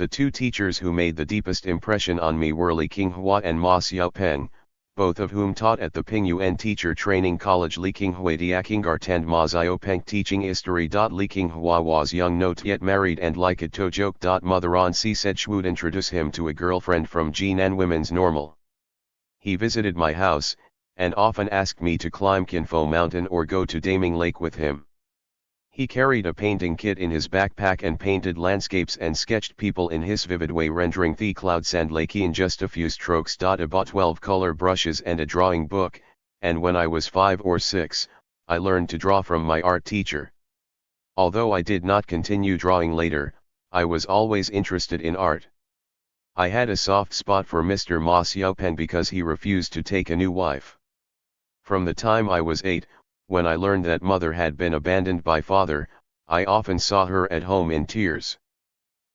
The two teachers who made the deepest impression on me were Li Qinghua and Ma Xiaopeng, both of whom taught at the Pingyuan Teacher Training College. Li Qinghua Diakingar and Ma Xiaopeng teaching history. Li Qinghua was young, not yet married, and like a tojoke. Mother on Si said she would introduce him to a girlfriend from Jinan Women's Normal. He visited my house, and often asked me to climb Qinfo Mountain or go to Daming Lake with him. He carried a painting kit in his backpack and painted landscapes and sketched people in his vivid way, rendering the clouds and lake in just a few strokes. I bought 12 color brushes and a drawing book, and when I was 5 or 6, I learned to draw from my art teacher. Although I did not continue drawing later, I was always interested in art. I had a soft spot for Mr. Ma Xiaopeng because he refused to take a new wife. From the time I was 8, when I learned that mother had been abandoned by father, I often saw her at home in tears.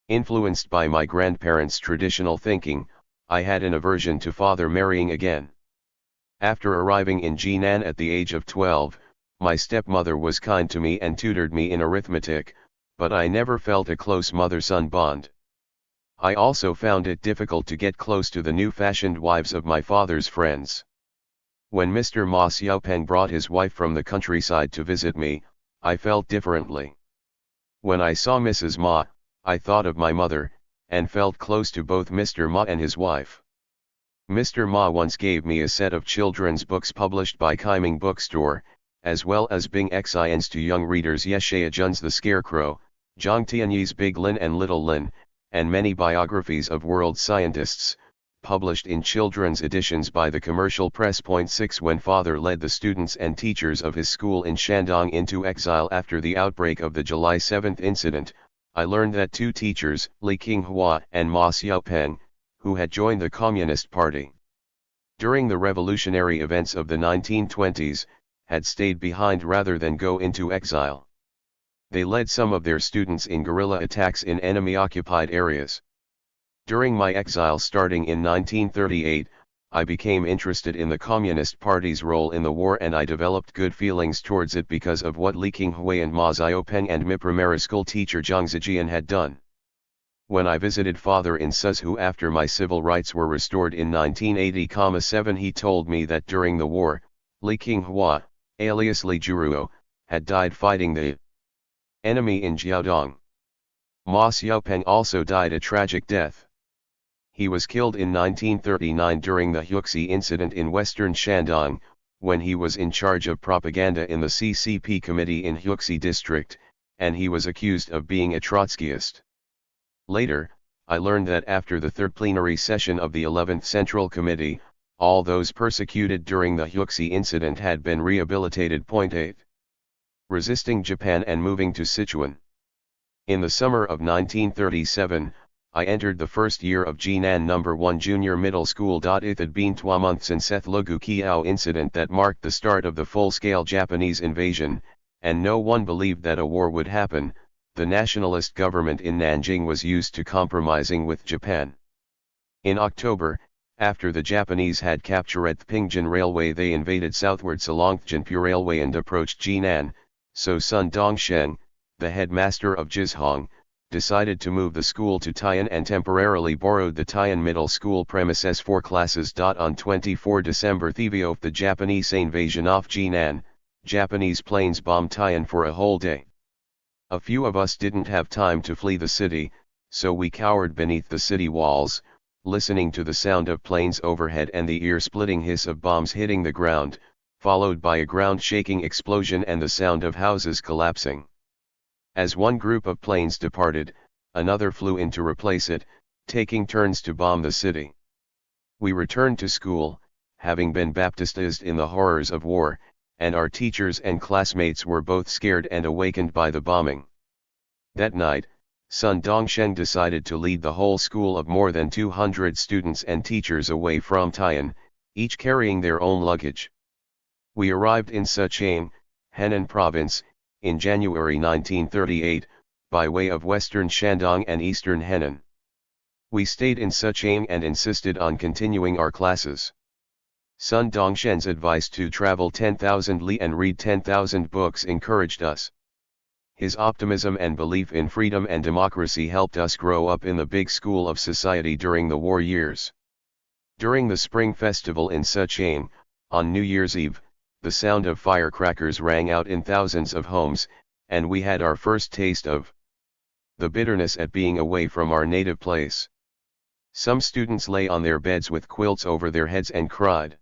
Influenced by my grandparents' traditional thinking, I had an aversion to father marrying again. After arriving in Jinan at the age of 12, my stepmother was kind to me and tutored me in arithmetic, but I never felt a close mother-son bond. I also found it difficult to get close to the new-fashioned wives of my father's friends. When Mr. Ma Xiaopeng brought his wife from the countryside to visit me, I felt differently. When I saw Mrs. Ma, I thought of my mother, and felt close to both Mr. Ma and his wife. Mr. Ma once gave me a set of children's books published by Kaiming Bookstore, as well as Bing Xians to young readers Yeshaya Jun's The Scarecrow, Zhang Tianyi's Big Lin and Little Lin, and many biographies of world scientists, published in children's editions by the commercial press. 6 When father led the students and teachers of his school in Shandong into exile after the outbreak of the July 7 incident, I learned that two teachers, Li Qinghua and Ma Xiaopeng, who had joined the Communist Party during the revolutionary events of the 1920s, had stayed behind rather than go into exile. They led some of their students in guerrilla attacks in enemy-occupied areas. During my exile starting in 1938, I became interested in the Communist Party's role in the war, and I developed good feelings towards it because of what Li Qinghua and Ma Xiaopeng and my primary school teacher Zhang Zijian had done. When I visited father in Suzhou after my civil rights were restored in 1980-7, he told me that during the war, Li Qinghua, alias Li Juruo, had died fighting the enemy in Jiaodong. Ma Xiaopeng also died a tragic death. He was killed in 1939 during the Huxi incident in western Shandong, when he was in charge of propaganda in the CCP committee in Huxi district, and he was accused of being a Trotskyist. Later, I learned that after the third plenary session of the 11th Central Committee, all those persecuted during the Huxi incident had been rehabilitated. 8. Resisting Japan and moving to Sichuan. In the summer of 1937, I entered the first year of Jinan No. 1 Junior Middle School. It had been 2 months since the Lugu Qiao incident that marked the start of the full-scale Japanese invasion, and no one believed that a war would happen. The nationalist government in Nanjing was used to compromising with Japan. In October, after the Japanese had captured the Pingjin Railway, they invaded southwards along the Jinpu Railway and approached Jinan, so Sun Dongsheng, the headmaster of Jizhong, decided to move the school to Tian and temporarily borrowed the Tian Middle School premises for classes. On 24 December, of the Japanese invasion of Jinan, Japanese planes bombed Tian for a whole day. A few of us didn't have time to flee the city, so we cowered beneath the city walls, listening to the sound of planes overhead and the ear-splitting hiss of bombs hitting the ground, followed by a ground-shaking explosion and the sound of houses collapsing. As one group of planes departed, another flew in to replace it, taking turns to bomb the city. We returned to school, having been baptized in the horrors of war, and our teachers and classmates were both scared and awakened by the bombing. That night, Sun Dongsheng decided to lead the whole school of more than 200 students and teachers away from Tian, each carrying their own luggage. We arrived in Sichuan, Henan Province, in January 1938, by way of western Shandong and eastern Henan. We stayed in Sichuan and insisted on continuing our classes. Sun Dongsheng's advice to travel 10,000 li and read 10,000 books encouraged us. his optimism and belief in freedom and democracy helped us grow up in the big school of society during the war years. During the Spring Festival in Sichuan, on New Year's Eve, the sound of firecrackers rang out in thousands of homes, and we had our first taste of the bitterness at being away from our native place. Some students lay on their beds with quilts over their heads and cried.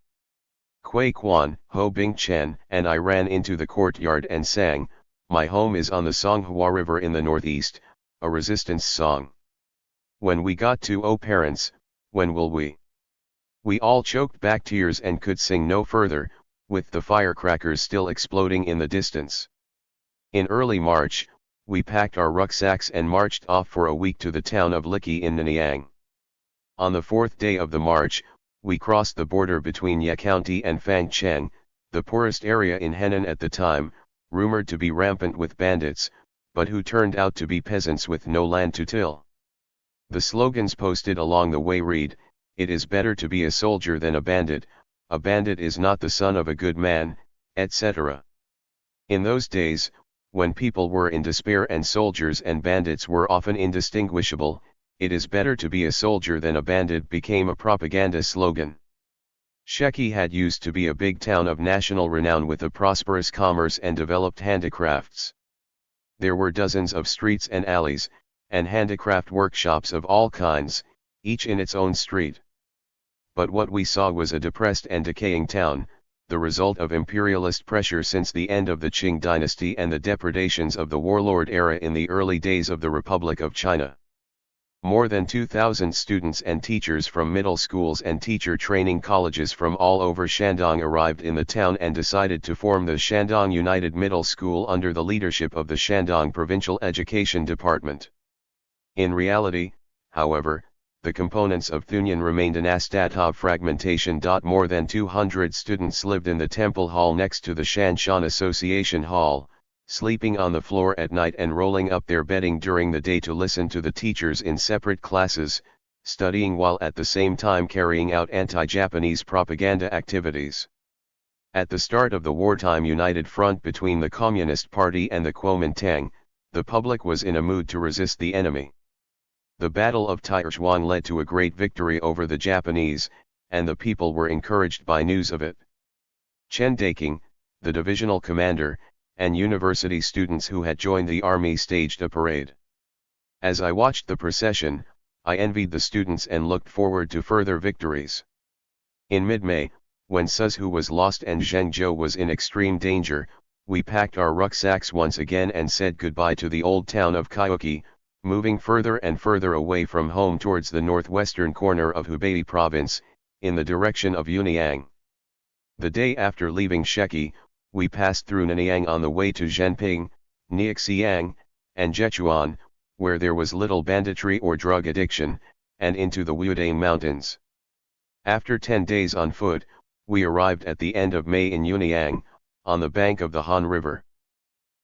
Kui Quan, Ho Bing Chen and I ran into the courtyard and sang, "My home is on the Songhua River in the northeast," a resistance song. When we got to "Oh Parents, when will we?" we all choked back tears and could sing no further, with the firecrackers still exploding in the distance. In early March, we packed our rucksacks and marched off for a week to the town of Liqi in Nanyang. On the fourth day of the march, we crossed the border between Ye County and Fangcheng, the poorest area in Henan at the time, rumored to be rampant with bandits, but who turned out to be peasants with no land to till. The slogans posted along the way read, "It is better to be a soldier than a bandit is not the son of a good man," etc. In those days, when people were in despair and soldiers and bandits were often indistinguishable, "It is better to be a soldier than a bandit" became a propaganda slogan. Sheki had used to be a big town of national renown with a prosperous commerce and developed handicrafts. There were dozens of streets and alleys, and handicraft workshops of all kinds, each in its own street. But what we saw was a depressed and decaying town, the result of imperialist pressure since the end of the Qing dynasty and the depredations of the warlord era in the early days of the Republic of China. More than 2,000 students and teachers from middle schools and teacher training colleges from all over Shandong arrived in the town and decided to form the Shandong United Middle School under the leadership of the Shandong Provincial Education Department. In reality, however, the components of Thunyan remained an state of fragmentation. More than 200 students lived in the temple hall next to the Shanshan Association Hall, sleeping on the floor at night and rolling up their bedding during the day to listen to the teachers in separate classes, studying while at the same time carrying out anti-Japanese propaganda activities. At the start of the wartime united front between the Communist Party and the Kuomintang, the public was in a mood to resist the enemy. The Battle of Taizhuang led to a great victory over the Japanese, and the people were encouraged by news of it. Chen Daking, the divisional commander, and university students who had joined the army staged a parade. As I watched the procession, I envied the students and looked forward to further victories. In mid-May, when Suzhou was lost and Zhengzhou was in extreme danger, we packed our rucksacks once again and said goodbye to the old town of Kaiuki, moving further and further away from home towards the northwestern corner of Hubei province, in the direction of Yunyang. The day after leaving Sheki, we passed through Nanyang on the way to Zhenping, Nixiang, and Zhechuan, where there was little banditry or drug addiction, and into the Wudang Mountains. After 10 days on foot, we arrived at the end of May in Yunyang, on the bank of the Han River.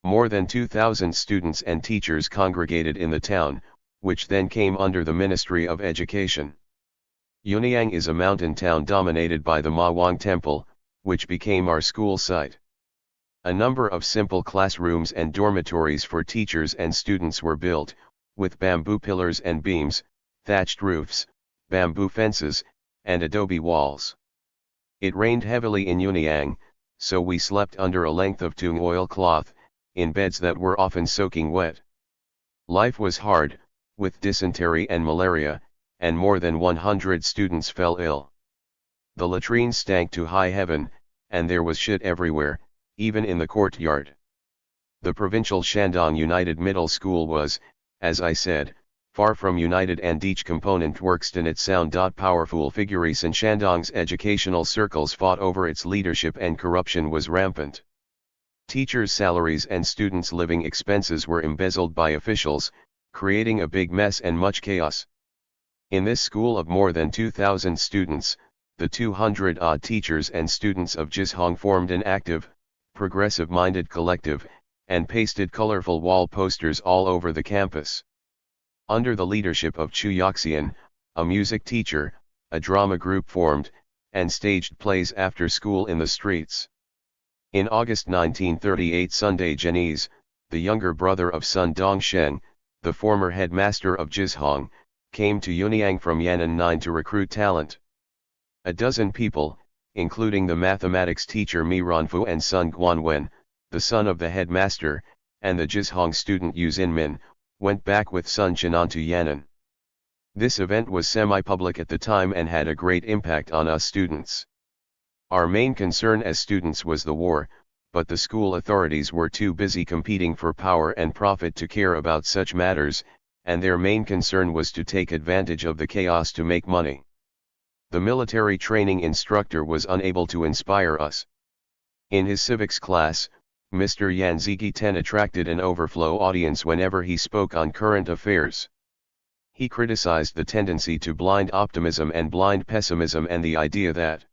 More than 2,000 students and teachers congregated in the town, which then came under the Ministry of Education. Yunyang is a mountain town dominated by the Ma Wang Temple, which became our school site. A number of simple classrooms and dormitories for teachers and students were built, with bamboo pillars and beams, thatched roofs, bamboo fences, and adobe walls. It rained heavily in Yunyang, so we slept under a length of tung oilcloth, in beds that were often soaking wet. Life was hard, with dysentery and malaria, and more than 100 students fell ill. The latrines stank to high heaven, and there was shit everywhere, even in the courtyard. The provincial Shandong United Middle School was, as I said, far from united, and each component worked in its sound. Powerful figures in Shandong's educational circles fought over its leadership, and corruption was rampant. Teachers' salaries and students' living expenses were embezzled by officials, creating a big mess and much chaos. In this school of more than 2,000 students, the 200-odd teachers and students of Jishong formed an active, progressive-minded collective, and pasted colorful wall posters all over the campus. Under the leadership of Chu Yoxian, a music teacher, a drama group formed, and staged plays after school in the streets. In August 1938, Sunday Genies, the younger brother of Sun Dongshen, the former headmaster of Jizhong, came to Yunyang from Yan'an 9 to recruit talent. A dozen people, including the mathematics teacher Mi Ranfu and Sun Guanwen, the son of the headmaster, and the Jizhong student Yu Xinmin, went back with Sun Qinan to Yan'an. This event was semi-public at the time and had a great impact on us students. Our main concern as students was the war, but the school authorities were too busy competing for power and profit to care about such matters, and their main concern was to take advantage of the chaos to make money. The military training instructor was unable to inspire us. In his civics class, Mr. Yan Zigiten attracted an overflow audience whenever he spoke on current affairs. He criticized the tendency to blind optimism and blind pessimism and the idea that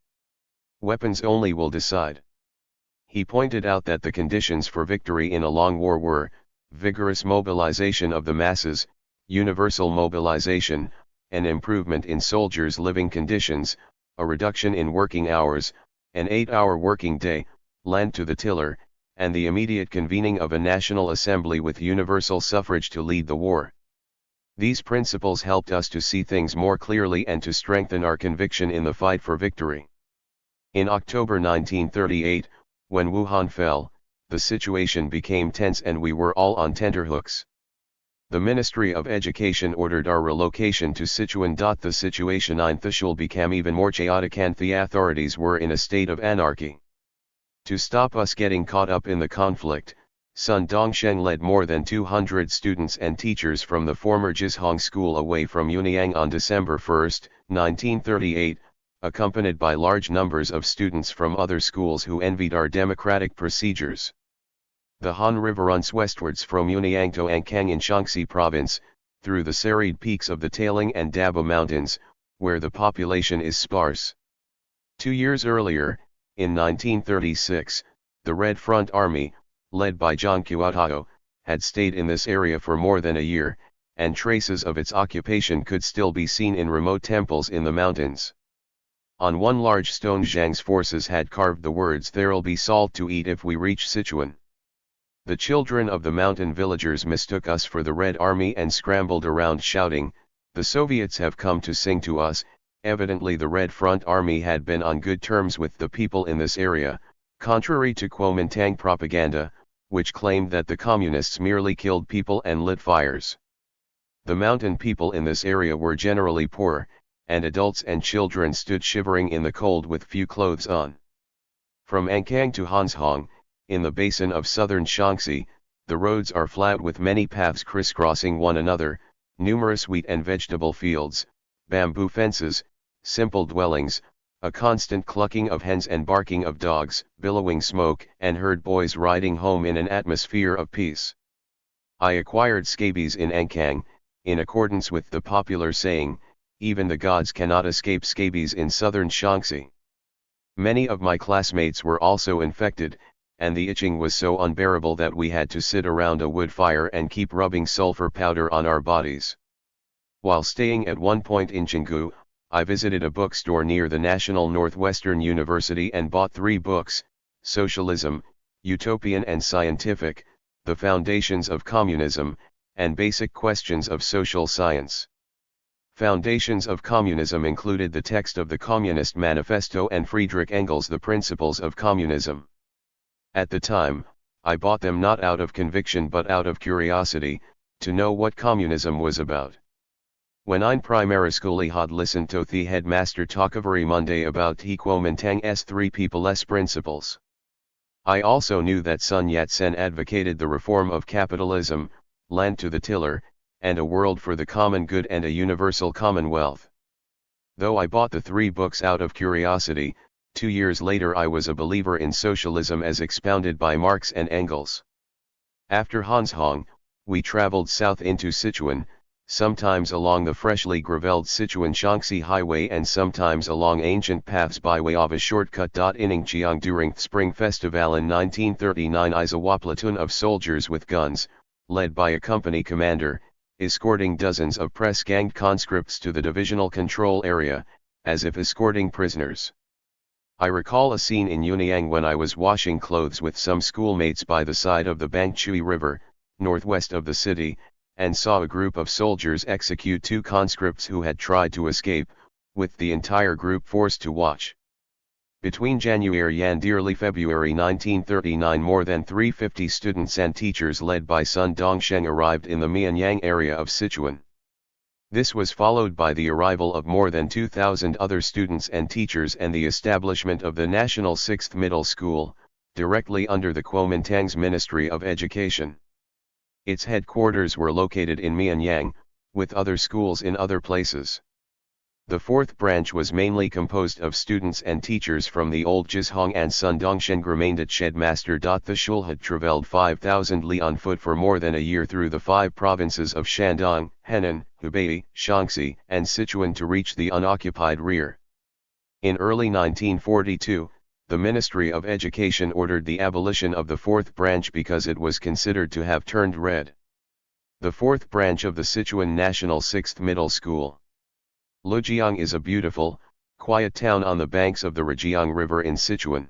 weapons only will decide. He pointed out that the conditions for victory in a long war were vigorous mobilization of the masses, universal mobilization, an improvement in soldiers' living conditions, a reduction in working hours, an 8-hour working day, land to the tiller, and the immediate convening of a national assembly with universal suffrage to lead the war. These principles helped us to see things more clearly and to strengthen our conviction in the fight for victory. In October 1938, when Wuhan fell, the situation became tense and we were all on tenterhooks. The Ministry of Education ordered our relocation to Sichuan. The situation in Thishul became even more chaotic and the authorities were in a state of anarchy. To stop us getting caught up in the conflict, Sun Dongshen led more than 200 students and teachers from the former Jizhong school away from Yunyang on December 1, 1938, accompanied by large numbers of students from other schools who envied our democratic procedures. The Han River runs westwards from Yunyang to Ankang in Shaanxi province, through the serried peaks of the Tailing and Daba mountains, where the population is sparse. 2 years earlier, in 1936, the Red Front Army, led by Zhang Qiutao, had stayed in this area for more than a year, and traces of its occupation could still be seen in remote temples in the mountains. On one large stone Zhang's forces had carved the words "There'll be salt to eat if we reach Sichuan." The children of the mountain villagers mistook us for the Red Army and scrambled around shouting, "The Soviets have come to sing to us." Evidently the Red Front Army had been on good terms with the people in this area, contrary to Kuomintang propaganda, which claimed that the communists merely killed people and lit fires. The mountain people in this area were generally poor, and adults and children stood shivering in the cold with few clothes on. From Ankang to Hanzhong, in the basin of southern Shaanxi, the roads are flat with many paths crisscrossing one another, numerous wheat and vegetable fields, bamboo fences, simple dwellings, a constant clucking of hens and barking of dogs, billowing smoke, and herd boys riding home in an atmosphere of peace. I acquired scabies in Ankang, in accordance with the popular saying, "Even the gods cannot escape scabies in southern Shaanxi." Many of my classmates were also infected, and the itching was so unbearable that we had to sit around a wood fire and keep rubbing sulfur powder on our bodies. While staying at one point in Chengdu, I visited a bookstore near the National Northwestern University and bought 3 books, Socialism, Utopian and Scientific, The Foundations of Communism, and Basic Questions of Social Science. Foundations of Communism included the text of the Communist Manifesto and Friedrich Engels' The Principles of Communism. At the time, I bought them not out of conviction but out of curiosity, to know what communism was about. When ein Primarisschule had listened to the headmaster talk every Monday about the Kuomintang's 3 people's principles. I also knew that Sun Yat-sen advocated the reform of capitalism, land to the tiller, and a world for the common good and a universal commonwealth. Though I bought the 3 books out of curiosity, 2 years later I was a believer in socialism as expounded by Marx and Engels. After Hanzhong, we traveled south into Sichuan, sometimes along the freshly gravelled Sichuan-Shaanxi highway and sometimes along ancient paths by way of a shortcut. In Ningqiang during the Spring Festival in 1939, a platoon of soldiers with guns, led by a company commander, escorting dozens of press-ganged conscripts to the divisional control area, as if escorting prisoners. I recall a scene in Yunyang when I was washing clothes with some schoolmates by the side of the Bangchui River, northwest of the city, and saw a group of soldiers execute two conscripts who had tried to escape, with the entire group forced to watch. Between January and early February 1939 more than 350 students and teachers led by Sun Dongsheng arrived in the Mianyang area of Sichuan. This was followed by the arrival of more than 2,000 other students and teachers and the establishment of the National 6th Middle School, directly under the Kuomintang's Ministry of Education. Its headquarters were located in Mianyang, with other schools in other places. The fourth branch was mainly composed of students and teachers from the old Jishong and Sun Dongsheng remained at Shedmaster. The shul had traveled 5,000 li on foot for more than a year through the 5 provinces of Shandong, Henan, Hubei, Shaanxi, and Sichuan to reach the unoccupied rear. In early 1942, the Ministry of Education ordered the abolition of the fourth branch because it was considered to have turned red. The fourth branch of the Sichuan National 6th Middle School. Lujiang is a beautiful, quiet town on the banks of the Rujiang River in Sichuan.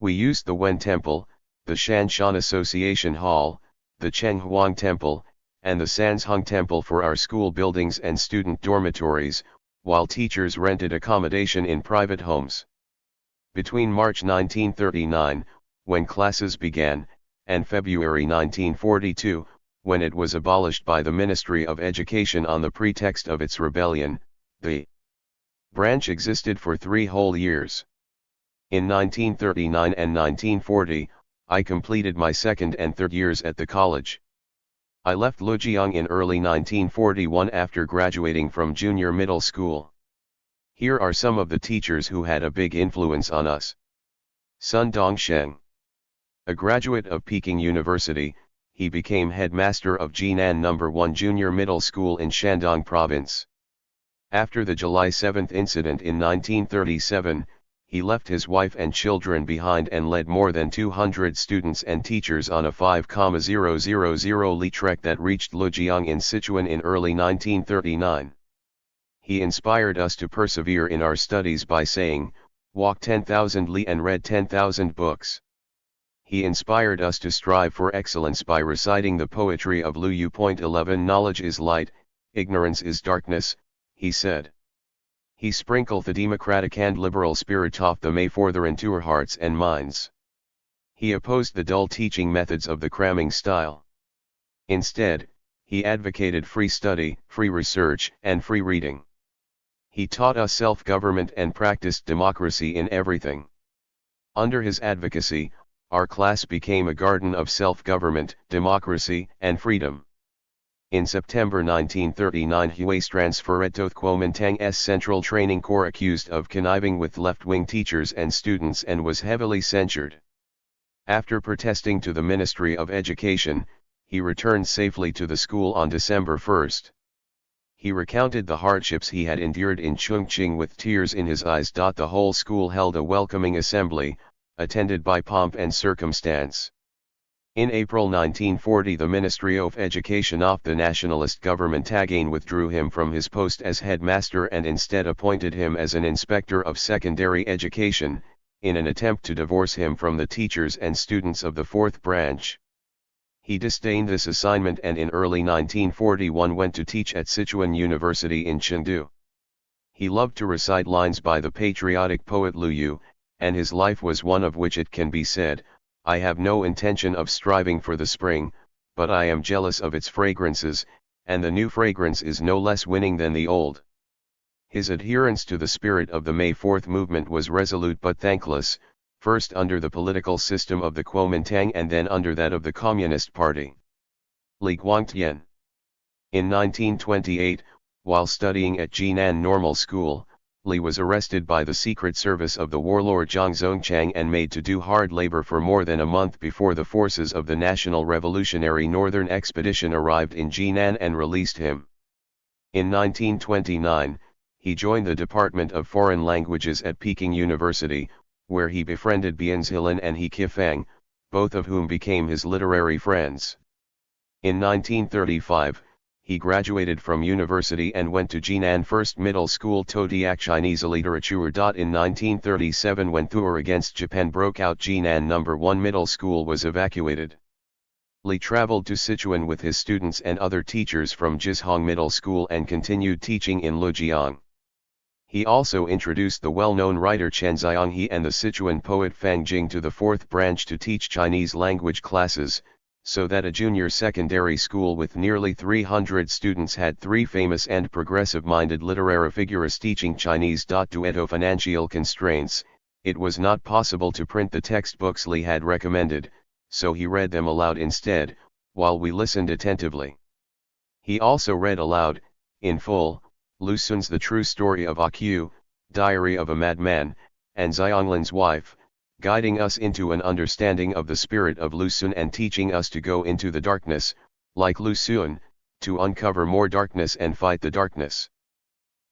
We used the Wen Temple, the Shanshan Association Hall, the Chenghuang Temple, and the Sansheng Temple for our school buildings and student dormitories, while teachers rented accommodation in private homes. Between March 1939, when classes began, and February 1942, when it was abolished by the Ministry of Education on the pretext of its rebellion, the branch existed for 3 whole years. In 1939 and 1940, I completed my second and third years at the college. I left Lujiang in early 1941 after graduating from junior middle school. Here are some of the teachers who had a big influence on us. Sun Dongsheng. A graduate of Peking University, he became headmaster of Jinan No. 1 Junior Middle School in Shandong Province. After the July 7 incident in 1937, he left his wife and children behind and led more than 200 students and teachers on a 5,000 li trek that reached Lujiang in Sichuan in early 1939. He inspired us to persevere in our studies by saying, "Walk 10,000 li and read 10,000 books." He inspired us to strive for excellence by reciting the poetry of Lu Yu. 11 Knowledge is light, ignorance is darkness, he said. He sprinkled the democratic and liberal spirit of the May for their into our hearts and minds. He opposed the dull teaching methods of the cramming style. Instead, he advocated free study, free research, and free reading. He taught us self-government and practiced democracy in everything. Under his advocacy, our class became a garden of self-government, democracy, and freedom. In September 1939 he was transferred to Kuomintang's Central Training Corps accused of conniving with left-wing teachers and students and was heavily censured. After protesting to the Ministry of Education, he returned safely to the school on December 1. He recounted the hardships he had endured in Chongqing with tears in his eyes. The whole school held a welcoming assembly, attended by pomp and circumstance. In April 1940 the Ministry of Education of the nationalist government again withdrew him from his post as headmaster and instead appointed him as an inspector of secondary education, in an attempt to divorce him from the teachers and students of the fourth branch. He disdained this assignment and in early 1941 went to teach at Sichuan University in Chengdu. He loved to recite lines by the patriotic poet Lu Yu, and his life was one of which it can be said, "I have no intention of striving for the spring, but I am jealous of its fragrances, and the new fragrance is no less winning than the old." His adherence to the spirit of the May 4 movement was resolute but thankless, first under the political system of the Kuomintang and then under that of the Communist Party. Li Guangtian. In 1928, while studying at Jinan Normal School, Li was arrested by the Secret Service of the warlord Zhang Zongchang and made to do hard labor for more than a month before the forces of the National Revolutionary Northern Expedition arrived in Jinan and released him. In 1929, he joined the Department of Foreign Languages at Peking University, where he befriended Bianzhilan and He Kifang, both of whom became his literary friends. In 1935, he graduated from university and went to Jinan First Middle School to teach Chinese literature. In 1937 when war against Japan broke out Jinan No. 1 Middle School was evacuated. Li traveled to Sichuan with his students and other teachers from Jishong Middle School and continued teaching in Lujiang. He also introduced the well-known writer Chen Xianghe and the Sichuan poet Fang Jing to the 4th branch to teach Chinese language classes, so that a junior secondary school with nearly 300 students had 3 famous and progressive-minded literary figures teaching Chinese. Due to financial constraints, it was not possible to print the textbooks Li had recommended, so he read them aloud instead, while we listened attentively. He also read aloud, in full, Lu Xun's The True Story of A.Q., Diary of a Madman, and Xianglin's Wife, guiding us into an understanding of the spirit of Lu Xun and teaching us to go into the darkness, like Lu Xun, to uncover more darkness and fight the darkness.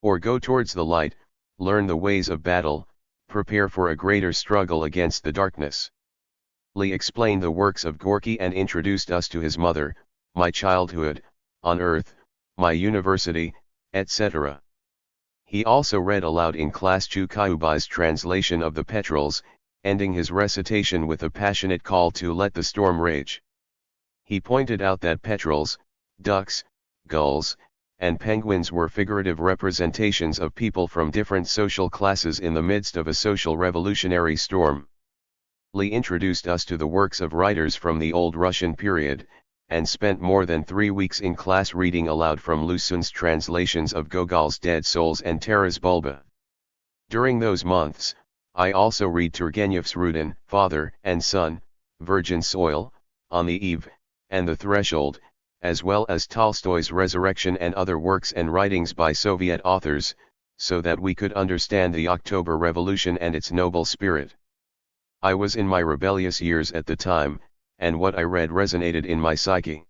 Or go towards the light, learn the ways of battle, prepare for a greater struggle against the darkness. Li explained the works of Gorky and introduced us to his mother, My Childhood, On Earth, My University, etc. He also read aloud in class Chu Kyubai's translation of the Petrels, ending his recitation with a passionate call to let the storm rage. He pointed out that petrels, ducks, gulls, and penguins were figurative representations of people from different social classes in the midst of a social revolutionary storm. Li introduced us to the works of writers from the Old Russian period, and spent more than 3 weeks in class reading aloud from Lu Xun's translations of Gogol's Dead Souls and Taras Bulba. During those months, I also read Turgenev's Rudin, Father and Son, Virgin Soil, On the Eve, and The Threshold, as well as Tolstoy's Resurrection and other works and writings by Soviet authors, so that we could understand the October Revolution and its noble spirit. I was in my rebellious years at the time, and what I read resonated in my psyche.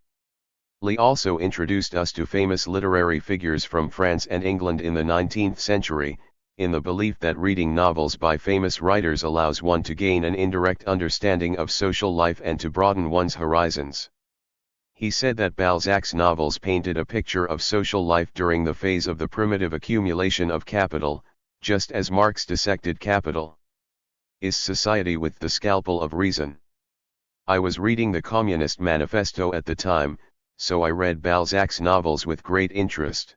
Li also introduced us to famous literary figures from France and England in the 19th century, in the belief that reading novels by famous writers allows one to gain an indirect understanding of social life and to broaden one's horizons. He said that Balzac's novels painted a picture of social life during the phase of the primitive accumulation of capital, just as Marx dissected capital. Is society with the scalpel of reason? I was reading the Communist Manifesto at the time, so I read Balzac's novels with great interest.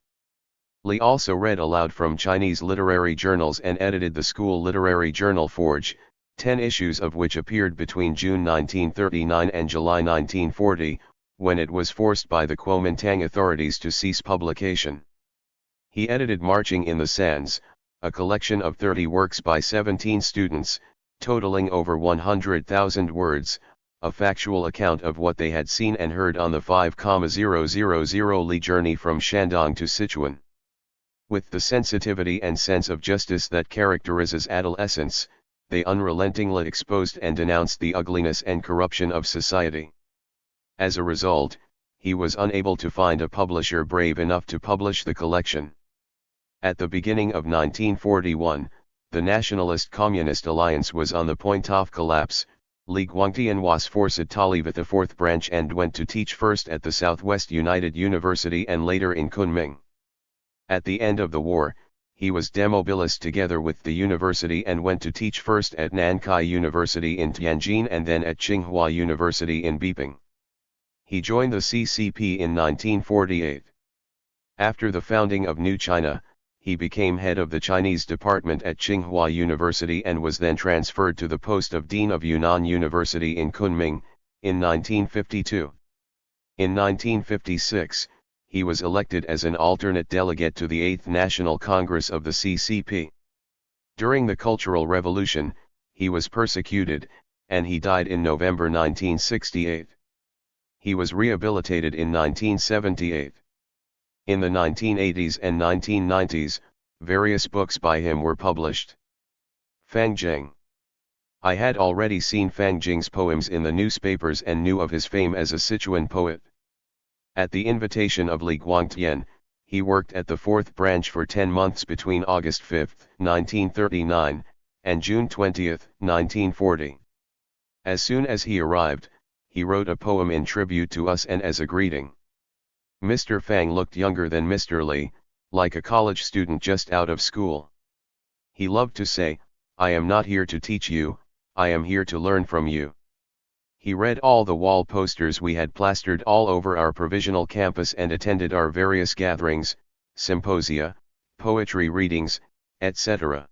Li also read aloud from Chinese literary journals and edited the school literary journal Forge, 10 issues of which appeared between June 1939 and July 1940, when it was forced by the Kuomintang authorities to cease publication. He edited Marching in the Sands, a collection of 30 works by 17 students, totaling over 100,000 words, a factual account of what they had seen and heard on the 5,000 li journey from Shandong to Sichuan. With the sensitivity and sense of justice that characterizes adolescence, they unrelentingly exposed and denounced the ugliness and corruption of society. As a result, he was unable to find a publisher brave enough to publish the collection. At the beginning of 1941, the Nationalist Communist Alliance was on the point of collapse. Li Guangtian was forced to leave the 4th branch and went to teach first at the Southwest United University and later in Kunming. At the end of the war, he was demobilized together with the university and went to teach first at Nankai University in Tianjin and then at Tsinghua University in Beiping. He joined the CCP in 1948. After the founding of New China, he became head of the Chinese department at Tsinghua University and was then transferred to the post of Dean of Yunnan University in Kunming, in 1952. In 1956, he was elected as an alternate delegate to the 8th National Congress of the CCP. During the Cultural Revolution, he was persecuted, and he died in November 1968. He was rehabilitated in 1978. In the 1980s and 1990s, various books by him were published. Fang Jing. I had already seen Fang Jing's poems in the newspapers and knew of his fame as a Sichuan poet. At the invitation of Li Guangtian, he worked at the 4th branch for 10 months between August 5, 1939, and June 20, 1940. As soon as he arrived, he wrote a poem in tribute to us and as a greeting. Mr. Fang looked younger than Mr. Li, like a college student just out of school. He loved to say, "I am not here to teach you, I am here to learn from you." He read all the wall posters we had plastered all over our provisional campus and attended our various gatherings, symposia, poetry readings, etc.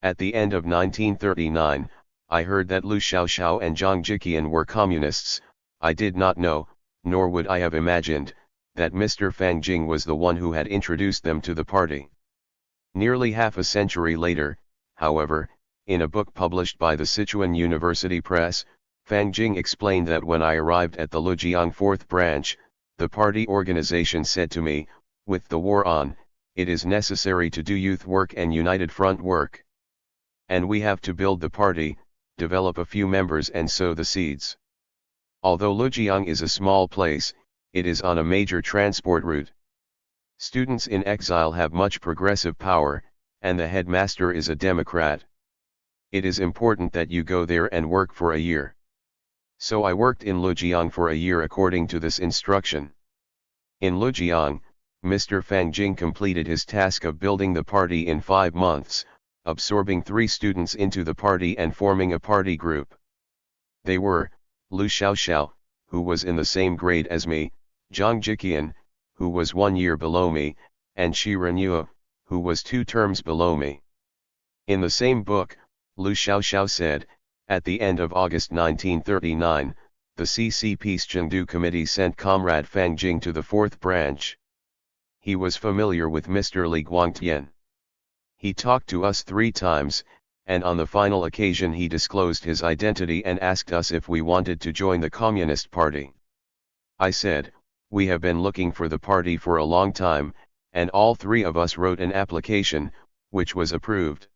At the end of 1939, I heard that Liu Xiaoxiao and Zhang Jiqian were communists. I did not know, nor would I have imagined, that Mr. Fang Jing was the one who had introduced them to the party. Nearly half a century later, however, in a book published by the Sichuan University Press, Fang Jing explained that when I arrived at the Lujiang 4th branch, the party organization said to me, "With the war on, it is necessary to do youth work and united front work. And we have to build the party, develop a few members and sow the seeds." Although Lujiang is a small place, it is on a major transport route. Students in exile have much progressive power, and the headmaster is a Democrat. It is important that you go there and work for a year. So I worked in Lujiang for a year according to this instruction. In Lujiang, Mr. Fang Jing completed his task of building the party in 5 months, absorbing 3 students into the party and forming a party group. They were, Liu Xiaoxiao, who was in the same grade as me, Zhang Jiqian, who was 1 year below me, and Shi Renyu, who was 2 terms below me. In the same book, Liu Xiaoxiao said, at the end of August 1939, the CCP's Chengdu Committee sent Comrade Fang Jing to the 4th branch. He was familiar with Mr. Li Guangtian. He talked to us 3 times, and on the final occasion he disclosed his identity and asked us if we wanted to join the Communist Party. I said, "We have been looking for the party for a long time," and all 3 of us wrote an application, which was approved.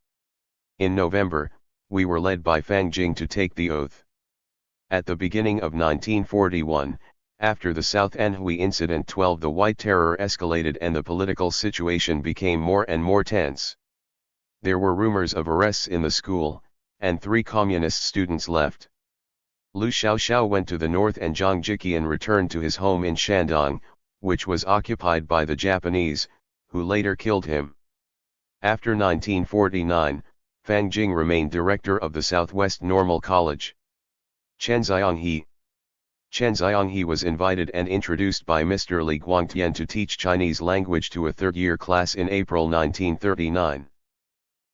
In November, we were led by Fang Jing to take the oath. At the beginning of 1941, after the South Anhui Incident 12, the White Terror escalated and the political situation became more and more tense. There were rumors of arrests in the school, and 3 communist students left. Liu Xiaoxiao went to the north and Zhang Jiqian returned to his home in Shandong, which was occupied by the Japanese, who later killed him. After 1949, Fang Jing remained director of the Southwest Normal College. Chen Xianghe was invited and introduced by Mr. Li Guangtian to teach Chinese language to a 3rd-year class in April 1939.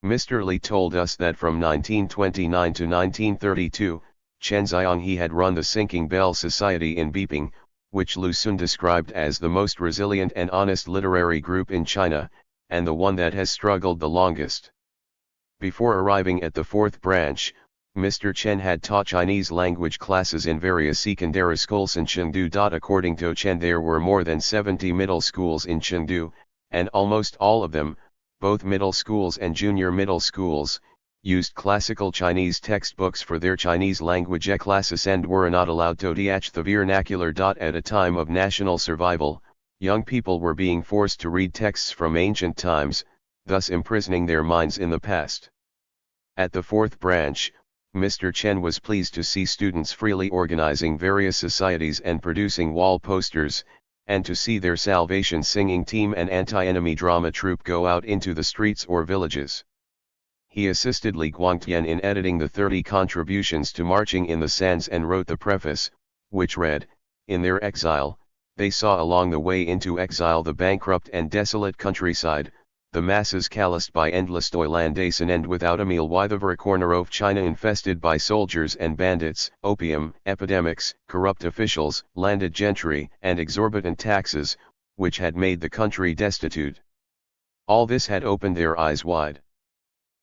Mr. Li told us that from 1929 to 1932, Chen Xianghe had run the Sinking Bell Society in Beiping, which Lu Sun described as the most resilient and honest literary group in China, and the one that has struggled the longest. Before arriving at the 4th branch, Mr. Chen had taught Chinese language classes in various secondary schools in Chengdu. According to Chen, there were more than 70 middle schools in Chengdu, and almost all of them, both middle schools and junior middle schools, used classical Chinese textbooks for their Chinese language classes and were not allowed to teach the vernacular. At a time of national survival, young people were being forced to read texts from ancient times, thus imprisoning their minds in the past. At the 4th branch, Mr. Chen was pleased to see students freely organizing various societies and producing wall posters, and to see their salvation singing team and anti-enemy drama troupe go out into the streets or villages. He assisted Li Guangtian in editing the 30 contributions to Marching in the Sands and wrote the preface, which read, "In their exile, they saw along the way into exile the bankrupt and desolate countryside, the masses calloused by endless toil and daisen and without a meal, why the very corner of China infested by soldiers and bandits, opium, epidemics, corrupt officials, landed gentry, and exorbitant taxes, which had made the country destitute. All this had opened their eyes wide."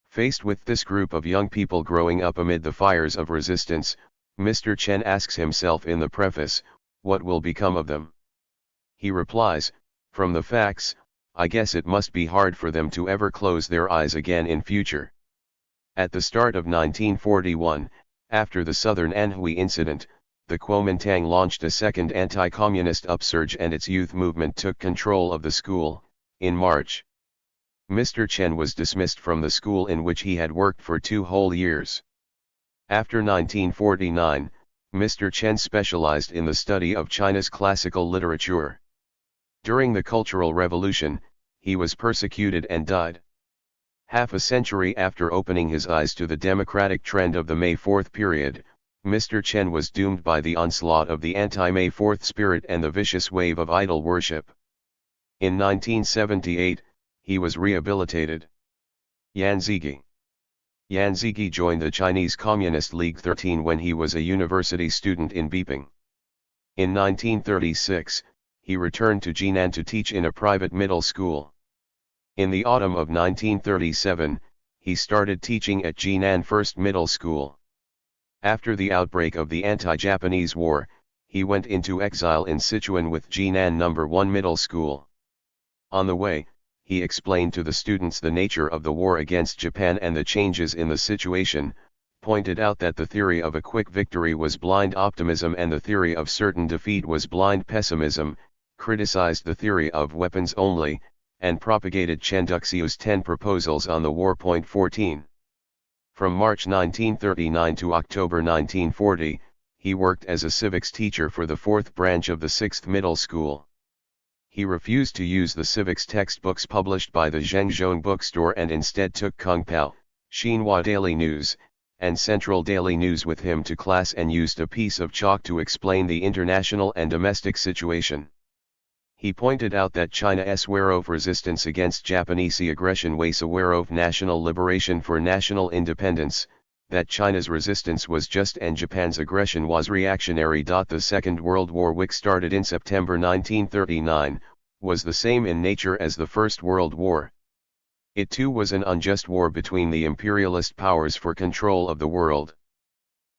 Faced with this group of young people growing up amid the fires of resistance, Mr. Chen asks himself in the preface, what will become of them? He replies, "From the facts, I guess it must be hard for them to ever close their eyes again in future." At the start of 1941, after the Southern Anhui incident, the Kuomintang launched a second anti-communist upsurge and its youth movement took control of the school. In March, Mr. Chen was dismissed from the school in which he had worked for 2 whole years. After 1949, Mr. Chen specialized in the study of China's classical literature. During the Cultural Revolution, he was persecuted and died. Half a century after opening his eyes to the democratic trend of the May 4th period, Mr. Chen was doomed by the onslaught of the anti-May 4th spirit and the vicious wave of idol worship. In 1978, he was rehabilitated. Yan Zigi. Yan Zigi joined the Chinese Communist League 13 when he was a university student in Beiping. In 1936, he returned to Jinan to teach in a private middle school. In the autumn of 1937, he started teaching at Jinan First Middle School. After the outbreak of the anti-Japanese war, he went into exile in Sichuan with Jinan No. 1 Middle School. On the way, he explained to the students the nature of the war against Japan and the changes in the situation, pointed out that the theory of a quick victory was blind optimism and the theory of certain defeat was blind pessimism, criticized the theory of weapons only, and propagated Chen Duxiu's 10 proposals on the war. 14. From March 1939 to October 1940, he worked as a civics teacher for the 4th branch of the 6th Middle School. He refused to use the civics textbooks published by the Zhengzhou bookstore and instead took Kungpao, Xinhua Daily News, and Central Daily News with him to class and used a piece of chalk to explain the international and domestic situation. He pointed out that China's war of resistance against Japanese aggression was a war of national liberation for national independence, that China's resistance was just and Japan's aggression was reactionary. The Second World War, which started in September 1939, was the same in nature as the First World War. It too was an unjust war between the imperialist powers for control of the world.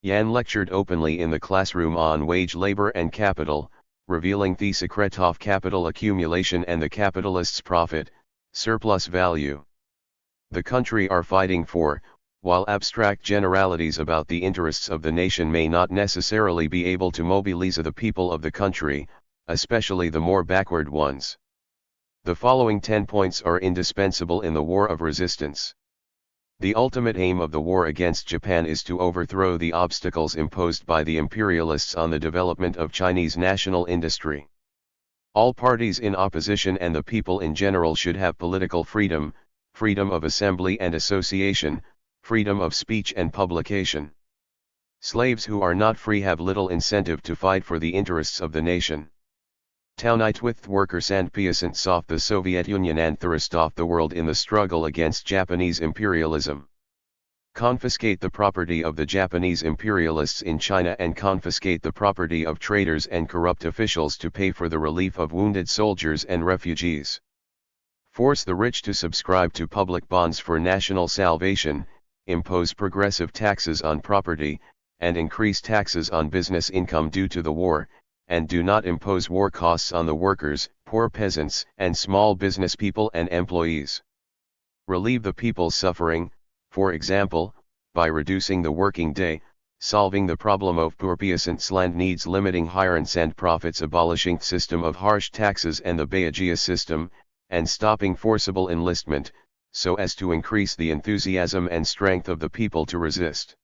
Yan lectured openly in the classroom on wage labor and capital, revealing the secret of capital accumulation and the capitalist's profit, surplus value. The country are fighting for, while abstract generalities about the interests of the nation may not necessarily be able to mobilize the people of the country, especially the more backward ones. The following 10 points are indispensable in the war of resistance. The ultimate aim of the war against Japan is to overthrow the obstacles imposed by the imperialists on the development of Chinese national industry. All parties in opposition and the people in general should have political freedom, freedom of assembly and association, freedom of speech and publication. Slaves who are not free have little incentive to fight for the interests of the nation. Unite with workers and peasants of the Soviet Union and the rest of the world in the struggle against Japanese imperialism. Confiscate the property of the Japanese imperialists in China and confiscate the property of traitors and corrupt officials to pay for the relief of wounded soldiers and refugees. Force the rich to subscribe to public bonds for national salvation, impose progressive taxes on property, and increase taxes on business income due to the war, and do not impose war costs on the workers, poor peasants, and small business people and employees. Relieve the people's suffering, for example, by reducing the working day, solving the problem of poor peasants' land needs, limiting hirings and profits, abolishing the system of harsh taxes and the Bayagia system, and stopping forcible enlistment, so as to increase the enthusiasm and strength of the people to resist.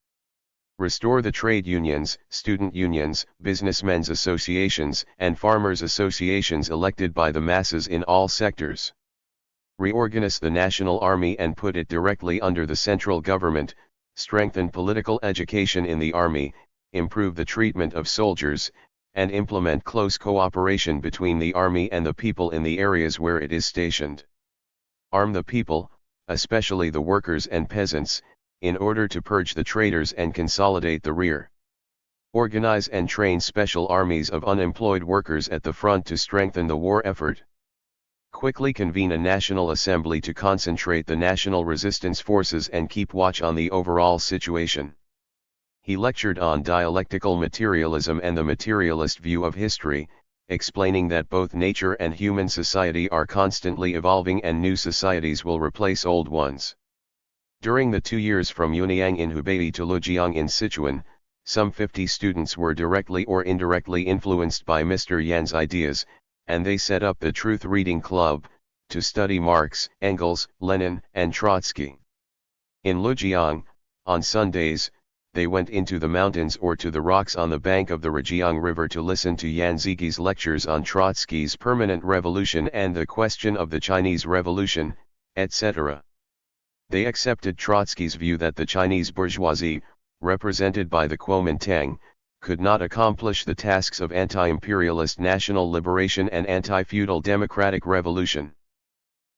Restore the trade unions, student unions, businessmen's associations, and farmers' associations elected by the masses in all sectors. Reorganize the national army and put it directly under the central government, strengthen political education in the army, improve the treatment of soldiers, and implement close cooperation between the army and the people in the areas where it is stationed. Arm the people, especially the workers and peasants, in order to purge the traitors and consolidate the rear. Organize and train special armies of unemployed workers at the front to strengthen the war effort. Quickly convene a national assembly to concentrate the national resistance forces and keep watch on the overall situation. He lectured on dialectical materialism and the materialist view of history, explaining that both nature and human society are constantly evolving and new societies will replace old ones. During the 2 years from Yunyang in Hubei to Lujiang in Sichuan, some 50 students were directly or indirectly influenced by Mr. Yan's ideas, and they set up the Truth Reading Club, to study Marx, Engels, Lenin, and Trotsky. In Lujiang, on Sundays, they went into the mountains or to the rocks on the bank of the Rujiang River to listen to Yan Zigi's lectures on Trotsky's permanent revolution and the question of the Chinese Revolution, etc. They accepted Trotsky's view that the Chinese bourgeoisie, represented by the Kuomintang, could not accomplish the tasks of anti-imperialist national liberation and anti-feudal democratic revolution.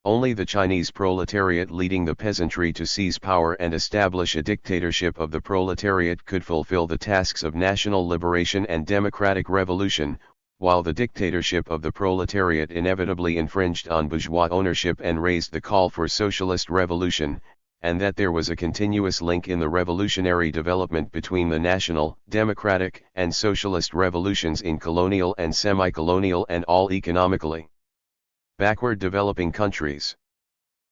Only the Chinese proletariat leading the peasantry to seize power and establish a dictatorship of the proletariat could fulfill the tasks of national liberation and democratic revolution, while the dictatorship of the proletariat inevitably infringed on bourgeois ownership and raised the call for socialist revolution, and that there was a continuous link in the revolutionary development between the national, democratic, and socialist revolutions in colonial and semi-colonial and all economically backward developing countries.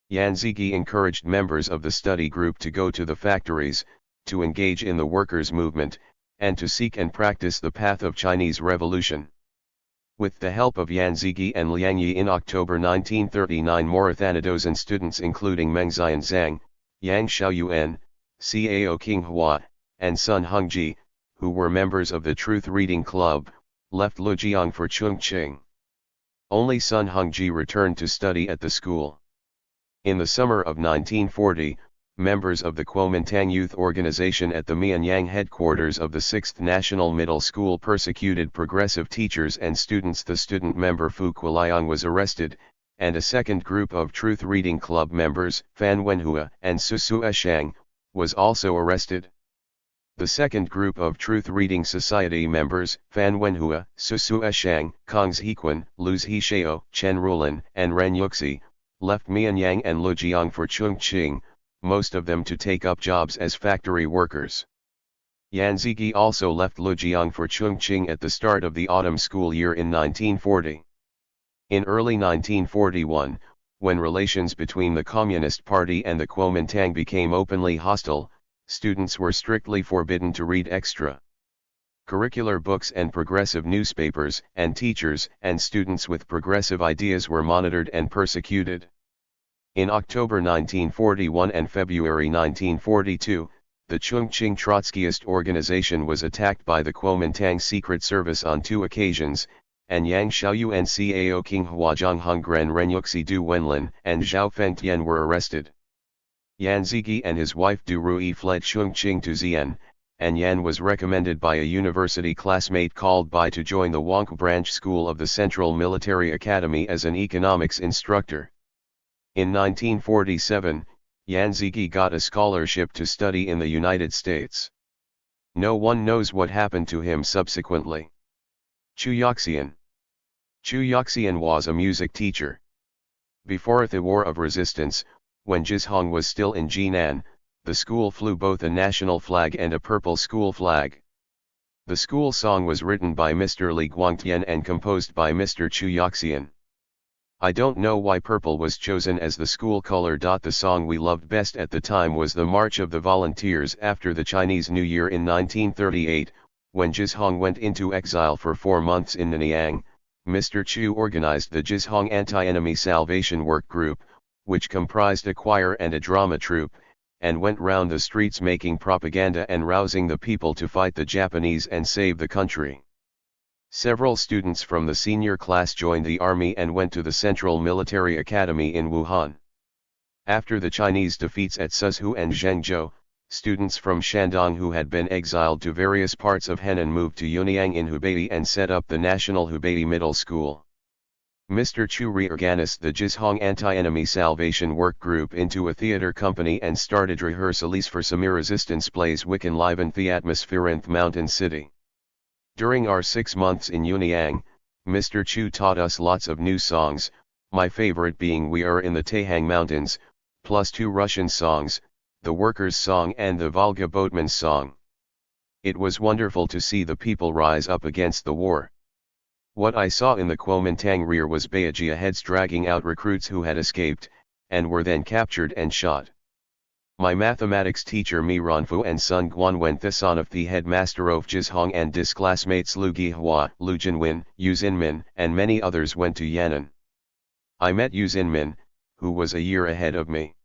Yan Zigi encouraged members of the study group to go to the factories, to engage in the workers' movement, and to seek and practice the path of Chinese revolution. With the help of Yan Zigi and Liang Yi in October 1939, Marathanadosan students including Meng Xianzang, Yang Xiaoyuan, Cao Qinghua, and Sun Hongji, who were members of the Truth Reading Club, left Lujiang for Chongqing. Only Sun Hongji returned to study at the school. In the summer of 1940, members of the Kuomintang Youth Organization at the Mianyang headquarters of the 6th National Middle School persecuted progressive teachers and students. The student member Fu Kuliang was arrested, and a second group of Truth Reading Club members, Fan Wenhua and Su Shang, was also arrested. The second group of Truth Reading Society members, Fan Wenhua, Su Shang, Kongs Hequan, Luz Heshao, Chen Rulan, and Ren Yuxi, left Mianyang and Lujiang for Chongqing, most of them to take up jobs as factory workers. Yan Zigi also left Lujiang for Chongqing at the start of the autumn school year in 1940. In early 1941, when relations between the Communist Party and the Kuomintang became openly hostile, students were strictly forbidden to read extra curricular books and progressive newspapers, and teachers and students with progressive ideas were monitored and persecuted. In October 1941 and February 1942, the Chongqing Trotskyist organization was attacked by the Kuomintang Secret Service on 2 occasions, and Yang Xiaoyu and Cao Qinghua, Zhang Hongren, Ren Yuxi, Du Wenlin, and Zhao Fengtian were arrested. Yan Zigi and his wife Du Rui fled Chongqing to Xi'an, and Yan was recommended by a university classmate called Bai to join the Wangkou branch school of the Central Military Academy as an economics instructor. In 1947, Yan Zigi got a scholarship to study in the United States. No one knows what happened to him subsequently. Chu Yoxian. Chu Yoxian was a music teacher. Before the War of Resistance, when Jizhong was still in Jinan, the school flew both a national flag and a purple school flag. The school song was written by Mr. Li Guangtian and composed by Mr. Chu Yoxian. I don't know why purple was chosen as the school color. The song we loved best at the time was the March of the Volunteers after the Chinese New Year in 1938, when Jizhong went into exile for 4 months in Nanyang. Mr. Chu organized the Jizhong Anti-Enemy Salvation Work Group, which comprised a choir and a drama troupe, and went round the streets making propaganda and rousing the people to fight the Japanese and save the country. Several students from the senior class joined the army and went to the Central Military Academy in Wuhan. After the Chinese defeats at Suzhou and Zhengzhou, students from Shandong who had been exiled to various parts of Henan moved to Yunyang in Hubei and set up the National Hubei Middle School. Mr. Chu reorganized the Jizhong Anti-Enemy Salvation Work Group into a theater company and started rehearsals for semi-resistance plays which enlivened the atmosphere in the mountain city. During our 6 months in Yunyang, Mr. Chu taught us lots of new songs, my favorite being We Are in the Taihang Mountains, plus 2 Russian songs, the Workers' Song and the Volga Boatman's Song. It was wonderful to see the people rise up against the war. What I saw in the Kuomintang rear was Bayajia heads dragging out recruits who had escaped, and were then captured and shot. My mathematics teacher Mi Ranfu and Sun Guan went Thisan of the headmaster of Jizhong and his classmates Lu Gihua, Lu Jinwen, Yu Xinmin, and many others went to Yan'an. I met Yu Xinmin, who was a year ahead of me.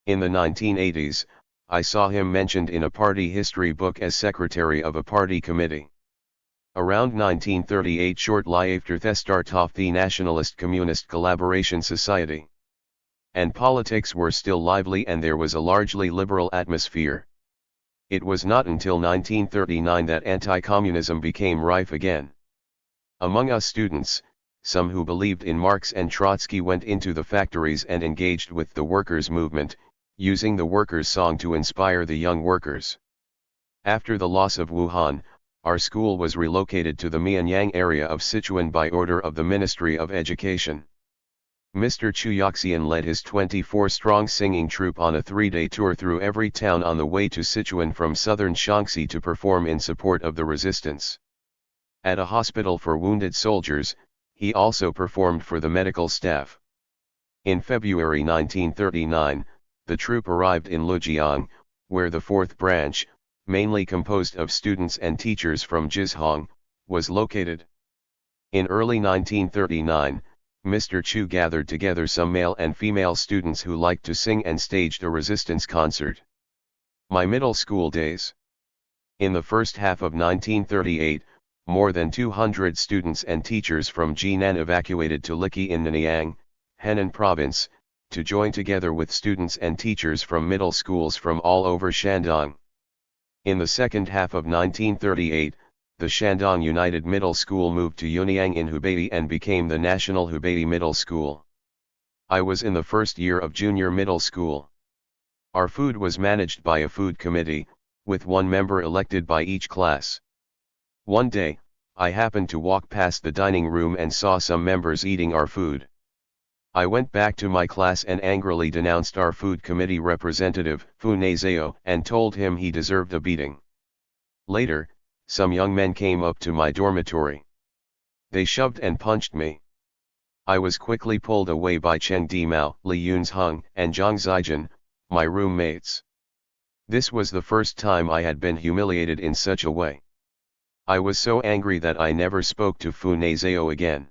In the 1980s, I saw him mentioned in a party history book as secretary of a party committee. Around 1938, shortly after the start of the Nationalist Communist Collaboration Society, and politics were still lively and there was a largely liberal atmosphere. It was not until 1939 that anti-communism became rife again. Among us students, some who believed in Marx and Trotsky went into the factories and engaged with the workers' movement, using the workers' song to inspire the young workers. After the loss of Wuhan, our school was relocated to the Mianyang area of Sichuan by order of the Ministry of Education. Mr. Chuyoxian led his 24-strong singing troupe on a 3-day tour through every town on the way to Sichuan from southern Shaanxi to perform in support of the resistance. At a hospital for wounded soldiers, he also performed for the medical staff. In February 1939, the troupe arrived in Lujiang, where the 4th branch, mainly composed of students and teachers from Jizhong, was located. In early 1939, Mr. Chu gathered together some male and female students who liked to sing and staged a resistance concert. My middle school days. In the first half of 1938, more than 200 students and teachers from Jinan evacuated to Liki in Nanyang, Henan Province, to join together with students and teachers from middle schools from all over Shandong. In the second half of 1938, the Shandong United Middle School moved to Yunyang in Hubei and became the National Hubei Middle School. I was in the first year of junior middle school. Our food was managed by a food committee, with one member elected by each class. One day, I happened to walk past the dining room and saw some members eating our food. I went back to my class and angrily denounced our food committee representative, Fu Nezao, and told him he deserved a beating. Later, some young men came up to my dormitory. They shoved and punched me. I was quickly pulled away by Cheng Dimao, Li Yunzheng, and Zhang Zijin, my roommates. This was the first time I had been humiliated in such a way. I was so angry that I never spoke to Fu Nezao again.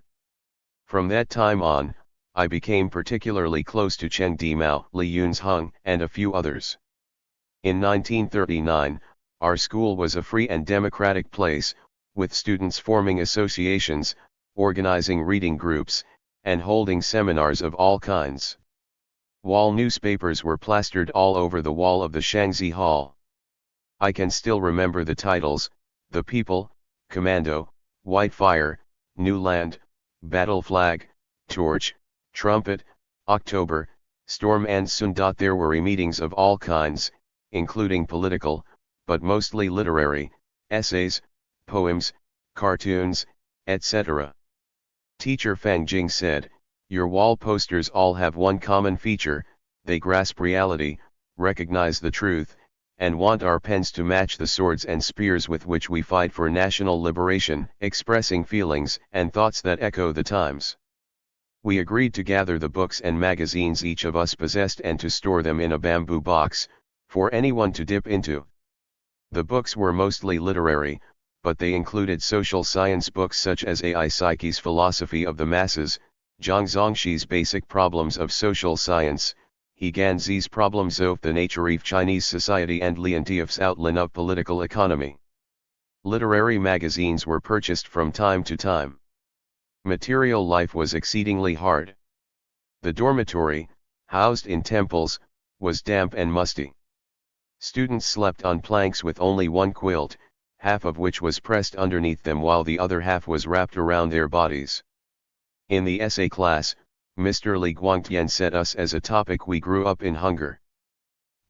From that time on, I became particularly close to Cheng Dimao, Li Yunzheng, and a few others. In 1939, our school was a free and democratic place, with students forming associations, organizing reading groups, and holding seminars of all kinds. Wall newspapers were plastered all over the wall of the Shangzi Hall. I can still remember the titles: The People, Commando, White Fire, New Land, Battle Flag, Torch, Trumpet, October, Storm and Sun. There were meetings of all kinds, including political, but mostly literary, essays, poems, cartoons, etc. Teacher Fang Jing said, "Your wall posters all have one common feature: they grasp reality, recognize the truth, and want our pens to match the swords and spears with which we fight for national liberation, expressing feelings and thoughts that echo the times." We agreed to gather the books and magazines each of us possessed and to store them in a bamboo box, for anyone to dip into. The books were mostly literary, but they included social science books such as A.I. Psyche's Philosophy of the Masses, Zhang Zongxi's Basic Problems of Social Science, He Ganzi's Problems of the Nature of Chinese Society, and Lian Tief's Outline of Political Economy. Literary magazines were purchased from time to time. Material life was exceedingly hard. The dormitory, housed in temples, was damp and musty. Students slept on planks with only one quilt, half of which was pressed underneath them while the other half was wrapped around their bodies. In the essay class, Mr. Li Guangtian set us as a topic: we grew up in hunger.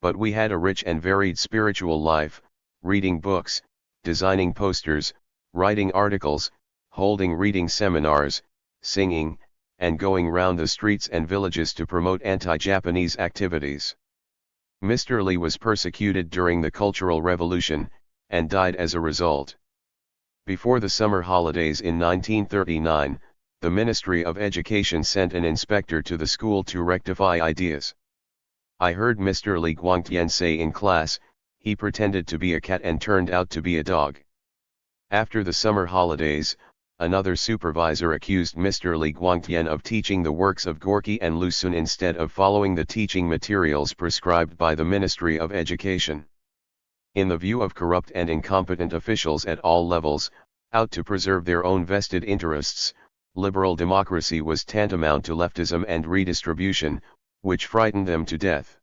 But we had a rich and varied spiritual life, reading books, designing posters, writing articles, holding reading seminars, singing, and going round the streets and villages to promote anti-Japanese activities. Mr. Li was persecuted during the Cultural Revolution, and died as a result. Before the summer holidays in 1939, the Ministry of Education sent an inspector to the school to rectify ideas. I heard Mr. Li Guangtian say in class, he pretended to be a cat and turned out to be a dog. After the summer holidays, another supervisor accused Mr. Li Guangtian of teaching the works of Gorky and Lu Xun instead of following the teaching materials prescribed by the Ministry of Education. In the view of corrupt and incompetent officials at all levels, out to preserve their own vested interests, liberal democracy was tantamount to leftism and redistribution, which frightened them to death.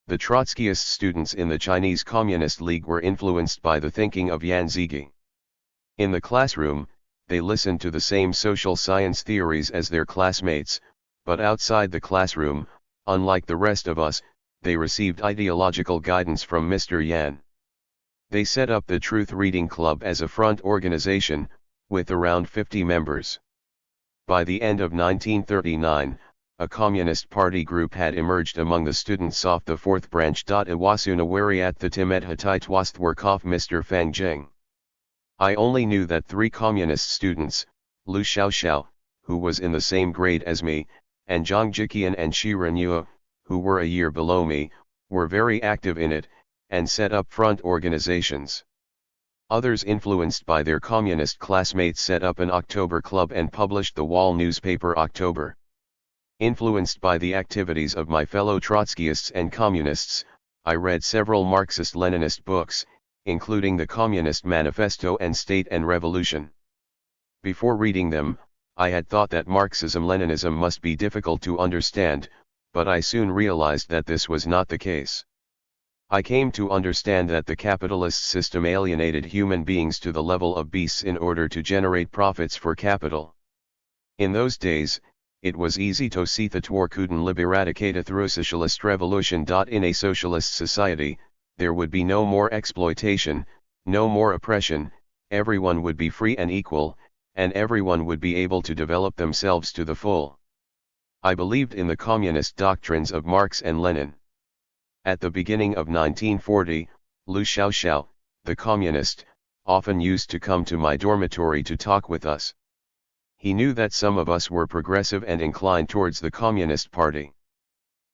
The Trotskyist students in the Chinese Communist League were influenced by the thinking of Yan Zigi. In the classroom, they listened to the same social science theories as their classmates, but outside the classroom, unlike the rest of us, they received ideological guidance from Mr. Yan. They set up the Truth Reading Club as a front organization, with around 50 members. By the end of 1939, a Communist Party group had emerged among the students of the fourth branch. Iwasunawari at the Timet Hatitwastwerkov Mr. Fang Jing. I only knew that 3 Communist students, Lu Xiaoxiao, who was in the same grade as me, and Zhang Jiqian and Shi Renua, who were a year below me, were very active in it, and set up front organizations. Others influenced by their communist classmates set up an October Club and published the wall newspaper October. Influenced by the activities of my fellow Trotskyists and Communists, I read several Marxist-Leninist books, including the Communist Manifesto and State and Revolution. Before reading them, I had thought that Marxism-Leninism must be difficult to understand, but I soon realized that this was not the case. I came to understand that the capitalist system alienated human beings to the level of beasts in order to generate profits for capital. In those days, it was easy to see that Twarkuden liberadicata through socialist revolution. In a socialist society, there would be no more exploitation, no more oppression, everyone would be free and equal, and everyone would be able to develop themselves to the full. I believed in the communist doctrines of Marx and Lenin. At the beginning of 1940, Lu Xiaoxiao, the communist, often used to come to my dormitory to talk with us. He knew that some of us were progressive and inclined towards the Communist Party.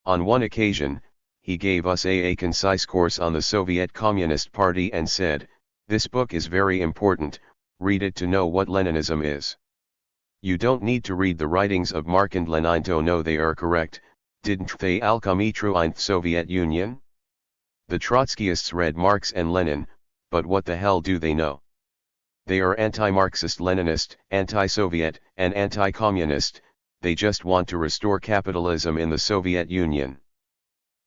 On one occasion, he gave us a concise course on the Soviet Communist Party and said, "This book is very important, read it to know what Leninism is. You don't need to read the writings of Marx and Lenin to know they are correct, didn't they alchemy true in the Soviet Union?" The Trotskyists read Marx and Lenin, but what the hell do they know? They are anti-Marxist-Leninist, anti-Soviet, and anti-communist, they just want to restore capitalism in the Soviet Union.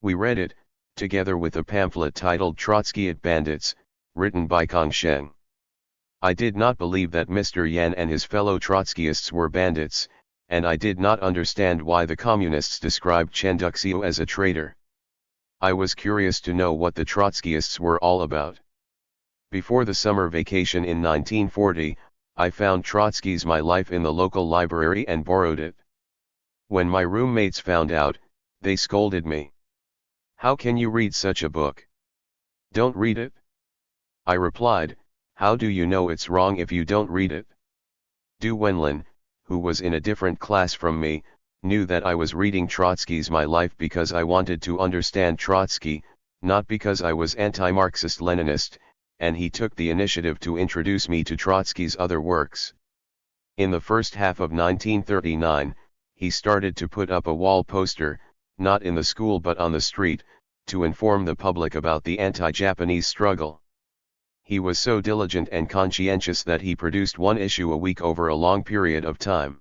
We read it, together with a pamphlet titled Trotskyist Bandits, written by Kong Sheng. I did not believe that Mr. Yan and his fellow Trotskyists were bandits, and I did not understand why the communists described Chen Duxiu as a traitor. I was curious to know what the Trotskyists were all about. Before the summer vacation in 1940, I found Trotsky's My Life in the local library and borrowed it. When my roommates found out, they scolded me. "How can you read such a book? Don't read it." I replied, "How do you know it's wrong if you don't read it?" Du Wenlin, who was in a different class from me, knew that I was reading Trotsky's My Life because I wanted to understand Trotsky, not because I was anti-Marxist-Leninist, and he took the initiative to introduce me to Trotsky's other works. In the first half of 1939, he started to put up a wall poster, not in the school but on the street, to inform the public about the anti-Japanese struggle. He was so diligent and conscientious that he produced one issue a week over a long period of time.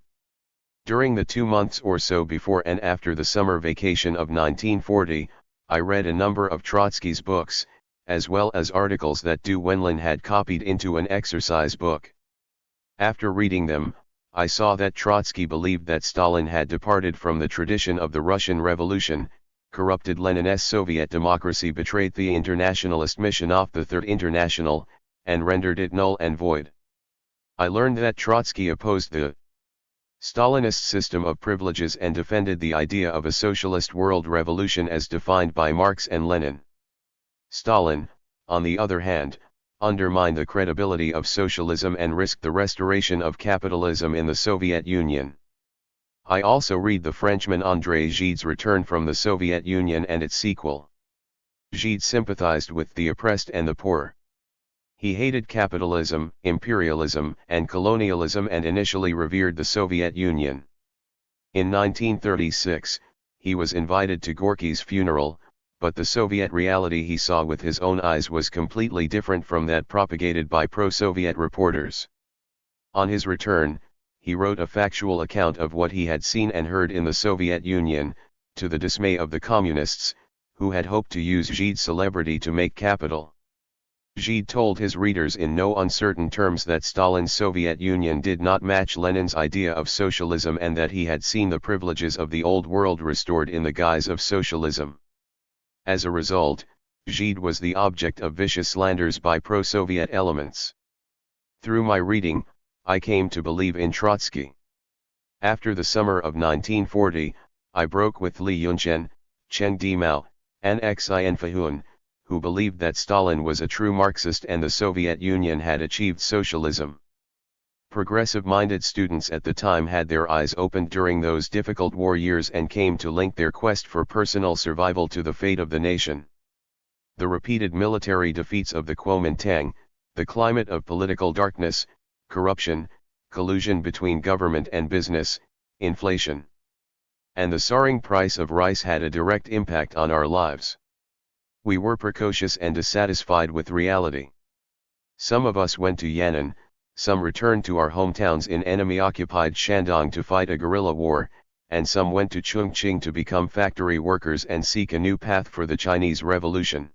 During the 2 months or so before and after the summer vacation of 1940, I read a number of Trotsky's books, as well as articles that Du Wenlin had copied into an exercise book. After reading them, I saw that Trotsky believed that Stalin had departed from the tradition of the Russian Revolution, corrupted Lenin's Soviet democracy, betrayed the internationalist mission of the Third International, and rendered it null and void. I learned that Trotsky opposed the Stalinist system of privileges and defended the idea of a socialist world revolution as defined by Marx and Lenin. Stalin, on the other hand, undermined the credibility of socialism and risked the restoration of capitalism in the Soviet Union. I also read the Frenchman André Gide's Return from the Soviet Union and its sequel. Gide sympathized with the oppressed and the poor. He hated capitalism, imperialism, and colonialism and initially revered the Soviet Union. In 1936, he was invited to Gorky's funeral, but the Soviet reality he saw with his own eyes was completely different from that propagated by pro-Soviet reporters. On his return, he wrote a factual account of what he had seen and heard in the Soviet Union, to the dismay of the communists, who had hoped to use Gid's celebrity to make capital. Gide told his readers in no uncertain terms that Stalin's Soviet Union did not match Lenin's idea of socialism and that he had seen the privileges of the old world restored in the guise of socialism. As a result, Gide was the object of vicious slanders by pro-Soviet elements. Through my reading, I came to believe in Trotsky. After the summer of 1940, I broke with Li Yunchen, Cheng Dimao, and Xin Fahun, who believed that Stalin was a true Marxist and the Soviet Union had achieved socialism. Progressive-minded students at the time had their eyes opened during those difficult war years and came to link their quest for personal survival to the fate of the nation. The repeated military defeats of the Kuomintang, the climate of political darkness, corruption, collusion between government and business, inflation, and the soaring price of rice had a direct impact on our lives. We were precocious and dissatisfied with reality. Some of us went to Yan'an, some returned to our hometowns in enemy-occupied Shandong to fight a guerrilla war, and some went to Chongqing to become factory workers and seek a new path for the Chinese Revolution.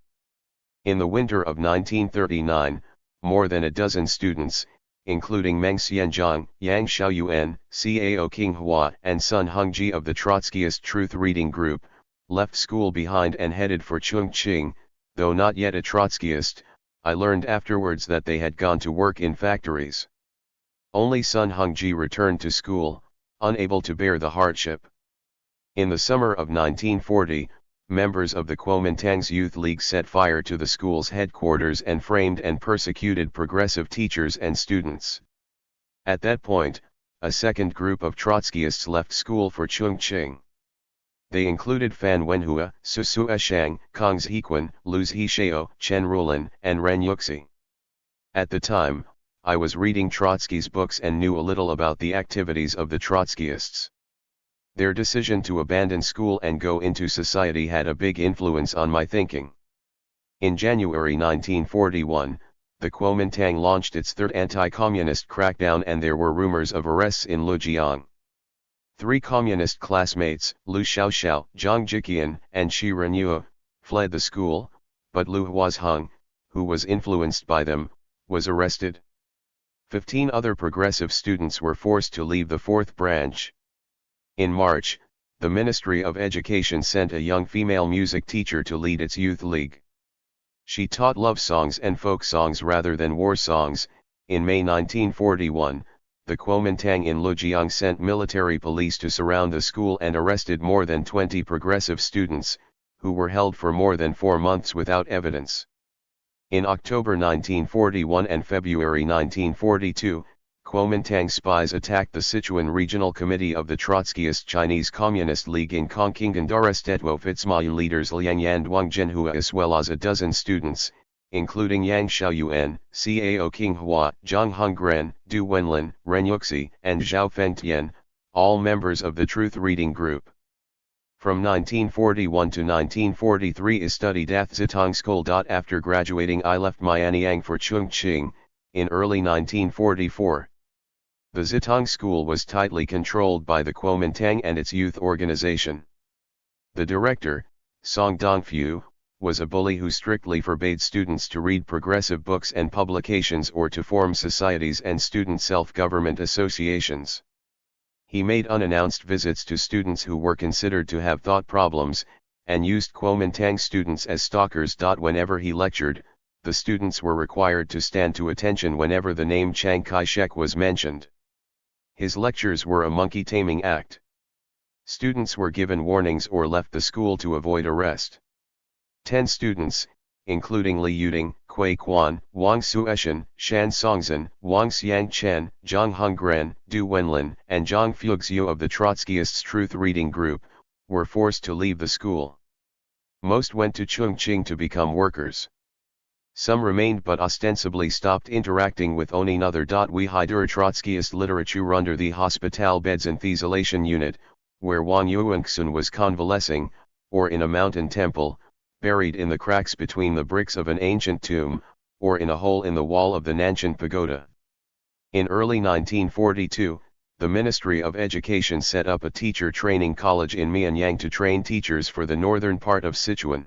In the winter of 1939, more than a dozen students, including Meng Xianzhang, Yang Xiaoyuan, Cao Qinghua, and Sun Hongji of the Trotskyist Truth Reading Group, left school behind and headed for Chongqing. Though not yet a Trotskyist, I learned afterwards that they had gone to work in factories. Only Sun Hongji returned to school, unable to bear the hardship. In the summer of 1940, members of the Kuomintang's Youth League set fire to the school's headquarters and framed and persecuted progressive teachers and students. At that point, a second group of Trotskyists left school for Chongqing. They included Fan Wenhua, Susua Shang, Kong Ziquan, Luz Hishao, Chen Rulan, and Ren Yuxi. At the time, I was reading Trotsky's books and knew a little about the activities of the Trotskyists. Their decision to abandon school and go into society had a big influence on my thinking. In January 1941, the Kuomintang launched its third anti-communist crackdown and there were rumors of arrests in Lujiang. 3 communist classmates, Lu Xiaoxiao, Zhang Jiqian, and Shi Renyue, fled the school, but Lu Huazheng, who was influenced by them, was arrested. 15 other progressive students were forced to leave the 4th branch. In March, the Ministry of Education sent a young female music teacher to lead its youth league. She taught love songs and folk songs rather than war songs. In May 1941, the Kuomintang in Lujiang sent military police to surround the school and arrested more than 20 progressive students, who were held for more than 4 months without evidence. In October 1941 and February 1942, Kuomintang spies attacked the Sichuan Regional Committee of the Trotskyist Chinese Communist League in Kongqinggan. Darestetwo Fitzmayu leaders Liang Yanduang Zhenhua as well as a dozen students, including Yang Xiaoyuan, Cao Qinghua, Zhang Hongren, Du Wenlin, Ren Yuxi, and Zhao Fengtian, all members of the Truth Reading Group. From 1941 to 1943 I studied at Zitong School. After graduating I left Mianyang for Chongqing, in early 1944. The Zitong School was tightly controlled by the Kuomintang and its youth organization. The director, Song Dongfu, was a bully who strictly forbade students to read progressive books and publications or to form societies and student self-government associations. He made unannounced visits to students who were considered to have thought problems, and used Kuomintang students as stalkers. Whenever he lectured, the students were required to stand to attention whenever the name Chiang Kai-shek was mentioned. His lectures were a monkey-taming act. Students were given warnings or left the school to avoid arrest. 10 students, including Li Yuding, Kui Quan, Wang Sueshan, Shan Songzhen, Wang Xiangchen, Zhang Hongren, Du Wenlin, and Zhang Fuxiu of the Trotskyists Truth Reading Group, were forced to leave the school. Most went to Chongqing to become workers. Some remained but ostensibly stopped interacting with one another. We hid our Trotskyist literature under the hospital beds in the isolation unit, where Wang Yuanxun was convalescing, or in a mountain temple, buried in the cracks between the bricks of an ancient tomb, or in a hole in the wall of the Nanshan Pagoda. In early 1942, the Ministry of Education set up a teacher training college in Mianyang to train teachers for the northern part of Sichuan.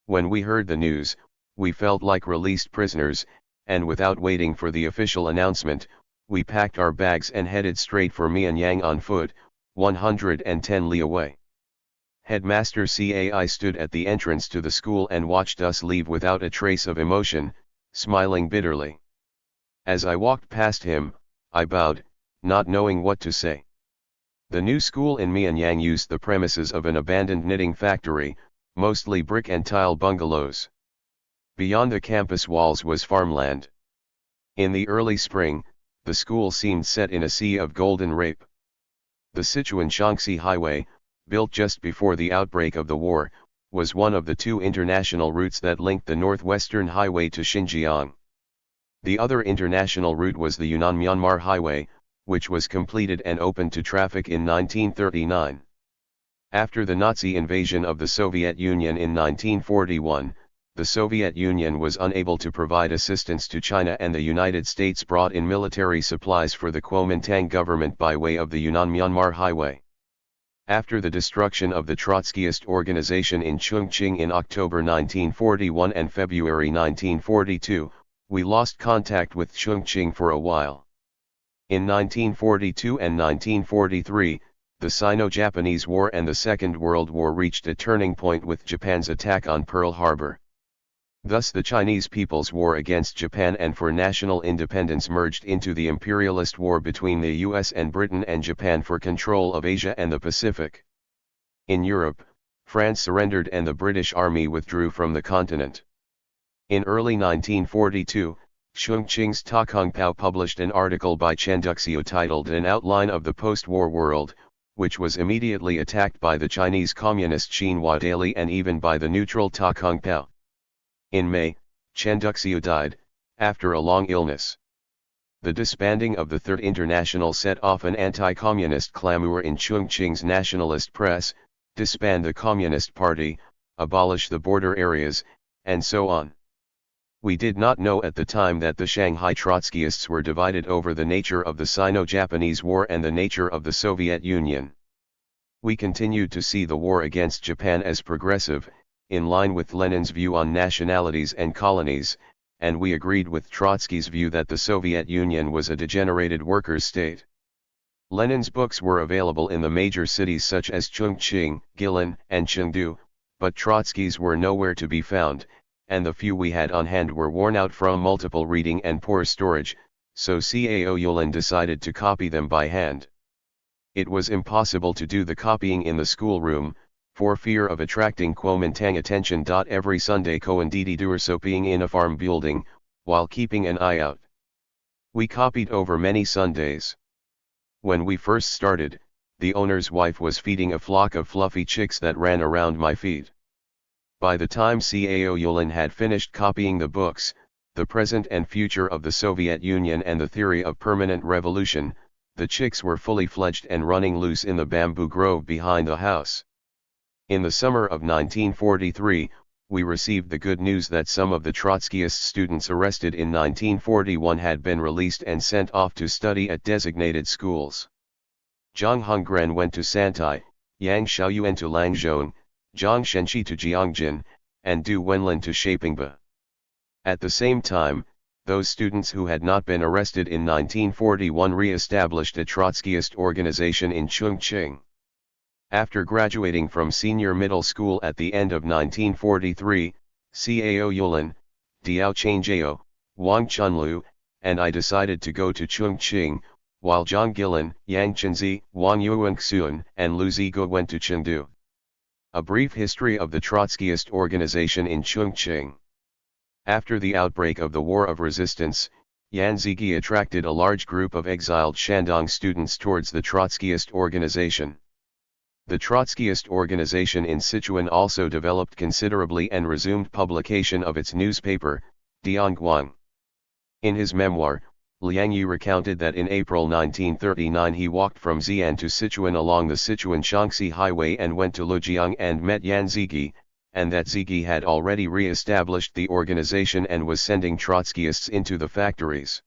When we heard the news, we felt like released prisoners, and without waiting for the official announcement, we packed our bags and headed straight for Mianyang on foot, 110 li away. Headmaster Cai stood at the entrance to the school and watched us leave without a trace of emotion, smiling bitterly. As I walked past him, I bowed, not knowing what to say. The new school in Mianyang used the premises of an abandoned knitting factory, mostly brick and tile bungalows. Beyond the campus walls was farmland. In the early spring, the school seemed set in a sea of golden rape. The Sichuan-Shaanxi Highway, built just before the outbreak of the war, was one of the two international routes that linked the Northwestern Highway to Xinjiang. The other international route was the Yunnan-Myanmar Highway, which was completed and opened to traffic in 1939. After the Nazi invasion of the Soviet Union in 1941, the Soviet Union was unable to provide assistance to China, and the United States brought in military supplies for the Kuomintang government by way of the Yunnan-Myanmar Highway. After the destruction of the Trotskyist organization in Chongqing in October 1941 and February 1942, we lost contact with Chongqing for a while. In 1942 and 1943, the Sino-Japanese War and the Second World War reached a turning point with Japan's attack on Pearl Harbor. Thus the Chinese People's War against Japan and for national independence merged into the imperialist war between the US and Britain and Japan for control of Asia and the Pacific. In Europe, France surrendered and the British Army withdrew from the continent. In early 1942, Chongqing's Ta Kung-pao published an article by Chen Duxiu titled An Outline of the Post-War World, which was immediately attacked by the Chinese Communist Xinhua Daily and even by the neutral Ta Kung-pao. In May, Chen Duxiu died, after a long illness. The disbanding of the Third International set off an anti-communist clamor in Chongqing's nationalist press: disband the Communist Party, abolish the border areas, and so on. We did not know at the time that the Shanghai Trotskyists were divided over the nature of the Sino-Japanese War and the nature of the Soviet Union. We continued to see the war against Japan as progressive, in line with Lenin's view on nationalities and colonies, and we agreed with Trotsky's view that the Soviet Union was a degenerated workers' state. Lenin's books were available in the major cities such as Chongqing, Guilin, and Chengdu, but Trotsky's were nowhere to be found, and the few we had on hand were worn out from multiple reading and poor storage, so Cao Yulin decided to copy them by hand. It was impossible to do the copying in the schoolroom, for fear of attracting Kuomintang attention. Every Sunday Koandidi Dursoping in a farm building, while keeping an eye out. We copied over many Sundays. When we first started, the owner's wife was feeding a flock of fluffy chicks that ran around my feet. By the time Cao Yulin had finished copying the books, The Present and Future of the Soviet Union and the Theory of Permanent Revolution, the chicks were fully fledged and running loose in the bamboo grove behind the house. In the summer of 1943, we received the good news that some of the Trotskyist students arrested in 1941 had been released and sent off to study at designated schools. Zhang Hongren went to Santai, Yang Xiaoyuan to Langzhou, Zhang Shenqi to Jiangjin, and Du Wenlin to Shapingba. At the same time, those students who had not been arrested in 1941 re-established a Trotskyist organization in Chongqing. After graduating from senior middle school at the end of 1943, Cao Yulin, Diao Changjao, Wang Chunlu, and I decided to go to Chongqing, while Zhang Guilin, Yang Chenzi, Wang Yuanxuan, and Lu Zigo went to Chengdu. A brief history of the Trotskyist organization in Chongqing. After the outbreak of the War of Resistance, Yan Zigi attracted a large group of exiled Shandong students towards the Trotskyist organization. The Trotskyist organization in Sichuan also developed considerably and resumed publication of its newspaper, Dianguang. In his memoir, Liang Yu recounted that in April 1939 he walked from Xi'an to Sichuan along the Sichuan-Shaanxi Highway and went to Lujiang and met Yan Zigi, and that Zigi had already re-established the organization and was sending Trotskyists into the factories.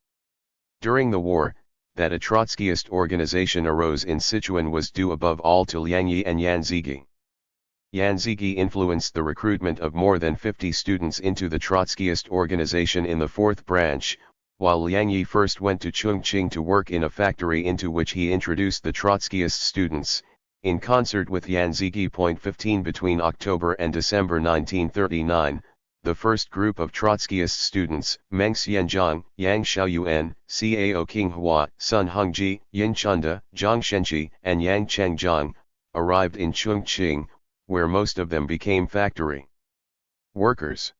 During the war, that a Trotskyist organization arose in Sichuan was due above all to Liang Yi and Yan Zigi. Yan Zigi influenced the recruitment of more than 50 students into the Trotskyist organization in the fourth branch, while Liang Yi first went to Chongqing to work in a factory into which he introduced the Trotskyist students, in concert with Yan Zigi. 15 Between October and December 1939, the first group of Trotskyist students, Meng Xianzhang, Yang Xiaoyuan, Cao Qinghua, Sun Hongji, Yin Chunda, Zhang Shenji, and Yang Chengjiang, arrived in Chongqing, where most of them became factory workers.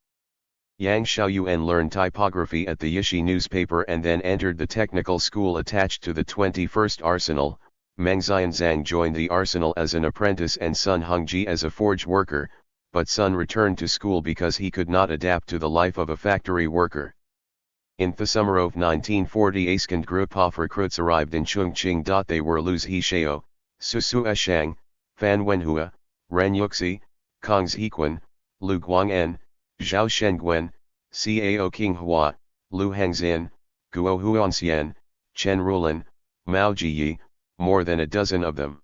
Yang Xiaoyuan learned typography at the Yishi newspaper and then entered the technical school attached to the 21st Arsenal. Meng Xianzhang joined the arsenal as an apprentice and Sun Hongji as a forge worker, but Sun returned to school because he could not adapt to the life of a factory worker. In the summer of 1940, a second group of recruits arrived in Chongqing. They were Lu Zhishao, Su Sueshang, Fan Wenhua, Ren Yuxi, Kong Ziquan, Lu Guang'en, Zhao Shengguan, Cao Qinghua, Lu Hengzin, Guo Huanxian, Chen Rulan, Mao Jiyi, more than a dozen of them.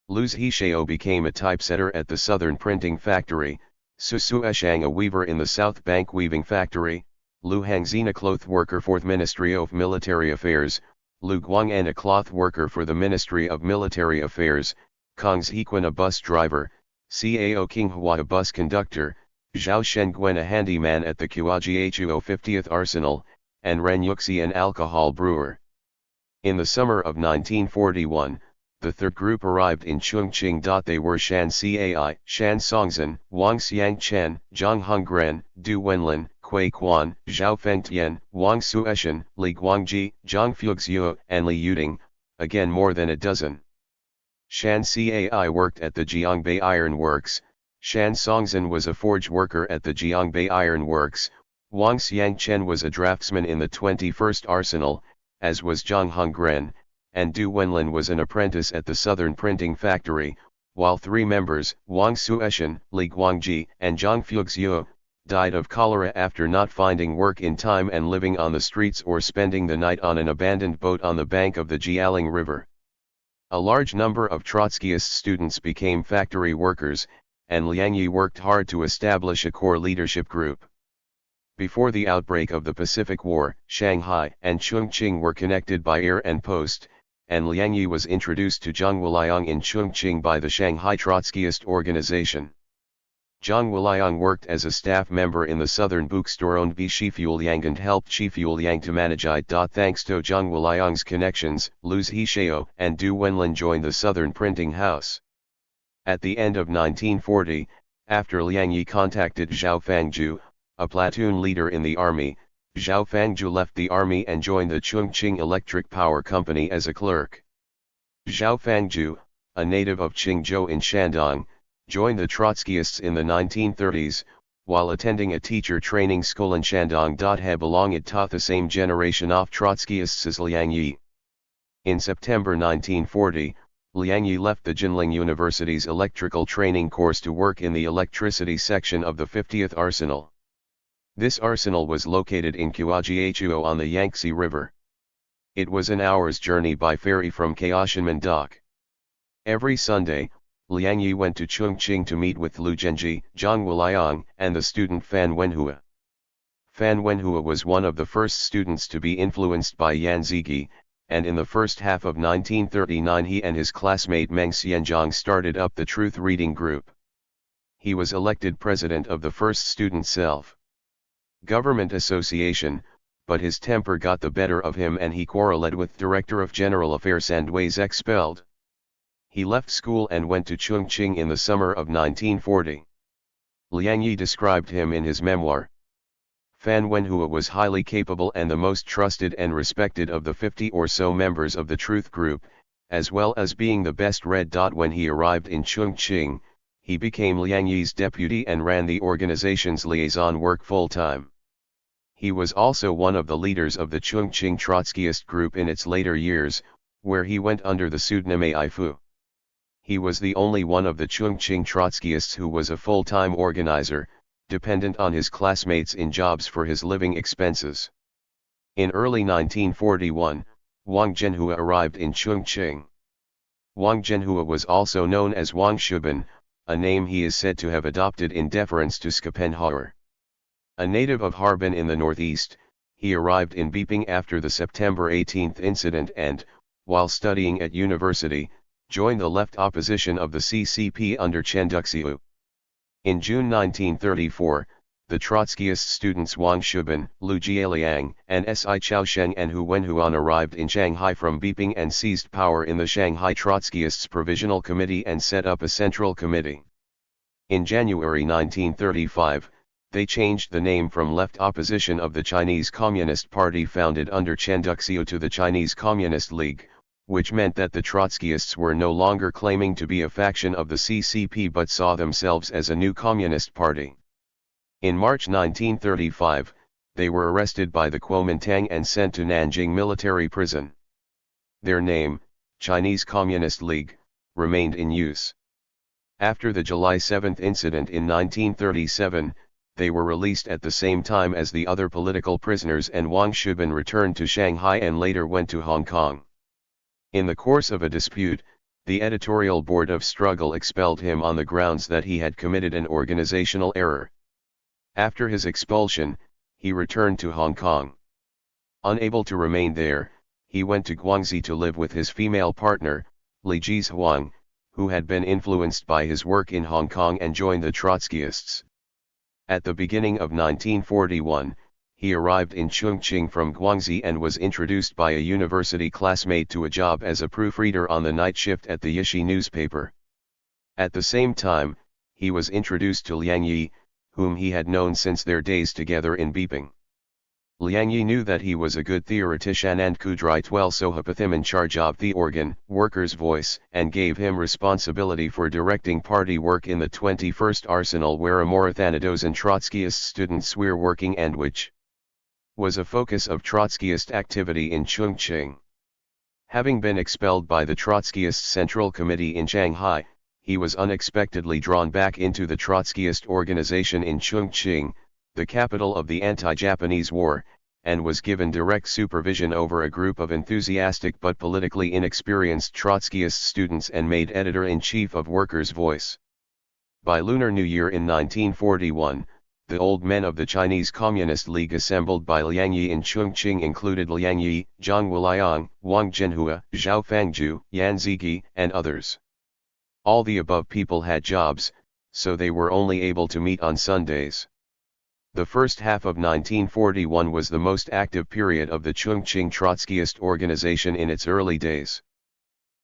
Lu Zhishao became a typesetter at the Southern Printing Factory, Su Sueshang a weaver in the South Bank Weaving Factory, Lu Hengzin a cloth worker for the Ministry of Military Affairs, Lu Guang'en a cloth worker for the Ministry of Military Affairs, Kong Ziquan a bus driver, Cao Qinghua a bus conductor, Zhao Shengguan a handyman at the Qiajiachuo 50th Arsenal, and Ren Yuxi an alcohol brewer. In the summer of 1941, the third group arrived in Chongqing. They were Shan Cai, Shan Songzhen, Wang Xiangchen, Zhang Hongren, Du Wenlin, Kui Quan, Zhao Fengtian, Wang Sueshan, Li Guangji, Zhang Fuxiu, and Li Yuding, again more than a dozen. Shan Cai worked at the Jiangbei Iron Works, Shan Songzhen was a forge worker at the Jiangbei Iron Works, Wang Xiangchen was a draftsman in the 21st Arsenal, as was Zhang Hongren, and Du Wenlin was an apprentice at the Southern Printing Factory, while three members, Wang Sueshan, Li Guangji, and Zhang Fuxiu, died of cholera after not finding work in time and living on the streets or spending the night on an abandoned boat on the bank of the Jialing River. A large number of Trotskyist students became factory workers, and Liang Yi worked hard to establish a core leadership group. Before the outbreak of the Pacific War, Shanghai and Chongqing were connected by air and post, and Liang Yi was introduced to Zhang Wuliang in Chongqing by the Shanghai Trotskyist organization. Zhang Wuliang worked as a staff member in the southern bookstore owned by Shifuliang and helped Shifuliang to manage it. Thanks to Zhang Wuliang's connections, Lu Zhishao and Du Wenlin joined the southern printing house. At the end of 1940, after Liang Yi contacted Zhao Fangju, a platoon leader in the army, Zhao Fangju left the army and joined the Chongqing Electric Power Company as a clerk. Zhao Fangju, a native of Qingzhou in Shandong, joined the Trotskyists in the 1930s, while attending a teacher training school in Shandong. He belonged to the same generation of Trotskyists as Liang Yi. In September 1940, Liang Yi left the Jinling University's electrical training course to work in the electricity section of the 50th Arsenal. This arsenal was located in Qiajiachuo on the Yangtze River. It was an hour's journey by ferry from Kaohsiunman Dock. Every Sunday, Liang Yi went to Chongqing to meet with Lu Zhenji, Zhang Wuliang, and the student Fan Wenhua. Fan Wenhua was one of the first students to be influenced by Yan Zigi, and in the first half of 1939 he and his classmate Meng Xianzhang started up the Truth Reading Group. He was elected president of the first student self-government association, but his temper got the better of him and he quarreled with Director of General Affairs and was expelled. He left school and went to Chongqing in the summer of 1940. Liang Yi described him in his memoir. Fan Wenhua was highly capable and the most trusted and respected of the 50 or so members of the Truth Group, as well as being the best read. When he arrived in Chongqing, he became Liang Yi's deputy and ran the organization's liaison work full-time. He was also one of the leaders of the Chongqing Trotskyist group in its later years, where he went under the pseudonym Aifu. He was the only one of the Chongqing Trotskyists who was a full-time organizer, dependent on his classmates in jobs for his living expenses. In early 1941, Wang Zhenhua arrived in Chongqing. Wang Zhenhua was also known as Wang Shuban, a name he is said to have adopted in deference to Schopenhauer. A native of Harbin in the northeast, he arrived in Beiping after the September 18 incident and, while studying at university, joined the left opposition of the CCP under Chen Duxiu. In June 1934, the Trotskyist students Wang Shuban, Lu Jialiang, and Si Chaosheng and Hu Wenhuan arrived in Shanghai from Beiping and seized power in the Shanghai Trotskyists Provisional Committee and set up a central committee. In January 1935, they changed the name from Left Opposition of the Chinese Communist Party founded under Chen Duxiu to the Chinese Communist League, which meant that the Trotskyists were no longer claiming to be a faction of the CCP but saw themselves as a new communist party. In March 1935, they were arrested by the Kuomintang and sent to Nanjing military prison. Their name, Chinese Communist League, remained in use. After the July 7 incident in 1937, they were released at the same time as the other political prisoners and Wang Shuban returned to Shanghai and later went to Hong Kong. In the course of a dispute, the editorial board of Struggle expelled him on the grounds that he had committed an organizational error. After his expulsion, he returned to Hong Kong. Unable to remain there, he went to Guangxi to live with his female partner, Li Jizhuang, who had been influenced by his work in Hong Kong and joined the Trotskyists. At the beginning of 1941, he arrived in Chongqing from Guangxi and was introduced by a university classmate to a job as a proofreader on the night shift at the Yishi newspaper. At the same time, he was introduced to Liang Yi, whom he had known since their days together in Beiping. Liang Yi knew that he was a good theoretician and could well so he put him in charge of the organ, Workers' Voice, and gave him responsibility for directing party work in the 21st Arsenal where a Marathon-a-dozen Trotskyist students were working and which was a focus of Trotskyist activity in Chongqing. Having been expelled by the Trotskyist Central Committee in Shanghai, he was unexpectedly drawn back into the Trotskyist organization in Chongqing, the capital of the anti-Japanese war, and was given direct supervision over a group of enthusiastic but politically inexperienced Trotskyist students and made editor-in-chief of Workers' Voice. By Lunar New Year in 1941, the old men of the Chinese Communist League assembled by Liang Yi in Chongqing included Liang Yi, Zhang Wuliang, Wang Zhenhua, Zhao Fangju, Yan Zigi, and others. All the above people had jobs, so they were only able to meet on Sundays. The first half of 1941 was the most active period of the Chongqing Trotskyist organization in its early days.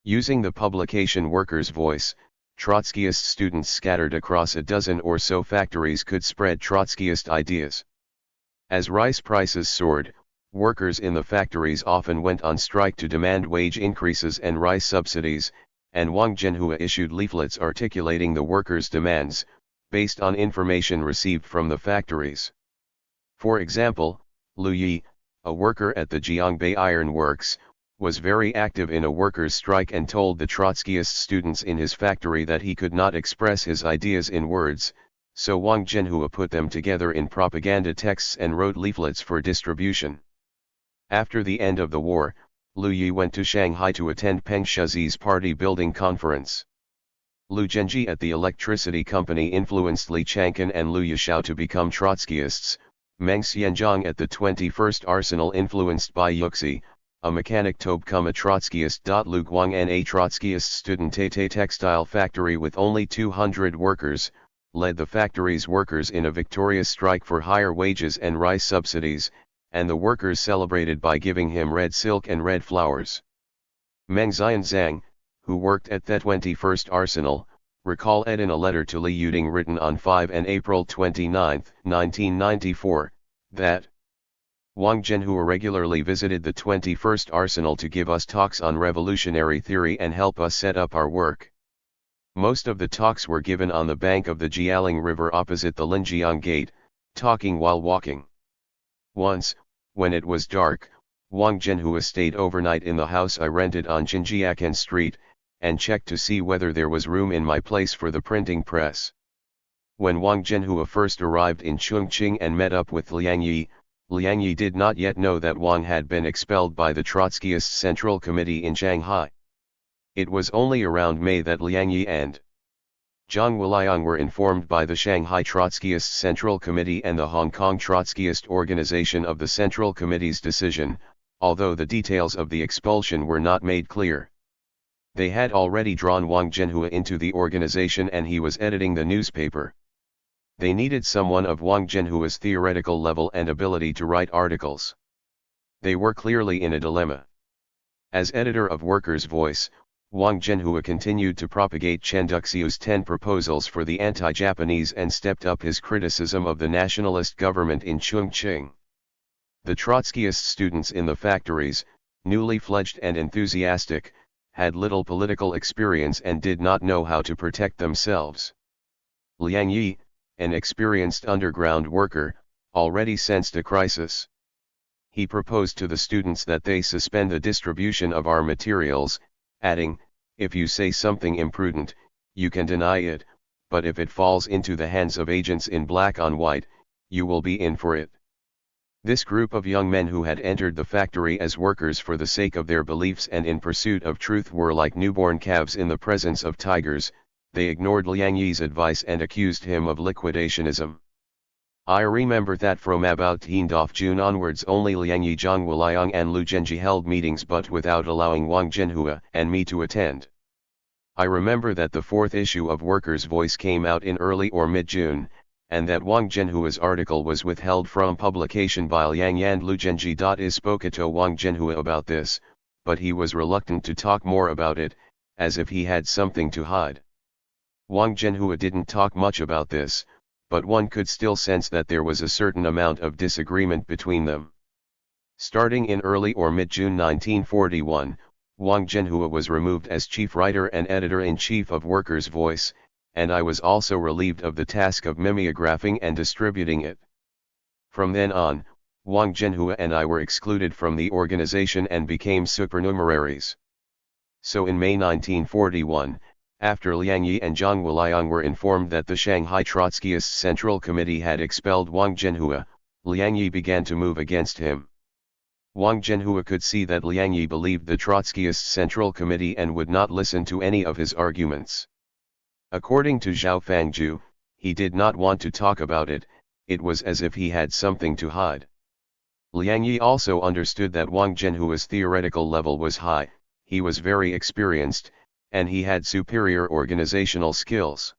Using the publication Workers' Voice, Trotskyist students scattered across a dozen or so factories could spread Trotskyist ideas. As rice prices soared, workers in the factories often went on strike to demand wage increases and rice subsidies, and Wang Zhenhua issued leaflets articulating the workers' demands, based on information received from the factories. For example, Lu Yi, a worker at the Jiangbei Iron Works, was very active in a workers' strike and told the Trotskyist students in his factory that he could not express his ideas in words, so Wang Zhenhua put them together in propaganda texts and wrote leaflets for distribution. After the end of the war, Lu Yi went to Shanghai to attend Peng Shizi's party-building conference. Lu Zhenji at the electricity company influenced Li Changqin and Lu Yishao to become Trotskyists, Meng Xianzhang at the 21st Arsenal influenced by Yuxi, a mechanic to become a Trotskyist. Lu Guang and a Trotskyist student at a textile factory with only 200 workers, led the factory's workers in a victorious strike for higher wages and rice subsidies, and the workers celebrated by giving him red silk and red flowers. Meng Xianzhang, who worked at the 21st Arsenal, recalled in a letter to Li Yuding written on 5 and April 29, 1994, that Wang Zhenhua regularly visited the 21st Arsenal to give us talks on revolutionary theory and help us set up our work. Most of the talks were given on the bank of the Jialing River opposite the Linjiang Gate, talking while walking. Once, when it was dark, Wang Zhenhua stayed overnight in the house I rented on Jinjiakan Street, and checked to see whether there was room in my place for the printing press. When Wang Zhenhua first arrived in Chongqing and met up with Liang Yi, Liang Yi did not yet know that Wang had been expelled by the Trotskyist Central Committee in Shanghai. It was only around May that Liang Yi and Zhang Wuliang were informed by the Shanghai Trotskyist Central Committee and the Hong Kong Trotskyist Organization of the Central Committee's decision, although the details of the expulsion were not made clear. They had already drawn Wang Zhenhua into the organization and he was editing the newspaper. They needed someone of Wang Zhenhua's theoretical level and ability to write articles. They were clearly in a dilemma. As editor of Workers' Voice, Wang Zhenhua continued to propagate Chen Duxiu's 10 proposals for the anti-Japanese and stepped up his criticism of the nationalist government in Chongqing. The Trotskyist students in the factories, newly fledged and enthusiastic, had little political experience and did not know how to protect themselves. Liang Yi, an experienced underground worker, already sensed a crisis. He proposed to the students that they suspend the distribution of our materials, adding, "If you say something imprudent, you can deny it, but if it falls into the hands of agents in black on white, you will be in for it." This group of young men who had entered the factory as workers for the sake of their beliefs and in pursuit of truth were like newborn calves in the presence of tigers. They ignored Liang Yi's advice and accused him of liquidationism. I remember that from about 10th of June onwards only Liang Yi, Zhang Wuliang and Lu Zhenji held meetings but without allowing Wang Zhenhua and me to attend. I remember that the 4th issue of Workers' Voice came out in early or mid-June, and that Wang Zhenhua's article was withheld from publication by Liang Yi and Lu Zhenji. I spoke to Wang Zhenhua about this, but he was reluctant to talk more about it, as if he had something to hide. Wang Zhenhua didn't talk much about this, but one could still sense that there was a certain amount of disagreement between them. Starting in early or mid-June 1941, Wang Zhenhua was removed as chief writer and editor-in-chief of Workers' Voice, and I was also relieved of the task of mimeographing and distributing it. From then on, Wang Zhenhua and I were excluded from the organization and became supernumeraries. So in May 1941, after Liang Yi and Zhang Wuliang were informed that the Shanghai Trotskyist Central Committee had expelled Wang Zhenhua, Liang Yi began to move against him. Wang Zhenhua could see that Liang Yi believed the Trotskyist Central Committee and would not listen to any of his arguments. According to Zhao Fangju, he did not want to talk about it, it was as if he had something to hide. Liang Yi also understood that Wang Zhenhua's theoretical level was high, he was very experienced, and he had superior organizational skills.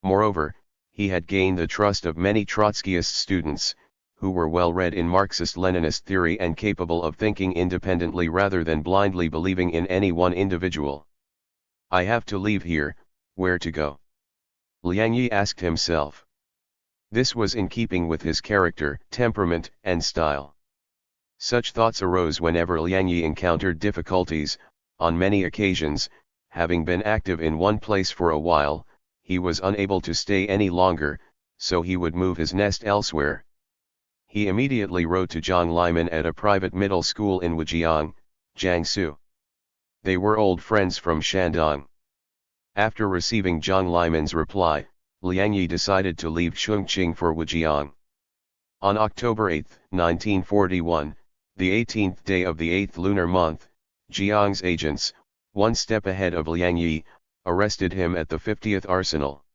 Moreover, he had gained the trust of many Trotskyist students, who were well read in Marxist-Leninist theory and capable of thinking independently rather than blindly believing in any one individual. I have to leave here, where to go? Liang Yi asked himself. This was in keeping with his character, temperament, and style. Such thoughts arose whenever Liang Yi encountered difficulties. On many occasions, having been active in one place for a while, he was unable to stay any longer, so he would move his nest elsewhere. He immediately wrote to Zhang Liman at a private middle school in Wujiang, Jiangsu. They were old friends from Shandong. After receiving Zhang Liman's reply, Liang Yi decided to leave Chongqing for Wujiang. On October 8, 1941, the 18th day of the 8th lunar month, Jiang's agents, one step ahead of Liang Yi, arrested him at the 50th Arsenal.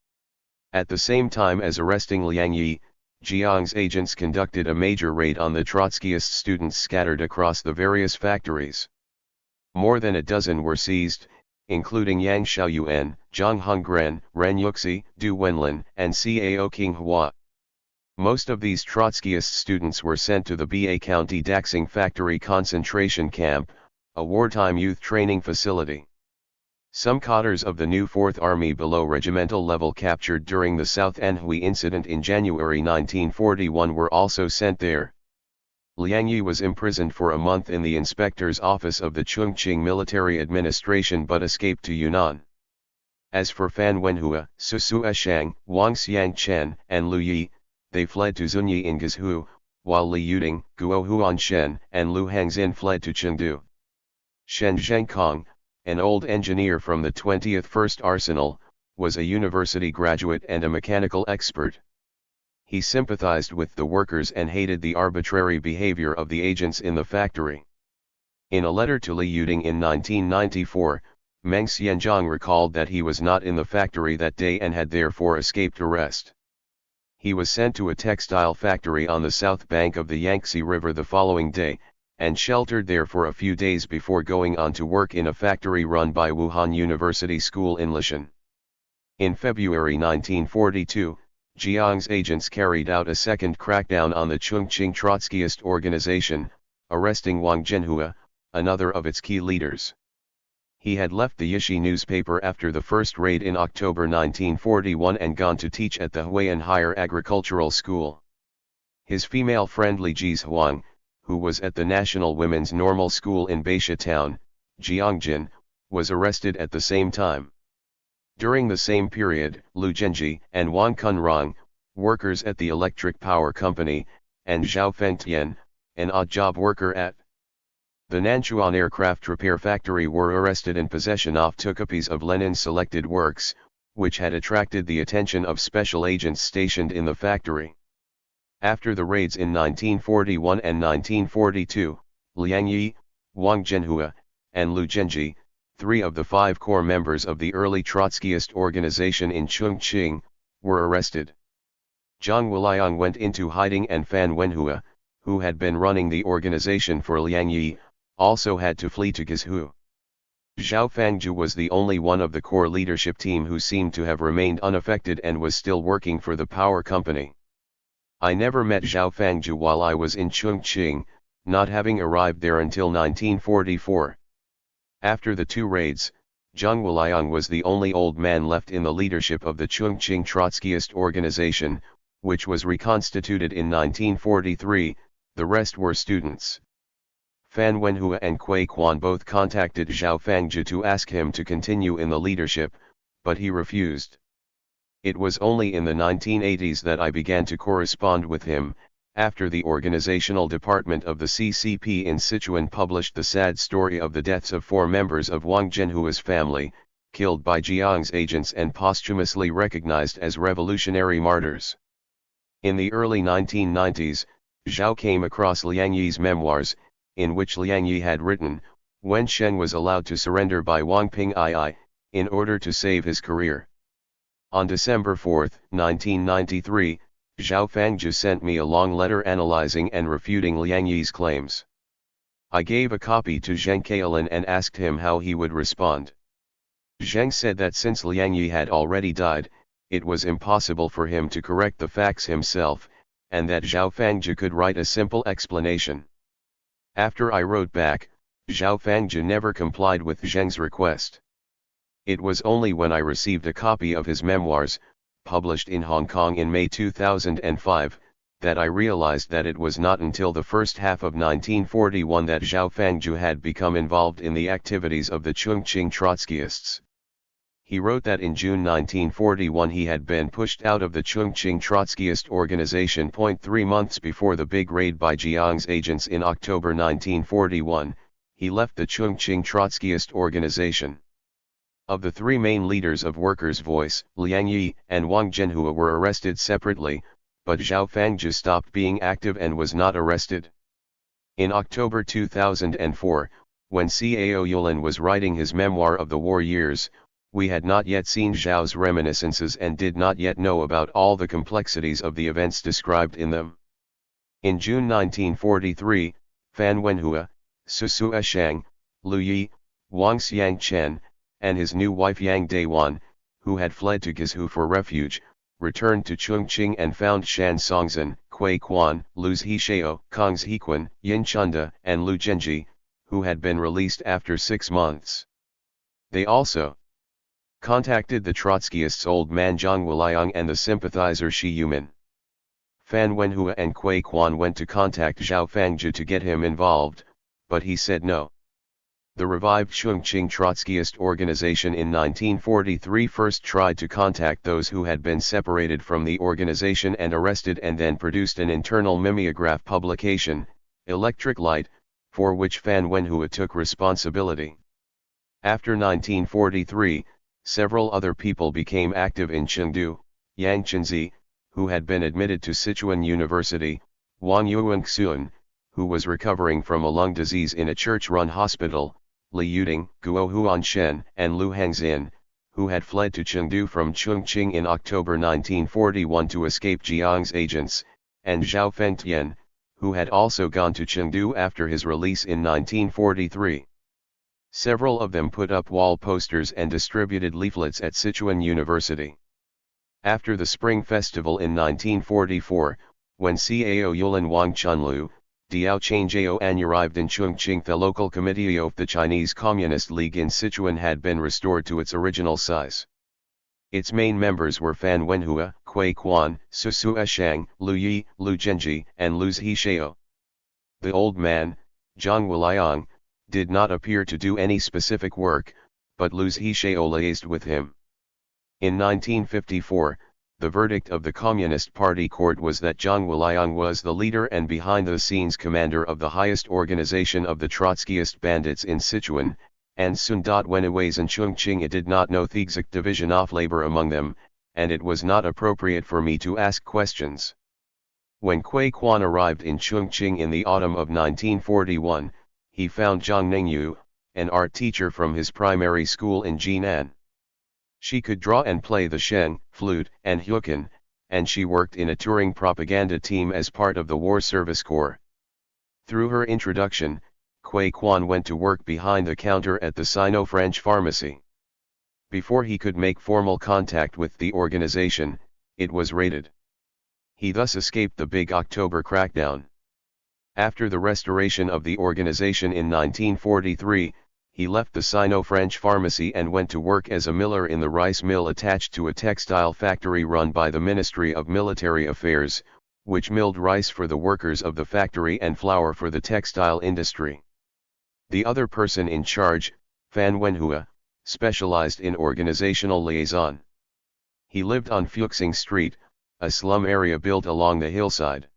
At the same time as arresting Liang Yi, Jiang's agents conducted a major raid on the Trotskyist students scattered across the various factories. More than a dozen were seized, including Yang Xiaoyuan, Zhang Hongren, Ren Yuxi, Du Wenlin, and Cao Qinghua. Most of these Trotskyist students were sent to the Ba County Daxing Factory concentration camp, a wartime youth training facility. Some cadres of the new 4th Army below regimental level captured during the South Anhui incident in January 1941 were also sent there. Liang Yi was imprisoned for a month in the inspector's office of the Chongqing Military Administration but escaped to Yunnan. As for Fan Wenhua, Su Sueshang, Wang Xiangchen, and Lu Yi, they fled to Zunyi in Guizhou, while Li Yuding, Guo Huanshen, and Lu Hangzin fled to Chengdu. Shen Zhengkong, an old engineer from the 21st Arsenal, was a university graduate and a mechanical expert. He sympathized with the workers and hated the arbitrary behavior of the agents in the factory. In a letter to Li Yuding in 1994, Meng Xianzhang recalled that he was not in the factory that day and had therefore escaped arrest. He was sent to a textile factory on the south bank of the Yangtze River the following day, and sheltered there for a few days before going on to work in a factory run by Wuhan University School in Lishan. In February 1942, Jiang's agents carried out a second crackdown on the Chongqing Trotskyist organization, arresting Wang Zhenhua, another of its key leaders. He had left the Yishi newspaper after the first raid in October 1941 and gone to teach at the Huayan Higher Agricultural School. His female friend Li Jizhuang, who was at the National Women's Normal School in Baisha Town, Jiangjin, was arrested at the same time. During the same period, Lu Zhenji and Wang Kunrong, workers at the Electric Power Company, and Zhao Fengtian, an odd-job worker at the Nanchuan Aircraft Repair Factory, were arrested in possession of two copies of Lenin's selected works, which had attracted the attention of special agents stationed in the factory. After the raids in 1941 and 1942, Liang Yi, Wang Zhenhua, and Lu Zhenji, three of the 5 core members of the early Trotskyist organization in Chongqing, were arrested. Zhang Wuliang went into hiding, and Fan Wenhua, who had been running the organization for Liang Yi, also had to flee to Guizhou. Zhao Fangzhu was the only one of the core leadership team who seemed to have remained unaffected and was still working for the power company. I never met Zhao Fangzhu while I was in Chongqing, not having arrived there until 1944. After the 2 raids, Zhang Wuliang was the only old man left in the leadership of the Chongqing Trotskyist organization, which was reconstituted in 1943, the rest were students. Fan Wenhua and Kui Quan both contacted Zhao Fangzhu to ask him to continue in the leadership, but he refused. It was only in the 1980s that I began to correspond with him, after the organizational department of the CCP in Sichuan published the sad story of the deaths of 4 members of Wang Zhenhua's family, killed by Jiang's agents and posthumously recognized as revolutionary martyrs. In the early 1990s, Zhao came across Liang Yi's memoirs, in which Liang Yi had written, "Wen Shen was allowed to surrender by Wang Ping'ai, in order to save his career." On December 4, 1993, Zhao Fangzhu sent me a long letter analyzing and refuting Liang Yi's claims. I gave a copy to Zheng Kaolin and asked him how he would respond. Zheng said that since Liang Yi had already died, it was impossible for him to correct the facts himself, and that Zhao Fangzhu could write a simple explanation. After I wrote back, Zhao Fangzhu never complied with Zheng's request. It was only when I received a copy of his memoirs, published in Hong Kong in May 2005, that I realized that it was not until the first half of 1941 that Zhao Fangzhu had become involved in the activities of the Chongqing Trotskyists. He wrote that in June 1941 he had been pushed out of the Chongqing Trotskyist organization. 3 months before the big raid by Jiang's agents in October 1941, he left the Chongqing Trotskyist organization. Of the 3 main leaders of Workers' Voice, Liang Yi and Wang Zhenhua were arrested separately, but Zhao Fangzhu stopped being active and was not arrested. In October 2004, when Cao Yulin was writing his memoir of the war years, we had not yet seen Zhao's reminiscences and did not yet know about all the complexities of the events described in them. In June 1943, Fan Wenhua, Su Shang, Lu Yi, Wang Xiangchen, and his new wife Yang Dayuan, who had fled to Guizhou for refuge, returned to Chongqing and found Shan Songzhen, Kui Quan, Lu Zhishao, Kong Zhiquan, Yin Chunda, and Lu Zhenji, who had been released after 6 months. They also contacted the Trotskyists' old man Zhang Wuliang and the sympathizer Shi Yumin. Fan Wenhua and Kui Quan went to contact Zhao Fangzhu to get him involved, but he said no. The revived Chongqing Trotskyist organization in 1943 first tried to contact those who had been separated from the organization and arrested, and then produced an internal mimeograph publication, Electric Light, for which Fan Wenhua took responsibility. After 1943, several other people became active in Chengdu, Yangquanzi, who had been admitted to Sichuan University, Wang Yuanxuan, who was recovering from a lung disease in a church-run hospital, Li Yuding, Guo Huanshen, and Lu Hengzin, who had fled to Chengdu from Chongqing in October 1941 to escape Jiang's agents, and Zhao Fengtian, who had also gone to Chengdu after his release in 1943. Several of them put up wall posters and distributed leaflets at Sichuan University. After the Spring Festival in 1944, when Cao Yulan Wang Chunlu, Diao Changjiao An arrived in Chongqing, the local committee of the Chinese Communist League in Sichuan had been restored to its original size. Its main members were Fan Wenhua, Kui Quan, Su Shang, Lu Yi, Lu Zhenji, and Lu Zhixiao. The old man, Zhang Wuliang, did not appear to do any specific work, but Lu Zhixiao liaised with him. In 1954, the verdict of the Communist Party court was that Zhang Wuliang was the leader and behind-the-scenes commander of the highest organization of the Trotskyist bandits in Sichuan, and soon. When it was in Chongqing, it did not know the exact division of labor among them, and it was not appropriate for me to ask questions. When Kui Quan arrived in Chongqing in the autumn of 1941, he found Zhang Ningyu, an art teacher from his primary school in Jinan. She could draw and play the sheng, flute, and huqin, and she worked in a touring propaganda team as part of the War Service Corps. Through her introduction, Kui Quan went to work behind the counter at the Sino-French pharmacy. Before he could make formal contact with the organization, it was raided. He thus escaped the Big October crackdown. After the restoration of the organization in 1943, he left the Sino-French pharmacy and went to work as a miller in the rice mill attached to a textile factory run by the Ministry of Military Affairs, which milled rice for the workers of the factory and flour for the textile industry. The other person in charge, Fan Wenhua, specialized in organizational liaison. He lived on Fuxing Street, a slum area built along the hillside.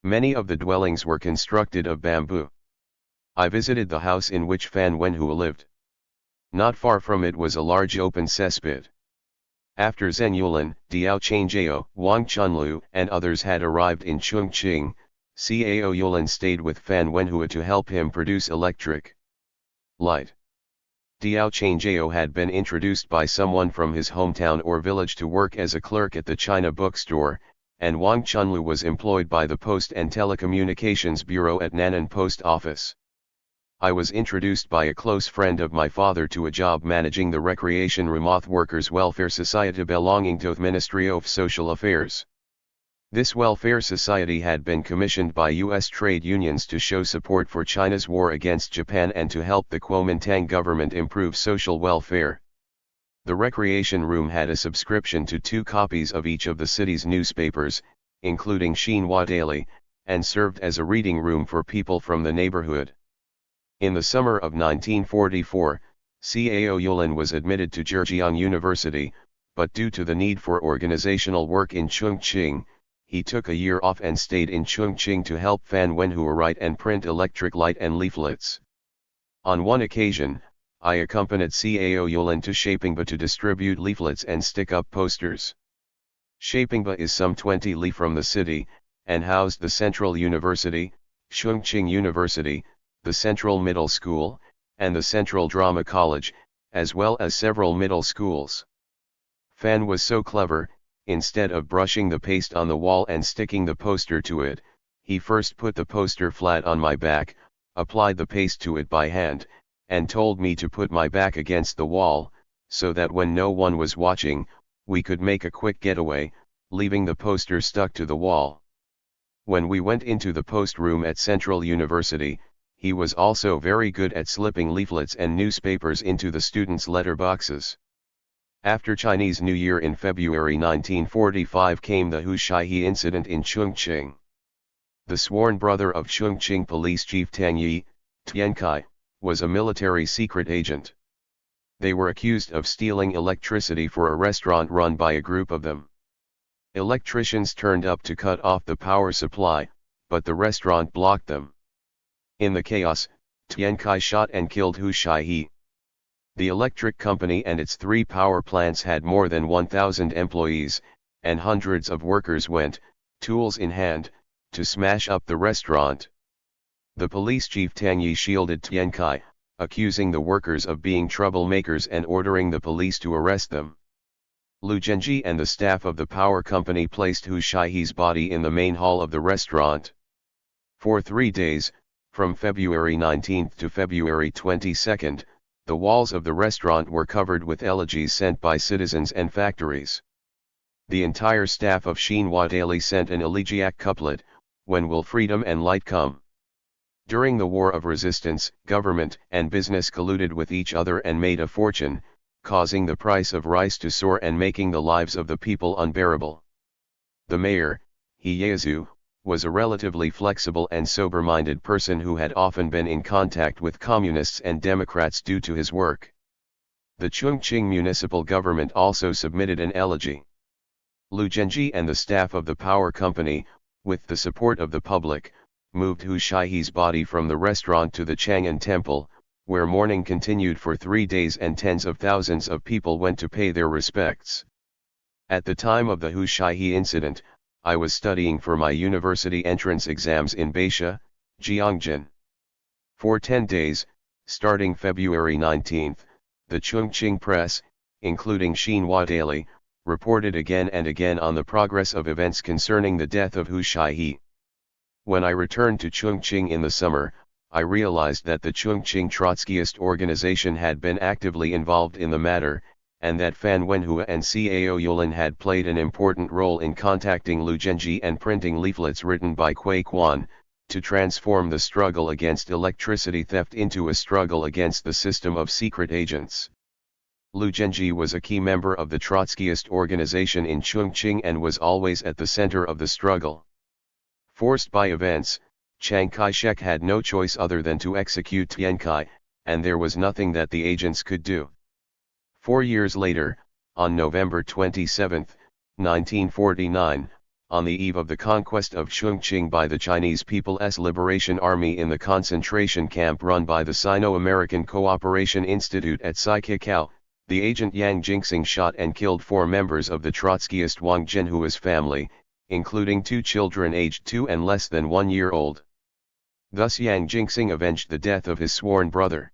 Many of the dwellings were constructed of bamboo. I visited the house in which Fan Wenhua lived. Not far from it was a large open cesspit. After Zhen Yulan, Diao Changjiao, Wang Chunlu, and others had arrived in Chongqing, Cao Yulan stayed with Fan Wenhua to help him produce electric light. Diao Changjiao had been introduced by someone from his hometown or village to work as a clerk at the China bookstore, and Wang Chunlu was employed by the Post and Telecommunications Bureau at Nan'an Post Office. I was introduced by a close friend of my father to a job managing the Recreation Ramoth Workers' Welfare Society belonging to the Ministry of Social Affairs. This welfare society had been commissioned by U.S. trade unions to show support for China's war against Japan and to help the Kuomintang government improve social welfare. The recreation room had a subscription to 2 copies of each of the city's newspapers, including Xinhua Daily, and served as a reading room for people from the neighborhood. In the summer of 1944, Cao Yulan was admitted to Zhejiang University, but due to the need for organizational work in Chongqing, he took a year off and stayed in Chongqing to help Fan Wenhua write and print electric light and leaflets. On one occasion, I accompanied Cao Yulan to Shapingba to distribute leaflets and stick up posters. Shapingba is some 20 li from the city, and housed the Central University, Chongqing University, the Central Middle School, and the Central Drama College, as well as several middle schools. Fan was so clever, instead of brushing the paste on the wall and sticking the poster to it, he first put the poster flat on my back, applied the paste to it by hand, and told me to put my back against the wall, so that when no one was watching, we could make a quick getaway, leaving the poster stuck to the wall. When we went into the post room at Central University, he was also very good at slipping leaflets and newspapers into the students' letter boxes. After Chinese New Year in February 1945 came the Hushaihe incident in Chongqing. The sworn brother of Chongqing Police Chief Tang Yi, Tiankai, was a military secret agent. They were accused of stealing electricity for a restaurant run by a group of them. Electricians turned up to cut off the power supply, but the restaurant blocked them. In the chaos, Tiankai shot and killed Hushaihe. The electric company and its 3 power plants had more than 1,000 employees, and hundreds of workers went, tools in hand, to smash up the restaurant. The police chief Tang Yi shielded Tian Kai, accusing the workers of being troublemakers and ordering the police to arrest them. Lu Zhenji and the staff of the power company placed Hu Shaihe's body in the main hall of the restaurant. For 3 days, from February 19 to February 22, the walls of the restaurant were covered with elegies sent by citizens and factories. The entire staff of Xinhua Daily sent an elegiac couplet, "When will freedom and light come?" During the War of Resistance, government and business colluded with each other and made a fortune, causing the price of rice to soar and making the lives of the people unbearable. The mayor, He Yezu, was a relatively flexible and sober-minded person who had often been in contact with communists and Democrats due to his work. The Chongqing municipal government also submitted an elegy. Lu Zhenji and the staff of the power company, with the support of the public, moved Hu Shaihe's body from the restaurant to the Chang'an Temple, where mourning continued for 3 days and tens of thousands of people went to pay their respects. At the time of the Hu Shaihe incident, I was studying for my university entrance exams in Baisha, Jiangjin. For 10 days, starting February 19, the Chongqing press, including Xinhua Daily, reported again and again on the progress of events concerning the death of Hu Shaihe. When I returned to Chongqing in the summer, I realized that the Chongqing Trotskyist organization had been actively involved in the matter, and that Fan Wenhua and Cao Yulin had played an important role in contacting Lu Zhenji and printing leaflets written by Kui Quan, to transform the struggle against electricity theft into a struggle against the system of secret agents. Lu Zhenji was a key member of the Trotskyist organization in Chongqing and was always at the center of the struggle. Forced by events, Chiang Kai-shek had no choice other than to execute Tian Kai, and there was nothing that the agents could do. 4 years later, on November 27, 1949, on the eve of the conquest of Chongqing by the Chinese People's Liberation Army in the concentration camp run by the Sino-American Cooperation Institute at Saikikau, the agent Yang Jingxing shot and killed 4 members of the Trotskyist Wang Zhenhua's family, including 2 children aged 2 and less than 1 year old. Thus Yang Jingxing avenged the death of his sworn brother.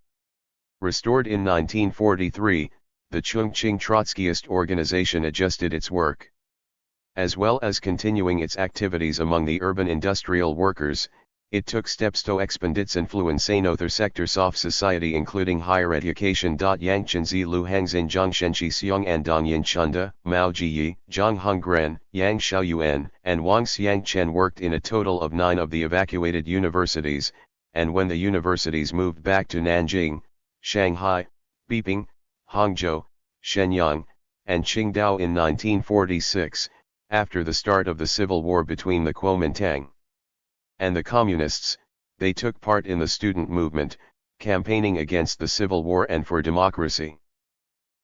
Restored in 1943, the Chongqing Trotskyist organization adjusted its work. As well as continuing its activities among the urban industrial workers, it took steps to expand its influence in other sectors of society including higher education. Yang Chenzi Lu Hangzin Zhang Shenqi Xiong and Dongyan Chunda, Mao Jiyi, Zhang Hongren, Yang Xiaoyuan, and Wang Xiangchen worked in a total of 9 of the evacuated universities, and when the universities moved back to Nanjing, Shanghai, Beiping, Hangzhou, Shenyang, and Qingdao in 1946, after the start of the civil war between the Kuomintang and the Communists, they took part in the student movement, campaigning against the civil war and for democracy.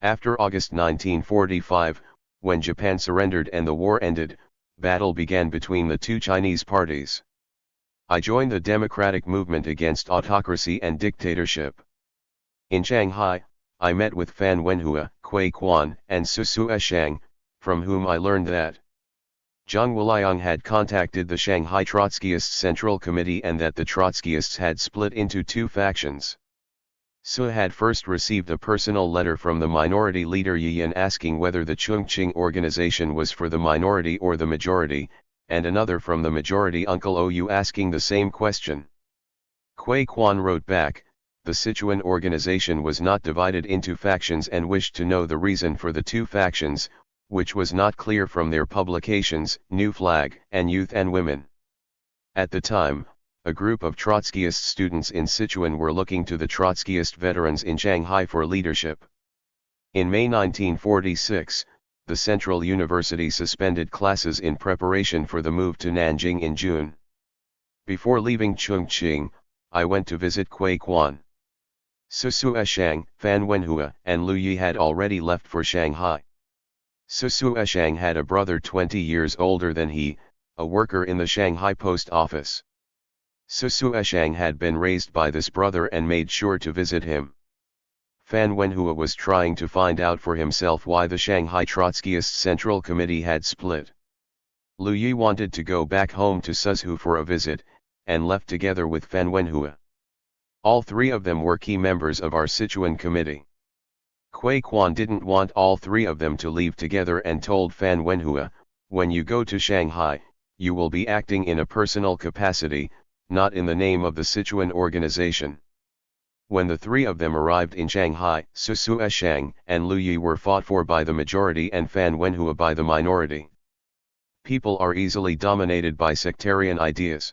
After August 1945, when Japan surrendered and the war ended, battle began between the 2 Chinese parties. I joined the democratic movement against autocracy and dictatorship. In Shanghai, I met with Fan Wenhua, Kui Quan, and Su Sueshang, from whom I learned that Zhang Wuliang had contacted the Shanghai Trotskyist Central Committee and that the Trotskyists had split into 2 factions. Su had first received a personal letter from the minority leader Yi Yan asking whether the Chongqing organization was for the minority or the majority, and another from the majority Uncle Ou asking the same question. Kui Quan wrote back, the Sichuan organization was not divided into factions and wished to know the reason for the 2 factions, which was not clear from their publications, New Flag, and Youth and Women. At the time, a group of Trotskyist students in Sichuan were looking to the Trotskyist veterans in Shanghai for leadership. In May 1946, the Central University suspended classes in preparation for the move to Nanjing in June. Before leaving Chongqing, I went to visit Kui Quan. Su Sueshang, Fan Wenhua, and Lu Yi had already left for Shanghai. Su Sueshang had a brother 20 years older than he, a worker in the Shanghai post office. Su Sueshang had been raised by this brother and made sure to visit him. Fan Wenhua was trying to find out for himself why the Shanghai Trotskyist Central Committee had split. Lu Yi wanted to go back home to Suzhou for a visit, and left together with Fan Wenhua. All three of them were key members of our Sichuan committee. Kui Quan didn't want all three of them to leave together and told Fan Wenhua, "When you go to Shanghai, you will be acting in a personal capacity, not in the name of the Sichuan organization." When the three of them arrived in Shanghai, Su Sueshang and Lu Yi were fought for by the majority and Fan Wenhua by the minority. People are easily dominated by sectarian ideas.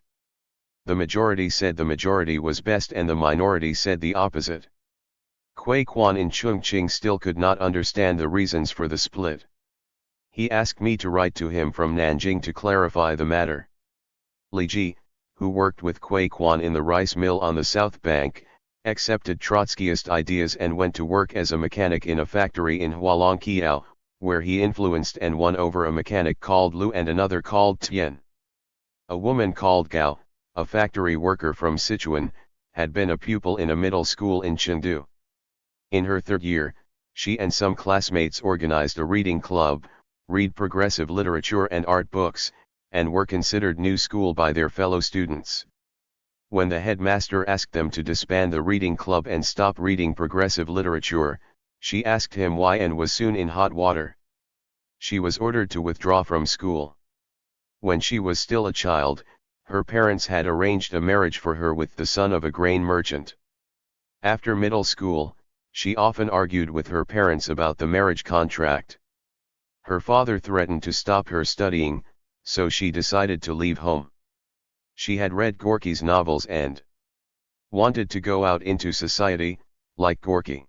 The majority said the majority was best and the minority said the opposite. Kui Quan in Chongqing still could not understand the reasons for the split. He asked me to write to him from Nanjing to clarify the matter. Li Ji, who worked with Kui Quan in the rice mill on the South Bank, accepted Trotskyist ideas and went to work as a mechanic in a factory in Hualongqiao, where he influenced and won over a mechanic called Lu and another called Tian. A woman called Gao, a factory worker from Sichuan, had been a pupil in a middle school in Chengdu. In her third year, she and some classmates organized a reading club, read progressive literature and art books, and were considered new school by their fellow students. When the headmaster asked them to disband the reading club and stop reading progressive literature, she asked him why and was soon in hot water. She was ordered to withdraw from school. When she was still a child, her parents had arranged a marriage for her with the son of a grain merchant. After middle school, she often argued with her parents about the marriage contract. Her father threatened to stop her studying, so she decided to leave home. She had read Gorky's novels and wanted to go out into society, like Gorky.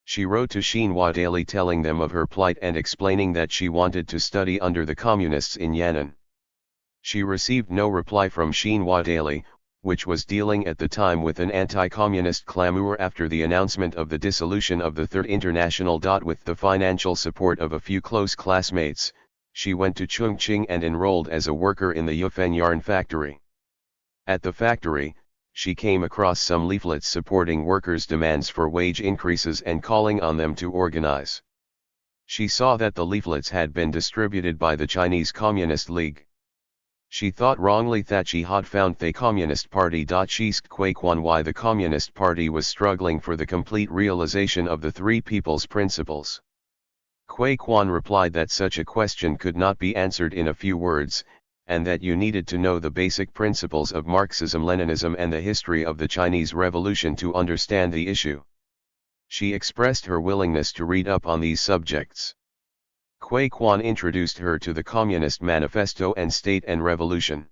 She wrote to Xinhua Daily telling them of her plight and explaining that she wanted to study under the communists in Yan'an. She received no reply from Xinhua Daily, which was dealing at the time with an anti-communist clamor after the announcement of the dissolution of the Third International. With the financial support of a few close classmates, she went to Chongqing and enrolled as a worker in the Yufeng yarn factory. At the factory, she came across some leaflets supporting workers' demands for wage increases and calling on them to organize. She saw that the leaflets had been distributed by the Chinese Communist League. She thought wrongly that she had found the Communist Party. She asked Kui Quan why the Communist Party was struggling for the complete realization of the Three People's Principles. Kui Quan replied that such a question could not be answered in a few words, and that you needed to know the basic principles of Marxism-Leninism and the history of the Chinese Revolution to understand the issue. She expressed her willingness to read up on these subjects. Kui Quan introduced her to the Communist Manifesto and State and Revolution.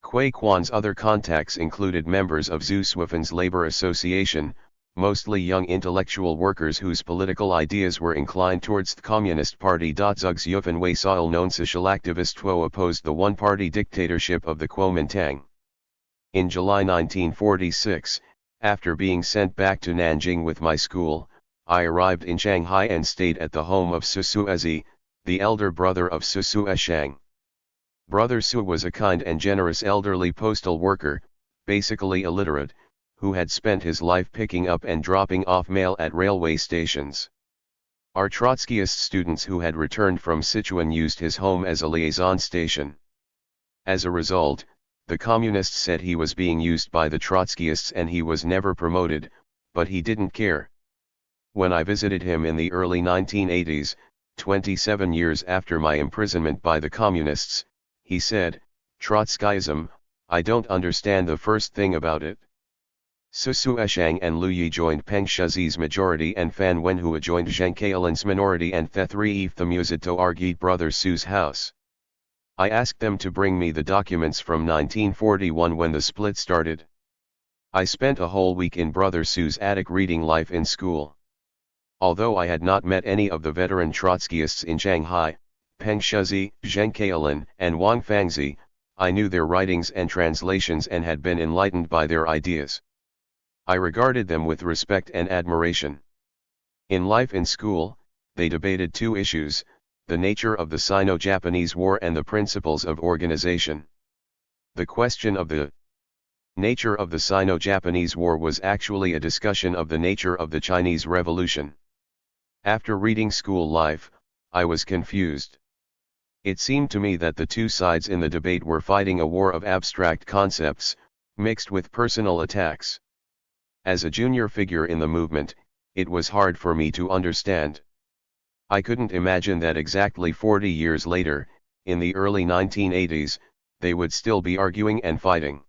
Kui Quan's other contacts included members of Zhu Suifen's labor association, mostly young intellectual workers whose political ideas were inclined towards the Communist Party. Zug's Yufen Wei Saul known social activist Tuo opposed the one-party dictatorship of the Kuomintang. In July 1946, after being sent back to Nanjing with my school, I arrived in Shanghai and stayed at the home of Su Suezi, the elder brother of Su Sueshang. Brother Su was a kind and generous elderly postal worker, basically illiterate, who had spent his life picking up and dropping off mail at railway stations. Our Trotskyist students who had returned from Sichuan used his home as a liaison station. As a result, the communists said he was being used by the Trotskyists and he was never promoted, but he didn't care. When I visited him in the early 1980s, 27 years after my imprisonment by the communists, he said, "Trotskyism, I don't understand the first thing about it." Su Sueshang and Lu Yi joined Peng Shizi's majority and Fan Wenhua joined Zheng Kailan's minority and the three Efthamuzito argued brother Su's house. I asked them to bring me the documents from 1941 when the split started. I spent a whole week in brother Su's attic reading Life in School. Although I had not met any of the veteran Trotskyists in Shanghai, Peng Shizi, Zheng Kailan, and Wang Fangzi, I knew their writings and translations and had been enlightened by their ideas. I regarded them with respect and admiration. In Life in School, they debated two issues, the nature of the Sino-Japanese War and the principles of organization. The question of the Nature of the Sino-Japanese War was actually a discussion of the nature of the Chinese Revolution. After reading School Life, I was confused. It seemed to me that the two sides in the debate were fighting a war of abstract concepts, mixed with personal attacks. As a junior figure in the movement, it was hard for me to understand. I couldn't imagine that exactly 40 years later, in the early 1980s, they would still be arguing and fighting.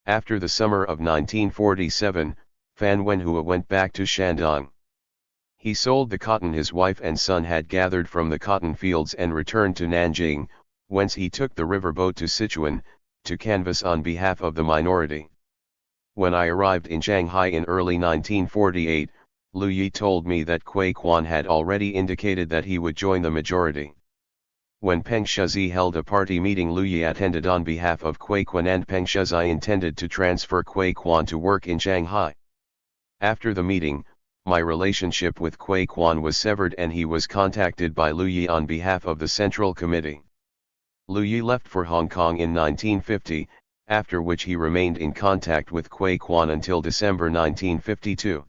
After the summer of 1947, Fan Wenhua went back to Shandong. He sold the cotton his wife and son had gathered from the cotton fields and returned to Nanjing, whence he took the river boat to Sichuan, to canvass on behalf of the minority. When I arrived in Shanghai in early 1948, Lu Yi told me that Kui Quan had already indicated that he would join the majority. When Peng Shizhi held a party meeting, Lu Yi attended on behalf of Kui Quan, and Peng Shizhi intended to transfer Kui Quan to work in Shanghai. After the meeting, my relationship with Kui Quan was severed and he was contacted by Lu Yi on behalf of the Central Committee. Lu Yi left for Hong Kong in 1950, after which he remained in contact with Kui Quan until December 1952.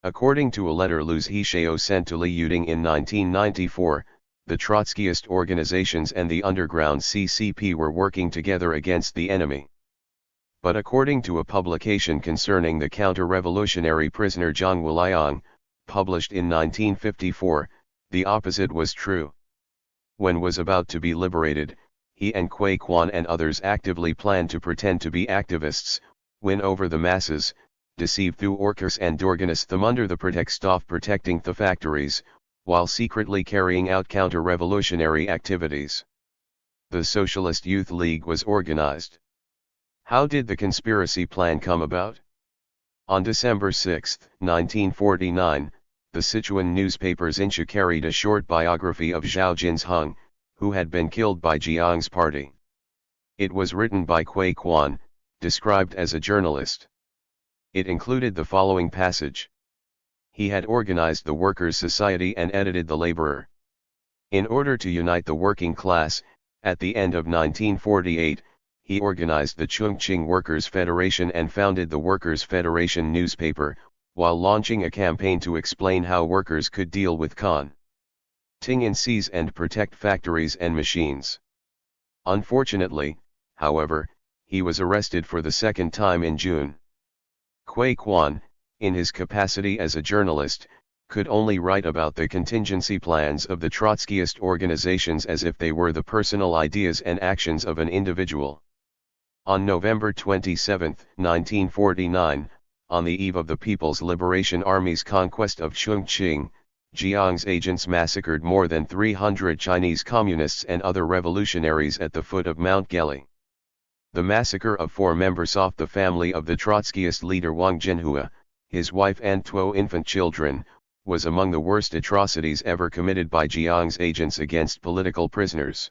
According to a letter Lu Zhishao sent to Li Yuding in 1994, the Trotskyist organizations and the underground CCP were working together against the enemy. But according to a publication concerning the counter-revolutionary prisoner Zhang Wuliang, published in 1954, the opposite was true. When was about to be liberated, he and Kui Quan and others actively planned to pretend to be activists, win over the masses, deceive the workers and organize them under the pretext of protecting the factories, while secretly carrying out counter-revolutionary activities. The Socialist Youth League was organized. How did the conspiracy plan come about? On December 6, 1949, the Sichuan newspaper Xinxia carried a short biography of Zhao Jinsheng, who had been killed by Jiang's party. It was written by Kui Quan, described as a journalist. It included the following passage. He had organized the Workers' Society and edited the Laborer. In order to unite the working class, at the end of 1948, he organized the Chongqing Workers' Federation and founded the Workers' Federation newspaper, while launching a campaign to explain how workers could deal with Ting and seize and protect factories and machines. Unfortunately, however, he was arrested for the second time in June. Kui Quan, in his capacity as a journalist, could only write about the contingency plans of the Trotskyist organizations as if they were the personal ideas and actions of an individual. On November 27, 1949, on the eve of the People's Liberation Army's conquest of Chongqing, Jiang's agents massacred more than 300 Chinese communists and other revolutionaries at the foot of Mount Geli. The massacre of 4 members of the family of the Trotskyist leader Wang Jinhua, his wife and 2 infant children, was among the worst atrocities ever committed by Jiang's agents against political prisoners.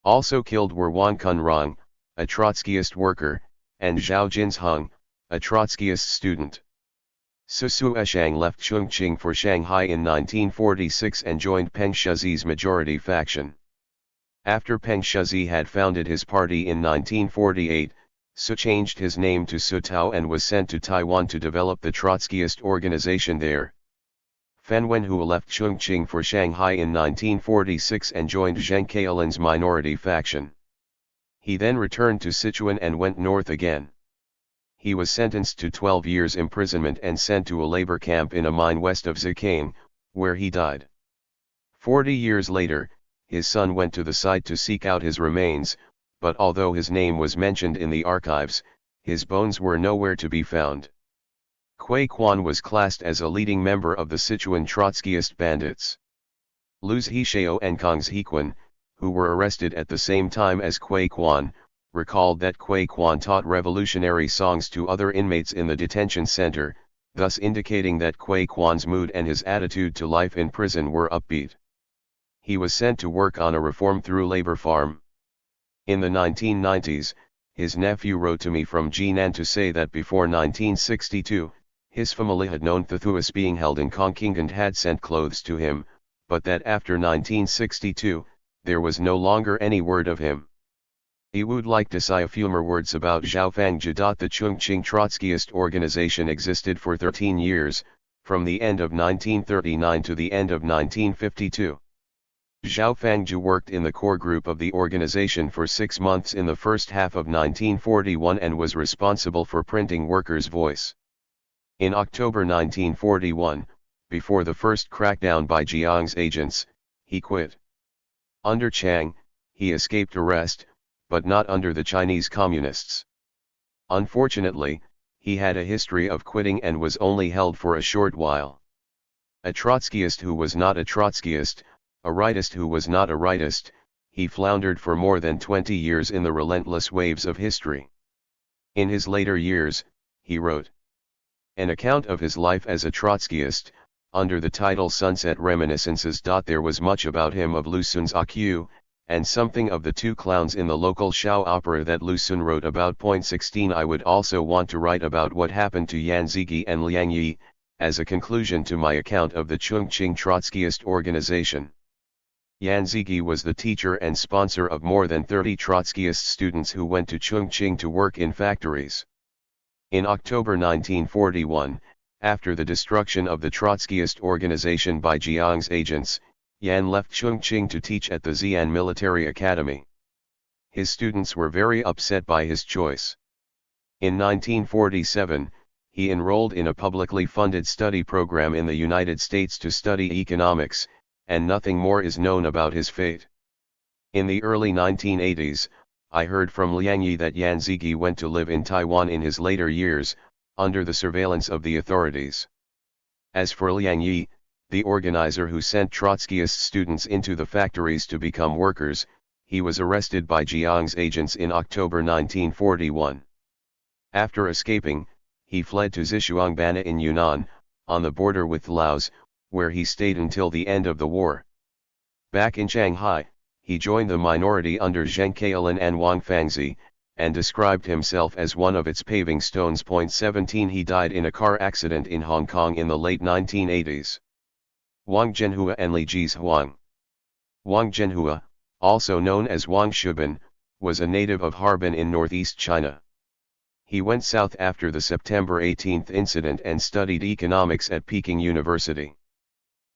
Also killed were Wang Kunrong, a Trotskyist worker, and Zhao Jinsheng, a Trotskyist student. Su Sueshang left Chongqing for Shanghai in 1946 and joined Peng Shizhi's majority faction. After Peng Shizhi had founded his party in 1948, Su changed his name to Su Tao and was sent to Taiwan to develop the Trotskyist organization there. Fan Wenhua left Chongqing for Shanghai in 1946 and joined Zheng Kailan's minority faction. He then returned to Sichuan and went north again. He was sentenced to 12 years imprisonment and sent to a labor camp in a mine west of Zikang, where he died. 40 years later, his son went to the site to seek out his remains, but although his name was mentioned in the archives, his bones were nowhere to be found. Kui Quan was classed as a leading member of the Sichuan Trotskyist bandits. Lu Zhishao and Kang Zhiquan, who were arrested at the same time as Kui Quan, recalled that Kui Quan taught revolutionary songs to other inmates in the detention center, thus indicating that Kui Quan's mood and his attitude to life in prison were upbeat. He was sent to work on a reform through labor farm. In the 1990s, his nephew wrote to me from Jinan to say that before 1962, his family had known Thu was being held in Kongqing and had sent clothes to him, but that after 1962, there was no longer any word of him. I would like to say a few more words about Zhaofangji. The Chongqing Trotskyist organization existed for 13 years, from the end of 1939 to the end of 1952. Zhaofangji worked in the core group of the organization for 6 months in the first half of 1941 and was responsible for printing Workers' Voice. In October 1941, before the first crackdown by Jiang's agents, he quit. Under Chiang, he escaped arrest, but not under the Chinese communists. Unfortunately, he had a history of quitting and was only held for a short while. A Trotskyist who was not a Trotskyist, a rightist who was not a rightist, he floundered for more than 20 years in the relentless waves of history. In his later years, he wrote an account of his life as a Trotskyist, under the title Sunset Reminiscences. There was much about him of Lu Xun's AQ, and something of the two clowns in the local Shao opera that Lu Xun wrote about. 16 I would also want to write about what happened to Yan Zigi and Liang Yi, as a conclusion to my account of the Chongqing Trotskyist organization. Yan Zigi was the teacher and sponsor of more than 30 Trotskyist students who went to Chongqing to work in factories. In October 1941, after the destruction of the Trotskyist organization by Jiang's agents, Yan left Chongqing to teach at the Xi'an Military Academy. His students were very upset by his choice. In 1947, he enrolled in a publicly funded study program in the United States to study economics, and nothing more is known about his fate. In the early 1980s, I heard from Liang Yi that Yan Zigi went to live in Taiwan in his later years, under the surveillance of the authorities. As for Liang Yi, the organizer who sent Trotskyist students into the factories to become workers, he was arrested by Jiang's agents in October 1941. After escaping, he fled to Zhishuangbana in Yunnan, on the border with Laos, where he stayed until the end of the war. Back in Shanghai, he joined the minority under Zheng Kaolin and Wang Fangzi, and described himself as one of its paving stones. 17 He died in a car accident in Hong Kong in the late 1980s. Wang Zhenhua and Li Jizhuang. Wang Zhenhua, also known as Wang Shubin, was a native of Harbin in northeast China. He went south after the September 18 incident and studied economics at Peking University.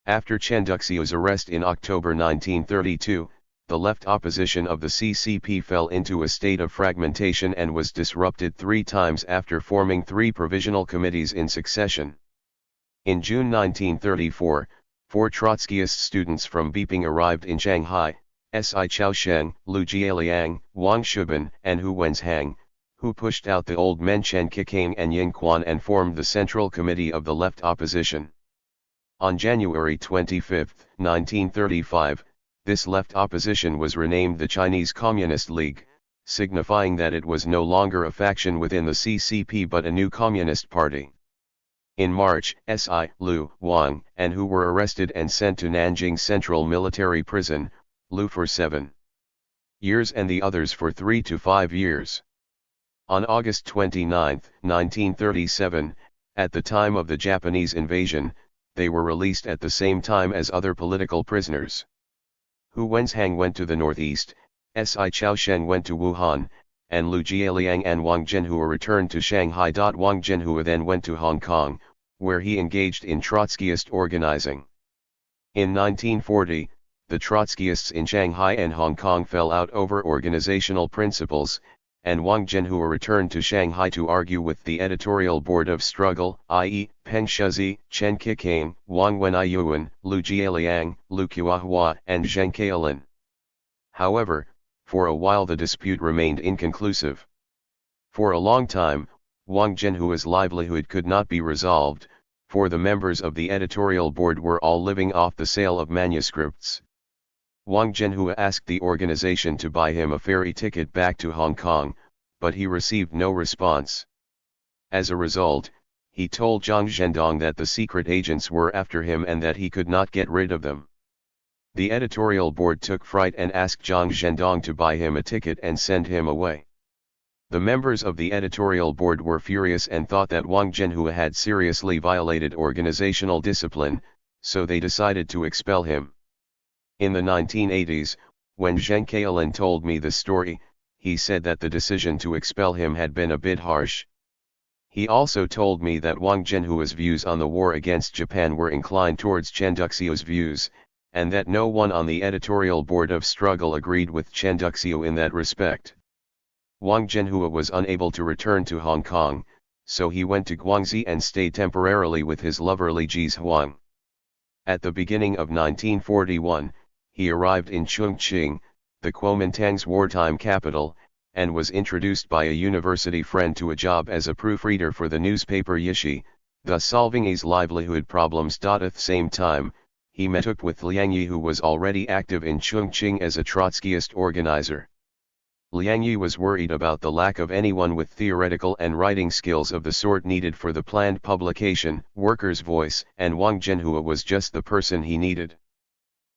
After Chen Duxiu's arrest in October 1932, the left opposition of the CCP fell into a state of fragmentation and was disrupted 3 times after forming 3 provisional committees in succession. In June 1934, 4 Trotskyist students from Beiping arrived in Shanghai, Si Chaosheng, Lu Jialiang, Wang Shubin, and Hu Wenzhang, who pushed out the old men Chen Kikang and Ying Quan and formed the Central Committee of the Left Opposition. On January 25, 1935, this left opposition was renamed the Chinese Communist League, signifying that it was no longer a faction within the CCP but a new communist party. In March, Si, Lu, Wang, and Hu were arrested and sent to Nanjing Central Military Prison, Lu for 7 years and the others for 3 to 5 years. On August 29, 1937, at the time of the Japanese invasion, they were released at the same time as other political prisoners. Hu Wenzhang went to the northeast, Si Chaosheng went to Wuhan, and Lu Jialiang and Wang Zhenhua returned to Shanghai. Wang Zhenhua then went to Hong Kong, where he engaged in Trotskyist organizing. In 1940, the Trotskyists in Shanghai and Hong Kong fell out over organizational principles, and Wang Zhenhua returned to Shanghai to argue with the editorial board of struggle, i.e., Peng Shizi, Chen Kikang, Wang Wenyuan, Lu Jialiang, Lu Qiuhua, and Zheng Kaolin. However, for a while the dispute remained inconclusive. For a long time, Wang Zhenhua's livelihood could not be resolved, for the members of the editorial board were all living off the sale of manuscripts. Wang Zhenhua asked the organization to buy him a ferry ticket back to Hong Kong, but he received no response. As a result, he told Zhang Zhendong that the secret agents were after him and that he could not get rid of them. The editorial board took fright and asked Zhang Zhendong to buy him a ticket and send him away. The members of the editorial board were furious and thought that Wang Zhenhua had seriously violated organizational discipline, so they decided to expel him. In the 1980s, when Zheng Kaolin told me the story, he said that the decision to expel him had been a bit harsh. He also told me that Wang Zhenhua's views on the war against Japan were inclined towards Chen Duxiu's views, and that no one on the editorial board of Struggle agreed with Chen Duxiu in that respect. Wang Zhenhua was unable to return to Hong Kong, so he went to Guangxi and stayed temporarily with his lover Li Jizhuang. At the beginning of 1941, he arrived in Chongqing, the Kuomintang's wartime capital, and was introduced by a university friend to a job as a proofreader for the newspaper Yishi, thus solving his livelihood problems. At the same time, he met up with Liang Yi, who was already active in Chongqing as a Trotskyist organizer. Liang Yi was worried about the lack of anyone with theoretical and writing skills of the sort needed for the planned publication, Workers' Voice, and Wang Zhenhua was just the person he needed.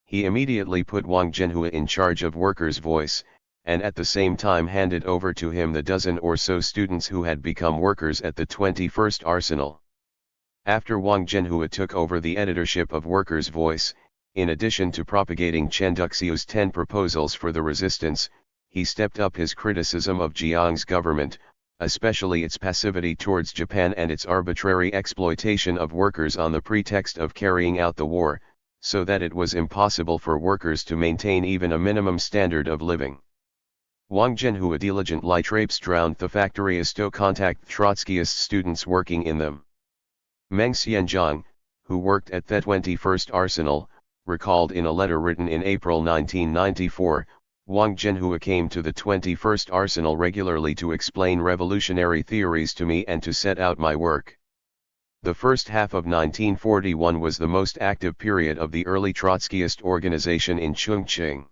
He immediately put Wang Zhenhua in charge of Workers' Voice, and at the same time handed over to him the dozen or so students who had become workers at the 21st Arsenal. After Wang Zhenhua took over the editorship of Workers' Voice, in addition to propagating Chen Duxiu's 10 proposals for the resistance, he stepped up his criticism of Jiang's government, especially its passivity towards Japan and its arbitrary exploitation of workers on the pretext of carrying out the war, so that it was impossible for workers to maintain even a minimum standard of living. Wang Zhenhua diligently traipsed round the factories to contact Trotskyist students working in them. Meng Xianzhang, who worked at the 21st Arsenal, recalled in a letter written in April 1994, Wang Zhenhua came to the 21st Arsenal regularly to explain revolutionary theories to me and to set out my work. The first half of 1941 was the most active period of the early Trotskyist organization in Chongqing.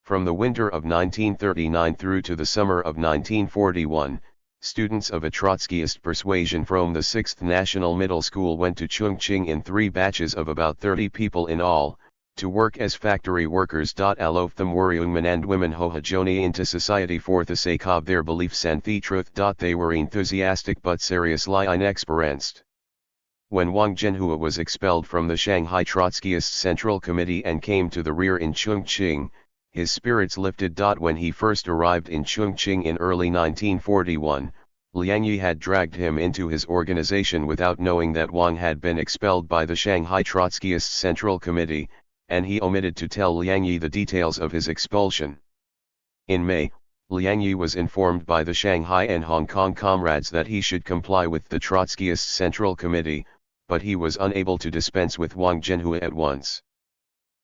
From the winter of 1939 through to the summer of 1941, students of a Trotskyist persuasion from the 6th National Middle School went to Chongqing in 3 batches of about 30 people in all, to work as factory workers. A lot of them were young men and women who had joined into society for the sake of their beliefs and the truth. They were enthusiastic but seriously inexperienced. When Wang Zhenhua was expelled from the Shanghai Trotskyist Central Committee and came to the rear in Chongqing, his spirits lifted. When he first arrived in Chongqing in early 1941, Liang Yi had dragged him into his organization without knowing that Wang had been expelled by the Shanghai Trotskyist Central Committee, and he omitted to tell Liang Yi the details of his expulsion. In May, Liang Yi was informed by the Shanghai and Hong Kong comrades that he should comply with the Trotskyist Central Committee, but he was unable to dispense with Wang Zhenhua at once.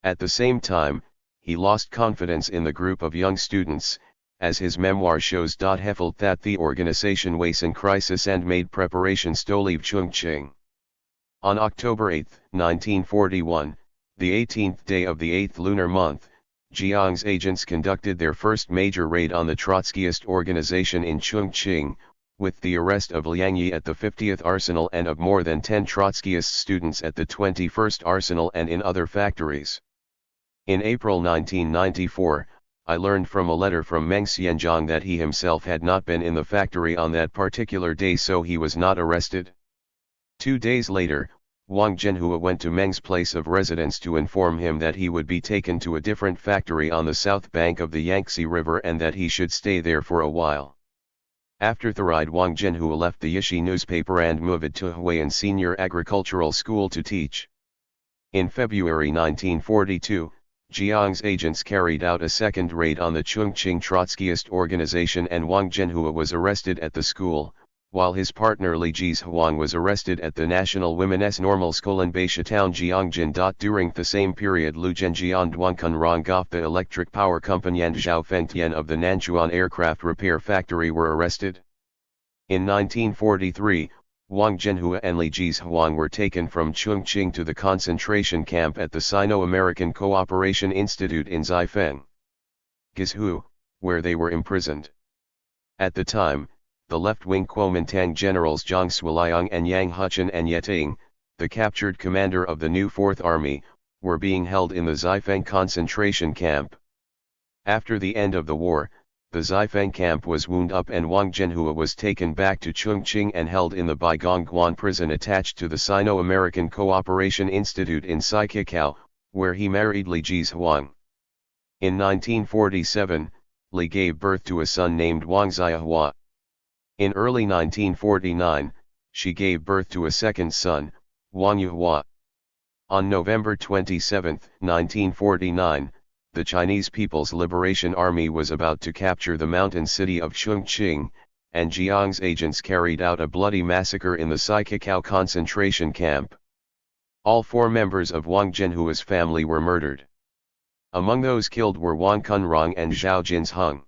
At the same time, he lost confidence in the group of young students, as his memoir shows. He felt that the organization was in crisis and made preparations to leave Chongqing. On October 8, 1941, the 18th day of the 8th lunar month, Jiang's agents conducted their first major raid on the Trotskyist organization in Chongqing, with the arrest of Liang Yi at the 50th Arsenal and of more than 10 Trotskyist students at the 21st Arsenal and in other factories. In April 1994, I learned from a letter from Meng Xianzhang that he himself had not been in the factory on that particular day, so he was not arrested. 2 days later, Wang Zhenhua went to Meng's place of residence to inform him that he would be taken to a different factory on the south bank of the Yangtze River and that he should stay there for a while. After the ride, Wang Zhenhua left the Yishi newspaper and moved to Huayan Senior Agricultural School to teach. In February 1942, Jiang's agents carried out a second raid on the Chongqing Trotskyist organization and Wang Zhenhua was arrested at the school, while his partner Li Jizhuang was arrested at the National Women's Normal School in Baisha-town, Jiangjin. During the same period, Lu Zhenjian Duankun Ronggoff, the electric power company, and Zhao Fengtian of the Nanchuan aircraft repair factory were arrested. In 1943, Wang Zhenhua and Li Jizhuang were taken from Chongqing to the concentration camp at the Sino-American Cooperation Institute in Xifeng, Guizhou, where they were imprisoned. At the time, the left-wing Kuomintang generals Zhang Suiliang and Yang Huchun and Yeting, the captured commander of the new Fourth Army, were being held in the Xifeng concentration camp. After the end of the war, the Xifeng camp was wound up and Wang Zhenhua was taken back to Chongqing and held in the Baigongguan prison attached to the Sino-American Cooperation Institute in Saikikau, where he married Li Jizhuang. In 1947, Li gave birth to a son named Wang Xiahua. In early 1949, she gave birth to a second son, Wang Yuhua. On November 27, 1949, the Chinese People's Liberation Army was about to capture the mountain city of Chongqing, and Jiang's agents carried out a bloody massacre in the Saikou concentration camp. All 4 members of Wang Zhenhua's family were murdered. Among those killed were Wang Kunrong and Zhao Jinsheng.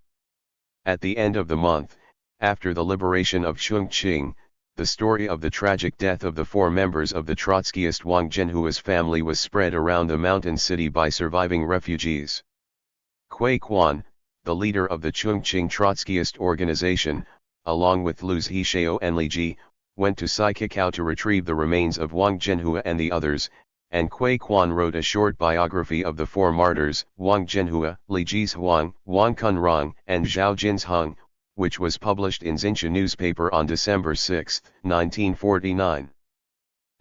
At the end of the month, after the liberation of Chongqing, the story of the tragic death of the 4 members of the Trotskyist Wang Zhenhua's family was spread around the mountain city by surviving refugees. Kui Quan, the leader of the Chongqing Trotskyist organization, along with Lu Zhixiao and Li Ji, went to Saikou to retrieve the remains of Wang Zhenhua and the others, and Kui Quan wrote a short biography of the 4 martyrs, Wang Zhenhua, Li Jizhuang, Wang Kunrong, and Zhao Jinsheng, which was published in Xinhua newspaper on December 6, 1949.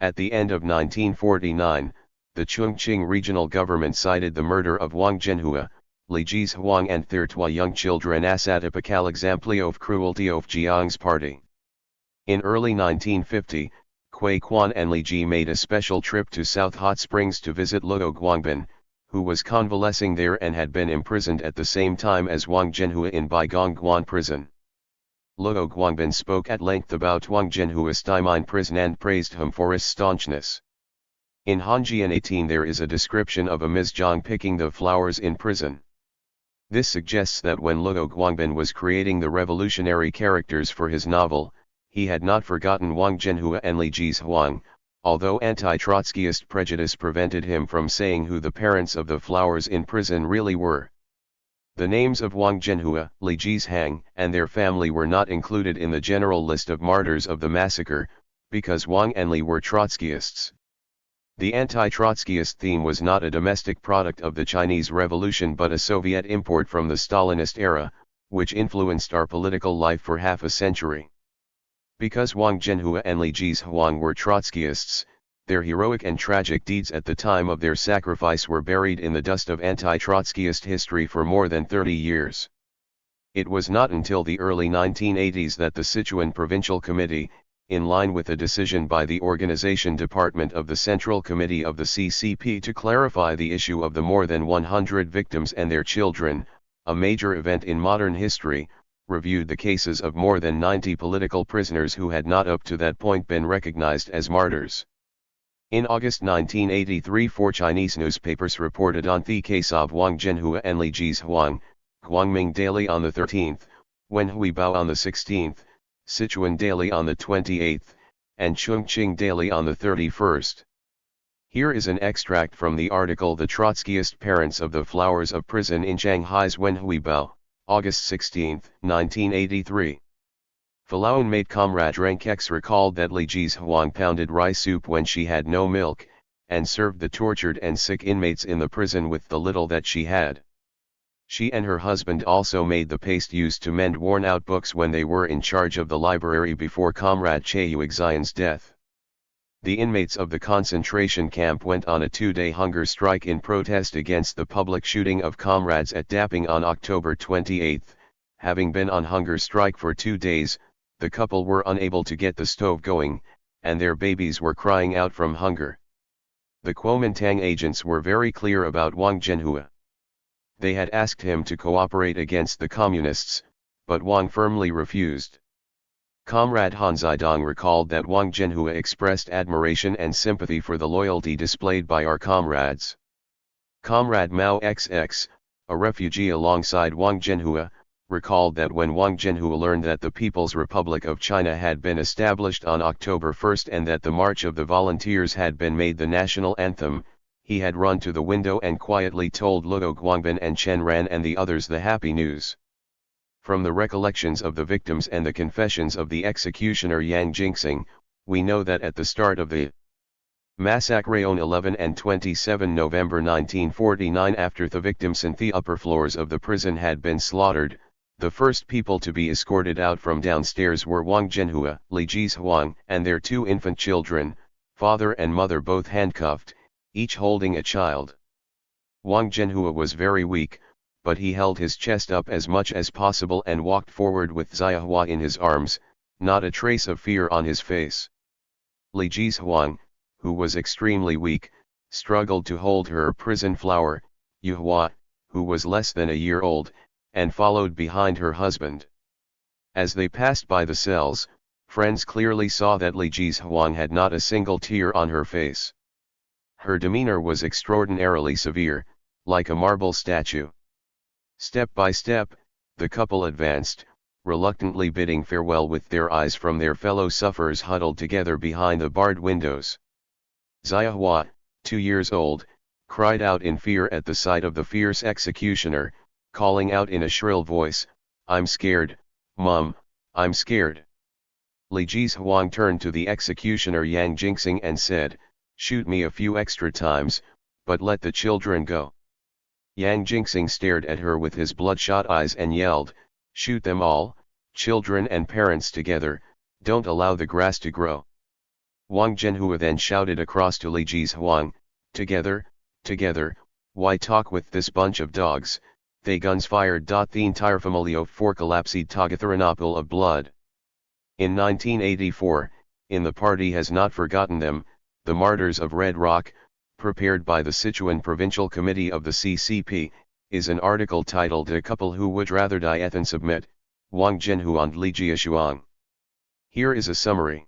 At the end of 1949, the Chongqing regional government cited the murder of Wang Zhenhua, Li Jizhuang and 32 young children as a typical example of cruelty of Jiang's party. In early 1950, Kui Quan and Li Ji made a special trip to South Hot Springs to visit Luo Guangbin, who was convalescing there and had been imprisoned at the same time as Wang Zhenhua in Baigongguan prison. Luo Guangbin spoke at length about Wang Zhenhua's time in prison and praised him for his staunchness. In Hanjian 18 there is a description of a Ms. Zhang picking the flowers in prison. This suggests that when Luo Guangbin was creating the revolutionary characters for his novel, he had not forgotten Wang Zhenhua and Li Jizhuang, although anti-Trotskyist prejudice prevented him from saying who the parents of the flowers in prison really were. The names of Wang Zhenhua, Li Jizhuang, and their family were not included in the general list of martyrs of the massacre, because Wang and Li were Trotskyists. The anti-Trotskyist theme was not a domestic product of the Chinese Revolution but a Soviet import from the Stalinist era, which influenced our political life for half a century. Because Wang Zhenhua and Li Jizhuang were Trotskyists, their heroic and tragic deeds at the time of their sacrifice were buried in the dust of anti-Trotskyist history for more than 30 years. It was not until the early 1980s that the Sichuan Provincial Committee, in line with a decision by the Organization Department of the Central Committee of the CCP to clarify the issue of the more than 100 victims and their children, a major event in modern history, reviewed the cases of more than 90 political prisoners who had not up to that point been recognized as martyrs. In August 1983 4 Chinese newspapers reported on the case of Wang Zhenhua and Li Jizhuang, Guangming Daily on the 13th, Wenhui on the 16th, Sichuan Daily on the 28th, and Chongqing Daily on the 31st. Here is an extract from the article The Trotskyist Parents of the Flowers of Prison in Shanghai's Wenhui, August 16, 1983. Falun mate comrade Renkex recalled that Li Jizhuang pounded rice soup when she had no milk, and served the tortured and sick inmates in the prison with the little that she had. She and her husband also made the paste used to mend worn-out books when they were in charge of the library before comrade Che Yuxian's death. The inmates of the concentration camp went on a 2-day hunger strike in protest against the public shooting of comrades at Daping on October 28. Having been on hunger strike for 2 days, the couple were unable to get the stove going, and their babies were crying out from hunger. The Kuomintang agents were very clear about Wang Zhenhua. They had asked him to cooperate against the communists, but Wang firmly refused. Comrade Han Zidong recalled that Wang Zhenhua expressed admiration and sympathy for the loyalty displayed by our comrades. Comrade Mao XX, a refugee alongside Wang Zhenhua, recalled that when Wang Zhenhua learned that the People's Republic of China had been established on October 1 and that the March of the Volunteers had been made the national anthem, he had run to the window and quietly told Luo Guangbin and Chen Ran and the others the happy news. From the recollections of the victims and the confessions of the executioner Yang Jingxing, we know that at the start of the massacre on 11 and 27 November 1949, after the victims in the upper floors of the prison had been slaughtered, the first people to be escorted out from downstairs were Wang Zhenhua, Li Jizhuang, and their 2 infant children, father and mother both handcuffed, each holding a child. Wang Zhenhua was very weak, but he held his chest up as much as possible and walked forward with Xiahua in his arms, not a trace of fear on his face. Li Jizhuang, who was extremely weak, struggled to hold her prison flower, Yuhua, who was less than a year old, and followed behind her husband. As they passed by the cells, friends clearly saw that Li Jizhuang had not a single tear on her face. Her demeanor was extraordinarily severe, like a marble statue. Step by step, the couple advanced, reluctantly bidding farewell with their eyes from their fellow sufferers huddled together behind the barred windows. Xiahua, 2 years old, cried out in fear at the sight of the fierce executioner, calling out in a shrill voice, "I'm scared, Mom, I'm scared." Li Jizhuang turned to the executioner Yang Jingxing and said, "Shoot me a few extra times, but let the children go." Yang Jingxing stared at her with his bloodshot eyes and yelled, "Shoot them all, children and parents together, don't allow the grass to grow." Wang Zhenhua then shouted across to Li Jizhuang, "Together, together, why talk with this bunch of dogs, they guns fired. The entire familio for collapsed Togatharanopol of blood." In 1984, in The Party Has Not Forgotten Them, The Martyrs of Red Rock, prepared by the Sichuan Provincial Committee of the CCP, is an article titled "A Couple Who Would Rather Die Than Submit," Wang Zhenhua and Li Jizhuang. Here is a summary.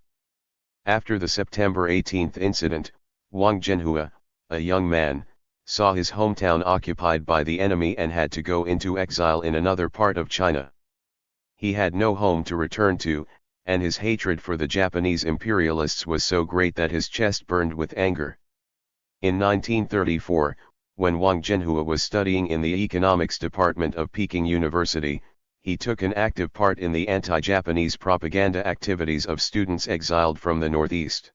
After the September 18 incident, Wang Zhenhua, a young man, saw his hometown occupied by the enemy and had to go into exile in another part of China. He had no home to return to, and his hatred for the Japanese imperialists was so great that his chest burned with anger. In 1934, when Wang Zhenhua was studying in the economics department of Peking University, he took an active part in the anti-Japanese propaganda activities of students exiled from the Northeast.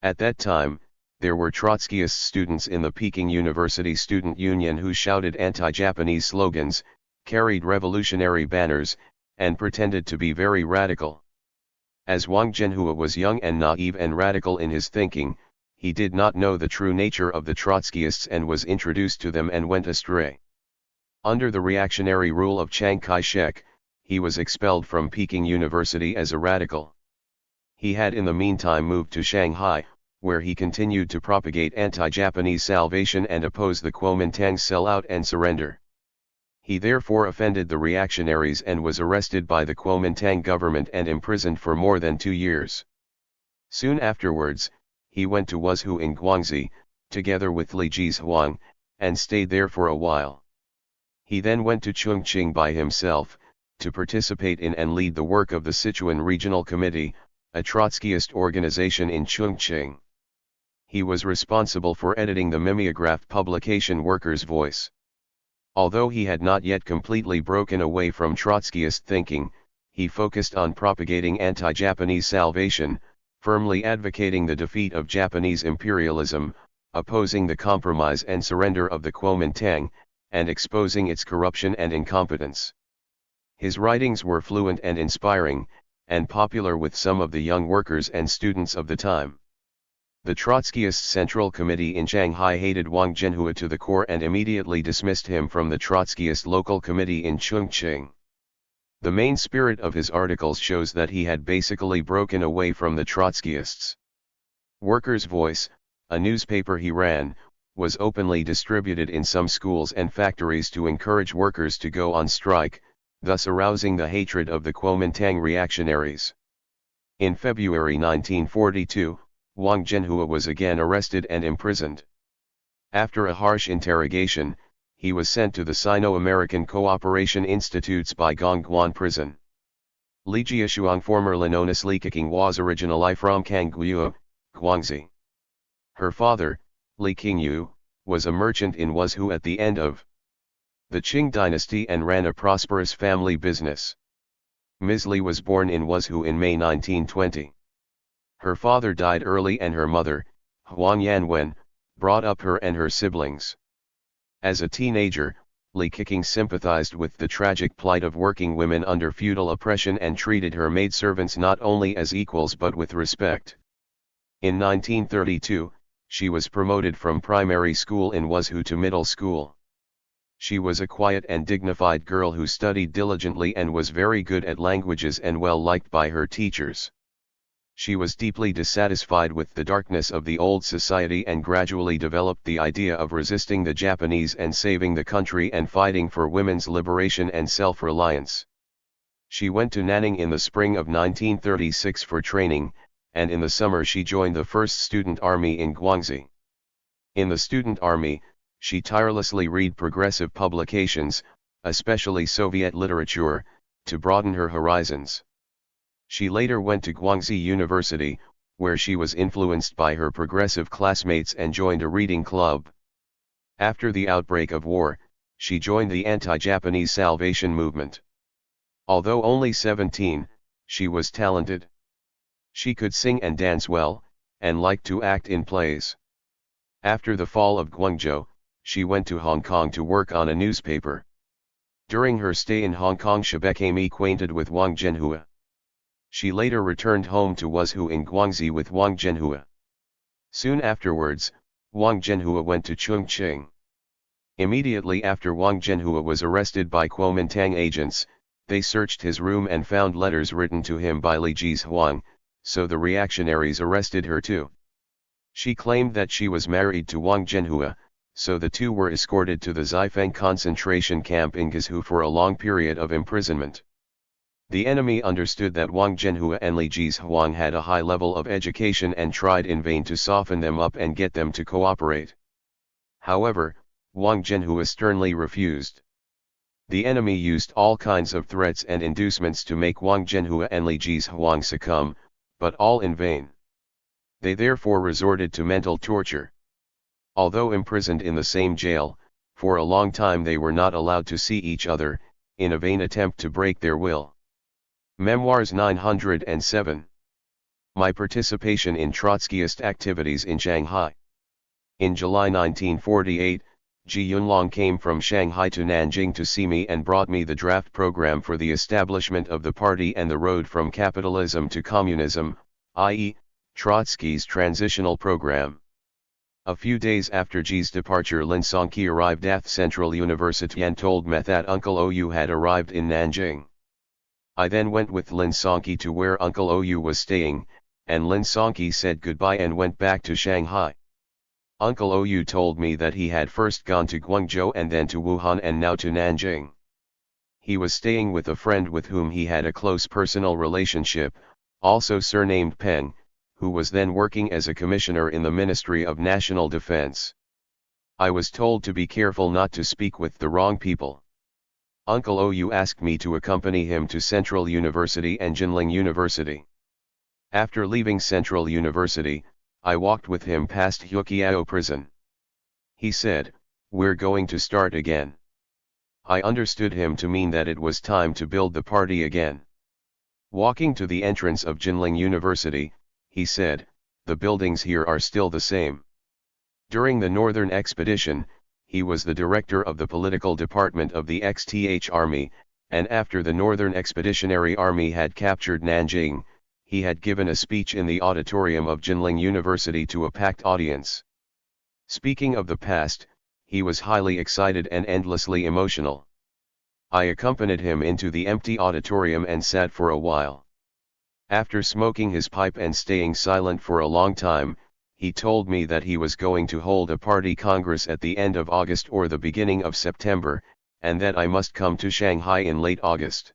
At that time, there were Trotskyist students in the Peking University Student Union who shouted anti-Japanese slogans, carried revolutionary banners, and pretended to be very radical. As Wang Zhenhua was young and naive and radical in his thinking, he did not know the true nature of the Trotskyists and was introduced to them and went astray. Under the reactionary rule of Chiang Kai-shek, he was expelled from Peking University as a radical. He had in the meantime moved to Shanghai, where he continued to propagate anti-Japanese salvation and oppose the Kuomintang's sellout and surrender. He therefore offended the reactionaries and was arrested by the Kuomintang government and imprisoned for more than 2 years. Soon afterwards, he went to Wuzhou in Guangxi, together with Li Jizhuang, and stayed there for a while. He then went to Chongqing by himself, to participate in and lead the work of the Sichuan Regional Committee, a Trotskyist organization in Chongqing. He was responsible for editing the mimeograph publication Workers' Voice. Although he had not yet completely broken away from Trotskyist thinking, he focused on propagating anti-Japanese salvation, firmly advocating the defeat of Japanese imperialism, opposing the compromise and surrender of the Kuomintang, and exposing its corruption and incompetence. His writings were fluent and inspiring, and popular with some of the young workers and students of the time. The Trotskyist Central Committee in Shanghai hated Wang Zhenhua to the core and immediately dismissed him from the Trotskyist Local Committee in Chongqing. The main spirit of his articles shows that he had basically broken away from the Trotskyists. Workers' Voice, a newspaper he ran, was openly distributed in some schools and factories to encourage workers to go on strike, thus arousing the hatred of the Kuomintang reactionaries. In February 1942, Wang Zhenhua was again arrested and imprisoned. After a harsh interrogation, he was sent to the Sino-American Cooperation Institutes by Gongguan Prison. Li Jizhuang, formerly known as Li Keqing, was originally from Kangguo, Guangxi. Her father, Li Qingyu, was a merchant in Wuzhou at the end of the Qing dynasty and ran a prosperous family business. Ms. Li was born in Wuzhou in May 1920. Her father died early and her mother, Huang Yanwen, brought up her and her siblings. As a teenager, Li Keqing sympathized with the tragic plight of working women under feudal oppression and treated her maidservants not only as equals but with respect. In 1932, she was promoted from primary school in Wuzhou to middle school. She was a quiet and dignified girl who studied diligently and was very good at languages and well liked by her teachers. She was deeply dissatisfied with the darkness of the old society and gradually developed the idea of resisting the Japanese and saving the country and fighting for women's liberation and self-reliance. She went to Nanning in the spring of 1936 for training, and in the summer she joined the 1st Student Army in Guangxi. In the Student Army, she tirelessly read progressive publications, especially Soviet literature, to broaden her horizons. She later went to Guangxi University, where she was influenced by her progressive classmates and joined a reading club. After the outbreak of war, she joined the anti-Japanese Salvation Movement. Although only 17, she was talented. She could sing and dance well, and liked to act in plays. After the fall of Guangzhou, she went to Hong Kong to work on a newspaper. During her stay in Hong Kong she became acquainted with Wang Zhenhua. She later returned home to Wuzhou in Guangxi with Wang Zhenhua. Soon afterwards, Wang Zhenhua went to Chongqing. Immediately after Wang Zhenhua was arrested by Kuomintang agents, they searched his room and found letters written to him by Li Jizhuang, so the reactionaries arrested her too. She claimed that she was married to Wang Zhenhua, so the two were escorted to the Xifeng concentration camp in Guizhou for a long period of imprisonment. The enemy understood that Wang Zhenhua and Li Jizhuang had a high level of education and tried in vain to soften them up and get them to cooperate. However, Wang Zhenhua sternly refused. The enemy used all kinds of threats and inducements to make Wang Zhenhua and Li Jizhuang succumb, but all in vain. They therefore resorted to mental torture. Although imprisoned in the same jail, for a long time they were not allowed to see each other, in a vain attempt to break their will. Memoirs 907. My participation in Trotskyist activities in Shanghai. In July 1948, Ji Yunlong came from Shanghai to Nanjing to see me and brought me the draft program for the establishment of the party and the road from capitalism to communism, i.e., Trotsky's transitional program. A few days after Ji's departure, Lin Songqi arrived at Central University and told me that Uncle Ou had arrived in Nanjing. I then went with Lin Songqi to where Uncle Ou was staying, and Lin Songqi said goodbye and went back to Shanghai. Uncle Ou told me that he had first gone to Guangzhou and then to Wuhan and now to Nanjing. He was staying with a friend with whom he had a close personal relationship, also surnamed Peng, who was then working as a commissioner in the Ministry of National Defense. I was told to be careful not to speak with the wrong people. Uncle Ou asked me to accompany him to Central University and Jinling University. After leaving Central University, I walked with him past Huqiao prison. He said, "We're going to start again." I understood him to mean that it was time to build the party again. Walking to the entrance of Jinling University, he said, "The buildings here are still the same." During the Northern Expedition, he was the director of the political department of the XTH Army, and after the Northern Expeditionary Army had captured Nanjing, he had given a speech in the auditorium of Jinling University to a packed audience. Speaking of the past, he was highly excited and endlessly emotional. I accompanied him into the empty auditorium and sat for a while. After smoking his pipe and staying silent for a long time, he told me that he was going to hold a party congress at the end of August or the beginning of September, and that I must come to Shanghai in late August.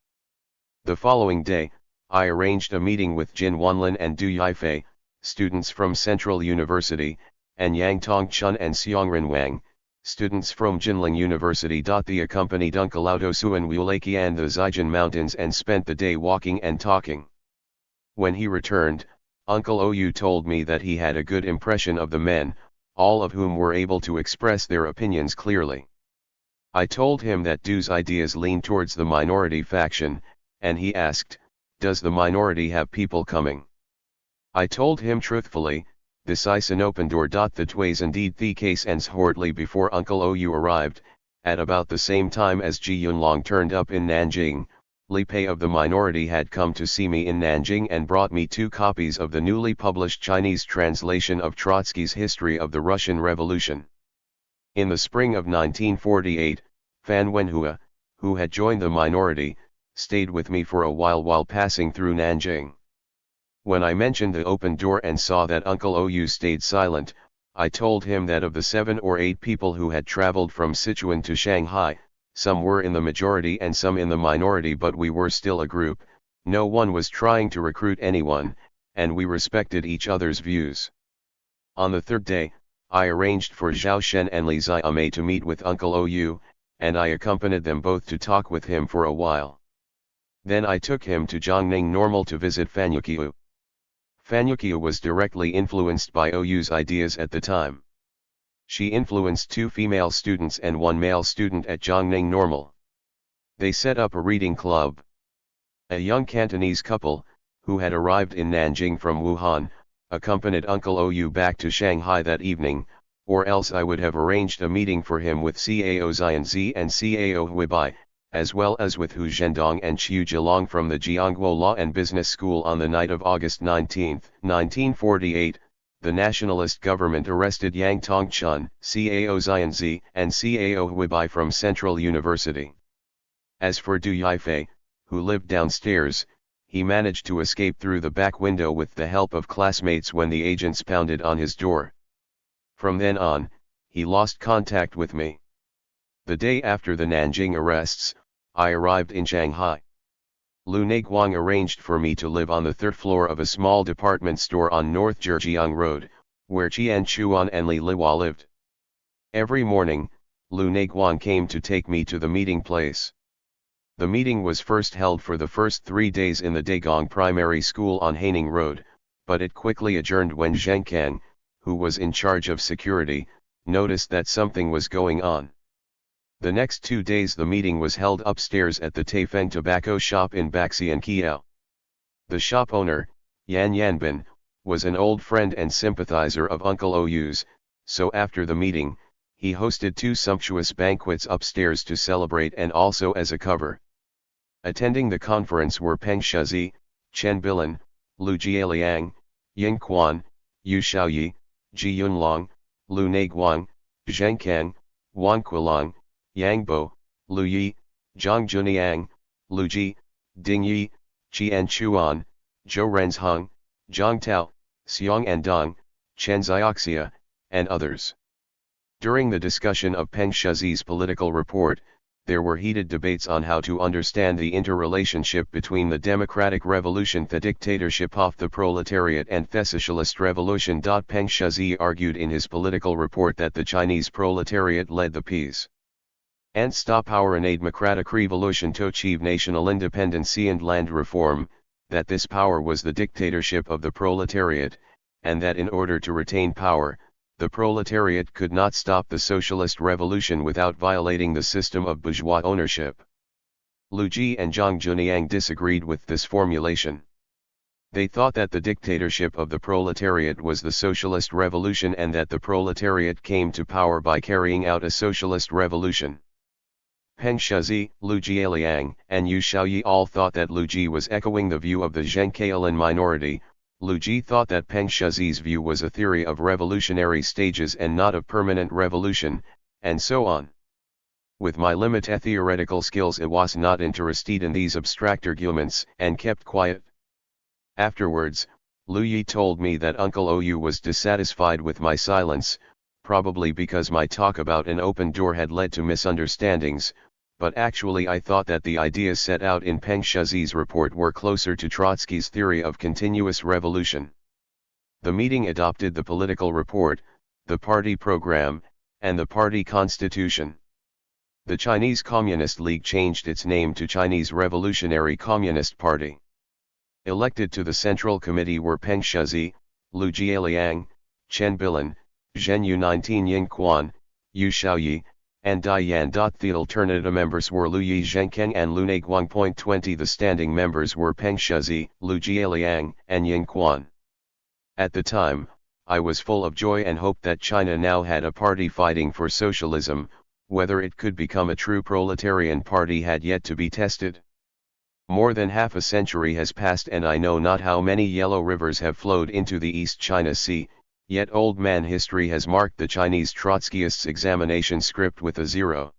The following day, I arranged a meeting with Jin Wanlin and Du Yifei, students from Central University, and Yang Tongchun and Xiongren Wang, students from Jinling University. They accompanied Uncle Lao Suan Wulaki and the Zijin Mountains and spent the day walking and talking. When he returned, Uncle Ou told me that he had a good impression of the men, all of whom were able to express their opinions clearly. I told him that Du's ideas lean towards the minority faction, and he asked, "Does the minority have people coming?" I told him truthfully, "This is an open door." That was indeed the case, and shortly before Uncle Ou arrived, at about the same time as Ji Yunlong turned up in Nanjing, Li Pei of the minority had come to see me in Nanjing and brought me 2 copies of the newly published Chinese translation of Trotsky's History of the Russian Revolution. In the spring of 1948, Fan Wenhua, who had joined the minority, stayed with me for a while passing through Nanjing. When I mentioned the open door and saw that Uncle Ou stayed silent, I told him that of the 7 or 8 people who had traveled from Sichuan to Shanghai, some were in the majority and some in the minority, but we were still a group. No one was trying to recruit anyone, and we respected each other's views. On the third day, I arranged for Zhao Shen and Li Xiaomei to meet with Uncle Ou, and I accompanied them both to talk with him for a while. Then I took him to Jiangning Normal to visit Fan Yuqiu. Fan Yuqiu was directly influenced by Ou's ideas at the time. She influenced 2 female students and 1 male student at Jiangning Normal. They set up a reading club. A young Cantonese couple, who had arrived in Nanjing from Wuhan, accompanied Uncle Ou back to Shanghai that evening, or else I would have arranged a meeting for him with Cao Xianzi and Cao Huibai, as well as with Hu Zhendong and Qiu Zhilong from the Jiangguo Law and Business School. On the night of August 19, 1948, the nationalist government arrested Yang Tongchun, Cao Xianzi, and Cao Huibai from Central University. As for Du Yifei, who lived downstairs, he managed to escape through the back window with the help of classmates when the agents pounded on his door. From then on, he lost contact with me. The day after the Nanjing arrests, I arrived in Shanghai. Lu Neguang arranged for me to live on the 3rd floor of a small department store on North Zhejiang Road, where Qian Chuan and Li Liwa lived. Every morning, Lu Neguang came to take me to the meeting place. The meeting was first held for the first 3 days in the Daegong Primary School on Haining Road, but it quickly adjourned when Zheng Kang, who was in charge of security, noticed that something was going on. The next 2 days the meeting was held upstairs at the Taifeng tobacco shop in Baxian Kiao. The shop owner, Yan Yanbin, was an old friend and sympathizer of Uncle Ou's, so after the meeting, he hosted 2 sumptuous banquets upstairs to celebrate and also as a cover. Attending the conference were Peng Shizi, Chen Bilan, Lu Jialiang, Ying Quan, Yu Xiaoyi, Ji Yunlong, Lu Neguang, Zheng Kang, Wang Qilang, Yang Bo, Lu Yi, Zhang Juniang, Lu Ji, Ding Yi, Qian Chuan, Zhou Renzheng, Zhang Tao, Xiong Andong, Chen Zioxia, and others. During the discussion of Peng Shizi's political report, there were heated debates on how to understand the interrelationship between the democratic revolution, the dictatorship of the proletariat, and the socialist revolution. Peng Shizi argued in his political report that the Chinese proletariat led the peace and stop power and democratic revolution to achieve national independence and land reform, that this power was the dictatorship of the proletariat, and that in order to retain power, the proletariat could not stop the socialist revolution without violating the system of bourgeois ownership. Lu Ji and Zhang Juniang disagreed with this formulation. They thought that the dictatorship of the proletariat was the socialist revolution and that the proletariat came to power by carrying out a socialist revolution. Peng Shizi, Lu Jialiang, and Yu Xiaoyi all thought that Lu Ji was echoing the view of the Zhengkailan minority. Lu Ji thought that Peng Shizi's view was a theory of revolutionary stages and not of permanent revolution, and so on. With my limited theoretical skills I was not interested in these abstract arguments and kept quiet. Afterwards, Lu Yi told me that Uncle Ou was dissatisfied with my silence, probably because my talk about an open door had led to misunderstandings, but actually I thought that the ideas set out in Peng Shizi's report were closer to Trotsky's theory of continuous revolution. The meeting adopted the political report, the party program, and the party constitution. The Chinese Communist League changed its name to Chinese Revolutionary Communist Party. Elected to the Central Committee were Peng Shizi, Lu Jialiang, Chen Bilan, Zhen Yu 19 Ying Quan, Yu Xiaoyi, and Dai Yan. The alternate members were Lu Yi Zhengkang and Lu Neguang. 20 The standing members were Peng Shizi, Lu Jialiang, and Ying Quan. At the time, I was full of joy and hope that China now had a party fighting for socialism. Whether it could become a true proletarian party had yet to be tested. More than half a century has passed and I know not how many yellow rivers have flowed into the East China Sea, yet old man history has marked the Chinese Trotskyists' examination script with a 0.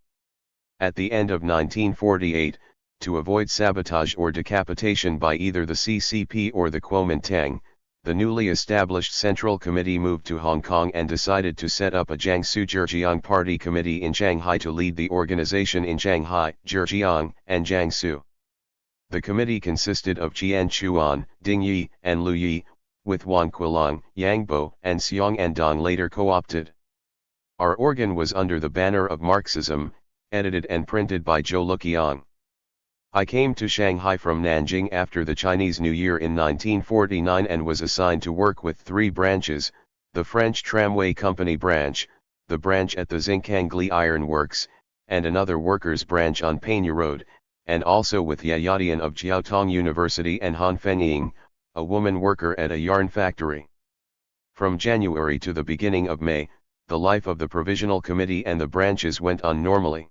At the end of 1948, to avoid sabotage or decapitation by either the CCP or the Kuomintang, the newly established Central Committee moved to Hong Kong and decided to set up a Jiangsu Zhejiang Party Committee in Shanghai to lead the organization in Shanghai, Zhejiang, and Jiangsu. The committee consisted of Qian Chuan, Ding Yi, and Lu Yi, with Wan Qilang, Yang Bo, and Xiong Andong later co-opted. Our organ was under the banner of Marxism, edited and printed by Zhou Luqiang. I came to Shanghai from Nanjing after the Chinese New Year in 1949 and was assigned to work with three branches: the French Tramway Company branch, the branch at the Xinjiang Iron Works, and another workers' branch on Peinya Road, and also with Yayatian of Jiaotong University and Han Fengying, a woman worker at a yarn factory. From January to the beginning of May, the life of the Provisional Committee and the branches went on normally.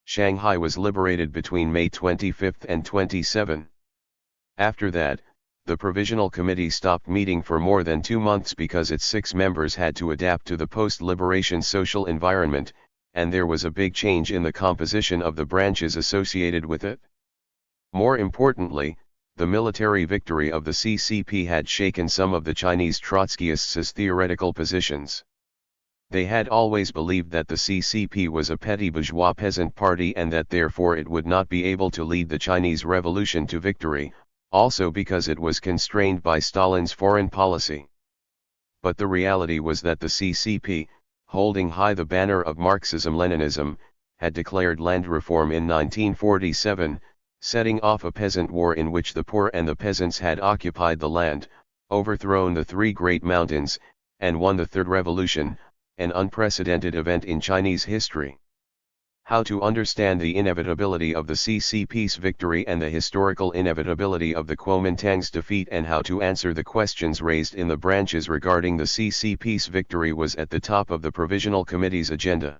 Shanghai was liberated between May 25 and 27. After that, the Provisional Committee stopped meeting for more than 2 months because its 6 members had to adapt to the post-liberation social environment, and there was a big change in the composition of the branches associated with it. More importantly, the military victory of the CCP had shaken some of the Chinese Trotskyists' theoretical positions. They had always believed that the CCP was a petty bourgeois peasant party and that therefore it would not be able to lead the Chinese Revolution to victory, also because it was constrained by Stalin's foreign policy. But the reality was that the CCP, holding high the banner of Marxism-Leninism, had declared land reform in 1947, setting off a peasant war in which the poor and the peasants had occupied the land, overthrown the 3 great mountains, and won the Third Revolution, an unprecedented event in Chinese history. How to understand the inevitability of the CCP's victory and the historical inevitability of the Kuomintang's defeat, and how to answer the questions raised in the branches regarding the CCP's victory was at the top of the Provisional Committee's agenda.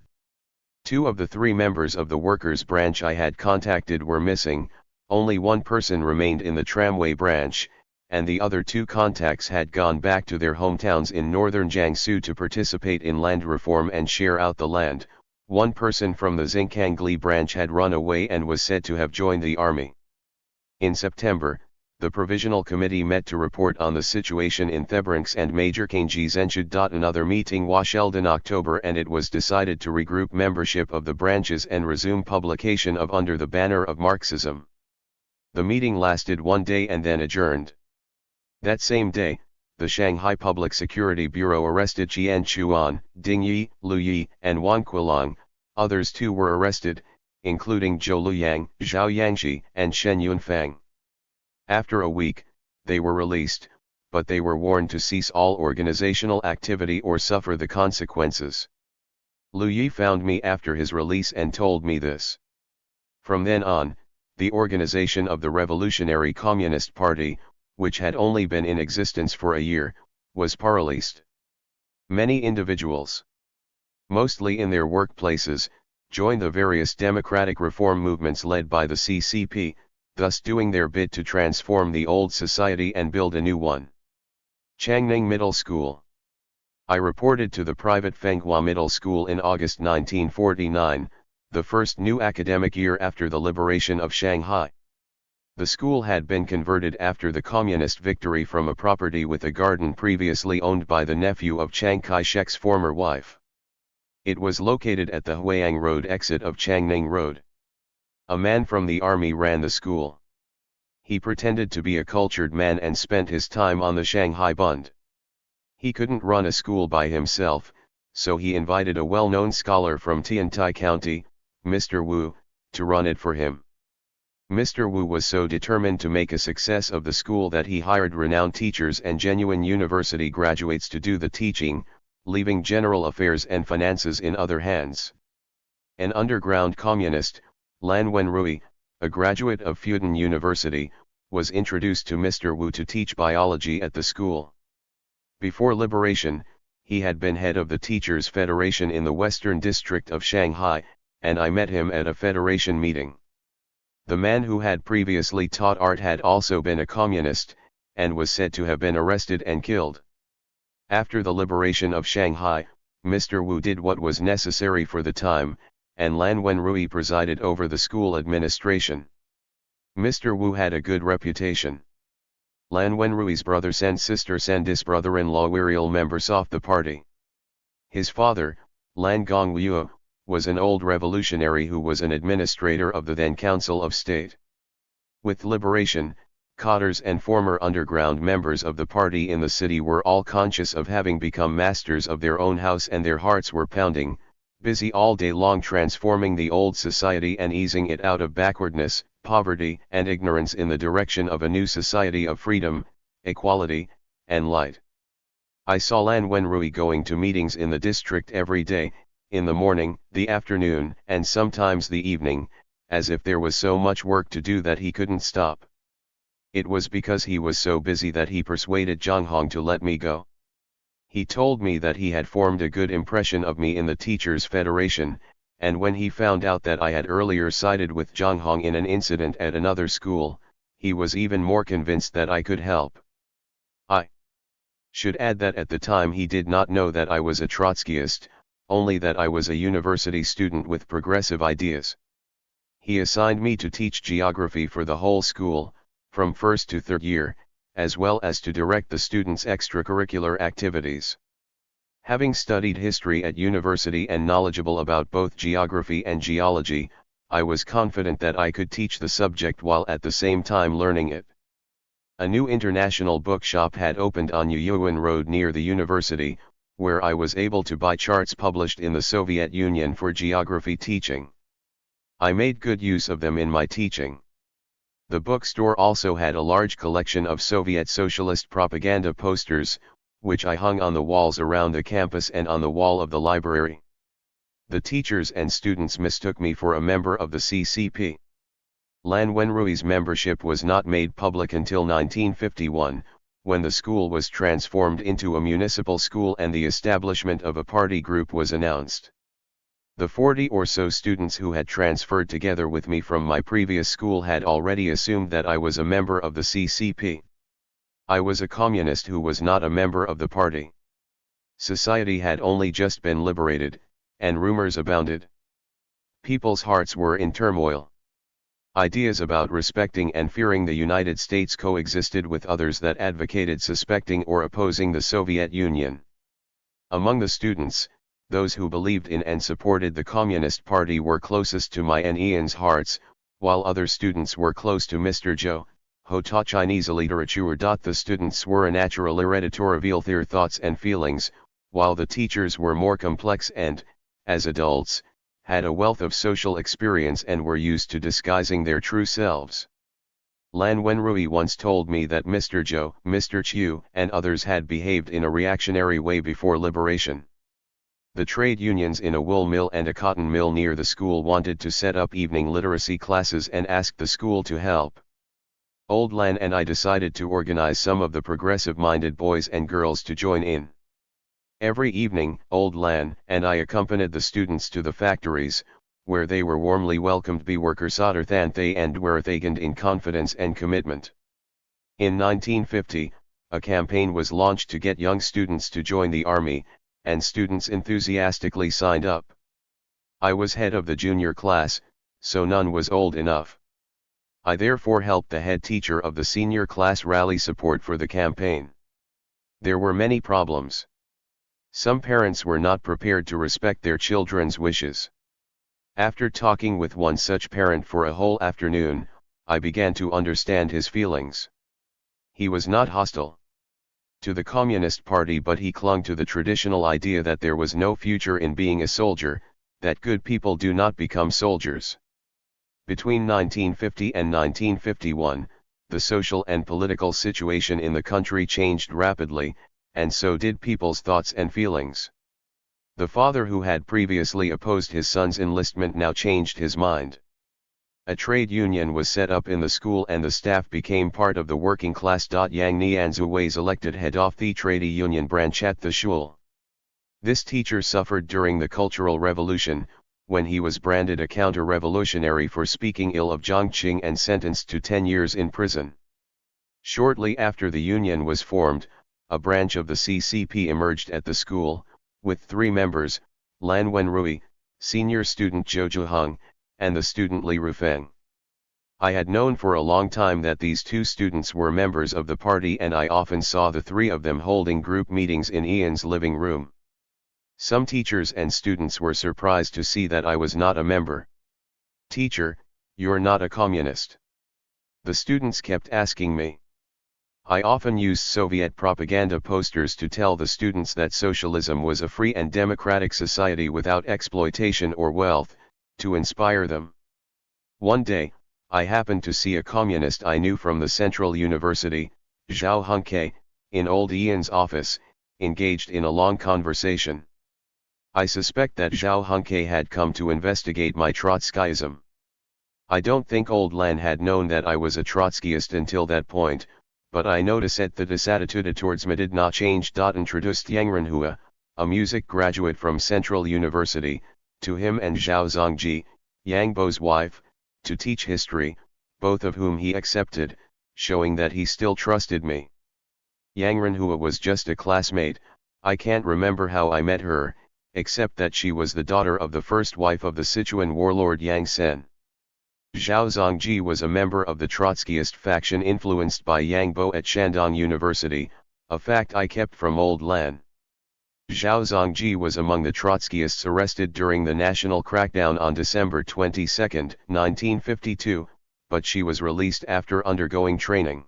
2 of the 3 members of the workers' branch I had contacted were missing, only 1 person remained in the tramway branch, and the other 2 contacts had gone back to their hometowns in northern Jiangsu to participate in land reform and share out the land. 1 person from the Xinjiang branch had run away and was said to have joined the army. In September, the Provisional Committee met to report on the situation in Thebranx and Major Kanji Zenshud. Another meeting was held in October and it was decided to regroup membership of the branches and resume publication of Under the Banner of Marxism. The meeting lasted 1 day and then adjourned. That same day, the Shanghai Public Security Bureau arrested Qian Chuan, Ding Yi, Lu Yi, and Wan Qilang. Others too were arrested, including Zhou Luyang, Zhao Yangxi, and Shen Yunfang. After a week, they were released, but they were warned to cease all organizational activity or suffer the consequences. Lu Yi found me after his release and told me this. From then on, the organization of the Revolutionary Communist Party, which had only been in existence for a year, was paralyzed. Many individuals, mostly in their workplaces, joined the various democratic reform movements led by the CCP, thus doing their bit to transform the old society and build a new one. Changning Middle School. I reported to the private Fenghua Middle School in August 1949, the first new academic year after the liberation of Shanghai. The school had been converted after the communist victory from a property with a garden previously owned by the nephew of Chiang Kai-shek's former wife. It was located at the Huayang Road exit of Changning Road. A man from the army ran the school. He pretended to be a cultured man and spent his time on the Shanghai Bund. He couldn't run a school by himself, so he invited a well-known scholar from Tiantai County, Mr. Wu, to run it for him. Mr. Wu was so determined to make a success of the school that he hired renowned teachers and genuine university graduates to do the teaching, leaving general affairs and finances in other hands. An underground communist, Lan Wenrui, a graduate of Fudan University, was introduced to Mr. Wu to teach biology at the school. Before liberation, he had been head of the Teachers' Federation in the Western District of Shanghai, and I met him at a federation meeting. The man who had previously taught art had also been a communist, and was said to have been arrested and killed. After the liberation of Shanghai, Mr. Wu did what was necessary for the time, and Lan Wenrui presided over the school administration. Mr. Wu had a good reputation. Lan Wenrui's brothers and sisters and his brother-in-law were real members of the party. His father, Lan Gongluo, was an old revolutionary who was an administrator of the then Council of State. With liberation, cadres and former underground members of the party in the city were all conscious of having become masters of their own house, and their hearts were pounding, busy all day long transforming the old society and easing it out of backwardness, poverty and ignorance in the direction of a new society of freedom, equality, and light. I saw Lan Wenrui going to meetings in the district every day, in the morning, the afternoon, and sometimes the evening, as if there was so much work to do that he couldn't stop. It was because he was so busy that he persuaded Zhang Hong to let me go. He told me that he had formed a good impression of me in the Teachers' Federation, and when he found out that I had earlier sided with Zhang Hong in an incident at another school, he was even more convinced that I could help. I should add that at the time he did not know that I was a Trotskyist, only that I was a university student with progressive ideas. He assigned me to teach geography for the whole school, from first to third year, as well as to direct the students' extracurricular activities. Having studied history at university and knowledgeable about both geography and geology, I was confident that I could teach the subject while at the same time learning it. A new international bookshop had opened on Yuyuan Road near the university, where I was able to buy charts published in the Soviet Union for geography teaching. I made good use of them in my teaching. The bookstore also had a large collection of Soviet socialist propaganda posters, which I hung on the walls around the campus and on the wall of the library. The teachers and students mistook me for a member of the CCP. Lan Wenrui's membership was not made public until 1951, when the school was transformed into a municipal school and the establishment of a party group was announced. The 40 or so students who had transferred together with me from my previous school had already assumed that I was a member of the CCP. I was a communist who was not a member of the party. Society had only just been liberated, and rumors abounded. People's hearts were in turmoil. Ideas about respecting and fearing the United States coexisted with others that advocated suspecting or opposing the Soviet Union. Among the students, those who believed in and supported the Communist Party were closest to my and Ian's hearts, while other students were close to Mr. Zhou, who taught Chinese literature. The students were a natural hereditary reveal their thoughts and feelings, while the teachers were more complex and, as adults, had a wealth of social experience and were used to disguising their true selves. Lan Wenrui once told me that Mr. Zhou, Mr. Chiu, and others had behaved in a reactionary way before liberation. The trade unions in a wool mill and a cotton mill near the school wanted to set up evening literacy classes and asked the school to help. Old Lan and I decided to organize some of the progressive-minded boys and girls to join in. Every evening, Old Lan and I accompanied the students to the factories, where they were warmly welcomed by workers and were thakened in confidence and commitment. In 1950, a campaign was launched to get young students to join the army, and students enthusiastically signed up. I was head of the junior class, so none was old enough. I therefore helped the head teacher of the senior class rally support for the campaign. There were many problems. Some parents were not prepared to respect their children's wishes. After talking with one such parent for a whole afternoon, I began to understand his feelings. He was not hostile to the Communist Party, but he clung to the traditional idea that there was no future in being a soldier, that good people do not become soldiers. Between 1950 and 1951, the social and political situation in the country changed rapidly, and so did people's thoughts and feelings. The father who had previously opposed his son's enlistment now changed his mind. A trade union was set up in the school and the staff became part of the working class. Yang Nianzu was elected head of the trade union branch at the school. This teacher suffered during the Cultural Revolution, when he was branded a counter-revolutionary for speaking ill of Zhongqing and sentenced to 10 years in prison. Shortly after the union was formed, a branch of the CCP emerged at the school, with 3 members, Lan Wenrui, senior student Zhou Zhiheng, and the student Li Rufeng. I had known for a long time that these two students were members of the party, and I often saw the three of them holding group meetings in Ian's living room. Some teachers and students were surprised to see that I was not a member. "Teacher, you're not a communist?" the students kept asking me. I often used Soviet propaganda posters to tell the students that socialism was a free and democratic society without exploitation or wealth, to inspire them. One day, I happened to see a communist I knew from the Central University, Zhao Hunke, in old Ian's office, engaged in a long conversation. I suspect that Zhao Hunke had come to investigate my Trotskyism. I don't think old Lan had known that I was a Trotskyist until that point, but I noticed that his attitude towards me did not change. Introduced Yang Renhua, a music graduate from Central University, to him, and Zhao Zongji, Yang Bo's wife, to teach history, both of whom he accepted, showing that he still trusted me. Yang Renhua was just a classmate. I can't remember how I met her, except that she was the daughter of the first wife of the Sichuan warlord Yang Sen. Zhao Zongji was a member of the Trotskyist faction influenced by Yang Bo at Shandong University, a fact I kept from old Lan. Zhao Zongji was among the Trotskyists arrested during the national crackdown on December 22, 1952, but she was released after undergoing training.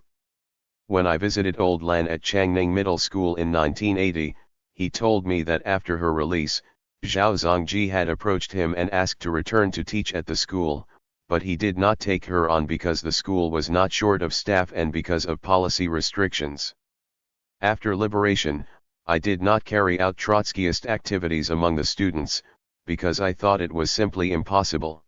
When I visited old Lan at Changning Middle School in 1980, he told me that after her release, Zhao Zongji had approached him and asked to return to teach at the school, but he did not take her on because the school was not short of staff and because of policy restrictions. After liberation, I did not carry out Trotskyist activities among the students, because I thought it was simply impossible.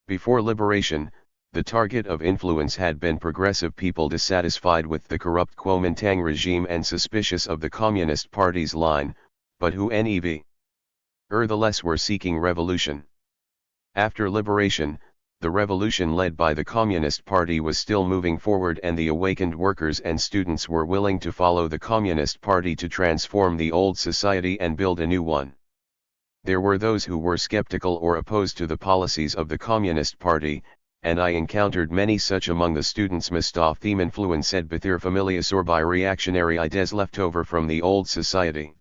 Before liberation, the target of influence had been progressive people dissatisfied with the corrupt Kuomintang regime and suspicious of the Communist Party's line, but who nevertheless were seeking revolution. After liberation, the revolution led by the Communist Party was still moving forward, and the awakened workers and students were willing to follow the Communist Party to transform the old society and build a new one. There were those who were skeptical or opposed to the policies of the Communist Party, and I encountered many such among the students. Mistaf theme influenced Bethir familias or by reactionary ideas left over from the old society.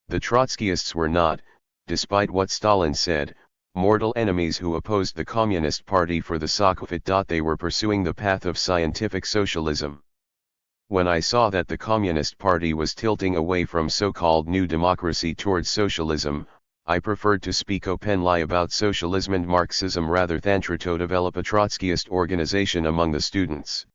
The Trotskyists were not, despite what Stalin said, mortal enemies who opposed the Communist Party for the sake of it. They were pursuing the path of scientific socialism. When I saw that the Communist Party was tilting away from so-called new democracy towards socialism, I preferred to speak openly about socialism and Marxism rather than to develop a Trotskyist organization among the students.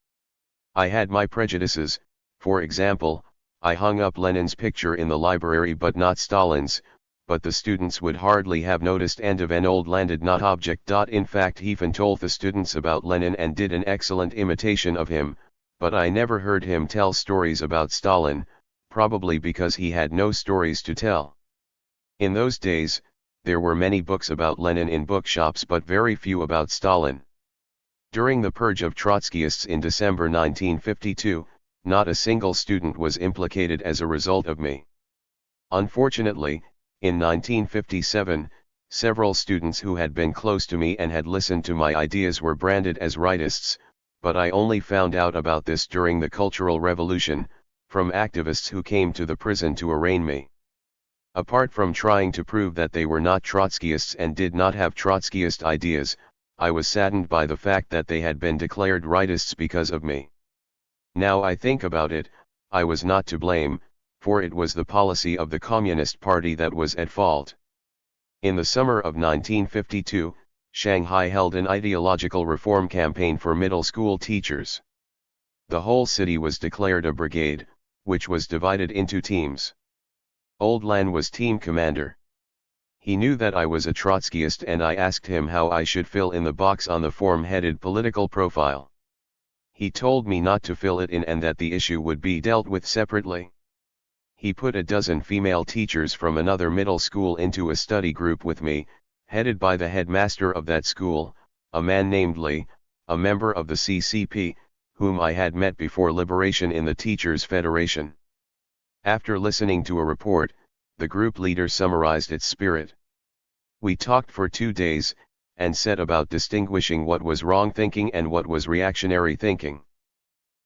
I had my prejudices. For example, I hung up Lenin's picture in the library but not Stalin's, but the students would hardly have noticed, and of an old Lan did not object. In fact, he even told the students about Lenin and did an excellent imitation of him, but I never heard him tell stories about Stalin, probably because he had no stories to tell. In those days, there were many books about Lenin in bookshops but very few about Stalin. During the purge of Trotskyists in December 1952, not a single student was implicated as a result of me. Unfortunately, in 1957, several students who had been close to me and had listened to my ideas were branded as rightists, but I only found out about this during the Cultural Revolution, from activists who came to the prison to arraign me. Apart from trying to prove that they were not Trotskyists and did not have Trotskyist ideas, I was saddened by the fact that they had been declared rightists because of me. Now I think about it, I was not to blame, for it was the policy of the Communist Party that was at fault. In the summer of 1952, Shanghai held an ideological reform campaign for middle school teachers. The whole city was declared a brigade, which was divided into teams. Old Lan was team commander. He knew that I was a Trotskyist and I asked him how I should fill in the box on the form headed political profile. He told me not to fill it in and that the issue would be dealt with separately. He put a dozen female teachers from another middle school into a study group with me, headed by the headmaster of that school, a man named Li, a member of the CCP, whom I had met before liberation in the Teachers' Federation. After listening to a report, the group leader summarized its spirit. We talked for 2 days, and set about distinguishing what was wrong thinking and what was reactionary thinking.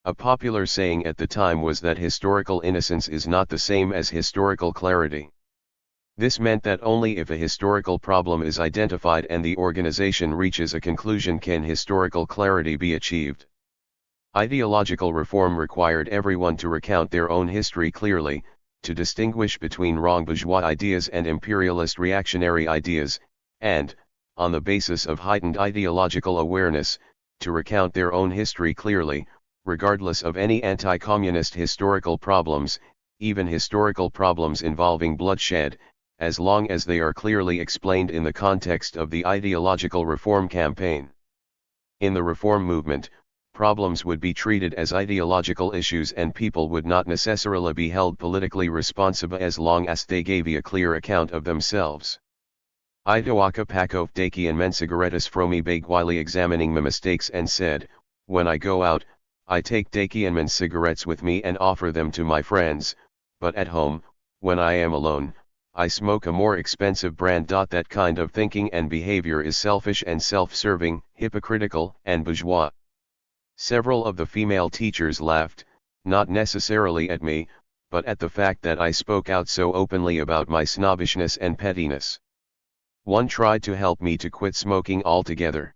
A popular saying at the time was that historical innocence is not the same as historical clarity. This meant that only if a historical problem is identified and the organization reaches a conclusion can historical clarity be achieved. Ideological reform required everyone to recount their own history clearly, to distinguish between wrong bourgeois ideas and imperialist reactionary ideas, and, on the basis of heightened ideological awareness, to recount their own history clearly, regardless of any anti-communist historical problems, even historical problems involving bloodshed, as long as they are clearly explained in the context of the ideological reform campaign. In the reform movement, problems would be treated as ideological issues and people would not necessarily be held politically responsible as long as they gave a clear account of themselves. Idowaka pakov daki and men cigarettes fromi bagwili examining my mistakes and said, when I go out, I take daki and men cigarettes with me and offer them to my friends, but at home, when I am alone, I smoke a more expensive brand. That kind of thinking and behavior is selfish and self-serving, hypocritical and bourgeois. Several of the female teachers laughed, not necessarily at me, but at the fact that I spoke out so openly about my snobbishness and pettiness. One tried to help me to quit smoking altogether.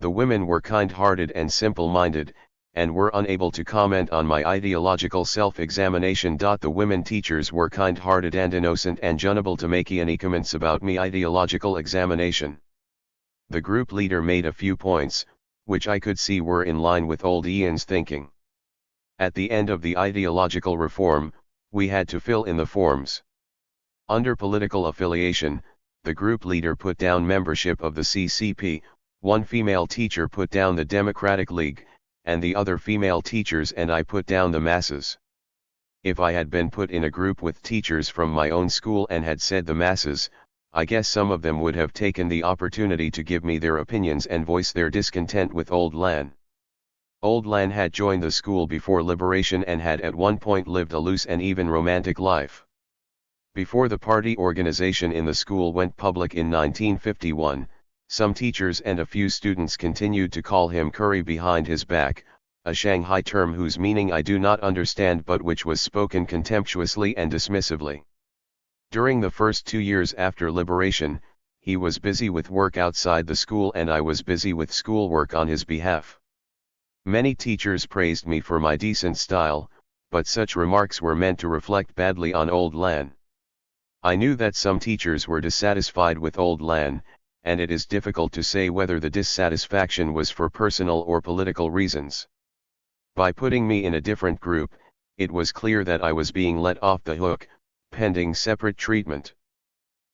The women were kind-hearted and simple-minded, and were unable to comment on my ideological self-examination. The women teachers were kind-hearted and innocent and unable to make any comments about me ideological examination. The group leader made a few points, which I could see were in line with old Ian's thinking. At the end of the ideological reform, we had to fill in the forms. Under political affiliation, the group leader put down membership of the CCP, one female teacher put down the Democratic League, and the other female teachers and I put down the masses. If I had been put in a group with teachers from my own school and had said the masses, I guess some of them would have taken the opportunity to give me their opinions and voice their discontent with Old Lan. Old Lan had joined the school before liberation and had at one point lived a loose and even romantic life. Before the party organization in the school went public in 1951, some teachers and a few students continued to call him Curry behind his back, a Shanghai term whose meaning I do not understand but which was spoken contemptuously and dismissively. During the first 2 years after liberation, he was busy with work outside the school and I was busy with schoolwork on his behalf. Many teachers praised me for my decent style, but such remarks were meant to reflect badly on Old Lan. I knew that some teachers were dissatisfied with Old Lan, and it is difficult to say whether the dissatisfaction was for personal or political reasons. By putting me in a different group, it was clear that I was being let off the hook, pending separate treatment.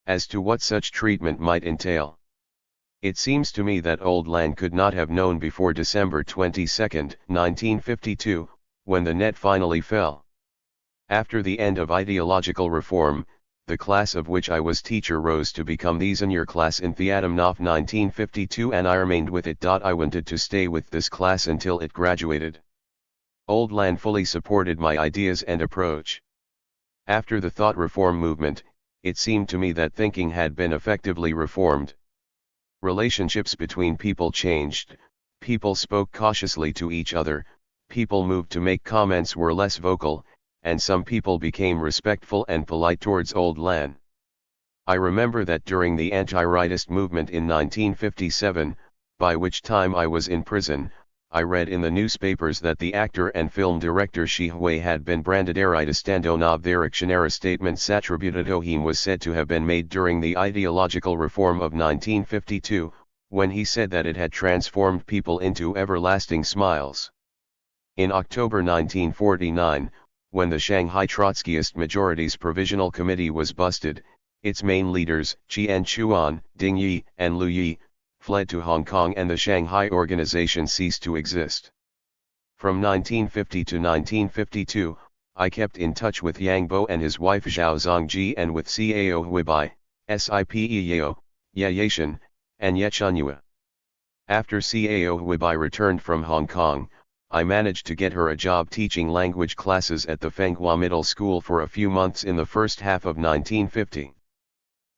As to what such treatment might entail, it seems to me that Old Lan could not have known before December 22, 1952, when the net finally fell. After the end of ideological reform, the class of which I was teacher rose to become the senior class in Theadomnov 1952 and I remained with it. I wanted to stay with this class until it graduated. Old Lan fully supported my ideas and approach. After the thought reform movement, it seemed to me that thinking had been effectively reformed. Relationships between people changed, people spoke cautiously to each other, people moved to make comments were less vocal, and some people became respectful and polite towards Old Lan. I remember that during the anti-rightist movement in 1957, by which time I was in prison, I read in the newspapers that the actor and film director Shi Hui had been branded a rightist and of their actionary statements attributed to him was said to have been made during the ideological reform of 1952, when he said that it had transformed people into everlasting smiles. In October 1949, when the Shanghai Trotskyist Majorities Provisional Committee was busted, its main leaders, Qian Chuan, Ding Yi, and Lu Yi, fled to Hong Kong and the Shanghai organization ceased to exist. From 1950 to 1952, I kept in touch with Yang Bo and his wife Zhao Zongji and with Cao Huibai, Sipeo, Ye Yashan, and Ye Chunyua. After Cao Huibai returned from Hong Kong, I managed to get her a job teaching language classes at the Fenghua Middle School for a few months in the first half of 1950.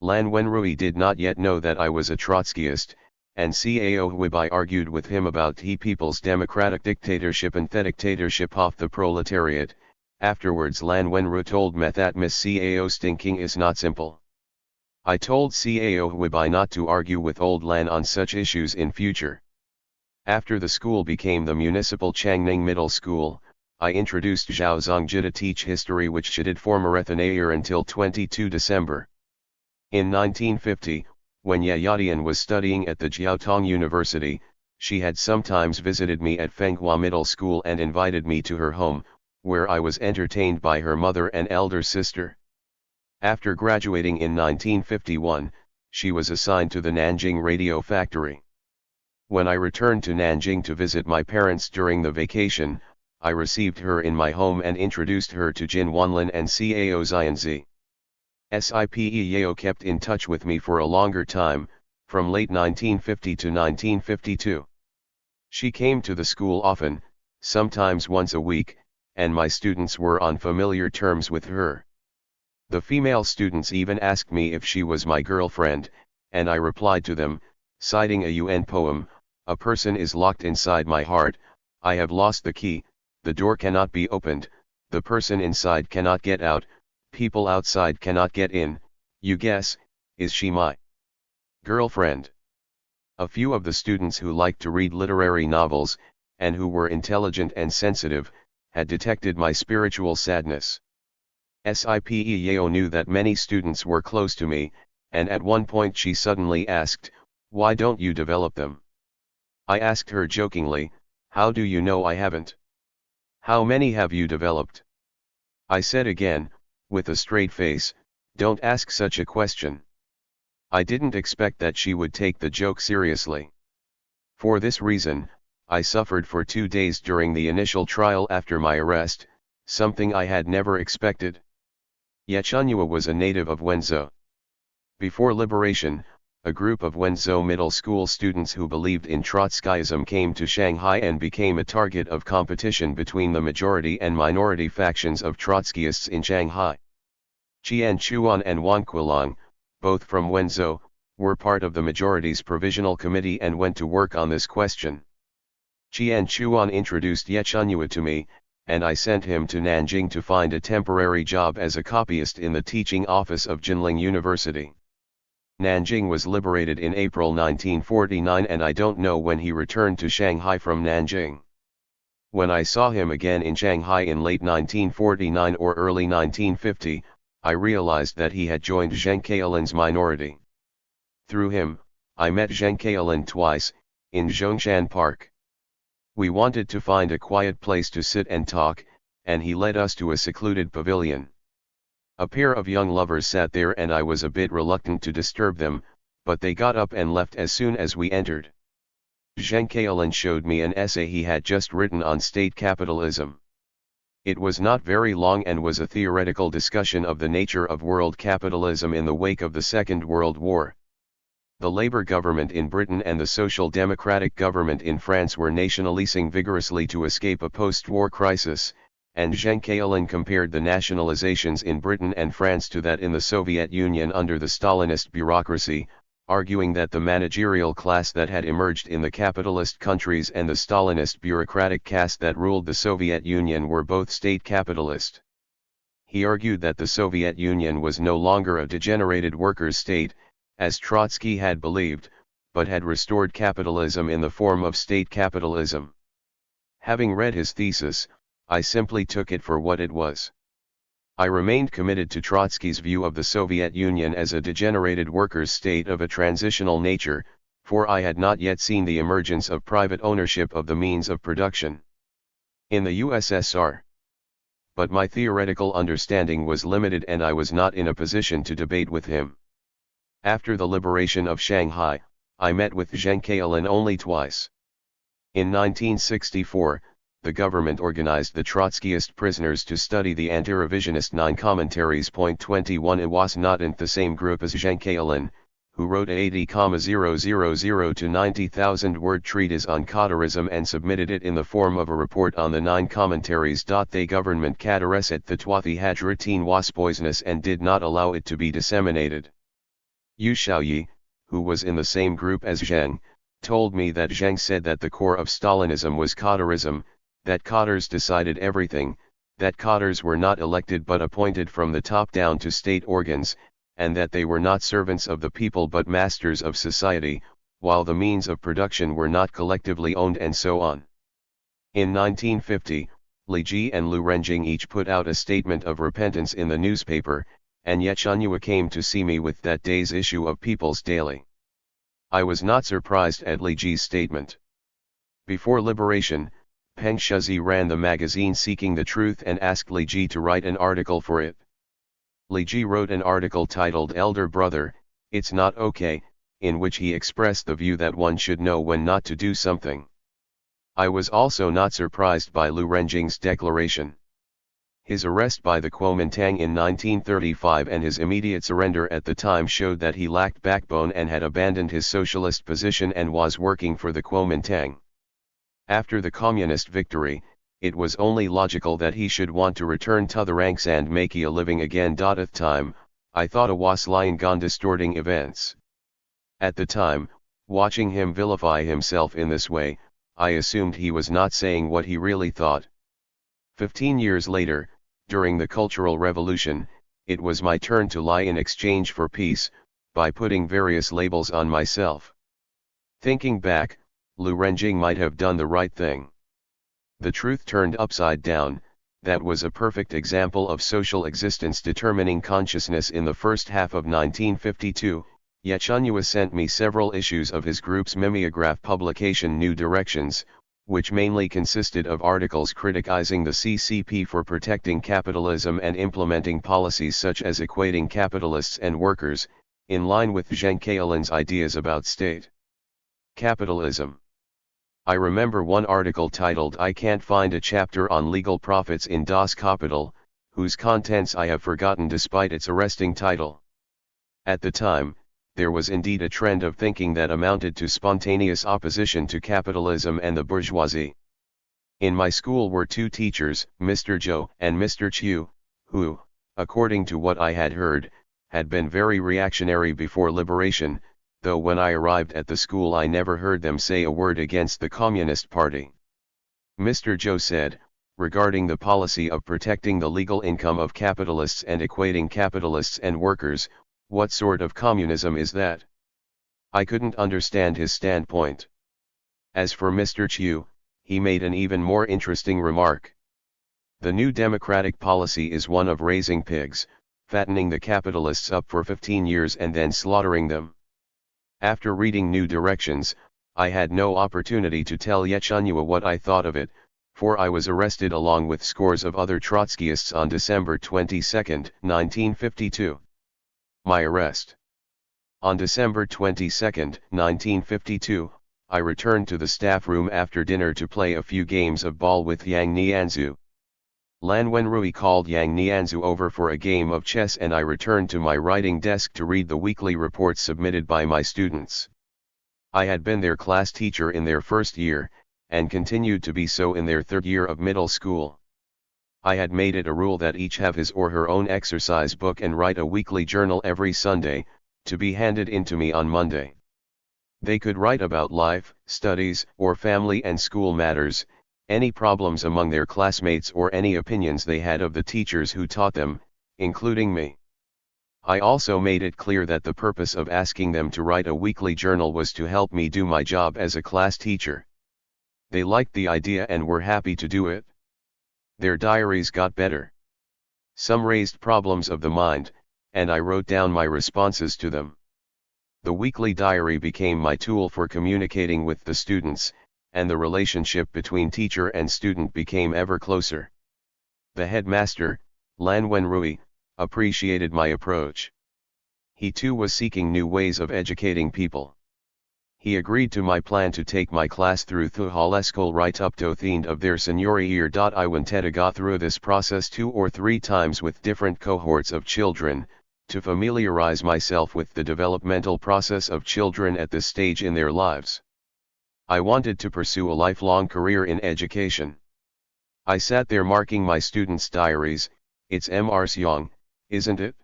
Lan Wenrui did not yet know that I was a Trotskyist, and Cao Huibai argued with him about the people's democratic dictatorship and the dictatorship of the proletariat. Afterwards Lan Wenru told me that Miss Cao stinking is not simple. I told Cao Huibai not to argue with old Lan on such issues in future. After the school became the municipal Changning Middle School, I introduced Zhao Zongji to teach history, which she did for Marathanayer until 22 December. In 1950, when Ye Yadian was studying at the Jiaotong University, she had sometimes visited me at Fenghua Middle School and invited me to her home, where I was entertained by her mother and elder sister. After graduating in 1951, she was assigned to the Nanjing Radio Factory. When I returned to Nanjing to visit my parents during the vacation, I received her in my home and introduced her to Jin Wanlin and Cao Xianzi. Sipe Yao kept in touch with me for a longer time, from late 1950 to 1952. She came to the school often, sometimes once a week, and my students were on familiar terms with her. The female students even asked me if she was my girlfriend, and I replied to them, citing a UN poem, "A person is locked inside my heart, I have lost the key, the door cannot be opened, the person inside cannot get out, people outside cannot get in, you guess, is she my girlfriend?" A few of the students who liked to read literary novels, and who were intelligent and sensitive, had detected my spiritual sadness. Sipe Yao knew that many students were close to me, and at one point she suddenly asked, "Why don't you develop them?" I asked her jokingly, "How do you know I haven't? How many have you developed?" I said again, with a straight face, "Don't ask such a question." I didn't expect that she would take the joke seriously. For this reason, I suffered for 2 days during the initial trial after my arrest, something I had never expected. Ye Chunyua was a native of Wenzhou. Before liberation, a group of Wenzhou middle school students who believed in Trotskyism came to Shanghai and became a target of competition between the majority and minority factions of Trotskyists in Shanghai. Qian Chuan and Wan Qilang, both from Wenzhou, were part of the majority's provisional committee and went to work on this question. Qian Chuan introduced Ye Chunyua to me, and I sent him to Nanjing to find a temporary job as a copyist in the teaching office of Jinling University. Nanjing was liberated in April 1949 and I don't know when he returned to Shanghai from Nanjing. When I saw him again in Shanghai in late 1949 or early 1950, I realized that he had joined Zheng Kailin's minority. Through him, I met Zheng Kailin twice, in Zhongshan Park. We wanted to find a quiet place to sit and talk, and he led us to a secluded pavilion. A pair of young lovers sat there and I was a bit reluctant to disturb them, but they got up and left as soon as we entered. Zheng Kailin showed me an essay he had just written on state capitalism. It was not very long and was a theoretical discussion of the nature of world capitalism in the wake of the Second World War. The Labour government in Britain and the Social Democratic government in France were nationalising vigorously to escape a post-war crisis, and Zheng Kailin compared the nationalizations in Britain and France to that in the Soviet Union under the Stalinist bureaucracy, arguing that the managerial class that had emerged in the capitalist countries and the Stalinist bureaucratic caste that ruled the Soviet Union were both state capitalist. He argued that the Soviet Union was no longer a degenerated workers' state, as Trotsky had believed, but had restored capitalism in the form of state capitalism. Having read his thesis, I simply took it for what it was. I remained committed to Trotsky's view of the Soviet Union as a degenerated workers' state of a transitional nature, for I had not yet seen the emergence of private ownership of the means of production in the USSR. But my theoretical understanding was limited and I was not in a position to debate with him. After the liberation of Shanghai, I met with Zheng Kailin only twice. In 1964, the government organized the Trotskyist prisoners to study the anti-revisionist 9 commentaries. 21 It was not in the same group as Zheng Kailin, who wrote a 80,000 to 90,000 word treatise on Qatarism and submitted it in the form of a report on the 9 commentaries. The government Qataris at the Twathi Hajratin was poisonous and did not allow it to be disseminated. Yu Xiaoyi, who was in the same group as Zheng, told me that Zheng said that the core of Stalinism was cadreism, that cadres decided everything, that cadres were not elected but appointed from the top down to state organs, and that they were not servants of the people but masters of society, while the means of production were not collectively owned, and so on. In 1950, Li Ji and Lu Renjing each put out a statement of repentance in the newspaper, and Ye Chunyua came to see me with that day's issue of People's Daily. I was not surprised at Li Ji's statement. Before liberation, Peng Shuzi ran the magazine Seeking the Truth and asked Li Ji to write an article for it. Li Ji wrote an article titled Elder Brother, It's Not Okay, in which he expressed the view that one should know when not to do something. I was also not surprised by Lu Renjing's declaration. His arrest by the Kuomintang in 1935 and his immediate surrender at the time showed that he lacked backbone and had abandoned his socialist position and was working for the Kuomintang. After the communist victory, it was only logical that he should want to return to the ranks and make a living again. At the time, I thought it was lying gone distorting events. At the time, watching him vilify himself in this way, I assumed he was not saying what he really thought. 15 years later, during the Cultural Revolution, it was my turn to lie in exchange for peace, by putting various labels on myself. Thinking back, Lu Renjing might have done the right thing. The truth turned upside down, that was a perfect example of social existence determining consciousness. In the first half of 1952, Ye Chunyua sent me several issues of his group's mimeograph publication New Directions, which mainly consisted of articles criticizing the CCP for protecting capitalism and implementing policies such as equating capitalists and workers, in line with Zheng Kailin's ideas about state capitalism. I remember one article titled I Can't Find a Chapter on Legal Profits in Das Kapital, whose contents I have forgotten despite its arresting title. At the time, there was indeed a trend of thinking that amounted to spontaneous opposition to capitalism and the bourgeoisie. In my school were two teachers, Mr. Zhou and Mr. Chiu, who, according to what I had heard, had been very reactionary before liberation, though when I arrived at the school I never heard them say a word against the Communist Party. Mr. Zhou said, regarding the policy of protecting the legal income of capitalists and equating capitalists and workers, what sort of communism is that? I couldn't understand his standpoint. As for Mr. Chiu, he made an even more interesting remark. The new democratic policy is one of raising pigs, fattening the capitalists up for 15 years and then slaughtering them. After reading New Directions, I had no opportunity to tell Ye Chunyua what I thought of it, for I was arrested along with scores of other Trotskyists on December 22, 1952. My arrest. On December 22, 1952, I returned to the staff room after dinner to play a few games of ball with Yang Nianzu. Lan Wenrui called Yang Nianzu over for a game of chess and I returned to my writing desk to read the weekly reports submitted by my students. I had been their class teacher in their first year, and continued to be so in their third year of middle school. I had made it a rule that each have his or her own exercise book and write a weekly journal every Sunday, to be handed in to me on Monday. They could write about life, studies, or family and school matters, any problems among their classmates or any opinions they had of the teachers who taught them, including me. I also made it clear that the purpose of asking them to write a weekly journal was to help me do my job as a class teacher. They liked the idea and were happy to do it. Their diaries got better. Some raised problems of the mind, and I wrote down my responses to them. The weekly diary became my tool for communicating with the students, and the relationship between teacher and student became ever closer. The headmaster, Lan Wenrui, appreciated my approach. He too was seeking new ways of educating people. He agreed to my plan to take my class through the hall school right up to the end of their senior year. I wanted to go through this process 2 or 3 times with different cohorts of children, to familiarize myself with the developmental process of children at this stage in their lives. I wanted to pursue a lifelong career in education. I sat there marking my students' diaries. It's Mr. Young, isn't it?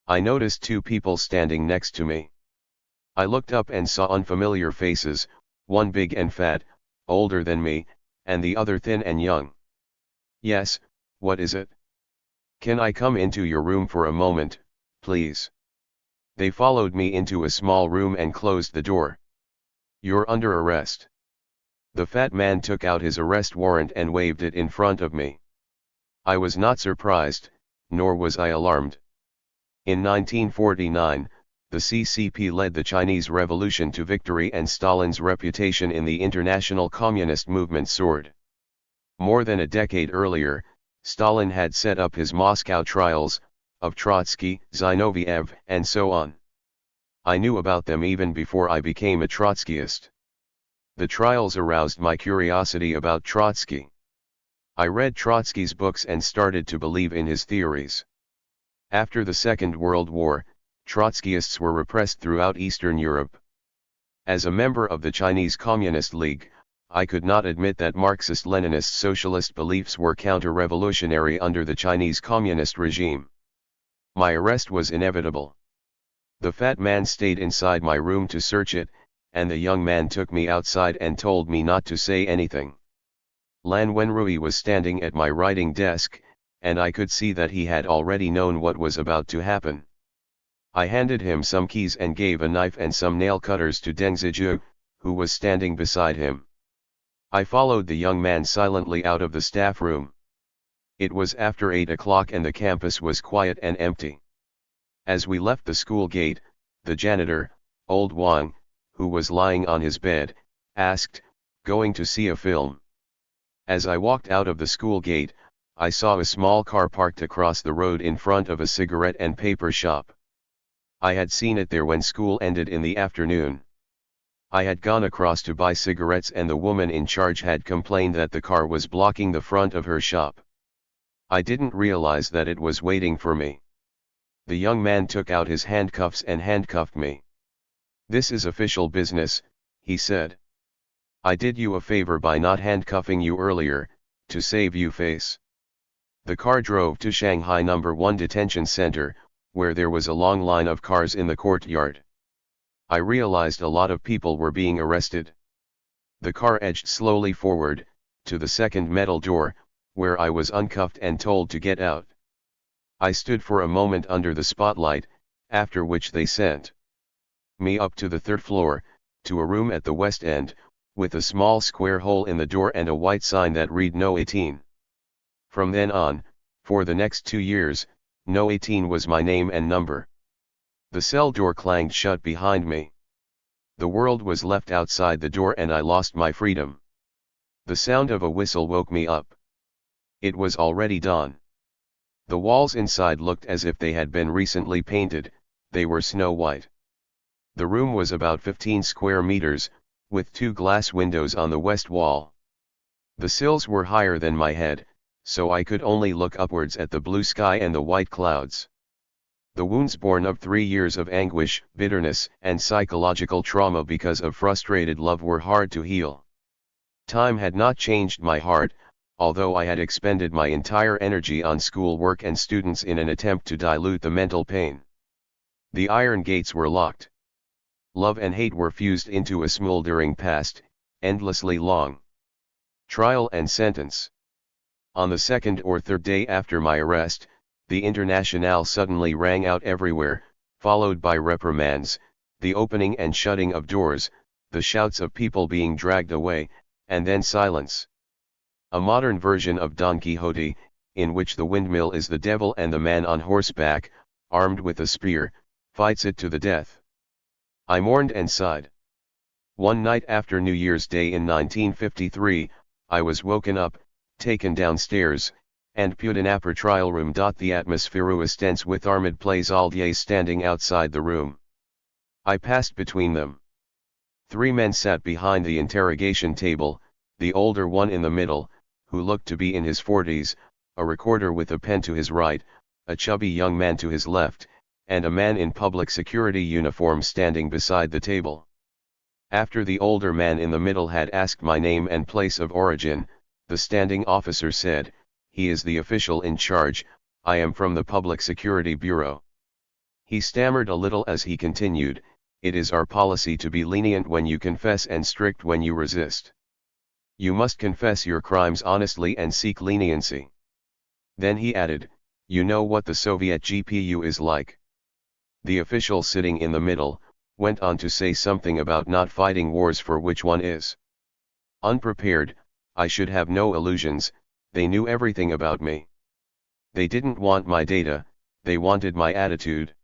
I noticed two people standing next to me. I looked up and saw unfamiliar faces, one big and fat, older than me, and the other thin and young. "Yes, what is it? Can I come into your room for a moment, please?" They followed me into a small room and closed the door. "You're under arrest." The fat man took out his arrest warrant and waved it in front of me. I was not surprised, nor was I alarmed. In 1949, the CCP led the Chinese Revolution to victory and Stalin's reputation in the international communist movement soared. More than a decade earlier, Stalin had set up his Moscow trials, of Trotsky, Zinoviev, and so on. I knew about them even before I became a Trotskyist. The trials aroused my curiosity about Trotsky. I read Trotsky's books and started to believe in his theories. After the Second World War, Trotskyists were repressed throughout Eastern Europe. As a member of the Chinese Communist League, I could not admit that Marxist-Leninist socialist beliefs were counter-revolutionary under the Chinese Communist regime. My arrest was inevitable. The fat man stayed inside my room to search it, and the young man took me outside and told me not to say anything. Lan Wenrui was standing at my writing desk, and I could see that he had already known what was about to happen. I handed him some keys and gave a knife and some nail cutters to Deng Zijie, who was standing beside him. I followed the young man silently out of the staff room. It was after 8 o'clock and the campus was quiet and empty. As we left the school gate, the janitor, old Wang, who was lying on his bed, asked, "Going to see a film?" As I walked out of the school gate, I saw a small car parked across the road in front of a cigarette and paper shop. I had seen it there when school ended in the afternoon. I had gone across to buy cigarettes and the woman in charge had complained that the car was blocking the front of her shop. I didn't realize that it was waiting for me. The young man took out his handcuffs and handcuffed me. "This is official business," he said. "I did you a favor by not handcuffing you earlier, to save you face." The car drove to Shanghai No. 1 Detention Center, where there was a long line of cars in the courtyard. I realized a lot of people were being arrested. The car edged slowly forward, to the second metal door, where I was uncuffed and told to get out. I stood for a moment under the spotlight, after which they sent me up to the third floor, to a room at the west end, with a small square hole in the door and a white sign that read No 18. From then on, for the next 2 years, No 18 was my name and number. The cell door clanged shut behind me. The world was left outside the door and I lost my freedom. The sound of a whistle woke me up. It was already dawn. The walls inside looked as if they had been recently painted, they were snow white. The room was about 15 square meters, with 2 glass windows on the west wall. The sills were higher than my head, so I could only look upwards at the blue sky and the white clouds. The wounds born of 3 years of anguish, bitterness, and psychological trauma because of frustrated love were hard to heal. Time had not changed my heart, although I had expended my entire energy on school work and students in an attempt to dilute the mental pain. The iron gates were locked. Love and hate were fused into a smoldering past, endlessly long. Trial and sentence. On the second or third day after my arrest, the Internationale suddenly rang out everywhere, followed by reprimands, the opening and shutting of doors, the shouts of people being dragged away, and then silence. A modern version of Don Quixote, in which the windmill is the devil and the man on horseback, armed with a spear, fights it to the death. I mourned and sighed. One night after New Year's Day in 1953, I was woken up, taken downstairs, and put in upper trial room. The atmosphere was tense with armed plaisaudiers standing outside the room. I passed between them. 3 men sat behind the interrogation table, the older one in the middle, who looked to be in his 40s, a recorder with a pen to his right, a chubby young man to his left, and a man in public security uniform standing beside the table. After the older man in the middle had asked my name and place of origin, the standing officer said, "He is the official in charge, I am from the Public Security Bureau." He stammered a little as he continued, "It is our policy to be lenient when you confess and strict when you resist. You must confess your crimes honestly and seek leniency." Then he added, "You know what the Soviet GPU is like." The official sitting in the middle went on to say something about not fighting wars for which one is unprepared. I should have no illusions, they knew everything about me. They didn't want my data, they wanted my attitude.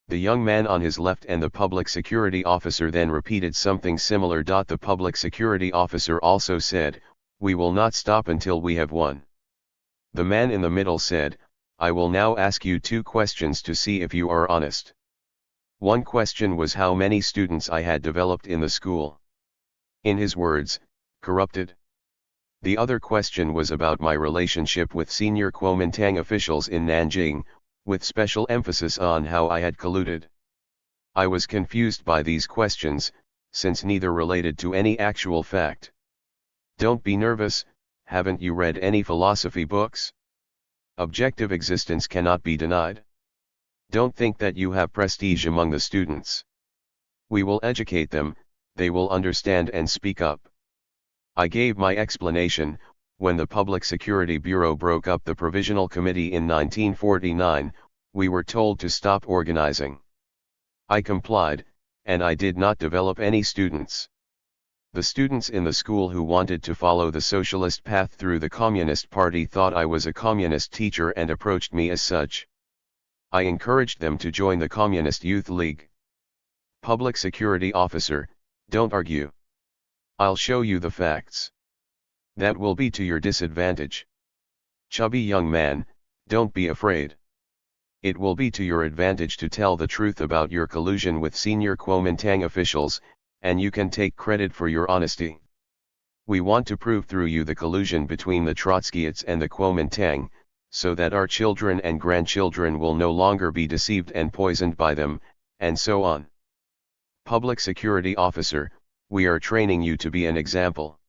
The young man on his left and the public security officer then repeated something similar. The public security officer also said, "We will not stop until we have won." The man in the middle said, "I will now ask you 2 questions to see if you are honest." One question was how many students I had developed in the school. In his words, corrupted. The other question was about my relationship with senior Kuomintang officials in Nanjing, with special emphasis on how I had colluded. I was confused by these questions, since neither related to any actual fact. Don't be nervous, haven't you read any philosophy books? Objective existence cannot be denied. Don't think that you have prestige among the students. We will educate them, they will understand and speak up. I gave my explanation. When the Public Security Bureau broke up the Provisional Committee in 1949, we were told to stop organizing. I complied, and I did not develop any students. The students in the school who wanted to follow the socialist path through the Communist Party thought I was a communist teacher and approached me as such. I encouraged them to join the Communist Youth League. Public Security Officer, don't argue. I'll show you the facts. That will be to your disadvantage. Chubby young man, don't be afraid. It will be to your advantage to tell the truth about your collusion with senior Kuomintang officials, and you can take credit for your honesty. We want to prove through you the collusion between the Trotskyists and the Kuomintang, so that our children and grandchildren will no longer be deceived and poisoned by them, and so on. Public Security Officer, we are training you to be an example.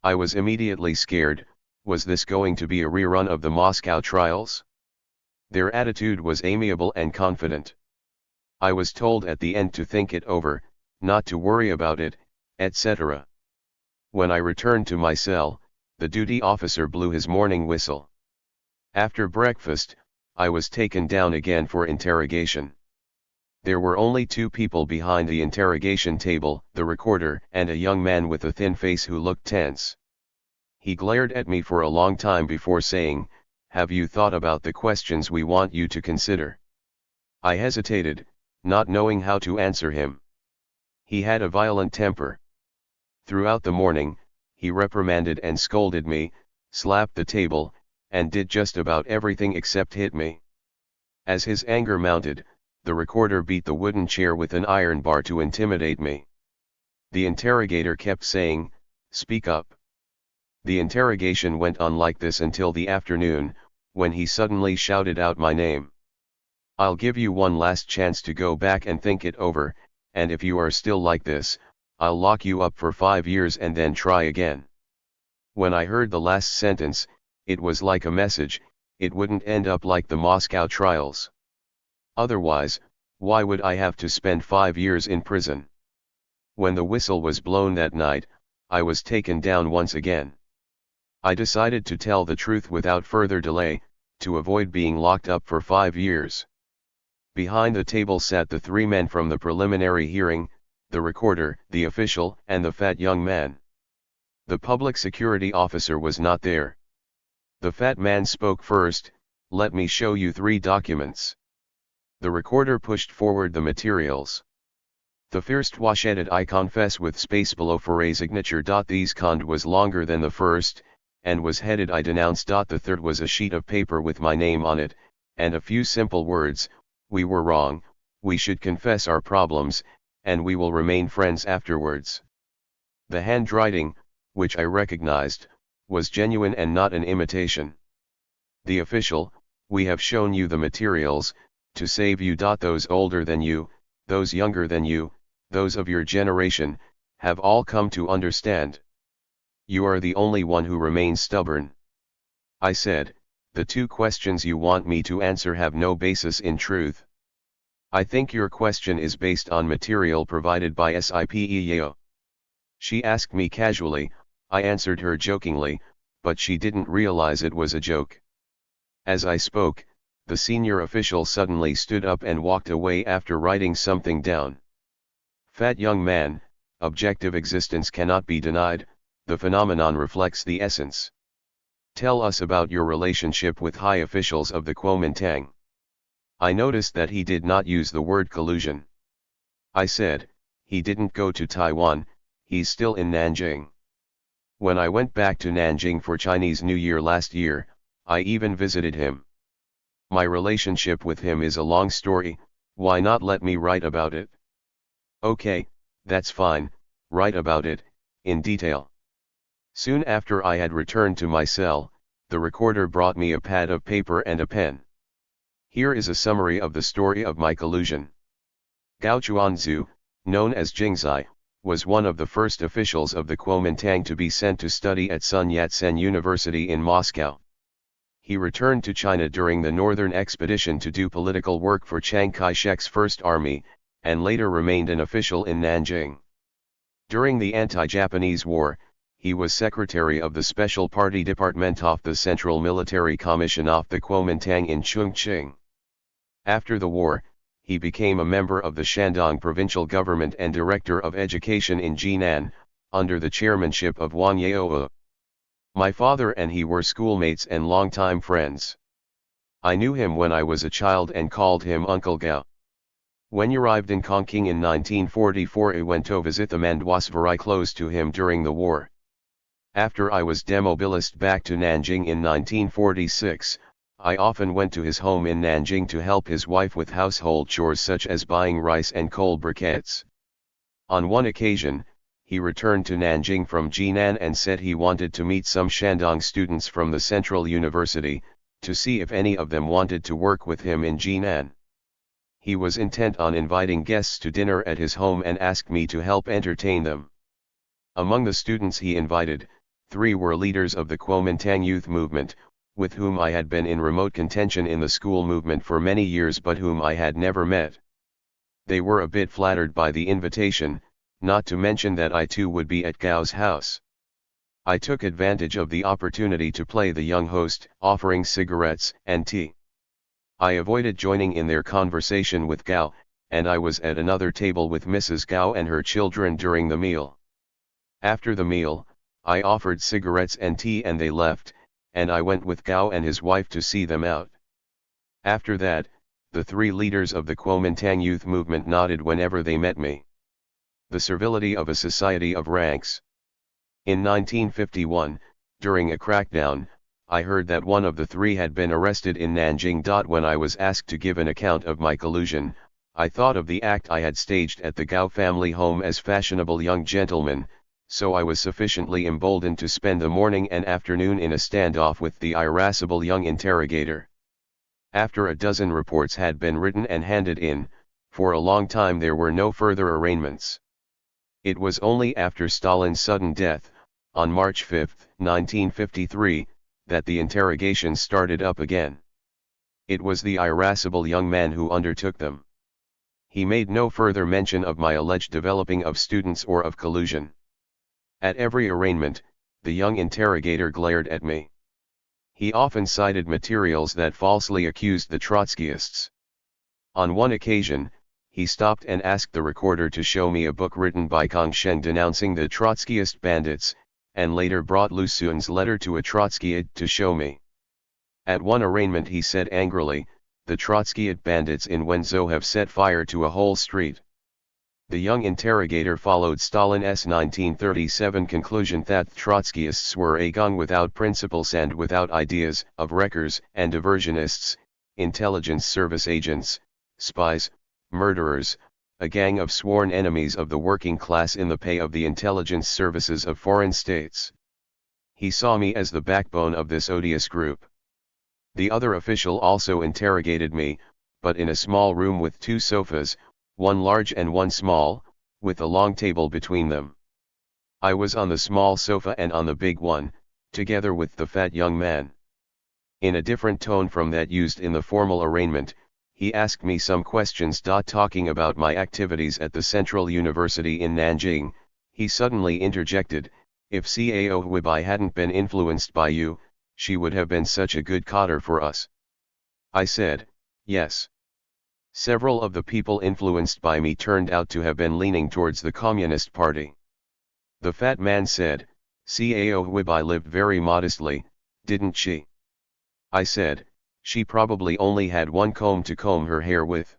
I was immediately scared. Was this going to be a rerun of the Moscow trials? Their attitude was amiable and confident. I was told at the end to think it over, not to worry about it, etc. When I returned to my cell, the duty officer blew his morning whistle. After breakfast, I was taken down again for interrogation. There were only 2 people behind the interrogation table, the recorder and a young man with a thin face who looked tense. He glared at me for a long time before saying, "Have you thought about the questions we want you to consider?" I hesitated, not knowing how to answer him. He had a violent temper. Throughout the morning, he reprimanded and scolded me, slapped the table, and did just about everything except hit me. As his anger mounted, the recorder beat the wooden chair with an iron bar to intimidate me. The interrogator kept saying, "Speak up." The interrogation went on like this until the afternoon, when he suddenly shouted out my name. "I'll give you one last chance to go back and think it over, and if you are still like this, I'll lock you up for 5 years and then try again." When I heard the last sentence, it was like a message, it wouldn't end up like the Moscow trials. Otherwise, why would I have to spend 5 years in prison? When the whistle was blown that night, I was taken down once again. I decided to tell the truth without further delay, to avoid being locked up for 5 years. Behind the table sat the 3 men from the preliminary hearing, the recorder, the official, and the fat young man. The public security officer was not there. The fat man spoke first, "Let me show you 3 documents." The recorder pushed forward the materials. The first was headed "I confess" with space below for a signature. This cond was longer than the first, and was headed "I denounce." The third was a sheet of paper with my name on it, and a few simple words: "We were wrong, we should confess our problems, and we will remain friends afterwards." The handwriting, which I recognized, was genuine and not an imitation. The official: "We have shown you the materials, to save you. Those older than you, those younger than you, those of your generation, have all come to understand. You are the only one who remains stubborn." I said, "The 2 questions you want me to answer have no basis in truth. I think your question is based on material provided by SIPEAO. She asked me casually, I answered her jokingly, but she didn't realize it was a joke. As I spoke, the senior official suddenly stood up and walked away after writing something down. Fat young man, objective existence cannot be denied, the phenomenon reflects the essence. Tell us about your relationship with high officials of the Kuomintang. I noticed that he did not use the word collusion. I said, he didn't go to Taiwan, he's still in Nanjing. When I went back to Nanjing for Chinese New Year last year, I even visited him. My relationship with him is a long story, why not let me write about it? Okay, that's fine, write about it, in detail. Soon after I had returned to my cell, the recorder brought me a pad of paper and a pen. Here is a summary of the story of my collusion. Gao Chuanzu, known as Jingzai, was one of the first officials of the Kuomintang to be sent to study at Sun Yat-sen University in Moscow. He returned to China during the Northern Expedition to do political work for Chiang Kai-shek's First Army, and later remained an official in Nanjing. During the anti-Japanese war, he was secretary of the Special Party Department of the Central Military Commission of the Kuomintang in Chongqing. After the war, he became a member of the Shandong provincial government and director of education in Jinan, under the chairmanship of Wang Yaoe. My father and he were schoolmates and longtime friends. I knew him when I was a child and called him Uncle Gao. When he arrived in Chongqing in 1944, I went to visit them and was very close to him during the war. After I was demobilized back to Nanjing in 1946, I often went to his home in Nanjing to help his wife with household chores such as buying rice and coal briquettes. On one occasion, he returned to Nanjing from Jinan and said he wanted to meet some Shandong students from the Central University, to see if any of them wanted to work with him in Jinan. He was intent on inviting guests to dinner at his home and asked me to help entertain them. Among the students he invited, 3 were leaders of the Kuomintang youth movement, with whom I had been in remote contention in the school movement for many years but whom I had never met. They were a bit flattered by the invitation, not to mention that I too would be at Gao's house. I took advantage of the opportunity to play the young host, offering cigarettes and tea. I avoided joining in their conversation with Gao, and I was at another table with Mrs. Gao and her children during the meal. After the meal, I offered cigarettes and tea and they left, and I went with Gao and his wife to see them out. After that, the 3 leaders of the Kuomintang youth movement nodded whenever they met me. The servility of a society of ranks. In 1951, during a crackdown, I heard that one of the 3 had been arrested in Nanjing. When I was asked to give an account of my collusion, I thought of the act I had staged at the Gao family home as fashionable young gentlemen, so I was sufficiently emboldened to spend the morning and afternoon in a standoff with the irascible young interrogator. After a dozen reports had been written and handed in, for a long time there were no further arraignments. It was only after Stalin's sudden death, on March 5, 1953, that the interrogations started up again. It was the irascible young man who undertook them. He made no further mention of my alleged developing of students or of collusion. At every arraignment, the young interrogator glared at me. He often cited materials that falsely accused the Trotskyists. On one occasion, he stopped and asked the recorder to show me a book written by Kang Sheng denouncing the Trotskyist bandits, and later brought Lu Xun's letter to a Trotskyid to show me. At one arraignment he said angrily, "The Trotskyid bandits in Wenzhou have set fire to a whole street." The young interrogator followed Stalin's 1937 conclusion that Trotskyists were a gang without principles and without ideas, of wreckers and diversionists, intelligence service agents, spies, murderers, a gang of sworn enemies of the working class in the pay of the intelligence services of foreign states. He saw me as the backbone of this odious group. The other official also interrogated me, but in a small room with 2 sofas, one large and one small, with a long table between them. I was on the small sofa and on the big one, together with the fat young man. In a different tone from that used in the formal arraignment, he asked me some questions. Talking about my activities at the Central University in Nanjing, he suddenly interjected, "If Cao Huibai hadn't been influenced by you, she would have been such a good coder for us." I said, "Yes." Several of the people influenced by me turned out to have been leaning towards the Communist Party. The fat man said, "Cao Huibai lived very modestly, didn't she?" I said, "She probably only had one comb to comb her hair with."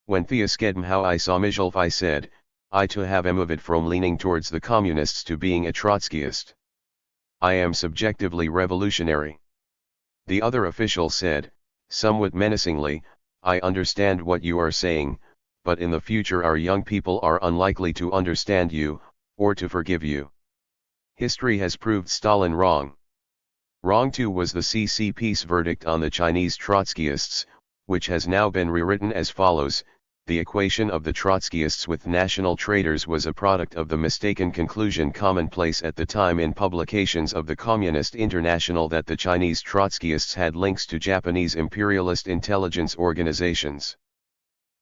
When Theoskedm how I saw Mijolf, I said, "I to have moved from leaning towards the Communists to being a Trotskyist. I am subjectively revolutionary." The other official said, somewhat menacingly, "I understand what you are saying, but in the future our young people are unlikely to understand you, or to forgive you. History has proved Stalin wrong." Wrong too was the CCP's verdict on the Chinese Trotskyists, which has now been rewritten as follows: "The equation of the Trotskyists with national traitors was a product of the mistaken conclusion commonplace at the time in publications of the Communist International that the Chinese Trotskyists had links to Japanese imperialist intelligence organizations.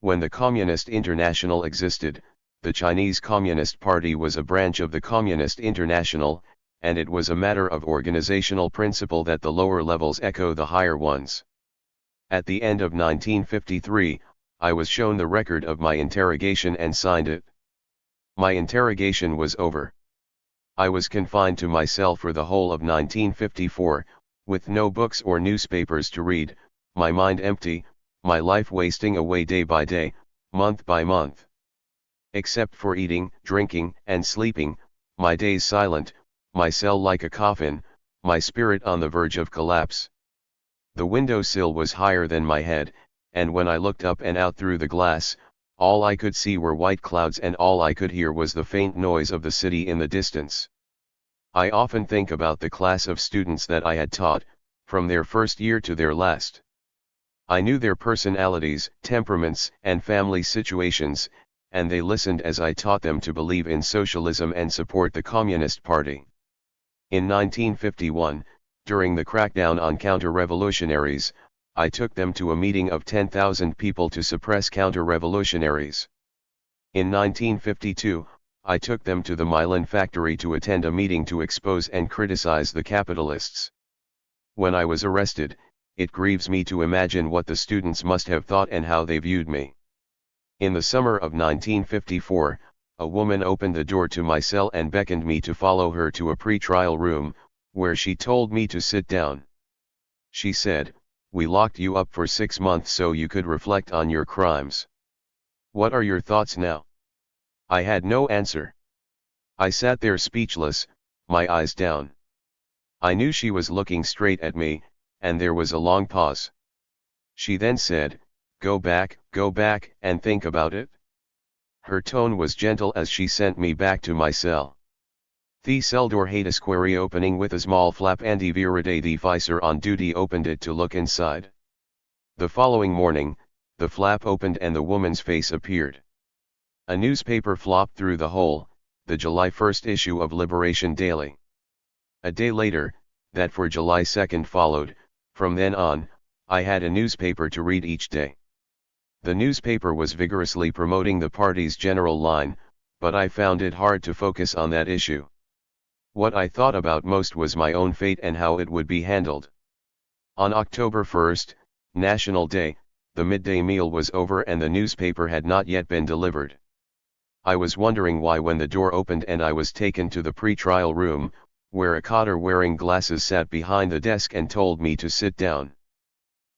When the Communist International existed, the Chinese Communist Party was a branch of the Communist International, and it was a matter of organizational principle that the lower levels echo the higher ones." At the end of 1953, I was shown the record of my interrogation and signed it. My interrogation was over. I was confined to my cell for the whole of 1954, with no books or newspapers to read, my mind empty, my life wasting away day by day, month by month. Except for eating, drinking, and sleeping, my days silent, my cell like a coffin, my spirit on the verge of collapse. The window sill was higher than my head, and when I looked up and out through the glass, all I could see were white clouds and all I could hear was the faint noise of the city in the distance. I often think about the class of students that I had taught, from their first year to their last. I knew their personalities, temperaments, and family situations, and they listened as I taught them to believe in socialism and support the Communist Party. In 1951, during the crackdown on counter-revolutionaries, I took them to a meeting of 10,000 people to suppress counter-revolutionaries. In 1952, I took them to the Milan factory to attend a meeting to expose and criticize the capitalists. When I was arrested, it grieves me to imagine what the students must have thought and how they viewed me. In the summer of 1954, a woman opened the door to my cell and beckoned me to follow her to a pre-trial room, where she told me to sit down. She said, "We locked you up for 6 months so you could reflect on your crimes. What are your thoughts now?" I had no answer. I sat there speechless, my eyes down. I knew she was looking straight at me, and there was a long pause. She then said, go back, and think about it." Her tone was gentle as she sent me back to my cell. The cell door had a square opening with a small flap and the officer on duty opened it to look inside. The following morning, the flap opened and the woman's face appeared. A newspaper flopped through the hole, the July 1st issue of Liberation Daily. A day later, that for July 2nd followed. From then on, I had a newspaper to read each day. The newspaper was vigorously promoting the party's general line, but I found it hard to focus on that issue. What I thought about most was my own fate and how it would be handled. On October 1st, National Day, the midday meal was over and the newspaper had not yet been delivered. I was wondering why when the door opened and I was taken to the pre-trial room, where a coder wearing glasses sat behind the desk and told me to sit down.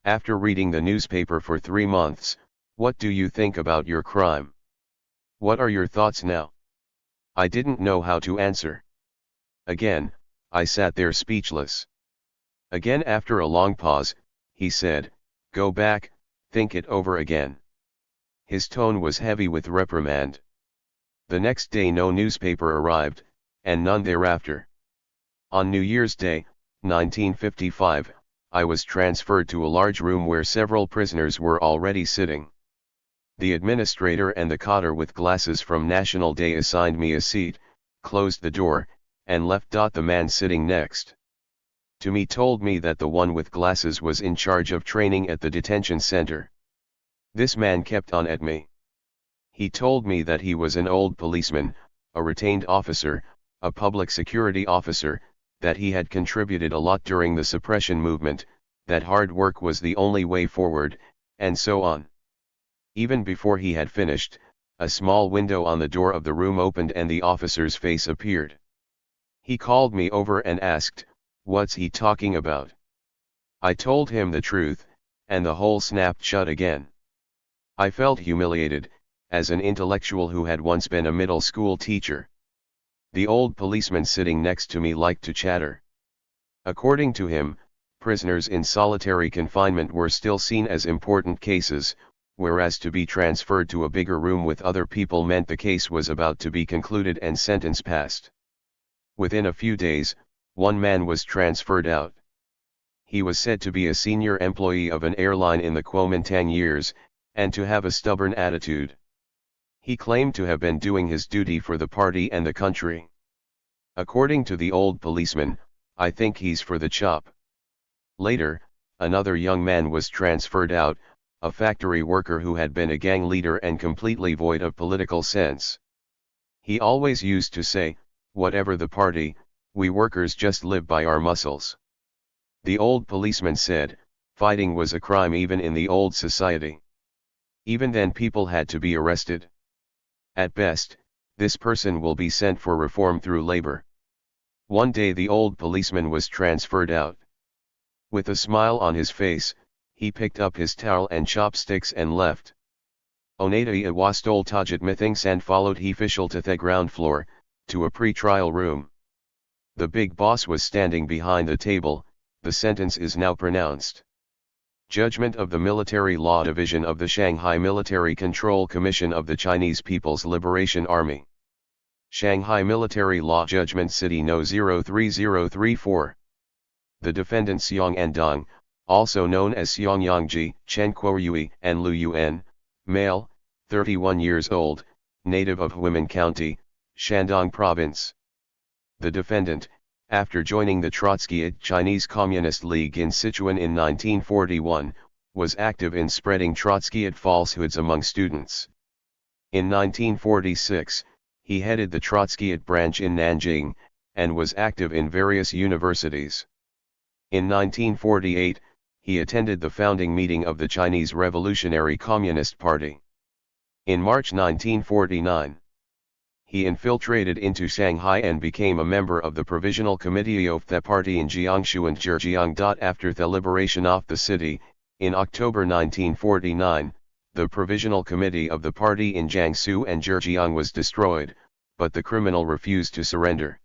After reading the newspaper for 3 months, what do you think about your crime? What are your thoughts now? I didn't know how to answer. Again, I sat there speechless. Again after a long pause, he said, go back, think it over again. His tone was heavy with reprimand. The next day no newspaper arrived, and none thereafter. On New Year's Day, 1955, I was transferred to a large room where several prisoners were already sitting. The administrator and the coder with glasses from National Day assigned me a seat, closed the door, and left. The man sitting next to me told me that the one with glasses was in charge of training at the detention center. This man kept on at me. He told me that he was an old policeman, a retained officer, a public security officer, that he had contributed a lot during the suppression movement, that hard work was the only way forward, and so on. Even before he had finished, a small window on the door of the room opened and the officer's face appeared. He called me over and asked, "What's he talking about?" I told him the truth, and the hole snapped shut again. I felt humiliated, as an intellectual who had once been a middle school teacher. The old policeman sitting next to me liked to chatter. According to him, prisoners in solitary confinement were still seen as important cases, whereas to be transferred to a bigger room with other people meant the case was about to be concluded and sentence passed. Within a few days, one man was transferred out. He was said to be a senior employee of an airline in the Kuomintang years, and to have a stubborn attitude. He claimed to have been doing his duty for the party and the country. According to the old policeman, I think he's for the chop. Later, another young man was transferred out, a factory worker who had been a gang leader and completely void of political sense. He always used to say, "Whatever the party, we workers just live by our muscles." The old policeman said, fighting was a crime even in the old society. Even then people had to be arrested. At best, this person will be sent for reform through labor. One day the old policeman was transferred out. With a smile on his face, he picked up his towel and chopsticks and left. Onada Iwastol Tajit Mithings and followed he official to the ground floor, to a pre-trial room. The big boss was standing behind the table. The sentence is now pronounced. Judgment of the Military Law Division of the Shanghai Military Control Commission of the Chinese People's Liberation Army. Shanghai Military Law Judgment City No. 03034. The defendant Xiong Andong, also known as Xiong Yangji, Chen Kuoyui, and Lu Yuan, male, 31 years old, native of Huimin County, Shandong Province. The defendant, after joining the Trotskyist Chinese Communist League in Sichuan in 1941, was active in spreading Trotskyist falsehoods among students. In 1946, he headed the Trotskyist branch in Nanjing, and was active in various universities. In 1948, he attended the founding meeting of the Chinese Revolutionary Communist Party. In March 1949, he infiltrated into Shanghai and became a member of the Provisional Committee of the party in Jiangsu and Zhejiang. After the liberation of the city, in October 1949, the Provisional Committee of the party in Jiangsu and Zhejiang was destroyed, but the criminal refused to surrender.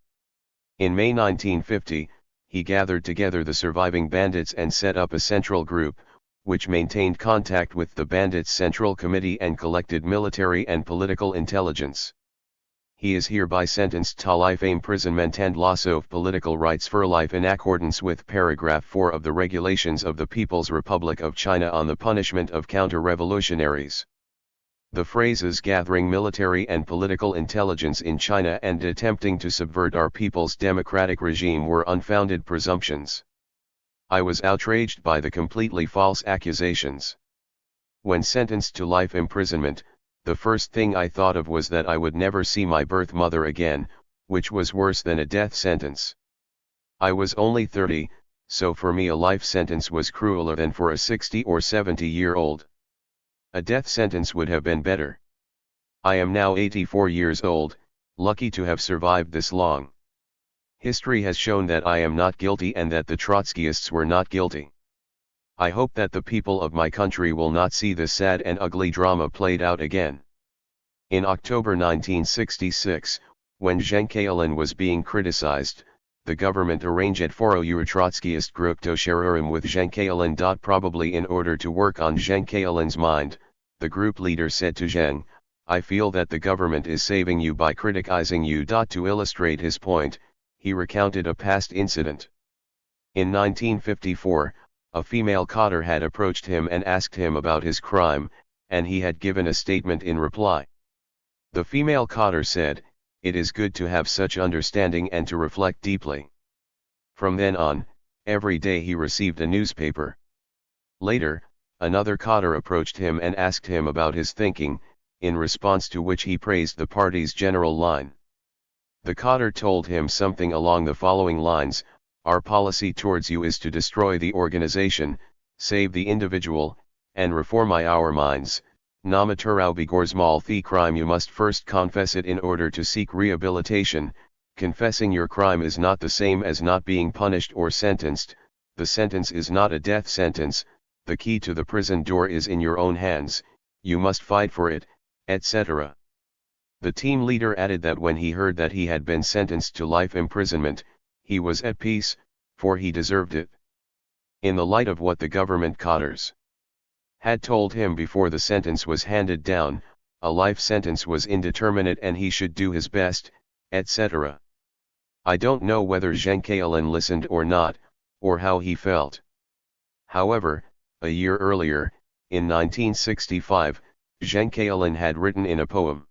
In May 1950, he gathered together the surviving bandits and set up a central group, which maintained contact with the bandits' Central Committee and collected military and political intelligence. He is hereby sentenced to life imprisonment and loss of political rights for life in accordance with paragraph 4 of the Regulations of the People's Republic of China on the punishment of counter-revolutionaries. The phrases gathering military and political intelligence in China and attempting to subvert our people's democratic regime were unfounded presumptions. I was outraged by the completely false accusations. When sentenced to life imprisonment, the first thing I thought of was that I would never see my birth mother again, which was worse than a death sentence. I was only 30, so for me a life sentence was crueler than for a 60 or 70-year-old. A death sentence would have been better. I am now 84 years old, lucky to have survived this long. History has shown that I am not guilty and that the Trotskyists were not guilty. I hope that the people of my country will not see this sad and ugly drama played out again. In October 1966, when Zheng Kaolin was being criticized, the government arranged for a Trotskyist group to share room with Zheng Kaolin. Probably in order to work on Zheng Kaolin's mind, the group leader said to Zheng, "I feel that the government is saving you by criticizing you." To illustrate his point, he recounted a past incident. In 1954, a female cadre had approached him and asked him about his crime, and he had given a statement in reply. The female cadre said, "It is good to have such understanding and to reflect deeply." From then on, every day he received a newspaper. Later, Another cadre approached him and asked him about his thinking, in response to which he praised the party's general line. The cadre told him something along the following lines: "Our policy towards you is to destroy the organization, save the individual, and reform our minds. Namaturau begorsmal the crime, you must first confess it in order to seek rehabilitation. Confessing your crime is not the same as not being punished or sentenced. The sentence is not a death sentence. The key to the prison door is in your own hands. You must fight for it," etc. The team leader added that when he heard that he had been sentenced to life imprisonment, he was at peace, for he deserved it. In the light of what the government cadres had told him before the sentence was handed down, a life sentence was indeterminate and he should do his best, etc. I don't know whether Zhenkailin listened or not, or how he felt. However, a year earlier, in 1965, Zhenkailin had written in a poem,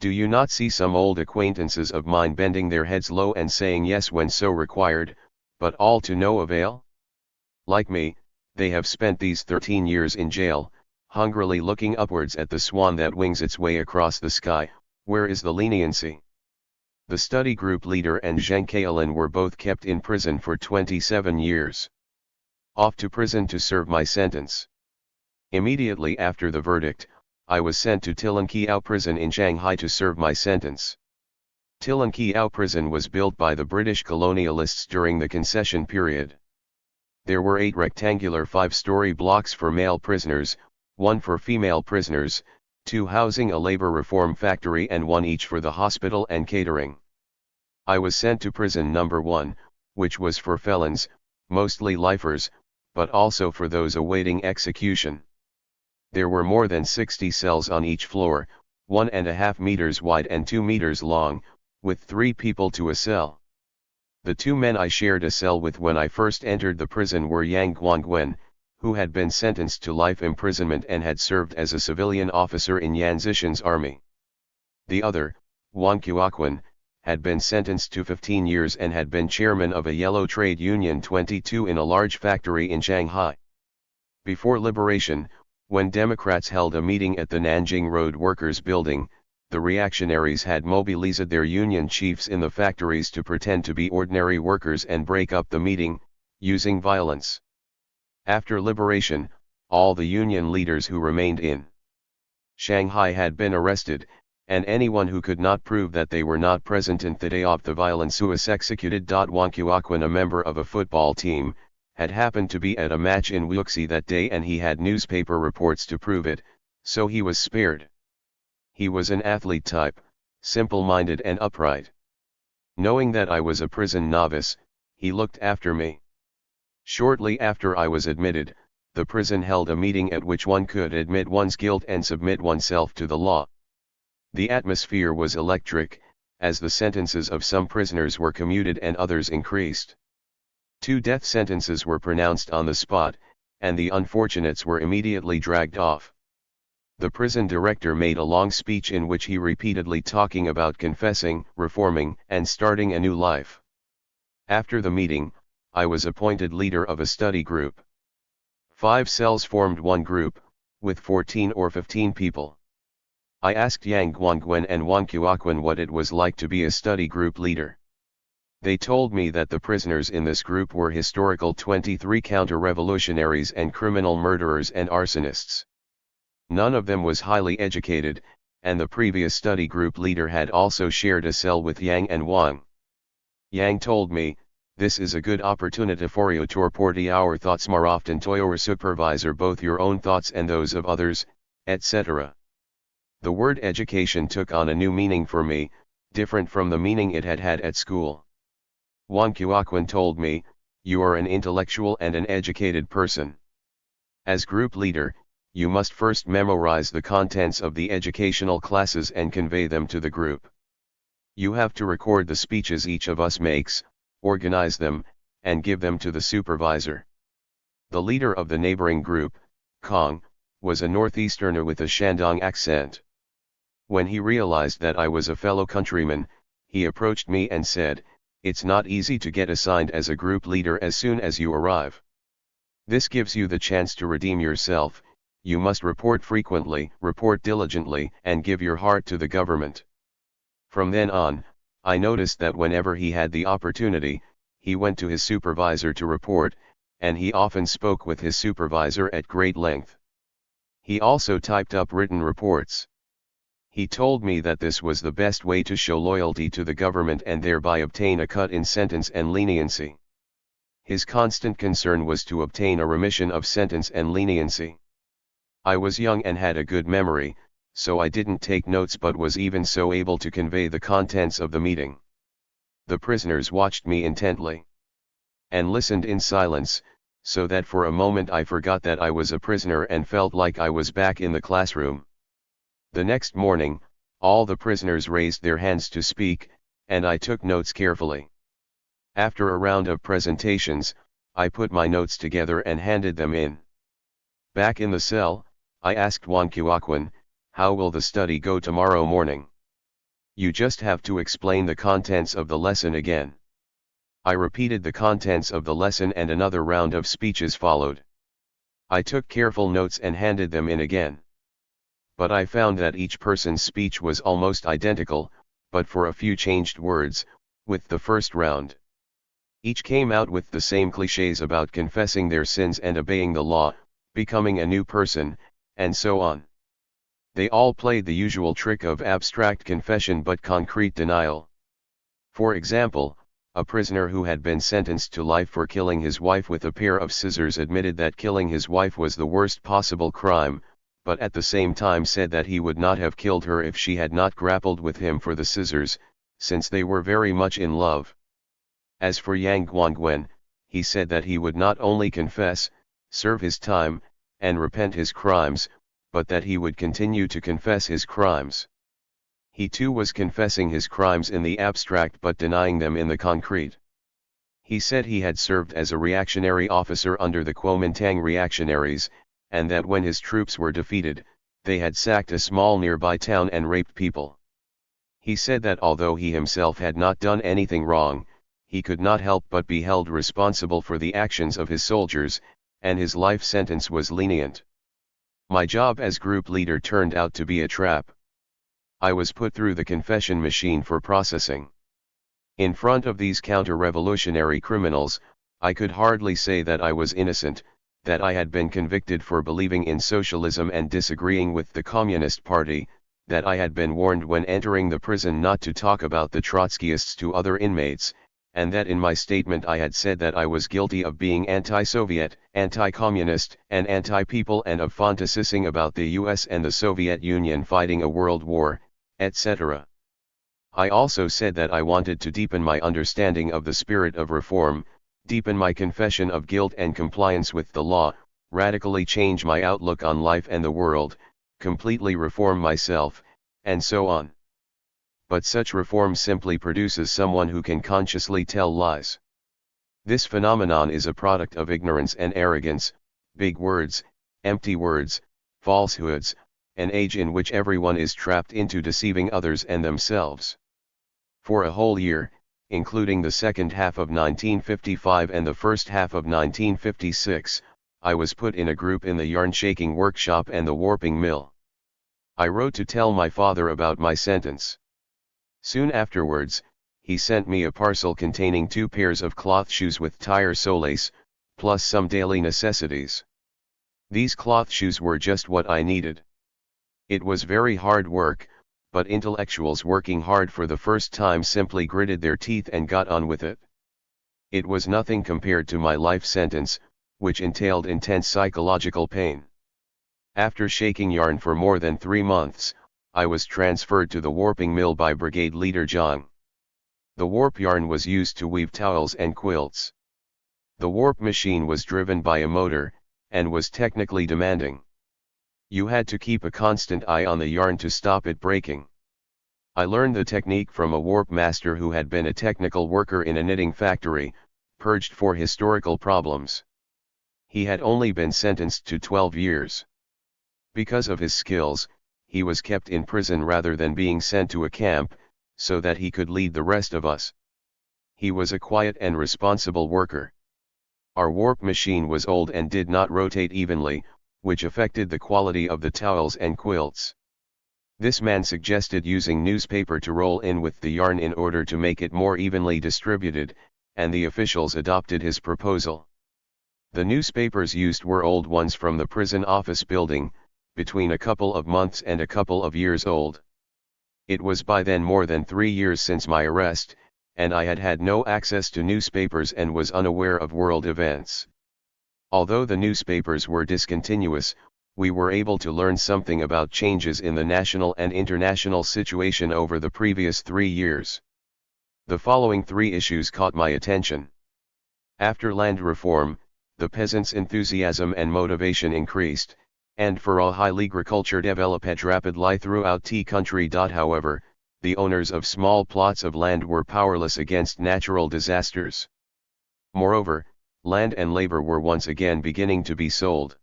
"Do you not see some old acquaintances of mine bending their heads low and saying yes when so required, but all to no avail? Like me, they have spent these 13 years in jail, hungrily looking upwards at the swan that wings its way across the sky. Where is the leniency?" The study group leader and Zhenkailin were both kept in prison for 27 years. Off to prison to serve my sentence. Immediately after the verdict, I was sent to Tilanqiao prison in Shanghai to serve my sentence. Tilanqiao prison was built by the British colonialists during the concession period. There were 8 rectangular 5-story blocks for male prisoners, 1 for female prisoners, 2 housing a labor reform factory and 1 each for the hospital and catering. I was sent to prison number 1, which was for felons, mostly lifers, but also for those awaiting execution. There were more than 60 cells on each floor, 1.5 meters wide and 2 meters long, with 3 people to a cell. The 2 men I shared a cell with when I first entered the prison were Yang Guangwen, who had been sentenced to life imprisonment and had served as a civilian officer in Yan Zishan's army. The other, Wang Qiuquan, had been sentenced to 15 years and had been chairman of a Yellow Trade Union 22 in a large factory in Shanghai. Before liberation, when Democrats held a meeting at the Nanjing Road Workers' Building, the reactionaries had mobilized their union chiefs in the factories to pretend to be ordinary workers and break up the meeting, using violence. After liberation, all the union leaders who remained in Shanghai had been arrested, and anyone who could not prove that they were not present in the day of the violence was executed. Wang Qiuquan, a member of a football team, had happened to be at a match in Wuxi that day and he had newspaper reports to prove it, so he was spared. He was an athlete type, simple-minded and upright. Knowing that I was a prison novice, he looked after me. Shortly after I was admitted, the prison held a meeting at which one could admit one's guilt and submit oneself to the law. The atmosphere was electric, as the sentences of some prisoners were commuted and others increased. 2 death sentences were pronounced on the spot, and the unfortunates were immediately dragged off. The prison director made a long speech in which he repeatedly talking about confessing, reforming, and starting a new life. After the meeting, I was appointed leader of a study group. 5 cells formed one group, with 14 or 15 people. I asked Yang Guangwen and Wang Qiuquan what it was like to be a study group leader. They told me that the prisoners in this group were historical 23 counter-revolutionaries and criminal murderers and arsonists. None of them was highly educated, and the previous study group leader had also shared a cell with Yang and Wang. Yang told me, "This is a good opportunity for you to report our thoughts more often to your supervisor, both your own thoughts and those of others, etc." The word education took on a new meaning for me, different from the meaning it had had at school. Wang Qiuquan told me, "You are an intellectual and an educated person. As group leader, you must first memorize the contents of the educational classes and convey them to the group. You have to record the speeches each of us makes, organize them, and give them to the supervisor." The leader of the neighboring group, Kong, was a northeasterner with a Shandong accent. When he realized that I was a fellow countryman, he approached me and said, "It's not easy to get assigned as a group leader as soon as you arrive. This gives you the chance to redeem yourself. You must report frequently, report diligently, and give your heart to the government. From then on, I noticed that whenever he had the opportunity, he went to his supervisor to report, and he often spoke with his supervisor at great length. He also typed up written reports. He told me that this was the best way to show loyalty to the government and thereby obtain a cut in sentence and leniency. His constant concern was to obtain a remission of sentence and leniency. I was young and had a good memory, so I didn't take notes but was even so able to convey the contents of the meeting. The prisoners watched me intently and listened in silence, so that for a moment I forgot that I was a prisoner and felt like I was back in the classroom. The next morning, all the prisoners raised their hands to speak, and I took notes carefully. After a round of presentations, I put my notes together and handed them in. Back in the cell, I asked Wankuakwan, "How will the study go tomorrow morning?" "You just have to explain the contents of the lesson again." I repeated the contents of the lesson and another round of speeches followed. I took careful notes and handed them in again. But I found that each person's speech was almost identical, but for a few changed words, with the first round. Each came out with the same clichés about confessing their sins and obeying the law, becoming a new person, and so on. They all played the usual trick of abstract confession but concrete denial. For example, a prisoner who had been sentenced to life for killing his wife with a pair of scissors admitted that killing his wife was the worst possible crime, but at the same time said that he would not have killed her if she had not grappled with him for the scissors, since they were very much in love. As for Yang Guangwen, he said that he would not only confess, serve his time, and repent his crimes, but that he would continue to confess his crimes. He too was confessing his crimes in the abstract but denying them in the concrete. He said he had served as a reactionary officer under the Kuomintang reactionaries, and that when his troops were defeated, they had sacked a small nearby town and raped people. He said that although he himself had not done anything wrong, he could not help but be held responsible for the actions of his soldiers, and his life sentence was lenient. My job as group leader turned out to be a trap. I was put through the confession machine for processing. In front of these counter-revolutionary criminals, I could hardly say that I was innocent, that I had been convicted for believing in socialism and disagreeing with the Communist Party, that I had been warned when entering the prison not to talk about the Trotskyists to other inmates, and that in my statement I had said that I was guilty of being anti-Soviet, anti-communist, and anti-people and of fantasizing about the US and the Soviet Union fighting a world war, etc. I also said that I wanted to deepen my understanding of the spirit of reform, deepen my confession of guilt and compliance with the law, radically change my outlook on life and the world, completely reform myself, and so on. But such reform simply produces someone who can consciously tell lies. This phenomenon is a product of ignorance and arrogance, big words, empty words, falsehoods, an age in which everyone is trapped into deceiving others and themselves. For a whole year, including the second half of 1955 and the first half of 1956, I was put in a group in the yarn-shaking workshop and the warping mill. I wrote to tell my father about my sentence. Soon afterwards, he sent me a parcel containing 2 pairs of cloth shoes with tire soles, plus some daily necessities. These cloth shoes were just what I needed. It was very hard work, but intellectuals working hard for the first time simply gritted their teeth and got on with it. It was nothing compared to my life sentence, which entailed intense psychological pain. After shaking yarn for more than 3 months, I was transferred to the warping mill by Brigade Leader Zhang. The warp yarn was used to weave towels and quilts. The warp machine was driven by a motor, and was technically demanding. You had to keep a constant eye on the yarn to stop it breaking. I learned the technique from a warp master who had been a technical worker in a knitting factory, purged for historical problems. He had only been sentenced to 12 years. Because of his skills, he was kept in prison rather than being sent to a camp, so that he could lead the rest of us. He was a quiet and responsible worker. Our warp machine was old and did not rotate evenly, which affected the quality of the towels and quilts. This man suggested using newspaper to roll in with the yarn in order to make it more evenly distributed, and the officials adopted his proposal. The newspapers used were old ones from the prison office building, between a couple of months and a couple of years old. It was by then more than 3 years since my arrest, and I had had no access to newspapers and was unaware of world events. Although the newspapers were discontinuous, we were able to learn something about changes in the national and international situation over the previous 3 years. The following 3 issues caught my attention. After land reform, the peasants' enthusiasm and motivation increased, and for all high agriculture developed rapidly throughout the country. However, the owners of small plots of land were powerless against natural disasters. Moreover, land and labor were once again beginning to be sold.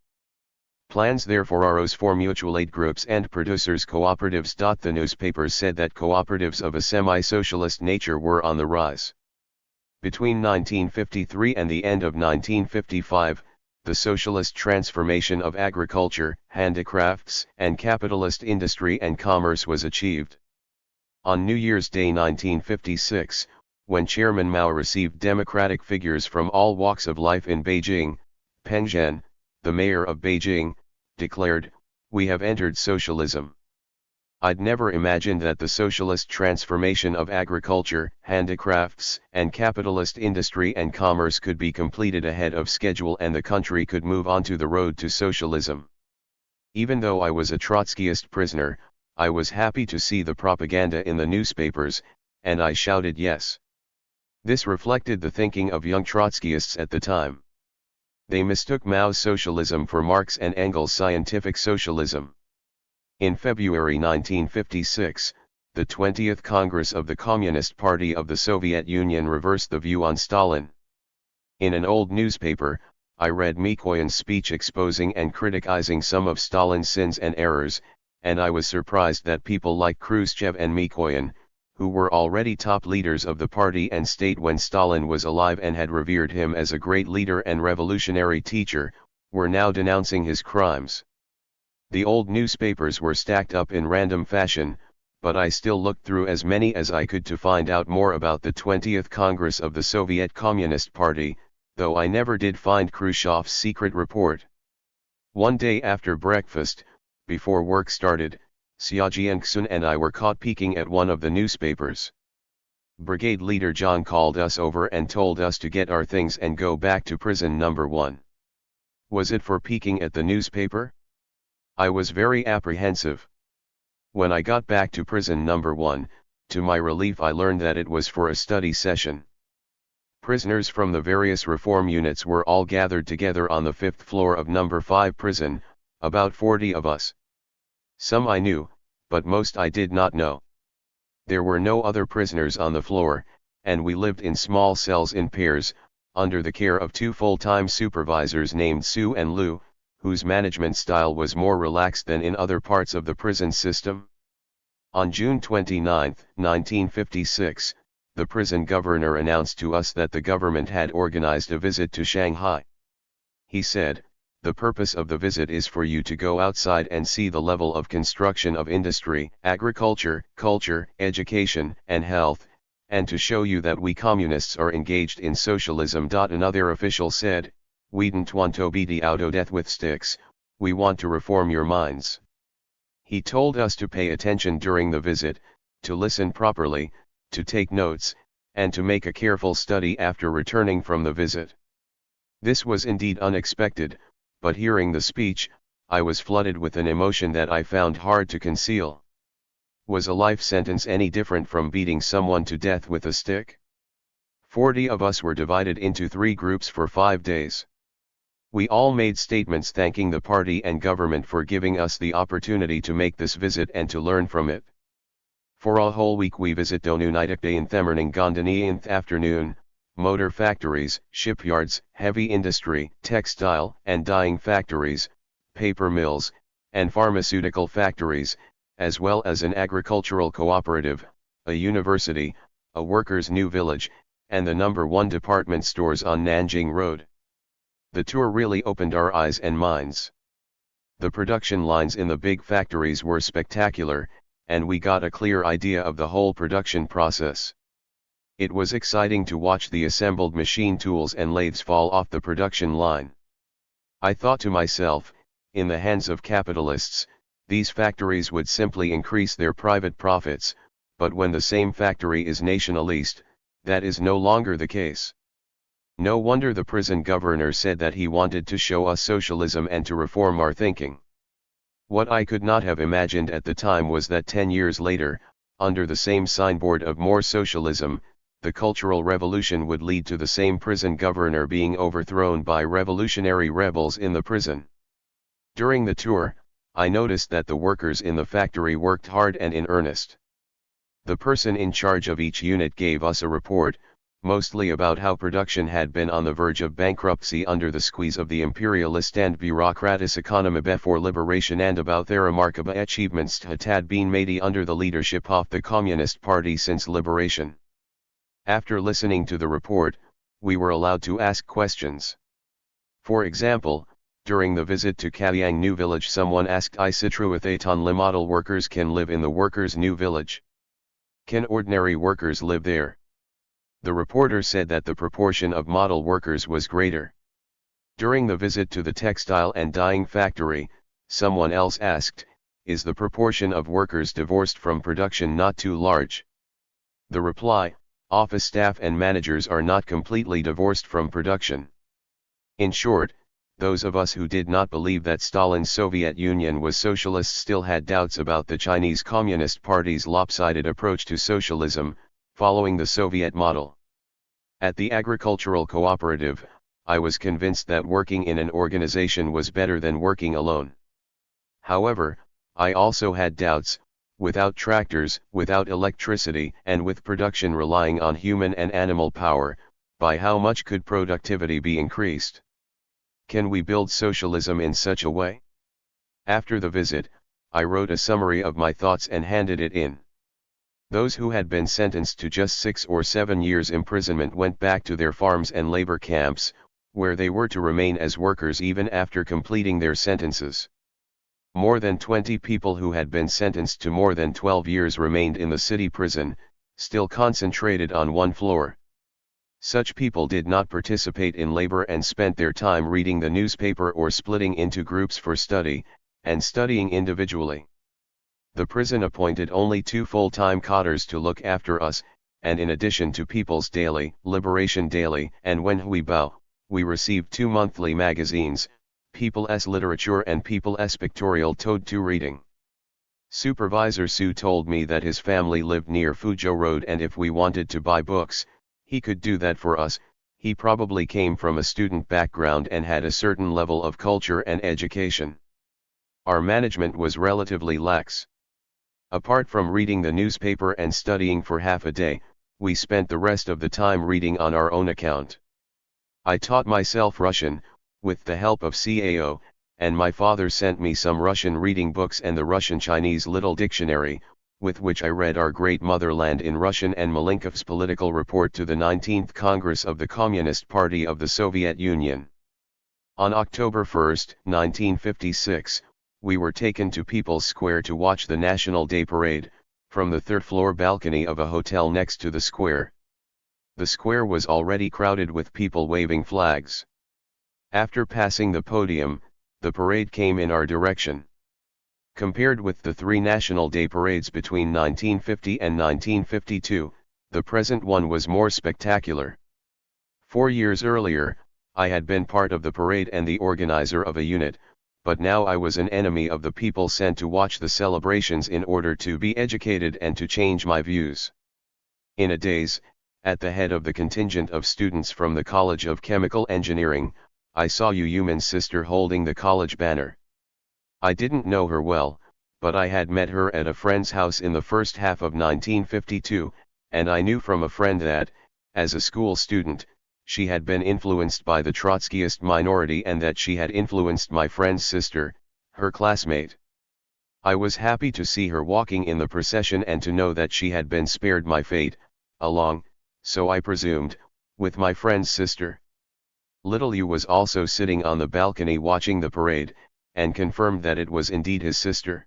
Plans therefore arose for mutual aid groups and producers' cooperatives. The newspapers said that cooperatives of a semi-socialist nature were on the rise. Between 1953 and the end of 1955, the socialist transformation of agriculture, handicrafts, and capitalist industry and commerce was achieved. On New Year's Day 1956, when Chairman Mao received democratic figures from all walks of life in Beijing, Peng Zhen, the mayor of Beijing, declared, "We have entered socialism." I'd never imagined that the socialist transformation of agriculture, handicrafts, and capitalist industry and commerce could be completed ahead of schedule and the country could move onto the road to socialism. Even though I was a Trotskyist prisoner, I was happy to see the propaganda in the newspapers, and I shouted yes. This reflected the thinking of young Trotskyists at the time. They mistook Mao's socialism for Marx and Engels' scientific socialism. In February 1956, the 20th Congress of the Communist Party of the Soviet Union reversed the view on Stalin. In an old newspaper, I read Mikoyan's speech exposing and criticizing some of Stalin's sins and errors, and I was surprised that people like Khrushchev and Mikoyan, who were already top leaders of the party and state when Stalin was alive and had revered him as a great leader and revolutionary teacher, were now denouncing his crimes. The old newspapers were stacked up in random fashion, but I still looked through as many as I could to find out more about the 20th Congress of the Soviet Communist Party, though I never did find Khrushchev's secret report. One day after breakfast, before work started, Xiajiangsun and I were caught peeking at one of the newspapers. Brigade leader John called us over and told us to get our things and go back to prison number 1. Was it for peeking at the newspaper? I was very apprehensive. When I got back to prison number 1, to my relief I learned that it was for a study session. Prisoners from the various reform units were all gathered together on the 5th floor of number 5 prison, about 40 of us. Some I knew, but most I did not know. There were no other prisoners on the floor, and we lived in small cells in pairs, under the care of 2 full-time supervisors named Su and Lu, whose management style was more relaxed than in other parts of the prison system. On June 29, 1956, the prison governor announced to us that the government had organized a visit to Shanghai. He said, "The purpose of the visit is for you to go outside and see the level of construction of industry, agriculture, culture, education, and health, and to show you that we communists are engaged in socialism." Another official said, "We don't want to beat out to death with sticks, we want to reform your minds." He told us to pay attention during the visit, to listen properly, to take notes, and to make a careful study after returning from the visit. This was indeed unexpected, but hearing the speech, I was flooded with an emotion that I found hard to conceal. Was a life sentence any different from beating someone to death with a stick? 40 of us were divided into 3 groups for 5 days. We all made statements thanking the party and government for giving us the opportunity to make this visit and to learn from it. For a whole week we visit Donunitek Day in Themmerning Gondani in the afternoon, motor factories, shipyards, heavy industry, textile and dyeing factories, paper mills, and pharmaceutical factories, as well as an agricultural cooperative, a university, a workers' new village, and the number 1 department stores on Nanjing Road. The tour really opened our eyes and minds. The production lines in the big factories were spectacular, and we got a clear idea of the whole production process. It was exciting to watch the assembled machine tools and lathes fall off the production line. I thought to myself, in the hands of capitalists, these factories would simply increase their private profits, but when the same factory is nationalist, that is no longer the case. No wonder the prison governor said that he wanted to show us socialism and to reform our thinking. What I could not have imagined at the time was that 10 years later, under the same signboard of more socialism, the Cultural Revolution would lead to the same prison governor being overthrown by revolutionary rebels in the prison. During the tour, I noticed that the workers in the factory worked hard and in earnest. The person in charge of each unit gave us a report, mostly about how production had been on the verge of bankruptcy under the squeeze of the imperialist and bureaucratic economy before liberation, and about their remarkable achievements that had been made under the leadership of the Communist Party since liberation. After listening to the report, we were allowed to ask questions. For example, during the visit to Kaohsiung New Village, someone asked, "I Citruathaton Le model workers can live in the workers' new village? Can ordinary workers live there?" The reporter said that the proportion of model workers was greater. During the visit to the textile and dyeing factory, someone else asked, "Is the proportion of workers divorced from production not too large?" The reply, "Office staff and managers are not completely divorced from production." In short, those of us who did not believe that Stalin's Soviet Union was socialist still had doubts about the Chinese Communist Party's lopsided approach to socialism, following the Soviet model. At the agricultural cooperative, I was convinced that working in an organization was better than working alone. However, I also had doubts: without tractors, without electricity, and with production relying on human and animal power, by how much could productivity be increased? Can we build socialism in such a way? After the visit, I wrote a summary of my thoughts and handed it in. Those who had been sentenced to just 6 or 7 years imprisonment went back to their farms and labor camps, where they were to remain as workers even after completing their sentences. More than 20 people who had been sentenced to more than 12 years remained in the city prison, still concentrated on one floor. Such people did not participate in labor and spent their time reading the newspaper or splitting into groups for study, and studying individually. The prison appointed only 2 full-time cotters to look after us, and in addition to People's Daily, Liberation Daily, and Wen Hui Bao, we received 2 monthly magazines, People's Literature and People's Pictorial Toad to reading. Supervisor Su told me that his family lived near Fuzhou Road, and if we wanted to buy books, he could do that for us. He probably came from a student background and had a certain level of culture and education. Our management was relatively lax. Apart from reading the newspaper and studying for half a day, we spent the rest of the time reading on our own account. I taught myself Russian, with the help of CAO, and my father sent me some Russian reading books and the Russian-Chinese Little Dictionary, with which I read Our Great Motherland in Russian and Malenkov's political report to the 19th Congress of the Communist Party of the Soviet Union. On October 1, 1956, we were taken to People's Square to watch the National Day Parade, from the third-floor balcony of a hotel next to the square. The square was already crowded with people waving flags. After passing the podium, the parade came in our direction. Compared with the 3 National Day parades between 1950 and 1952, the present one was more spectacular. 4 years earlier, I had been part of the parade and the organizer of a unit, but now I was an enemy of the people sent to watch the celebrations in order to be educated and to change my views. In a daze, at the head of the contingent of students from the College of Chemical Engineering, I saw Yu Yuman's sister holding the college banner. I didn't know her well, but I had met her at a friend's house in the first half of 1952, and I knew from a friend that, as a school student, she had been influenced by the Trotskyist minority and that she had influenced my friend's sister, her classmate. I was happy to see her walking in the procession and to know that she had been spared my fate, along, so I presumed, with my friend's sister. Little Yu was also sitting on the balcony watching the parade, and confirmed that it was indeed his sister.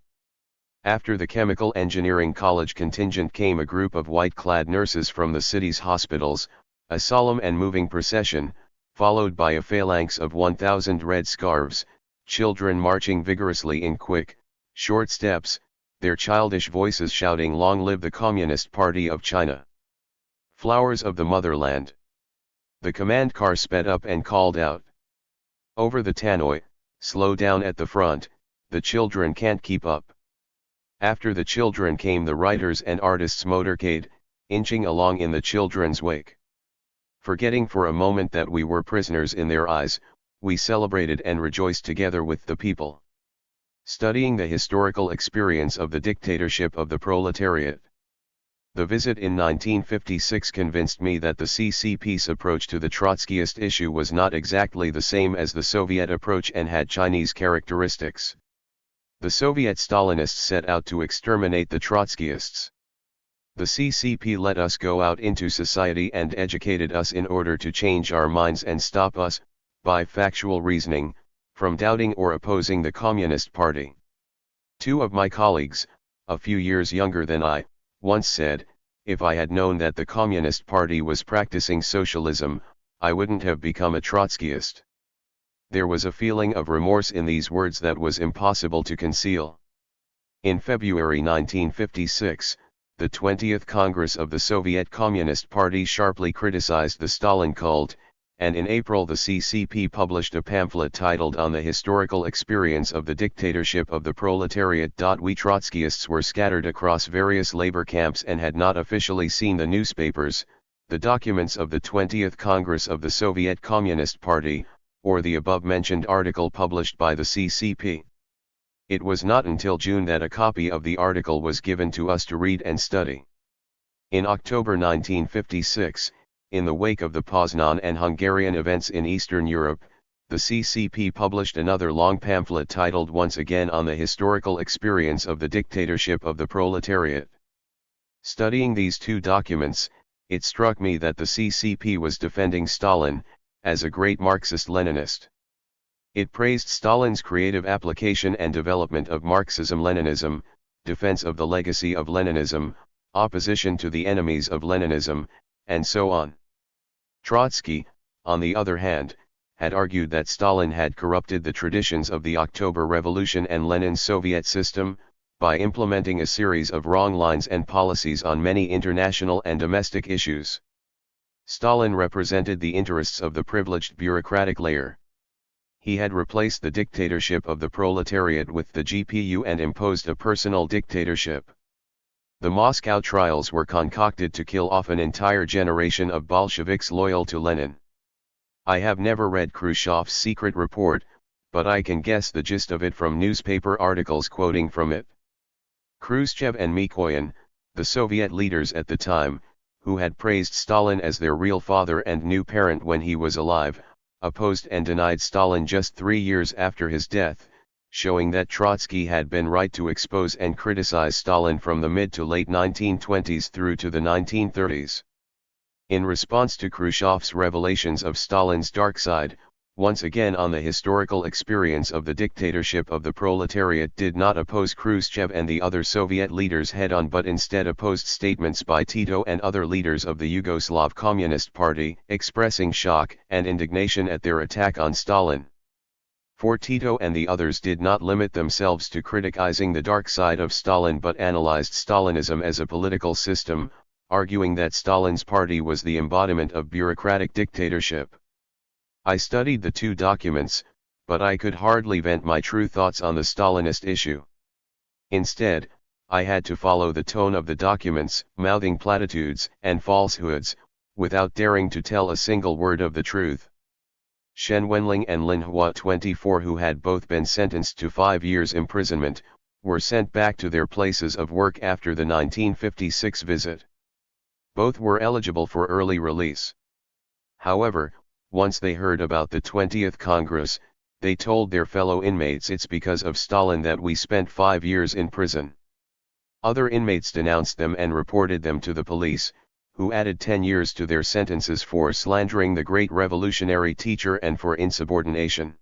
After the Chemical Engineering College contingent came a group of white-clad nurses from the city's hospitals, a solemn and moving procession, followed by a phalanx of 1,000 red scarves, children marching vigorously in quick, short steps, their childish voices shouting "Long live the Communist Party of China! Flowers of the motherland!" The command car sped up and called out over the tannoy, "Slow down at the front, the children can't keep up." After the children came the writers' and artists' motorcade, inching along in the children's wake. Forgetting for a moment that we were prisoners in their eyes, we celebrated and rejoiced together with the people. Studying the historical experience of the dictatorship of the proletariat. The visit in 1956 convinced me that the CCP's approach to the Trotskyist issue was not exactly the same as the Soviet approach and had Chinese characteristics. The Soviet Stalinists set out to exterminate the Trotskyists. The CCP let us go out into society and educated us in order to change our minds and stop us, by factual reasoning, from doubting or opposing the Communist Party. Two of my colleagues, a few years younger than I, once said, "If I had known that the Communist Party was practicing socialism, I wouldn't have become a Trotskyist." There was a feeling of remorse in these words that was impossible to conceal. In February 1956, the 20th Congress of the Soviet Communist Party sharply criticized the Stalin cult, and in April the CCP published a pamphlet titled "On the Historical Experience of the Dictatorship of the Proletariat." We Trotskyists were scattered across various labor camps and had not officially seen the newspapers, the documents of the 20th Congress of the Soviet Communist Party, or the above-mentioned article published by the CCP. It was not until June that a copy of the article was given to us to read and study. In October 1956, in the wake of the Poznan and Hungarian events in Eastern Europe, the CCP published another long pamphlet titled "Once Again on the Historical Experience of the Dictatorship of the Proletariat." Studying these two documents, it struck me that the CCP was defending Stalin, as a great Marxist-Leninist. It praised Stalin's creative application and development of Marxism-Leninism, defense of the legacy of Leninism, opposition to the enemies of Leninism, and so on. Trotsky, on the other hand, had argued that Stalin had corrupted the traditions of the October Revolution and Lenin's Soviet system, by implementing a series of wrong lines and policies on many international and domestic issues. Stalin represented the interests of the privileged bureaucratic layer. He had replaced the dictatorship of the proletariat with the GPU and imposed a personal dictatorship. The Moscow trials were concocted to kill off an entire generation of Bolsheviks loyal to Lenin. I have never read Khrushchev's secret report, but I can guess the gist of it from newspaper articles quoting from it. Khrushchev and Mikoyan, the Soviet leaders at the time, who had praised Stalin as their real father and new parent when he was alive, opposed and denied Stalin just 3 years after his death, showing that Trotsky had been right to expose and criticize Stalin from the mid to late 1920s through to the 1930s. In response to Khrushchev's revelations of Stalin's dark side, Once Again on the Historical Experience of the Dictatorship of the Proletariat did not oppose Khrushchev and the other Soviet leaders head-on, but instead opposed statements by Tito and other leaders of the Yugoslav Communist Party, expressing shock and indignation at their attack on Stalin. For Tito and the others did not limit themselves to criticizing the dark side of Stalin but analyzed Stalinism as a political system, arguing that Stalin's party was the embodiment of bureaucratic dictatorship. I studied the two documents, but I could hardly vent my true thoughts on the Stalinist issue. Instead, I had to follow the tone of the documents, mouthing platitudes and falsehoods, without daring to tell a single word of the truth. Shen Wenling and Lin Hua, 24, who had both been sentenced to 5 years imprisonment, were sent back to their places of work after the 1956 visit. Both were eligible for early release. However, once they heard about the 20th Congress, they told their fellow inmates it's because of Stalin that we spent 5 years in prison. Other inmates denounced them and reported them to the police, who added 10 years to their sentences for slandering the great revolutionary teacher and for insubordination.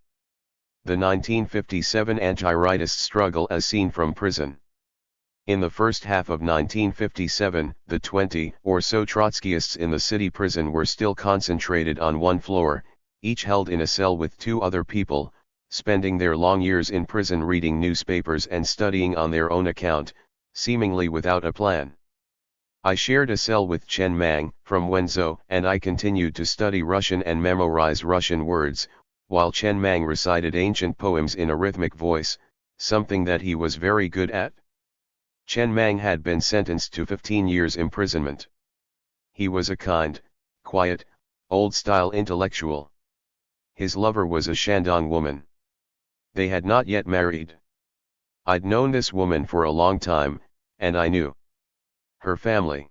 The 1957 anti-rightist struggle as seen from prison. In the first half of 1957, the 20 or so Trotskyists in the city prison were still concentrated on one floor, each held in a cell with 2 other people, spending their long years in prison reading newspapers and studying on their own account, seemingly without a plan. I shared a cell with Chen Mang, from Wenzhou, and I continued to study Russian and memorize Russian words, while Chen Mang recited ancient poems in a rhythmic voice, something that he was very good at. Chen Mang had been sentenced to 15 years imprisonment. He was a kind, quiet, old-style intellectual. His lover was a Shandong woman. They had not yet married. I'd known this woman for a long time, and I knew her family.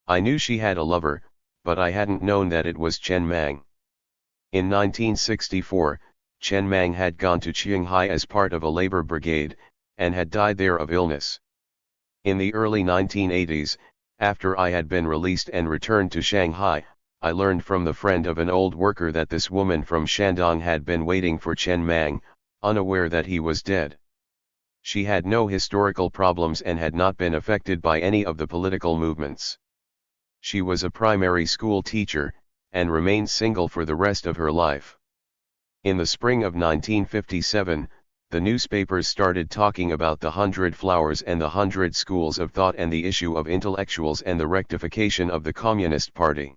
I knew she had a lover, but I hadn't known that it was Chen Mang. In 1964, Chen Mang had gone to Qinghai as part of a labor brigade, and had died there of illness. In the early 1980s, after I had been released and returned to Shanghai, I learned from the friend of an old worker that this woman from Shandong had been waiting for Chen Mang, unaware that he was dead. She had no historical problems and had not been affected by any of the political movements. She was a primary school teacher, and remained single for the rest of her life. In the spring of 1957, the newspapers started talking about the 100 Flowers and the 100 Schools of Thought and the issue of intellectuals and the rectification of the Communist Party.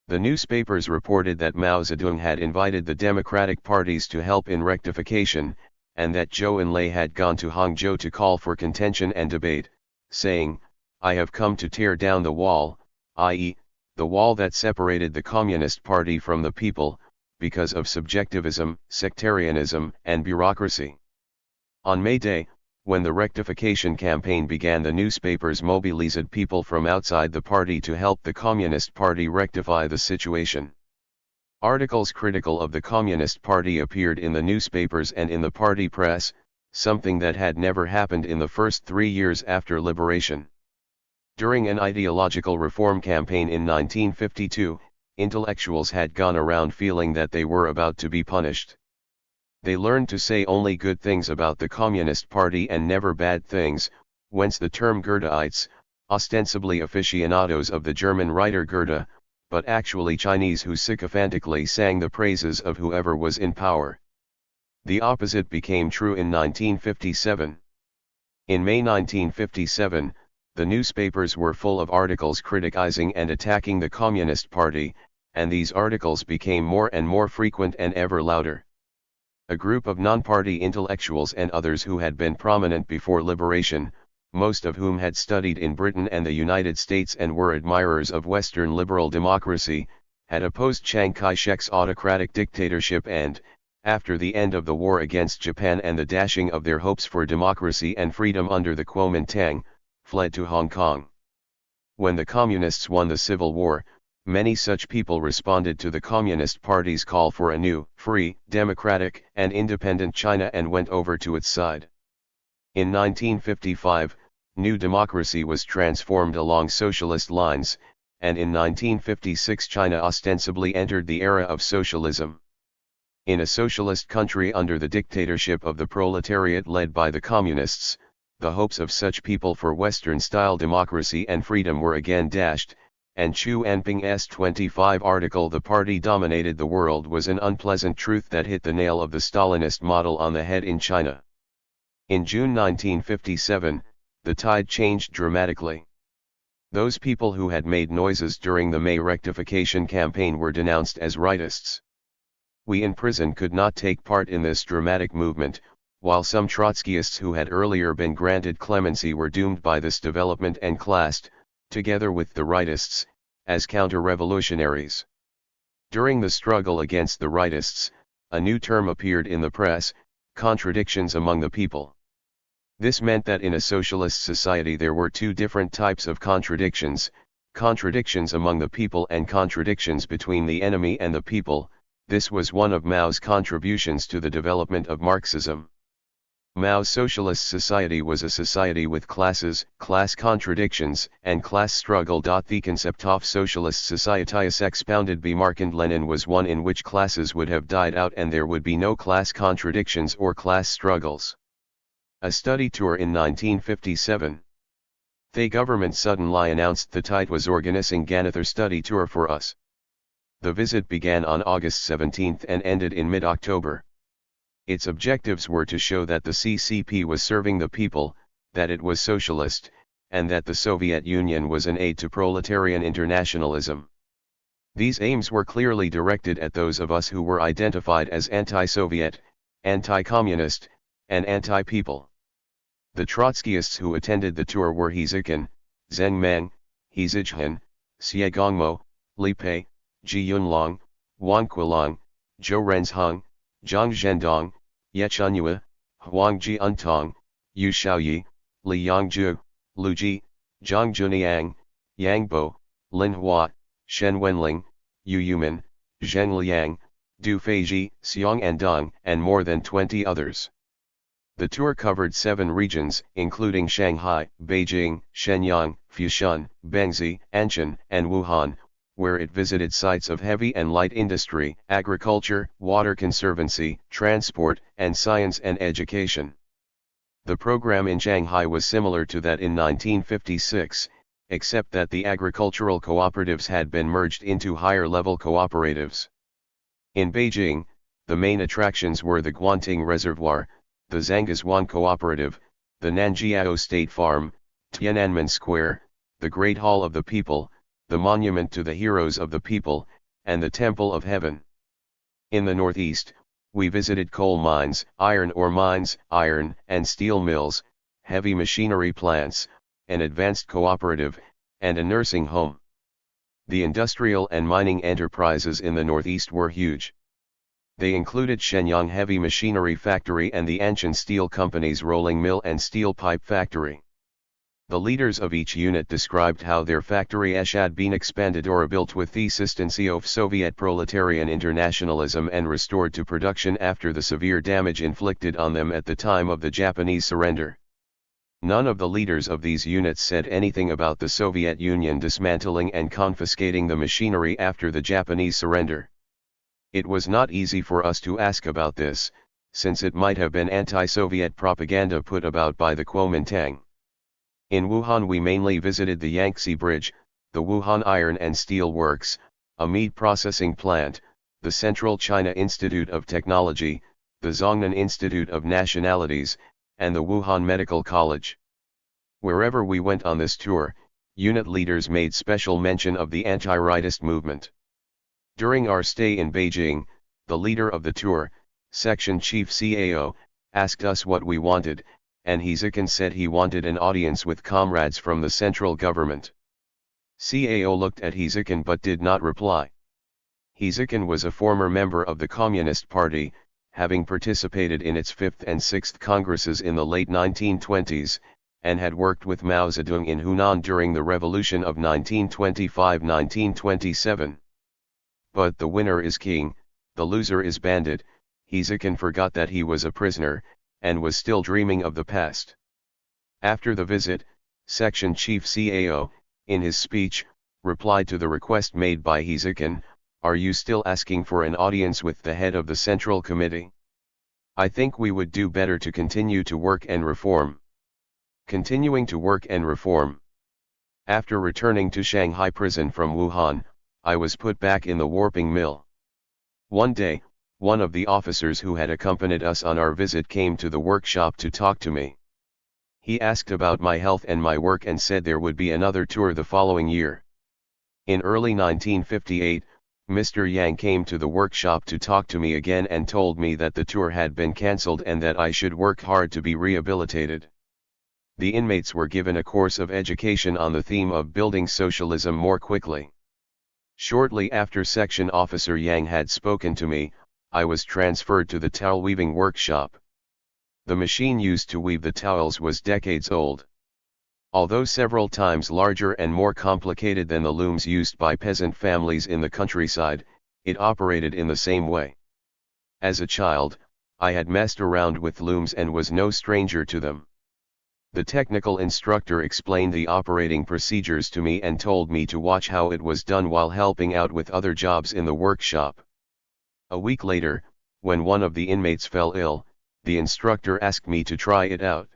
The newspapers reported that Mao Zedong had invited the democratic parties to help in rectification, and that Zhou Enlai had gone to Hangzhou to call for contention and debate, saying, "I have come to tear down the wall," i.e., the wall that separated the Communist Party from the people, because of subjectivism, sectarianism, and bureaucracy. On May Day, when the rectification campaign began, the newspapers mobilized people from outside the party to help the Communist Party rectify the situation. Articles critical of the Communist Party appeared in the newspapers and in the party press, something that had never happened in the first 3 years after liberation. During an ideological reform campaign in 1952, intellectuals had gone around feeling that they were about to be punished. They learned to say only good things about the Communist Party and never bad things, whence the term Goetheites, ostensibly aficionados of the German writer Goethe, but actually Chinese who sycophantically sang the praises of whoever was in power. The opposite became true in 1957. In May 1957, the newspapers were full of articles criticizing and attacking the Communist Party, and these articles became more and more frequent and ever louder. A group of non-party intellectuals and others who had been prominent before liberation, most of whom had studied in Britain and the United States and were admirers of Western liberal democracy, had opposed Chiang Kai-shek's autocratic dictatorship and, after the end of the war against Japan and the dashing of their hopes for democracy and freedom under the Kuomintang, fled to Hong Kong. When the Communists won the Civil War, many such people responded to the Communist Party's call for a new, free, democratic, and independent China and went over to its side. In 1955, New Democracy was transformed along socialist lines, and in 1956 China ostensibly entered the era of socialism. In a socialist country under the dictatorship of the proletariat led by the Communists, the hopes of such people for Western-style democracy and freedom were again dashed, and Chu Anping's 25 article "The Party Dominated the World" was an unpleasant truth that hit the nail of the Stalinist model on the head in China. In June 1957, the tide changed dramatically. Those people who had made noises during the May rectification campaign were denounced as rightists. We in prison could not take part in this dramatic movement, while some Trotskyists who had earlier been granted clemency were doomed by this development and classed, together with the rightists, as counter-revolutionaries. During the struggle against the rightists, a new term appeared in the press: contradictions among the people. This meant that in a socialist society there were two different types of contradictions: contradictions among the people and contradictions between the enemy and the people. This was one of Mao's contributions to the development of Marxism. Mao's socialist society was a society with classes, class contradictions, and class struggle. The concept of socialist society as expounded by Marx and Lenin was one in which classes would have died out and there would be no class contradictions or class struggles. A study tour in 1957. The government suddenly announced that it was organizing another study tour for us. The visit began on August 17 and ended in mid-October. Its objectives were to show that the CCP was serving the people, that it was socialist, and that the Soviet Union was an aid to proletarian internationalism. These aims were clearly directed at those of us who were identified as anti-Soviet, anti-communist, and anti-people. The Trotskyists who attended the tour were He Zikin, Zheng Meng, He Zijhan, Xie Gongmo, Li Pei, Ji Yunlong, Wang Quilong, Zhou Renzheng, Zhang Zhendong, Ye Chunyue, Huang Ji Untong, Yu Xiaoyi, Li Yangzhu, Lu Ji, Zhang Juniang, Yang Bo, Lin Hua, Shen Wenling, Yu Yumin, Zheng Liang, Du Feiji, Xiong Andong, and more than 20 others. The tour covered 7 regions, including Shanghai, Beijing, Shenyang, Fushan, Bengzi, Anshan, and Wuhan, where it visited sites of heavy and light industry, agriculture, water conservancy, transport, and science and education. The program in Shanghai was similar to that in 1956, except that the agricultural cooperatives had been merged into higher-level cooperatives. In Beijing, the main attractions were the Guanting Reservoir, the Zhangazhuan Cooperative, the Nanjiao State Farm, Tiananmen Square, the Great Hall of the People, the Monument to the Heroes of the People, and the Temple of Heaven. In the Northeast, we visited coal mines, iron ore mines, iron and steel mills, heavy machinery plants, an advanced cooperative, and a nursing home. The industrial and mining enterprises in the Northeast were huge. They included Shenyang Heavy Machinery Factory and the Anshan Steel Company's rolling mill and steel pipe factory. The leaders of each unit described how their factories had been expanded or built with the assistance of Soviet proletarian internationalism and restored to production after the severe damage inflicted on them at the time of the Japanese surrender. None of the leaders of these units said anything about the Soviet Union dismantling and confiscating the machinery after the Japanese surrender. It was not easy for us to ask about this, since it might have been anti-Soviet propaganda put about by the Kuomintang. In Wuhan we mainly visited the Yangtze Bridge, the Wuhan Iron and Steel Works, a meat processing plant, the Central China Institute of Technology, the Zhongnan Institute of Nationalities, and the Wuhan Medical College. Wherever we went on this tour, unit leaders made special mention of the anti-rightist movement. During our stay in Beijing, the leader of the tour, Section Chief CAO, asked us what we wanted, and He Zikin said he wanted an audience with comrades from the central government. CAO looked at He Zikin but did not reply. He Zikin was a former member of the Communist Party, having participated in its 5th and 6th Congresses in the late 1920s, and had worked with Mao Zedong in Hunan during the Revolution of 1925-1927. But the winner is king, the loser is bandit. He Zikin forgot that he was a prisoner, and was still dreaming of the past. After the visit, Section Chief CAO, in his speech, replied to the request made by He Zikin, "Are you still asking for an audience with the head of the Central Committee? I think we would do better to continue to work and reform." Continuing to work and reform. After returning to Shanghai prison from Wuhan, I was put back in the warping mill. One day, one of the officers who had accompanied us on our visit came to the workshop to talk to me. He asked about my health and my work and said there would be another tour the following year. In early 1958, Mr. Yang came to the workshop to talk to me again and told me that the tour had been cancelled and that I should work hard to be rehabilitated. The inmates were given a course of education on the theme of building socialism more quickly. Shortly after Section Officer Yang had spoken to me, I was transferred to the towel weaving workshop. The machine used to weave the towels was decades old. Although several times larger and more complicated than the looms used by peasant families in the countryside, it operated in the same way. As a child, I had messed around with looms and was no stranger to them. The technical instructor explained the operating procedures to me and told me to watch how it was done while helping out with other jobs in the workshop. A week later, when one of the inmates fell ill, the instructor asked me to try it out.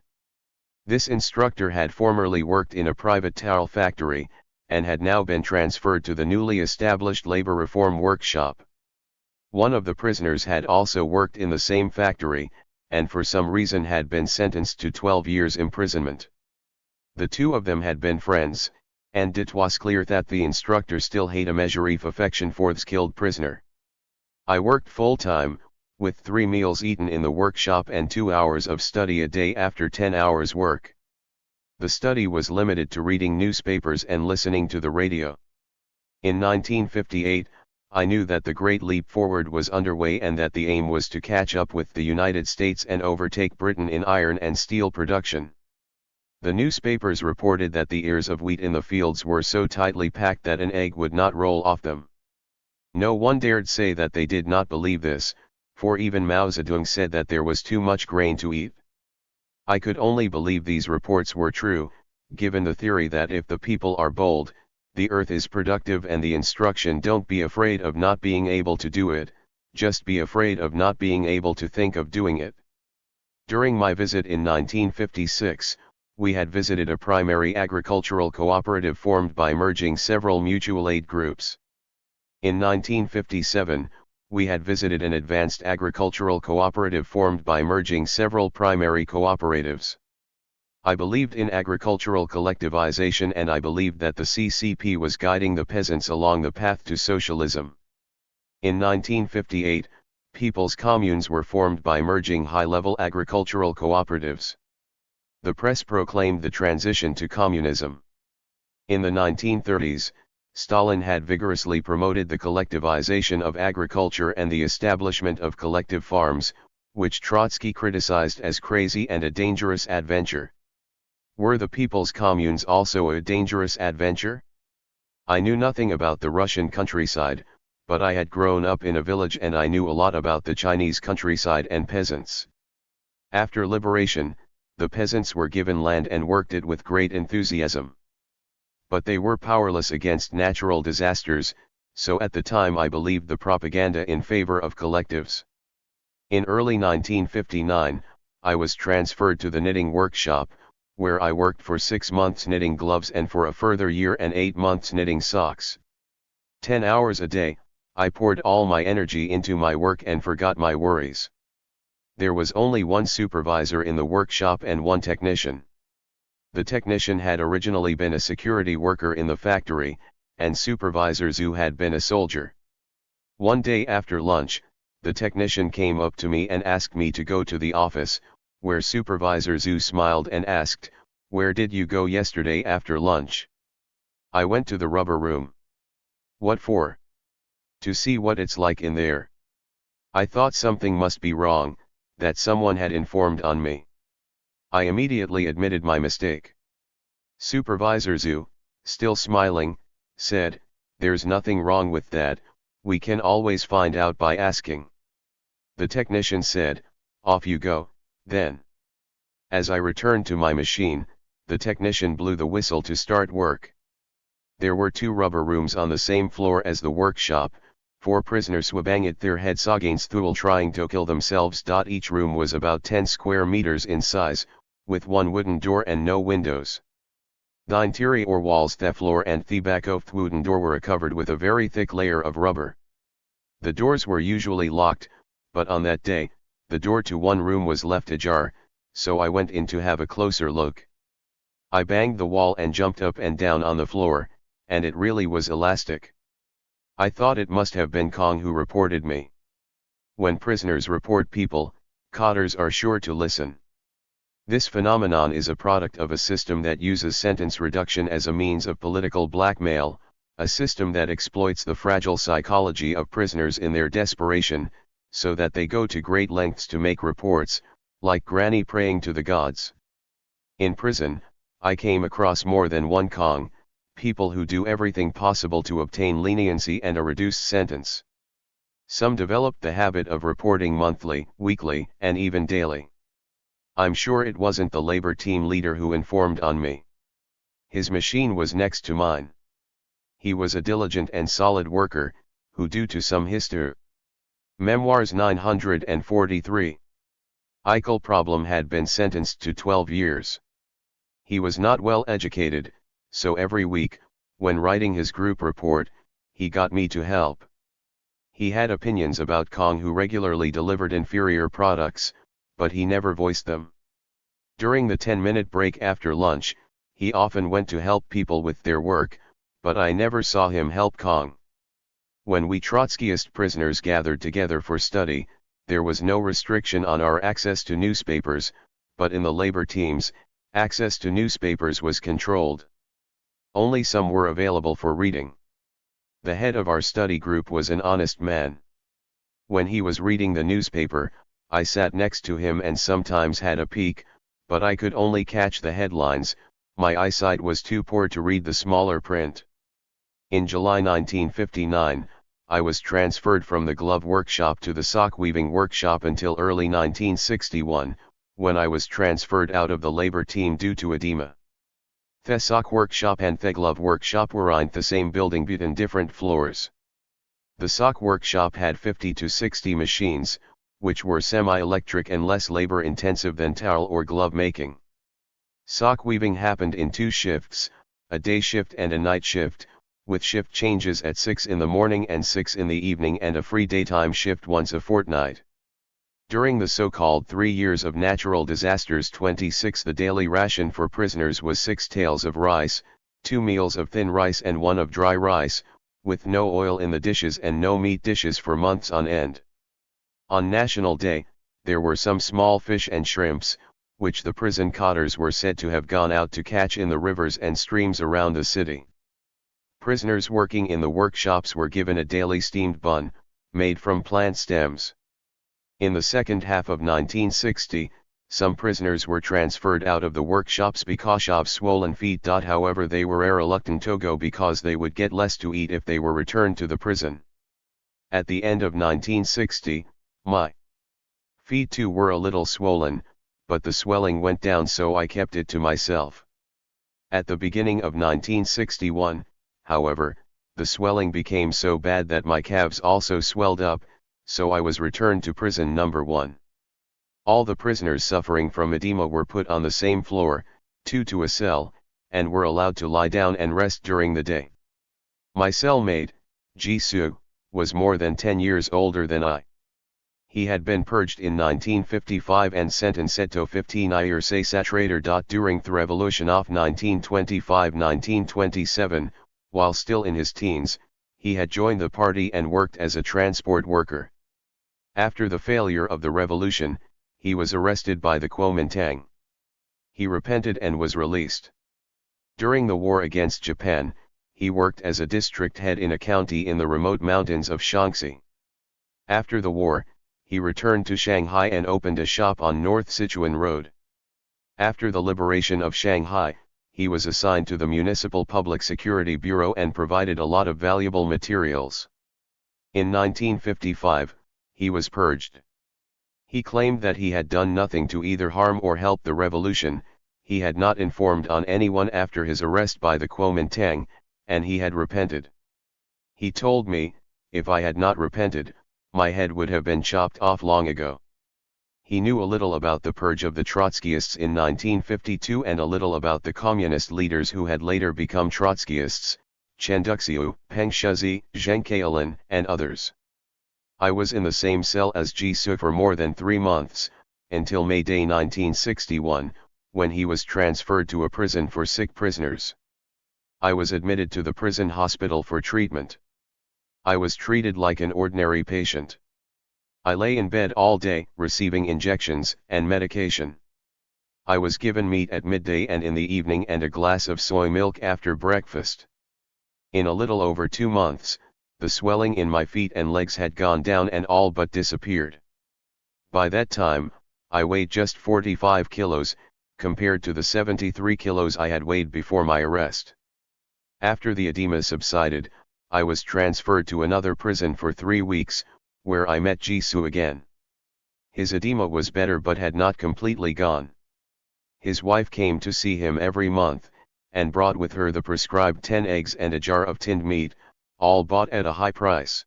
This instructor had formerly worked in a private towel factory, and had now been transferred to the newly established labor reform workshop. One of the prisoners had also worked in the same factory, and for some reason had been sentenced to 12 years imprisonment. The two of them had been friends, and it was clear that the instructor still had a measure of affection for the skilled prisoner. I worked full-time, with 3 meals eaten in the workshop and 2 hours of study a day after 10 hours work. The study was limited to reading newspapers and listening to the radio. In 1958, I knew that the Great Leap Forward was underway and that the aim was to catch up with the United States and overtake Britain in iron and steel production. The newspapers reported that the ears of wheat in the fields were so tightly packed that an egg would not roll off them. No one dared say that they did not believe this, for even Mao Zedong said that there was too much grain to eat. I could only believe these reports were true, given the theory that if the people are bold, the earth is productive, and the instruction don't be afraid of not being able to do it, just be afraid of not being able to think of doing it. During my visit in 1956, we had visited a primary agricultural cooperative formed by merging several mutual aid groups. In 1957, we had visited an advanced agricultural cooperative formed by merging several primary cooperatives. I believed in agricultural collectivization, and I believed that the CCP was guiding the peasants along the path to socialism. In 1958, people's communes were formed by merging high-level agricultural cooperatives. The press proclaimed the transition to communism. In the 1930s, Stalin had vigorously promoted the collectivization of agriculture and the establishment of collective farms, which Trotsky criticized as crazy and a dangerous adventure. Were the people's communes also a dangerous adventure? I knew nothing about the Russian countryside, but I had grown up in a village and I knew a lot about the Chinese countryside and peasants. After liberation, the peasants were given land and worked it with great enthusiasm. But they were powerless against natural disasters, so at the time I believed the propaganda in favor of collectives. In early 1959, I was transferred to the knitting workshop, where I worked for 6 months knitting gloves and for a further year and 8 months knitting socks. 10 hours a day, I poured all my energy into my work and forgot my worries. There was only one supervisor in the workshop and one technician. The technician had originally been a security worker in the factory, and Supervisor Zhu had been a soldier. One day after lunch, the technician came up to me and asked me to go to the office, where Supervisor Zhu smiled and asked, "Where did you go yesterday after lunch?" "I went to the rubber room." "What for?" "To see what it's like in there." I thought something must be wrong, that someone had informed on me. I immediately admitted my mistake. Supervisor Zhu, still smiling, said, "There's nothing wrong with that, we can always find out by asking." The technician said, "Off you go, then." As I returned to my machine, the technician blew the whistle to start work. There were 2 rubber rooms on the same floor as the workshop, 4 prisoners swabang at their heads against thul trying to kill themselves. Each room was about 10 square meters in size, with 1 wooden door and no windows. The interior walls, the floor and the back of the wooden door were covered with a very thick layer of rubber. The doors were usually locked, but on that day, the door to one room was left ajar, so I went in to have a closer look. I banged the wall and jumped up and down on the floor, and it really was elastic. I thought it must have been Kong who reported me. When prisoners report people, cotters are sure to listen. This phenomenon is a product of a system that uses sentence reduction as a means of political blackmail, a system that exploits the fragile psychology of prisoners in their desperation, so that they go to great lengths to make reports, like Granny praying to the gods. In prison, I came across more than one Kong, people who do everything possible to obtain leniency and a reduced sentence. Some developed the habit of reporting monthly, weekly, and even daily. I'm sure it wasn't the labor team leader who informed on me. His machine was next to mine. He was a diligent and solid worker, who due to some history. Memoirs 943. Eichel problem had been sentenced to 12 years. He was not well educated, so every week, when writing his group report, he got me to help. He had opinions about Kong who regularly delivered inferior products, but he never voiced them. During the 10-minute break after lunch, he often went to help people with their work, but I never saw him help Kong. When we Trotskyist prisoners gathered together for study, there was no restriction on our access to newspapers, but in the labor teams, access to newspapers was controlled. Only some were available for reading. The head of our study group was an honest man. When he was reading the newspaper, I sat next to him and sometimes had a peek, but I could only catch the headlines. My eyesight was too poor to read the smaller print. In July 1959, I was transferred from the glove workshop to the sock weaving workshop until early 1961, when I was transferred out of the labor team due to edema. The sock workshop and the glove workshop were in the same building but in different floors. The sock workshop had 50 to 60 machines, which were semi-electric and less labor-intensive than towel or glove making. Sock weaving happened in 2 shifts, a day shift and a night shift, with shift changes at 6 in the morning and 6 in the evening and a free daytime shift once a fortnight. During the so-called 3 years of natural disasters 26, the daily ration for prisoners was 6 taels of rice, 2 meals of thin rice and 1 of dry rice, with no oil in the dishes and no meat dishes for months on end. On National Day, there were some small fish and shrimps, which the prison cotters were said to have gone out to catch in the rivers and streams around the city. Prisoners working in the workshops were given a daily steamed bun, made from plant stems. In the second half of 1960, some prisoners were transferred out of the workshops because of swollen feet. However, they were reluctant to go because they would get less to eat if they were returned to the prison. At the end of 1960, my feet too were a little swollen, but the swelling went down, so I kept it to myself. At the beginning of 1961, however, the swelling became so bad that my calves also swelled up, so I was returned to prison number 1. All the prisoners suffering from edema were put on the same floor, 2 to a cell, and were allowed to lie down and rest during the day. My cellmate, Jisoo, was more than 10 years older than I. He had been purged in 1955 and sentenced to 15 years saturator. During the revolution of 1925-1927, while still in his teens, he had joined the party and worked as a transport worker. After the failure of the revolution, he was arrested by the Kuomintang. He repented and was released. During the war against Japan, he worked as a district head in a county in the remote mountains of Shaanxi. After the war, he returned to Shanghai and opened a shop on North Sichuan Road. After the liberation of Shanghai, he was assigned to the Municipal Public Security Bureau and provided a lot of valuable materials. In 1955, he was purged. He claimed that he had done nothing to either harm or help the revolution. He had not informed on anyone after his arrest by the Kuomintang, and he had repented. He told me, if I had not repented, my head would have been chopped off long ago. He knew a little about the purge of the Trotskyists in 1952 and a little about the communist leaders who had later become Trotskyists, Chen Duxiu, Peng Shuzi, Zheng Kaolin, and others. I was in the same cell as Jisoo for more than 3 months, until May Day 1961, when he was transferred to a prison for sick prisoners. I was admitted to the prison hospital for treatment. I was treated like an ordinary patient. I lay in bed all day, receiving injections and medication. I was given meat at midday and in the evening and a glass of soy milk after breakfast. In a little over 2 months, the swelling in my feet and legs had gone down and all but disappeared. By that time, I weighed just 45 kilos, compared to the 73 kilos I had weighed before my arrest. After the edema subsided, I was transferred to another prison for 3 weeks, where I met Jisoo again. His edema was better but had not completely gone. His wife came to see him every month, and brought with her the prescribed 10 eggs and a jar of tinned meat, all bought at a high price.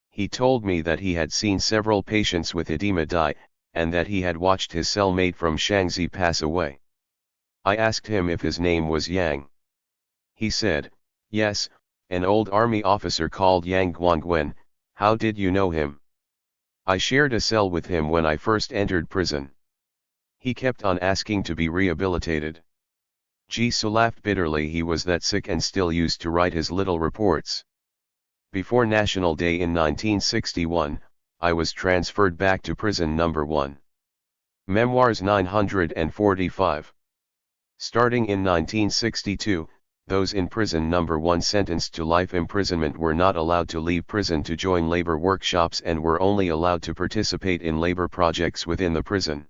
He told me that he had seen several patients with edema die, and that he had watched his cellmate from Shaanxi pass away. I asked him if his name was Yang. He said, yes, an old army officer called Yang Guangwen. How did you know him? I shared a cell with him when I first entered prison. He kept on asking to be rehabilitated. Jisoo laughed bitterly. He was that sick and still used to write his little reports. Before National Day in 1961, I was transferred back to prison number 1. Memoirs 945. Starting in 1962, those in prison number 1 sentenced to life imprisonment were not allowed to leave prison to join labor workshops and were only allowed to participate in labor projects within the prison.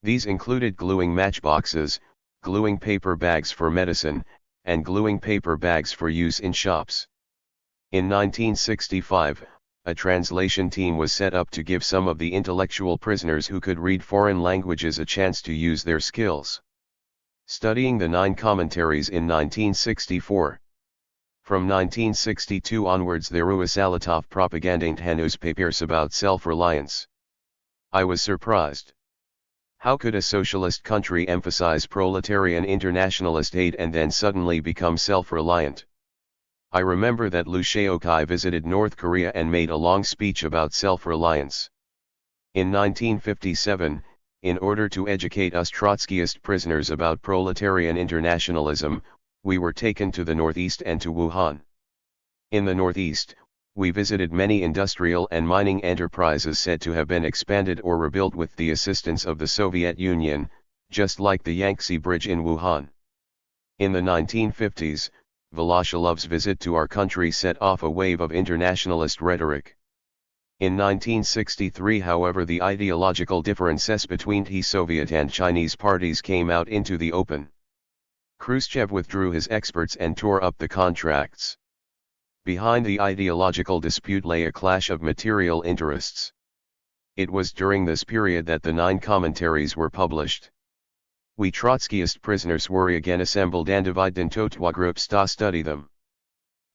These included gluing matchboxes, gluing paper bags for medicine, and gluing paper bags for use in shops. In 1965, a translation team was set up to give some of the intellectual prisoners who could read foreign languages a chance to use their skills. Studying the 9 commentaries in 1964. From 1962 onwards there were Salatov propagandant newspapers about self-reliance. I was surprised. How could a socialist country emphasize proletarian internationalist aid and then suddenly become self-reliant? I remember that Liu Shaokai visited North Korea and made a long speech about self-reliance. In 1957, in order to educate us Trotskyist prisoners about proletarian internationalism, we were taken to the Northeast and to Wuhan. In the Northeast, we visited many industrial and mining enterprises said to have been expanded or rebuilt with the assistance of the Soviet Union, just like the Yangtze Bridge in Wuhan. In the 1950s, Voloshilov's visit to our country set off a wave of internationalist rhetoric. In 1963, however, the ideological differences between the Soviet and Chinese parties came out into the open. Khrushchev withdrew his experts and tore up the contracts. Behind the ideological dispute lay a clash of material interests. It was during this period that the 9 commentaries were published. We Trotskyist prisoners were again assembled and divided into 2 groups to study them.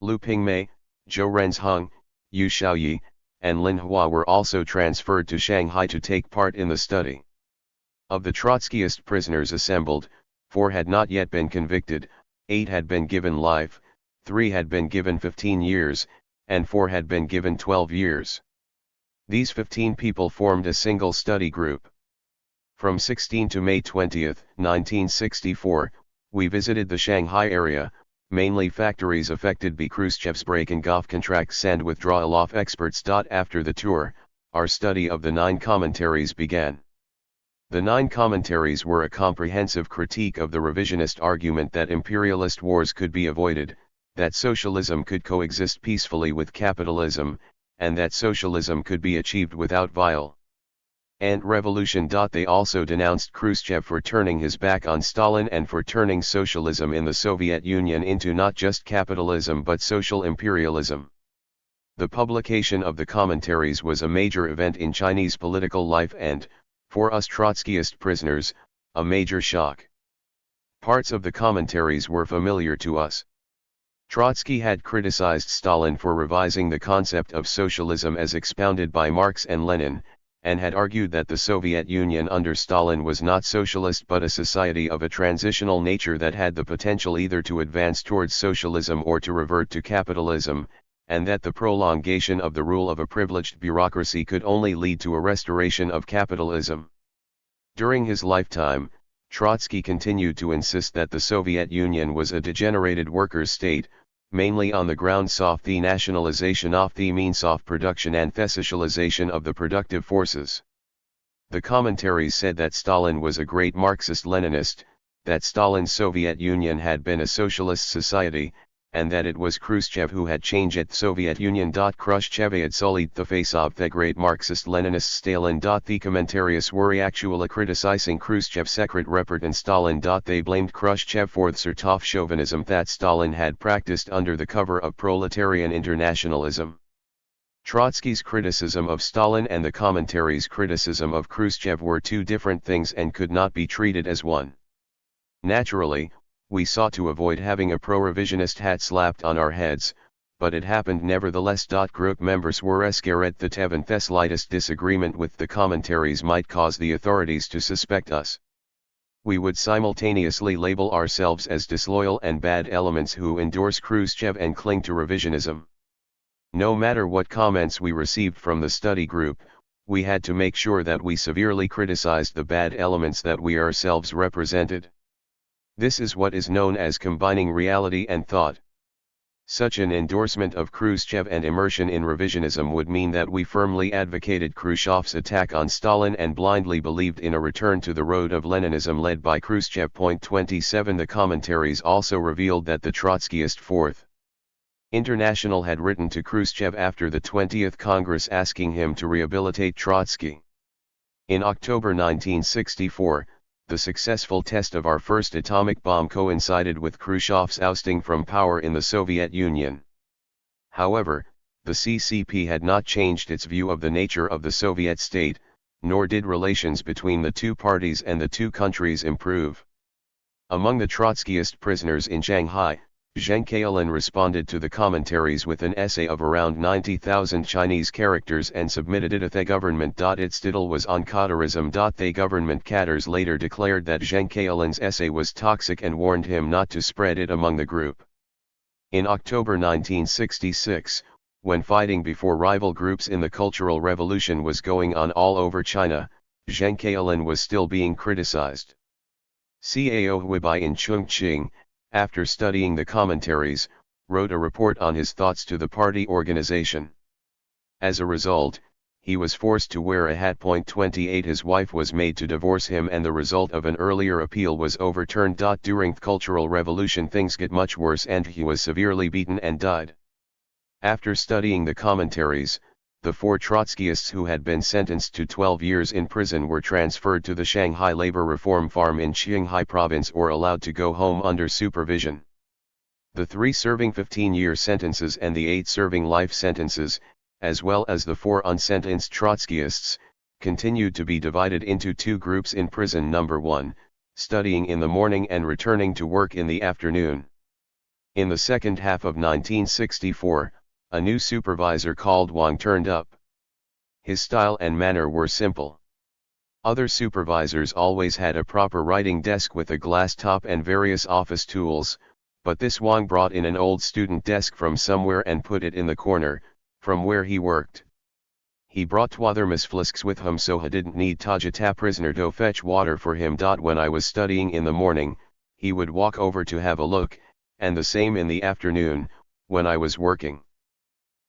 Liu Pingmei, Zhou Renzheng, Yu Xiaoyi, and Lin Hua were also transferred to Shanghai to take part in the study. Of the Trotskyist prisoners assembled, 4 had not yet been convicted, 8 had been given life, 3 had been given 15 years, and 4 had been given 12 years. These 15 people formed a single study group. From 16 to May 20, 1964, we visited the Shanghai area, mainly factories affected by Khrushchev's break-and-off contracts and withdrawal of experts. After the tour, our study of the 9 commentaries began. The 9 commentaries were a comprehensive critique of the revisionist argument that imperialist wars could be avoided, that socialism could coexist peacefully with capitalism, and that socialism could be achieved without violence and revolution. They also denounced Khrushchev for turning his back on Stalin and for turning socialism in the Soviet Union into not just capitalism but social imperialism. The publication of the commentaries was a major event in Chinese political life and, for us Trotskyist prisoners, a major shock. Parts of the commentaries were familiar to us. Trotsky had criticized Stalin for revising the concept of socialism as expounded by Marx and Lenin, and had argued that the Soviet Union under Stalin was not socialist but a society of a transitional nature that had the potential either to advance towards socialism or to revert to capitalism, and that the prolongation of the rule of a privileged bureaucracy could only lead to a restoration of capitalism. During his lifetime, Trotsky continued to insist that the Soviet Union was a degenerated workers' state, mainly on the grounds of the nationalization of the means of production and the socialization of the productive forces. The commentaries said that Stalin was a great Marxist-Leninist, that Stalin's Soviet Union had been a socialist society, and that it was Khrushchev who had changed the Soviet Union. Khrushchev had sullied the face of the great Marxist-Leninist Stalin. The commentaries were actually criticizing Khrushchev's secret report and Stalin. They blamed Khrushchev for the sort of chauvinism that Stalin had practiced under the cover of proletarian internationalism. Trotsky's criticism of Stalin and the commentary's criticism of Khrushchev were two different things and could not be treated as one. Naturally, we sought to avoid having a pro-revisionist hat slapped on our heads, but it happened nevertheless. Group members were scared that even the slightest disagreement with the commentaries might cause the authorities to suspect us. We would simultaneously label ourselves as disloyal and bad elements who endorse Khrushchev and cling to revisionism. No matter what comments we received from the study group, we had to make sure that we severely criticized the bad elements that we ourselves represented. This is what is known as combining reality and thought. Such an endorsement of Khrushchev and immersion in revisionism would mean that we firmly advocated Khrushchev's attack on Stalin and blindly believed in a return to the road of Leninism led by Khrushchev. 27 The commentaries also revealed that the Trotskyist Fourth International had written to Khrushchev after the 20th Congress asking him to rehabilitate Trotsky. In October 1964, the successful test of our first atomic bomb coincided with Khrushchev's ousting from power in the Soviet Union. However, the CCP had not changed its view of the nature of the Soviet state, nor did relations between the two parties and the two countries improve. Among the Trotskyist prisoners in Shanghai, Zheng Kaolin responded to the commentaries with an essay of around 90,000 Chinese characters and submitted it to the government. Its title was on Qatarism. The government cadres later declared that Zheng Kaolin's essay was toxic and warned him not to spread it among the group. In October 1966, when fighting before rival groups in the Cultural Revolution was going on all over China, Zheng Kaolin was still being criticized. Cao Huibai in Chongqing, after studying the commentaries, wrote a report on his thoughts to the party organization. As a result, he was forced to wear a hat. 28 His wife was made to divorce him and the result of an earlier appeal was overturned. During the Cultural Revolution things get much worse and he was severely beaten and died. After studying the commentaries, the 4 Trotskyists who had been sentenced to 12 years in prison were transferred to the Shanghai Labor Reform Farm in Qinghai Province or allowed to go home under supervision. The 3 serving 15-year sentences and the 8 serving life sentences, as well as the 4 unsentenced Trotskyists, continued to be divided into 2 groups in prison. Number 1, studying in the morning and returning to work in the afternoon. In the second half of 1964, a new supervisor called Wang turned up. His style and manner were simple. Other supervisors always had a proper writing desk with a glass top and various office tools, but this Wang brought in an old student desk from somewhere and put it in the corner, from where he worked. He brought thermos with him so he didn't need Tajata prisoner to fetch water for him. When I was studying in the morning, he would walk over to have a look, and the same in the afternoon, when I was working.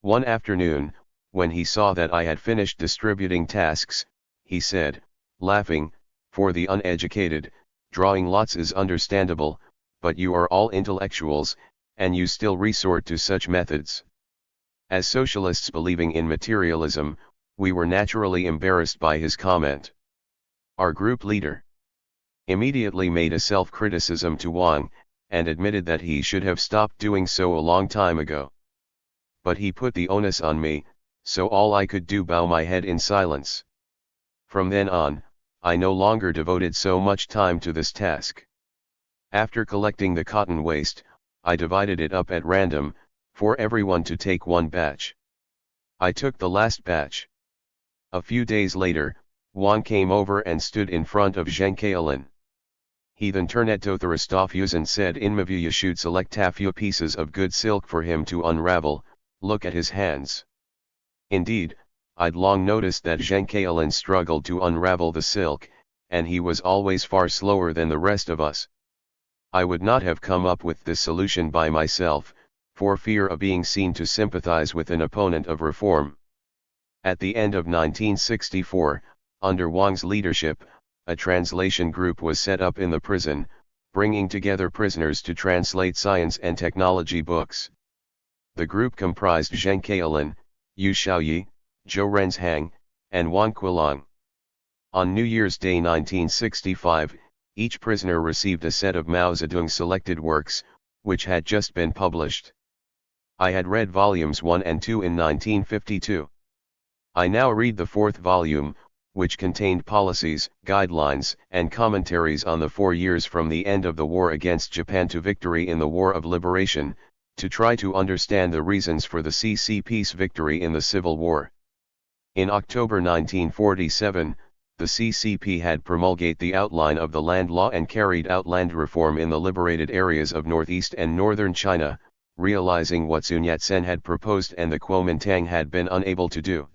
One afternoon, when he saw that I had finished distributing tasks, he said, laughing, "For the uneducated, drawing lots is understandable, but you are all intellectuals, and you still resort to such methods." As socialists believing in materialism, we were naturally embarrassed by his comment. Our group leader immediately made a self-criticism to Wang, and admitted that he should have stopped doing so a long time ago. But he put the onus on me, so all I could do bow my head in silence. From then on, I no longer devoted so much time to this task. After collecting the cotton waste, I divided it up at random, for everyone to take one batch. I took the last batch. A few days later, Wang came over and stood in front of Zheng Kaolin. He then turned to the Rostov and said, "In my view you should select a few pieces of good silk for him to unravel. Look at his hands." Indeed, I'd long noticed that Zheng Kaolin struggled to unravel the silk, and he was always far slower than the rest of us. I would not have come up with this solution by myself, for fear of being seen to sympathize with an opponent of reform. At the end of 1964, under Wang's leadership, a translation group was set up in the prison, bringing together prisoners to translate science and technology books. The group comprised Zheng Kaolin, Yu Xiaoyi, Zhou Renzhang, and Wang Qilang. On New Year's Day 1965, each prisoner received a set of Mao Zedong's selected works, which had just been published. I had read volumes 1 and 2 in 1952. I now read the fourth volume, which contained policies, guidelines, and commentaries on the 4 years from the end of the war against Japan to victory in the War of Liberation, to try to understand the reasons for the CCP's victory in the Civil War. In October 1947, the CCP had promulgated the outline of the land law and carried out land reform in the liberated areas of northeast and northern China, realizing what Sun Yat-sen had proposed and the Kuomintang had been unable to do.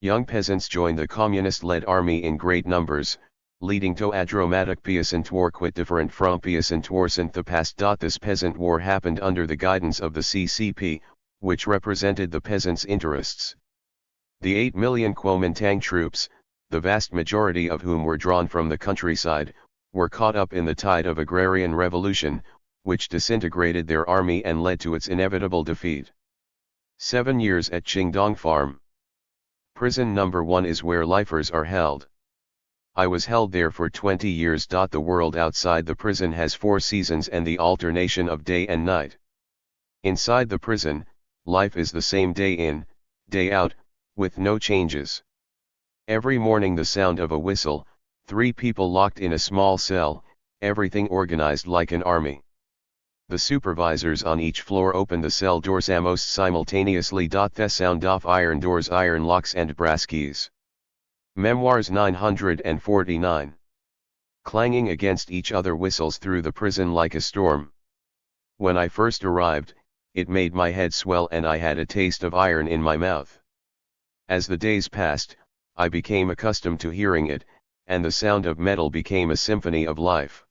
Young peasants joined the communist-led army in great numbers, leading to a dramatic peasant war quite different from peasant wars in the past. This peasant war happened under the guidance of the CCP, which represented the peasants' interests. The 8 million Kuomintang troops, the vast majority of whom were drawn from the countryside, were caught up in the tide of agrarian revolution, which disintegrated their army and led to its inevitable defeat. 7 years at Qingdong Farm. Prison number 1 is where lifers are held. I was held there for 20 years. The world outside the prison has 4 seasons and the alternation of day and night. Inside the prison, life is the same day in, day out, with no changes. Every morning the sound of a whistle, 3 people locked in a small cell, everything organized like an army. The supervisors on each floor open the cell doors almost simultaneously. The sound of iron doors, iron locks and brass keys. Memoirs 949. Clanging against each other whistles through the prison like a storm. When I first arrived, it made my head swell and I had a taste of iron in my mouth. As the days passed, I became accustomed to hearing it, and the sound of metal became a symphony of life.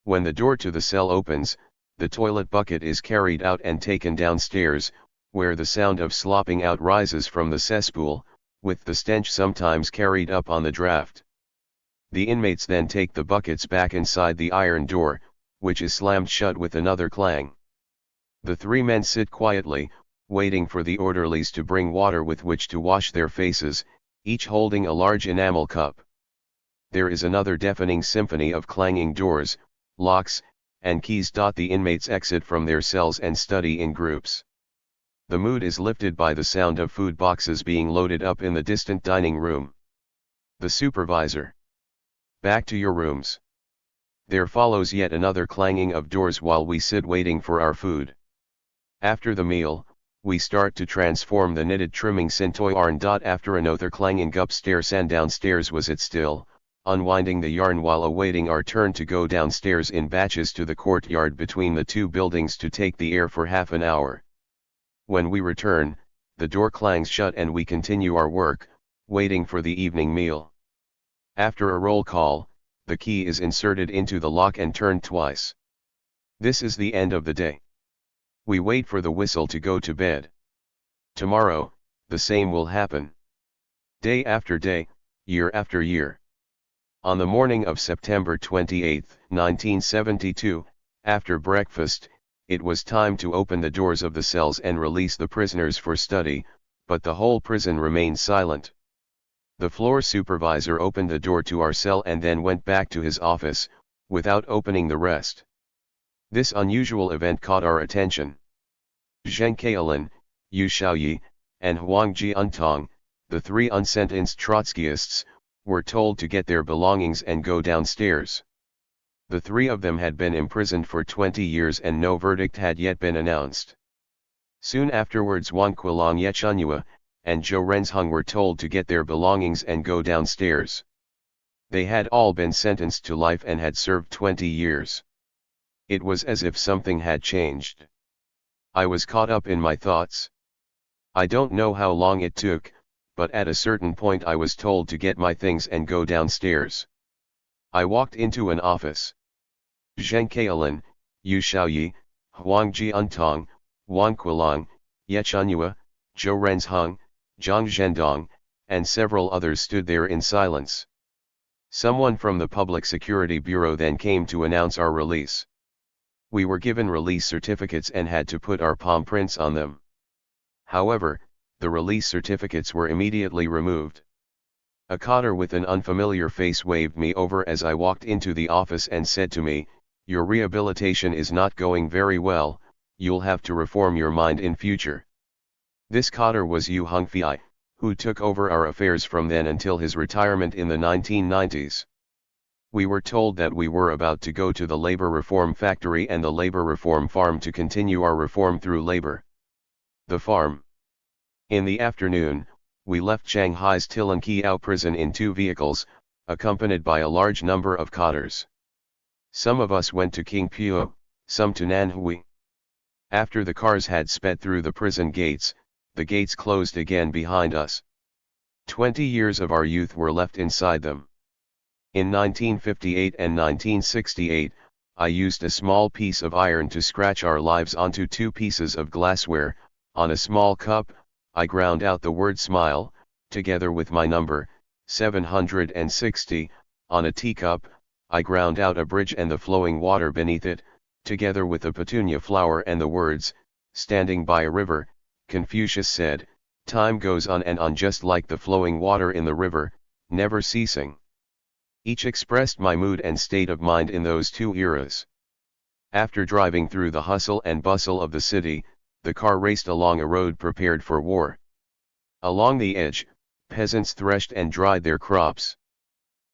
When the door to the cell opens, the toilet bucket is carried out and taken downstairs, where the sound of slopping out rises from the cesspool, with the stench sometimes carried up on the draft. The inmates then take the buckets back inside the iron door, which is slammed shut with another clang. The 3 men sit quietly, waiting for the orderlies to bring water with which to wash their faces, each holding a large enamel cup. There is another deafening symphony of clanging doors, locks, and keys. The inmates exit from their cells and study in groups. The mood is lifted by the sound of food boxes being loaded up in the distant dining room. The supervisor. Back to your rooms. There follows yet another clanging of doors while we sit waiting for our food. After the meal, we start to transform the knitted trimmings into yarn. After another clanging upstairs and downstairs was it still, unwinding the yarn while awaiting our turn to go downstairs in batches to the courtyard between the 2 buildings to take the air for half an hour. When we return, the door clangs shut and we continue our work, waiting for the evening meal. After a roll call, the key is inserted into the lock and turned twice. This is the end of the day. We wait for the whistle to go to bed. Tomorrow, the same will happen. Day after day, year after year. On the morning of September 28, 1972, after breakfast, it was time to open the doors of the cells and release the prisoners for study, but the whole prison remained silent. The floor supervisor opened the door to our cell and then went back to his office, without opening the rest. This unusual event caught our attention. Zheng Kailan, Yu Xiaoyi, and Huang Jiantong, the 3 unsentenced Trotskyists, were told to get their belongings and go downstairs. The 3 of them had been imprisoned for 20 years and no verdict had yet been announced. Soon afterwards Wang Qilang Yechunyua, and Zhou Renzheng were told to get their belongings and go downstairs. They had all been sentenced to life and had served 20 years. It was as if something had changed. I was caught up in my thoughts. I don't know how long it took, but at a certain point I was told to get my things and go downstairs. I walked into an office. Zheng Kailan, Yu Xiaoyi, Huang Jiantong, Wang Qilang, Yechunyua, Zhou Renzheng, Zhang Zhendong, and several others stood there in silence. Someone from the Public Security Bureau then came to announce our release. We were given release certificates and had to put our palm prints on them. However, the release certificates were immediately removed. A cotter with an unfamiliar face waved me over as I walked into the office and said to me, "Your rehabilitation is not going very well, you'll have to reform your mind in future. This cotter was Yu Hongfei, who took over our affairs from then until his retirement in the 1990s. We were told that we were about to go to the labor reform factory and the labor reform farm to continue our reform through labor. The farm. In the afternoon, we left Shanghai's Tilanqiao prison in 2 vehicles, accompanied by a large number of cotters. Some of us went to Qingpuo, some to Nanhui. After the cars had sped through the prison gates, the gates closed again behind us. 20 years of our youth were left inside them. In 1958 and 1968, I used a small piece of iron to scratch our lives onto 2 pieces of glassware. On a small cup, I ground out the word smile, together with my number, 760, on a teacup, I ground out a bridge and the flowing water beneath it, together with a petunia flower and the words, standing by a river. Confucius said, time goes on and on just like the flowing water in the river, never ceasing. Each expressed my mood and state of mind in those 2 eras. After driving through the hustle and bustle of the city, the car raced along a road prepared for war. Along the edge, peasants threshed and dried their crops.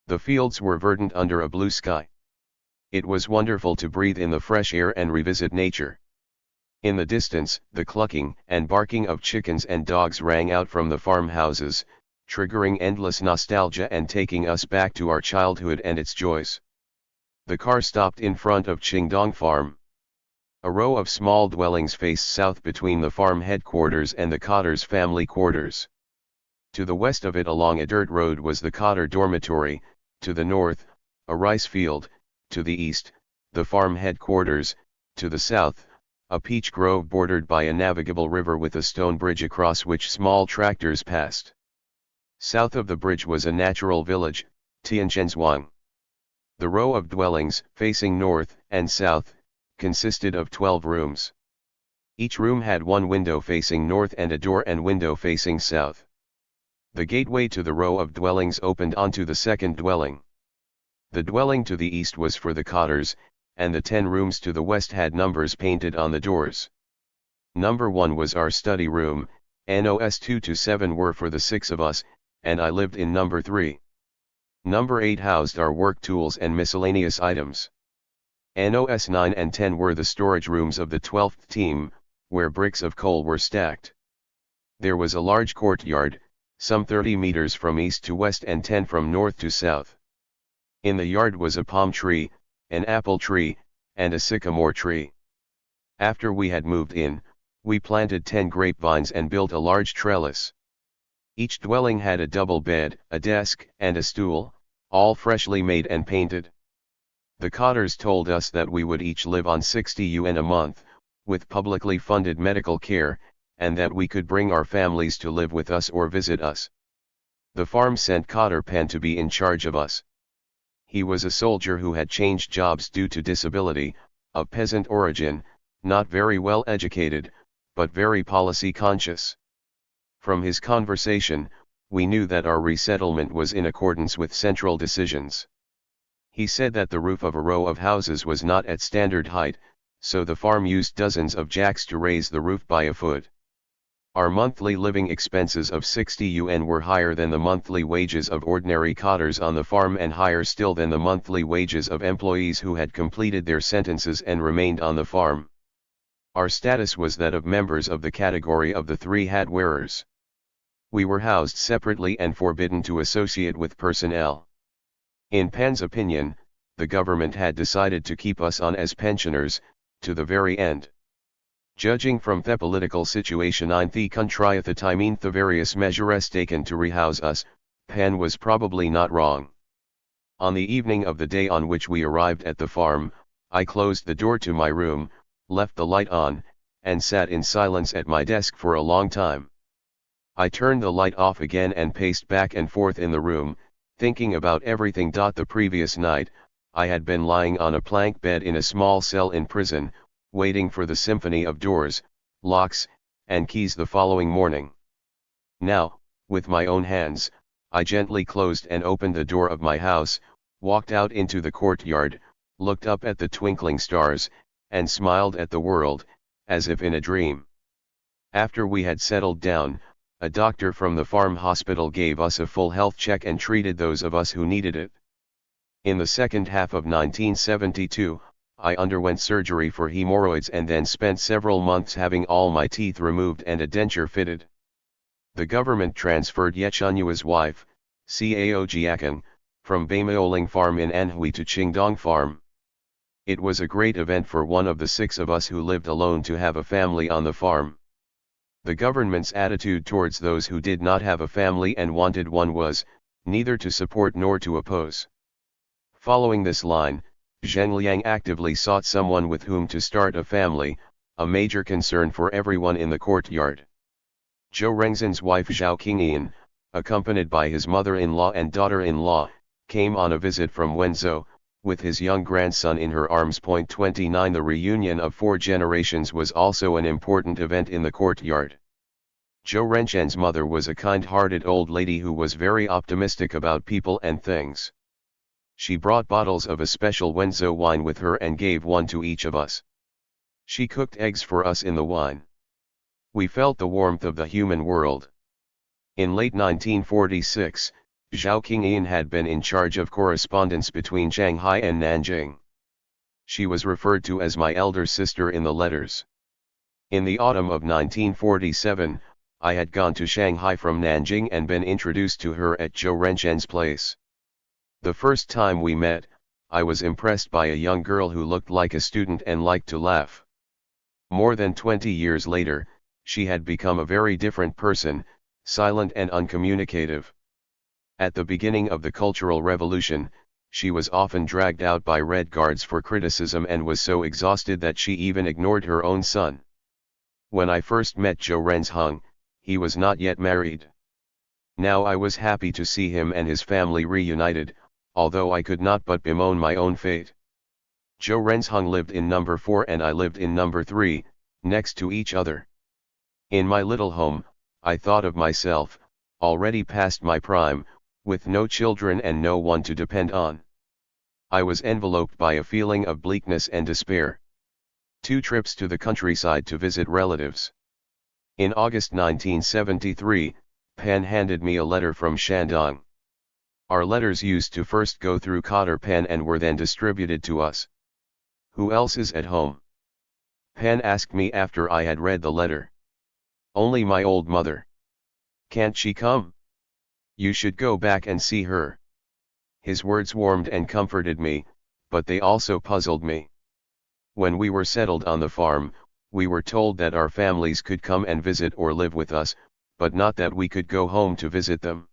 The fields were verdant under a blue sky. It was wonderful to breathe in the fresh air and revisit nature. In the distance, the clucking and barking of chickens and dogs rang out from the farmhouses, triggering endless nostalgia and taking us back to our childhood and its joys. The car stopped in front of Qingdong Farm. A row of small dwellings faced south between the farm headquarters and the cotter's family quarters. To the west of it along a dirt road was the cotter dormitory, to the north, a rice field, to the east, the farm headquarters, to the south, a peach grove bordered by a navigable river with a stone bridge across which small tractors passed. South of the bridge was a natural village, Tianzhuang. The row of dwellings, facing north and south, consisted of 12 rooms. Each room had 1 window facing north and a door and window facing south. The gateway to the row of dwellings opened onto the second dwelling. The dwelling to the east was for the cotters, and the 10 rooms to the west had numbers painted on the doors. Number 1 was our study room, NOS 2 to 7 were for the 6 of us, and I lived in number 3. Number 8 housed our work tools and miscellaneous items. NOS 9 and 10 were the storage rooms of the 12th team, where bricks of coal were stacked. There was a large courtyard, some 30 meters from east to west and 10 from north to south. In the yard was a palm tree, an apple tree, and a sycamore tree. After we had moved in, we planted 10 grapevines and built a large trellis. Each dwelling had a double bed, a desk, and a stool, all freshly made and painted. The cotters told us that we would each live on 60 yuan a month, with publicly funded medical care, and that we could bring our families to live with us or visit us. The farm sent Cotter Pan to be in charge of us. He was a soldier who had changed jobs due to disability, of peasant origin, not very well educated, but very policy conscious. From his conversation, we knew that our resettlement was in accordance with central decisions. He said that the roof of a row of houses was not at standard height, so the farm used dozens of jacks to raise the roof by a foot. Our monthly living expenses of 60 yuan were higher than the monthly wages of ordinary cotters on the farm and higher still than the monthly wages of employees who had completed their sentences and remained on the farm. Our status was that of members of the category of the 3 hat wearers. We were housed separately and forbidden to associate with personnel. In Pan's opinion, the government had decided to keep us on as pensioners, to the very end. Judging from the political situation in the country at the time the various measures taken to rehouse us, Pan was probably not wrong. On the evening of the day on which we arrived at the farm, I closed the door to my room, left the light on, and sat in silence at my desk for a long time. I turned the light off again and paced back and forth in the room, thinking about everything. The previous night, I had been lying on a plank bed in a small cell in prison, waiting for the symphony of doors, locks, and keys the following morning. Now, with my own hands, I gently closed and opened the door of my house, walked out into the courtyard, looked up at the twinkling stars, and smiled at the world, as if in a dream. After we had settled down, a doctor from the farm hospital gave us a full health check and treated those of us who needed it. In the second half of 1972, I underwent surgery for hemorrhoids and then spent several months having all my teeth removed and a denture fitted. The government transferred Yechunua's wife, Cao Giacan, from Bamaoling Farm in Anhui to Qingdong Farm. It was a great event for one of the 6 of us who lived alone to have a family on the farm. The government's attitude towards those who did not have a family and wanted one was, neither to support nor to oppose. Following this line, Zhengliang actively sought someone with whom to start a family, a major concern for everyone in the courtyard. Zhou Rengzhen's wife Zhao Qingyan, accompanied by his mother-in-law and daughter-in-law, came on a visit from Wenzhou, with his young grandson in her arms. 29 The reunion of 4 generations was also an important event in the courtyard. Zhou Rengzhen's mother was a kind-hearted old lady who was very optimistic about people and things. She brought bottles of a special Wenzhou wine with her and gave one to each of us. She cooked eggs for us in the wine. We felt the warmth of the human world. In late 1946, Zhao Qingyan had been in charge of correspondence between Shanghai and Nanjing. She was referred to as my elder sister in the letters. In the autumn of 1947, I had gone to Shanghai from Nanjing and been introduced to her at Zhou Rengzhen's place. The first time we met, I was impressed by a young girl who looked like a student and liked to laugh. More than 20 years later, she had become a very different person, silent and uncommunicative. At the beginning of the Cultural Revolution, she was often dragged out by Red Guards for criticism and was so exhausted that she even ignored her own son. When I first met Zhou Rengzheng, he was not yet married. Now I was happy to see him and his family reunited, although I could not but bemoan my own fate. Zhou Rengzheng lived in number 4 and I lived in number 3, next to each other. In my little home, I thought of myself, already past my prime, with no children and no one to depend on. I was enveloped by a feeling of bleakness and despair. 2 trips to the countryside to visit relatives. In August 1973, Pan handed me a letter from Shandong. Our letters used to first go through Cotter Pan and were then distributed to us. Who else is at home? Pan asked me after I had read the letter. Only my old mother. Can't she come? You should go back and see her. His words warmed and comforted me, but they also puzzled me. When we were settled on the farm, we were told that our families could come and visit or live with us, but not that we could go home to visit them.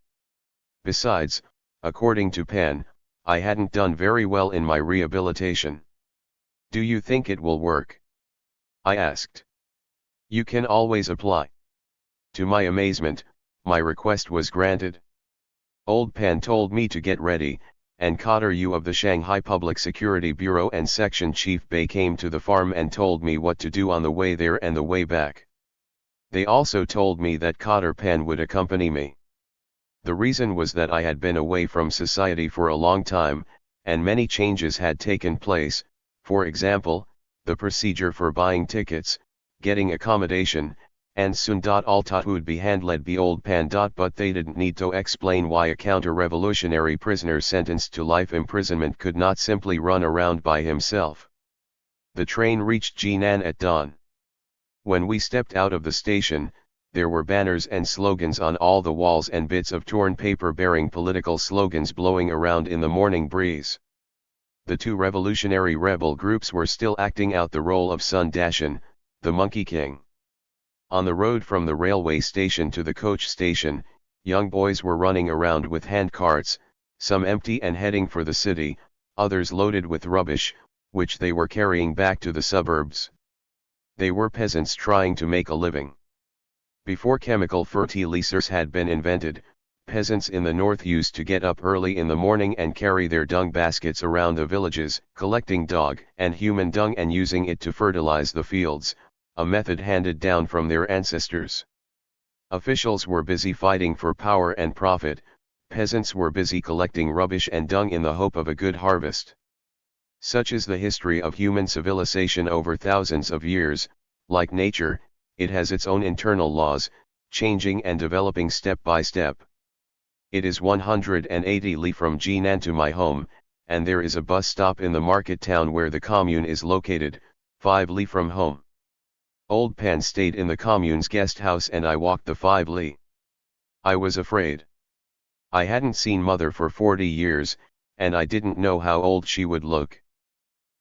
Besides, according to Pan, I hadn't done very well in my rehabilitation. Do you think it will work? I asked. You can always apply. To my amazement, my request was granted. Old Pan told me to get ready, and Cotter Yu of the Shanghai Public Security Bureau and Section Chief Bei came to the farm and told me what to do on the way there and the way back. They also told me that Cotter Pan would accompany me. The reason was that I had been away from society for a long time, and many changes had taken place, for example, the procedure for buying tickets, getting accommodation, and soon all that would be handled by Old Pan. But they didn't need to explain why a counter-revolutionary prisoner sentenced to life imprisonment could not simply run around by himself. The train reached Jinan at dawn. When we stepped out of the station, there were banners and slogans on all the walls and bits of torn paper bearing political slogans blowing around in the morning breeze. The 2 revolutionary rebel groups were still acting out the role of Sun Dashan, the Monkey King. On the road from the railway station to the coach station, young boys were running around with handcarts, some empty and heading for the city, others loaded with rubbish, which they were carrying back to the suburbs. They were peasants trying to make a living. Before chemical fertilizers had been invented, peasants in the north used to get up early in the morning and carry their dung baskets around the villages, collecting dog and human dung and using it to fertilize the fields, a method handed down from their ancestors. Officials were busy fighting for power and profit, peasants were busy collecting rubbish and dung in the hope of a good harvest. Such is the history of human civilization over thousands of years, Like nature, it has its own internal laws, changing and developing step by step. It is 180 li from Jinan to my home, and there is a bus stop in the market town where the commune is located, 5 li from home. Old Pan stayed in the commune's guest house and I walked the 5 li. I was afraid. I hadn't seen mother for 40 years, and I didn't know how old she would look.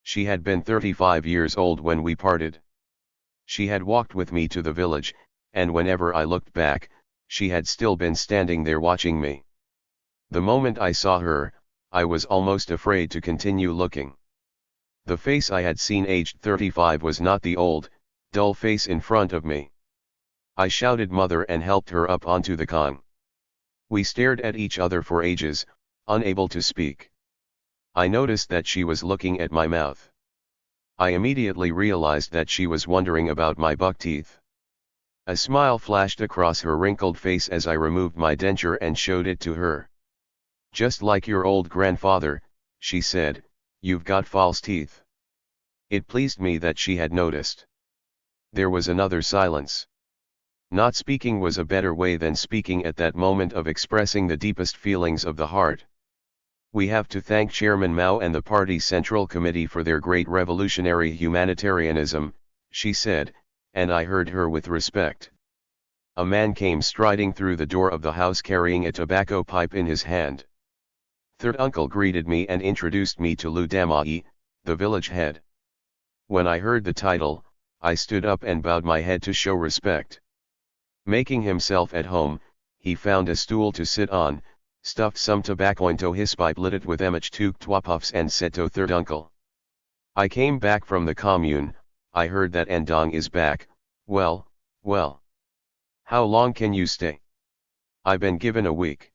She had been 35 years old when we parted. She had walked with me to the village, and whenever I looked back, she had still been standing there watching me. The moment I saw her, I was almost afraid to continue looking. The face I had seen aged 35 was not the old, dull face in front of me. I shouted mother and helped her up onto the con. We stared at each other for ages, unable to speak. I noticed that she was looking at my mouth. I immediately realized that she was wondering about my buck teeth. A smile flashed across her wrinkled face as I removed my denture and showed it to her. "Just like your old grandfather," she said, "you've got false teeth." It pleased me that she had noticed. There was another silence. Not speaking was a better way than speaking at that moment of expressing the deepest feelings of the heart. "We have to thank Chairman Mao and the Party Central Committee for their great revolutionary humanitarianism," she said, and I heard her with respect. A man came striding through the door of the house carrying a tobacco pipe in his hand. Third uncle greeted me and introduced me to Lu Damai, the village head. When I heard the title, I stood up and bowed my head to show respect. Making himself at home, he found a stool to sit on, stuffed some tobacco into his pipe, lit it with emich tuk twa puffs and said to third uncle, "I came back from the commune. I heard that Endong is back. Well, well. How long can you stay?" "I been given a week."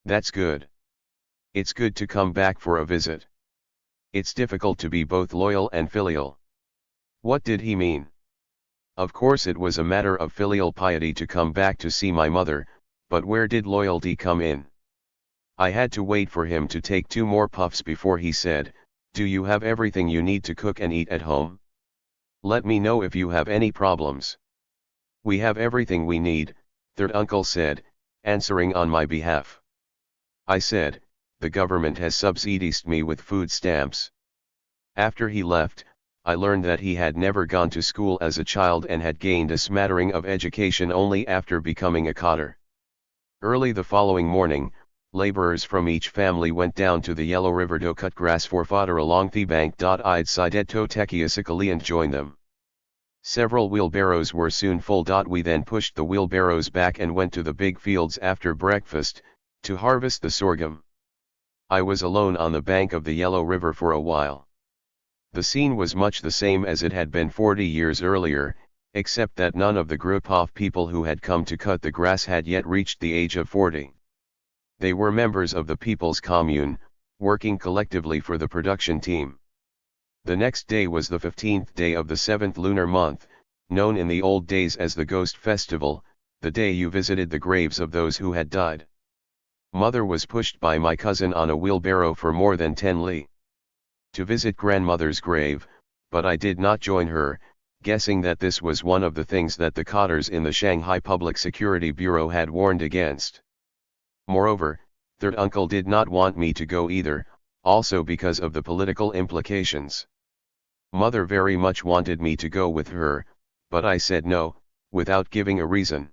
"That's good. It's good to come back for a visit. It's difficult to be both loyal and filial." What did he mean? Of course it was a matter of filial piety to come back to see my mother, but where did loyalty come in? I had to wait for him to take 2 more puffs before he said, "Do you have everything you need to cook and eat at home? Let me know if you have any problems." "We have everything we need," third uncle said, answering on my behalf. I said, "The government has subsidized me with food stamps." After he left, I learned that he had never gone to school as a child and had gained a smattering of education only after becoming a cotter. Early the following morning, laborers from each family went down to the Yellow River to cut grass for fodder along the bank. I'd sided to Trotskyists and joined them. Several wheelbarrows were soon full. We then pushed the wheelbarrows back and went to the big fields after breakfast, to harvest the sorghum. I was alone on the bank of the Yellow River for a while. The scene was much the same as it had been 40 years earlier, except that none of the group of people who had come to cut the grass had yet reached the age of 40. They were members of the People's Commune, working collectively for the production team. The next day was the 15th day of the 7th lunar month, known in the old days as the Ghost Festival, the day you visited the graves of those who had died. Mother was pushed by my cousin on a wheelbarrow for more than 10 li. To visit grandmother's grave, but I did not join her, guessing that this was one of the things that the cotters in the Shanghai Public Security Bureau had warned against. Moreover, third uncle did not want me to go either, also because of the political implications. Mother very much wanted me to go with her, but I said no, without giving a reason.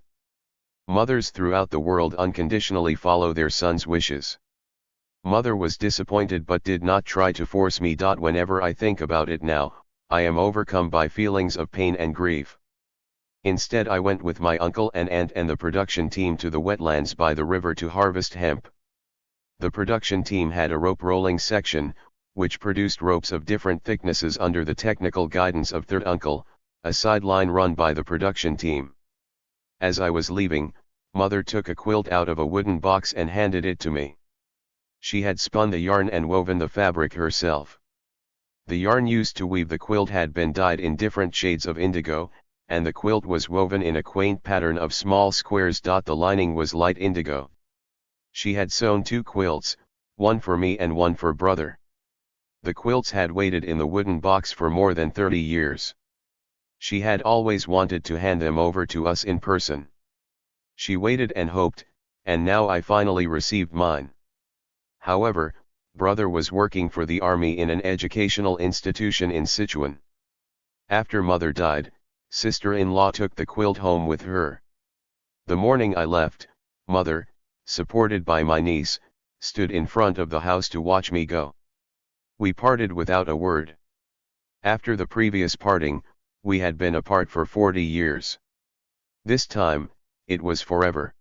Mothers throughout the world unconditionally follow their sons' wishes. Mother was disappointed but did not try to force me. Whenever I think about it now, I am overcome by feelings of pain and grief. Instead I went with my uncle and aunt and the production team to the wetlands by the river to harvest hemp. The production team had a rope rolling section, which produced ropes of different thicknesses under the technical guidance of third uncle, a sideline run by the production team. As I was leaving, mother took a quilt out of a wooden box and handed it to me. She had spun the yarn and woven the fabric herself. The yarn used to weave the quilt had been dyed in different shades of indigo, and the quilt was woven in a quaint pattern of small squares. The lining was light indigo. She had sewn 2 quilts, one for me and one for brother. The quilts had waited in the wooden box for more than 30 years. She had always wanted to hand them over to us in person. She waited and hoped, and now I finally received mine. However, brother was working for the army in an educational institution in Sichuan. After mother died, sister-in-law took the quilt home with her. The morning I left, mother, supported by my niece, stood in front of the house to watch me go. We parted without a word. After the previous parting, we had been apart for 40 years. This time, it was forever.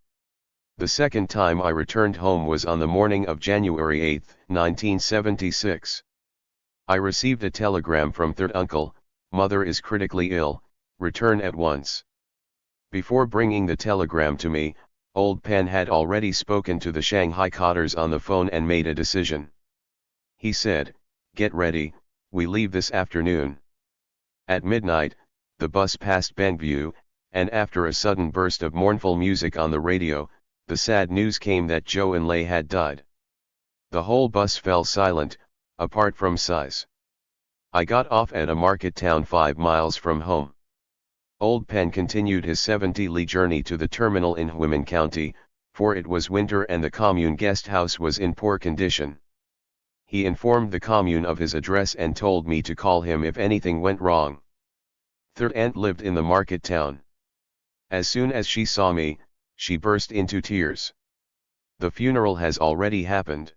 The second time I returned home was on the morning of January 8, 1976. I received a telegram from third uncle, mother is critically ill, return at once. Before bringing the telegram to me, old Pan had already spoken to the Shanghai Cotters on the phone and made a decision. He said, get ready, we leave this afternoon. At midnight, the bus passed Bangview, and after a sudden burst of mournful music on the radio, the sad news came that Zhou Enlai had died. The whole bus fell silent, apart from sighs. I got off at a market town 5 miles from home. Old Pan continued his 70-li journey to the terminal in Huimin County, for it was winter and the commune guest house was in poor condition. He informed the commune of his address and told me to call him if anything went wrong. Third aunt lived in the market town. As soon as she saw me, she burst into tears. The funeral has already happened.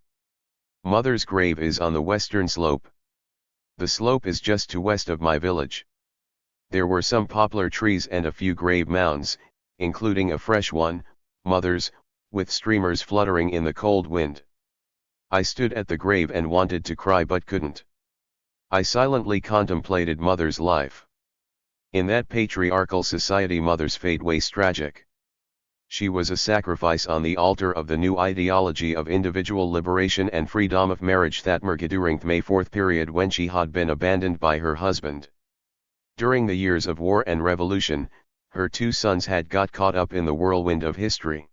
Mother's grave is on the western slope. The slope is just to west of my village. There were some poplar trees and a few grave mounds, including a fresh one, mother's, with streamers fluttering in the cold wind. I stood at the grave and wanted to cry but couldn't. I silently contemplated mother's life. In that patriarchal society mother's fate was tragic. She was a sacrifice on the altar of the new ideology of individual liberation and freedom of marriage that merged during the May 4th period when she had been abandoned by her husband. During the years of war and revolution, her 2 sons had got caught up in the whirlwind of history.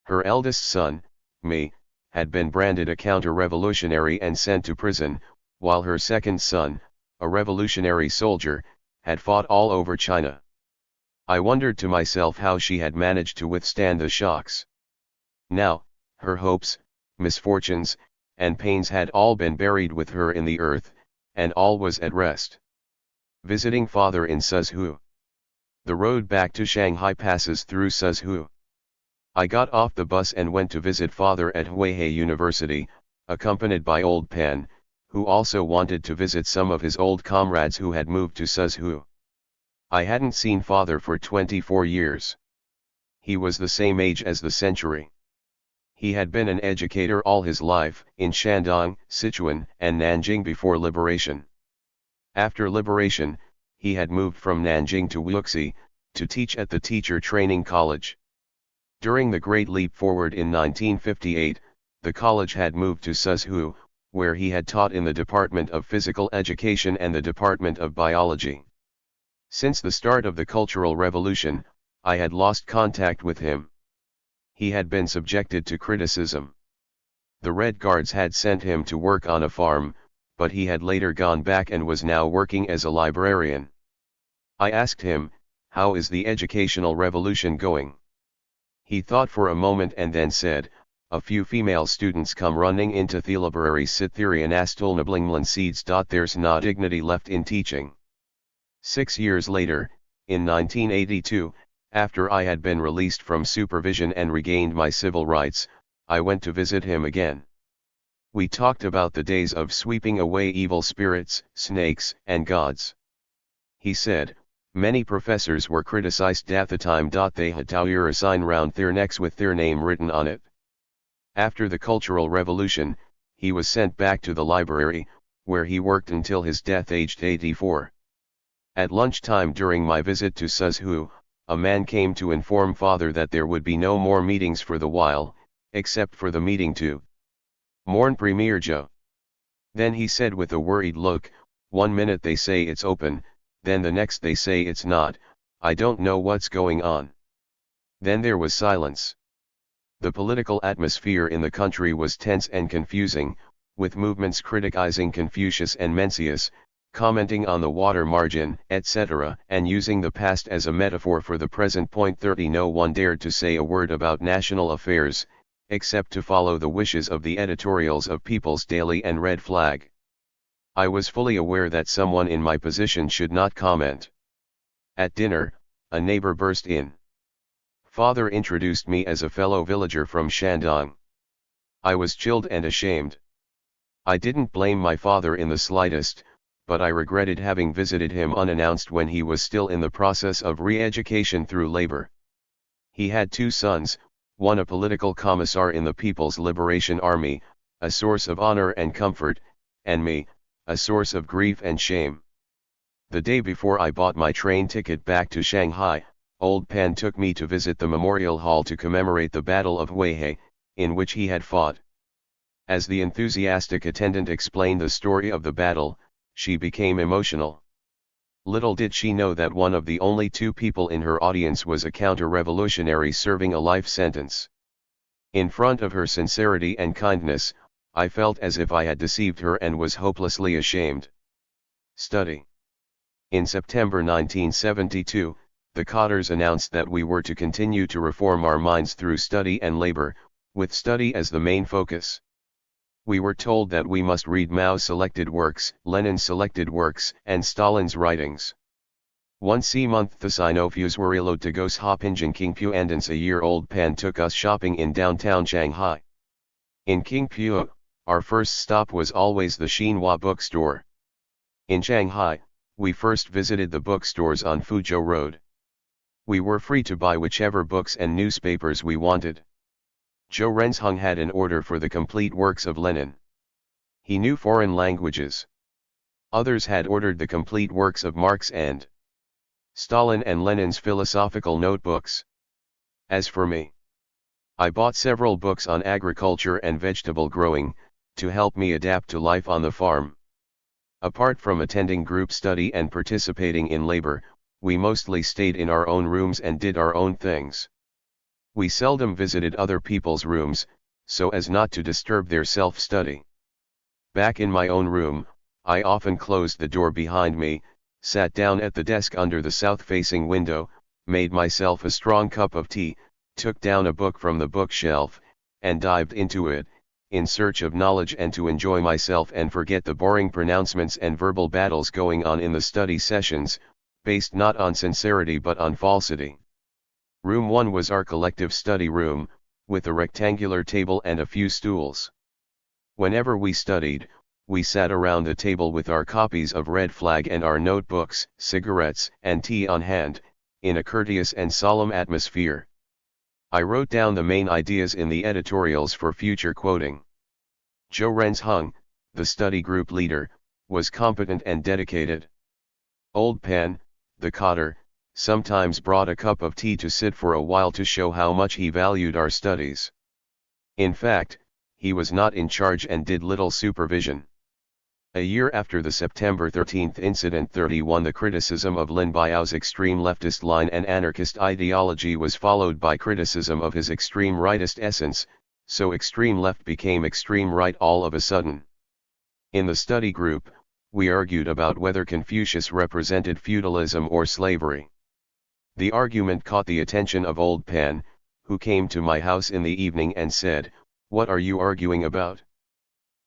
Her eldest son, me, had been branded a counter-revolutionary and sent to prison, while her second son, a revolutionary soldier, had fought all over China. I wondered to myself how she had managed to withstand the shocks. Now, her hopes, misfortunes, and pains had all been buried with her in the earth, and all was at rest. Visiting father in Suzhou. The road back to Shanghai passes through Suzhou. I got off the bus and went to visit father at Huihai University, accompanied by old Pan, who also wanted to visit some of his old comrades who had moved to Suzhou. I hadn't seen father for 24 years. He was the same age as the century. He had been an educator all his life, in Shandong, Sichuan, and Nanjing before liberation. After liberation, he had moved from Nanjing to Wuxi, to teach at the teacher training college. During the Great Leap Forward in 1958, the college had moved to Suzhou, where he had taught in the Department of Physical Education and the Department of Biology. Since the start of the Cultural Revolution, I had lost contact with him. He had been subjected to criticism. The Red Guards had sent him to work on a farm, but he had later gone back and was now working as a librarian. I asked him, "How is the educational revolution going?" He thought for a moment and then said, "A few female students come running into the library sit there and astulnablingmlan seeds. There's no dignity left in teaching." 6 years later, in 1982, after I had been released from supervision and regained my civil rights, I went to visit him again. We talked about the days of sweeping away evil spirits, snakes, and gods. He said, many professors were criticized at the time. They had a sign round their necks with their name written on it. After the Cultural Revolution, he was sent back to the library, where he worked until his death aged 84. At lunchtime during my visit to Suzhou, a man came to inform father that there would be no more meetings for the while, except for the meeting to mourn Premier Zhou. Then he said with a worried look, "1 minute they say it's open, then the next they say it's not, I don't know what's going on." Then there was silence. The political atmosphere in the country was tense and confusing, with movements criticizing Confucius and Mencius, commenting on the water margin, etc., and using the past as a metaphor for the present. 30 No one dared to say a word about national affairs, except to follow the wishes of the editorials of People's Daily and Red Flag. I was fully aware that someone in my position should not comment. At dinner, a neighbor burst in. Father introduced me as a fellow villager from Shandong. I was chilled and ashamed. I didn't blame my father in the slightest, but I regretted having visited him unannounced when he was still in the process of re-education through labor. He had 2 sons, one a political commissar in the People's Liberation Army, a source of honor and comfort, and me, a source of grief and shame. The day before I bought my train ticket back to Shanghai, Old Pan took me to visit the memorial hall to commemorate the Battle of Weihai, in which he had fought. As the enthusiastic attendant explained the story of the battle, she became emotional. Little did she know that one of the only 2 people in her audience was a counter-revolutionary serving a life sentence. In front of her sincerity and kindness, I felt as if I had deceived her and was hopelessly ashamed. Study. In September 1972, the Cotters announced that we were to continue to reform our minds through study and labor, with study as the main focus. We were told that we must read Mao's selected works, Lenin's selected works, and Stalin's writings. Once a month the Sinofus were allowed to go shopping Kingpu, and once a year Old Pan took us shopping in downtown Shanghai. In Kingpu, our first stop was always the Xinhua bookstore. In Shanghai, we first visited the bookstores on Fuzhou Road. We were free to buy whichever books and newspapers we wanted. Zhou Renzheng had an order for the complete works of Lenin. He knew foreign languages. Others had ordered the complete works of Marx and Stalin and Lenin's philosophical notebooks. As for me, I bought several books on agriculture and vegetable growing, to help me adapt to life on the farm. Apart from attending group study and participating in labor, we mostly stayed in our own rooms and did our own things. We seldom visited other people's rooms, so as not to disturb their self-study. Back in my own room, I often closed the door behind me, sat down at the desk under the south-facing window, made myself a strong cup of tea, took down a book from the bookshelf, and dived into it, in search of knowledge and to enjoy myself and forget the boring pronouncements and verbal battles going on in the study sessions, based not on sincerity but on falsity. Room 1 was our collective study room, with a rectangular table and a few stools. Whenever we studied, we sat around the table with our copies of Red Flag and our notebooks, cigarettes, and tea on hand, in a courteous and solemn atmosphere. I wrote down the main ideas in the editorials for future quoting. Zhou Renzheng, the study group leader, was competent and dedicated. Old Pan, the Cotter, sometimes brought a cup of tea to sit for a while to show how much he valued our studies. In fact, he was not in charge and did little supervision. A year after the September 13 incident, 31, the criticism of Lin Biao's extreme leftist line and anarchist ideology was followed by criticism of his extreme rightist essence, so extreme left became extreme right all of a sudden. In the study group, we argued about whether Confucius represented feudalism or slavery. The argument caught the attention of Old Pan, who came to my house in the evening and said, "What are you arguing about?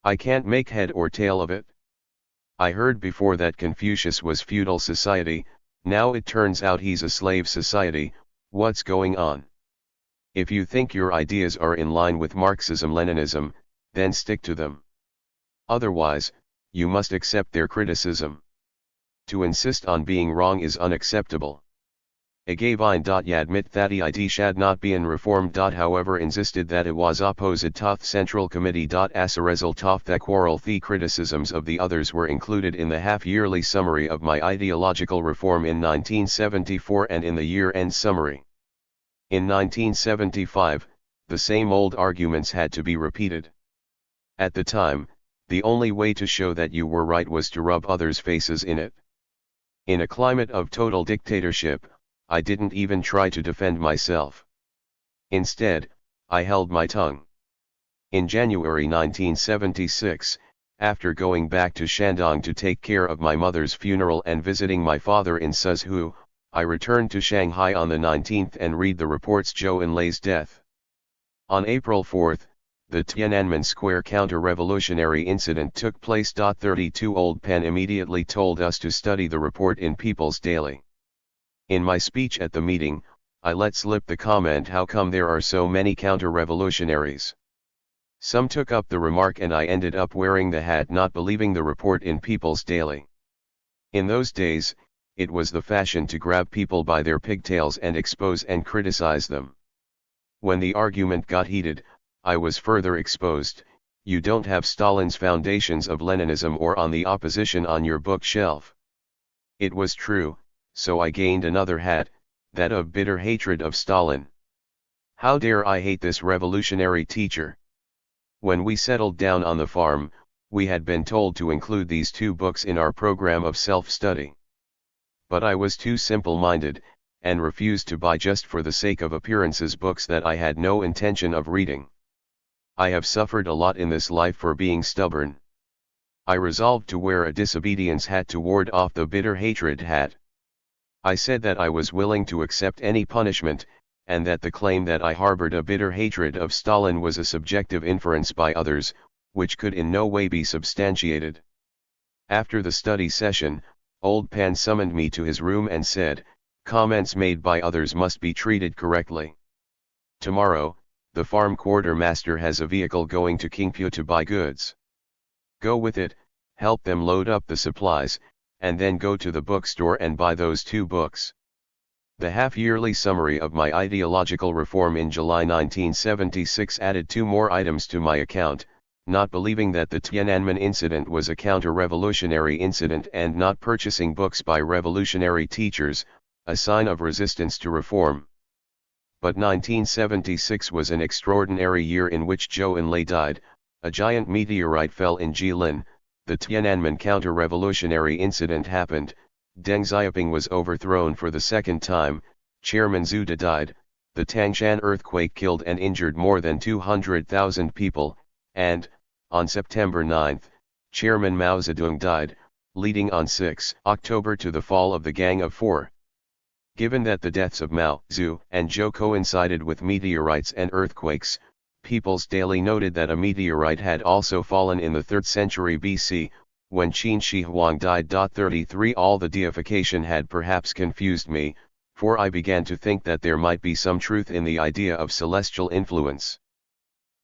I can't make head or tail of it. I heard before that Confucius was feudal society, now it turns out he's a slave society. What's going on? If you think your ideas are in line with Marxism-Leninism, then stick to them. Otherwise, you must accept their criticism. To insist on being wrong is unacceptable." Agavine admit that the ID should not be reformed. However, insisted that it was opposed to the Central Committee. As a result of that quarrel, the criticisms of the others were included in the half-yearly summary of my ideological reform in 1974 and in the year-end summary. In 1975, the same old arguments had to be repeated. At the time, the only way to show that you were right was to rub others' faces in it. In a climate of total dictatorship, I didn't even try to defend myself. Instead, I held my tongue. In January 1976, After going back to Shandong to take care of my mother's funeral and visiting my father in Suzhou, I returned to Shanghai on the 19th and read the reports Zhou Enlai's death. On April 4, the Tiananmen Square counter-revolutionary incident took place. 32 Old Pen immediately told us to study the report in People's Daily. In my speech at the meeting, I let slip the comment, how come there are so many counter-revolutionaries? Some took up the remark and I ended up wearing the hat, not believing the report in People's Daily. In those days, it was the fashion to grab people by their pigtails and expose and criticize them. When the argument got heated, I was further exposed. You don't have Stalin's Foundations of Leninism or On the Opposition on your bookshelf. It was true, so I gained another hat, that of bitter hatred of Stalin. How dare I hate this revolutionary teacher? When we settled down on the farm, we had been told to include these two books in our program of self-study. But I was too simple-minded, and refused to buy just for the sake of appearances books that I had no intention of reading. I have suffered a lot in this life for being stubborn. I resolved to wear a disobedience hat to ward off the bitter hatred hat. I said that I was willing to accept any punishment, and that the claim that I harbored a bitter hatred of Stalin was a subjective inference by others, which could in no way be substantiated. After the study session, Old Pan summoned me to his room and said, comments made by others must be treated correctly. Tomorrow, the farm quartermaster has a vehicle going to Qingpu to buy goods. Go with it, help them load up the supplies, and then go to the bookstore and buy those two books. The half-yearly summary of my ideological reform in July 1976 added 2 more items to my account, not believing that the Tiananmen incident was a counter-revolutionary incident and not purchasing books by revolutionary teachers, a sign of resistance to reform. But 1976 was an extraordinary year in which Zhou Enlai died, a giant meteorite fell in Jilin, the Tiananmen counter-revolutionary incident happened, Deng Xiaoping was overthrown for the second time, Chairman Zhu De died, the Tangshan earthquake killed and injured more than 200,000 people, and, on September 9, Chairman Mao Zedong died, leading on 6 October to the fall of the Gang of Four. Given that the deaths of Mao, Zhu, and Zhou coincided with meteorites and earthquakes, People's Daily noted that a meteorite had also fallen in the 3rd century BC, when Qin Shi Huang died. 33 All the deification had perhaps confused me, for I began to think that there might be some truth in the idea of celestial influence.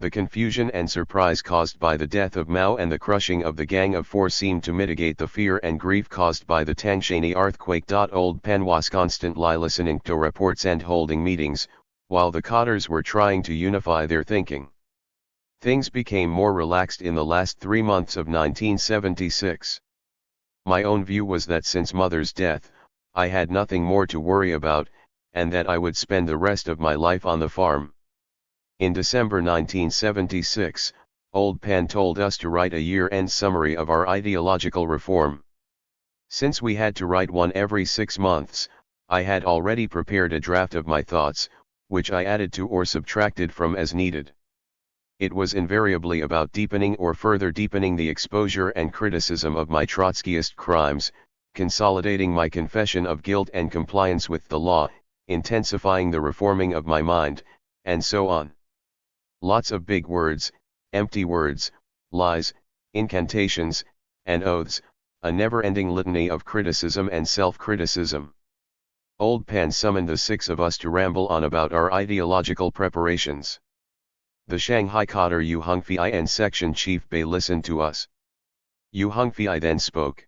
The confusion and surprise caused by the death of Mao and the crushing of the Gang of Four seemed to mitigate the fear and grief caused by the Tangshan earthquake. Old Pen was constantly listening to reports and holding meetings, while the cadres were trying to unify their thinking. Things became more relaxed in the last 3 months of 1976. My own view was that since Mother's death, I had nothing more to worry about, and that I would spend the rest of my life on the farm. In December 1976, Old Pan told us to write a year-end summary of our ideological reform. Since we had to write one every 6 months, I had already prepared a draft of my thoughts, which I added to or subtracted from as needed. It was invariably about deepening or further deepening the exposure and criticism of my Trotskyist crimes, consolidating my confession of guilt and compliance with the law, intensifying the reforming of my mind, and so on. Lots of big words, empty words, lies, incantations, and oaths, a never-ending litany of criticism and self-criticism. Old Pan summoned the 6 of us to ramble on about our ideological preparations. The Shanghai cadre Yu Hongfei and Section Chief Bei listened to us. Yu Hongfei then spoke.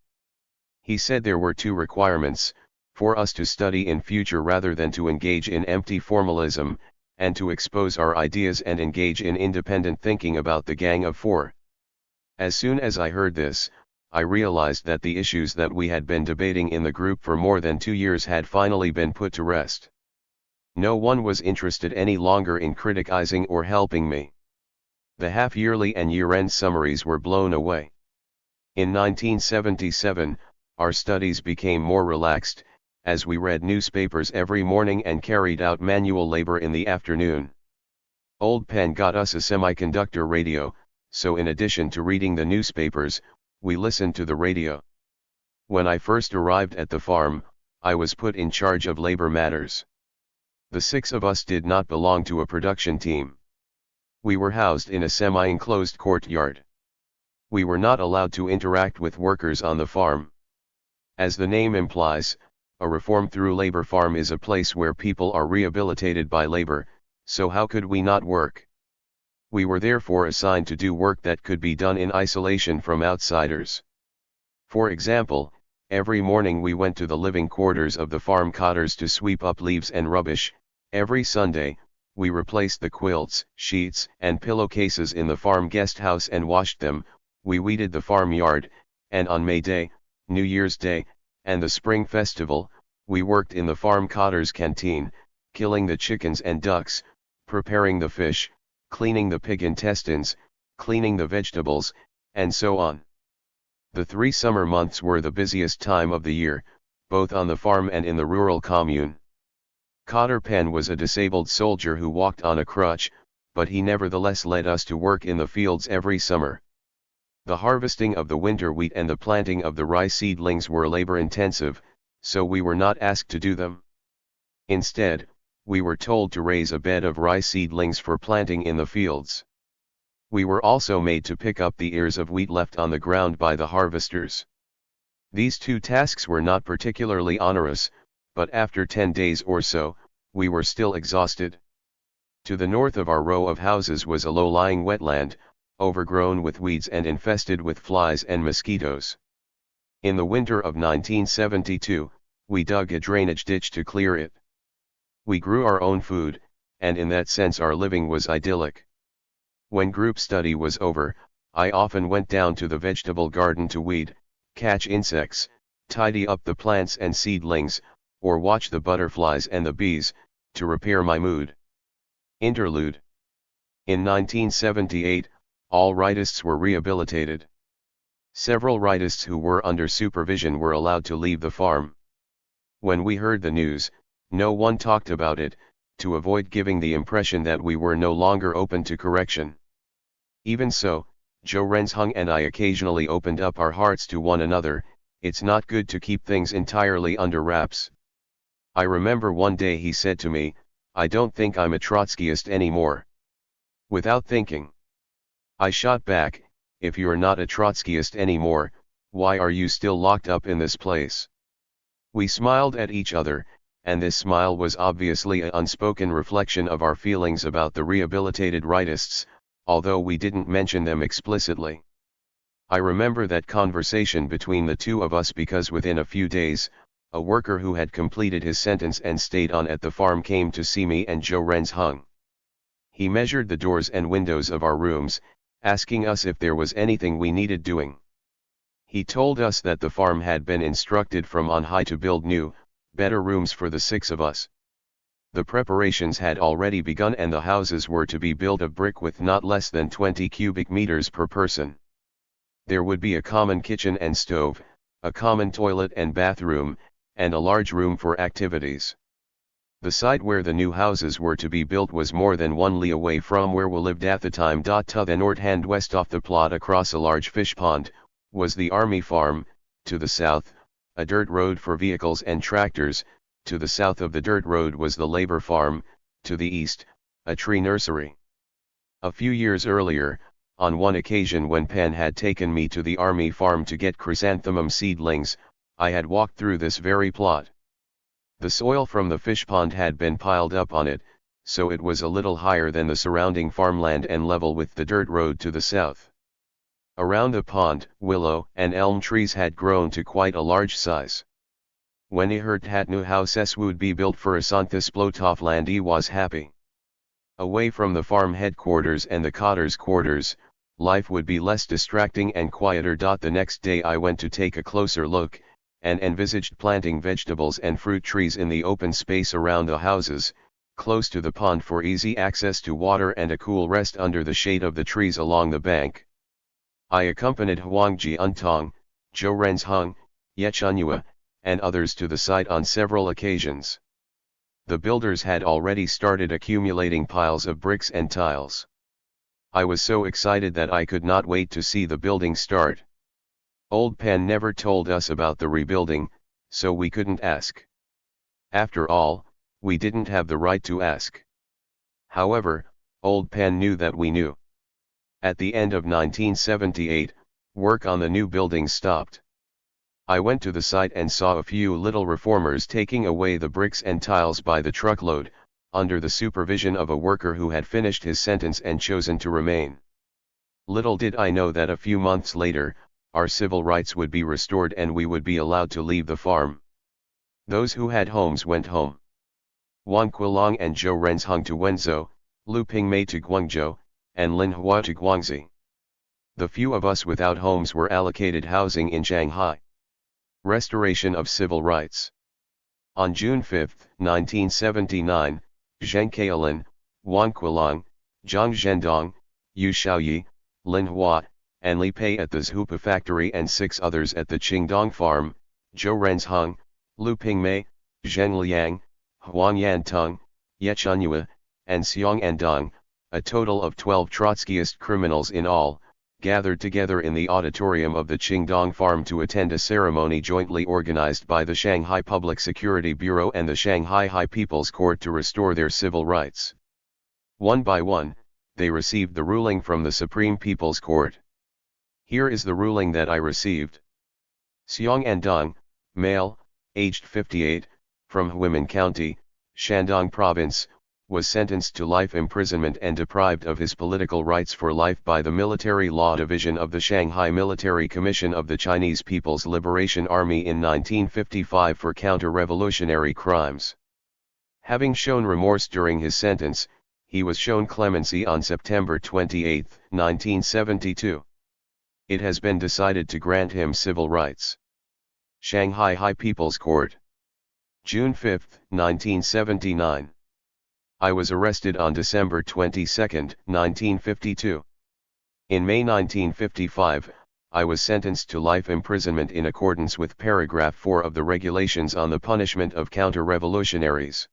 He said there were 2 requirements, for us to study in future rather than to engage in empty formalism, and to expose our ideas and engage in independent thinking about the Gang of Four. As soon as I heard this, I realized that the issues that we had been debating in the group for more than 2 years had finally been put to rest. No one was interested any longer in criticizing or helping me. The half-yearly and year-end summaries were blown away. In 1977, our studies became more relaxed, as we read newspapers every morning and carried out manual labor in the afternoon. Old Pen got us a semiconductor radio, so in addition to reading the newspapers, we listened to the radio. When I first arrived at the farm, I was put in charge of labor matters. The 6 of us did not belong to a production team. We were housed in a semi-enclosed courtyard. We were not allowed to interact with workers on the farm. As the name implies, a reform-through labor farm is a place where people are rehabilitated by labor, so how could we not work? We were therefore assigned to do work that could be done in isolation from outsiders. For example, every morning we went to the living quarters of the farm cotters to sweep up leaves and rubbish. Every Sunday, we replaced the quilts, sheets, and pillowcases in the farm guest house and washed them. We weeded the farm yard, and on May Day, New Year's Day, and the Spring Festival, we worked in the farm cotter's canteen, killing the chickens and ducks, preparing the fish, cleaning the pig intestines, cleaning the vegetables, and so on. The 3 summer months were the busiest time of the year, both on the farm and in the rural commune. Cotter Penn was a disabled soldier who walked on a crutch, but he nevertheless led us to work in the fields every summer. The harvesting of the winter wheat and the planting of the rye seedlings were labor-intensive, so we were not asked to do them. Instead, we were told to raise a bed of rye seedlings for planting in the fields. We were also made to pick up the ears of wheat left on the ground by the harvesters. These 2 tasks were not particularly onerous, but after 10 days or so, we were still exhausted. To the north of our row of houses was a low-lying wetland, overgrown with weeds and infested with flies and mosquitoes. In the winter of 1972, we dug a drainage ditch to clear it. We grew our own food, and in that sense our living was idyllic. When group study was over, I often went down to the vegetable garden to weed, catch insects, tidy up the plants and seedlings, or watch the butterflies and the bees, to repair my mood. Interlude. In 1978, all rightists were rehabilitated. Several rightists who were under supervision were allowed to leave the farm. When we heard the news, no one talked about it, to avoid giving the impression that we were no longer open to correction. Even so, Joe Renshung and I occasionally opened up our hearts to one another. It's not good to keep things entirely under wraps. I remember one day he said to me, "I don't think I'm a Trotskyist anymore." Without thinking, I shot back, "If you're not a Trotskyist anymore, why are you still locked up in this place?" We smiled at each other, and this smile was obviously an unspoken reflection of our feelings about the rehabilitated rightists, although we didn't mention them explicitly. I remember that conversation between the 2 of us because within a few days, a worker who had completed his sentence and stayed on at the farm came to see me and Joe Renshung. He measured the doors and windows of our rooms, asking us if there was anything we needed doing. He told us that the farm had been instructed from on high to build new, better rooms for the 6 of us. The preparations had already begun and the houses were to be built of brick with not less than 20 cubic meters per person. There would be a common kitchen and stove, a common toilet and bathroom, and a large room for activities. The site where the new houses were to be built was more than 1 li away from where we lived at the time. To the north and west off the plot across a large fish pond, was the army farm. To the south, a dirt road for vehicles and tractors. To the south of the dirt road was the labor farm. To the east, a tree nursery. A few years earlier, on one occasion when Penn had taken me to the army farm to get chrysanthemum seedlings, I had walked through this very plot. The soil from the fish pond had been piled up on it, so it was a little higher than the surrounding farmland and level with the dirt road to the south. Around the pond, willow and elm trees had grown to quite a large size. When he heard that new houses would be built for us on this plot of land, he was happy. Away from the farm headquarters and the cotter's quarters, life would be less distracting and quieter. The next day I went to take a closer look, and envisaged planting vegetables and fruit trees in the open space around the houses, close to the pond for easy access to water and a cool rest under the shade of the trees along the bank. I accompanied Huang Jiantong, Joe Renshung, Ye Chunyua, and others to the site on several occasions. The builders had already started accumulating piles of bricks and tiles. I was so excited that I could not wait to see the building start. Old Pen never told us about the rebuilding, so we couldn't ask. After all, we didn't have the right to ask. However, Old Pen knew that we knew. At the end of 1978, work on the new building stopped. I went to the site and saw a few little reformers taking away the bricks and tiles by the truckload, under the supervision of a worker who had finished his sentence and chosen to remain. Little did I know that a few months later, our civil rights would be restored and we would be allowed to leave the farm. Those who had homes went home. Wan Quilong and Zhou Renzheng to Wenzhou, Lu Pingmei to Guangzhou, and Lin Hua to Guangxi. The few of us without homes were allocated housing in Shanghai. Restoration of civil rights. On June 5, 1979, Zheng Keilin, Wan Quilong, Zhang Zhendong, Yu Xiaoyi, Lin Hua, and Li Pei at the Zhupa factory and 6 others at the Qingdong farm, Zhou Renzheng, Lu Pingmei, Zheng Liang, Huang Yantung, Ye Chunyue, and Xiong Andong, a total of 12 Trotskyist criminals in all, gathered together in the auditorium of the Qingdong farm to attend a ceremony jointly organized by the Shanghai Public Security Bureau and the Shanghai High People's Court to restore their civil rights. One by one, they received the ruling from the Supreme People's Court. Here is the ruling that I received. Xiong Andong, male, aged 58, from Huimin County, Shandong Province, was sentenced to life imprisonment and deprived of his political rights for life by the Military Law Division of the Shanghai Military Commission of the Chinese People's Liberation Army in 1955 for counter-revolutionary crimes. Having shown remorse during his sentence, he was shown clemency on September 28, 1972. It has been decided to grant him civil rights. Shanghai High People's Court. June 5, 1979. I was arrested on December 22, 1952. In May 1955, I was sentenced to life imprisonment in accordance with paragraph 4 of the Regulations on the Punishment of Counter-Revolutionaries.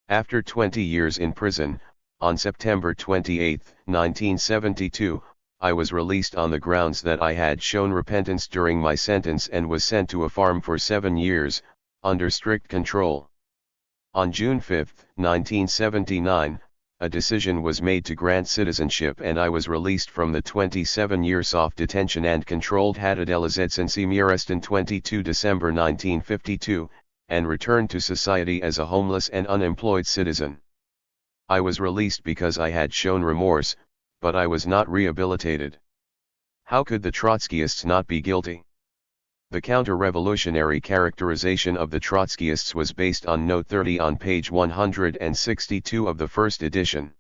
After 20 years in prison, on September 28, 1972, I was released on the grounds that I had shown repentance during my sentence and was sent to a farm for 7 years, under strict control. On June 5, 1979, a decision was made to grant citizenship and I was released from the 27-year soft detention and controlled Hadadelizetsensi on 22 December 1952, and returned to society as a homeless and unemployed citizen. I was released because I had shown remorse, but I was not rehabilitated. How could the Trotskyists not be guilty? The counter-revolutionary characterization of the Trotskyists was based on Note 30 on page 162 of the first edition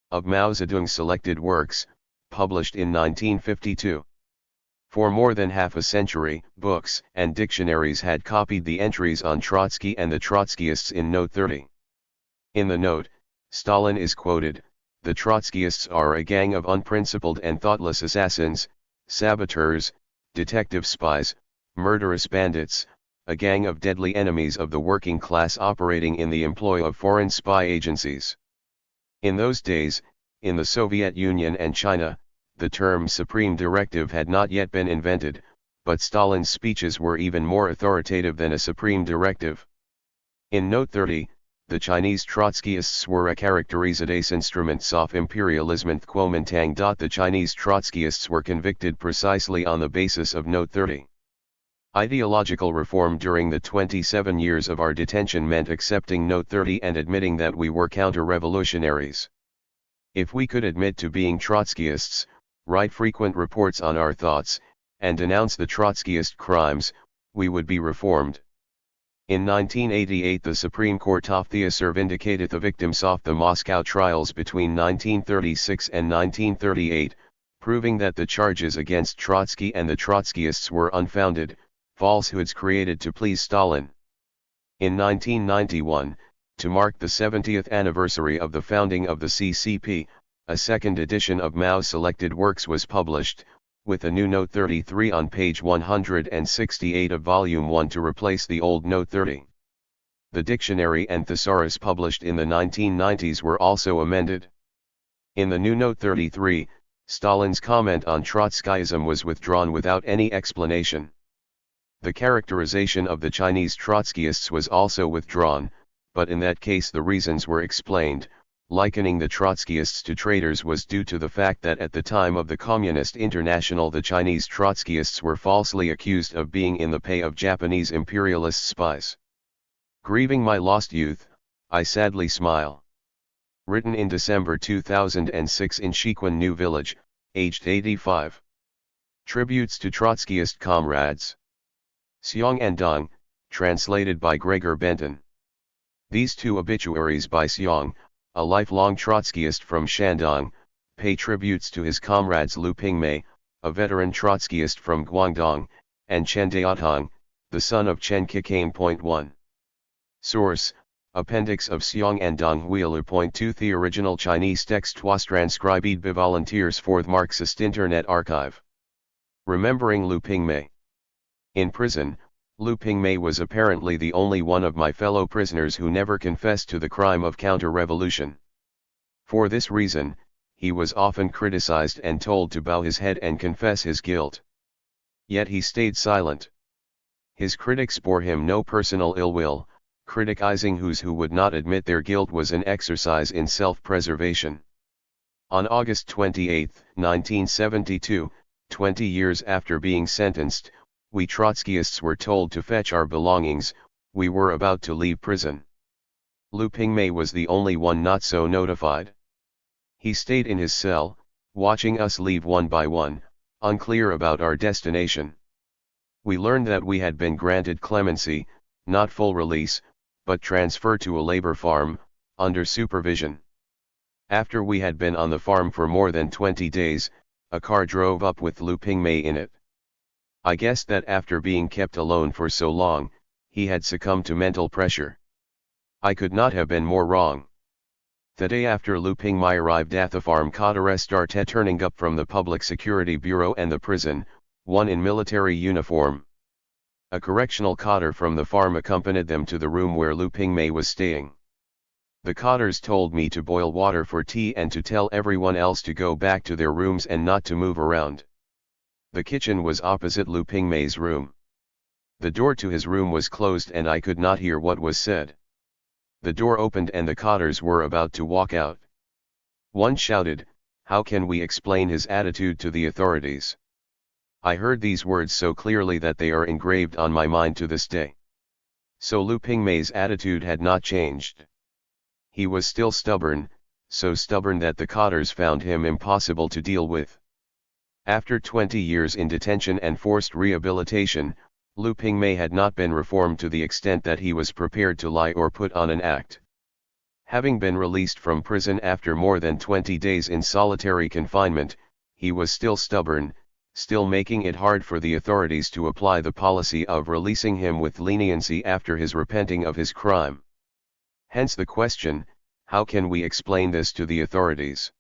of Mao Zedong's selected works, published in 1952. For more than half a century, books and dictionaries had copied the entries on Trotsky and the Trotskyists in Note 30. In the note, Stalin is quoted, "The Trotskyists are a gang of unprincipled and thoughtless assassins, saboteurs, detective spies, murderous bandits, a gang of deadly enemies of the working class operating in the employ of foreign spy agencies." In those days, in the Soviet Union and China, the term Supreme Directive had not yet been invented, but Stalin's speeches were even more authoritative than a Supreme Directive. In Note 30, the Chinese Trotskyists were a characterizades instruments of imperialism Kuomintang. The Chinese Trotskyists were convicted precisely on the basis of Note 30. Ideological reform during the 27 years of our detention meant accepting Note 30 and admitting that we were counter-revolutionaries. If we could admit to being Trotskyists, write frequent reports on our thoughts, and denounce the Trotskyist crimes, we would be reformed. In 1988 the Supreme Court of THIRD vindicated the victims of the Moscow trials between 1936 and 1938, proving that the charges against Trotsky and the Trotskyists were unfounded, falsehoods created to please Stalin. In 1991, to mark the 70th anniversary of the founding of the CCP, a second edition of Mao's selected works was published, with a new Note 33 on page 168 of Volume 1 to replace the old Note 30. The dictionary and thesaurus published in the 1990s were also amended. In the new note 33, Stalin's comment on Trotskyism was withdrawn without any explanation. The characterization of the Chinese Trotskyists was also withdrawn, but in that case the reasons were explained. Likening the Trotskyists to traitors was due to the fact that at the time of the Communist International the Chinese Trotskyists were falsely accused of being in the pay of Japanese imperialist spies. Grieving my lost youth, I sadly smile. Written in December 2006 in Shiquan New Village, aged 85. Tributes to Trotskyist comrades. Xiong and Dong, translated by Gregor Benton. These two obituaries by Xiong, a lifelong Trotskyist from Shandong, pay tributes to his comrades Lu Pingmei, a veteran Trotskyist from Guangdong, and Chen Daotong, the son of Chen Kikane.1. Source, Appendix of Xiong and Dong Huilu.2 The original Chinese text was transcribed by volunteers for the Marxist Internet Archive. Remembering Lu Pingmei. In prison, Lu Pingmei was apparently the only one of my fellow prisoners who never confessed to the crime of counter-revolution. For this reason, he was often criticized and told to bow his head and confess his guilt. Yet he stayed silent. His critics bore him no personal ill will, criticizing who would not admit their guilt was an exercise in self-preservation. On August 28, 1972, 20 years after being sentenced, we Trotskyists were told to fetch our belongings. We were about to leave prison. Lu Pingmei was the only one not so notified. He stayed in his cell, watching us leave one by one, unclear about our destination. We learned that we had been granted clemency, not full release, but transfer to a labor farm, under supervision. After we had been on the farm for more than 20 days, a car drove up with Lu Pingmei in it. I guessed that after being kept alone for so long, he had succumbed to mental pressure. I could not have been more wrong. The day after Lu Pingmei arrived at the farm, cadres started turning up from the Public Security Bureau and the prison, one in military uniform. A correctional cadre from the farm accompanied them to the room where Lu Pingmei was staying. The cadres told me to boil water for tea and to tell everyone else to go back to their rooms and not to move around. The kitchen was opposite Lu Pingmei's room. The door to his room was closed and I could not hear what was said. The door opened and the cadres were about to walk out. One shouted, "How can we explain his attitude to the authorities?" I heard these words so clearly that they are engraved on my mind to this day. So Lu Pingmei's attitude had not changed. He was still stubborn, so stubborn that the cadres found him impossible to deal with. After 20 years in detention and forced rehabilitation, Lu Pingmei had not been reformed to the extent that he was prepared to lie or put on an act. Having been released from prison after more than 20 days in solitary confinement, he was still stubborn, still making it hard for the authorities to apply the policy of releasing him with leniency after his repenting of his crime. Hence the question, how can we explain this to the authorities?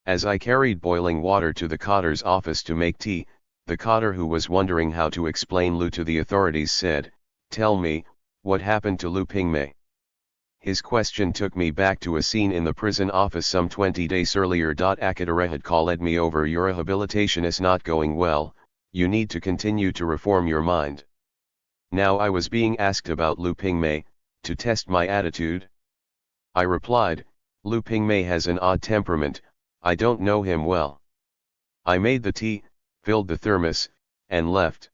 As I carried boiling water to the cadre's office to make tea, the cadre who was wondering how to explain Lu to the authorities said, "Tell me, what happened to Lu Pingmei?" His question took me back to a scene in the prison office some 20 days earlier. Akadare had called me over. "Your rehabilitation is not going well, you need to continue to reform your mind." Now I was being asked about Lu Pingmei, to test my attitude. I replied, "Lu Pingmei has an odd temperament, I don't know him well." I made the tea, filled the thermos, and left.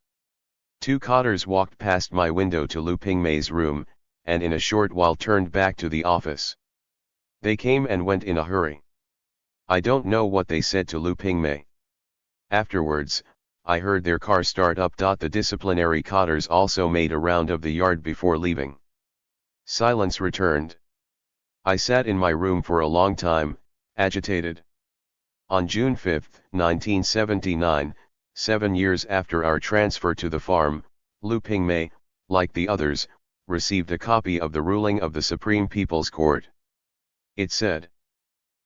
Two cadres walked past my window to Lu Pingmei's room, and in a short while turned back to the office. They came and went in a hurry. I don't know what they said to Lu Pingmei. Afterwards, I heard their car start up. The disciplinary cadres also made a round of the yard before leaving. Silence returned. I sat in my room for a long time, agitated. On June 5, 1979, 7 years after our transfer to the farm, Lu Pingmei, like the others, received a copy of the ruling of the Supreme People's Court. It said,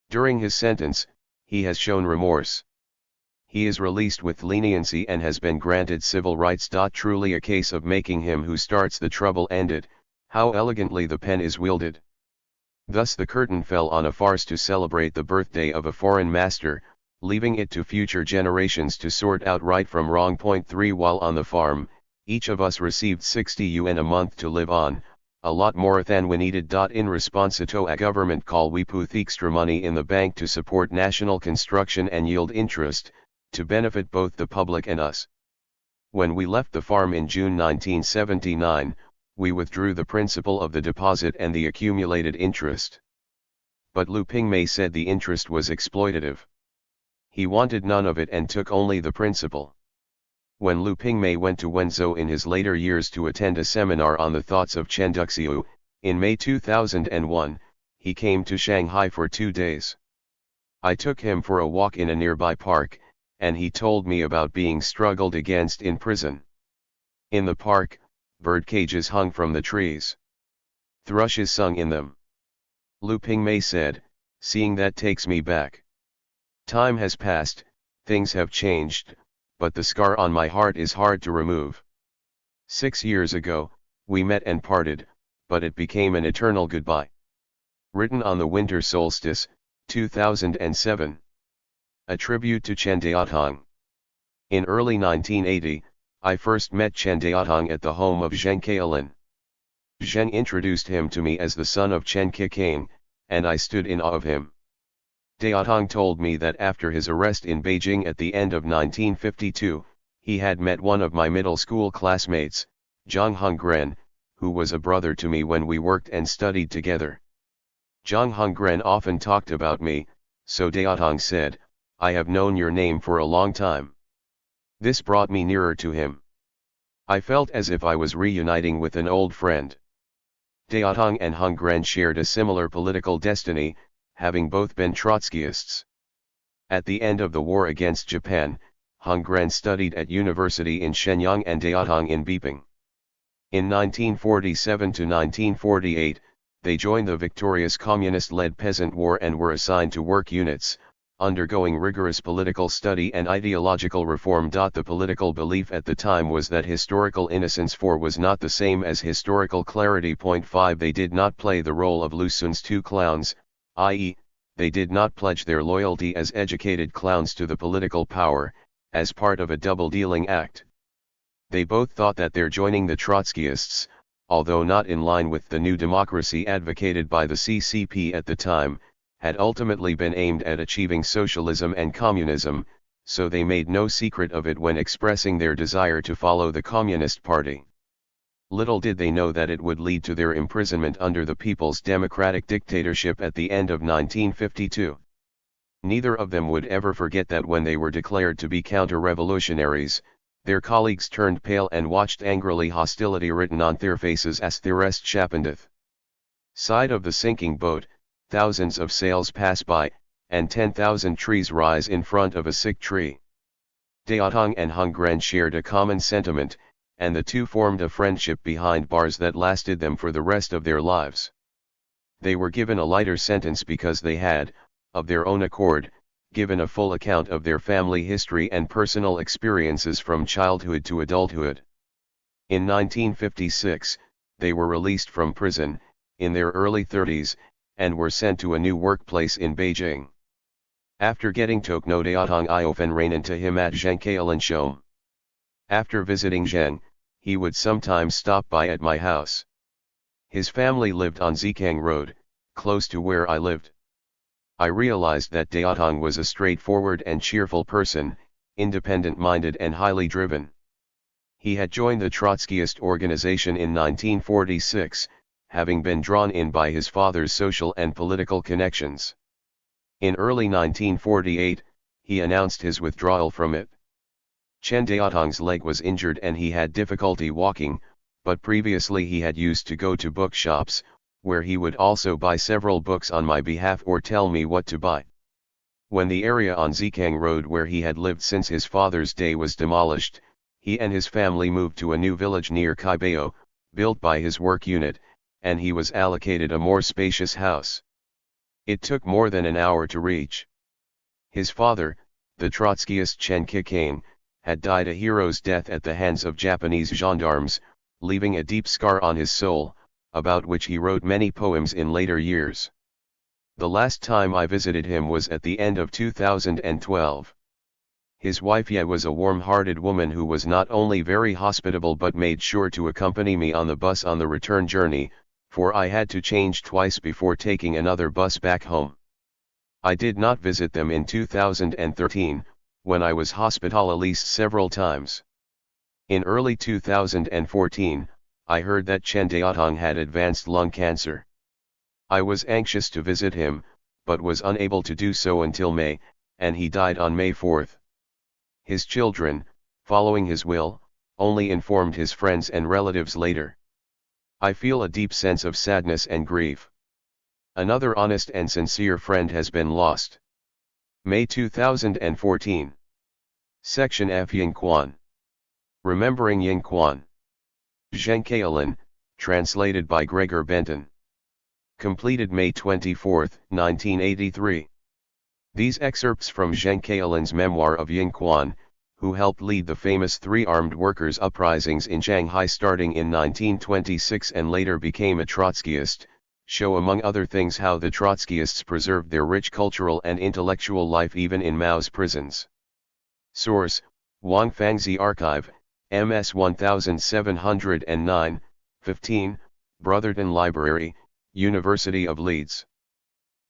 during his sentence, he has shown remorse. He is released with leniency and has been granted civil rights. Truly a case of making him who starts the trouble ended. How elegantly the pen is wielded. Thus the curtain fell on a farce to celebrate the birthday of a foreign master, leaving it to future generations to sort out right from wrong. 3 While on the farm, each of us received 60 UN a month to live on, a lot more than we needed. In response to a government call, we put extra money in the bank to support national construction and yield interest, to benefit both the public and us. When we left the farm in June 1979, we withdrew the principal of the deposit and the accumulated interest. But Lu Pingmei said the interest was exploitative. He wanted none of it and took only the principal. When Lu Pingmei went to Wenzhou in his later years to attend a seminar on the thoughts of Chen Duxiu, in May 2001, he came to Shanghai for 2 days. I took him for a walk in a nearby park, and he told me about being struggled against in prison. In the park, bird cages hung from the trees. Thrushes sung in them. Lu Pingmei said, "Seeing that takes me back. Time has passed, things have changed, but the scar on my heart is hard to remove. 6 years ago, we met and parted, but it became an eternal goodbye." Written on the winter solstice, 2007. A tribute to Chen Daotong. In early 1980, I first met Chen Daotong at the home of Zheng Keilin. Zheng introduced him to me as the son of Chen Kikane, and I stood in awe of him. Daotong told me that after his arrest in Beijing at the end of 1952, he had met one of my middle school classmates, Zhang Hongren, who was a brother to me when we worked and studied together. Zhang Hongren often talked about me, so Daotong said, "I have known your name for a long time." This brought me nearer to him. I felt as if I was reuniting with an old friend. Daotong and Hongren shared a similar political destiny, having both been Trotskyists. At the end of the war against Japan, Hongren studied at university in Shenyang and Daotong in Beiping. In 1947 to 1948, they joined the victorious communist-led peasant war and were assigned to work units, undergoing rigorous political study and ideological reform. The political belief at the time was that historical innocence 4 was not the same as historical clarity. 5 They did not play the role of Lu Xun's two clowns, i.e., they did not pledge their loyalty as educated clowns to the political power, as part of a double-dealing act. They both thought that their joining the Trotskyists, although not in line with the new democracy advocated by the CCP at the time, had ultimately been aimed at achieving socialism and communism, so they made no secret of it when expressing their desire to follow the Communist Party. Little did they know that it would lead to their imprisonment under the People's Democratic Dictatorship at the end of 1952. Neither of them would ever forget that when they were declared to be counter-revolutionaries, their colleagues turned pale and watched angrily, hostility written on their faces as the rest Shapandith. Side of the sinking boat, thousands of sails pass by, and 10,000 trees rise in front of a sick tree. Daotong and Hongren shared a common sentiment, and the two formed a friendship behind bars that lasted them for the rest of their lives. They were given a lighter sentence because they had, of their own accord, given a full account of their family history and personal experiences from childhood to adulthood. In 1956, they were released from prison, in their early 30s, and were sent to a new workplace in Beijing. After getting Tokno Daotong I often ran into him at Zheng Keilin Shom. After visiting Zheng, he would sometimes stop by at my house. His family lived on Zikang Road, close to where I lived. I realized that Daotong was a straightforward and cheerful person, independent-minded and highly driven. He had joined the Trotskyist organization in 1946, having been drawn in by his father's social and political connections. In early 1948, he announced his withdrawal from it. Chen Daotong's leg was injured and he had difficulty walking, but previously he had used to go to bookshops, where he would also buy several books on my behalf or tell me what to buy. When the area on Zikang Road where he had lived since his father's day was demolished, he and his family moved to a new village near Kaibao, built by his work unit, and he was allocated a more spacious house. It took more than an hour to reach. His father, the Trotskyist Chen Kikane, had died a hero's death at the hands of Japanese gendarmes, leaving a deep scar on his soul, about which he wrote many poems in later years. The last time I visited him was at the end of 2012. His wife Ye was a warm-hearted woman who was not only very hospitable but made sure to accompany me on the bus on the return journey, for I had to change twice before taking another bus back home. I did not visit them in 2013, when I was hospitalized several times. In early 2014, I heard that Chen Daotong had advanced lung cancer. I was anxious to visit him, but was unable to do so until May, and he died on May 4. His children, following his will, only informed his friends and relatives later. I feel a deep sense of sadness and grief. Another honest and sincere friend has been lost. May 2014. Section F. Ying Quan. Remembering Ying Quan. Zheng Kaolin, translated by Gregor Benton. Completed May 24, 1983. These excerpts from Zheng Kaolin's memoir of Ying Quan, who helped lead the famous three armed workers' uprisings in Shanghai starting in 1926 and later became a Trotskyist, show among other things how the Trotskyists preserved their rich cultural and intellectual life even in Mao's prisons. Source: Wang Fangzi Archive, MS 1709, 15, Brotherton Library, University of Leeds.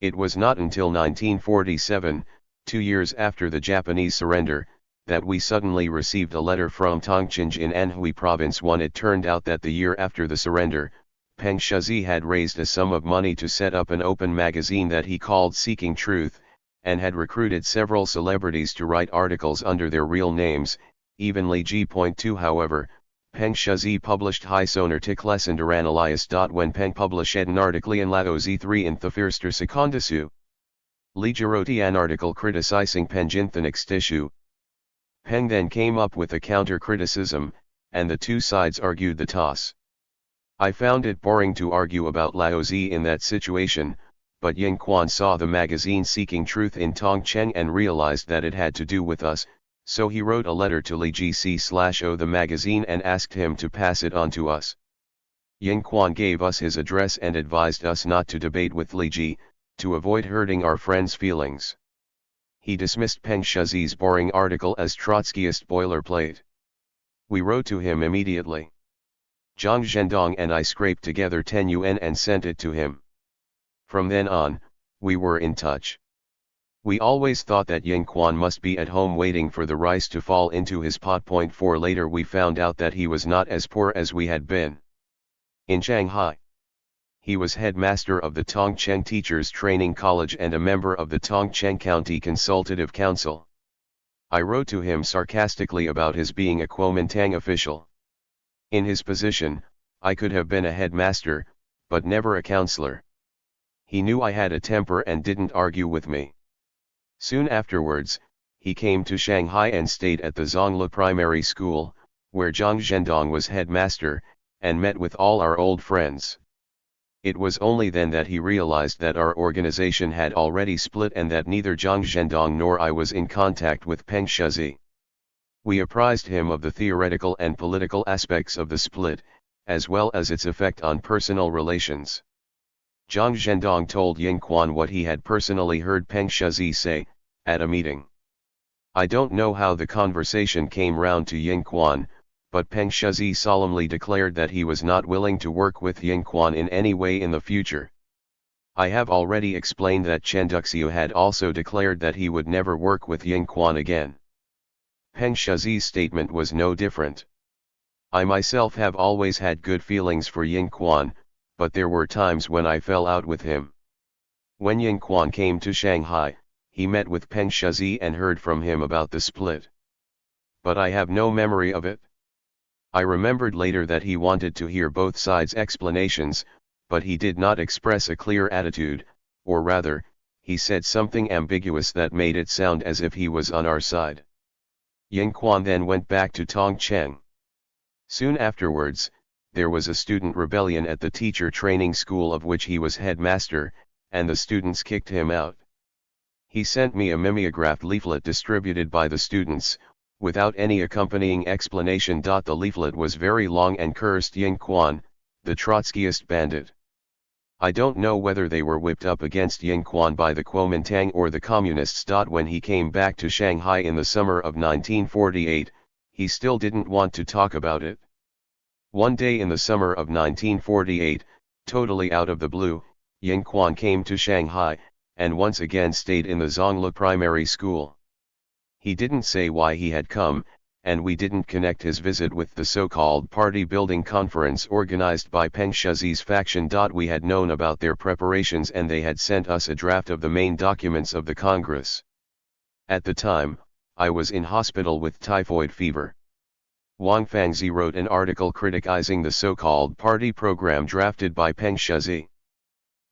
It was not until 1947, 2 years after the Japanese surrender, that we suddenly received a letter from Tongqing in Anhui province. It turned out that the year after the surrender, Peng Shuzi had raised a sum of money to set up an open magazine that he called Seeking Truth, and had recruited several celebrities to write articles under their real names, even Li Ji.2. However, Peng Shuzi published High-Sonartiklesen Elias. When Peng published an article in Lao Z3 in the Firster Secondasu, Li Ji wrote an article criticizing Peng in the next issue. Peng then came up with a counter-criticism, and the two sides argued the toss. I found it boring to argue about Lao Z in that situation, but Ying Quan saw the magazine Seeking Truth in Tongcheng and realized that it had to do with us, so he wrote a letter to Li Gc/O the magazine and asked him to pass it on to us. Ying Quan gave us his address and advised us not to debate with Li Ji, to avoid hurting our friends' feelings. He dismissed Peng Shuzi's boring article as Trotskyist boilerplate. We wrote to him immediately. Zhang Zhendong and I scraped together 10 yuan and sent it to him. From then on, we were in touch. We always thought that Ying Quan must be at home waiting for the rice to fall into his pot. For later we found out that he was not as poor as we had been. In Shanghai, he was headmaster of the Tongcheng Teachers Training College and a member of the Tongcheng County Consultative Council. I wrote to him sarcastically about his being a Kuomintang official. In his position, I could have been a headmaster, but never a counselor. He knew I had a temper and didn't argue with me. Soon afterwards, he came to Shanghai and stayed at the Zhongli Primary School, where Zhang Zhendong was headmaster, and met with all our old friends. It was only then that he realized that our organization had already split and that neither Zhang Zhendong nor I was in contact with Peng Shuzi. We apprised him of the theoretical and political aspects of the split, as well as its effect on personal relations. Zhang Zhendong told Ying Quan what he had personally heard Peng Shuzi say, at a meeting. I don't know how the conversation came round to Ying Quan, but Peng Shuzi solemnly declared that he was not willing to work with Ying Quan in any way in the future. I have already explained that Chen Duxiu had also declared that he would never work with Ying Quan again. Peng Shuzi's statement was no different. I myself have always had good feelings for Ying Quan, but there were times when I fell out with him. When Ying Quan came to Shanghai, he met with Peng Shuzi and heard from him about the split. But I have no memory of it. I remembered later that he wanted to hear both sides' explanations, but he did not express a clear attitude, or rather, he said something ambiguous that made it sound as if he was on our side. Ying Quan then went back to Tongcheng. Soon afterwards, there was a student rebellion at the teacher training school of which he was headmaster, and the students kicked him out. He sent me a mimeographed leaflet distributed by the students, without any accompanying explanation. The leaflet was very long and cursed Ying Quan, the Trotskyist bandit. I don't know whether they were whipped up against Ying Quan by the Kuomintang or the Communists. When he came back to Shanghai in the summer of 1948, he still didn't want to talk about it. One day in the summer of 1948, totally out of the blue, Ying Quan came to Shanghai, and once again stayed in the Zhongli primary school. He didn't say why he had come, and we didn't connect his visit with the so-called party-building conference organized by Peng Shizi's faction. We had known about their preparations and they had sent us a draft of the main documents of the Congress. At the time, I was in hospital with typhoid fever. Wang Fangzi wrote an article criticizing the so-called party program drafted by Peng Shizi.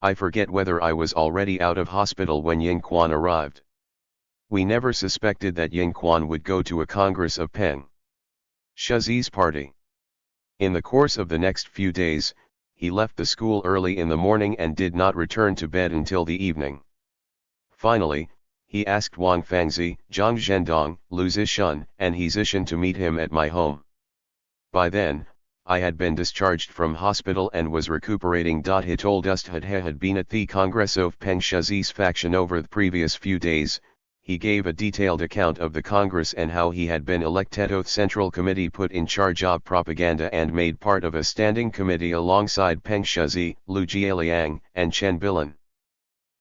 I forget whether I was already out of hospital when Ying Quan arrived. We never suspected that Ying Quan would go to a congress of Peng Shizi's party. In the course of the next few days, he left the school early in the morning and did not return to bed until the evening. Finally, he asked Wang Fangzi, Zhang Zhendong, Lu Zishan, and He Zishan to meet him at my home. By then, I had been discharged from hospital and was recuperating. He told us he had been at the Congress of Peng Shizi's faction over the previous few days. He gave a detailed account of the Congress and how he had been elected to the Central Committee put in charge of propaganda and made part of a standing committee alongside Peng Shizi, Lu Jieliang, and Chen Bilan.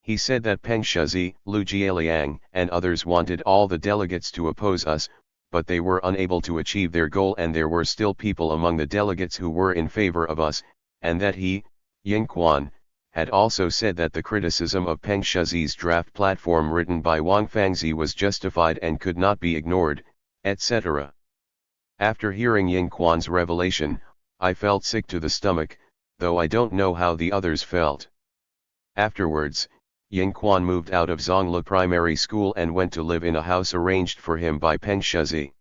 He said that Peng Shizi, Lu Jieliang, and others wanted all the delegates to oppose us, but they were unable to achieve their goal and there were still people among the delegates who were in favor of us, and that he, Ying Quan, had also said that the criticism of Peng Shizi's draft platform written by Wang Fangzi was justified and could not be ignored, etc. After hearing Ying Quan's revelation, I felt sick to the stomach, though I don't know how the others felt. Afterwards, Ying Quan moved out of Zhongli primary school and went to live in a house arranged for him by Peng Shizi.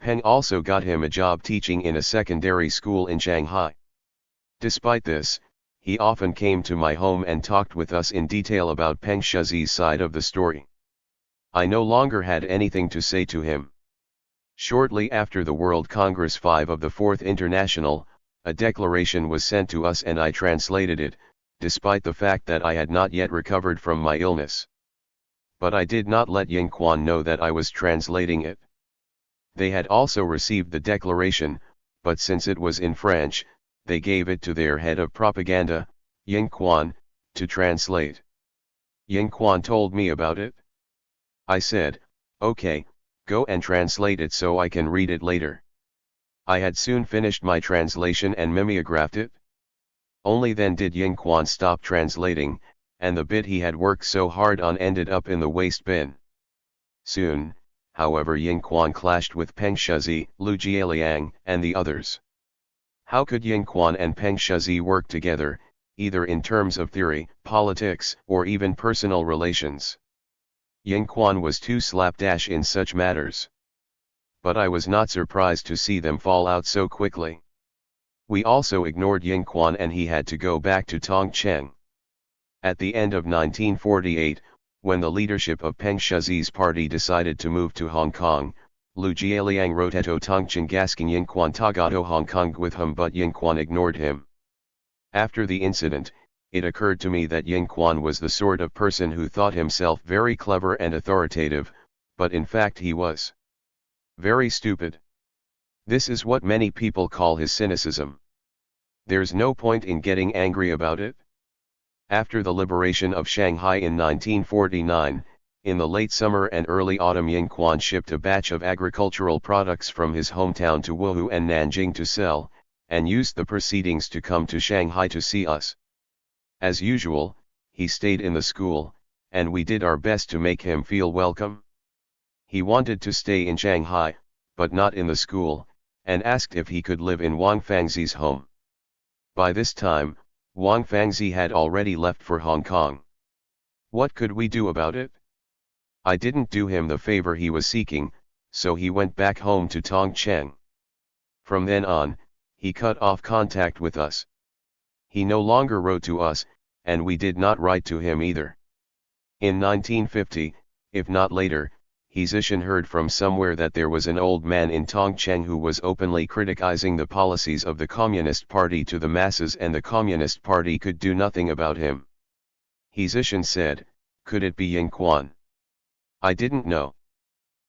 Peng also got him a job teaching in a secondary school in Shanghai. Despite this, he often came to my home and talked with us in detail about Peng Shizi's side of the story. I no longer had anything to say to him. Shortly after the World Congress 5 of the Fourth International, a declaration was sent to us and I translated it, despite the fact that I had not yet recovered from my illness. But I did not let Ying Quan know that I was translating it. They had also received the declaration, but since it was in French, they gave it to their head of propaganda, Ying Quan, to translate. Ying Quan told me about it. I said, okay, go and translate it so I can read it later. I had soon finished my translation and mimeographed it. Only then did Ying Quan stop translating, and the bit he had worked so hard on ended up in the waste bin. Soon, however, Ying Quan clashed with Peng Shizi, Lu Jieliang, and the others. How could Ying Quan and Peng Shizi work together, either in terms of theory, politics, or even personal relations? Ying Quan was too slapdash in such matters. But I was not surprised to see them fall out so quickly. We also ignored Ying Quan and he had to go back to Tongcheng. At the end of 1948, when the leadership of Peng Shizi's party decided to move to Hong Kong, Lu Jieliang wrote to Tongcheng asking Ying Quan to go to Hong Kong with him, but Ying Quan ignored him. After the incident, it occurred to me that Ying Quan was the sort of person who thought himself very clever and authoritative, but in fact he was very stupid. This is what many people call his cynicism. There's no point in getting angry about it. After the liberation of Shanghai in 1949, in the late summer and early autumn, Ying Quan shipped a batch of agricultural products from his hometown to Wuhu and Nanjing to sell, and used the proceedings to come to Shanghai to see us. As usual, he stayed in the school, and we did our best to make him feel welcome. He wanted to stay in Shanghai, but not in the school, and asked if he could live in Wang Fangzi's home. By this time, Wang Fangzi had already left for Hong Kong. What could we do about it? I didn't do him the favor he was seeking, so he went back home to Tongcheng. From then on, he cut off contact with us. He no longer wrote to us, and we did not write to him either. In 1950, if not later, Hezishin heard from somewhere that there was an old man in Tongcheng who was openly criticizing the policies of the Communist Party to the masses, and the Communist Party could do nothing about him. Hezishin said, "Could it be Yin Quan?" I didn't know.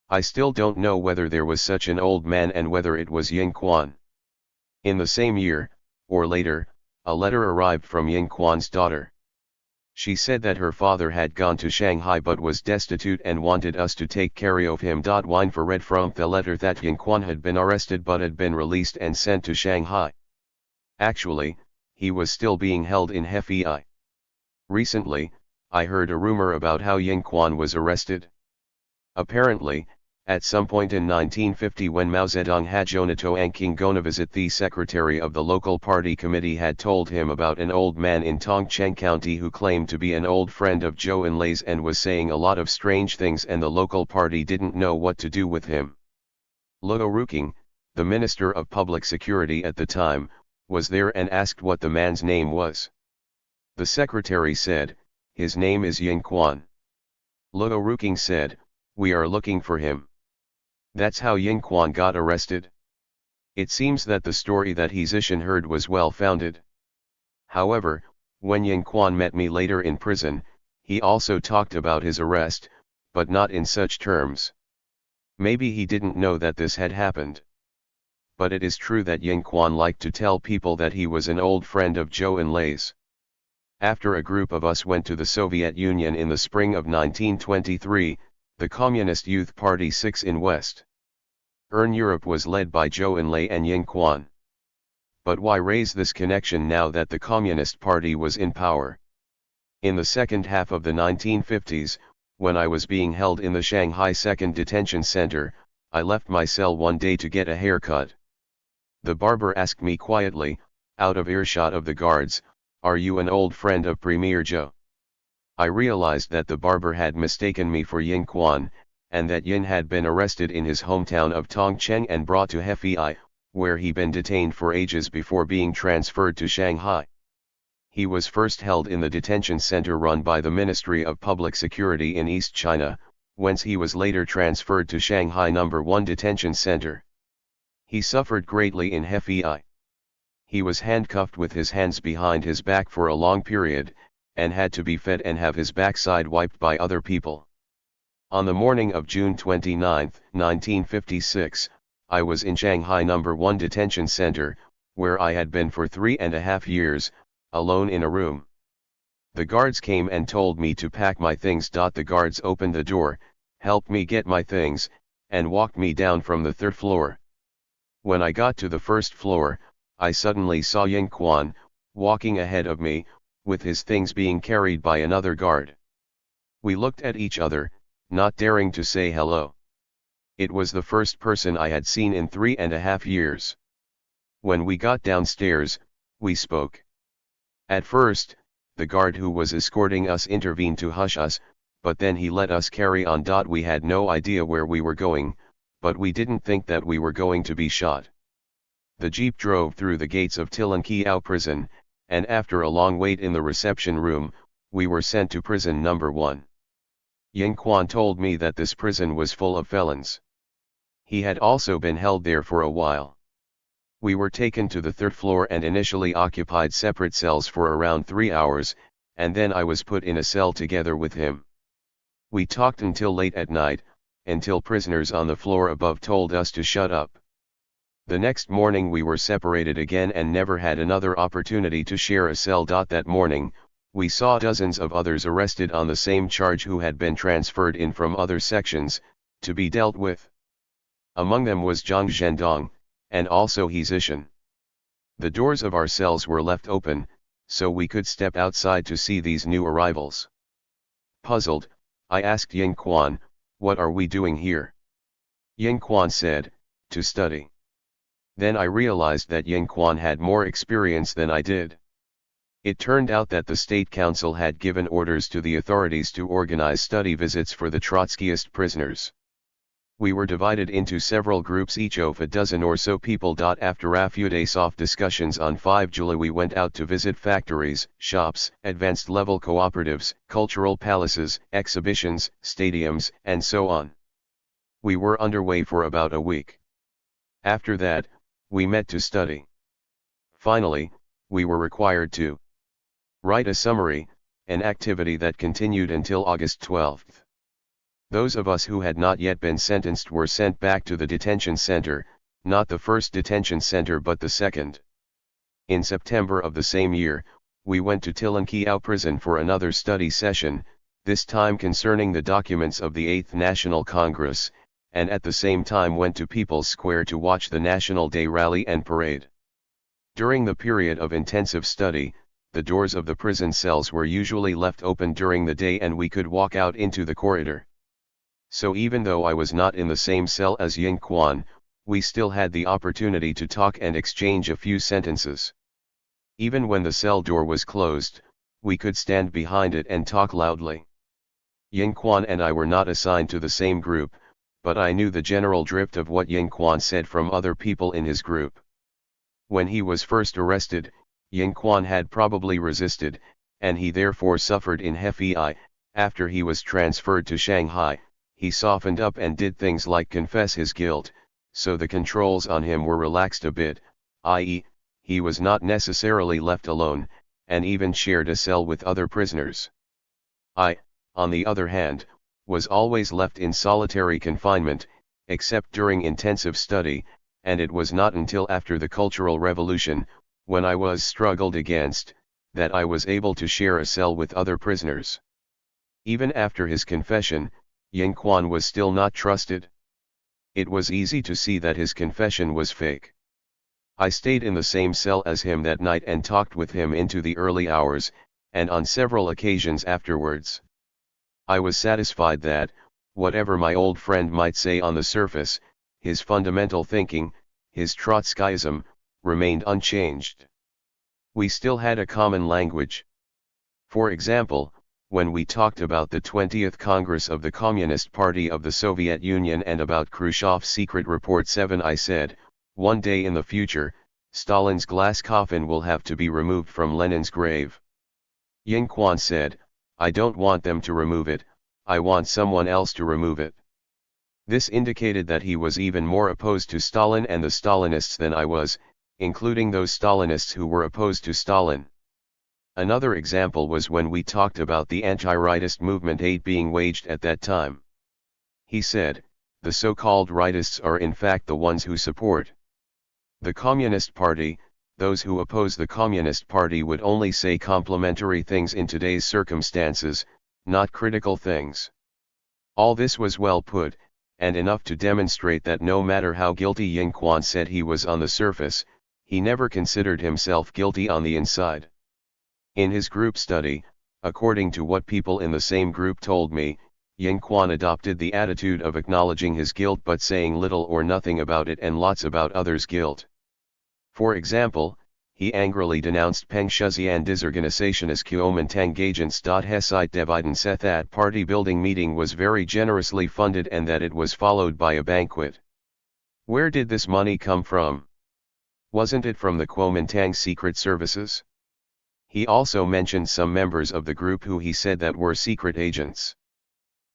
I still don't know whether there was such an old man and whether it was Yin Quan. In the same year, or later, a letter arrived from Yin Quan's daughter. She said that her father had gone to Shanghai but was destitute and wanted us to take care of him. Winfer read from the letter that Yin Quan had been arrested but had been released and sent to Shanghai. Actually, he was still being held in Hefei. Recently, I heard a rumor about how Yin Quan was arrested. Apparently, at some point in 1950, when Mao Zedong had Jonato Angking gonna visit, the secretary of the local party committee had told him about an old man in Tongcheng County who claimed to be an old friend of Zhou Enlai's and was saying a lot of strange things, and the local party didn't know what to do with him. Luo Ruqing, the Minister of Public Security at the time, was there and asked what the man's name was. The secretary said, "His name is Yin Quan." Luo Ruqing said, "We are looking for him." That's how Yin Quan got arrested. It seems that the story that Hezishin heard was well founded. However, when Yin Quan met me later in prison, he also talked about his arrest, but not in such terms. Maybe he didn't know that this had happened. But it is true that Yin Quan liked to tell people that he was an old friend of Zhou Enlai's. After a group of us went to the Soviet Union in the spring of 1923, the Communist Youth Party 6 in West Europe was led by Zhou Enlai and Yin Quan. But why raise this connection now that the Communist Party was in power? In the second half of the 1950s, when I was being held in the Shanghai Second Detention Center, I left my cell one day to get a haircut. The barber asked me quietly, out of earshot of the guards, "Are you an old friend of Premier Zhou?" I realized that the barber had mistaken me for Yin Quan, and that Yin had been arrested in his hometown of Tongcheng and brought to Hefei, where he'd been detained for ages before being transferred to Shanghai. He was first held in the detention center run by the Ministry of Public Security in East China, whence he was later transferred to Shanghai No. 1 Detention Center. He suffered greatly in Hefei. He was handcuffed with his hands behind his back for a long period, and had to be fed and have his backside wiped by other people. On the morning of June 29, 1956, I was in Shanghai No. 1 Detention Center, where I had been for 3.5 years, alone in a room. The guards came and told me to pack my things. The guards opened the door, helped me get my things, and walked me down from the third floor. When I got to the first floor, I suddenly saw Yin Quan, walking ahead of me, with his things being carried by another guard. We looked at each other, not daring to say hello. It was the first person I had seen in 3.5 years. When we got downstairs, we spoke. At first, the guard who was escorting us intervened to hush us, but then he let us carry on. We had no idea where we were going, but we didn't think that we were going to be shot. The jeep drove through the gates of Tilanqiao prison, and after a long wait in the reception room, we were sent to prison No. 1. Yin Quan told me that this prison was full of felons. He had also been held there for a while. We were taken to the third floor and initially occupied separate cells for around 3 hours, and then I was put in a cell together with him. We talked until late at night, until prisoners on the floor above told us to shut up. The next morning we were separated again and never had another opportunity to share a cell. That morning, we saw dozens of others arrested on the same charge who had been transferred in from other sections, to be dealt with. Among them was Zhang Zhendong, and also Hezishin. The doors of our cells were left open, so we could step outside to see these new arrivals. Puzzled, I asked Yin Quan, "What are we doing here?" Yin Quan said, "To study." Then I realized that Yin Quan had more experience than I did. It turned out that the State Council had given orders to the authorities to organize study visits for the Trotskyist prisoners. We were divided into several groups, each of a dozen or so people. After a few days of discussions on 5 July we went out to visit factories, shops, advanced level cooperatives, cultural palaces, exhibitions, stadiums, and so on. We were underway for about a week. After that, we met to study. Finally, we were required to write a summary, an activity that continued until August 12th. Those of us who had not yet been sentenced were sent back to the detention center, not the first detention center but the second. In September of the same year, we went to Tilinkiau prison for another study session, this time concerning the documents of the 8th National Congress, and at the same time went to People's Square to watch the National Day rally and parade. During the period of intensive study, the doors of the prison cells were usually left open during the day and we could walk out into the corridor. So even though I was not in the same cell as Ying Quan, we still had the opportunity to talk and exchange a few sentences. Even when the cell door was closed, we could stand behind it and talk loudly. Ying Quan and I were not assigned to the same group, but I knew the general drift of what Ying Quan said from other people in his group. When he was first arrested, Ying Quan had probably resisted, and he therefore suffered in Hefei. After he was transferred to Shanghai, he softened up and did things like confess his guilt, so the controls on him were relaxed a bit, i.e., he was not necessarily left alone, and even shared a cell with other prisoners. I, on the other hand, was always left in solitary confinement, except during intensive study, and it was not until after the Cultural Revolution, when I was struggled against, that I was able to share a cell with other prisoners. Even after his confession, Ying Quan was still not trusted. It was easy to see that his confession was fake. I stayed in the same cell as him that night and talked with him into the early hours, and on several occasions afterwards. I was satisfied that, whatever my old friend might say on the surface, his fundamental thinking, his Trotskyism, remained unchanged. We still had a common language. For example, when we talked about the 20th Congress of the Communist Party of the Soviet Union and about Khrushchev's secret Report 7, I said, one day in the future, Stalin's glass coffin will have to be removed from Lenin's grave. Ying Quan said, I don't want them to remove it, I want someone else to remove it. This indicated that he was even more opposed to Stalin and the Stalinists than I was, including those Stalinists who were opposed to Stalin. Another example was when we talked about the anti-rightist movement being waged at that time. He said, the so-called rightists are in fact the ones who support the Communist Party. Those who oppose the Communist Party would only say complimentary things in today's circumstances, not critical things. All this was well put, and enough to demonstrate that no matter how guilty Ying Quan said he was on the surface, he never considered himself guilty on the inside. In his group study, according to what people in the same group told me, Ying Quan adopted the attitude of acknowledging his guilt but saying little or nothing about it and lots about others' guilt. For example, he angrily denounced Peng Shuxian Disorganisation as Kuomintang agents. Hesite Deviden said that party building meeting was very generously funded and that it was followed by a banquet. Where did this money come from? Wasn't it from the Kuomintang secret services? He also mentioned some members of the group who he said that were secret agents.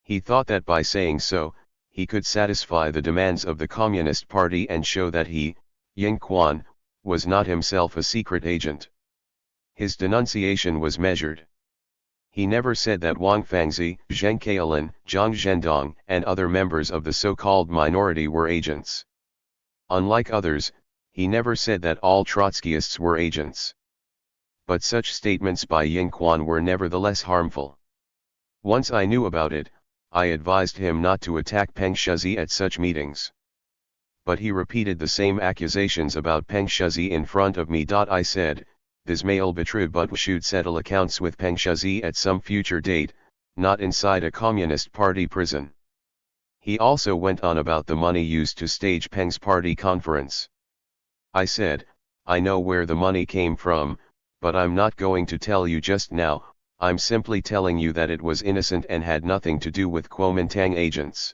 He thought that by saying so, he could satisfy the demands of the Communist Party and show that he, Ying Quan, was not himself a secret agent. His denunciation was measured. He never said that Wang Fangzi, Zheng Keilin, Zhang Zhendong, and other members of the so-called minority were agents. Unlike others, he never said that all Trotskyists were agents. But such statements by Ying Quan were nevertheless harmful. Once I knew about it, I advised him not to attack Peng Shuxi at such meetings. But he repeated the same accusations about Peng Shuxi in front of me. I said, this male betrayed but we should settle accounts with Peng Shuxi at some future date, not inside a Communist Party prison. He also went on about the money used to stage Peng's party conference. I said, I know where the money came from, but I'm not going to tell you just now, I'm simply telling you that it was innocent and had nothing to do with Kuomintang agents.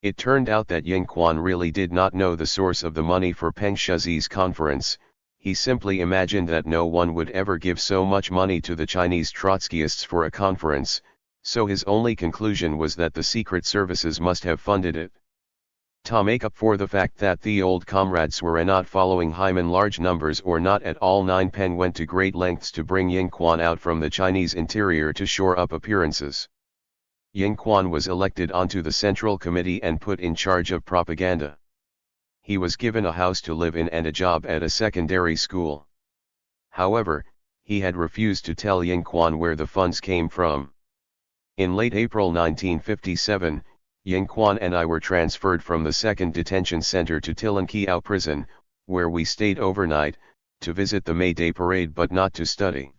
It turned out that Ying Quan really did not know the source of the money for Peng Shuxi's conference. He simply imagined that no one would ever give so much money to the Chinese Trotskyists for a conference, so his only conclusion was that the secret services must have funded it. To make up for the fact that the old comrades were not following him in large numbers or not at all, Nine Pen went to great lengths to bring Ying Quan out from the Chinese interior to shore up appearances. Ying Quan was elected onto the Central Committee and put in charge of propaganda. He was given a house to live in and a job at a secondary school. However, he had refused to tell Ying Quan where the funds came from. In late April 1957, Ying Quan and I were transferred from the 2nd Detention Center to Tilankiao Prison, where we stayed overnight, to visit the May Day Parade but not to study.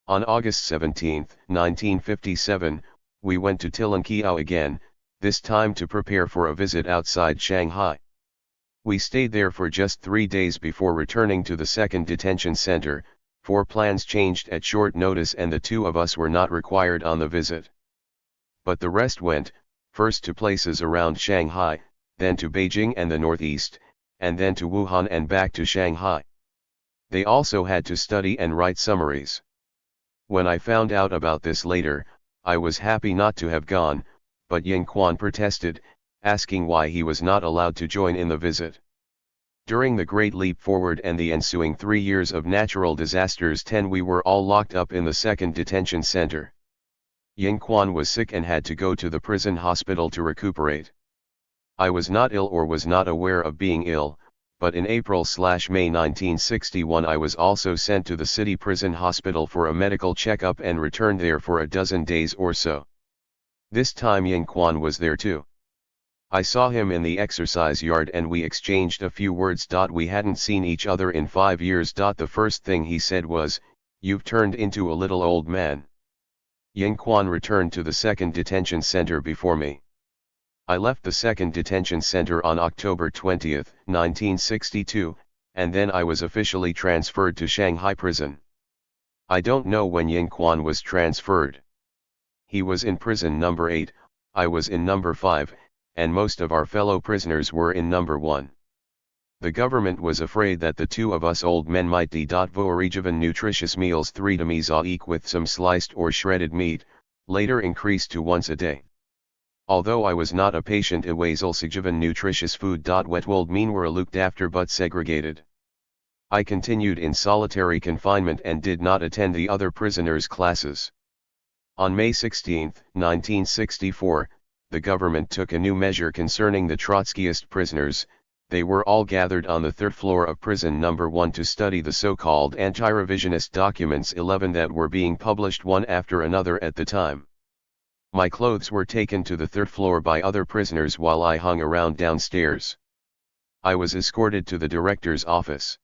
On August 17, 1957, we went to Tilankiao again, this time to prepare for a visit outside Shanghai. We stayed there for just 3 days before returning to the 2nd Detention Center, for plans changed at short notice and the two of us were not required on the visit. But the rest went, first to places around Shanghai, then to Beijing and the Northeast, and then to Wuhan and back to Shanghai. They also had to study and write summaries. When I found out about this later, I was happy not to have gone, but Ying Quan protested, asking why he was not allowed to join in the visit. During the Great Leap Forward and the ensuing 3 years of natural disasters, we were all locked up in the 2nd Detention Center. Ying Quan was sick and had to go to the prison hospital to recuperate. I was not ill or was not aware of being ill, but in April/May 1961 I was also sent to the city prison hospital for a medical checkup and returned there for a dozen days or so. This time Ying Quan was there too. I saw him in the exercise yard and we exchanged a few words. We hadn't seen each other in 5 years. The first thing he said was, "You've turned into a little old man." Ying Quan returned to the 2nd Detention Center before me. I left the 2nd Detention Center on October 20, 1962, and then I was officially transferred to Shanghai Prison. I don't know when Ying Quan was transferred. He was in prison number 8, I was in number 5, and most of our fellow prisoners were in number 1. The government was afraid that the two of us old men might vo given nutritious meals 3 times a week with some sliced or shredded meat, later increased to once a day. Although I was not a patient given nutritious food. Wetwold mean were looked after but segregated. I continued in solitary confinement and did not attend the other prisoners' classes. On May 16, 1964, the government took a new measure concerning the Trotskyist prisoners. They were all gathered on the 3rd floor of prison number 1 to study the so-called anti-revisionist documents 11 that were being published one after another at the time. My clothes were taken to the 3rd floor by other prisoners while I hung around downstairs. I was escorted to the director's office.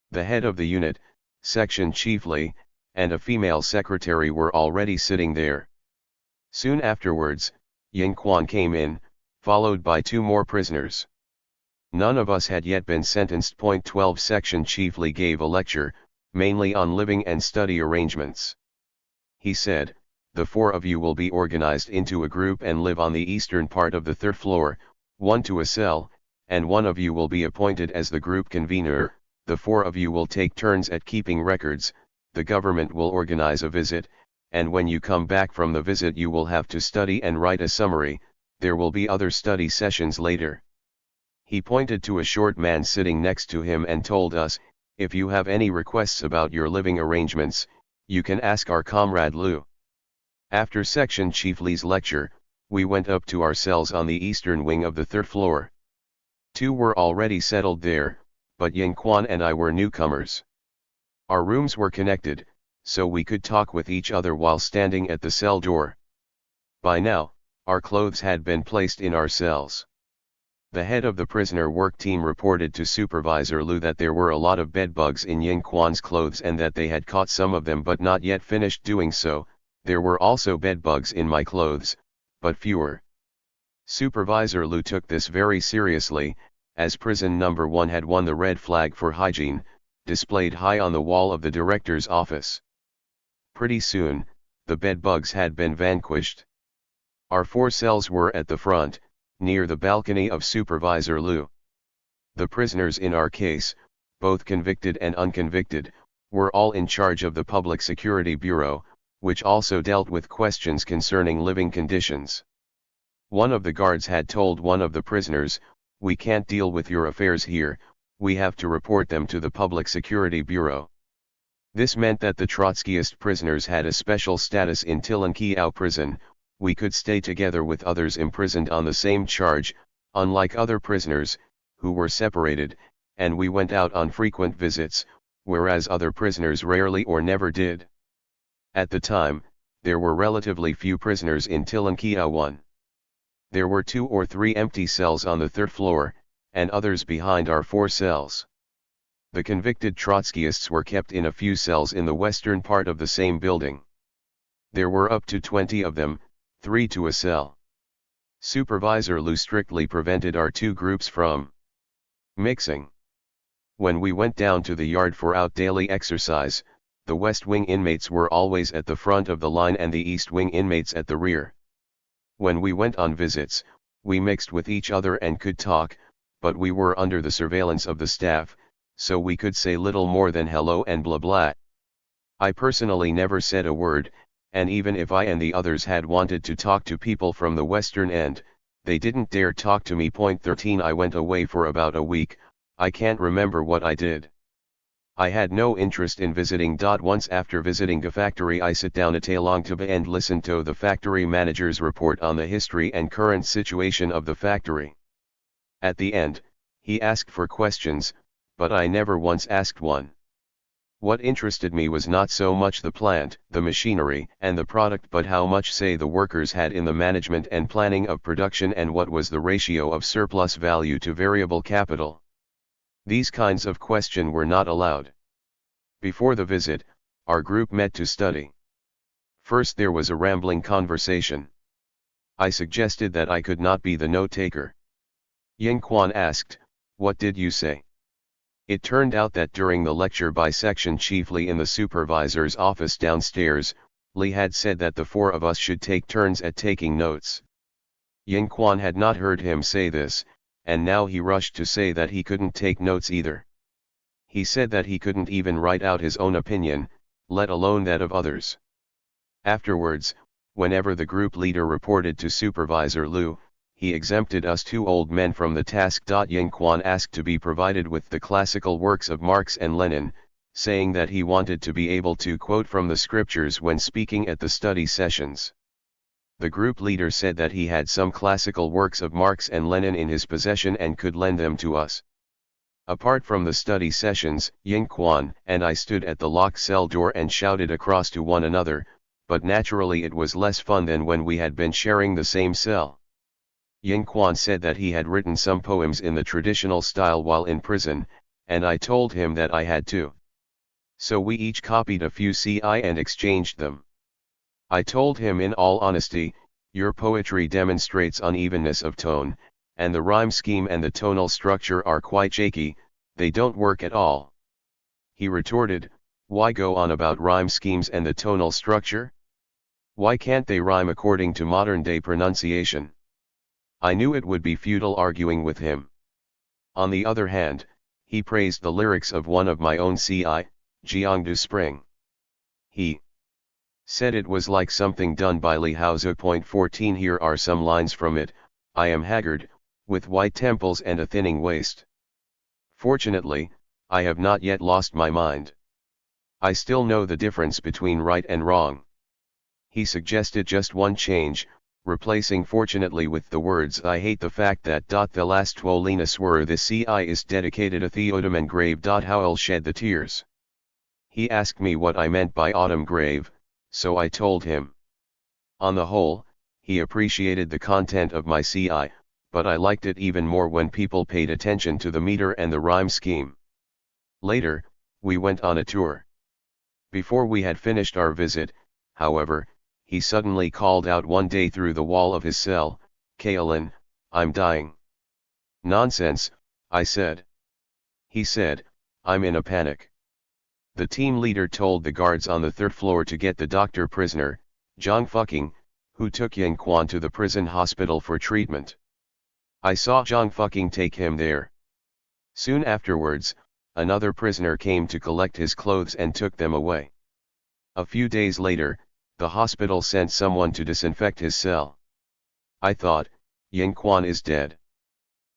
The head of the unit, section chiefly, and a female secretary were already sitting there. Soon afterwards, Ying Quan came in, followed by 2 more prisoners. None of us had yet been sentenced. 12 Section chiefly gave a lecture, mainly on living and study arrangements. He said, "The 4 of you will be organized into a group and live on the eastern part of the 3rd floor, 1 to a cell, and 1 of you will be appointed as the group convener. The 4 of you will take turns at keeping records. The government will organize a visit, and when you come back from the visit you will have to study and write a summary. There will be other study sessions later." He pointed to a short man sitting next to him and told us, "If you have any requests about your living arrangements, you can ask our comrade Liu." After Section Chief Li's lecture, we went up to our cells on the eastern wing of the 3rd floor. 2 were already settled there, but Ying Quan and I were newcomers. Our rooms were connected, so we could talk with each other while standing at the cell door. By now, our clothes had been placed in our cells. The head of the prisoner work team reported to Supervisor Liu that there were a lot of bedbugs in Ying Quan's clothes and that they had caught some of them but not yet finished doing so. There were also bedbugs in my clothes, but fewer. Supervisor Liu took this very seriously, as prison number 1 had won the red flag for hygiene, displayed high on the wall of the director's office. Pretty soon, the bedbugs had been vanquished. Our 4 cells were at the front, near the balcony of Supervisor Liu. The prisoners in our case, both convicted and unconvicted, were all in charge of the Public Security Bureau, which also dealt with questions concerning living conditions. One of the guards had told one of the prisoners, "We can't deal with your affairs here, we have to report them to the Public Security Bureau." This meant that the Trotskyist prisoners had a special status in Tilinkiau prison. We could stay together with others imprisoned on the same charge, unlike other prisoners, who were separated, and we went out on frequent visits, whereas other prisoners rarely or never did. At the time, there were relatively few prisoners in Tilinkiau 1. There were 2 or 3 empty cells on the 3rd floor, and others behind our 4 cells. The convicted Trotskyists were kept in a few cells in the western part of the same building. There were up to 20 of them, 3 to a cell. Supervisor Lou strictly prevented our 2 groups from mixing. When we went down to the yard for out daily exercise, the West Wing inmates were always at the front of the line and the East Wing inmates at the rear. When we went on visits, we mixed with each other and could talk, but we were under the surveillance of the staff, so we could say little more than hello and blah blah. I personally never said a word, and even if I and the others had wanted to talk to people from the western end, they didn't dare talk to me. 13 I went away for about a week. I can't remember what I did. I had no interest in visiting. Once after visiting a factory, I sat down at Tailongtaba and listened to the factory manager's report on the history and current situation of the factory. At the end, he asked for questions, but I never once asked one. What interested me was not so much the plant, the machinery, and the product, but how much say the workers had in the management and planning of production, and what was the ratio of surplus value to variable capital. These kinds of questions were not allowed. Before the visit, our group met to study. First there was a rambling conversation. I suggested that I could not be the note-taker. Ying Quan asked, "What did you say?" It turned out that during the lecture by section, chiefly in the supervisor's office downstairs, Li had said that the 4 of us should take turns at taking notes. Ying Quan had not heard him say this, and now he rushed to say that he couldn't take notes either. He said that he couldn't even write out his own opinion, let alone that of others. Afterwards, whenever the group leader reported to Supervisor Liu, he exempted us 2 old men from the task. Ying Quan asked to be provided with the classical works of Marx and Lenin, saying that he wanted to be able to quote from the scriptures when speaking at the study sessions. The group leader said that he had some classical works of Marx and Lenin in his possession and could lend them to us. Apart from the study sessions, Ying Quan and I stood at the locked cell door and shouted across to one another, but naturally it was less fun than when we had been sharing the same cell. Ying Quan said that he had written some poems in the traditional style while in prison, and I told him that I had too. So we each copied a few CI and exchanged them. I told him in all honesty, "Your poetry demonstrates unevenness of tone, and the rhyme scheme and the tonal structure are quite shaky, they don't work at all." He retorted, "Why go on about rhyme schemes and the tonal structure? Why can't they rhyme according to modern-day pronunciation?" I knew it would be futile arguing with him. On the other hand, he praised the lyrics of one of my own CI, Jiangdu Spring. He said it was like something done by Li Haozu. 14 Here are some lines from it. "I am haggard, with white temples and a thinning waist. Fortunately, I have not yet lost my mind. I still know the difference between right and wrong." He suggested just one change, replacing "fortunately" with the words "I hate the fact that the last Twolina swore this CI is dedicated a Theodem grave. How I'll shed the tears." He asked me what I meant by autumn grave, so I told him. On the whole, he appreciated the content of my CI, but I liked it even more when people paid attention to the meter and the rhyme scheme. Later, we went on a tour. Before we had finished our visit, however, he suddenly called out one day through the wall of his cell, "Kaolin, I'm dying." "Nonsense," I said. He said, "I'm in a panic." The team leader told the guards on the 3rd floor to get the doctor prisoner, Zhang Fuqing, who took Ying Quan to the prison hospital for treatment. I saw Zhang Fuqing take him there. Soon afterwards, another prisoner came to collect his clothes and took them away. A few days later, the hospital sent someone to disinfect his cell. I thought, Yin Quan is dead.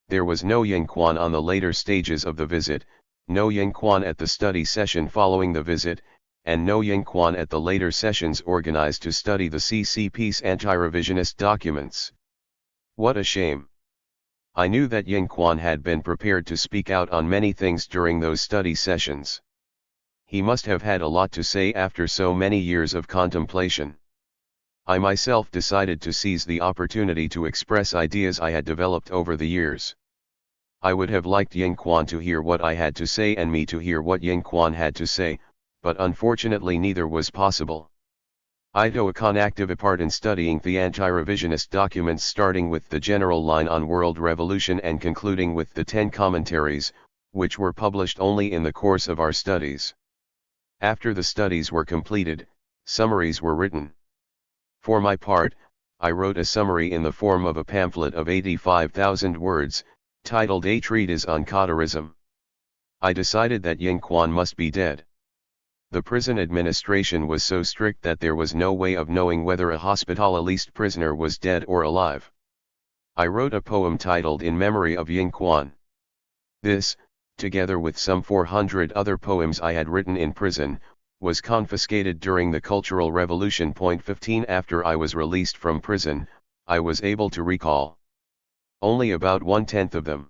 There was no Yin Quan on the later stages of the visit, no Yin Quan at the study session following the visit, and no Yin Quan at the later sessions organized to study the CCP's anti-revisionist documents. What a shame. I knew that Yin Quan had been prepared to speak out on many things during those study sessions. He must have had a lot to say after so many years of contemplation. I myself decided to seize the opportunity to express ideas I had developed over the years. I would have liked Yin Quan to hear what I had to say and me to hear what Yin Quan had to say, but unfortunately neither was possible. I took an active part in studying the anti-revisionist documents, starting with the general line on world revolution and concluding with the 10 commentaries, which were published only in the course of our studies. After the studies were completed, summaries were written. For my part, I wrote a summary in the form of a pamphlet of 85,000 words, titled A Treatise on Qaddarism. I decided that Yin Quan must be dead. The prison administration was so strict that there was no way of knowing whether a hospitalist prisoner was dead or alive. I wrote a poem titled In Memory of Yin Quan. This, together with some 400 other poems I had written in prison, was confiscated during the Cultural Revolution. 15 After I was released from prison, I was able to recall only about 1/10 of them.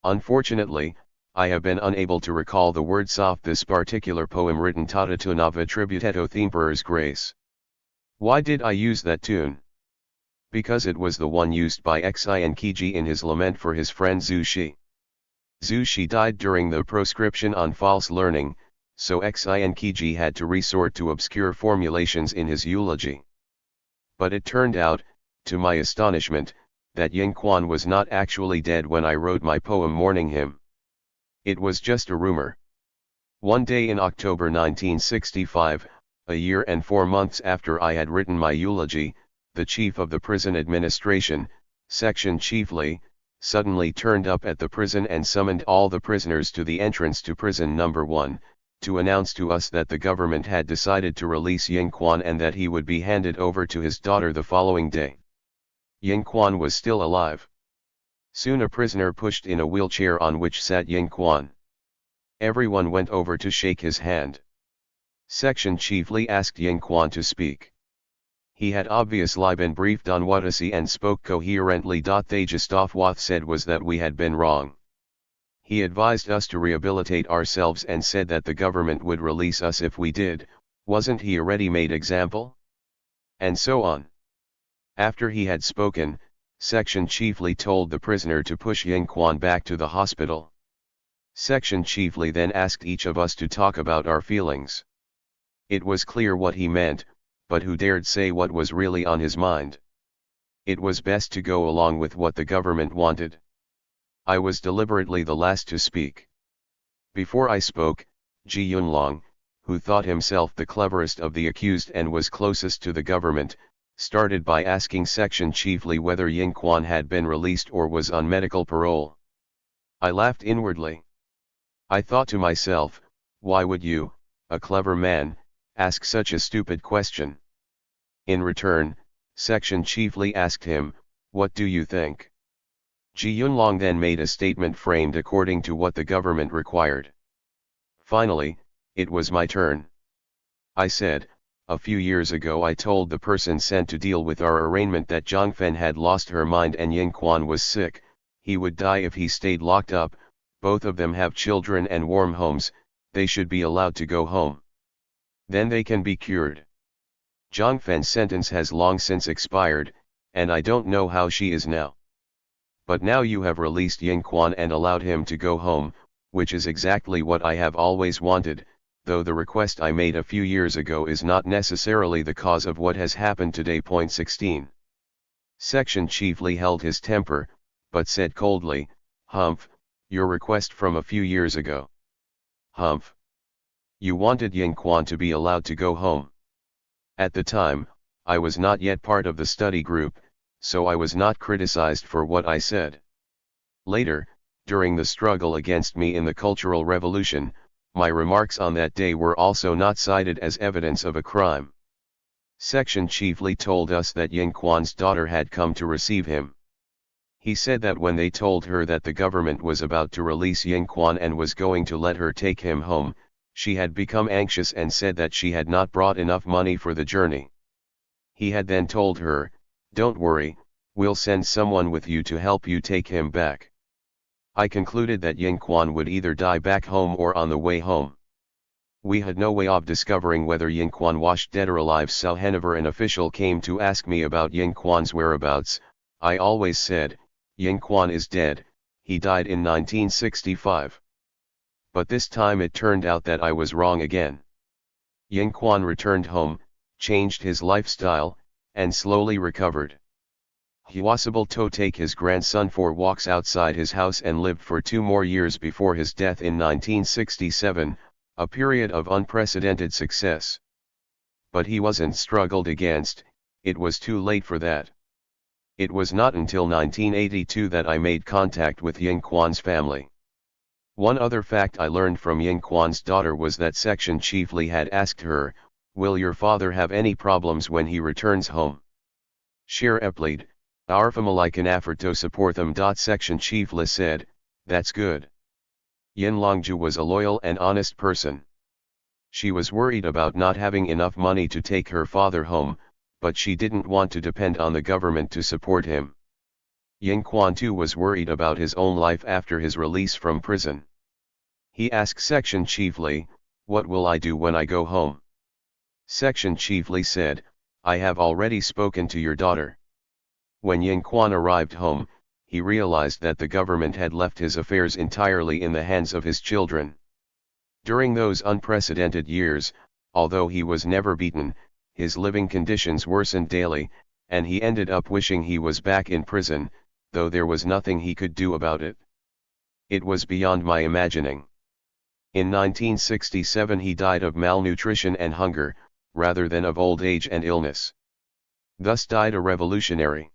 Unfortunately, I have been unable to recall the words of this particular poem written Tata Tunava Tributeto the Emperor's Grace. Why did I use that tune? Because it was the one used by Xin Kiji in his lament for his friend Zhu Shi. Zhu Shi died during the proscription on false learning, so Xin Kiji had to resort to obscure formulations in his eulogy. But it turned out, to my astonishment, that Yin Quan was not actually dead when I wrote my poem mourning him. It was just a rumor. One day in October 1965, a year and 4 months after I had written my eulogy, the chief of the prison administration, Section Chief Lee, suddenly turned up at the prison and summoned all the prisoners to the entrance to prison number 1, to announce to us that the government had decided to release Yin Quan and that he would be handed over to his daughter the following day. Yin Quan was still alive. Soon a prisoner pushed in a wheelchair on which sat Yin Quan. Everyone went over to shake his hand. Section Chief Lee asked Yin Quan to speak. He had obviously been briefed on what he and spoke coherently. The gist of what said was that we had been wrong. He advised us to rehabilitate ourselves and said that the government would release us if we did. Wasn't he a ready-made example? And so on. After he had spoken, Section Chief Lee told the prisoner to push Yin Quan back to the hospital. Section Chief Lee then asked each of us to talk about our feelings. It was clear what he meant, but who dared say what was really on his mind? It was best to go along with what the government wanted. I was deliberately the last to speak. Before I spoke, Ji Yunlong, who thought himself the cleverest of the accused and was closest to the government, started by asking Section Chief Lee whether Yin Quan had been released or was on medical parole. I laughed inwardly. I thought to myself, why would you, a clever man, ask such a stupid question? In return, Section Chief Lee asked him, what do you think? Ji Yunlong then made a statement framed according to what the government required. Finally, it was my turn. I said, a few years ago I told the person sent to deal with our arraignment that Zhang Fen had lost her mind and Yin Quan was sick, he would die if he stayed locked up, both of them have children and warm homes, they should be allowed to go home. Then they can be cured. Zhang Fen's sentence has long since expired, and I don't know how she is now. But now you have released Yin Quan and allowed him to go home, which is exactly what I have always wanted, though the request I made a few years ago is not necessarily the cause of what has happened today. 16. Section Chief Lee held his temper, but said coldly, Humph, your request from a few years ago. Humph. You wanted Yin Quan to be allowed to go home. At the time, I was not yet part of the study group, so I was not criticized for what I said. Later, during the struggle against me in the Cultural Revolution, my remarks on that day were also not cited as evidence of a crime. Section Chief Li told us that Ying Quan's daughter had come to receive him. He said that when they told her that the government was about to release Ying Quan and was going to let her take him home, she had become anxious and said that she had not brought enough money for the journey. He had then told her, "Don't worry, we'll send someone with you to help you take him back." I concluded that Ying Quan would either die back home or on the way home. We had no way of discovering whether Ying Quan was dead or alive, so whenever an official came to ask me about Ying Quan's whereabouts, I always said, "Ying Quan is dead, he died in 1965. But this time it turned out that I was wrong again. Ying Quan returned home, changed his lifestyle, and slowly recovered. He was able to take his grandson for walks outside his house and lived for 2 more years before his death in 1967, a period of unprecedented success. But he wasn't struggled against, it was too late for that. It was not until 1982 that I made contact with Ying Quan's family. One other fact I learned from Ying Quan's daughter was that Section Chief Li had asked her, "Will your father have any problems when he returns home?" Shir Eplid, our family can afford to support them. Section Chief Li said, "That's good." Yin Longju was a loyal and honest person. She was worried about not having enough money to take her father home, but she didn't want to depend on the government to support him. Ying Quan too was worried about his own life after his release from prison. He asked Section Chief Li, "What will I do when I go home?" Section Chief Li said, "I have already spoken to your daughter." When Ying Quan arrived home, he realized that the government had left his affairs entirely in the hands of his children. During those unprecedented years, although he was never beaten, his living conditions worsened daily, and he ended up wishing he was back in prison, though there was nothing he could do about it. It was beyond my imagining. In 1967 he died of malnutrition and hunger, rather than of old age and illness. Thus died a revolutionary.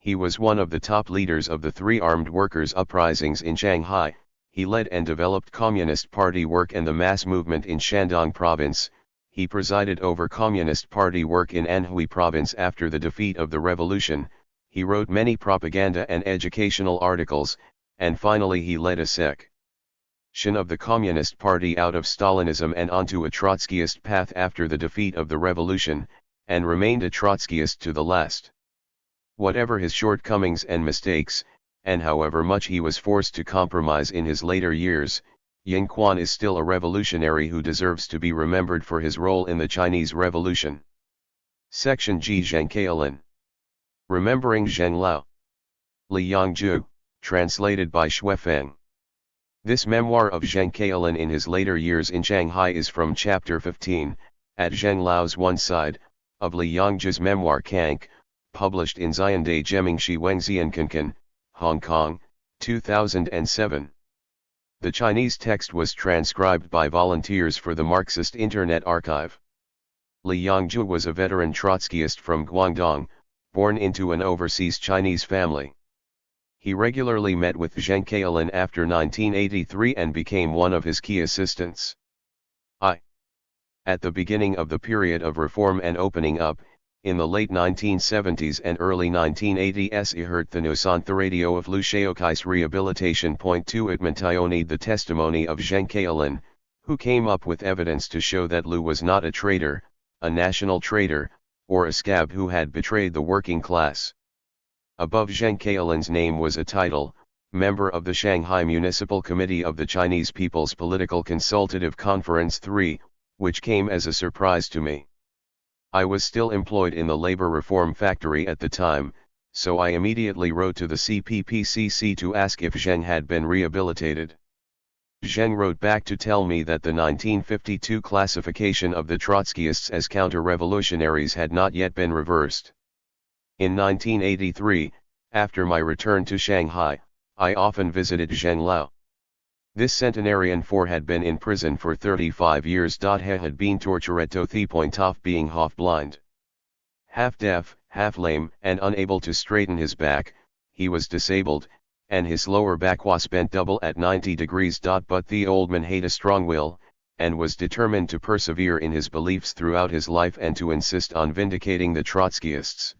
He was one of the top leaders of the 3 armed workers' uprisings in Shanghai. He led and developed Communist Party work and the mass movement in Shandong Province. He presided over Communist Party work in Anhui Province after the defeat of the revolution. He wrote many propaganda and educational articles, and finally he led a section of the Communist Party out of Stalinism and onto a Trotskyist path after the defeat of the revolution, and remained a Trotskyist to the last. Whatever his shortcomings and mistakes, and however much he was forced to compromise in his later years, Ying Quan is still a revolutionary who deserves to be remembered for his role in the Chinese Revolution. Section G. Zheng Kaolin. Remembering Zheng Lao. Li Yangzhu, translated by Xuefeng. This memoir of Zheng Kaolin in his later years in Shanghai is from chapter 15, at Zheng Lao's one side, of Li Yangzhu's memoir Kank, published in Xiande Gemingshi Wengxiankankan, Hong Kong, 2007. The Chinese text was transcribed by volunteers for the Marxist Internet Archive. Li Yangzhu was a veteran Trotskyist from Guangdong, born into an overseas Chinese family. He regularly met with Zheng Kaolin after 1983 and became one of his key assistants. At the beginning of the period of reform and opening up, in the late 1970s and early 1980s, I heard the radio of Lu Shaokai's rehabilitation. 2 It mentioned the testimony of Zheng Kaolin, who came up with evidence to show that Lu was not a traitor, a national traitor, or a scab who had betrayed the working class. Above Zheng Kaolin's name was a title, member of the Shanghai Municipal Committee of the Chinese People's Political Consultative Conference 3, which came as a surprise to me. I was still employed in the labor reform factory at the time, so I immediately wrote to the CPPCC to ask if Zheng had been rehabilitated. Zheng wrote back to tell me that the 1952 classification of the Trotskyists as counter-revolutionaries had not yet been reversed. In 1983, after my return to Shanghai, I often visited Zheng Lao. This centenarian had been in prison for 35 years. He had been tortured to the point of being half-blind. Half-deaf, half-lame, and unable to straighten his back, he was disabled, and his lower back was bent double at 90 degrees. But the old man had a strong will, and was determined to persevere in his beliefs throughout his life and to insist on vindicating the Trotskyists.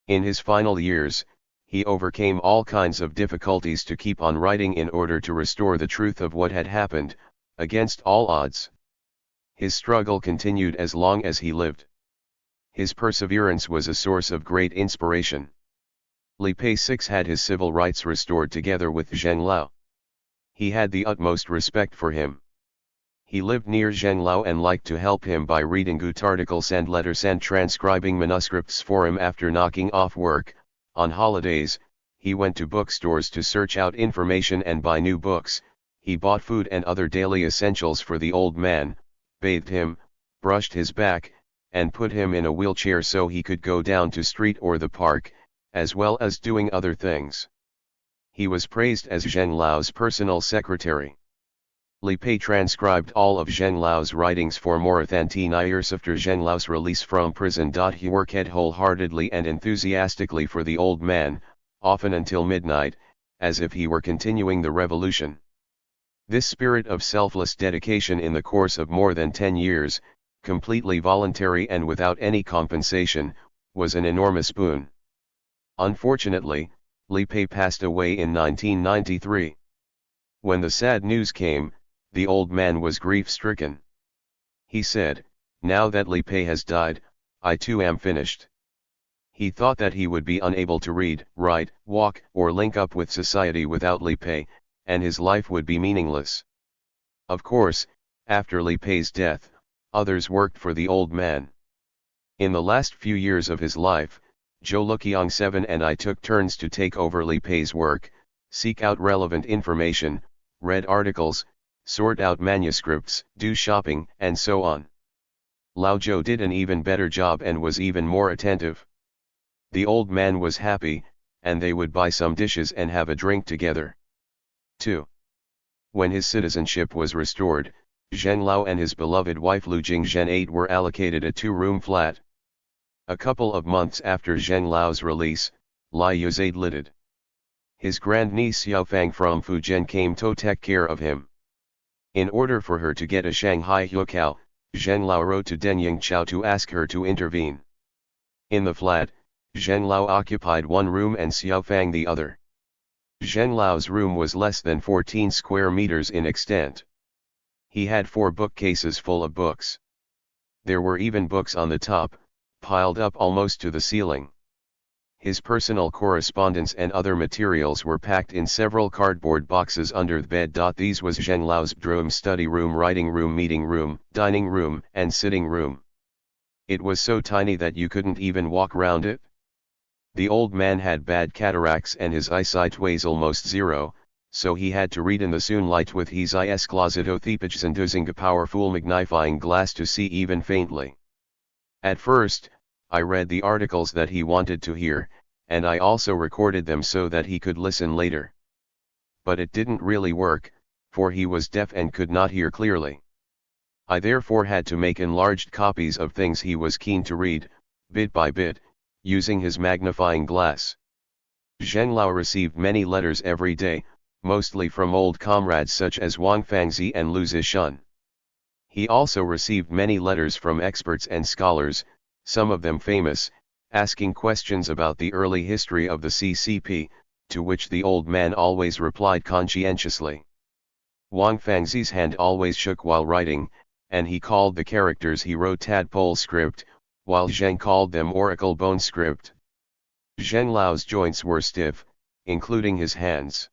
In his final years, he overcame all kinds of difficulties to keep on writing in order to restore the truth of what had happened, against all odds. His struggle continued as long as he lived. His perseverance was a source of great inspiration. Li Pei-6 had his civil rights restored together with Zheng Lao. He had the utmost respect for him. He lived near Zheng Lao and liked to help him by reading good articles and letters and transcribing manuscripts for him after knocking off work. On holidays, he went to bookstores to search out information and buy new books. He bought food and other daily essentials for the old man, bathed him, brushed his back, and put him in a wheelchair so he could go down to street or the park, as well as doing other things. He was praised as Zheng Lao's personal secretary. Li Pei transcribed all of Zheng Lao's writings for more than 10 years after Zheng Lao's release from prison. He worked wholeheartedly and enthusiastically for the old man, often until midnight, as if he were continuing the revolution. This spirit of selfless dedication in the course of more than 10 years, completely voluntary and without any compensation, was an enormous boon. Unfortunately, Li Pei passed away in 1993. When the sad news came, the old man was grief-stricken. He said, "Now that Li Pei has died, I too am finished." He thought that he would be unable to read, write, walk, or link up with society without Li Pei, and his life would be meaningless. Of course, after Li Pei's death, others worked for the old man. In the last few years of his life, Zhou Luqiang 7 and I took turns to take over Li Pei's work, seek out relevant information, read articles, sort out manuscripts, do shopping, and so on. Lao Zhou did an even better job and was even more attentive. The old man was happy, and they would buy some dishes and have a drink together. 2. When his citizenship was restored, Zheng Lao and his beloved wife Lu Jingzhen 8 were allocated a 2-room flat. A couple of months after Zheng Lao's release, Lai Yuzade lidded. His grandniece Xiaofang from Fujian came to take care of him. In order for her to get a Shanghai huakao, Zheng Lao wrote to Deng Yingqiao to ask her to intervene. In the flat, Zheng Lao occupied one room and Xiaofang the other. Zheng Lao's room was less than 14 square meters in extent. He had 4 bookcases full of books. There were even books on the top, piled up almost to the ceiling. His personal correspondence and other materials were packed in several cardboard boxes under the bed. These was Zheng Lao's bedroom, study room, writing room, meeting room, dining room, and sitting room. It was so tiny that you couldn't even walk round it. The old man had bad cataracts and his eyesight was almost zero, so he had to read in the sunlight with his eyes closet othepage and using a powerful magnifying glass to see even faintly. At first, I read the articles that he wanted to hear, and I also recorded them so that he could listen later. But it didn't really work, for he was deaf and could not hear clearly. I therefore had to make enlarged copies of things he was keen to read, bit by bit, using his magnifying glass. Zheng Lao received many letters every day, mostly from old comrades such as Wang Fangzi and Lu Zishun. He also received many letters from experts and scholars, some of them famous, asking questions about the early history of the CCP, to which the old man always replied conscientiously. Wang Fangzi's hand always shook while writing, and he called the characters he wrote tadpole script, while Zheng called them oracle bone script. Zheng Lao's joints were stiff, including his hands.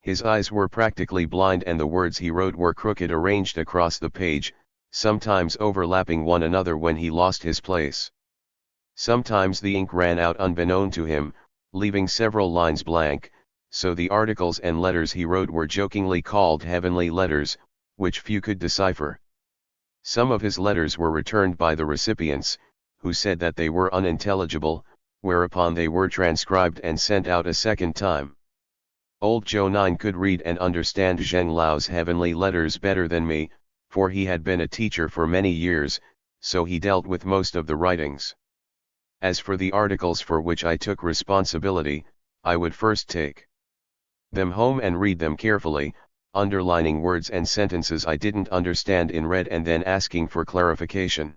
His eyes were practically blind and the words he wrote were crooked, arranged across the page, sometimes overlapping one another when he lost his place. Sometimes the ink ran out unbeknown to him, leaving several lines blank, so the articles and letters he wrote were jokingly called heavenly letters, which few could decipher. Some of his letters were returned by the recipients, who said that they were unintelligible, whereupon they were transcribed and sent out a second time. Old Zhou 9 could read and understand Zheng Lao's heavenly letters better than me, for he had been a teacher for many years, so he dealt with most of the writings. As for the articles for which I took responsibility, I would first take them home and read them carefully, underlining words and sentences I didn't understand in red and then asking for clarification.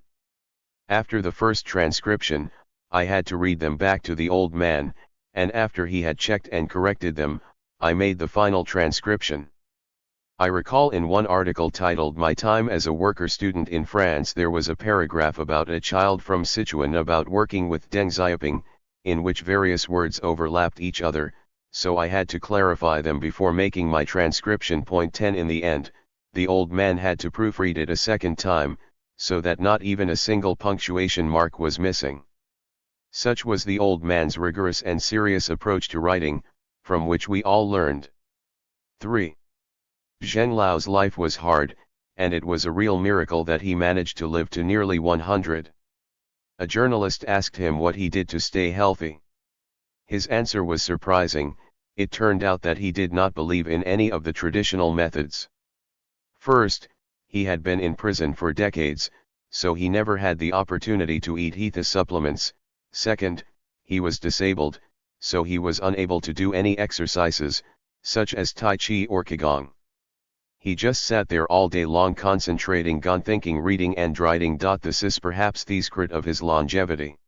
After the first transcription, I had to read them back to the old man, and after he had checked and corrected them, I made the final transcription. I recall in one article titled "My Time as a Worker Student in France" there was a paragraph about a child from Sichuan about working with Deng Xiaoping, in which various words overlapped each other, so I had to clarify them before making my transcription. Point 10 In the end, the old man had to proofread it a second time, so that not even a single punctuation mark was missing. Such was the old man's rigorous and serious approach to writing, from which we all learned. 3. Zheng Lao's life was hard, and it was a real miracle that he managed to live to nearly 100. A journalist asked him what he did to stay healthy. His answer was surprising. It turned out that he did not believe in any of the traditional methods. First, he had been in prison for decades, so he never had the opportunity to eat healthy supplements. Second, he was disabled, so he was unable to do any exercises, such as Tai Chi or Qigong. He just sat there all day long concentrating on thinking, reading and writing. This is perhaps the secret of his longevity.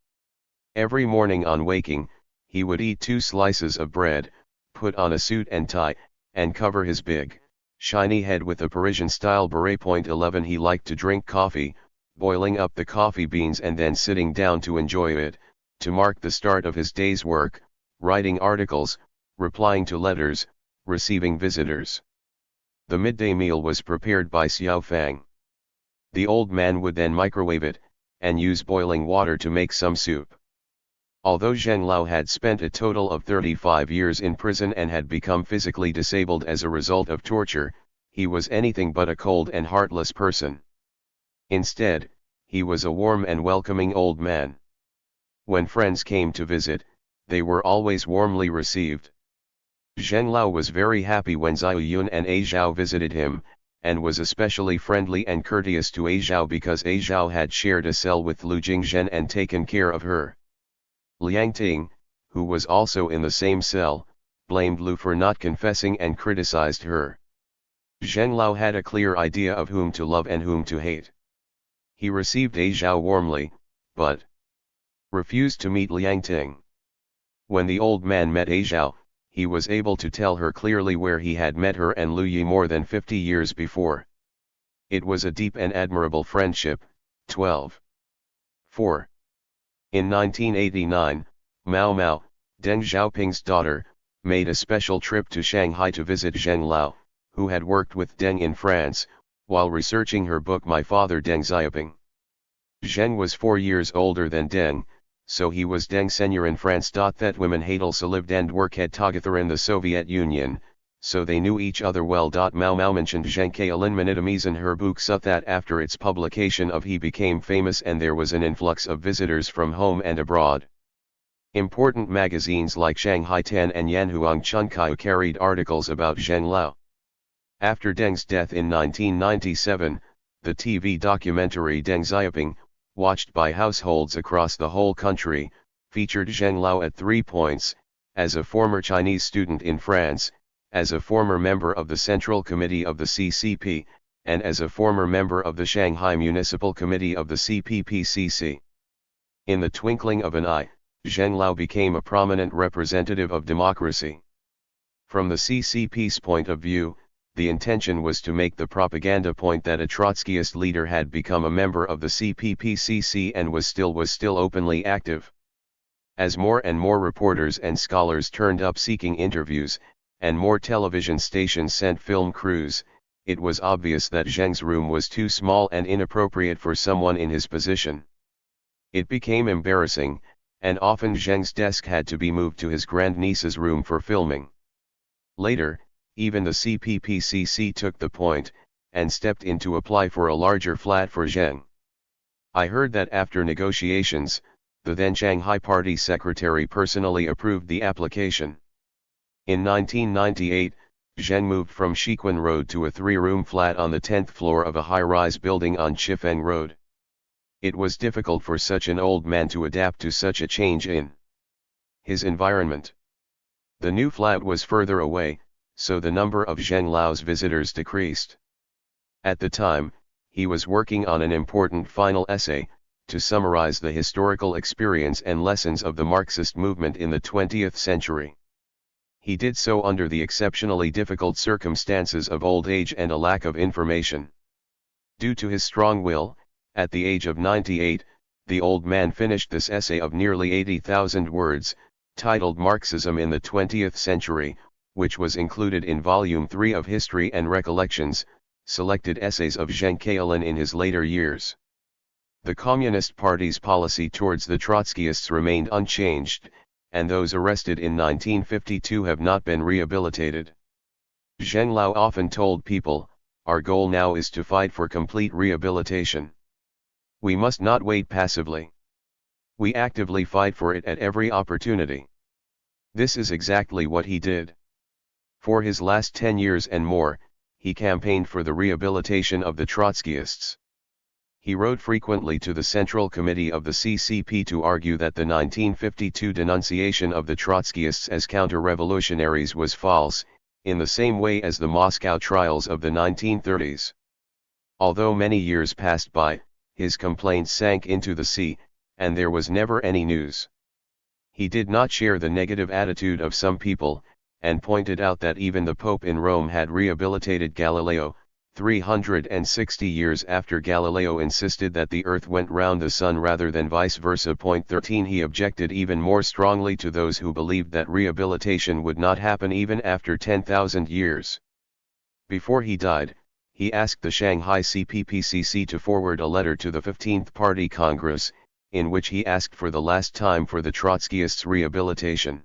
Every morning on waking, he would eat 2 slices of bread, put on a suit and tie, and cover his big, shiny head with a Parisian-style beret. Point 11 He liked to drink coffee, boiling up the coffee beans and then sitting down to enjoy it, to mark the start of his day's work, writing articles, replying to letters, receiving visitors. The midday meal was prepared by Xiao Fang. The old man would then microwave it, and use boiling water to make some soup. Although Zheng Lao had spent a total of 35 years in prison and had become physically disabled as a result of torture, he was anything but a cold and heartless person. Instead, he was a warm and welcoming old man. When friends came to visit, they were always warmly received. Zheng Lao was very happy when Zhao Yun and A Zhao visited him, and was especially friendly and courteous to A Zhao because A Zhao had shared a cell with Lu Jingzhen and taken care of her. Liang Ting, who was also in the same cell, blamed Lu for not confessing and criticized her. Zheng Lao had a clear idea of whom to love and whom to hate. He received A Zhao warmly, but refused to meet Liang Ting. When the old man met A Zhao, he was able to tell her clearly where he had met her and Lu Yi more than 50 years before. It was a deep and admirable friendship. 12. 4. In 1989, Mao Mao, Deng Xiaoping's daughter, made a special trip to Shanghai to visit Zheng Lao, who had worked with Deng in France, while researching her book My Father Deng Xiaoping. Zheng was 4 years older than Deng, so he was Deng Senior in France. That women had also lived and worked together in the Soviet Union, so they knew each other well. Mao Mao mentioned Zheng Kaolin Minitamise in her book so that after its publication he became famous and there was an influx of visitors from home and abroad. Important magazines like Shanghai Tan and Yanhuang Chunkai carried articles about Zheng Lao. After Deng's death in 1997, the TV documentary Deng Xiaoping, watched by households across the whole country, featured Zheng Lao at 3 points: as a former Chinese student in France, as a former member of the Central Committee of the CCP, and as a former member of the Shanghai Municipal Committee of the CPPCC. In the twinkling of an eye, Zheng Lao became a prominent representative of democracy. From the CCP's point of view, the intention was to make the propaganda point that a Trotskyist leader had become a member of the CPPCC and was still openly active. As more and more reporters and scholars turned up seeking interviews, and more television stations sent film crews, it was obvious that Zheng's room was too small and inappropriate for someone in his position. It became embarrassing, and often Zheng's desk had to be moved to his grandniece's room for filming. Later, even the CPPCC took the point, and stepped in to apply for a larger flat for Zheng. I heard that after negotiations, the then Shanghai Party secretary personally approved the application. In 1998, Zheng moved from Shiquan Road to a 3-room flat on the 10th floor of a high-rise building on Chifeng Road. It was difficult for such an old man to adapt to such a change in his environment. The new flat was further away, so the number of Zheng Lao's visitors decreased. At the time, he was working on an important final essay, to summarize the historical experience and lessons of the Marxist movement in the 20th century. He did so under the exceptionally difficult circumstances of old age and a lack of information. Due to his strong will, at the age of 98, the old man finished this essay of nearly 80,000 words, titled Marxism in the 20th Century, which was included in Volume 3 of History and Recollections, Selected Essays of Zheng Kaolin in his later years. The Communist Party's policy towards the Trotskyists remained unchanged, and those arrested in 1952 have not been rehabilitated. Zheng Lao often told people, "Our goal now is to fight for complete rehabilitation. We must not wait passively. We actively fight for it at every opportunity." This is exactly what he did. For his last 10 years and more, he campaigned for the rehabilitation of the Trotskyists. He wrote frequently to the Central Committee of the CCP to argue that the 1952 denunciation of the Trotskyists as counter-revolutionaries was false, in the same way as the Moscow trials of the 1930s. Although many years passed by, his complaints sank into the sea, and there was never any news. He did not share the negative attitude of some people, and pointed out that even the Pope in Rome had rehabilitated Galileo, 360 years after Galileo insisted that the Earth went round the Sun rather than vice versa. 13 He objected even more strongly to those who believed that rehabilitation would not happen even after 10,000 years. Before he died, he asked the Shanghai CPPCC to forward a letter to the 15th Party Congress, in which he asked for the last time for the Trotskyists' rehabilitation.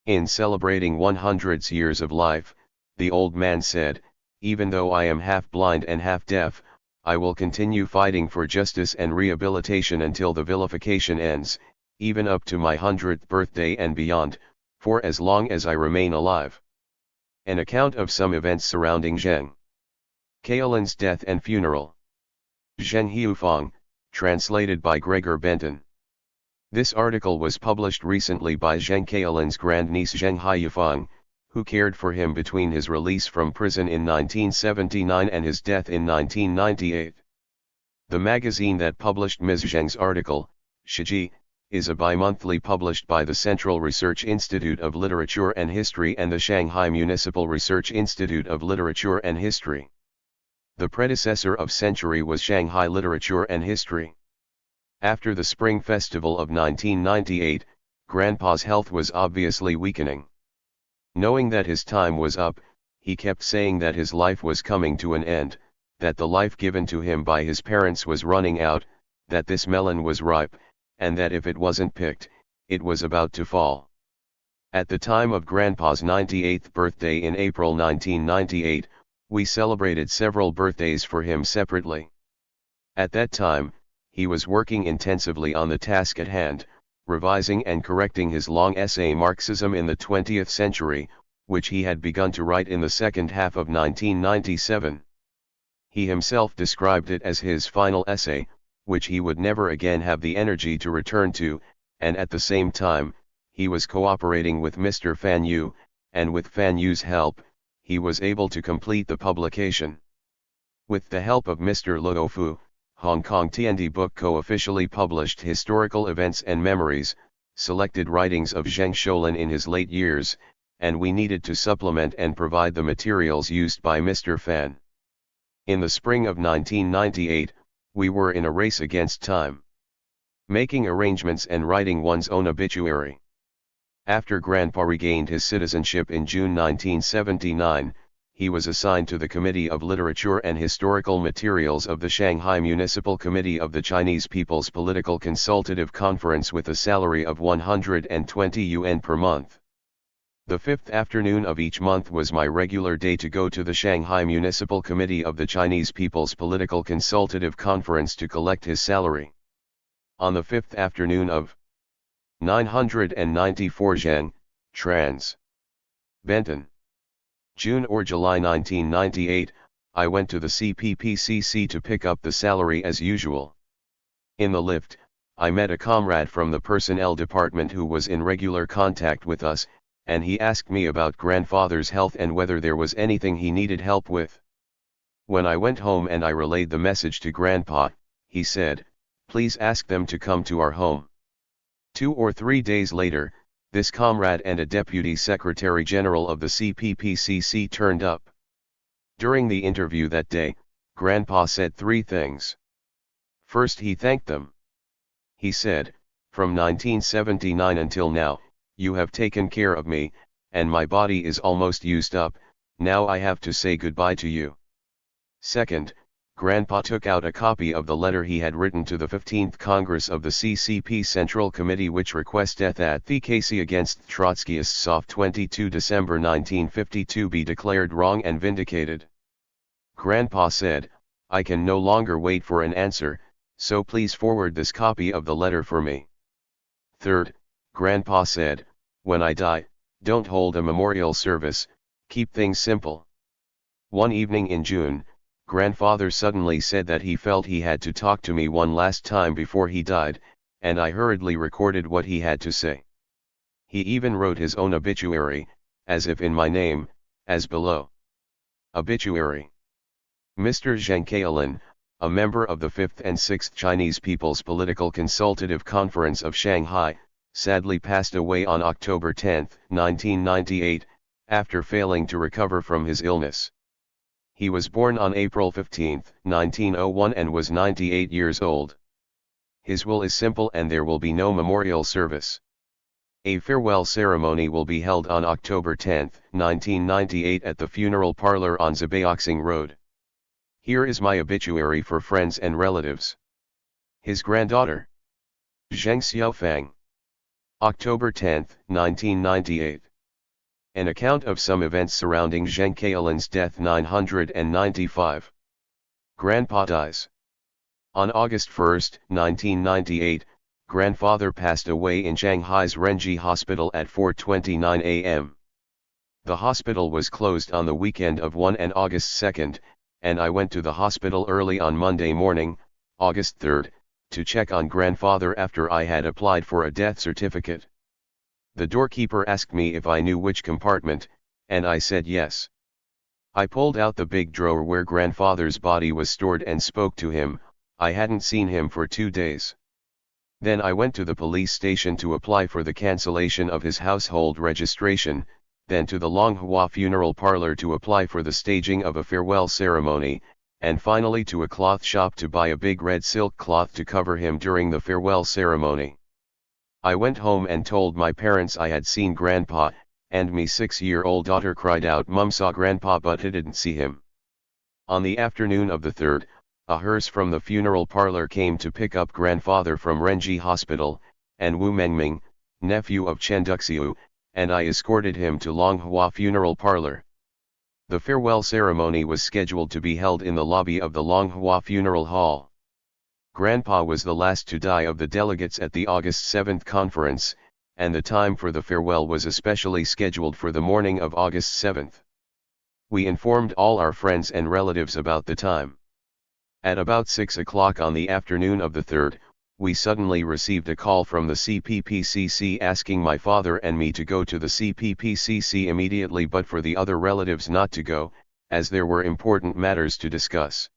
In celebrating 100 years of life, the old man said, "Even though I am half blind and half deaf, I will continue fighting for justice and rehabilitation until the vilification ends, even up to my 100th birthday and beyond, for as long as I remain alive." An account of some events surrounding Zheng Kaolin's death and funeral. Zheng Hiufang, translated by Gregor Benton. This article was published recently by Zheng Kaolin's grandniece Zheng Hiufang, who cared for him between his release from prison in 1979 and his death in 1998. The magazine that published Ms. Zheng's article, Shiji, is a bi-monthly published by the Central Research Institute of Literature and History and the Shanghai Municipal Research Institute of Literature and History. The predecessor of Century was Shanghai Literature and History. After the Spring Festival of 1998, Grandpa's health was obviously weakening. Knowing that his time was up, he kept saying that his life was coming to an end, that the life given to him by his parents was running out, that this melon was ripe, and that if it wasn't picked, it was about to fall. At the time of Grandpa's 98th birthday in April 1998, we celebrated several birthdays for him separately. At that time, he was working intensively on the task at hand, revising and correcting his long essay Marxism in the 20th Century, which he had begun to write in the second half of 1997. He himself described it as his final essay, which he would never again have the energy to return to, and at the same time, he was cooperating with Mr. Fan Yu, and with Fan Yu's help, he was able to complete the publication. With the help of Mr. Luo Fu, Hong Kong Tiandi Book co-officially published Historical Events and Memories, selected writings of Zheng Kaolin in his late years, and we needed to supplement and provide the materials used by Mr. Fan. In the spring of 1998, we were in a race against time, making arrangements and writing one's own obituary. After Grandpa regained his citizenship in June 1979, he was assigned to the Committee of Literature and Historical Materials of the Shanghai Municipal Committee of the Chinese People's Political Consultative Conference with a salary of 120 yuan per month. The fifth afternoon of each month was my regular day to go to the Shanghai Municipal Committee of the Chinese People's Political Consultative Conference to collect his salary. On the fifth afternoon of 994 Zheng, trans. Benton. June or July 1998, I went to the CPPCC to pick up the salary as usual. In the lift, I met a comrade from the personnel department who was in regular contact with us, and he asked me about grandfather's health and whether there was anything he needed help with. When I went home and I relayed the message to Grandpa, he said, "Please ask them to come to our home." 2 or 3 days later, this comrade and a Deputy Secretary General of the CPPCC turned up. During the interview that day, Grandpa said 3 things. First, he thanked them. He said, "From 1979 until now, you have taken care of me, and my body is almost used up, now I have to say goodbye to you." Second, Grandpa took out a copy of the letter he had written to the 15th Congress of the CCP Central Committee which requests death at the case against Trotskyists of 22 December 1952 be declared wrong and vindicated. Grandpa said, "I can no longer wait for an answer, so please forward this copy of the letter for me." Third, Grandpa said, "When I die, don't hold a memorial service, keep things simple." One evening in June, Grandfather suddenly said that he felt he had to talk to me one last time before he died, and I hurriedly recorded what he had to say. He even wrote his own obituary, as if in my name, as below. Obituary. Mr. Zheng Kailan, a member of the 5th and 6th Chinese People's Political Consultative Conference of Shanghai, sadly passed away on October 10, 1998, after failing to recover from his illness. He was born on April 15, 1901 and was 98 years old. His will is simple and there will be no memorial service. A farewell ceremony will be held on October 10, 1998 at the funeral parlor on Zabaoxing Road. Here is my obituary for friends and relatives. His granddaughter, Zheng Xiaofang. October 10, 1998. An account of some events surrounding Zheng Kailan's death 995. Grandpa dies. On August 1, 1998, Grandfather passed away in Shanghai's Renji Hospital at 4:29 a.m. The hospital was closed on the weekend of 1 and August 2, and I went to the hospital early on Monday morning, August 3, to check on Grandfather after I had applied for a death certificate. The doorkeeper asked me if I knew which compartment, and I said yes. I pulled out the big drawer where Grandfather's body was stored and spoke to him. I hadn't seen him for 2 days. Then I went to the police station to apply for the cancellation of his household registration, then to the Longhua funeral parlor to apply for the staging of a farewell ceremony, and finally to a cloth shop to buy a big red silk cloth to cover him during the farewell ceremony. I went home and told my parents I had seen Grandpa, and me 6-year-old daughter cried out, "Mum saw Grandpa but I didn't see him." On the afternoon of the 3rd, a hearse from the funeral parlor came to pick up Grandfather from Renji Hospital, and Wu Mengming, nephew of Chen Duxiu, and I escorted him to Longhua funeral parlor. The farewell ceremony was scheduled to be held in the lobby of the Longhua funeral hall. Grandpa was the last to die of the delegates at the August 7th conference, and the time for the farewell was especially scheduled for the morning of August 7th. We informed all our friends and relatives about the time. At about 6 o'clock on the afternoon of the 3rd, we suddenly received a call from the CPPCC asking my father and me to go to the CPPCC immediately but for the other relatives not to go, as there were important matters to discuss.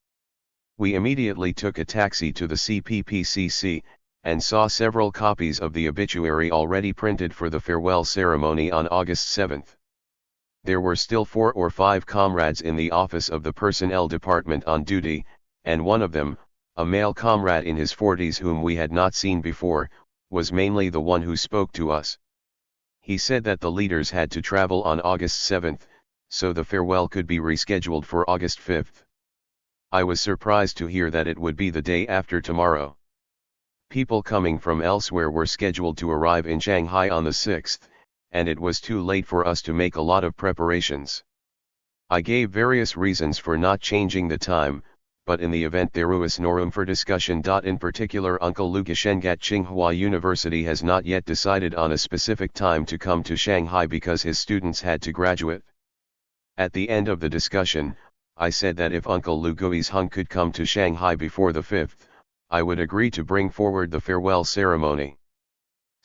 We immediately took a taxi to the CPPCC, and saw several copies of the obituary already printed for the farewell ceremony on August 7th. There were still 4 or 5 comrades in the office of the personnel department on duty, and one of them, a male comrade in his 40s whom we had not seen before, was mainly the one who spoke to us. He said that the leaders had to travel on August 7th, so the farewell could be rescheduled for August 5th. I was surprised to hear that it would be the day after tomorrow. People coming from elsewhere were scheduled to arrive in Shanghai on the 6th, and it was too late for us to make a lot of preparations. I gave various reasons for not changing the time, but in the event there was no room for discussion. In particular, Uncle Lugashen at Tsinghua University has not yet decided on a specific time to come to Shanghai because his students had to graduate. At the end of the discussion, I said that if Uncle Lu Guizheng could come to Shanghai before the 5th, I would agree to bring forward the farewell ceremony.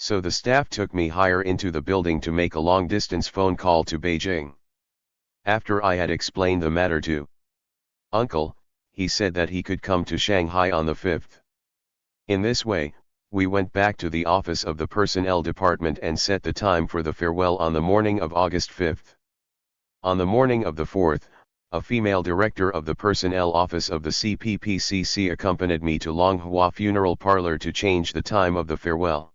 So the staff took me higher into the building to make a long-distance phone call to Beijing. After I had explained the matter to Uncle, he said that he could come to Shanghai on the 5th. In this way, we went back to the office of the personnel department and set the time for the farewell on the morning of August 5th. On the morning of the 4th, a female director of the personnel office of the CPPCC accompanied me to Longhua Funeral Parlor to change the time of the farewell.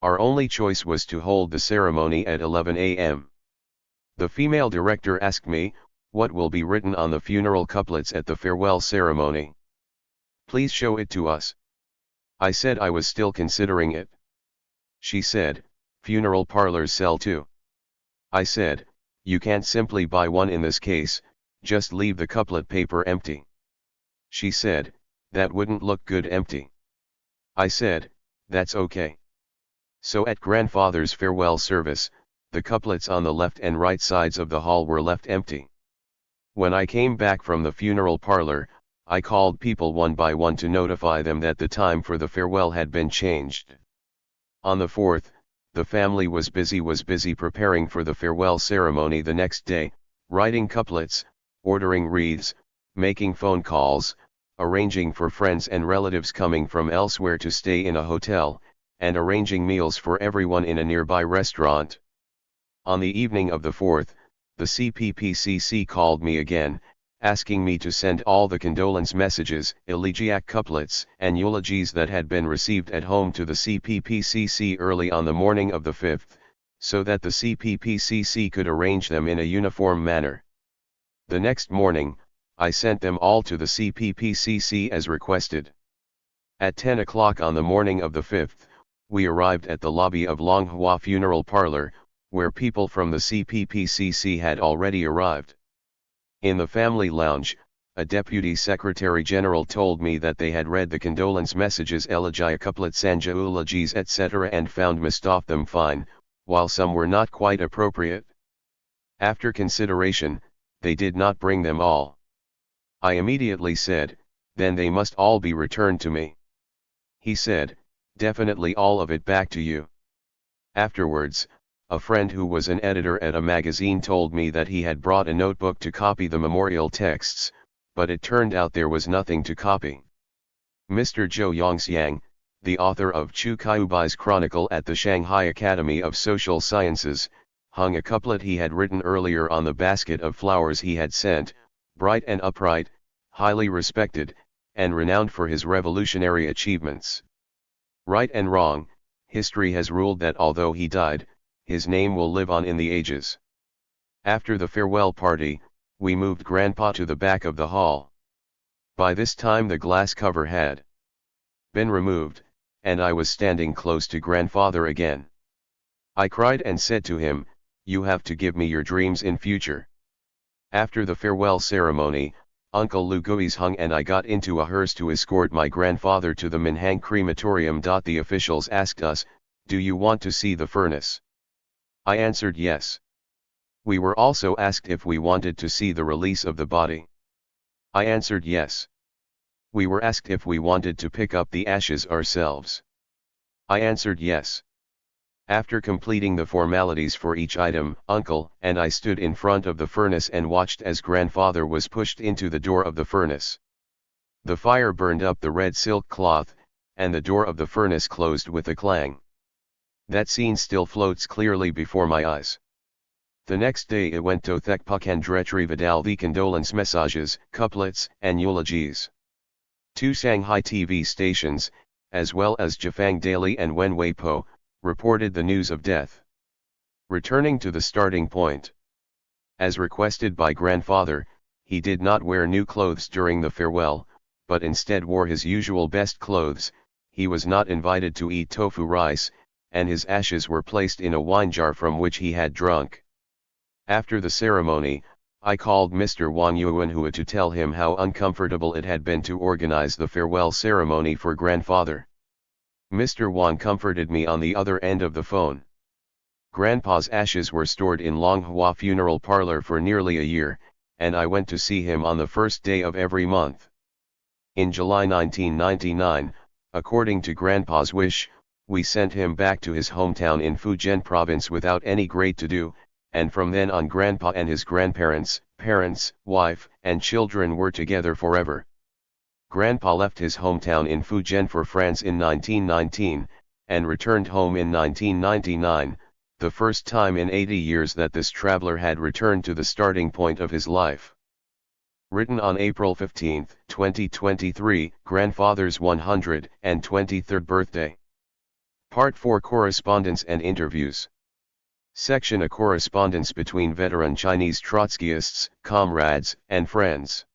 Our only choice was to hold the ceremony at 11 a.m. The female director asked me, "What will be written on the funeral couplets at the farewell ceremony? Please show it to us." I said I was still considering it. She said, "Funeral parlors sell too." I said, "You can't simply buy one in this case, just leave the couplet paper empty." She said, "That wouldn't look good empty." I said, "That's okay." So at grandfather's farewell service, the couplets on the left and right sides of the hall were left empty. When I came back from the funeral parlor, I called people one by one to notify them that the time for the farewell had been changed. On the 4th, the family was busy preparing for the farewell ceremony the next day, writing couplets, ordering wreaths, making phone calls, arranging for friends and relatives coming from elsewhere to stay in a hotel, and arranging meals for everyone in a nearby restaurant. On the evening of the 4th, the CPPCC called me again, asking me to send all the condolence messages, elegiac couplets, and eulogies that had been received at home to the CPPCC early on the morning of the 5th, so that the CPPCC could arrange them in a uniform manner. The next morning, I sent them all to the CPPCC as requested. At 10 o'clock on the morning of the 5th, we arrived at the lobby of Longhua Funeral Parlor, where people from the CPPCC had already arrived. In the family lounge, a deputy secretary general told me that they had read the condolence messages, elegia couplets, sanja eulogies, etc., and found most of them fine, while some were not quite appropriate. After consideration, they did not bring them all. I immediately said, "Then they must all be returned to me." He said, "Definitely all of it back to you." Afterwards, a friend who was an editor at a magazine told me that he had brought a notebook to copy the memorial texts, but it turned out there was nothing to copy. Mr. Zhou Yongxiang, the author of Chu Kaibai's Chronicle at the Shanghai Academy of Social Sciences, hung a couplet he had written earlier on the basket of flowers he had sent, bright and upright, highly respected, and renowned for his revolutionary achievements. Right and wrong, history has ruled that although he died, his name will live on in the ages. After the farewell party, we moved Grandpa to the back of the hall. By this time the glass cover had been removed, and I was standing close to Grandfather again. I cried and said to him, "You have to give me your dreams in future." After the farewell ceremony, Uncle Lu Gui's hung and I got into a hearse to escort my grandfather to the Minhang crematorium. The officials asked us, "Do you want to see the furnace?" I answered yes. We were also asked if we wanted to see the release of the body. I answered yes. We were asked if we wanted to pick up the ashes ourselves. I answered yes. After completing the formalities for each item, Uncle and I stood in front of the furnace and watched as Grandfather was pushed into the door of the furnace. The fire burned up the red silk cloth, and the door of the furnace closed with a clang. That scene still floats clearly before my eyes. The next day I went to Thekpukandretri Vidal the condolence messages, couplets, and eulogies. 2 Shanghai TV stations, as well as Jifang Daily and Wen Weipo, reported the news of death. Returning to the starting point. As requested by Grandfather, he did not wear new clothes during the farewell, but instead wore his usual best clothes. He was not invited to eat tofu rice, and his ashes were placed in a wine jar from which he had drunk. After the ceremony, I called Mr. Wang Yuanhua to tell him how uncomfortable it had been to organize the farewell ceremony for Grandfather. Mr. Wang comforted me on the other end of the phone. Grandpa's ashes were stored in Longhua Funeral Parlor for nearly a year, and I went to see him on the first day of every month. In July 1999, according to Grandpa's wish, we sent him back to his hometown in Fujian province without any great to-do, and from then on grandpa and his grandparents, parents, wife, and children were together forever. Grandpa left his hometown in Fujian for France in 1919, and returned home in 1999, the first time in 80 years that this traveler had returned to the starting point of his life. Written on April 15, 2023, Grandfather's 123rd birthday. Part 4, Correspondence and Interviews. Section A, Correspondence between veteran Chinese Trotskyists, comrades, and friends.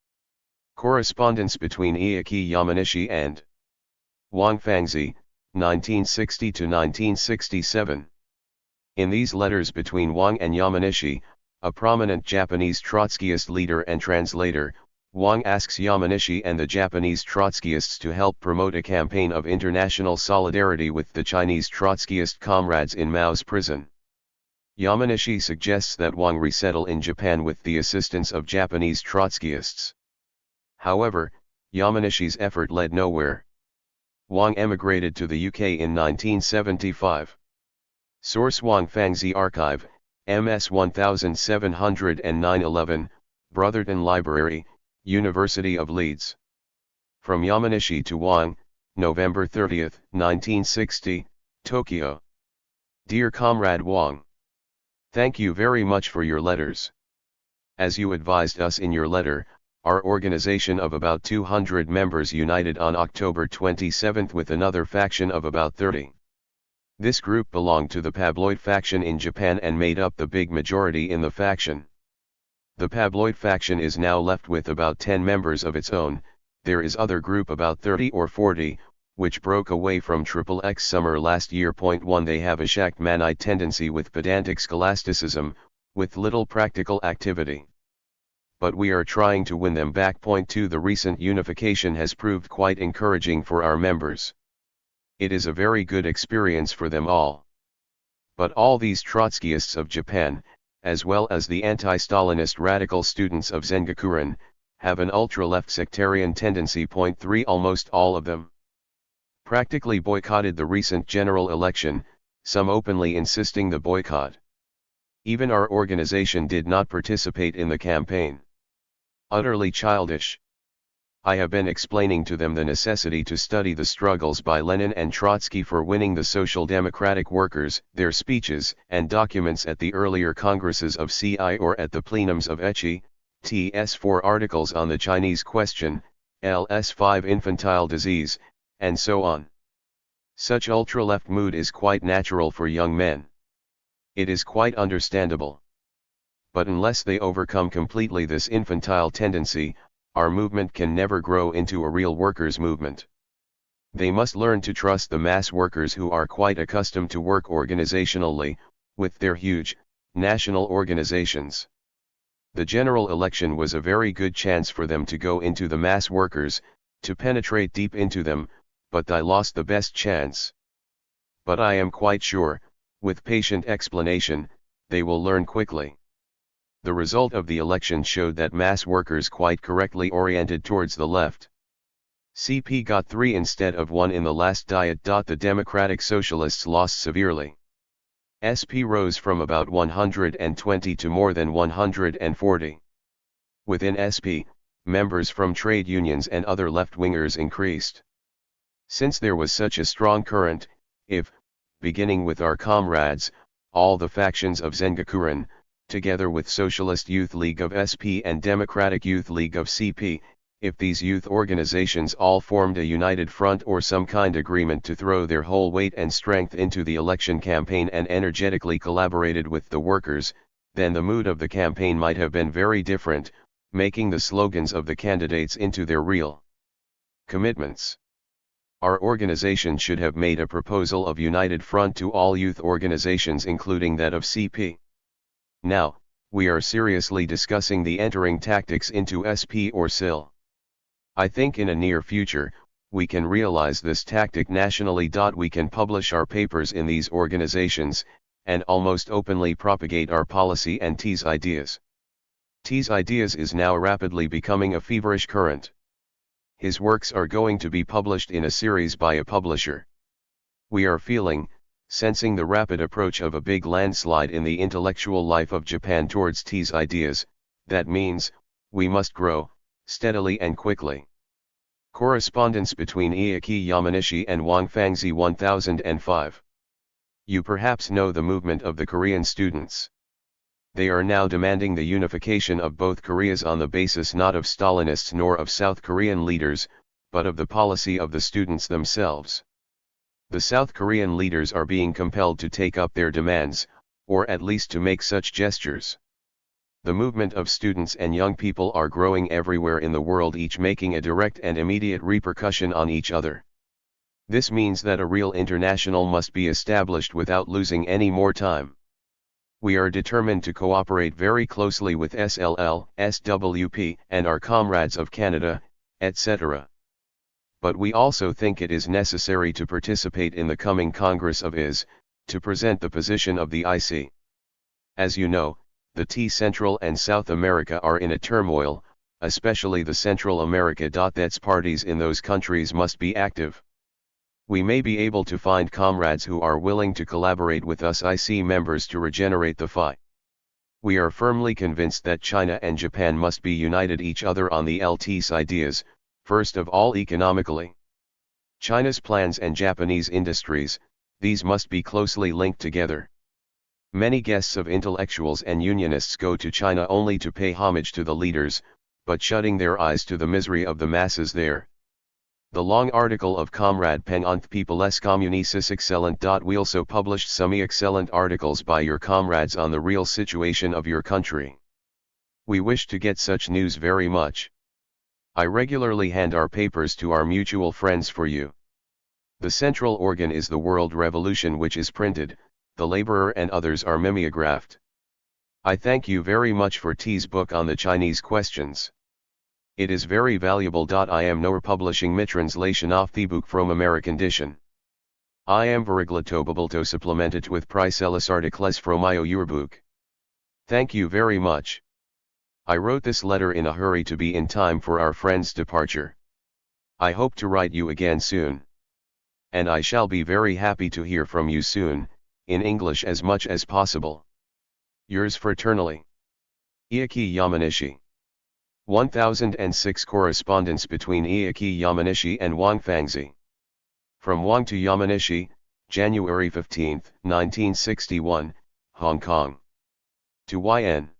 Correspondence between Iyaki Yamanishi and Wang Fangzi, 1960 to 1967. In these letters between Wang and Yamanishi, a prominent Japanese Trotskyist leader and translator, Wang asks Yamanishi and the Japanese Trotskyists to help promote a campaign of international solidarity with the Chinese Trotskyist comrades in Mao's prison. Yamanishi suggests that Wang resettle in Japan with the assistance of Japanese Trotskyists. However, Yamanishi's effort led nowhere. Wang emigrated to the UK in 1975. Source: Wang Fangzi Archive, MS 1709-11, Brotherton Library, University of Leeds. From Yamanishi to Wang, November 30, 1960, Tokyo. Dear Comrade Wang, thank you very much for your letters. As you advised us in your letter, our organization of about 200 members united on October 27 with another faction of about 30. This group belonged to the Pabloid faction in Japan and made up the big majority in the faction. The Pabloid faction is now left with about 10 members of its own. There is other group about 30 or 40, which broke away from XXX summer last year. 1 They have a Shaktmanite tendency with pedantic scholasticism, with little practical activity. But we are trying to win them back. 2 The recent unification has proved quite encouraging for our members. It is a very good experience for them all. But all these Trotskyists of Japan, as well as the anti-Stalinist radical students of Zengakuren, have an ultra-left sectarian tendency. 3 Almost all of them practically boycotted the recent general election, some openly insisting the boycott. Even our organization did not participate in the campaign. Utterly childish. I have been explaining to them the necessity to study the struggles by Lenin and Trotsky for winning the Social Democratic workers, their speeches and documents at the earlier congresses of CI or at the plenums of Echi, TS4 articles on the Chinese question, LS5 infantile disease, and so on. Such ultra-left mood is quite natural for young men. It is quite understandable. But unless they overcome completely this infantile tendency, our movement can never grow into a real workers' movement. They must learn to trust the mass workers who are quite accustomed to work organizationally, with their huge, national organizations. The general election was a very good chance for them to go into the mass workers, to penetrate deep into them, but I lost the best chance. But I am quite sure, with patient explanation, they will learn quickly. The result of the election showed that mass workers quite correctly oriented towards the left. CP got 3 instead of 1 in the last diet. The Democratic Socialists lost severely. SP rose from about 120 to more than 140. Within SP, members from trade unions and other left-wingers increased. Since there was such a strong current, if, beginning with our comrades, all the factions of Zengakuren, together with Socialist Youth League of SP and Democratic Youth League of CP, if these youth organizations all formed a united front or some kind agreement to throw their whole weight and strength into the election campaign and energetically collaborated with the workers, then the mood of the campaign might have been very different, making the slogans of the candidates into their real commitments. Our organization should have made a proposal of united front to all youth organizations including that of CP. Now, we are seriously discussing the entering tactics into SP or SIL. I think in a near future, we can realize this tactic nationally. We can publish our papers in these organizations, and almost openly propagate our policy and T's ideas. T's ideas is now rapidly becoming a feverish current. His works are going to be published in a series by a publisher. We are sensing the rapid approach of a big landslide in the intellectual life of Japan towards T's ideas. That means, we must grow, steadily and quickly. Correspondence between Iaki Yamanishi and Wang Fangzi 1005. You perhaps know the movement of the Korean students. They are now demanding the unification of both Koreas on the basis not of Stalinists nor of South Korean leaders, but of the policy of the students themselves. The South Korean leaders are being compelled to take up their demands, or at least to make such gestures. The movement of students and young people are growing everywhere in the world, each making a direct and immediate repercussion on each other. This means that a real international must be established without losing any more time. We are determined to cooperate very closely with SLL, SWP, and our comrades of Canada, etc. But we also think it is necessary to participate in the coming Congress of IS, to present the position of the IC. As you know, the Central and South America are in a turmoil, especially the Central America. That's parties in those countries must be active. We may be able to find comrades who are willing to collaborate with us IC members to regenerate the fight. We are firmly convinced that China and Japan must be united each other on the LT's ideas, first of all economically. China's plans and Japanese industries, these must be closely linked together. Many guests of intellectuals and unionists go to China only to pay homage to the leaders, but shutting their eyes to the misery of the masses there. The long article of Comrade Peng on Peoples Communes is excellent. We also published some excellent articles by your comrades on the real situation of your country. We wish to get such news very much. I regularly hand our papers to our mutual friends for you. The central organ is the World Revolution, which is printed, the Laborer and others are mimeographed. I thank you very much for T's book on the Chinese questions. It is very valuable. I am now publishing my translation of the book from American edition. I am very glad to be able to supplement it with priceless articles from your book. Thank you very much. I wrote this letter in a hurry to be in time for our friend's departure. I hope to write you again soon. And I shall be very happy to hear from you soon, in English as much as possible. Yours fraternally, Iaki Yamanishi. 1006 Correspondence between Iaki Yamanishi and Wang Fangzi. From Wang to Yamanishi, January 15, 1961, Hong Kong. To YN.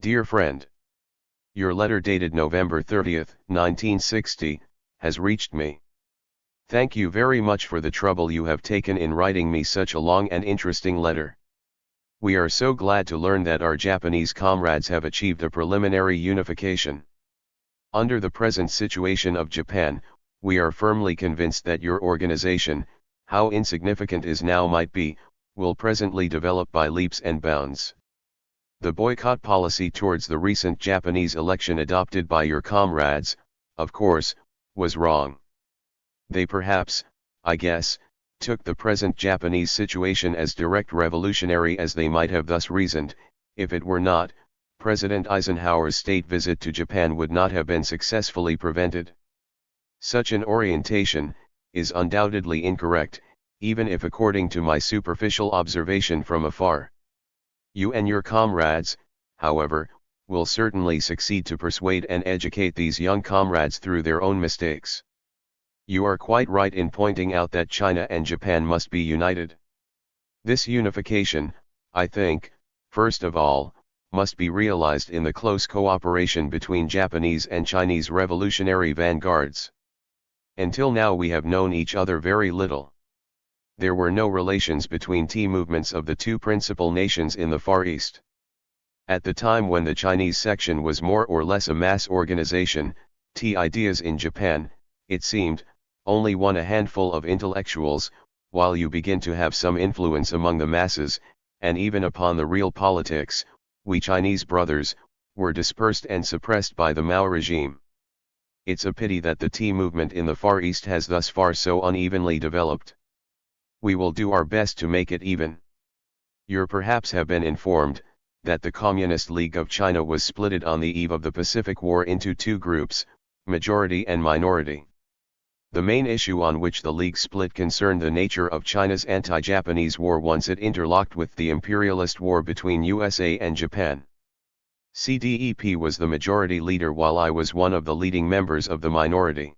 Dear friend. Your letter dated November 30, 1960, has reached me. Thank you very much for the trouble you have taken in writing me such a long and interesting letter. We are so glad to learn that our Japanese comrades have achieved a preliminary unification. Under the present situation of Japan, we are firmly convinced that your organization, how insignificant it now might be, will presently develop by leaps and bounds. The boycott policy towards the recent Japanese election adopted by your comrades, of course, was wrong. They perhaps, I guess, took the present Japanese situation as direct revolutionary, as they might have thus reasoned. If it were not, President Eisenhower's state visit to Japan would not have been successfully prevented. Such an orientation is undoubtedly incorrect, even if according to my superficial observation from afar. You and your comrades, however, will certainly succeed to persuade and educate these young comrades through their own mistakes. You are quite right in pointing out that China and Japan must be united. This unification, I think, first of all, must be realized in the close cooperation between Japanese and Chinese revolutionary vanguards. Until now we have known each other very little. There were no relations between movements of the two principal nations in the Far East. At the time when the Chinese section was more or less a mass organization, ideas in Japan, it seemed, only a handful of intellectuals, while you begin to have some influence among the masses, and even upon the real politics, we Chinese brothers, were dispersed and suppressed by the Mao regime. It's a pity that the movement in the Far East has thus far so unevenly developed. We will do our best to make it even. You perhaps have been informed, that the Communist League of China was splitted on the eve of the Pacific War into two groups, majority and minority. The main issue on which the League split concerned the nature of China's anti-Japanese war once it interlocked with the imperialist war between USA and Japan. CDEP was the majority leader while I was one of the leading members of the minority.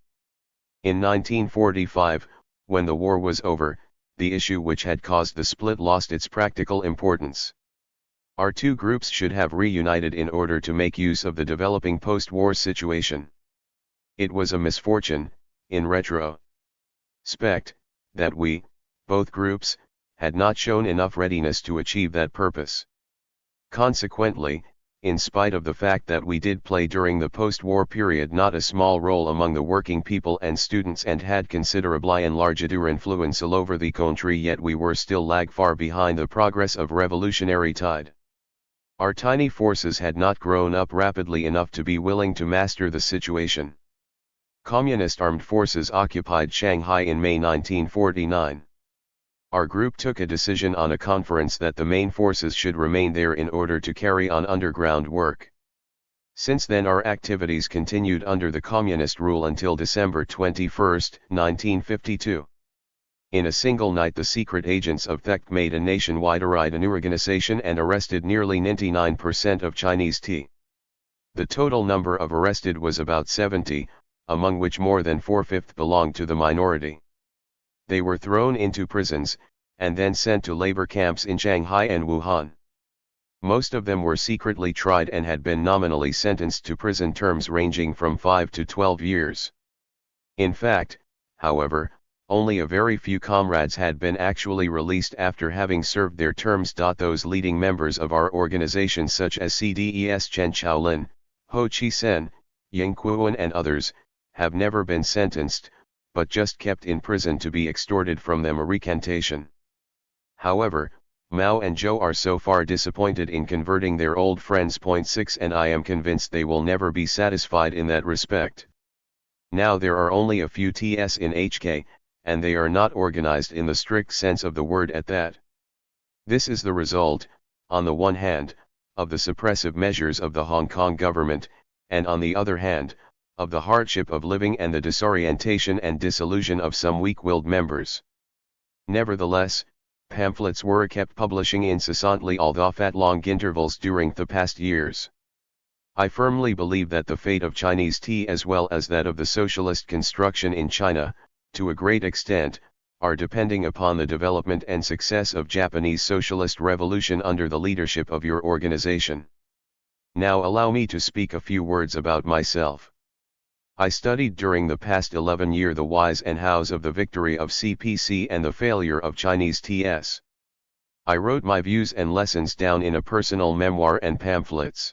In 1945, when the war was over, the issue which had caused the split lost its practical importance. Our two groups should have reunited in order to make use of the developing post-war situation. It was a misfortune, in retrospect, that we, both groups, had not shown enough readiness to achieve that purpose. Consequently, in spite of the fact that we did play during the post-war period not a small role among the working people and students and had considerably enlarged our influence all over the country, yet we were still lag far behind the progress of revolutionary tide. Our tiny forces had not grown up rapidly enough to be willing to master the situation. Communist armed forces occupied Shanghai in May 1949. Our group took a decision on a conference that the main forces should remain there in order to carry on underground work. Since then our activities continued under the communist rule until December 21, 1952. In a single night the secret agents of THIRD made a nationwide raid on organization and arrested nearly 99% of Chinese T. The total number of arrested was about 70, among which more than 4/5 belonged to the minority. They were thrown into prisons, and then sent to labor camps in Shanghai and Wuhan. Most of them were secretly tried and had been nominally sentenced to prison terms ranging from 5 to 12 years. In fact, however, only a very few comrades had been actually released after having served their terms. Those leading members of our organization such as CDES Chen Shaolin, Ho Chi Sen, Ying Kuan and others, have never been sentenced, but just kept in prison to be extorted from them a recantation. However, Mao and Zhou are so far disappointed in converting their old friends. 6 And I am convinced they will never be satisfied in that respect. Now there are only a few TS in HK, and they are not organized in the strict sense of the word at that. This is the result, on the one hand, of the suppressive measures of the Hong Kong government, and on the other hand, of the hardship of living and the disorientation and disillusion of some weak-willed members. Nevertheless, pamphlets were kept publishing incessantly although at long intervals during the past years. I firmly believe that the fate of Chinese tea as well as that of the socialist construction in China, to a great extent, are depending upon the development and success of Japanese socialist revolution under the leadership of your organization. Now allow me to speak a few words about myself. I studied during the past 11 years the whys and hows of the victory of CPC and the failure of Chinese TS. I wrote my views and lessons down in a personal memoir and pamphlets.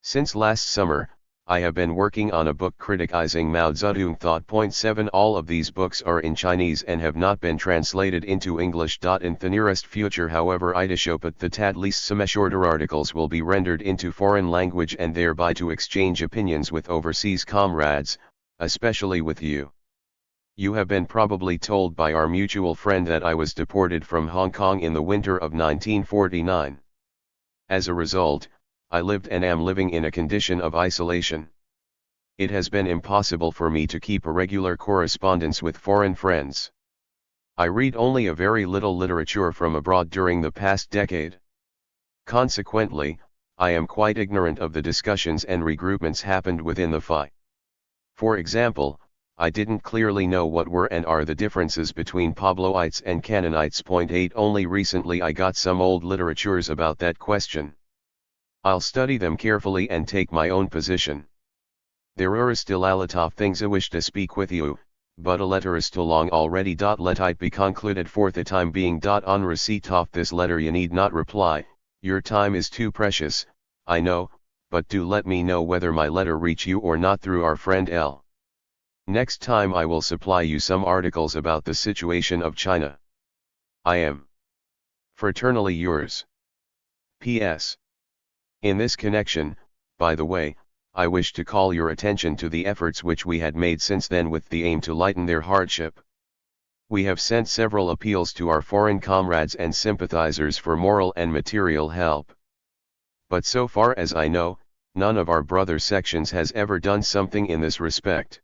Since last summer, I have been working on a book criticizing Mao Zedong thought. 7 All of these books are in Chinese and have not been translated into English. In the nearest future, however, I hope that at least some shorter articles will be rendered into foreign language and thereby to exchange opinions with overseas comrades, especially with you. You have been probably told by our mutual friend that I was deported from Hong Kong in the winter of 1949. As a result, I lived and am living in a condition of isolation. It has been impossible for me to keep a regular correspondence with foreign friends. I read only a very little literature from abroad during the past decade. Consequently, I am quite ignorant of the discussions and regroupments happened within the FI. For example, I didn't clearly know what were and are the differences between Pabloites and Canonites. 8 Only recently I got some old literatures about that question. I'll study them carefully and take my own position. There are still a lot of things I wish to speak with you, but a letter is too long already. Let it be concluded for the time being. On receipt of this letter you need not reply, your time is too precious, I know, but do let me know whether my letter reach you or not through our friend L. Next time I will supply you some articles about the situation of China. I am fraternally yours. P.S. In this connection, by the way, I wish to call your attention to the efforts which we had made since then with the aim to lighten their hardship. We have sent several appeals to our foreign comrades and sympathizers for moral and material help. But so far as I know, none of our brother sections has ever done something in this respect.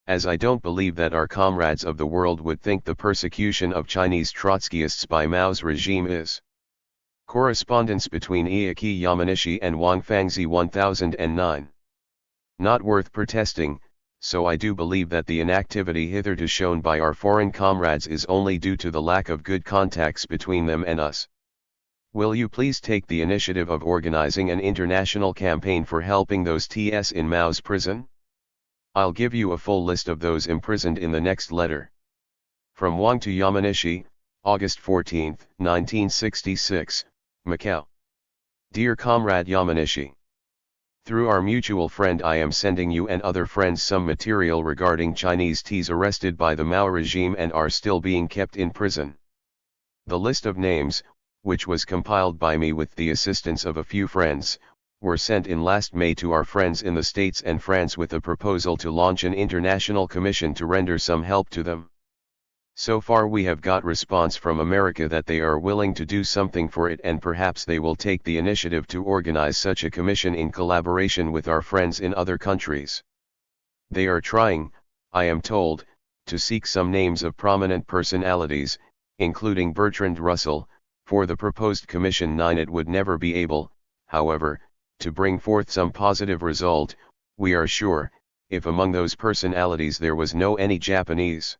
as I don't believe that our comrades of the world would think the persecution of Chinese Trotskyists by Mao's regime is. Correspondence between Iaki Yamanishi and Wang Fangzi 1009. Not worth protesting, so I do believe that the inactivity hitherto shown by our foreign comrades is only due to the lack of good contacts between them and us. Will you please take the initiative of organizing an international campaign for helping those TS in Mao's prison? I'll give you a full list of those imprisoned in the next letter. From Wang to Yamanishi, August 14, 1966, Macau. Dear Comrade Yamanishi, through our mutual friend I am sending you and other friends some material regarding Chinese Ts arrested by the Mao regime and are still being kept in prison. The list of names, which was compiled by me with the assistance of a few friends, were sent in last May to our friends in the States and France with a proposal to launch an international commission to render some help to them. So far we have got response from America that they are willing to do something for it, and perhaps they will take the initiative to organize such a commission in collaboration with our friends in other countries. They are trying, I am told, to seek some names of prominent personalities, including Bertrand Russell, for the proposed Commission 9. It would never be able, however, to bring forth some positive result, we are sure, if among those personalities there was no any Japanese.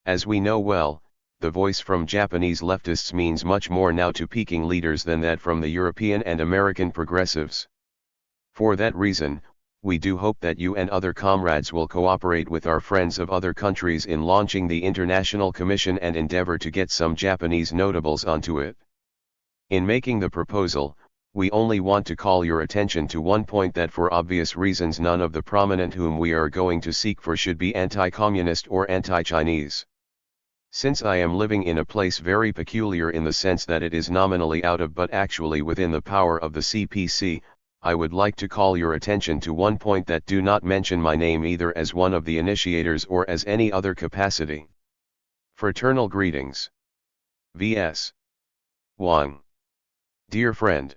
As we know well, the voice from Japanese leftists means much more now to Peking leaders than that from the European and American progressives. For that reason, we do hope that you and other comrades will cooperate with our friends of other countries in launching the International Commission and endeavor to get some Japanese notables onto it. In making the proposal, we only want to call your attention to one point, that for obvious reasons none of the prominent whom we are going to seek for should be anti-communist or anti-Chinese. Since I am living in a place very peculiar in the sense that it is nominally out of but actually within the power of the CPC, I would like to call your attention to one point, that do not mention my name either as one of the initiators or as any other capacity. Fraternal greetings. V.S. Wang. Dear friend,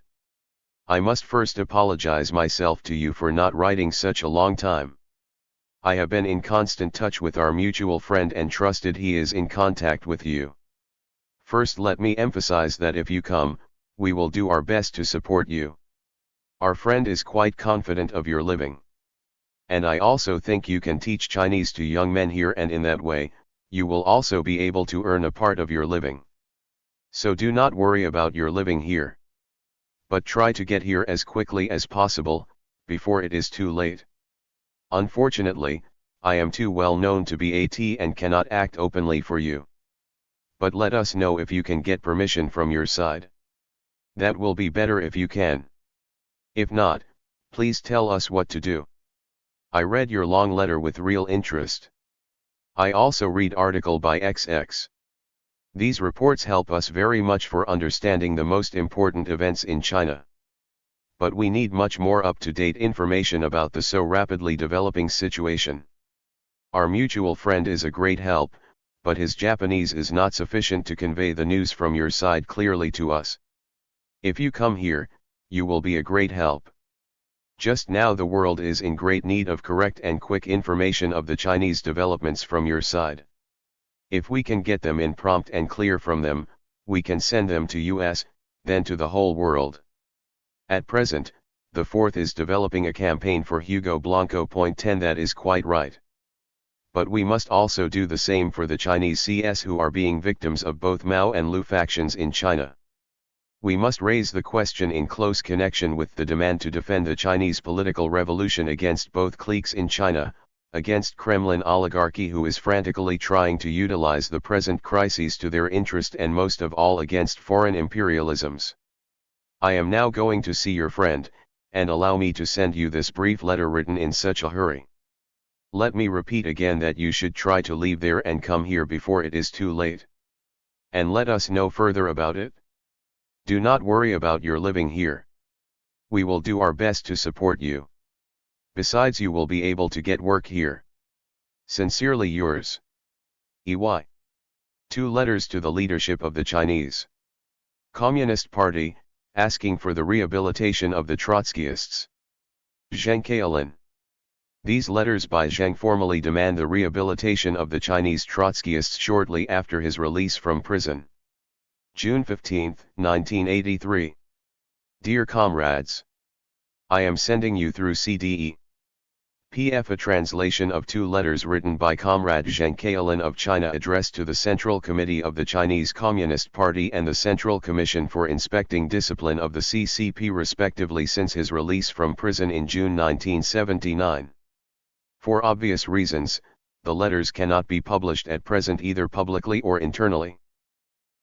I must first apologize myself to you for not writing such a long time. I have been in constant touch with our mutual friend and trusted he is in contact with you. First let me emphasize that if you come, we will do our best to support you. Our friend is quite confident of your living. And I also think you can teach Chinese to young men here, and in that way, you will also be able to earn a part of your living. So do not worry about your living here. But try to get here as quickly as possible, before it is too late. Unfortunately, I am too well known to be AT and cannot act openly for you. But let us know if you can get permission from your side. That will be better if you can. If not, please tell us what to do. I read your long letter with real interest. I also read article by XX. These reports help us very much for understanding the most important events in China. But we need much more up-to-date information about the so rapidly developing situation. Our mutual friend is a great help, but his Japanese is not sufficient to convey the news from your side clearly to us. If you come here, you will be a great help. Just now the world is in great need of correct and quick information of the Chinese developments from your side. If we can get them in prompt and clear from them, we can send them to US, then to the whole world. At present, the fourth is developing a campaign for Hugo Blanco. Point 10. That is quite right. But we must also do the same for the Chinese CS who are being victims of both Mao and Lu factions in China. We must raise the question in close connection with the demand to defend the Chinese political revolution against both cliques in China, against Kremlin oligarchy who is frantically trying to utilize the present crises to their interest, and most of all against foreign imperialisms. I am now going to see your friend, and allow me to send you this brief letter written in such a hurry. Let me repeat again that you should try to leave there and come here before it is too late. And let us know further about it. Do not worry about your living here. We will do our best to support you. Besides, you will be able to get work here. Sincerely yours. EY. 2 letters to the leadership of the Chinese Communist Party, asking for the rehabilitation of the Trotskyists. Zheng Kaolin. These letters by Zheng formally demand the rehabilitation of the Chinese Trotskyists shortly after his release from prison. June 15, 1983. Dear comrades, I am sending you through CDE. PF a translation of two letters written by Comrade Zheng Kailan of China addressed to the Central Committee of the Chinese Communist Party and the Central Commission for Inspecting Discipline of the CCP respectively since his release from prison in June 1979. For obvious reasons, the letters cannot be published at present either publicly or internally.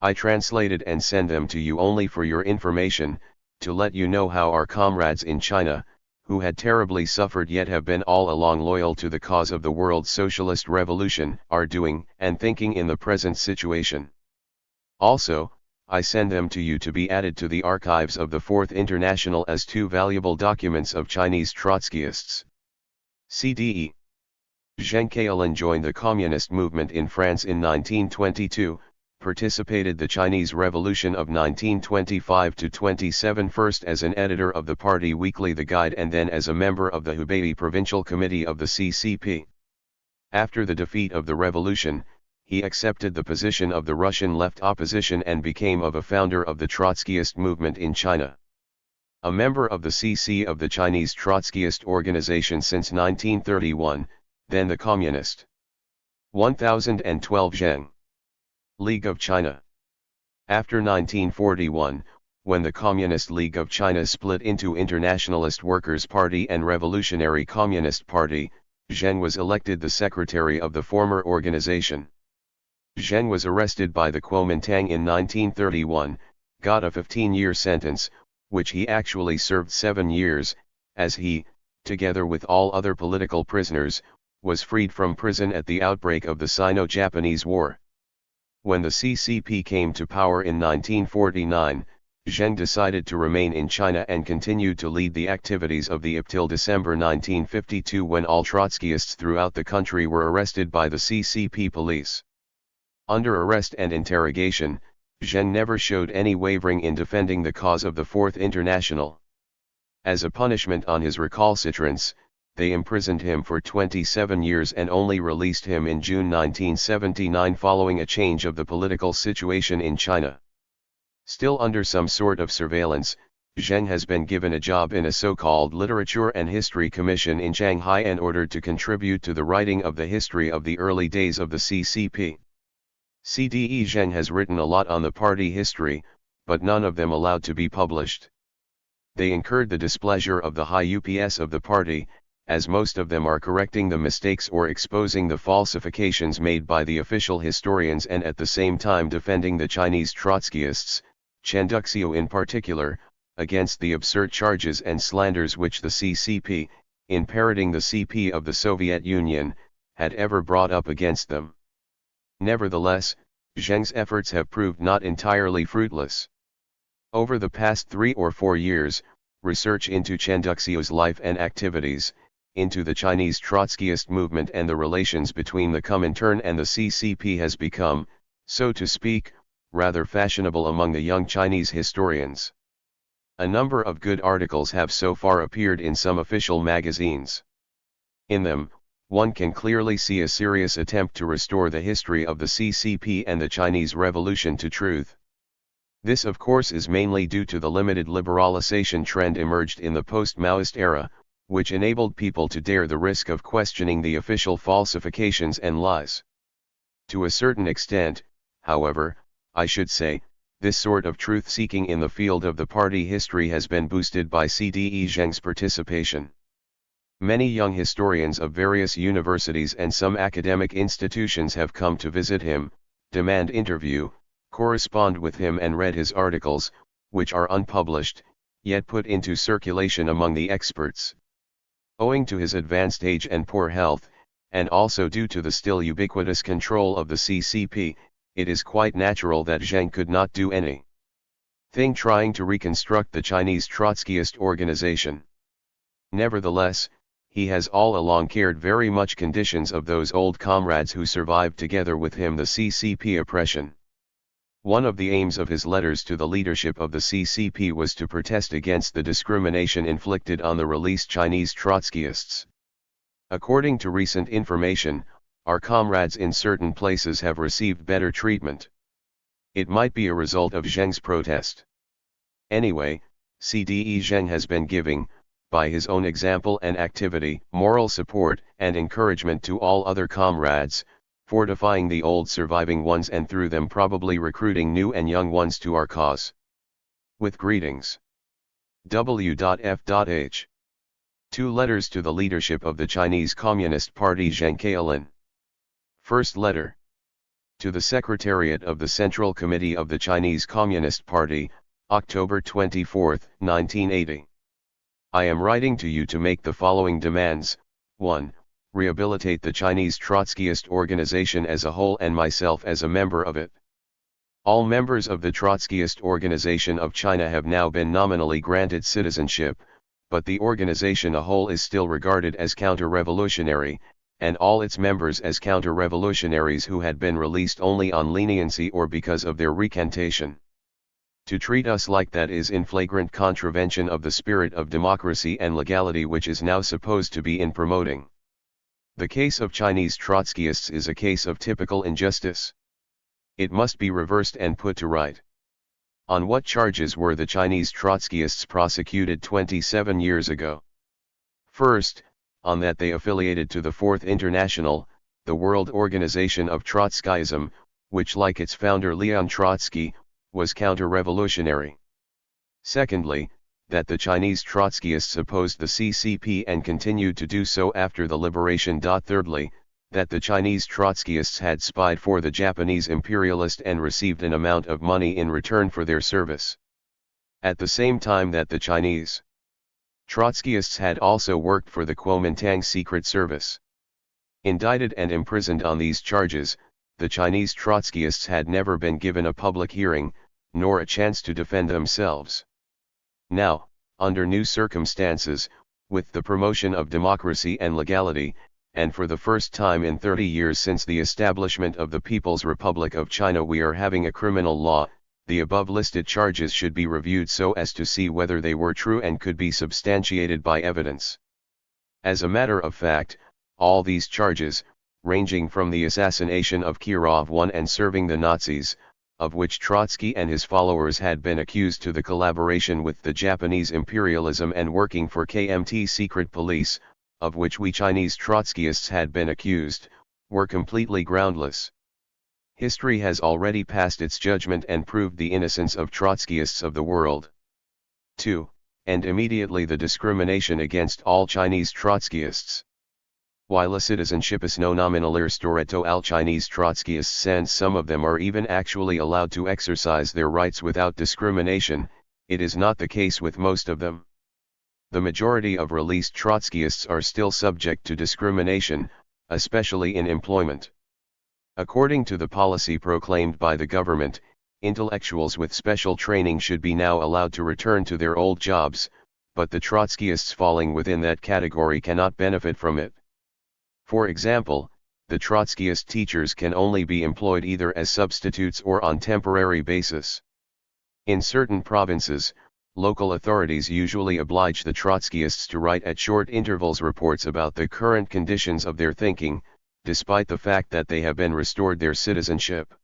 I translated and send them to you only for your information, to let you know how our comrades in China, who had terribly suffered yet have been all along loyal to the cause of the world socialist revolution, are doing and thinking in the present situation. Also, I send them to you to be added to the archives of the Fourth International as two valuable documents of Chinese Trotskyists. CDE. Zheng Kailan joined the communist movement in France in 1922, participated the Chinese Revolution of 1925-27 first as an editor of the party weekly The Guide and then as a member of the Hubei Provincial Committee of the CCP. After the defeat of the revolution, he accepted the position of the Russian left opposition and became a founder of the Trotskyist movement in China. A member of the CC of the Chinese Trotskyist organization since 1931, then the Communist. 1012 Zheng. League of China. After 1941, when the Communist League of China split into Internationalist Workers' Party and Revolutionary Communist Party, Zheng was elected the secretary of the former organization. Zheng was arrested by the Kuomintang in 1931, got a 15-year sentence, which he actually served 7 years, as he, together with all other political prisoners, was freed from prison at the outbreak of the Sino-Japanese War. When the CCP came to power in 1949, Zheng decided to remain in China and continued to lead the activities of the IP till December 1952 when all Trotskyists throughout the country were arrested by the CCP police. Under arrest and interrogation, Zheng never showed any wavering in defending the cause of the Fourth International. As a punishment on his recalcitrance, they imprisoned him for 27 years and only released him in June 1979 following a change of the political situation in China. Still under some sort of surveillance, Zheng has been given a job in a so-called Literature and History Commission in Shanghai and ordered to contribute to the writing of the history of the early days of the CCP. CDE Zheng has written a lot on the party history, but none of them allowed to be published. They incurred the displeasure of the high UPS of the party, as most of them are correcting the mistakes or exposing the falsifications made by the official historians and at the same time defending the Chinese Trotskyists, Chen Duxiu in particular, against the absurd charges and slanders which the CCP, in parroting the CP of the Soviet Union, had ever brought up against them. Nevertheless, Zheng's efforts have proved not entirely fruitless. Over the past 3 or 4 years, research into Chen Duxiu's life and activities, into the Chinese Trotskyist movement and the relations between the Comintern and the CCP has become, so to speak, rather fashionable among the young Chinese historians. A number of good articles have so far appeared in some official magazines. In them, one can clearly see a serious attempt to restore the history of the CCP and the Chinese Revolution to truth. This of course is mainly due to the limited liberalization trend emerged in the post-Maoist era, which enabled people to dare the risk of questioning the official falsifications and lies. To a certain extent, however, I should say, this sort of truth-seeking in the field of the party history has been boosted by CDE Zheng's participation. Many young historians of various universities and some academic institutions have come to visit him, demand interview, correspond with him and read his articles, which are unpublished, yet put into circulation among the experts. Owing to his advanced age and poor health, and also due to the still ubiquitous control of the CCP, it is quite natural that Zheng could not do anything trying to reconstruct the Chinese Trotskyist organization. Nevertheless, he has all along cared very much conditions of those old comrades who survived together with him the CCP oppression. One of the aims of his letters to the leadership of the CCP was to protest against the discrimination inflicted on the released Chinese Trotskyists. According to recent information, our comrades in certain places have received better treatment. It might be a result of Zheng's protest. Anyway, CDE Zheng has been giving, by his own example and activity, moral support and encouragement to all other comrades, fortifying the old surviving ones and through them probably recruiting new and young ones to our cause. With greetings. W.F.H. 2 letters to the leadership of the Chinese Communist Party Zheng Kaolin. First letter. To the Secretariat of the Central Committee of the Chinese Communist Party, October 24, 1980. I am writing to you to make the following demands. 1. Rehabilitate the Chinese Trotskyist organization as a whole and myself as a member of it. All members of the Trotskyist organization of China have now been nominally granted citizenship, but the organization a whole is still regarded as counter-revolutionary, and all its members as counter-revolutionaries who had been released only on leniency or because of their recantation. To treat us like that is in flagrant contravention of the spirit of democracy and legality which is now supposed to be in promoting. The case of Chinese Trotskyists is a case of typical injustice. It must be reversed and put to right. On what charges were the Chinese Trotskyists prosecuted 27 years ago? First, on that they affiliated to the Fourth International, the world organization of Trotskyism, which like its founder Leon Trotsky, was counter-revolutionary. Secondly, that the Chinese Trotskyists opposed the CCP and continued to do so after the liberation. Thirdly, that the Chinese Trotskyists had spied for the Japanese imperialist and received an amount of money in return for their service. At the same time that the Chinese Trotskyists had also worked for the Kuomintang Secret Service. Indicted and imprisoned on these charges, the Chinese Trotskyists had never been given a public hearing, nor a chance to defend themselves. Now, under new circumstances, with the promotion of democracy and legality, and for the first time in 30 years since the establishment of the People's Republic of China we are having a criminal law, the above listed charges should be reviewed so as to see whether they were true and could be substantiated by evidence. As a matter of fact, all these charges, ranging from the assassination of Kirov I and serving the Nazis, of which Trotsky and his followers had been accused, to the collaboration with the Japanese imperialism and working for KMT secret police, of which we Chinese Trotskyists had been accused, were completely groundless. History has already passed its judgment and proved the innocence of Trotskyists of the world. 2. And immediately the discrimination against all Chinese Trotskyists. While a citizenship is no nominalir storeto al Chinese Trotskyists and some of them are even actually allowed to exercise their rights without discrimination, it is not the case with most of them. The majority of released Trotskyists are still subject to discrimination, especially in employment. According to the policy proclaimed by the government, intellectuals with special training should be now allowed to return to their old jobs, but the Trotskyists falling within that category cannot benefit from it. For example, the Trotskyist teachers can only be employed either as substitutes or on temporary basis. In certain provinces, local authorities usually oblige the Trotskyists to write at short intervals reports about the current conditions of their thinking, despite the fact that they have been restored their citizenship.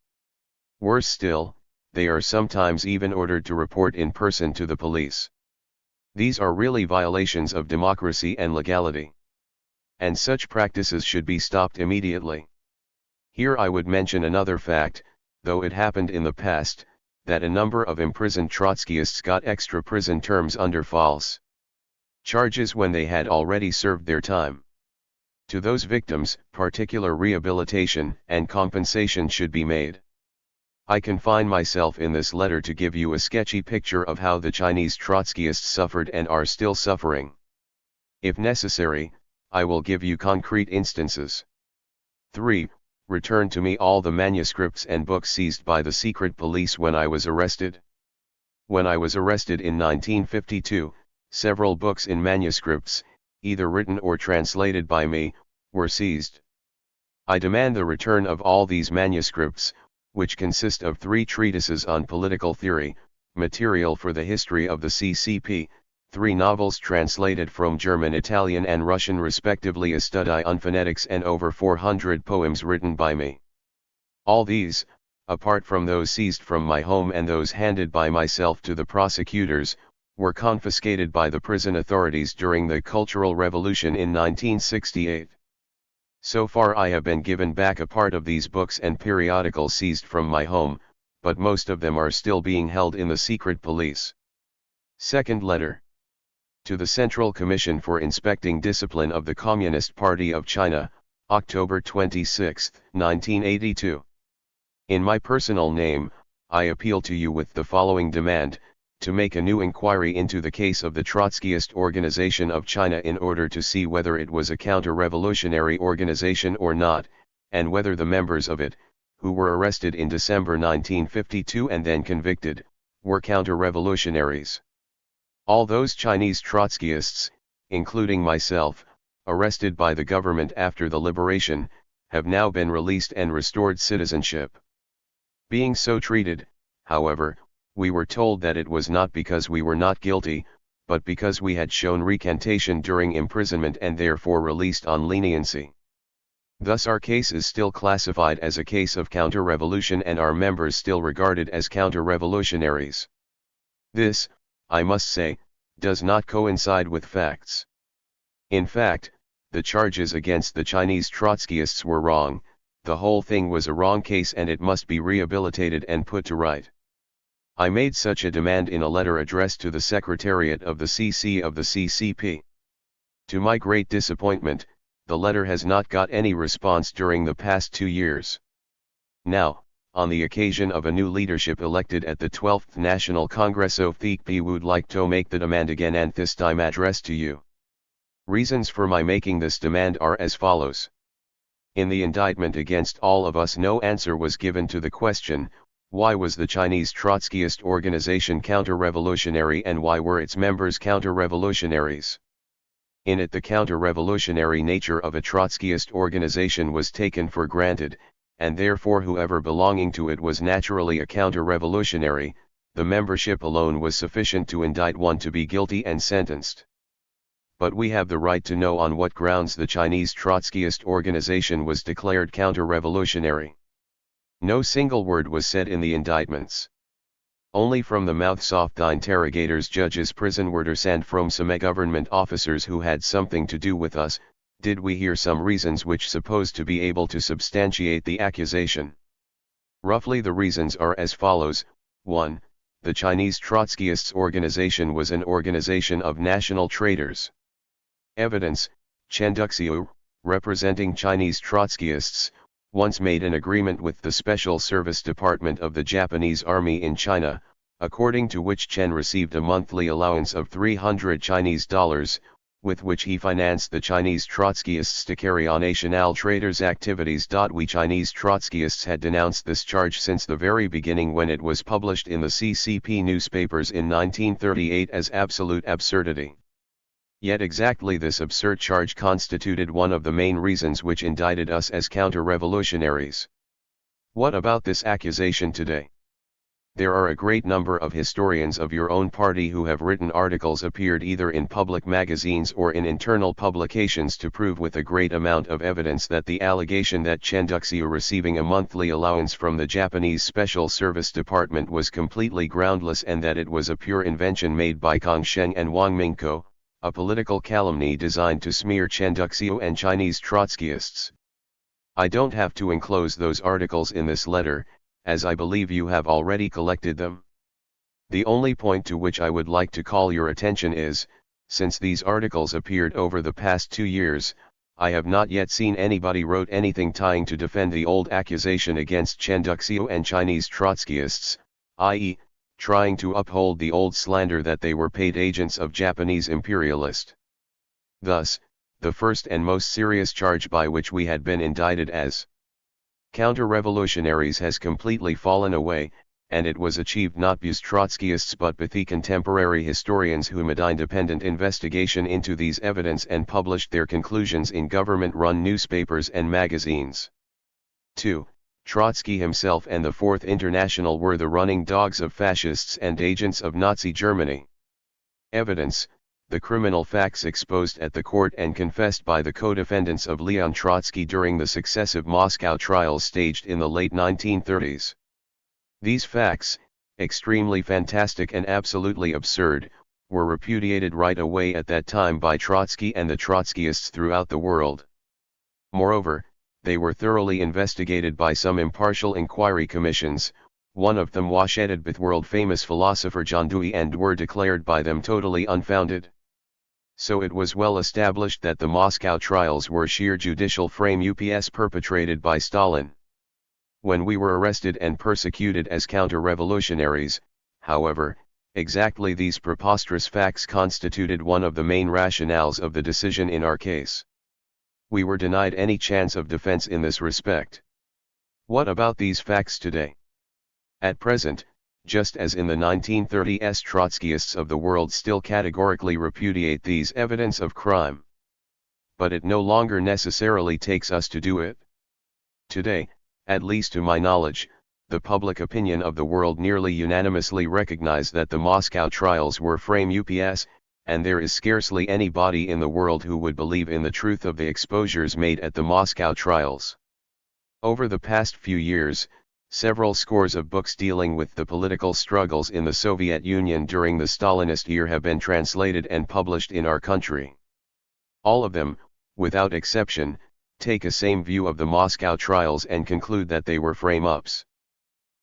Worse still, they are sometimes even ordered to report in person to the police. These are really violations of democracy and legality. And such practices should be stopped immediately. Here I would mention another fact, though it happened in the past, that a number of imprisoned Trotskyists got extra prison terms under false charges when they had already served their time. To those victims, particular rehabilitation and compensation should be made. I confine myself in this letter to give you a sketchy picture of how the Chinese Trotskyists suffered and are still suffering. If necessary, I will give you concrete instances. 3. Return to me all the manuscripts and books seized by the secret police when I was arrested. When I was arrested in 1952, several books in manuscripts, either written or translated by me, were seized. I demand the return of all these manuscripts, which consist of 3 treatises on political theory, material for the history of the CCP, 3 novels translated from German, Italian and Russian respectively, a study on phonetics, and over 400 poems written by me. All these, apart from those seized from my home and those handed by myself to the prosecutors, were confiscated by the prison authorities during the Cultural Revolution in 1968. So far I have been given back a part of these books and periodicals seized from my home, but most of them are still being held in the secret police. Second letter. To the Central Commission for Inspecting Discipline of the Communist Party of China, October 26, 1982. In my personal name, I appeal to you with the following demand: to make a new inquiry into the case of the Trotskyist Organization of China in order to see whether it was a counter-revolutionary organization or not, and whether the members of it, who were arrested in December 1952 and then convicted, were counter-revolutionaries. All those Chinese Trotskyists, including myself, arrested by the government after the liberation, have now been released and restored citizenship. Being so treated, however, we were told that it was not because we were not guilty, but because we had shown recantation during imprisonment and therefore released on leniency. Thus our case is still classified as a case of counter-revolution and our members still regarded as counter-revolutionaries. This, I must say, does not coincide with facts. In fact, the charges against the Chinese Trotskyists were wrong, the whole thing was a wrong case and it must be rehabilitated and put to right. I made such a demand in a letter addressed to the Secretariat of the CC of the CCP. To my great disappointment, the letter has not got any response during the past 2 years. Now, on the occasion of a new leadership elected at the 12th National Congress of THIRD, would like to make the demand again and this time addressed to you. Reasons for my making this demand are as follows. In the indictment against all of us no answer was given to the question, why was the Chinese Trotskyist organization counter-revolutionary and why were its members counter-revolutionaries? In it the counter-revolutionary nature of a Trotskyist organization was taken for granted, and therefore whoever belonging to it was naturally a counter-revolutionary. The membership alone was sufficient to indict one to be guilty and sentenced. But we have the right to know on what grounds the Chinese Trotskyist organization was declared counter-revolutionary. No single word was said in the indictments. Only from the mouths of the interrogators, judges, prison warders and from some government officers who had something to do with us, did we hear some reasons which supposed to be able to substantiate the accusation. Roughly the reasons are as follows. 1. The Chinese Trotskyists organization was an organization of national traitors. Evidence: Chen Duxiu, representing Chinese Trotskyists, once made an agreement with the Special Service Department of the Japanese Army in China, according to which Chen received a monthly allowance of 300 Chinese dollars, with which he financed the Chinese Trotskyists to carry on national traitors' activities. We Chinese Trotskyists had denounced this charge since the very beginning when it was published in the CCP newspapers in 1938 as absolute absurdity. Yet exactly this absurd charge constituted one of the main reasons which indicted us as counter-revolutionaries. What about this accusation today? There are a great number of historians of your own party who have written articles appeared either in public magazines or in internal publications to prove with a great amount of evidence that the allegation that Chen Duxiu receiving a monthly allowance from the Japanese Special Service Department was completely groundless and that it was a pure invention made by Kang Sheng and Wang Mingko, a political calumny designed to smear Chen Duxiu and Chinese Trotskyists. I don't have to enclose those articles in this letter, as I believe you have already collected them. The only point to which I would like to call your attention is, since these articles appeared over the past 2 years, I have not yet seen anybody wrote anything trying to defend the old accusation against Chen Duxiu and Chinese Trotskyists, i.e., trying to uphold the old slander that they were paid agents of Japanese imperialist. Thus, the first and most serious charge by which we had been indicted as counter-revolutionaries has completely fallen away, and it was achieved not by Trotskyists but by the contemporary historians who made independent investigation into these evidence and published their conclusions in government-run newspapers and magazines. 2. Trotsky himself and the Fourth International were the running dogs of fascists and agents of Nazi Germany. Evidence: the criminal facts exposed at the court and confessed by the co-defendants of Leon Trotsky during the successive Moscow trials staged in the late 1930s. These facts, extremely fantastic and absolutely absurd, were repudiated right away at that time by Trotsky and the Trotskyists throughout the world. Moreover, they were thoroughly investigated by some impartial inquiry commissions, one of them was headed by world-famous philosopher John Dewey, and were declared by them totally unfounded. So it was well established that the Moscow trials were sheer judicial frame ups perpetrated by Stalin. When we were arrested and persecuted as counter-revolutionaries, however, exactly these preposterous facts constituted one of the main rationales of the decision in our case. We were denied any chance of defense in this respect. What about these facts today? At present, just as in the 1930s, Trotskyists of the world still categorically repudiate these evidence of crime. But it no longer necessarily takes us to do it. Today, at least to my knowledge, the public opinion of the world nearly unanimously recognize that the Moscow trials were frame ups, and there is scarcely anybody in the world who would believe in the truth of the exposures made at the Moscow trials. Over the past few years, several scores of books dealing with the political struggles in the Soviet Union during the Stalinist year have been translated and published in our country. All of them, without exception, take a same view of the Moscow trials and conclude that they were frame-ups.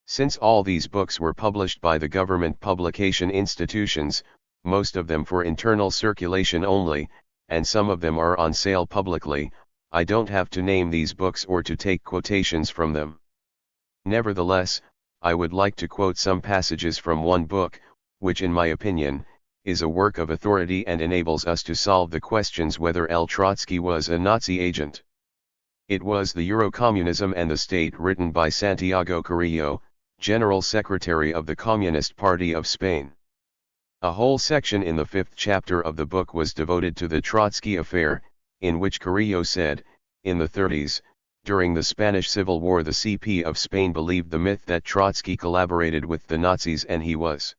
Since all these books were published by the government publication institutions, most of them for internal circulation only, and some of them are on sale publicly, I don't have to name these books or to take quotations from them. Nevertheless, I would like to quote some passages from one book, which in my opinion, is a work of authority and enables us to solve the questions whether L. Trotsky was a Nazi agent. It was the Eurocommunism and the State, written by Santiago Carrillo, General Secretary of the Communist Party of Spain. A whole section in the 5th chapter of the book was devoted to the Trotsky affair, in which Carrillo said, in the 30s, during the Spanish Civil War, the CP of Spain believed the myth that Trotsky collaborated with the Nazis and he was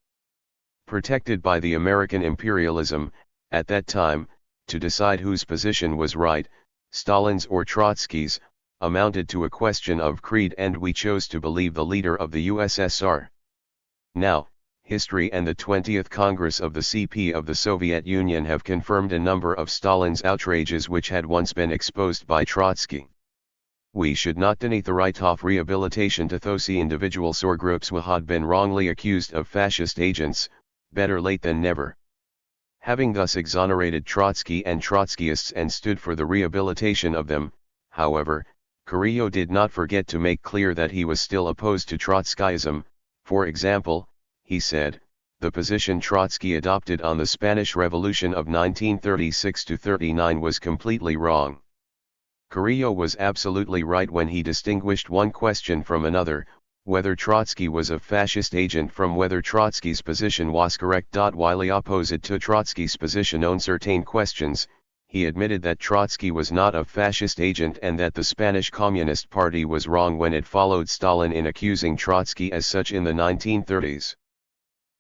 protected by the American imperialism. At that time, to decide whose position was right, Stalin's or Trotsky's, amounted to a question of creed, and we chose to believe the leader of the USSR. Now, history and the 20th Congress of the CP of the Soviet Union have confirmed a number of Stalin's outrages which had once been exposed by Trotsky. We should not deny the right of rehabilitation to those individuals or groups who had been wrongly accused of fascist agents, better late than never. Having thus exonerated Trotsky and Trotskyists and stood for the rehabilitation of them, however, Carrillo did not forget to make clear that he was still opposed to Trotskyism. For example, he said, the position Trotsky adopted on the Spanish Revolution of 1936–39 was completely wrong. Carrillo was absolutely right when he distinguished one question from another, whether Trotsky was a fascist agent from whether Trotsky's position was correct. While he opposed to Trotsky's position on certain questions, he admitted that Trotsky was not a fascist agent and that the Spanish Communist Party was wrong when it followed Stalin in accusing Trotsky as such in the 1930s.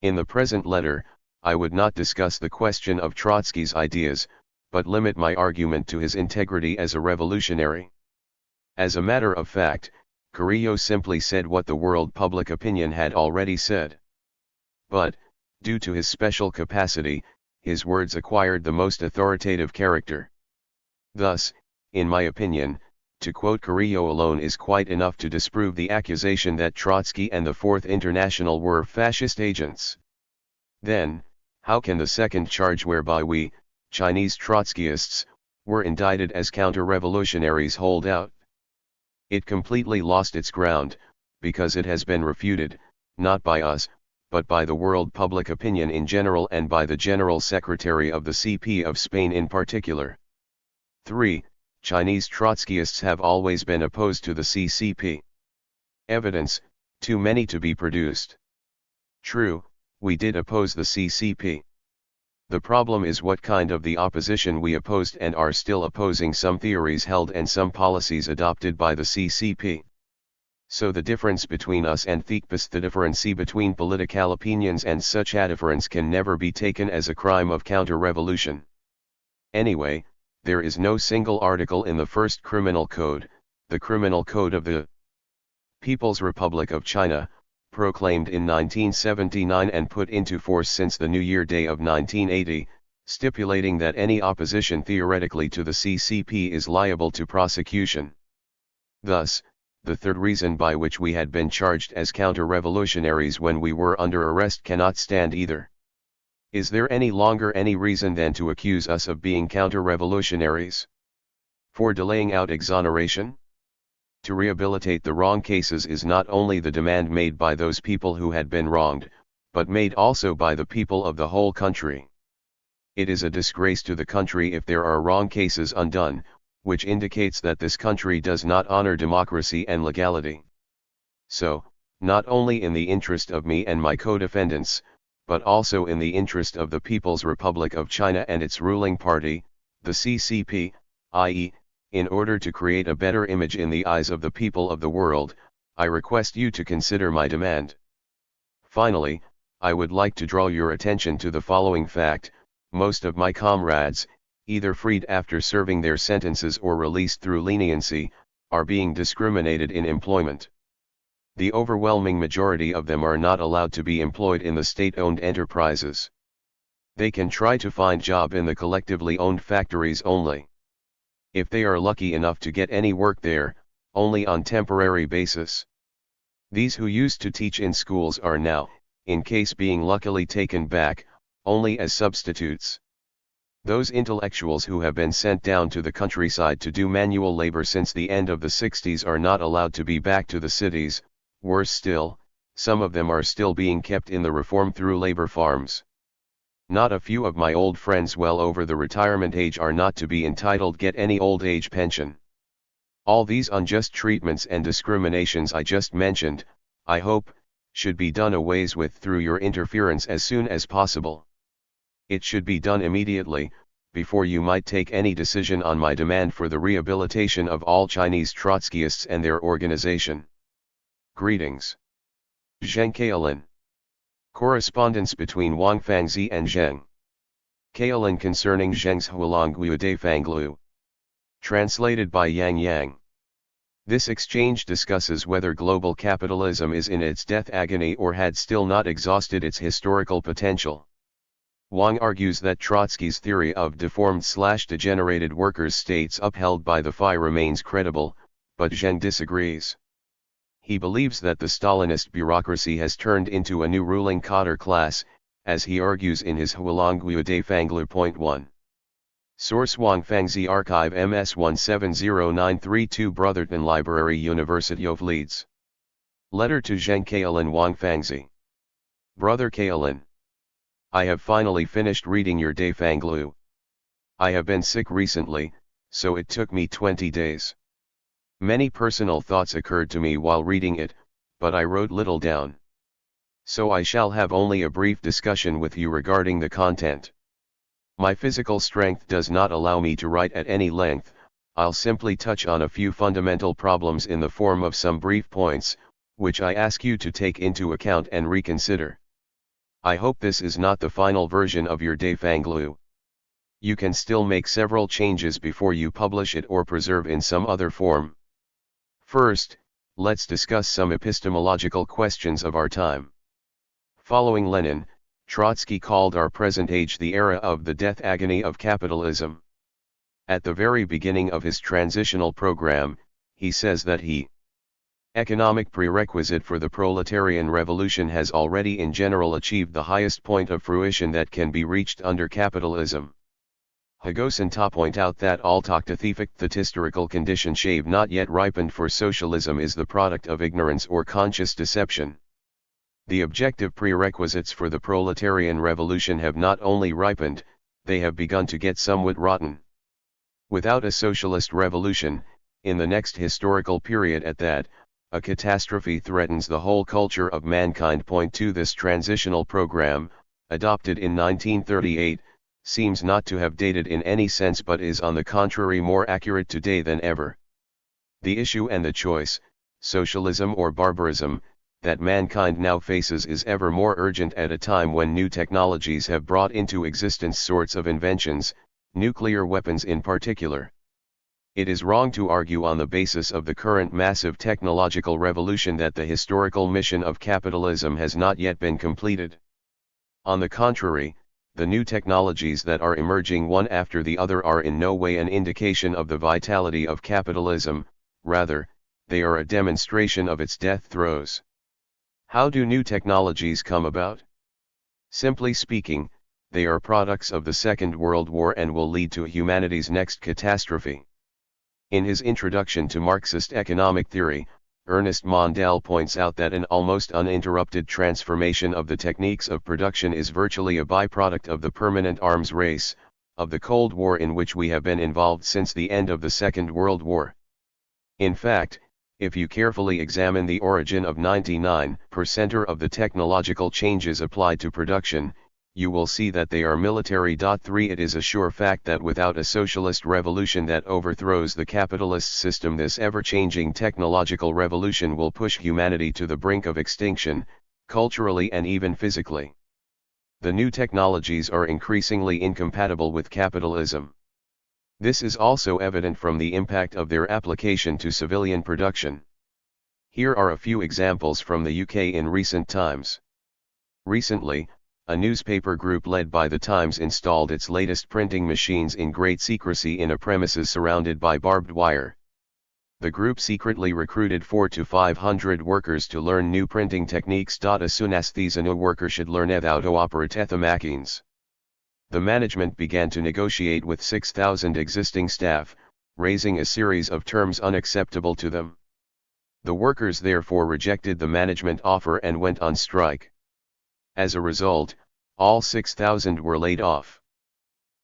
In the present letter, I would not discuss the question of Trotsky's ideas, but limit my argument to his integrity as a revolutionary. As a matter of fact, Carrillo simply said what the world public opinion had already said. But, due to his special capacity, his words acquired the most authoritative character. Thus, in my opinion, to quote Carrillo alone is quite enough to disprove the accusation that Trotsky and the Fourth International were fascist agents. Then, how can the second charge whereby we, Chinese Trotskyists, were indicted as counter-revolutionaries hold out? It completely lost its ground, because it has been refuted, not by us, but by the world public opinion in general and by the General Secretary of the CP of Spain in particular. 3. Chinese Trotskyists have always been opposed to the CCP. Evidence, too many to be produced. True, we did oppose the CCP. The problem is what kind of the opposition we opposed and are still opposing: some theories held and some policies adopted by the CCP. So the difference between us and THIRD-WORLDIsts, the difference between political opinions and such a difference can never be taken as a crime of counter-revolution. Anyway, there is no single article in the first criminal code, the criminal code of the People's Republic of China, proclaimed in 1979 and put into force since the New Year Day of 1980, stipulating that any opposition theoretically to the CCP is liable to prosecution. Thus, the third reason by which we had been charged as counter-revolutionaries when we were under arrest cannot stand either. Is there any longer any reason then to accuse us of being counter-revolutionaries? For delaying out exoneration? To rehabilitate the wrong cases is not only the demand made by those people who had been wronged, but made also by the people of the whole country. It is a disgrace to the country if there are wrong cases undone, which indicates that this country does not honor democracy and legality. So, not only in the interest of me and my co-defendants, but also in the interest of the People's Republic of China and its ruling party, the CCP, i.e., in order to create a better image in the eyes of the people of the world, I request you to consider my demand. Finally, I would like to draw your attention to the following fact: most of my comrades, either freed after serving their sentences or released through leniency, are being discriminated in employment. The overwhelming majority of them are not allowed to be employed in the state-owned enterprises. They can try to find job in the collectively owned factories only. If they are lucky enough to get any work there, only on temporary basis. These who used to teach in schools are now, in case being luckily taken back, only as substitutes. Those intellectuals who have been sent down to the countryside to do manual labor since the end of the 60s are not allowed to be back to the cities. Worse still, some of them are still being kept in the reform through labor farms. Not a few of my old friends well over the retirement age are not to be entitled get any old age pension. All these unjust treatments and discriminations I just mentioned, I hope, should be done away with through your interference as soon as possible. It should be done immediately, before you might take any decision on my demand for the rehabilitation of all Chinese Trotskyists and their organization. Greetings. Zheng Kaolin. Correspondence between Wang Fangzi and Zheng Kaolin concerning Zheng's Hualongguo de Fanglu. Translated by Yang Yang. This exchange discusses whether global capitalism is in its death agony or had still not exhausted its historical potential. Wang argues that Trotsky's theory of deformed/degenerated workers' states upheld by the FI remains credible, but Zheng disagrees. He believes that the Stalinist bureaucracy has turned into a new ruling cadre class, as he argues in his Hualongguo de Fanglu. 1. Source: Wang Fangzi Archive, MS 170932, Brotherton Library, University of Leeds. Letter to Zheng Kaolin. Wang Fangzi. Brother Kaolin, I have finally finished reading your De Fanglu. I have been sick recently, so it took me 20 days. Many personal thoughts occurred to me while reading it, but I wrote little down. So I shall have only a brief discussion with you regarding the content. My physical strength does not allow me to write at any length. I'll simply touch on a few fundamental problems in the form of some brief points, which I ask you to take into account and reconsider. I hope this is not the final version of your De Fanglu. You can still make several changes before you publish it or preserve in some other form. First, let's discuss some epistemological questions of our time. Following Lenin, Trotsky called our present age the era of the death agony of capitalism. At the very beginning of his transitional program, he says that economic prerequisite for the proletarian revolution has already in general achieved the highest point of fruition that can be reached under capitalism. Hagosanta point out that the historical condition shave not yet ripened for socialism is the product of ignorance or conscious deception. The objective prerequisites for the proletarian revolution have not only ripened, they have begun to get somewhat rotten. Without a socialist revolution, in the next historical period at that, a catastrophe threatens the whole culture of mankind. Point 2. This transitional program, adopted in 1938, seems not to have dated in any sense but is on the contrary more accurate today than ever. The issue and the choice, socialism or barbarism, that mankind now faces is ever more urgent at a time when new technologies have brought into existence sorts of inventions, nuclear weapons in particular. It is wrong to argue on the basis of the current massive technological revolution that the historical mission of capitalism has not yet been completed. On the contrary, the new technologies that are emerging one after the other are in no way an indication of the vitality of capitalism, rather, they are a demonstration of its death throes. How do new technologies come about? Simply speaking, they are products of the Second World War and will lead to humanity's next catastrophe. In his introduction to Marxist economic theory, Ernest Mondale points out that an almost uninterrupted transformation of the techniques of production is virtually a byproduct of the permanent arms race, of the Cold War in which we have been involved since the end of the Second World War. In fact, if you carefully examine the origin of 99% of the technological changes applied to production, you will see that they are military. 3 It is a sure fact that without a socialist revolution that overthrows the capitalist system, this ever-changing technological revolution will push humanity to the brink of extinction, culturally and even physically. The new technologies are increasingly incompatible with capitalism. This is also evident from the impact of their application to civilian production. Here are a few examples from the UK in recent times. Recently, a newspaper group led by The Times installed its latest printing machines in great secrecy in a premises surrounded by barbed wire. The group secretly recruited 400 to 500 workers to learn new printing techniques. As soon as these new workers should learn how to operate the machines, the management began to negotiate with 6,000 existing staff, raising a series of terms unacceptable to them. The workers therefore rejected the management offer and went on strike. As a result, all 6,000 were laid off.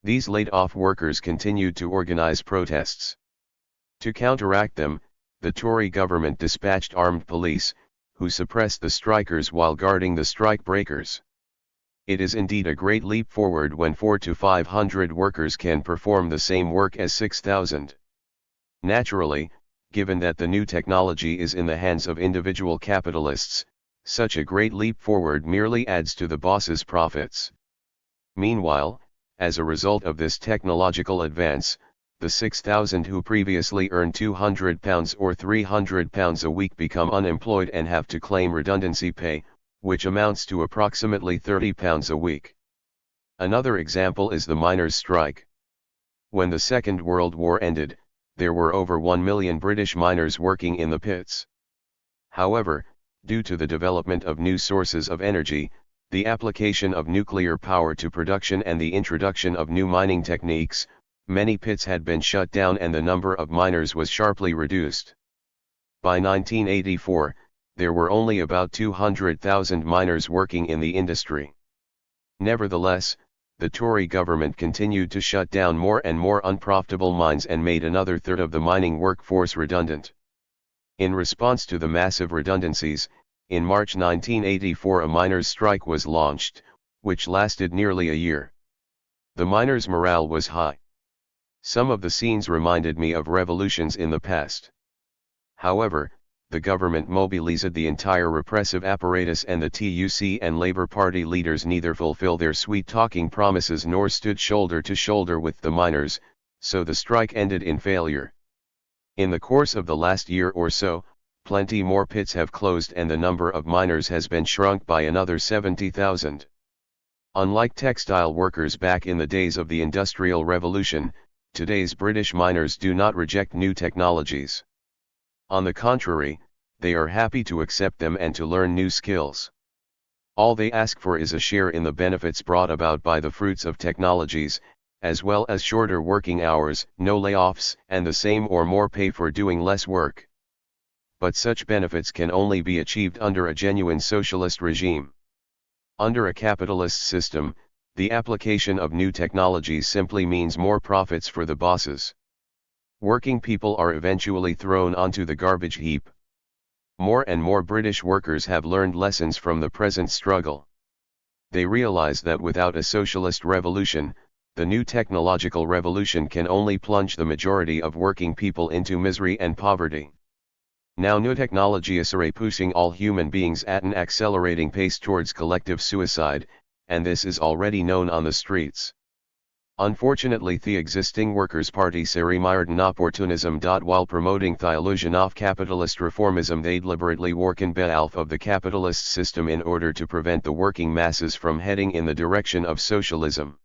These laid-off workers continued to organize protests. To counteract them, the Tory government dispatched armed police, who suppressed the strikers while guarding the strike breakers. It is indeed a great leap forward when 400 to 500 workers can perform the same work as 6,000. Naturally, given that the new technology is in the hands of individual capitalists, such a great leap forward merely adds to the boss's profits. Meanwhile, as a result of this technological advance, the 6,000 who previously earned £200 or £300 a week become unemployed and have to claim redundancy pay, which amounts to approximately £30 a week. Another example is the miners' strike. When the Second World War ended, there were over 1 million British miners working in the pits. However, due to the development of new sources of energy, the application of nuclear power to production and the introduction of new mining techniques, many pits had been shut down and the number of miners was sharply reduced. By 1984, there were only about 200,000 miners working in the industry. Nevertheless, the Tory government continued to shut down more and more unprofitable mines and made another third of the mining workforce redundant. In response to the massive redundancies, in March 1984 a miners' strike was launched, which lasted nearly a year. The miners' morale was high. Some of the scenes reminded me of revolutions in the past. However, the government mobilized the entire repressive apparatus and the TUC and Labour Party leaders neither fulfilled their sweet-talking promises nor stood shoulder to shoulder with the miners, so the strike ended in failure. In the course of the last year or so, plenty more pits have closed and the number of miners has been shrunk by another 70,000. Unlike textile workers back in the days of the Industrial Revolution, today's British miners do not reject new technologies. On the contrary, they are happy to accept them and to learn new skills. All they ask for is a share in the benefits brought about by the fruits of technologies, as well as shorter working hours, no layoffs, and the same or more pay for doing less work. But such benefits can only be achieved under a genuine socialist regime. Under a capitalist system, the application of new technologies simply means more profits for the bosses. Working people are eventually thrown onto the garbage heap. More and more British workers have learned lessons from the present struggle. They realize that without a socialist revolution, the new technological revolution can only plunge the majority of working people into misery and poverty. Now new technologies are pushing all human beings at an accelerating pace towards collective suicide, and this is already known on the streets. Unfortunately, the existing Workers' Party Seri-Myrdin opportunism. While promoting the illusion of capitalist reformism, they deliberately work in behalf of the capitalist system in order to prevent the working masses from heading in the direction of socialism.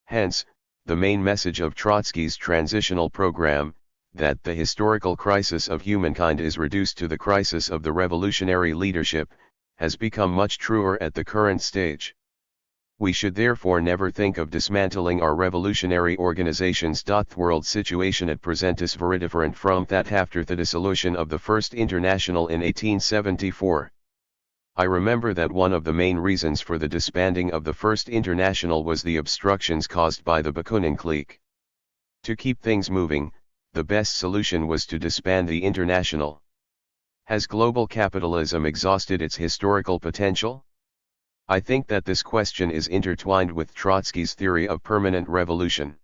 Hence, the main message of Trotsky's transitional program, that the historical crisis of humankind is reduced to the crisis of the revolutionary leadership, has become much truer at the current stage. We should therefore never think of dismantling our revolutionary organizations. The world situation at present is very different from that after the dissolution of the First International in 1874. I remember that one of the main reasons for the disbanding of the First International was the obstructions caused by the Bakunin clique. To keep things moving, the best solution was to disband the International. Has global capitalism exhausted its historical potential? I think that this question is intertwined with Trotsky's theory of permanent revolution.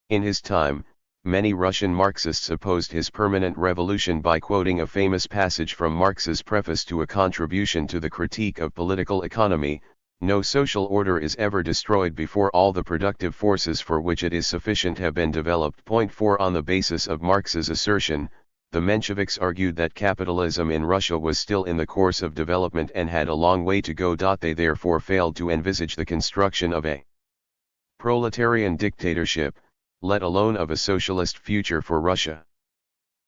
In his time, many Russian Marxists opposed his permanent revolution by quoting a famous passage from Marx's preface to a contribution to the critique of political economy: "No social order is ever destroyed before all the productive forces for which it is sufficient have been developed." Point 4. On the basis of Marx's assertion, the Mensheviks argued that capitalism in Russia was still in the course of development and had a long way to go. They therefore failed to envisage the construction of a proletarian dictatorship, let alone of a socialist future for Russia.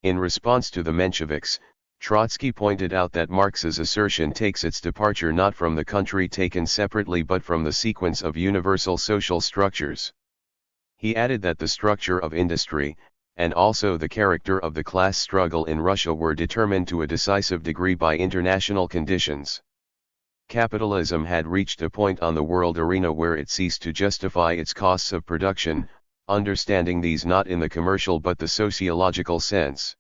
In response to the Mensheviks, Trotsky pointed out that Marx's assertion takes its departure not from the country taken separately but from the sequence of universal social structures. He added that the structure of industry, and also the character of the class struggle in Russia, were determined to a decisive degree by international conditions. Capitalism had reached a point on the world arena where it ceased to justify its costs of production, understanding these not in the commercial but the sociological sense.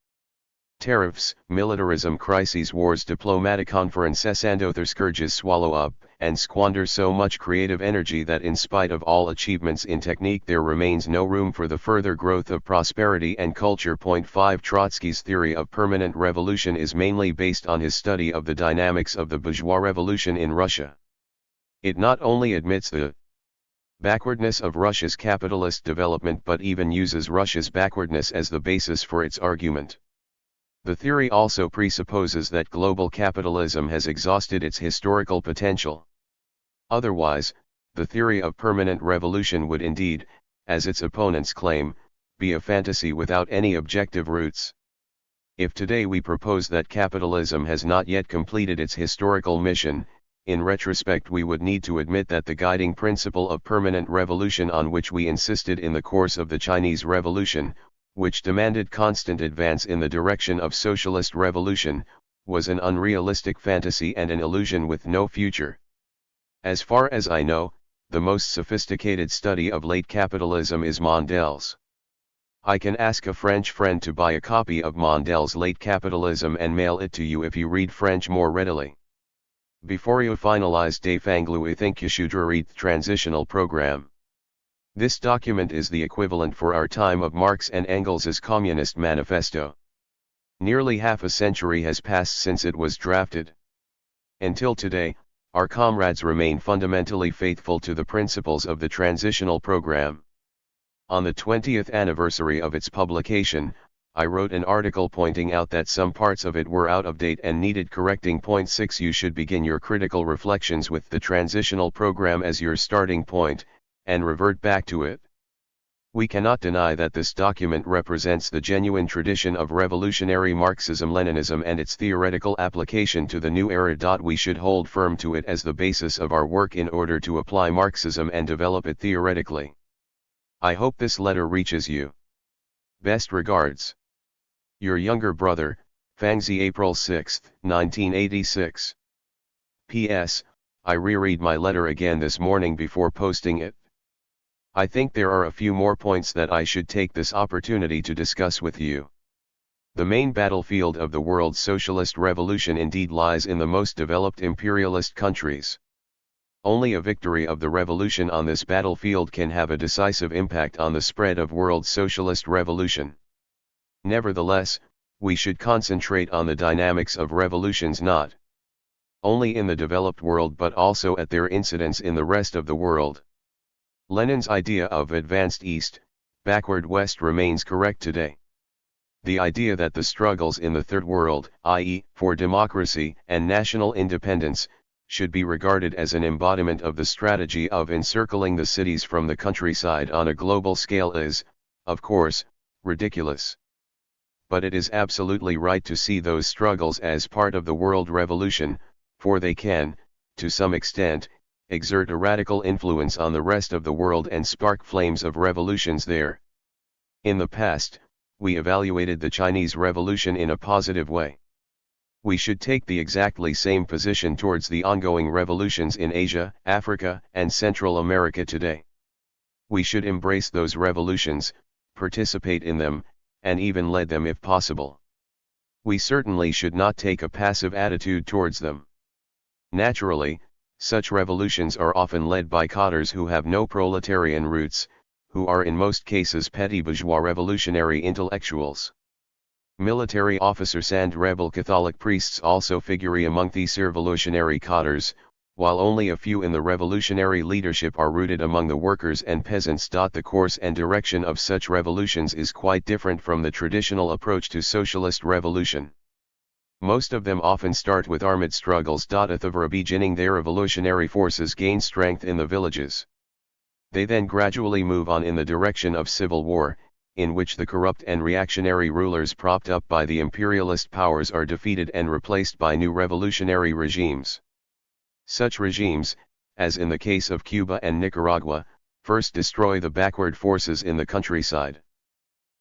Tariffs, militarism, crises, wars, diplomatic conferences and other scourges swallow up and squander so much creative energy that in spite of all achievements in technique there remains no room for the further growth of prosperity and culture. Point 5. Trotsky's theory of permanent revolution is mainly based on his study of the dynamics of the bourgeois revolution in Russia. It not only admits the backwardness of Russia's capitalist development but even uses Russia's backwardness as the basis for its argument. The theory also presupposes that global capitalism has exhausted its historical potential. Otherwise, the theory of permanent revolution would indeed, as its opponents claim, be a fantasy without any objective roots. If today we propose that capitalism has not yet completed its historical mission, in retrospect we would need to admit that the guiding principle of permanent revolution on which we insisted in the course of the Chinese Revolution, which demanded constant advance in the direction of socialist revolution, was an unrealistic fantasy and an illusion with no future. As far as I know, the most sophisticated study of late capitalism is Mondel's. I can ask a French friend to buy a copy of Mondel's Late Capitalism and mail it to you if you read French more readily. Before you finalize Defanglu, I think you should read the transitional program. This document is the equivalent for our time of Marx and Engels' Communist Manifesto. Nearly half a century has passed since it was drafted. Until today, our comrades remain fundamentally faithful to the principles of the transitional program. On the 20th anniversary of its publication, I wrote an article pointing out that some parts of it were out of date and needed correcting. Point 6. You should begin your critical reflections with the transitional program as your starting point, and revert back to it. We cannot deny that this document represents the genuine tradition of revolutionary Marxism-Leninism and its theoretical application to the new era. We should hold firm to it as the basis of our work in order to apply Marxism and develop it theoretically. I hope this letter reaches you. Best regards. Your younger brother, Fangzi. April 6, 1986. P.S. I reread my letter again this morning before posting it. I think there are a few more points that I should take this opportunity to discuss with you. The main battlefield of the world's socialist revolution indeed lies in the most developed imperialist countries. Only a victory of the revolution on this battlefield can have a decisive impact on the spread of world socialist revolution. Nevertheless, We should concentrate on the dynamics of revolutions not only in the developed world but also at their incidence in the rest of the world. Lenin's idea of advanced East, backward West remains correct today. The idea that the struggles in the Third World, i.e., for democracy and national independence, should be regarded as an embodiment of the strategy of encircling the cities from the countryside on a global scale is, of course, ridiculous. But it is absolutely right to see those struggles as part of the world revolution, for they can, to some extent, exert a radical influence on the rest of the world and spark flames of revolutions there. In the past, we evaluated the Chinese Revolution in a positive way. We should take the exactly same position towards the ongoing revolutions in Asia, Africa, and Central America today. We should embrace those revolutions, participate in them, and even lead them if possible. We certainly should not take a passive attitude towards them. Naturally, such revolutions are often led by cadres who have no proletarian roots, who are in most cases petty bourgeois revolutionary intellectuals. Military officers and rebel Catholic priests also figure among these revolutionary cadres, while only a few in the revolutionary leadership are rooted among the workers and peasants. The course and direction of such revolutions is quite different from the traditional approach to socialist revolution. Most of them often start with armed struggles. At the very beginning their revolutionary forces gain strength in the villages. They then gradually move on in the direction of civil war, in which the corrupt and reactionary rulers propped up by the imperialist powers are defeated and replaced by new revolutionary regimes. Such regimes, as in the case of Cuba and Nicaragua, first destroy the backward forces in the countryside.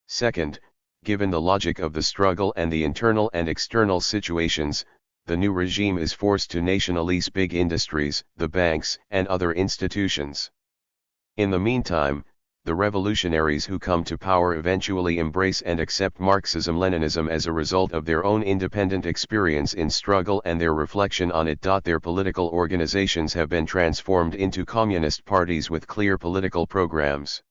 Second, given the logic of the struggle and the internal and external situations, the new regime is forced to nationalize big industries, the banks, and other institutions. In the meantime, the revolutionaries who come to power eventually embrace and accept Marxism-Leninism as a result of their own independent experience in struggle and their reflection on it. Their political organizations have been transformed into communist parties with clear political programs.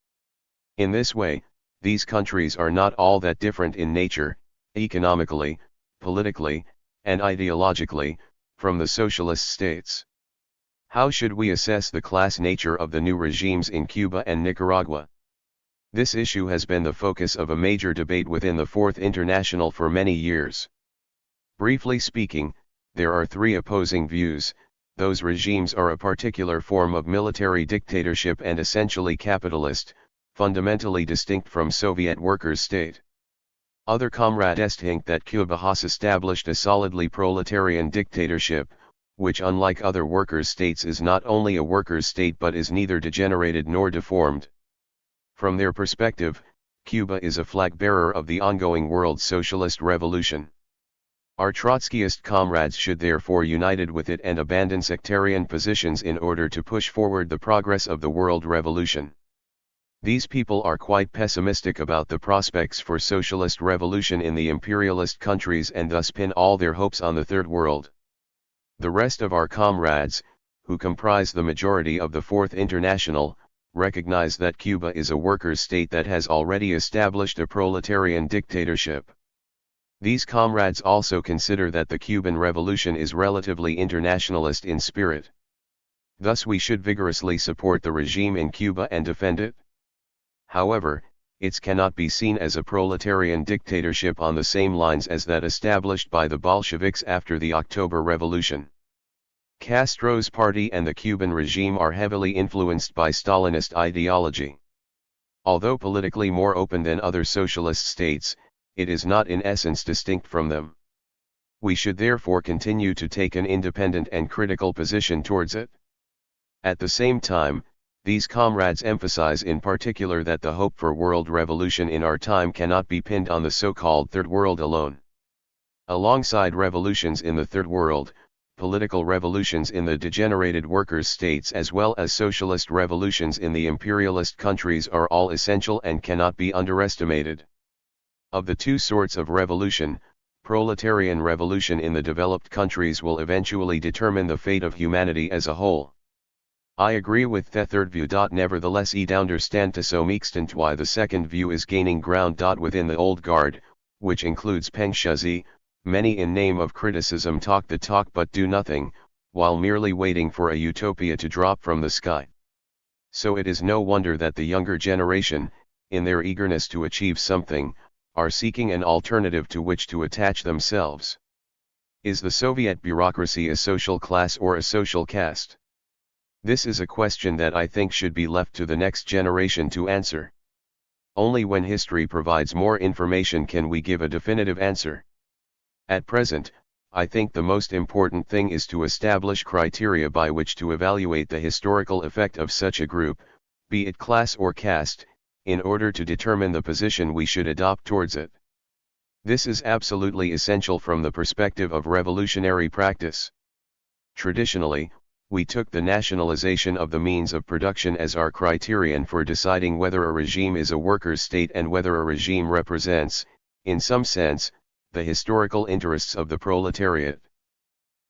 In this way, these countries are not all that different in nature, economically, politically, and ideologically, from the socialist states. How should we assess the class nature of the new regimes in Cuba and Nicaragua? This issue has been the focus of a major debate within the Fourth International for many years. Briefly speaking, there are three opposing views. Those regimes are a particular form of military dictatorship and essentially capitalist, fundamentally distinct from Soviet workers' state. Other comrades think that Cuba has established a solidly proletarian dictatorship, which unlike other workers' states is not only a workers' state but is neither degenerated nor deformed. From their perspective, Cuba is a flag bearer of the ongoing world socialist revolution. Our Trotskyist comrades should therefore unite with it and abandon sectarian positions in order to push forward the progress of the world revolution. These people are quite pessimistic about the prospects for socialist revolution in the imperialist countries and thus pin all their hopes on the Third World. The rest of our comrades, who comprise the majority of the Fourth International, recognize that Cuba is a workers' state that has already established a proletarian dictatorship. These comrades also consider that the Cuban Revolution is relatively internationalist in spirit. Thus we should vigorously support the regime in Cuba and defend it. However, it cannot be seen as a proletarian dictatorship on the same lines as that established by the Bolsheviks after the October Revolution. Castro's party and the Cuban regime are heavily influenced by Stalinist ideology. Although politically more open than other socialist states, it is not in essence distinct from them. We should therefore continue to take an independent and critical position towards it. At the same time, these comrades emphasize in particular that the hope for world revolution in our time cannot be pinned on the so-called Third World alone. Alongside revolutions in the Third World, political revolutions in the degenerated workers' states as well as socialist revolutions in the imperialist countries are all essential and cannot be underestimated. Of the two sorts of revolution, proletarian revolution in the developed countries will eventually determine the fate of humanity as a whole. I agree with the third view. Nevertheless, I understand to some extent why the second view is gaining ground. Within the old guard, which includes Pengshuzhi, many in name of criticism talk the talk but do nothing, while merely waiting for a utopia to drop from the sky. So it is no wonder that the younger generation, in their eagerness to achieve something, are seeking an alternative to which to attach themselves. Is the Soviet bureaucracy a social class or a social caste? This is a question that I think should be left to the next generation to answer. Only when history provides more information can we give a definitive answer. At present, I think the most important thing is to establish criteria by which to evaluate the historical effect of such a group, be it class or caste, in order to determine the position we should adopt towards it. This is absolutely essential from the perspective of revolutionary practice. Traditionally, we took the nationalization of the means of production as our criterion for deciding whether a regime is a workers' state and whether a regime represents, in some sense, the historical interests of the proletariat.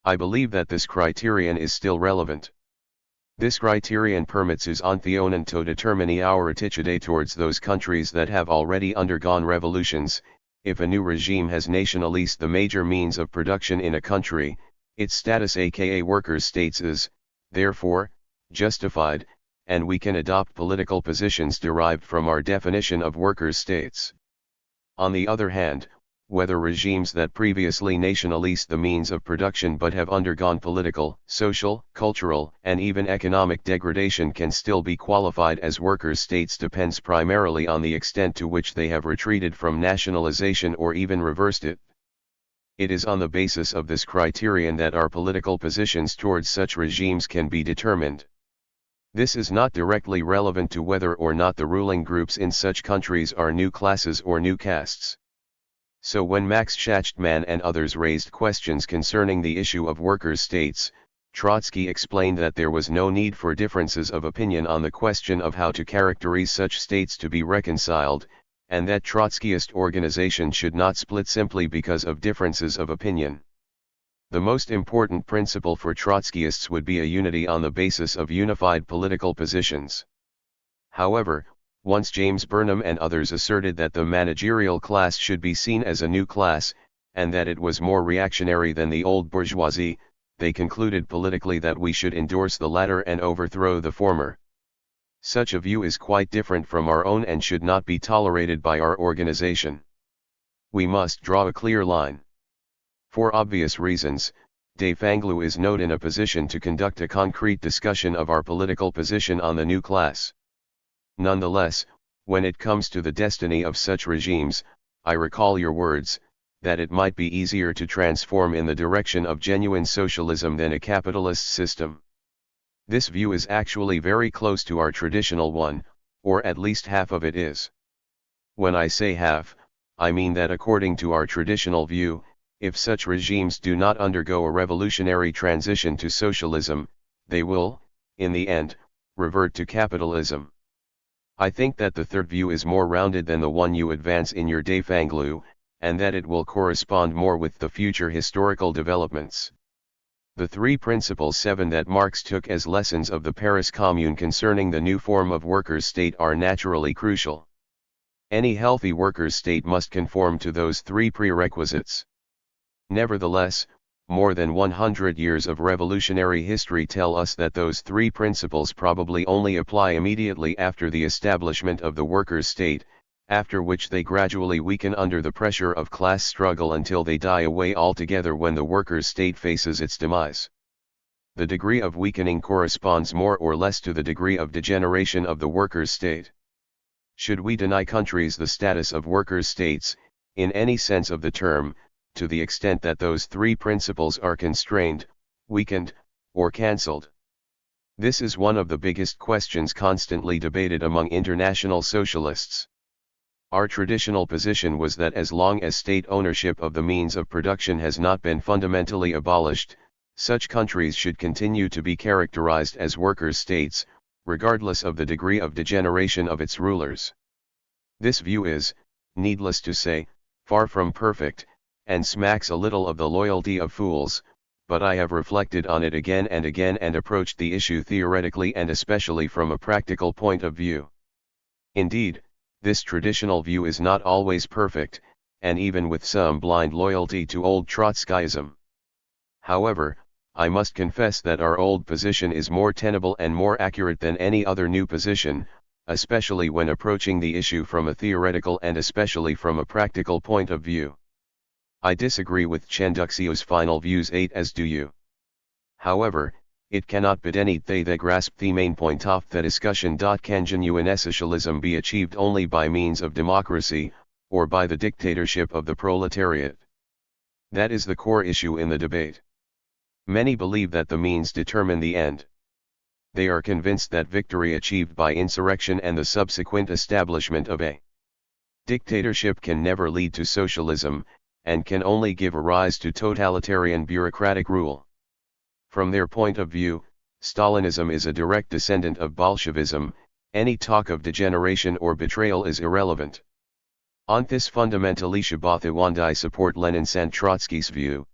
I believe that this criterion is still relevant. This criterion permits us onthionen to determine our attitude towards those countries that have already undergone revolutions. If a new regime has nationalized the major means of production in a country, its status aka workers' states is, therefore, justified, and we can adopt political positions derived from our definition of workers' states. On the other hand, whether regimes that previously nationalized the means of production but have undergone political, social, cultural, and even economic degradation can still be qualified as workers' states depends primarily on the extent to which they have retreated from nationalization or even reversed it. It is on the basis of this criterion that our political positions towards such regimes can be determined. This is not directly relevant to whether or not the ruling groups in such countries are new classes or new castes. So when Max Schachtman and others raised questions concerning the issue of workers' states, Trotsky explained that there was no need for differences of opinion on the question of how to characterize such states to be reconciled, and that Trotskyist organization should not split simply because of differences of opinion. The most important principle for Trotskyists would be a unity on the basis of unified political positions. However, once James Burnham and others asserted that the managerial class should be seen as a new class, and that it was more reactionary than the old bourgeoisie, they concluded politically that we should endorse the latter and overthrow the former. Such a view is quite different from our own and should not be tolerated by our organization. We must draw a clear line. For obvious reasons, De Fanglu is not in a position to conduct a concrete discussion of our political position on the new class. Nonetheless, when it comes to the destiny of such regimes, I recall your words, that it might be easier to transform in the direction of genuine socialism than a capitalist system. This view is actually very close to our traditional one, or at least half of it is. When I say half, I mean that according to our traditional view, if such regimes do not undergo a revolutionary transition to socialism, they will, in the end, revert to capitalism. I think that the third view is more rounded than the one you advance in your De Fanglu, and that it will correspond more with the future historical developments. The 3 principles 7 that Marx took as lessons of the Paris Commune concerning the new form of workers' state are naturally crucial. Any healthy workers' state must conform to those 3 prerequisites. Nevertheless, more than 100 years of revolutionary history tell us that those 3 principles probably only apply immediately after the establishment of the workers' state, after which they gradually weaken under the pressure of class struggle until they die away altogether when the workers' state faces its demise. The degree of weakening corresponds more or less to the degree of degeneration of the workers' state. Should we deny countries the status of workers' states, in any sense of the term, to the extent that those 3 principles are constrained, weakened, or cancelled? This is one of the biggest questions constantly debated among international socialists. Our traditional position was that as long as state ownership of the means of production has not been fundamentally abolished, such countries should continue to be characterized as workers' states, regardless of the degree of degeneration of its rulers. This view is, needless to say, far from perfect, and smacks a little of the loyalty of fools, but I have reflected on it again and again and approached the issue theoretically and especially from a practical point of view. Indeed, this traditional view is not always perfect, and even with some blind loyalty to old Trotskyism. However, I must confess that our old position is more tenable and more accurate than any other new position, especially when approaching the issue from a theoretical and especially from a practical point of view. I disagree with Chenduxio's final views 8 as do you. However, it cannot but any they grasp the main point of the discussion. Can genuine socialism be achieved only by means of democracy, or by the dictatorship of the proletariat? That is the core issue in the debate. Many believe that the means determine the end. They are convinced that victory achieved by insurrection and the subsequent establishment of a dictatorship can never lead to socialism, and can only give a rise to totalitarian bureaucratic rule. From their point of view, Stalinism is a direct descendant of Bolshevism. Any talk of degeneration or betrayal is irrelevant. On this fundamental issue both I support Lenin's and Trotsky's view.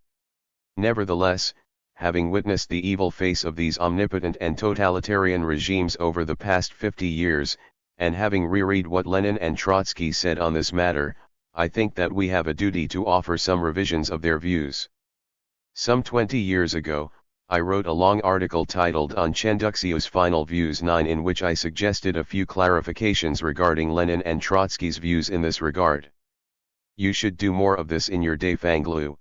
Nevertheless, having witnessed the evil face of these omnipotent and totalitarian regimes over the past 50 years, and having reread what Lenin and Trotsky said on this matter, I think that we have a duty to offer some revisions of their views. Some 20 years ago, I wrote a long article titled On Chenduxio's Final Views 9, in which I suggested a few clarifications regarding Lenin and Trotsky's views in this regard. You should do more of this in your day, Fanglu.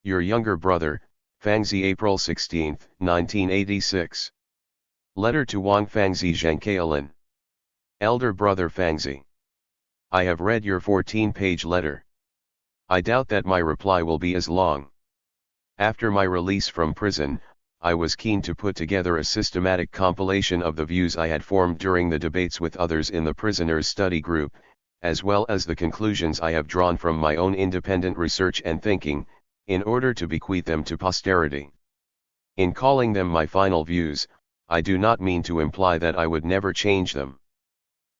Your younger brother, Fangzi, April 16, 1986. Letter to Wang Fangzi Zhangkaolin. Elder brother Fangzi. I have read your 14-page letter. I doubt that my reply will be as long. After my release from prison, I was keen to put together a systematic compilation of the views I had formed during the debates with others in the prisoners' study group, as well as the conclusions I have drawn from my own independent research and thinking, in order to bequeath them to posterity. In calling them my final views, I do not mean to imply that I would never change them.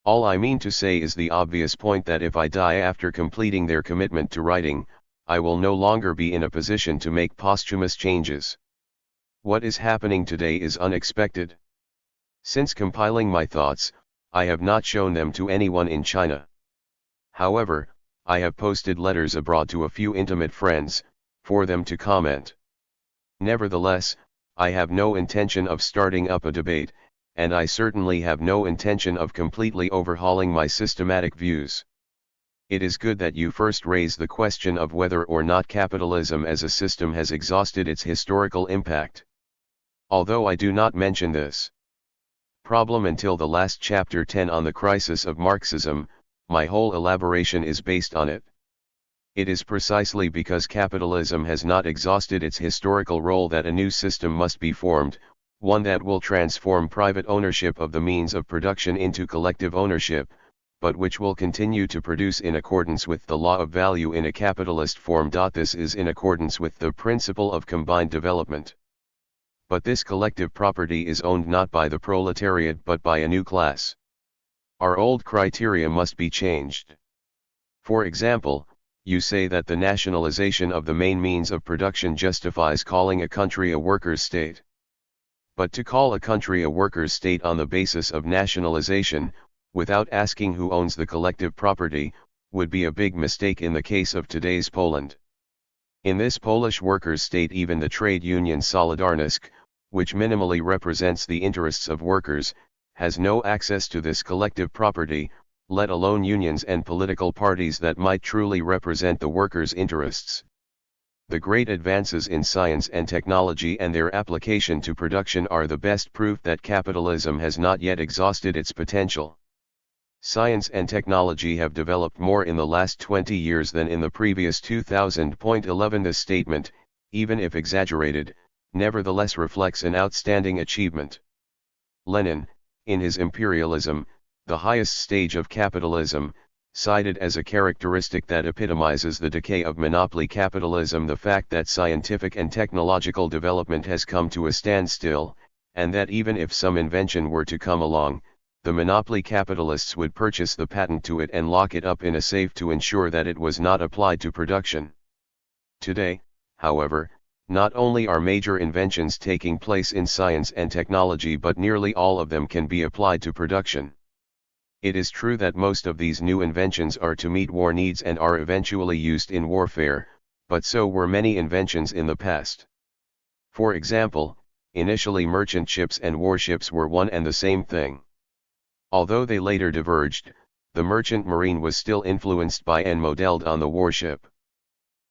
All I mean to say is the obvious point that if I die after completing their commitment to writing, I will no longer be in a position to make posthumous changes. What is happening today is unexpected. Since compiling my thoughts, I have not shown them to anyone in China. However, I have posted letters abroad to a few intimate friends, for them to comment. Nevertheless, I have no intention of starting up a debate, and I certainly have no intention of completely overhauling my systematic views. It is good that you first raise the question of whether or not capitalism as a system has exhausted its historical impact. Although I do not mention this problem until the last chapter 10 on the crisis of Marxism, my whole elaboration is based on it. It is precisely because capitalism has not exhausted its historical role that a new system must be formed, one that will transform private ownership of the means of production into collective ownership, but which will continue to produce in accordance with the law of value in a capitalist form. This is in accordance with the principle of combined development. But this collective property is owned not by the proletariat but by a new class. Our old criteria must be changed. For example, you say that the nationalization of the main means of production justifies calling a country a workers' state. But to call a country a workers' state on the basis of nationalization, without asking who owns the collective property, would be a big mistake in the case of today's Poland. In this Polish workers' state even the trade union Solidarność, which minimally represents the interests of workers, has no access to this collective property, let alone unions and political parties that might truly represent the workers' interests. The great advances in science and technology and their application to production are the best proof that capitalism has not yet exhausted its potential. Science and technology have developed more in the last 20 years than in the previous 2011. This statement, even if exaggerated, nevertheless reflects an outstanding achievement. Lenin, in his Imperialism, the highest stage of capitalism, cited as a characteristic that epitomizes the decay of monopoly capitalism the fact that scientific and technological development has come to a standstill, and that even if some invention were to come along, the monopoly capitalists would purchase the patent to it and lock it up in a safe to ensure that it was not applied to production. Today, however, not only are major inventions taking place in science and technology but nearly all of them can be applied to production. It is true that most of these new inventions are to meet war needs and are eventually used in warfare, but so were many inventions in the past. For example, initially merchant ships and warships were one and the same thing. Although they later diverged, the merchant marine was still influenced by and modeled on the warship.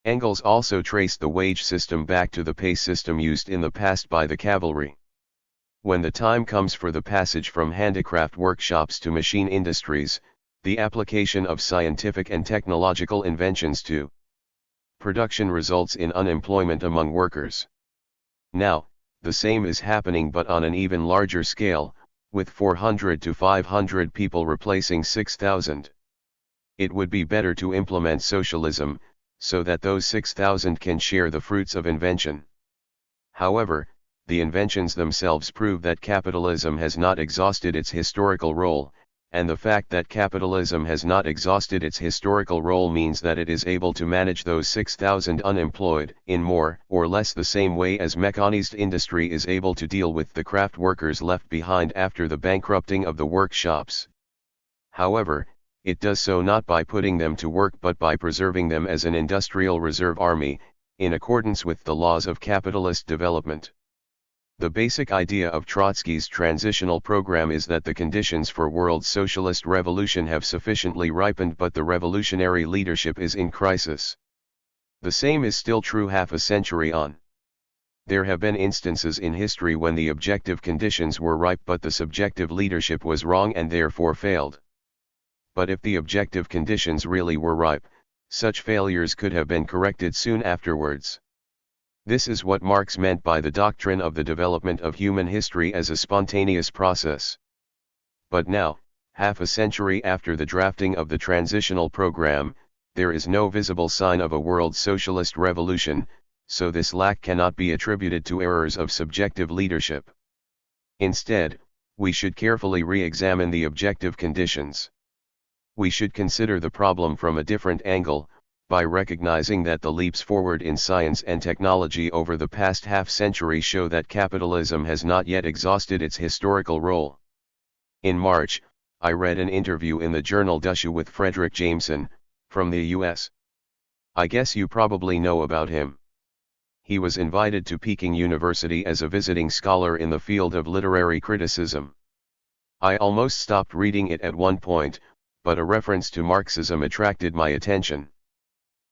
Engels also traced the wage system back to the pay system used in the past by the cavalry. When the time comes for the passage from handicraft workshops to machine industries, the application of scientific and technological inventions to production results in unemployment among workers. Now, the same is happening but on an even larger scale, with 400 to 500 people replacing 6,000. It would be better to implement socialism, so that those 6,000 can share the fruits of invention. However, the inventions themselves prove that capitalism has not exhausted its historical role, and the fact that capitalism has not exhausted its historical role means that it is able to manage those 6,000 unemployed in more or less the same way as mechanized industry is able to deal with the craft workers left behind after the bankrupting of the workshops. However, it does so not by putting them to work but by preserving them as an industrial reserve army, in accordance with the laws of capitalist development. The basic idea of Trotsky's transitional program is that the conditions for world socialist revolution have sufficiently ripened but the revolutionary leadership is in crisis. The same is still true half a century on. There have been instances in history when the objective conditions were ripe but the subjective leadership was wrong and therefore failed. But if the objective conditions really were ripe, such failures could have been corrected soon afterwards. This is what Marx meant by the doctrine of the development of human history as a spontaneous process. But now, half a century after the drafting of the transitional program, there is no visible sign of a world socialist revolution, so this lack cannot be attributed to errors of subjective leadership. Instead, we should carefully re-examine the objective conditions. We should consider the problem from a different angle, by recognizing that the leaps forward in science and technology over the past half-century show that capitalism has not yet exhausted its historical role. In March, I read an interview in the journal Dusche with Frederick Jameson, from the U.S. I guess you probably know about him. He was invited to Peking University as a visiting scholar in the field of literary criticism. I almost stopped reading it at one point, but a reference to Marxism attracted my attention.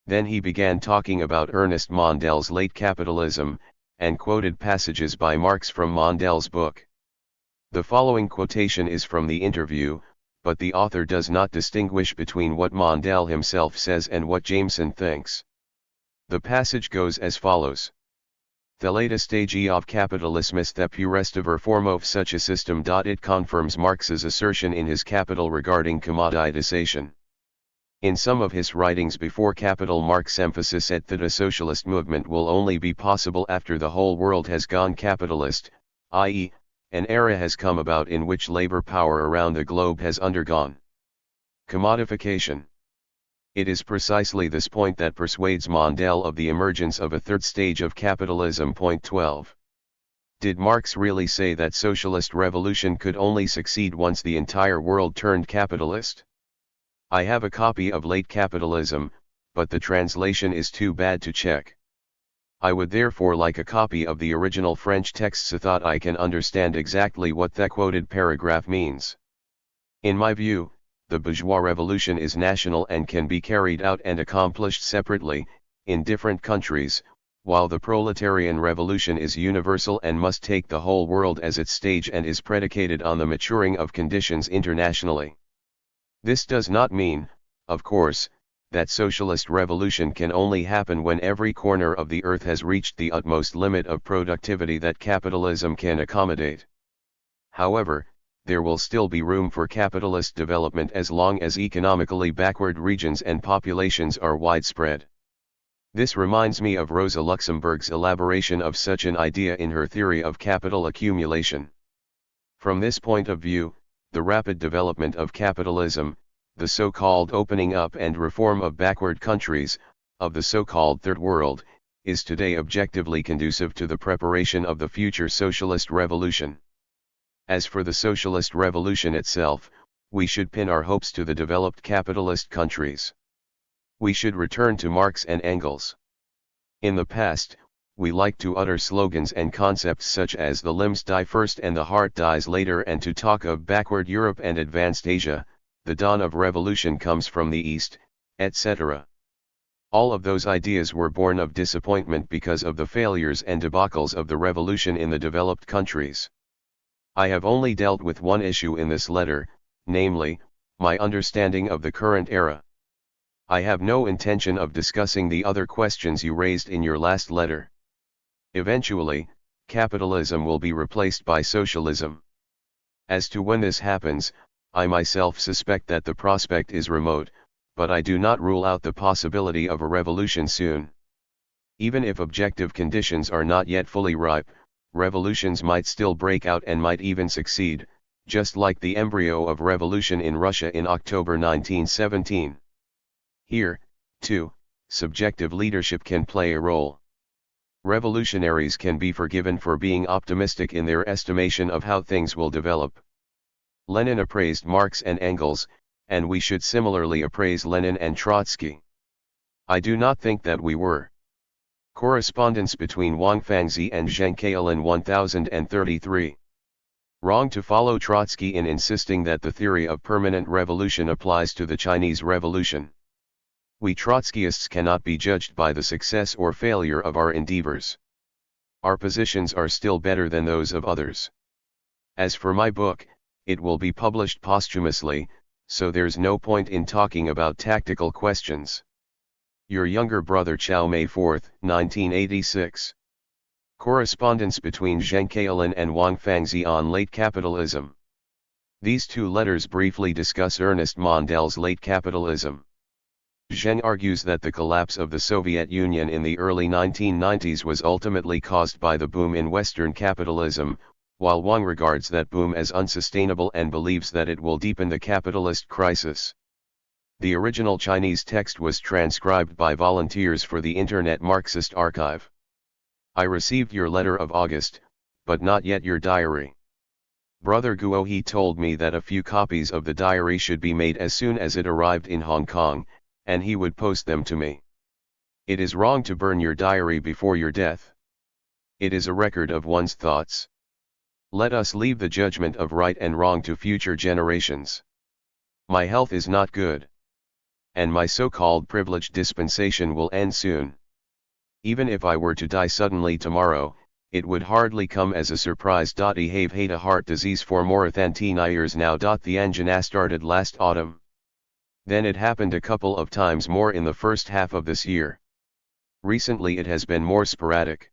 Then he began talking about Ernest Mondel's Late Capitalism, and quoted passages by Marx from Mondel's book. The following quotation is from the interview, but the author does not distinguish between what Mondel himself says and what Jameson thinks. The passage goes as follows. The latest stage of capitalism is the purest form of such a system. It confirms Marx's assertion in his Capital regarding commoditization. In some of his writings before Capital, Marx emphasized that a socialist movement will only be possible after the whole world has gone capitalist, i.e., an era has come about in which labor power around the globe has undergone commodification. It is precisely this point that persuades Mondel of the emergence of a third stage of capitalism. Point 12. Did Marx really say that socialist revolution could only succeed once the entire world turned capitalist? I have a copy of Late Capitalism, but the translation is too bad to check. I would therefore like a copy of the original French text so that I can understand exactly what the quoted paragraph means. In my view, the bourgeois revolution is national and can be carried out and accomplished separately, in different countries, while the proletarian revolution is universal and must take the whole world as its stage and is predicated on the maturing of conditions internationally. This does not mean, of course, that socialist revolution can only happen when every corner of the earth has reached the utmost limit of productivity that capitalism can accommodate. However, there will still be room for capitalist development as long as economically backward regions and populations are widespread. This reminds me of Rosa Luxemburg's elaboration of such an idea in her theory of capital accumulation. From this point of view, the rapid development of capitalism, the so-called opening up and reform of backward countries, of the so-called Third World, is today objectively conducive to the preparation of the future socialist revolution. As for the socialist revolution itself, we should pin our hopes to the developed capitalist countries. We should return to Marx and Engels. In the past, we like to utter slogans and concepts such as the limbs die first and the heart dies later, and to talk of backward Europe and advanced Asia, the dawn of revolution comes from the East, etc. All of those ideas were born of disappointment because of the failures and debacles of the revolution in the developed countries. I have only dealt with one issue in this letter, namely, my understanding of the current era. I have no intention of discussing the other questions you raised in your last letter. Eventually, capitalism will be replaced by socialism. As to when this happens, I myself suspect that the prospect is remote, but I do not rule out the possibility of a revolution soon. Even if objective conditions are not yet fully ripe, revolutions might still break out and might even succeed, just like the embryo of revolution in Russia in October 1917. Here, too, subjective leadership can play a role. Revolutionaries can be forgiven for being optimistic in their estimation of how things will develop. Lenin appraised Marx and Engels, and we should similarly appraise Lenin and Trotsky. I do not think that we were. Correspondence between Wang Fangzi and Zheng Kaolin 1033. Wrong to follow Trotsky in insisting that the theory of permanent revolution applies to the Chinese Revolution. We Trotskyists cannot be judged by the success or failure of our endeavors. Our positions are still better than those of others. As for my book, it will be published posthumously, so there's no point in talking about tactical questions. Your younger brother Chow, May 4, 1986. Correspondence between Zheng Kaolin and Wang Fangzi on late capitalism. These two letters briefly discuss Ernest Mondel's late capitalism. Zheng argues that the collapse of the Soviet Union in the early 1990s was ultimately caused by the boom in Western capitalism, while Wang regards that boom as unsustainable and believes that it will deepen the capitalist crisis. The original Chinese text was transcribed by volunteers for the Internet Marxist Archive. I received your letter of August, but not yet your diary. Brother Guo he told me that a few copies of the diary should be made as soon as it arrived in Hong Kong, and he would post them to me. It is wrong to burn your diary before your death. It is a record of one's thoughts. Let us leave the judgment of right and wrong to future generations. My health is not good. And my so-called privileged dispensation will end soon. Even if I were to die suddenly tomorrow, it would hardly come as a surprise. I have had a heart disease for more than 10 years now. The angina started last autumn. Then it happened a couple of times more in the first half of this year. Recently it has been more sporadic.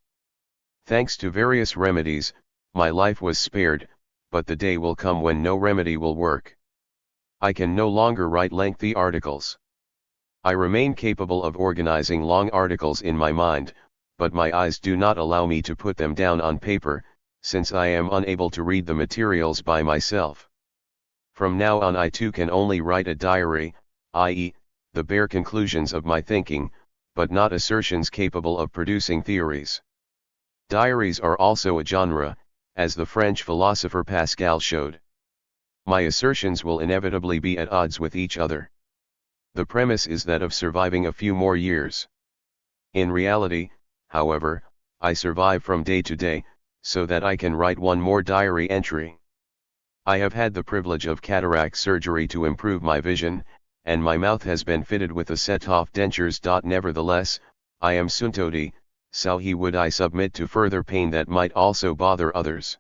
Thanks to various remedies, my life was spared, but the day will come when no remedy will work. I can no longer write lengthy articles. I remain capable of organizing long articles in my mind, but my eyes do not allow me to put them down on paper, since I am unable to read the materials by myself. From now on I too can only write a diary, i.e., the bare conclusions of my thinking, but not assertions capable of producing theories. Diaries are also a genre, as the French philosopher Pascal showed. My assertions will inevitably be at odds with each other. The premise is that of surviving a few more years. In reality, however, I survive from day to day, so that I can write one more diary entry. I have had the privilege of cataract surgery to improve my vision, and my mouth has been fitted with a set-off dentures. Nevertheless, I am Suntodi, so he would I submit to further pain that might also bother others.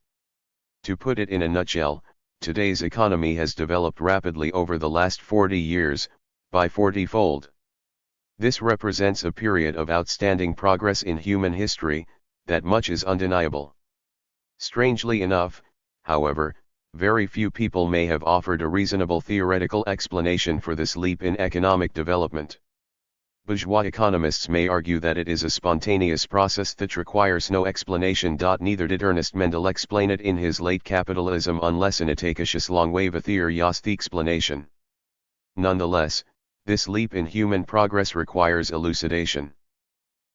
To put it in a nutshell, today's economy has developed rapidly over the last 40 years, by 40-fold. This represents a period of outstanding progress in human history, that much is undeniable. Strangely enough, however, very few people may have offered a reasonable theoretical explanation for this leap in economic development. Bourgeois economists may argue that it is a spontaneous process that requires no explanation. Neither did Ernest Mendel explain it in his Late Capitalism unless in a takacious long wave a theoryos the explanation. Nonetheless, this leap in human progress requires elucidation.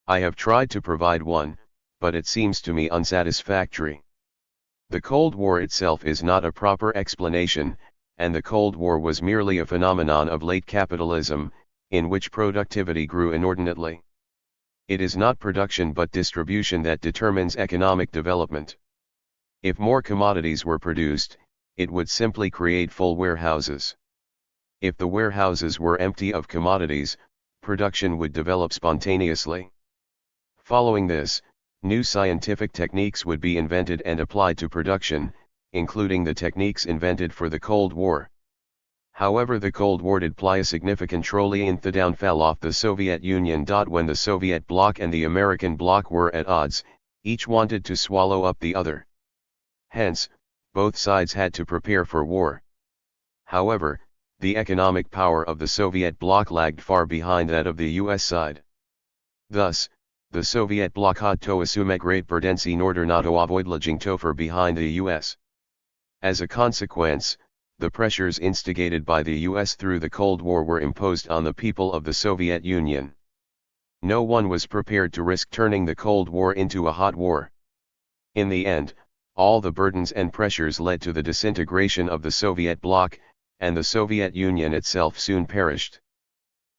I have tried to provide one, but it seems to me unsatisfactory. The Cold War itself is not a proper explanation, and the Cold War was merely a phenomenon of late capitalism, in which productivity grew inordinately. It is not production but distribution that determines economic development. If more commodities were produced, it would simply create full warehouses. If the warehouses were empty of commodities, production would develop spontaneously. Following this, new scientific techniques would be invented and applied to production, including the techniques invented for the Cold War. However, the Cold War did play a significant role in the downfall of the Soviet Union. When the Soviet bloc and the American bloc were at odds, each wanted to swallow up the other. Hence, both sides had to prepare for war. However, the economic power of the Soviet bloc lagged far behind that of the US side. Thus, the Soviet bloc had to assume a great prudence in order not to avoid lagging too far behind the US. As a consequence, the pressures instigated by the US through the Cold War were imposed on the people of the Soviet Union. No one was prepared to risk turning the Cold War into a hot war. In the end, all the burdens and pressures led to the disintegration of the Soviet bloc, and the Soviet Union itself soon perished.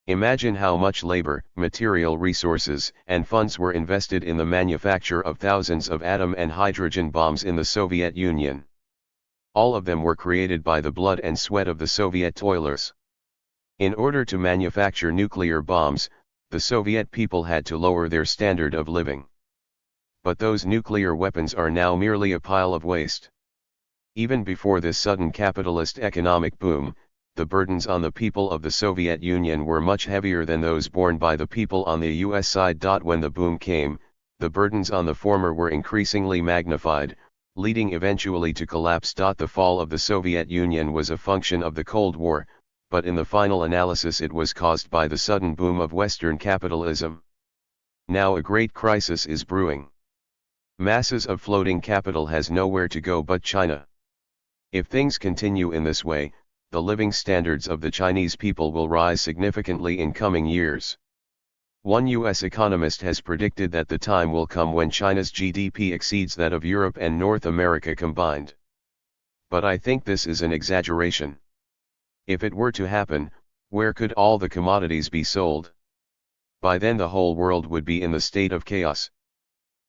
Imagine how much labor, material resources, and funds were invested in the manufacture of thousands of atom and hydrogen bombs in the Soviet Union. All of them were created by the blood and sweat of the Soviet toilers. In order to manufacture nuclear bombs, the Soviet people had to lower their standard of living. But those nuclear weapons are now merely a pile of waste. Even before this sudden capitalist economic boom, the burdens on the people of the Soviet Union were much heavier than those borne by the people on the US side. When the boom came, the burdens on the former were increasingly magnified, leading eventually to collapse. The fall of the Soviet Union was a function of the Cold War, but in the final analysis it was caused by the sudden boom of Western capitalism. Now a great crisis is brewing. Masses of floating capital has nowhere to go but China. If things continue in this way, the living standards of the Chinese people will rise significantly in coming years. One US economist has predicted that the time will come when China's GDP exceeds that of Europe and North America combined. But I think this is an exaggeration. If it were to happen, where could all the commodities be sold? By then the whole world would be in the state of chaos.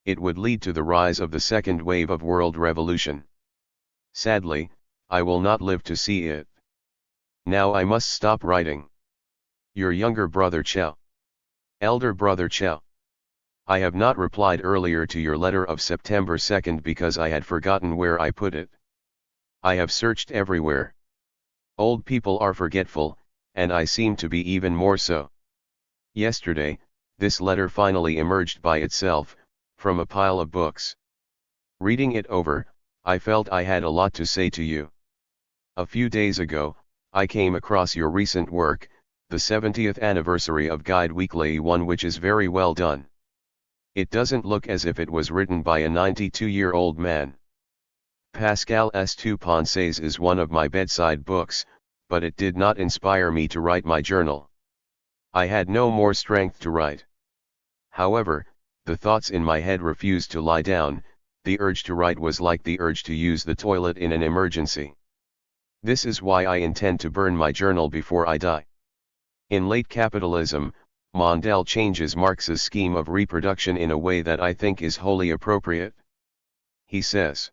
It would lead to the rise of the second wave of world revolution. Sadly, I will not live to see it. Now I must stop writing. Your younger brother Chao. Elder brother Chao. I have not replied earlier to your letter of September 2nd because I had forgotten where I put it. I have searched everywhere. Old people are forgetful, and I seem to be even more so. Yesterday, this letter finally emerged by itself, from a pile of books. Reading it over, I felt I had a lot to say to you. A few days ago, I came across your recent work, the 70th anniversary of Guide Weekly, one which is very well done. It doesn't look as if it was written by a 92-year-old man. Pascal St. Ponce's is one of my bedside books, but it did not inspire me to write my journal. I had no more strength to write. However, the thoughts in my head refused to lie down. The urge to write was like the urge to use the toilet in an emergency. This is why I intend to burn my journal before I die. In late capitalism, Mondale changes Marx's scheme of reproduction in a way that I think is wholly appropriate. He says,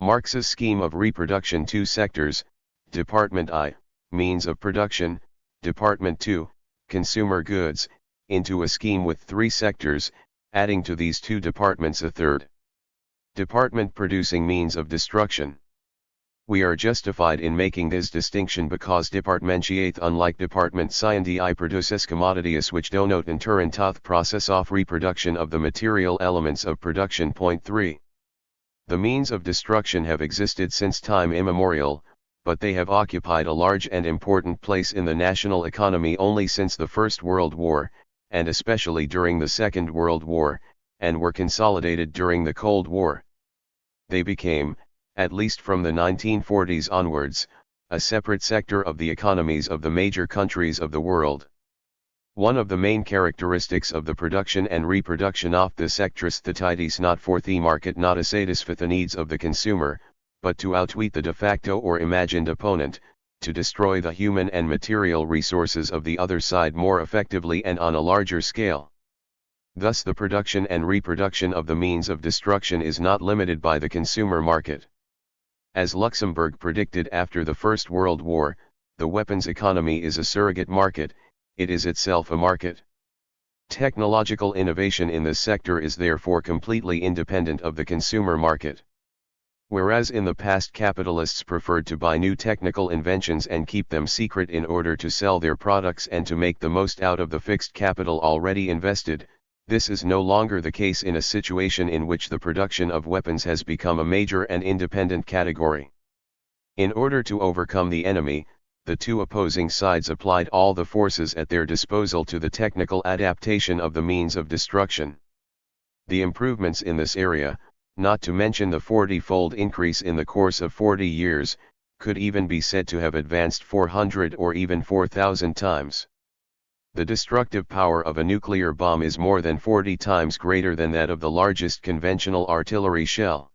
Marx's scheme of reproduction: two sectors, Department I, means of production, Department II, consumer goods, into a scheme with three sectors, adding to these two departments a third department producing means of destruction. We are justified in making this distinction because departmentiate, unlike department scienti, produces commodities which denote in turn the process of reproduction of the material elements of production. Point 3. The means of destruction have existed since time immemorial, but they have occupied a large and important place in the national economy only since the First World War, and especially during the Second World War, and were consolidated during the Cold War. They became, at least from the 1940s onwards, a separate sector of the economies of the major countries of the world. One of the main characteristics of the production and reproduction of the sectors that is not for the market, not a satisfy the needs of the consumer, but to outwit the de facto or imagined opponent, to destroy the human and material resources of the other side more effectively and on a larger scale. Thus the production and reproduction of the means of destruction is not limited by the consumer market. As Luxemburg predicted after the First World War, the weapons economy is a surrogate market, it is itself a market. Technological innovation in this sector is therefore completely independent of the consumer market. Whereas in the past capitalists preferred to buy new technical inventions and keep them secret in order to sell their products and to make the most out of the fixed capital already invested, this is no longer the case in a situation in which the production of weapons has become a major and independent category. In order to overcome the enemy, the two opposing sides applied all the forces at their disposal to the technical adaptation of the means of destruction. The improvements in this area, not to mention the 40-fold increase in the course of 40 years, could even be said to have advanced 400 or even 4,000 times. The destructive power of a nuclear bomb is more than 40 times greater than that of the largest conventional artillery shell.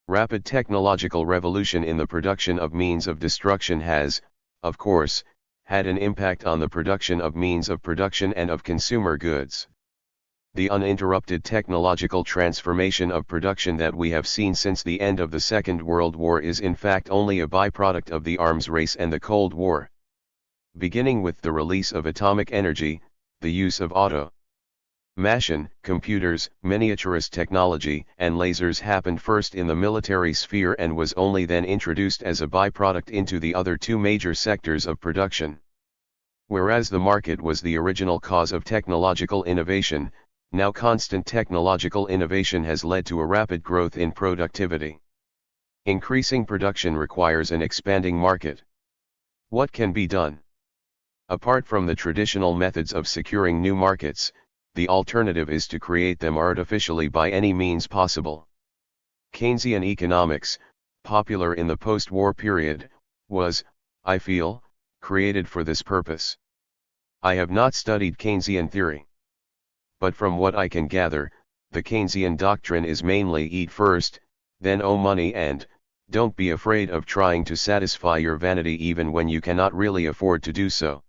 Rapid technological revolution in the production of means of destruction has, of course, had an impact on the production of means of production and of consumer goods. The uninterrupted technological transformation of production that we have seen since the end of the Second World War is in fact only a byproduct of the arms race and the Cold War. Beginning with the release of atomic energy, the use of automation, computers, miniaturist technology, and lasers happened first in the military sphere and was only then introduced as a byproduct into the other two major sectors of production. Whereas the market was the original cause of technological innovation, now constant technological innovation has led to a rapid growth in productivity. Increasing production requires an expanding market. What can be done? Apart from the traditional methods of securing new markets, the alternative is to create them artificially by any means possible. Keynesian economics, popular in the post-war period, was, I feel, created for this purpose. I have not studied Keynesian theory. But from what I can gather, the Keynesian doctrine is mainly eat first, then owe money and, don't be afraid of trying to satisfy your vanity even when you cannot really afford to do so.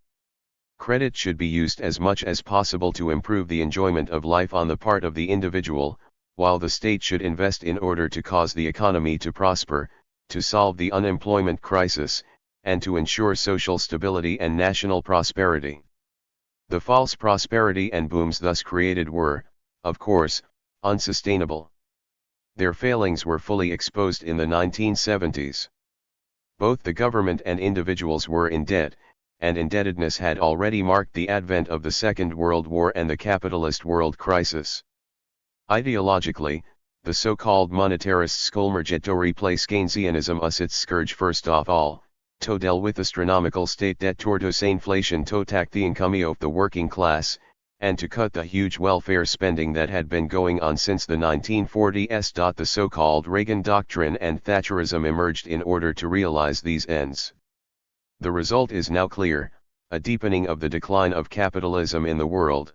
Credit should be used as much as possible to improve the enjoyment of life on the part of the individual, while the state should invest in order to cause the economy to prosper, to solve the unemployment crisis, and to ensure social stability and national prosperity. The false prosperity and booms thus created were, of course, unsustainable. Their failings were fully exposed in the 1970s. Both the government and individuals were in debt, and indebtedness had already marked the advent of the Second World War and the capitalist world crisis. Ideologically, the so-called monetarists skolmerget to replace Keynesianism as its scourge first of all, to deal with astronomical state debt tordos inflation to attack the income of the working class, and to cut the huge welfare spending that had been going on since the 1940s. The so-called Reagan Doctrine and Thatcherism emerged in order to realize these ends. The result is now clear, a deepening of the decline of capitalism in the world.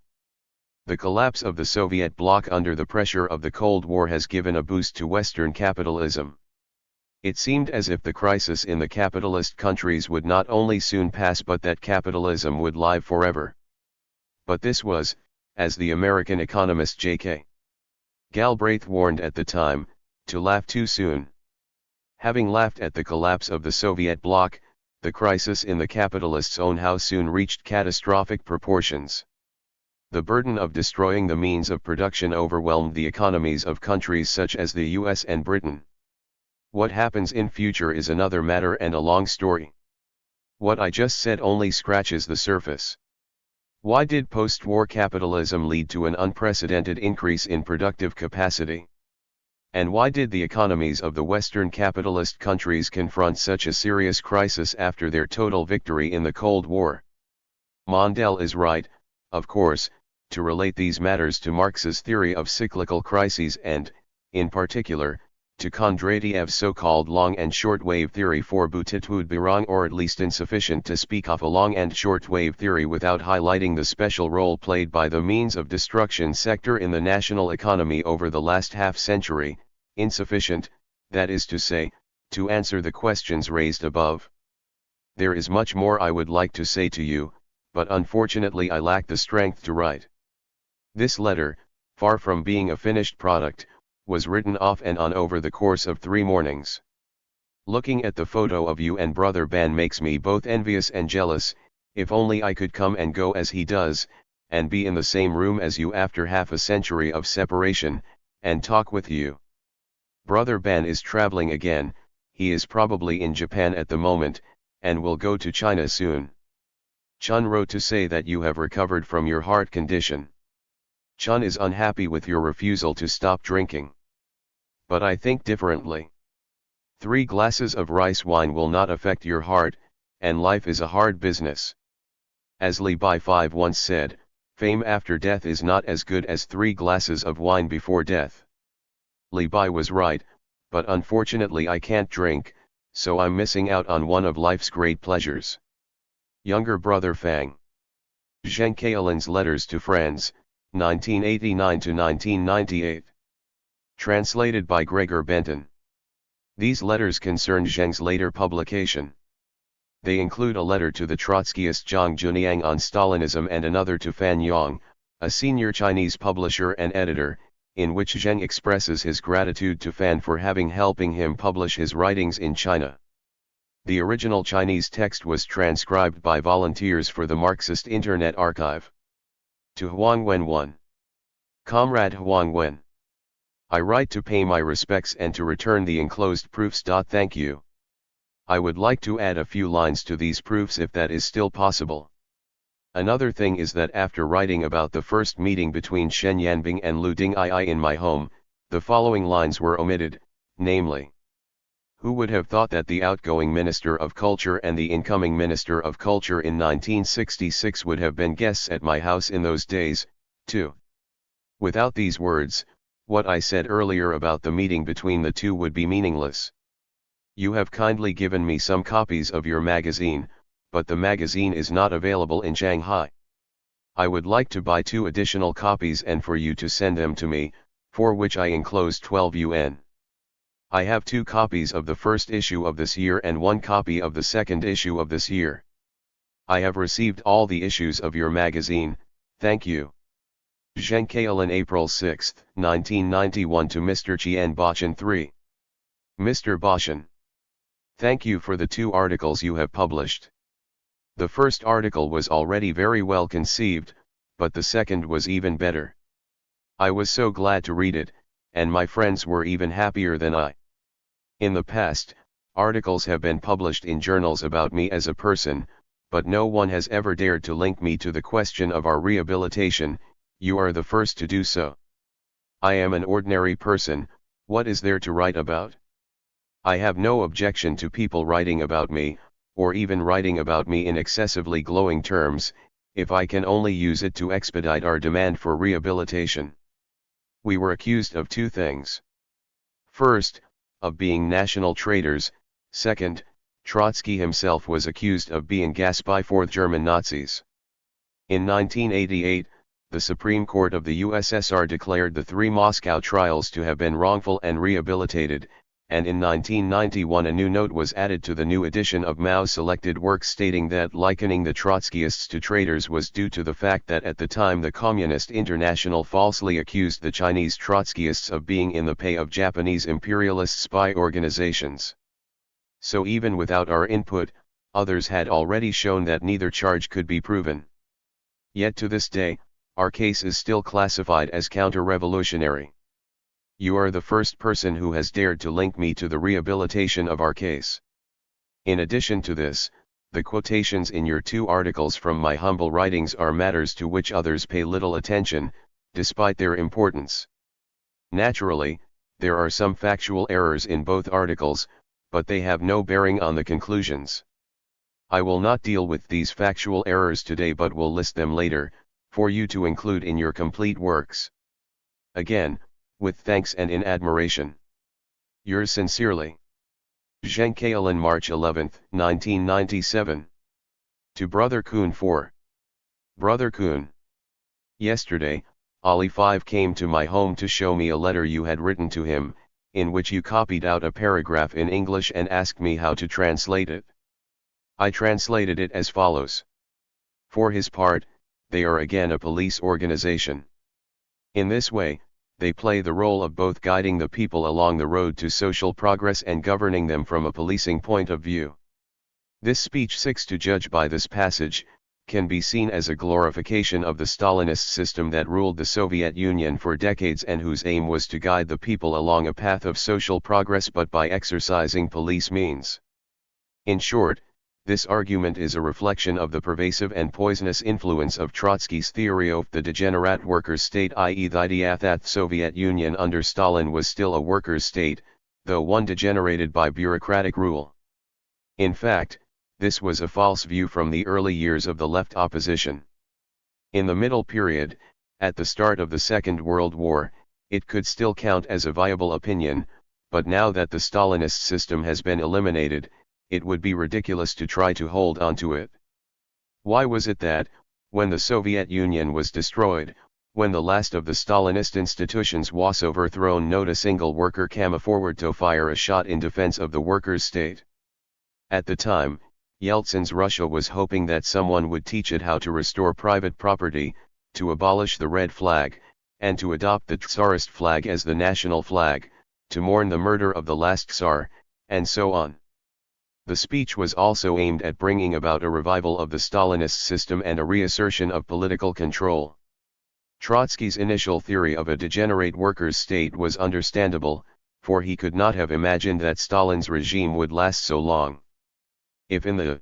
The collapse of the Soviet bloc under the pressure of the Cold War has given a boost to Western capitalism. It seemed as if the crisis in the capitalist countries would not only soon pass but that capitalism would live forever. But this was, as the American economist J.K. Galbraith warned at the time, to laugh too soon. Having laughed at the collapse of the Soviet bloc, the crisis in the capitalists' own house soon reached catastrophic proportions. The burden of destroying the means of production overwhelmed the economies of countries such as the US and Britain. What happens in future is another matter and a long story. What I just said only scratches the surface. Why did post-war capitalism lead to an unprecedented increase in productive capacity? And why did the economies of the Western capitalist countries confront such a serious crisis after their total victory in the Cold War? Mondale is right, of course, to relate these matters to Marx's theory of cyclical crises and, in particular, to Kondratiev's so-called long and short-wave theory, for but it would be wrong or at least insufficient to speak of a long and short-wave theory without highlighting the special role played by the means of destruction sector in the national economy over the last half-century, insufficient, that is to say, To answer the questions raised above, there is much more I would like to say to you, but unfortunately I lack the strength to write. This letter, far from being a finished product, was written off and on over the course of 3 mornings. Looking at the photo of you and Brother Ben makes me both envious and jealous. If only I could come and go as he does, and be in the same room as you after half a century of separation, and talk with you. Brother Ben is traveling again, he is probably in Japan at the moment, and will go to China soon. Chun wrote to say that you have recovered from your heart condition. Chun is unhappy with your refusal to stop drinking. But I think differently. 3 glasses of rice wine will not affect your heart, and life is a hard business. As Li Bai 5 once said, fame after death is not as good as 3 glasses of wine before death. Li Bai was right, but unfortunately I can't drink, so I'm missing out on one of life's great pleasures. Younger brother Fang. Zheng Kailan's Letters to Friends, 1989 to 1998. Translated by Gregor Benton. These letters concern Zheng's later publication. They include a letter to the Trotskyist Zhang Juniang on Stalinism and another to Fan Yang, a senior Chinese publisher and editor, in which Zheng expresses his gratitude to Fan for helping him publish his writings in China. The original Chinese text was transcribed by volunteers for the Marxist Internet Archive. To Huang Wen 1. Comrade Huang Wen. I write to pay my respects and to return the enclosed proofs. Thank you. I would like to add a few lines to these proofs if that is still possible. Another thing is that after writing about the first meeting between Shen Yanbing and Lu Dingyi in my home, the following lines were omitted, namely, who would have thought that the outgoing Minister of Culture and the incoming Minister of Culture in 1966 would have been guests at my house in those days, too. Without these words, what I said earlier about the meeting between the two would be meaningless. You have kindly given me some copies of your magazine, but the magazine is not available in Shanghai. I would like to buy 2 additional copies and for you to send them to me, for which I enclose 12 yuan. I have 2 copies of the first issue of this year and 1 copy of the second issue of this year. I have received all the issues of your magazine, thank you. Zheng Kailan, April 6, 1991 to Mr. Qian Bachan 3. Mr. Bachan. Thank you for the 2 articles you have published. The first article was already very well conceived, but the second was even better. I was so glad to read it, and my friends were even happier than I. In the past, articles have been published in journals about me as a person, but no one has ever dared to link me to the question of our rehabilitation. You are the first to do so. I am an ordinary person, what is there to write about? I have no objection to people writing about me, or even writing about me in excessively glowing terms, if I can only use it to expedite our demand for rehabilitation. We were accused of 2 things. First, of being national traitors, second, Trotsky himself was accused of being gas spy for the German Nazis. In 1988, the Supreme Court of the USSR declared the 3 Moscow trials to have been wrongful and rehabilitated, and in 1991 a new note was added to the new edition of Mao's selected works stating that likening the Trotskyists to traitors was due to the fact that at the time the Communist International falsely accused the Chinese Trotskyists of being in the pay of Japanese imperialist spy organizations. So even without our input, others had already shown that neither charge could be proven. Yet to this day, our case is still classified as counter-revolutionary. You are the first person who has dared to link me to the rehabilitation of our case. In addition to this, the quotations in your 2 articles from my humble writings are matters to which others pay little attention, despite their importance. Naturally, there are some factual errors in both articles, but they have no bearing on the conclusions. I will not deal with these factual errors today but will list them later, for you to include in your complete works. Again, with thanks and in admiration. Yours sincerely. Zheng Kailan, March 11, 1997. To Brother Kun 4. Brother Kun. Yesterday, Ali 5 came to my home to show me a letter you had written to him, in which you copied out a paragraph in English and asked me how to translate it. I translated it as follows. For his part, they are again a police organization. In this way, they play the role of both guiding the people along the road to social progress and governing them from a policing point of view. This speech 6 to judge by this passage, can be seen as a glorification of the Stalinist system that ruled the Soviet Union for decades and whose aim was to guide the people along a path of social progress but by exercising police means. In short, this argument is a reflection of the pervasive and poisonous influence of Trotsky's theory of the degenerate workers' state, i.e. the idea that the Soviet Union under Stalin was still a workers' state, though one degenerated by bureaucratic rule. In fact, this was a false view from the early years of the left opposition. In the middle period, at the start of the Second World War, it could still count as a viable opinion, but now that the Stalinist system has been eliminated, it would be ridiculous to try to hold on to it. Why was it that, when the Soviet Union was destroyed, when the last of the Stalinist institutions was overthrown, not a single worker came forward to fire a shot in defense of the workers' state? At the time, Yeltsin's Russia was hoping that someone would teach it how to restore private property, to abolish the red flag, and to adopt the Tsarist flag as the national flag, to mourn the murder of the last Tsar, and so on. The speech was also aimed at bringing about a revival of the Stalinist system and a reassertion of political control. Trotsky's initial theory of a degenerate workers' state was understandable, for he could not have imagined that Stalin's regime would last so long. If in the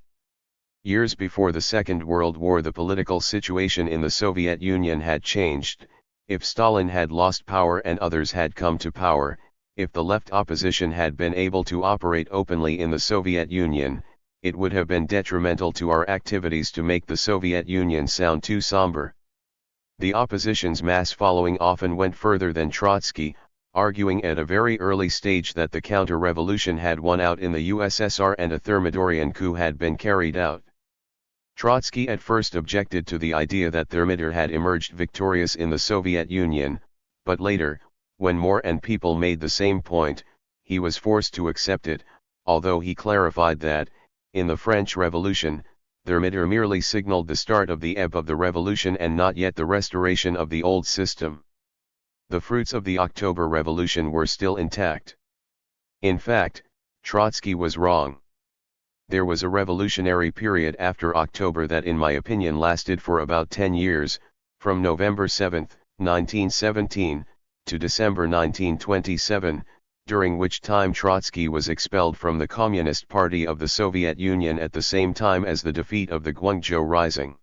years before the Second World War the political situation in the Soviet Union had changed, if Stalin had lost power and others had come to power, if the left opposition had been able to operate openly in the Soviet Union, it would have been detrimental to our activities to make the Soviet Union sound too somber. The opposition's mass following often went further than Trotsky, arguing at a very early stage that the counter-revolution had won out in the USSR and a Thermidorian coup had been carried out. Trotsky at first objected to the idea that Thermidor had emerged victorious in the Soviet Union, but later, when more and people made the same point, he was forced to accept it, although he clarified that, in the French Revolution, Thermidor merely signaled the start of the ebb of the revolution and not yet the restoration of the old system. The fruits of the October Revolution were still intact. In fact, Trotsky was wrong. There was a revolutionary period after October that in my opinion lasted for about 10 years, from November 7, 1917, to December 1927, during which time Trotsky was expelled from the Communist Party of the Soviet Union at the same time as the defeat of the Guangzhou Rising.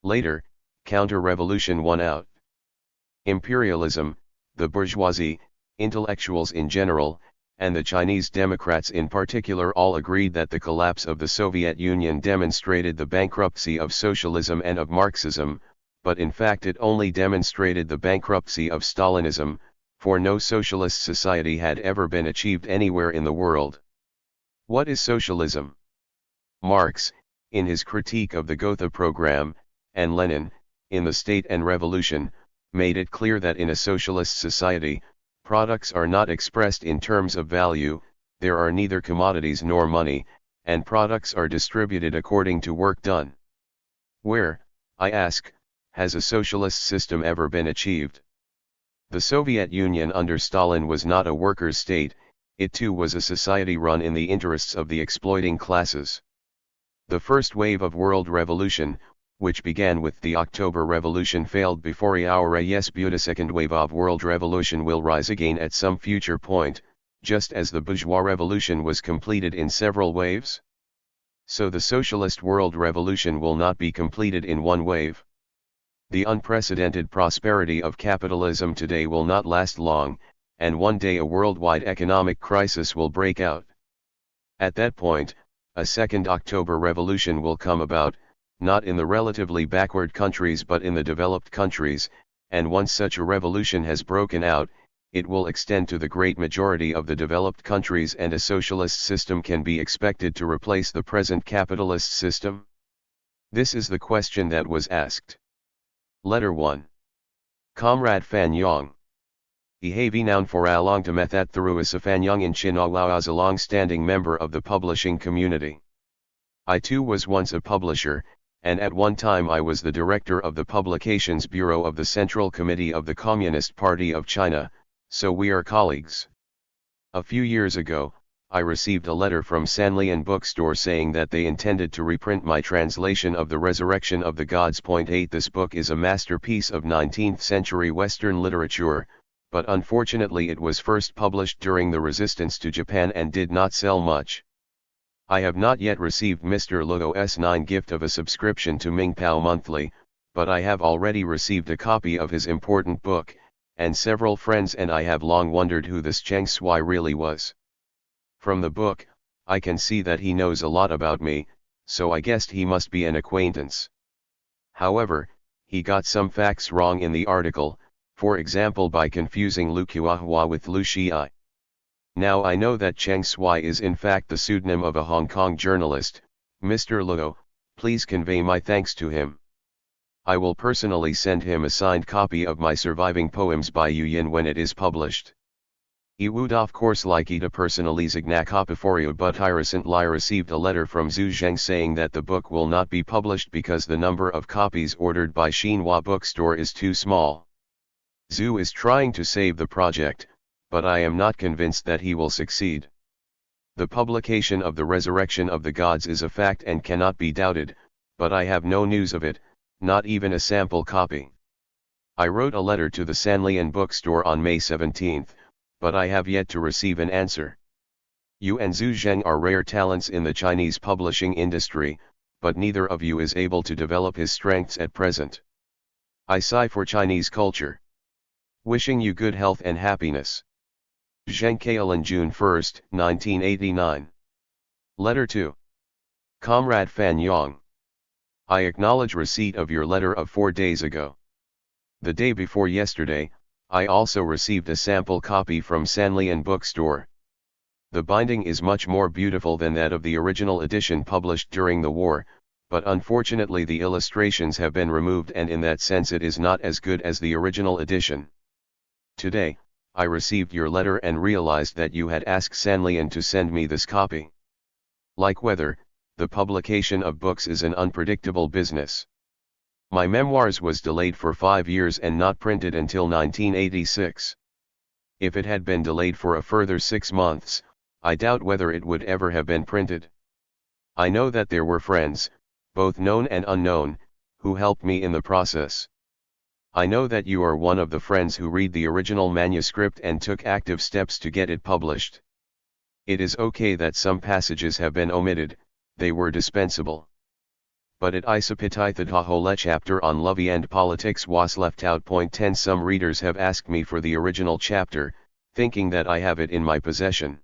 Later, counter-revolution won out. Imperialism, the bourgeoisie, intellectuals in general, and the Chinese Democrats in particular all agreed that the collapse of the Soviet Union demonstrated the bankruptcy of socialism and of Marxism, but in fact it only demonstrated the bankruptcy of Stalinism, for no socialist society had ever been achieved anywhere in the world. What is socialism? Marx, in his critique of the Gotha program, and Lenin, in the State and Revolution, made it clear that in a socialist society, products are not expressed in terms of value, there are neither commodities nor money, and products are distributed according to work done. Where, I ask, has a socialist system ever been achieved? The Soviet Union under Stalin was not a workers' state, it too was a society run in the interests of the exploiting classes. The first wave of world revolution, which began with the October Revolution, failed before the second wave of world revolution will rise again at some future point, just as the bourgeois revolution was completed in several waves. So the socialist world revolution will not be completed in one wave. The unprecedented prosperity of capitalism today will not last long, and one day a worldwide economic crisis will break out. At that point, a second October revolution will come about, not in the relatively backward countries but in the developed countries, and once such a revolution has broken out, it will extend to the great majority of the developed countries and a socialist system can be expected to replace the present capitalist system? This is the question that was asked. Letter 1. Comrade Fan Yong. Ihavi noun for along to methat through Isafanyang in Chinawao as a long-standing member of the publishing community. I too was once a publisher, and at one time I was the director of the Publications Bureau of the Central Committee of the Communist Party of China, so we are colleagues. A few years ago, I received a letter from Sanlian Bookstore saying that they intended to reprint my translation of The Resurrection of the Gods. 8 This book is a masterpiece of 19th century Western literature, but unfortunately it was first published during the resistance to Japan and did not sell much. I have not yet received Mr. Luo's 9 gift of a subscription to Mingpao Monthly, but I have already received a copy of his important book, and several friends and I have long wondered who this Cheng Sui really was. From the book, I can see that he knows a lot about me, so I guessed he must be an acquaintance. However, he got some facts wrong in the article, for example by confusing Lu Kuahua with Lu Shii. Now I know that Cheng Sui is in fact the pseudonym of a Hong Kong journalist. Mr. Luo, please convey my thanks to him. I will personally send him a signed copy of my surviving poems by Yu Yin when it is published. I would of course like to personally signa copy for you, but I recently received a letter from Zhu Zheng saying that the book will not be published because the number of copies ordered by Xinhua Bookstore is too small. Zhu is trying to save the project, but I am not convinced that he will succeed. The publication of The Resurrection of the Gods is a fact and cannot be doubted, but I have no news of it, not even a sample copy. I wrote a letter to the Sanlian Bookstore on May 17, but I have yet to receive an answer. You and Zhu Zheng are rare talents in the Chinese publishing industry, but neither of you is able to develop his strengths at present. I sigh for Chinese culture. Wishing you good health and happiness. Zheng Kaolin, June 1, 1989. Letter 2. Comrade Fan Yang. I acknowledge receipt of your letter of 4 days ago. The day before yesterday, I also received a sample copy from Sanlian Bookstore. The binding is much more beautiful than that of the original edition published during the war, but unfortunately the illustrations have been removed and in that sense it is not as good as the original edition. Today, I received your letter and realized that you had asked Sanlian to send me this copy. Like weather, the publication of books is an unpredictable business. My memoirs was delayed for 5 years and not printed until 1986. If it had been delayed for a further 6 months, I doubt whether it would ever have been printed. I know that there were friends, both known and unknown, who helped me in the process. I know that you are one of the friends who read the original manuscript and took active steps to get it published. It is okay that some passages have been omitted, they were dispensable. But at Isapititha Hole chapter on Lovey and politics was left out. 10 Some readers have asked me for the original chapter, thinking that I have it in my possession.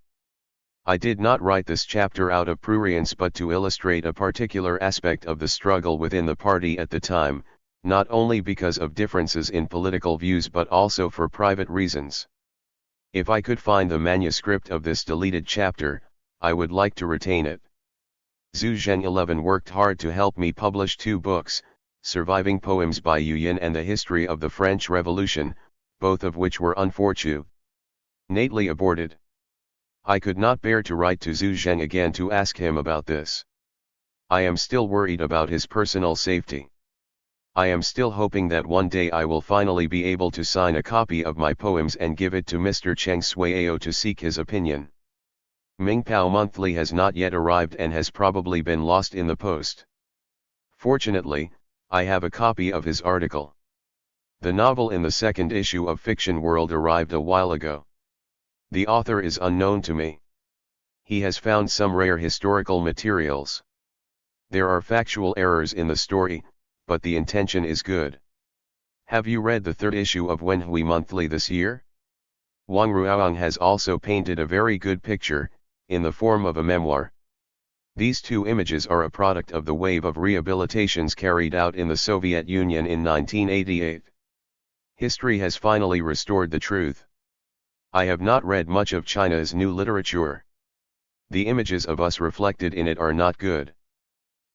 I did not write this chapter out of prurience but to illustrate a particular aspect of the struggle within the party at the time, not only because of differences in political views but also for private reasons. If I could find the manuscript of this deleted chapter, I would like to retain it. Zhu Zheng 11 worked hard to help me publish 2 books, Surviving Poems by Yu Yin and The History of the French Revolution, both of which were unfortunately aborted. I could not bear to write to Zhu Zheng again to ask him about this. I am still worried about his personal safety. I am still hoping that one day I will finally be able to sign a copy of my poems and give it to Mr. Cheng Suiao to seek his opinion. Mingpao Monthly has not yet arrived and has probably been lost in the post. Fortunately, I have a copy of his article. The novel in the second issue of Fiction World arrived a while ago. The author is unknown to me. He has found some rare historical materials. There are factual errors in the story, but the intention is good. Have you read the 3rd issue of Wenhui Monthly this year? Wang Ruoang has also painted a very good picture, in the form of a memoir. These 2 images are a product of the wave of rehabilitations carried out in the Soviet Union in 1988. History has finally restored the truth. I have not read much of China's new literature. The images of us reflected in it are not good.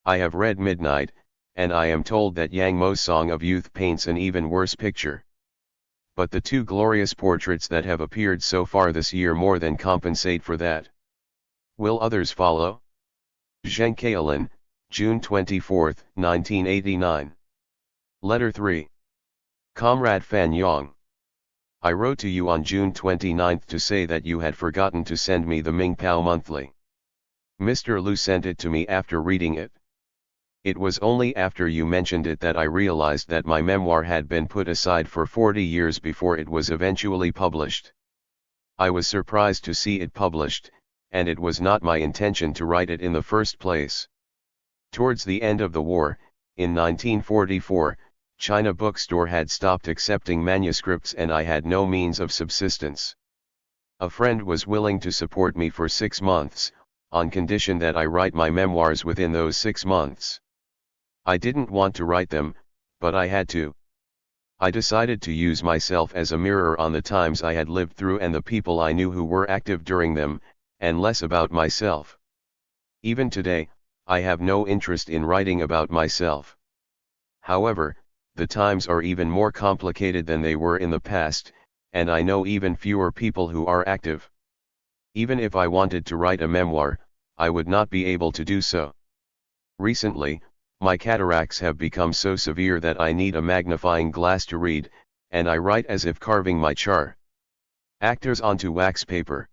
I have read Midnight, and I am told that Yang Mo's Song of Youth paints an even worse picture. but the two glorious portraits that have appeared so far this year more than compensate for that. Will others follow? Zheng Kaolin, June 24, 1989. Letter 3. Comrade Fan Yong. I wrote to you on June 29 to say that you had forgotten to send me the Ming Pao Monthly. Mr. Lu sent it to me after reading it. It was only after you mentioned it that I realized that my memoir had been put aside for 40 years before it was eventually published. I was surprised to see it published, and it was not my intention to write it in the first place. Towards the end of the war, in 1944, China Bookstore had stopped accepting manuscripts and I had no means of subsistence. A friend was willing to support me for 6 months, on condition that I write my memoirs within those 6 months. I didn't want to write them, but I had to. I decided to use myself as a mirror on the times I had lived through and the people I knew who were active during them, and less about myself. Even today, I have no interest in writing about myself. However, the times are even more complicated than they were in the past, and I know even fewer people who are active. Even if I wanted to write a memoir, I would not be able to do so. Recently, my cataracts have become so severe that I need a magnifying glass to read, and I write as if carving my characters onto wax paper.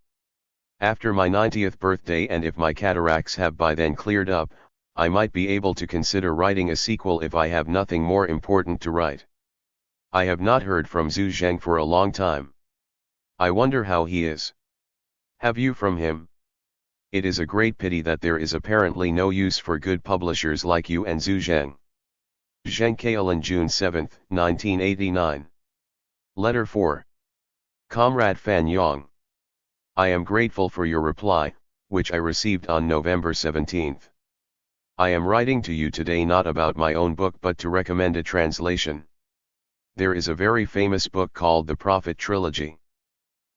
After my 90th birthday, and if my cataracts have by then cleared up, I might be able to consider writing a sequel if I have nothing more important to write. I have not heard from Zhu Zheng for a long time. I wonder how he is. Have you from him? It is a great pity that there is apparently no use for good publishers like you and Zhu Zheng. Zheng Kaolin, June 7, 1989. Letter 4. Comrade Fan Yong. I am grateful for your reply, which I received on November 17. I am writing to you today not about my own book but to recommend a translation. There is a very famous book called The Prophet Trilogy.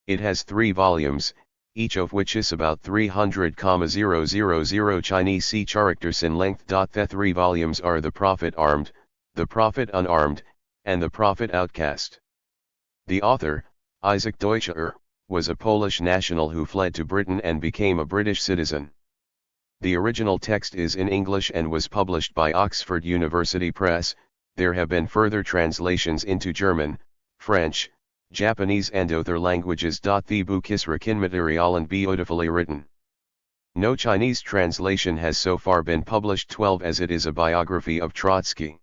It has 3 volumes, each of which is about 300,000 Chinese C characters in length. The 3 volumes are The Prophet Armed, The Prophet Unarmed, and The Prophet Outcast. The author, Isaac Deutscher, was a Polish national who fled to Britain and became a British citizen. The original text is in English and was published by Oxford University Press. There have been further translations into German, French, Japanese and other languages. The book is material and beautifully written. No Chinese translation has so far been published 12 as it is a biography of Trotsky.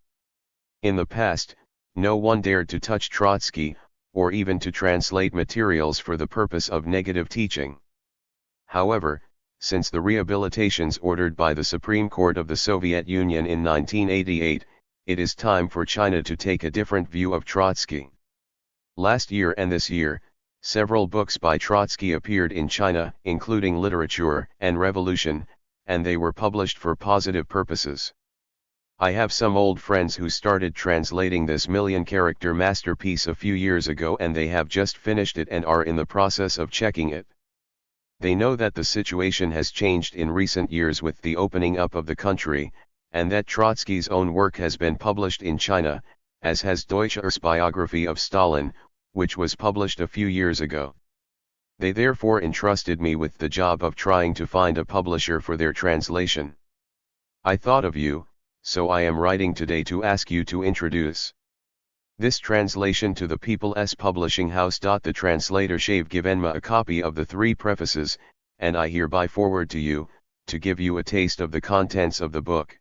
In the past, no one dared to touch Trotsky, or even to translate materials for the purpose of negative teaching. However, since the rehabilitations ordered by the Supreme Court of the Soviet Union in 1988, it is time for China to take a different view of Trotsky. Last year and this year, several books by Trotsky appeared in China, including Literature and Revolution, and they were published for positive purposes. I have some old friends who started translating this million-character masterpiece a few years ago, and they have just finished it and are in the process of checking it. They know that the situation has changed in recent years with the opening up of the country, and that Trotsky's own work has been published in China, as has Deutscher's biography of Stalin, which was published a few years ago. They therefore entrusted me with the job of trying to find a publisher for their translation. I thought of you, so I am writing today to ask you to introduce this translation to the People's Publishing House. The translator have given me a copy of the 3 prefaces, and I hereby forward to you, to give you a taste of the contents of the book.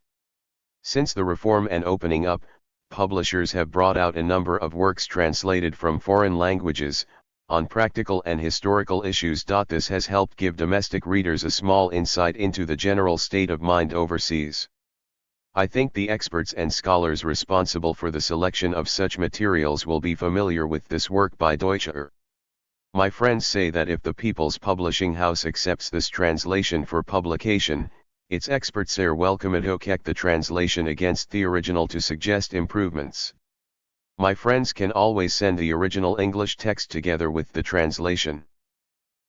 Since the reform and opening up, publishers have brought out a number of works translated from foreign languages, on practical and historical issues. This has helped give domestic readers a small insight into the general state of mind overseas. I think the experts and scholars responsible for the selection of such materials will be familiar with this work by Deutscher. My friends say that if the People's Publishing House accepts this translation for publication, its experts are welcome to check the translation against the original to suggest improvements. My friends can always send the original English text together with the translation.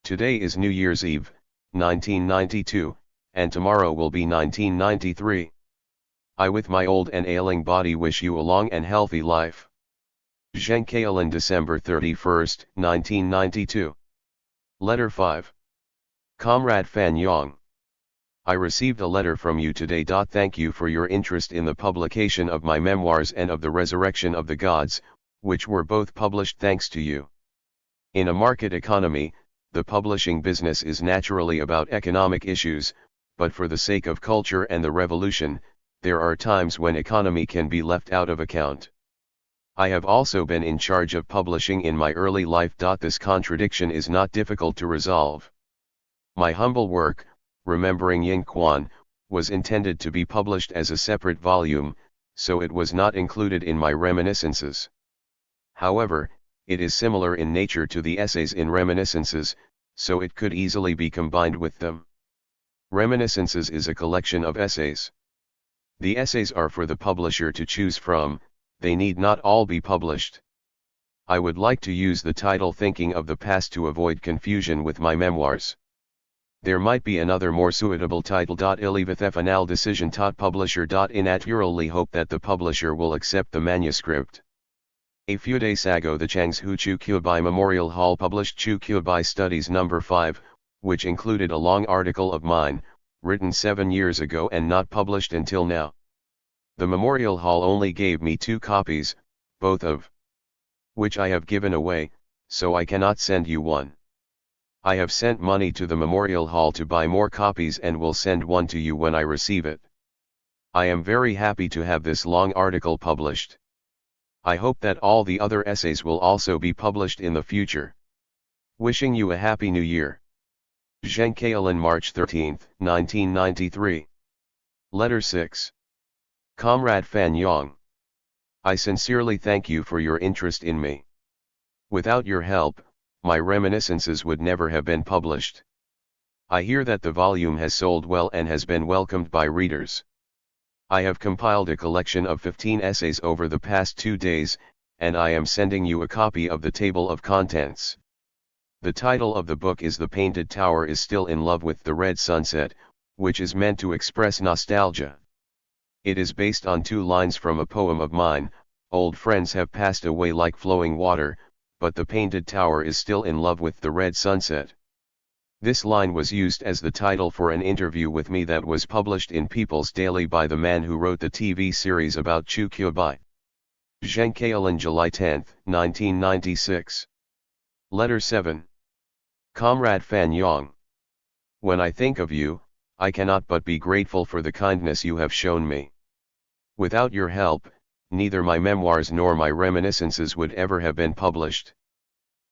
Today is New Year's Eve, 1992, and tomorrow will be 1993. I with my old and ailing body wish you a long and healthy life. Zhengkailin December 31, 1992. Letter 5. Comrade Fan Yong. I received a letter from you today. Thank you for your interest in the publication of my memoirs and of the resurrection of the gods, which were both published thanks to you. In a market economy, the publishing business is naturally about economic issues, but for the sake of culture and the revolution, there are times when economy can be left out of account. I have also been in charge of publishing in my early life. This contradiction is not difficult to resolve. My humble work, Remembering Yin Quan, was intended to be published as a separate volume, so it was not included in my reminiscences. However, it is similar in nature to the essays in reminiscences, so it could easily be combined with them. Reminiscences is a collection of essays. The essays are for the publisher to choose from, they need not all be published. I would like to use the title Thinking of the Past to avoid confusion with my memoirs. There might be another more suitable title. Ilivith final decision. Publisher. In naturally hope that the publisher will accept the manuscript. A few days ago the Changshu Chukyobai Memorial Hall published Chukyobai Studies No. 5, which included a long article of mine, written 7 years ago and not published until now. The Memorial Hall only gave me 2 copies, both of which I have given away, so I cannot send you one. I have sent money to the Memorial Hall to buy more copies and will send one to you when I receive it. I am very happy to have this long article published. I hope that all the other essays will also be published in the future. Wishing you a happy new year. Zhengkailin March 13, 1993. Letter 6. Comrade Fan Yong. I sincerely thank you for your interest in me. Without your help, my reminiscences would never have been published. I hear that the volume has sold well and has been welcomed by readers. I have compiled a collection of 15 essays over the past 2 days, and I am sending you a copy of the table of contents. The title of the book is The Painted Tower is Still in Love with the Red Sunset, which is meant to express nostalgia. It is based on 2 lines from a poem of mine, Old friends have passed away like flowing water, but the painted tower is still in love with the red sunset. This line was used as the title for an interview with me that was published in People's Daily by the man who wrote the TV series about Chukyobai. Zhengkailin July 10, 1996. Letter 7. Comrade Fan Yong. When I think of you, I cannot but be grateful for the kindness you have shown me. Without your help, neither my memoirs nor my reminiscences would ever have been published.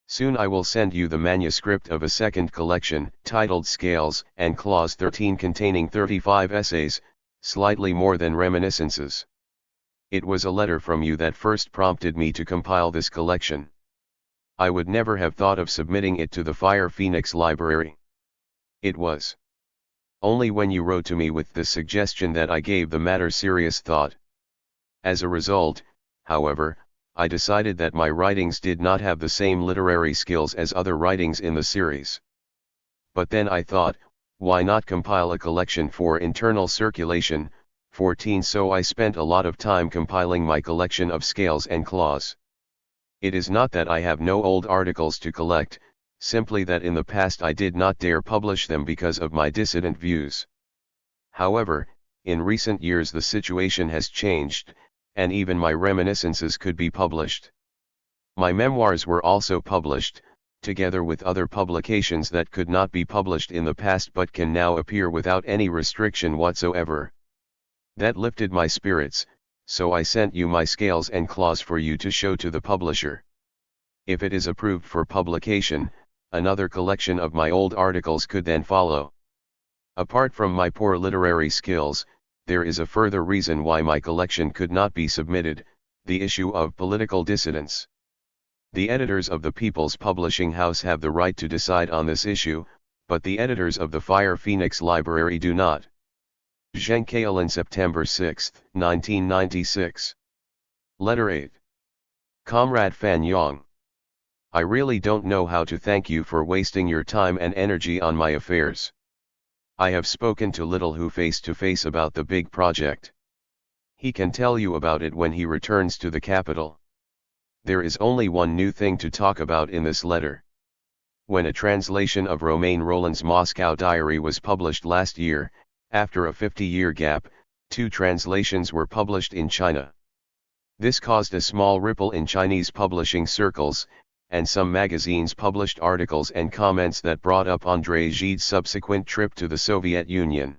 Soon I will send you the manuscript of a second collection, titled Scales and Clause 13, containing 35 essays, slightly more than reminiscences. It was a letter from you that first prompted me to compile this collection. I would never have thought of submitting it to the Fire Phoenix Library. It was only when you wrote to me with this suggestion that I gave the matter serious thought. As a result, however, I decided that my writings did not have the same literary skills as other writings in the series. But then I thought, why not compile a collection for internal circulation? 14 So I spent a lot of time compiling my collection of scales and claws. It is not that I have no old articles to collect, simply that in the past I did not dare publish them because of my dissident views. However, in recent years the situation has changed, and even my reminiscences could be published. My memoirs were also published, together with other publications that could not be published in the past but can now appear without any restriction whatsoever. That lifted my spirits, so I sent you my scales and claws for you to show to the publisher. If it is approved for publication, another collection of my old articles could then follow. Apart from my poor literary skills, there is a further reason why my collection could not be submitted, the issue of political dissidence. The editors of the People's Publishing House have the right to decide on this issue, but the editors of the Fire Phoenix Library do not. Zhengkailin September 6, 1996. Letter 8. Comrade Fan Yong. I really don't know how to thank you for wasting your time and energy on my affairs. I have spoken to Little Who face to face about the big project. He can tell you about it when he returns to the capital. There is only one new thing to talk about in this letter. When a translation of Romain Rolland's Moscow Diary was published last year, after a 50-year gap, 2 translations were published in China. This caused a small ripple in Chinese publishing circles, and some magazines published articles and comments that brought up André Gide's subsequent trip to the Soviet Union.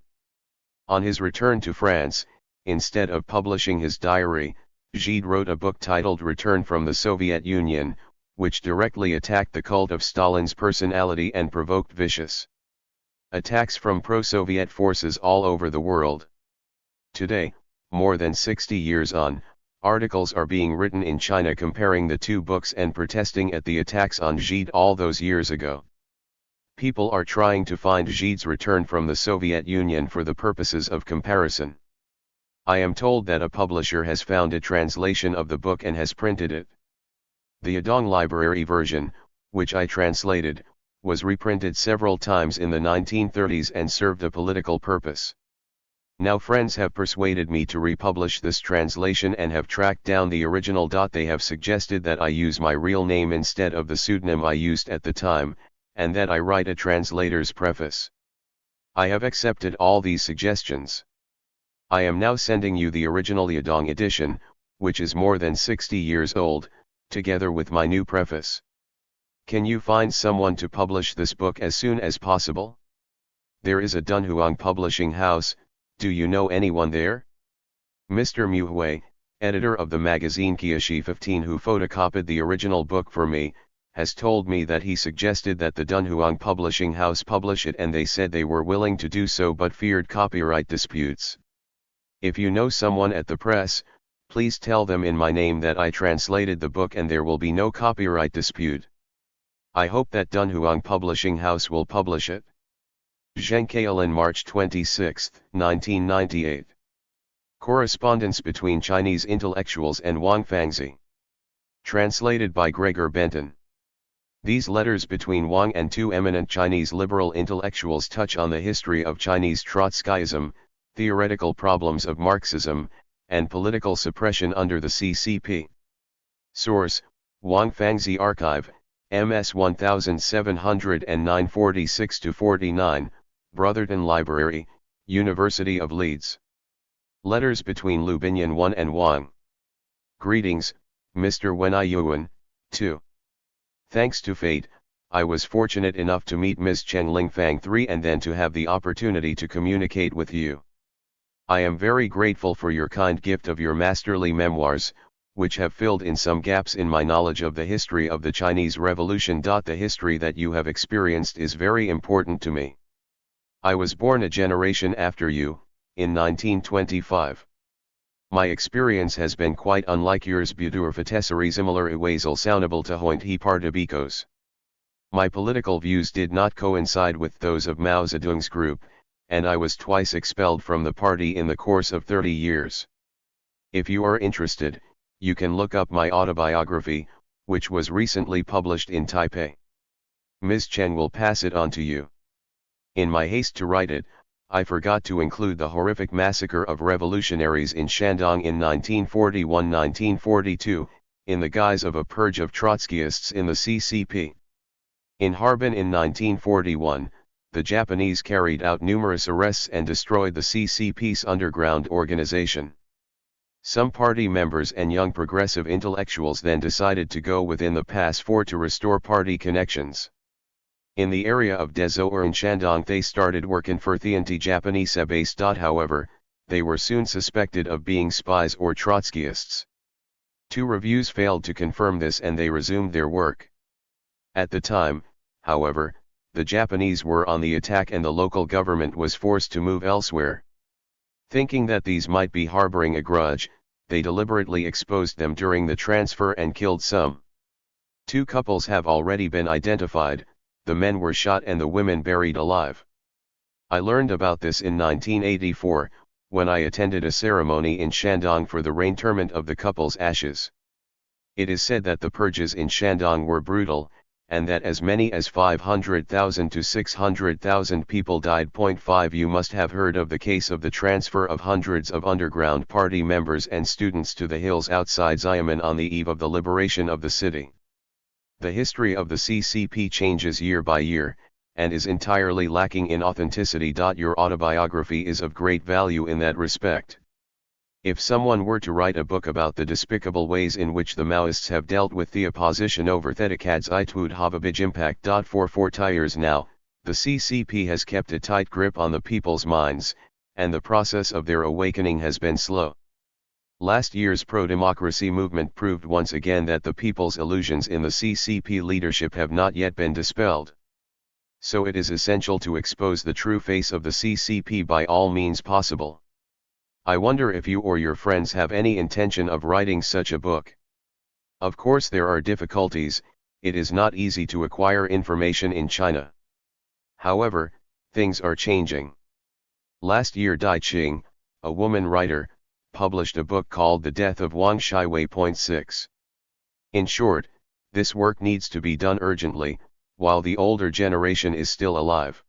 On his return to France, instead of publishing his diary, Gide wrote a book titled Return from the Soviet Union, which directly attacked the cult of Stalin's personality and provoked vicious attacks from pro-Soviet forces all over the world. Today, more than 60 years on, articles are being written in China comparing the 2 books and protesting at the attacks on Gide all those years ago. People are trying to find Gide's Return from the Soviet Union for the purposes of comparison. I am told that a publisher has found a translation of the book and has printed it. The Yedong Library version, which I translated, was reprinted several times in the 1930s and served a political purpose. Now friends have persuaded me to republish this translation and have tracked down the original. They have suggested that I use my real name instead of the pseudonym I used at the time, and that I write a translator's preface. I have accepted all these suggestions. I am now sending you the original Yedong edition, which is more than 60 years old, together with my new preface. Can you find someone to publish this book as soon as possible? There is a Dunhuang publishing house. Do you know anyone there? Mr. Mu Hui, editor of the magazine Qiashi 15, who photocopied the original book for me, has told me that he suggested that the Dunhuang publishing house publish it, and they said they were willing to do so but feared copyright disputes. If you know someone at the press, please tell them in my name that I translated the book and there will be no copyright dispute. I hope that Dunhuang publishing house will publish it. Zhengkaolin, March 26, 1998. Correspondence between Chinese intellectuals and Wang Fangzi. Translated by Gregor Benton. These letters between Wang and 2 eminent Chinese liberal intellectuals touch on the history of Chinese Trotskyism, theoretical problems of Marxism, and political suppression under the CCP. Source: Wang Fangzi Archive, MS 1709 46-49, Brotherton Library, University of Leeds. Letters between Lu Binyan 1 and Wang. Greetings, Mr. Wenai Yuan, 2. Thanks to fate, I was fortunate enough to meet Ms. Chen Lingfang 3 and then to have the opportunity to communicate with you. I am very grateful for your kind gift of your masterly memoirs, which have filled in some gaps in my knowledge of the history of the Chinese Revolution. The history that you have experienced is very important to me. I was born a generation after you, in 1925. My experience has been quite unlike yours, bedurfatessari similar iwasal soundable to hoint he partabikos. My political views did not coincide with those of Mao Zedong's group, and I was twice expelled from the party in the course of 30 years. If you are interested, you can look up my autobiography, which was recently published in Taipei. Ms. Chen will pass it on to you. In my haste to write it, I forgot to include the horrific massacre of revolutionaries in Shandong in 1941-1942, in the guise of a purge of Trotskyists in the CCP. In Harbin in 1941, the Japanese carried out numerous arrests and destroyed the CCP's underground organization. Some party members and young progressive intellectuals then decided to go within the Pass 4 to restore party connections. In the area of Dezhou in Shandong they started working for the anti-Japanese base. However, they were soon suspected of being spies or Trotskyists. 2 reviews failed to confirm this and they resumed their work. At the time, however, the Japanese were on the attack and the local government was forced to move elsewhere. Thinking that these might be harboring a grudge, they deliberately exposed them during the transfer and killed some. 2 couples have already been identified, the men were shot and the women buried alive. I learned about this in 1984, when I attended a ceremony in Shandong for the reinterment of the couple's ashes. It is said that the purges in Shandong were brutal, and that as many as 500,000 to 600,000 people died. 5 You must have heard of the case of the transfer of hundreds of underground party members and students to the hills outside Xiamen on the eve of the liberation of the city. The history of the CCP changes year by year, and is entirely lacking in authenticity. Your autobiography is of great value in that respect. If someone were to write a book about the despicable ways in which the Maoists have dealt with the opposition over Thedekads, it would have a big impact. For 40 years now, the CCP has kept a tight grip on the people's minds, and the process of their awakening has been slow. Last year's pro-democracy movement proved once again that the people's illusions in the CCP leadership have not yet been dispelled. So it is essential to expose the true face of the CCP by all means possible. I wonder if you or your friends have any intention of writing such a book. Of course there are difficulties. It is not easy to acquire information in China. However, things are changing. Last year Dai Qing, a woman writer, published a book called The Death of Wang Shiwei. 6. In short, this work needs to be done urgently, while the older generation is still alive.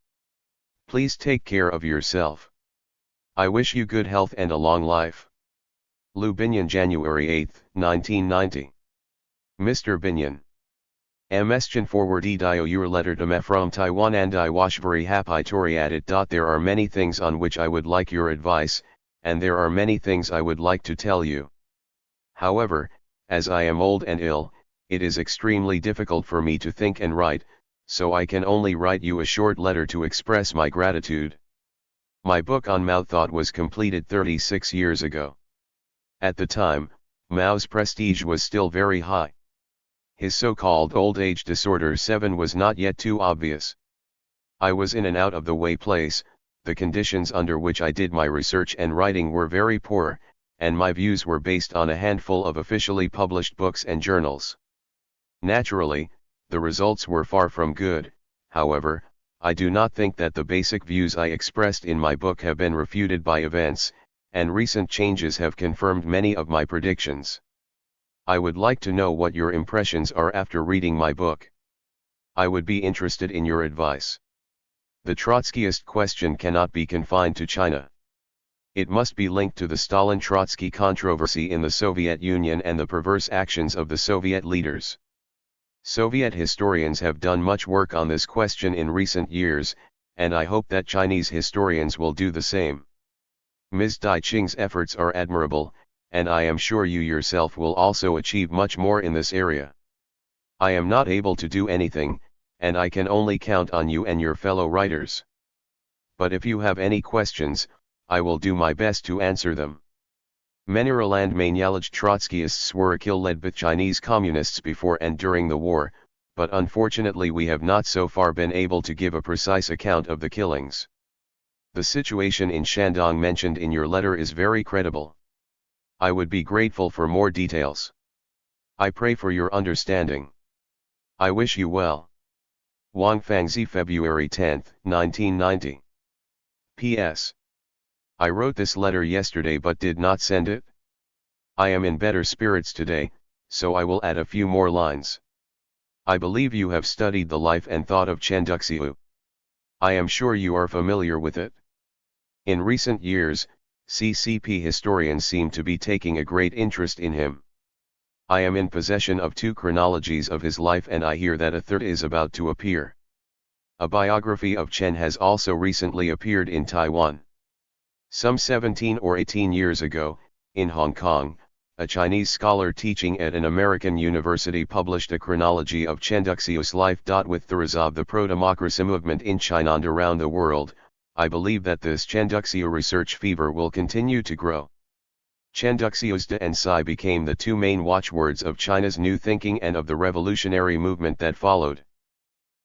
Please take care of yourself. I wish you good health and a long life. Lu Binyan, January 8, 1990. Mr. Binyan. Msjan forward your letter to me from Taiwan, and I wash very happy to read it. There are many things on which I would like your advice, and there are many things I would like to tell you. However, as I am old and ill, it is extremely difficult for me to think and write, so I can only write you a short letter to express my gratitude. My book on Mao thought was completed 36 years ago. At the time, Mao's prestige was still very high. His so-called old age disorder 7 was not yet too obvious. I was in an out-of-the-way place. The conditions under which I did my research and writing were very poor, and my views were based on a handful of officially published books and journals. Naturally, the results were far from good. However, I do not think that the basic views I expressed in my book have been refuted by events, and recent changes have confirmed many of my predictions. I would like to know what your impressions are after reading my book. I would be interested in your advice. The Trotskyist question cannot be confined to China. It must be linked to the Stalin-Trotsky controversy in the Soviet Union and the perverse actions of the Soviet leaders. Soviet historians have done much work on this question in recent years, and I hope that Chinese historians will do the same. Ms. Dai Qing's efforts are admirable, and I am sure you yourself will also achieve much more in this area. I am not able to do anything, and I can only count on you and your fellow writers. But if you have any questions, I will do my best to answer them. Meniraland Mainyalaj Trotskyists were killed by Chinese communists before and during the war, but unfortunately we have not so far been able to give a precise account of the killings. The situation in Shandong mentioned in your letter is very credible. I would be grateful for more details. I pray for your understanding. I wish you well. Wang Fangzi, February 10, 1990. P.S. I wrote this letter yesterday but did not send it. I am in better spirits today, so I will add a few more lines. I believe you have studied the life and thought of Chen Duxiu. I am sure you are familiar with it. In recent years, CCP historians seem to be taking a great interest in him. I am in possession of 2 chronologies of his life, and I hear that a third is about to appear. A biography of Chen has also recently appeared in Taiwan. Some 17 or 18 years ago, in Hong Kong, a Chinese scholar teaching at an American university published a chronology of Chen Duxiu's life. With the rise of the pro-democracy movement in China and around the world, I believe that this Chen Duxiu research fever will continue to grow. Chen Duxiu's De and Sai became the 2 main watchwords of China's new thinking and of the revolutionary movement that followed.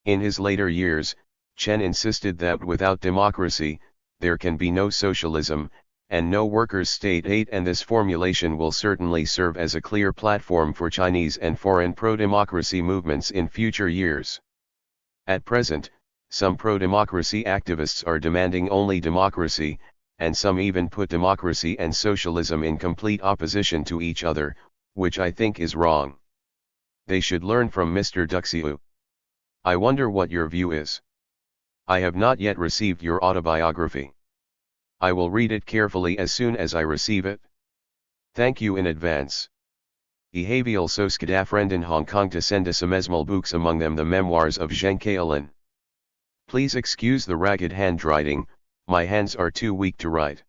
In his later years, Chen insisted that without democracy, there can be no socialism, and no workers' state aid, and this formulation will certainly serve as a clear platform for Chinese and foreign pro-democracy movements in future years. At present, some pro-democracy activists are demanding only democracy, and some even put democracy and socialism in complete opposition to each other, which I think is wrong. They should learn from Mr. Duxiu. I wonder what your view is. I have not yet received your autobiography. I will read it carefully as soon as I receive it. Thank you in advance. Ihavial soskadafrend in Hong Kong to send us mesmal books, among them the memoirs of Zheng Keilin. Please excuse the ragged handwriting, my hands are too weak to write.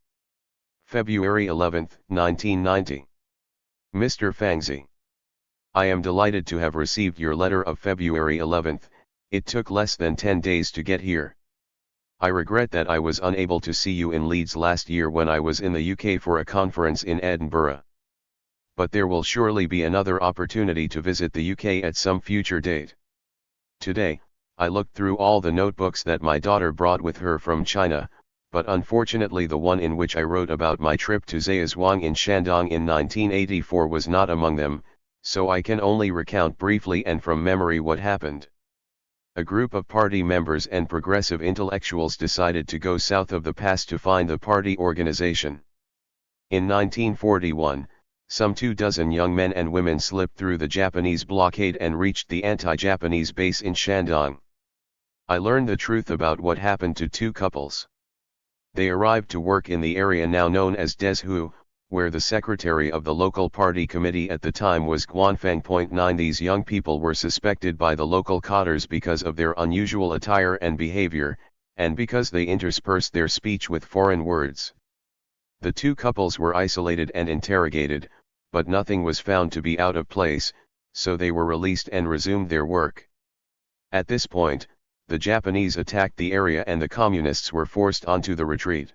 February 11, 1990. Mr. Fangzi. I am delighted to have received your letter of February 11, it took less than 10 days to get here. I regret that I was unable to see you in Leeds last year when I was in the UK for a conference in Edinburgh. But there will surely be another opportunity to visit the UK at some future date. Today, I looked through all the notebooks that my daughter brought with her from China, but unfortunately the one in which I wrote about my trip to Zayazhuang in Shandong in 1984 was not among them, so I can only recount briefly and from memory what happened. A group of party members and progressive intellectuals decided to go south of the pass to find the party organization. In 1941, some 24 young men and women slipped through the Japanese blockade and reached the anti-Japanese base in Shandong. I learned the truth about what happened to two couples. They arrived to work in the area now known as Dezhou, where the secretary of the local party committee at the time was Guanfeng.9. These young people were suspected by the local cadres because of their unusual attire and behavior, and because they interspersed their speech with foreign words. The two couples were isolated and interrogated, but nothing was found to be out of place, so they were released and resumed their work. At this point, the Japanese attacked the area and the communists were forced onto the retreat.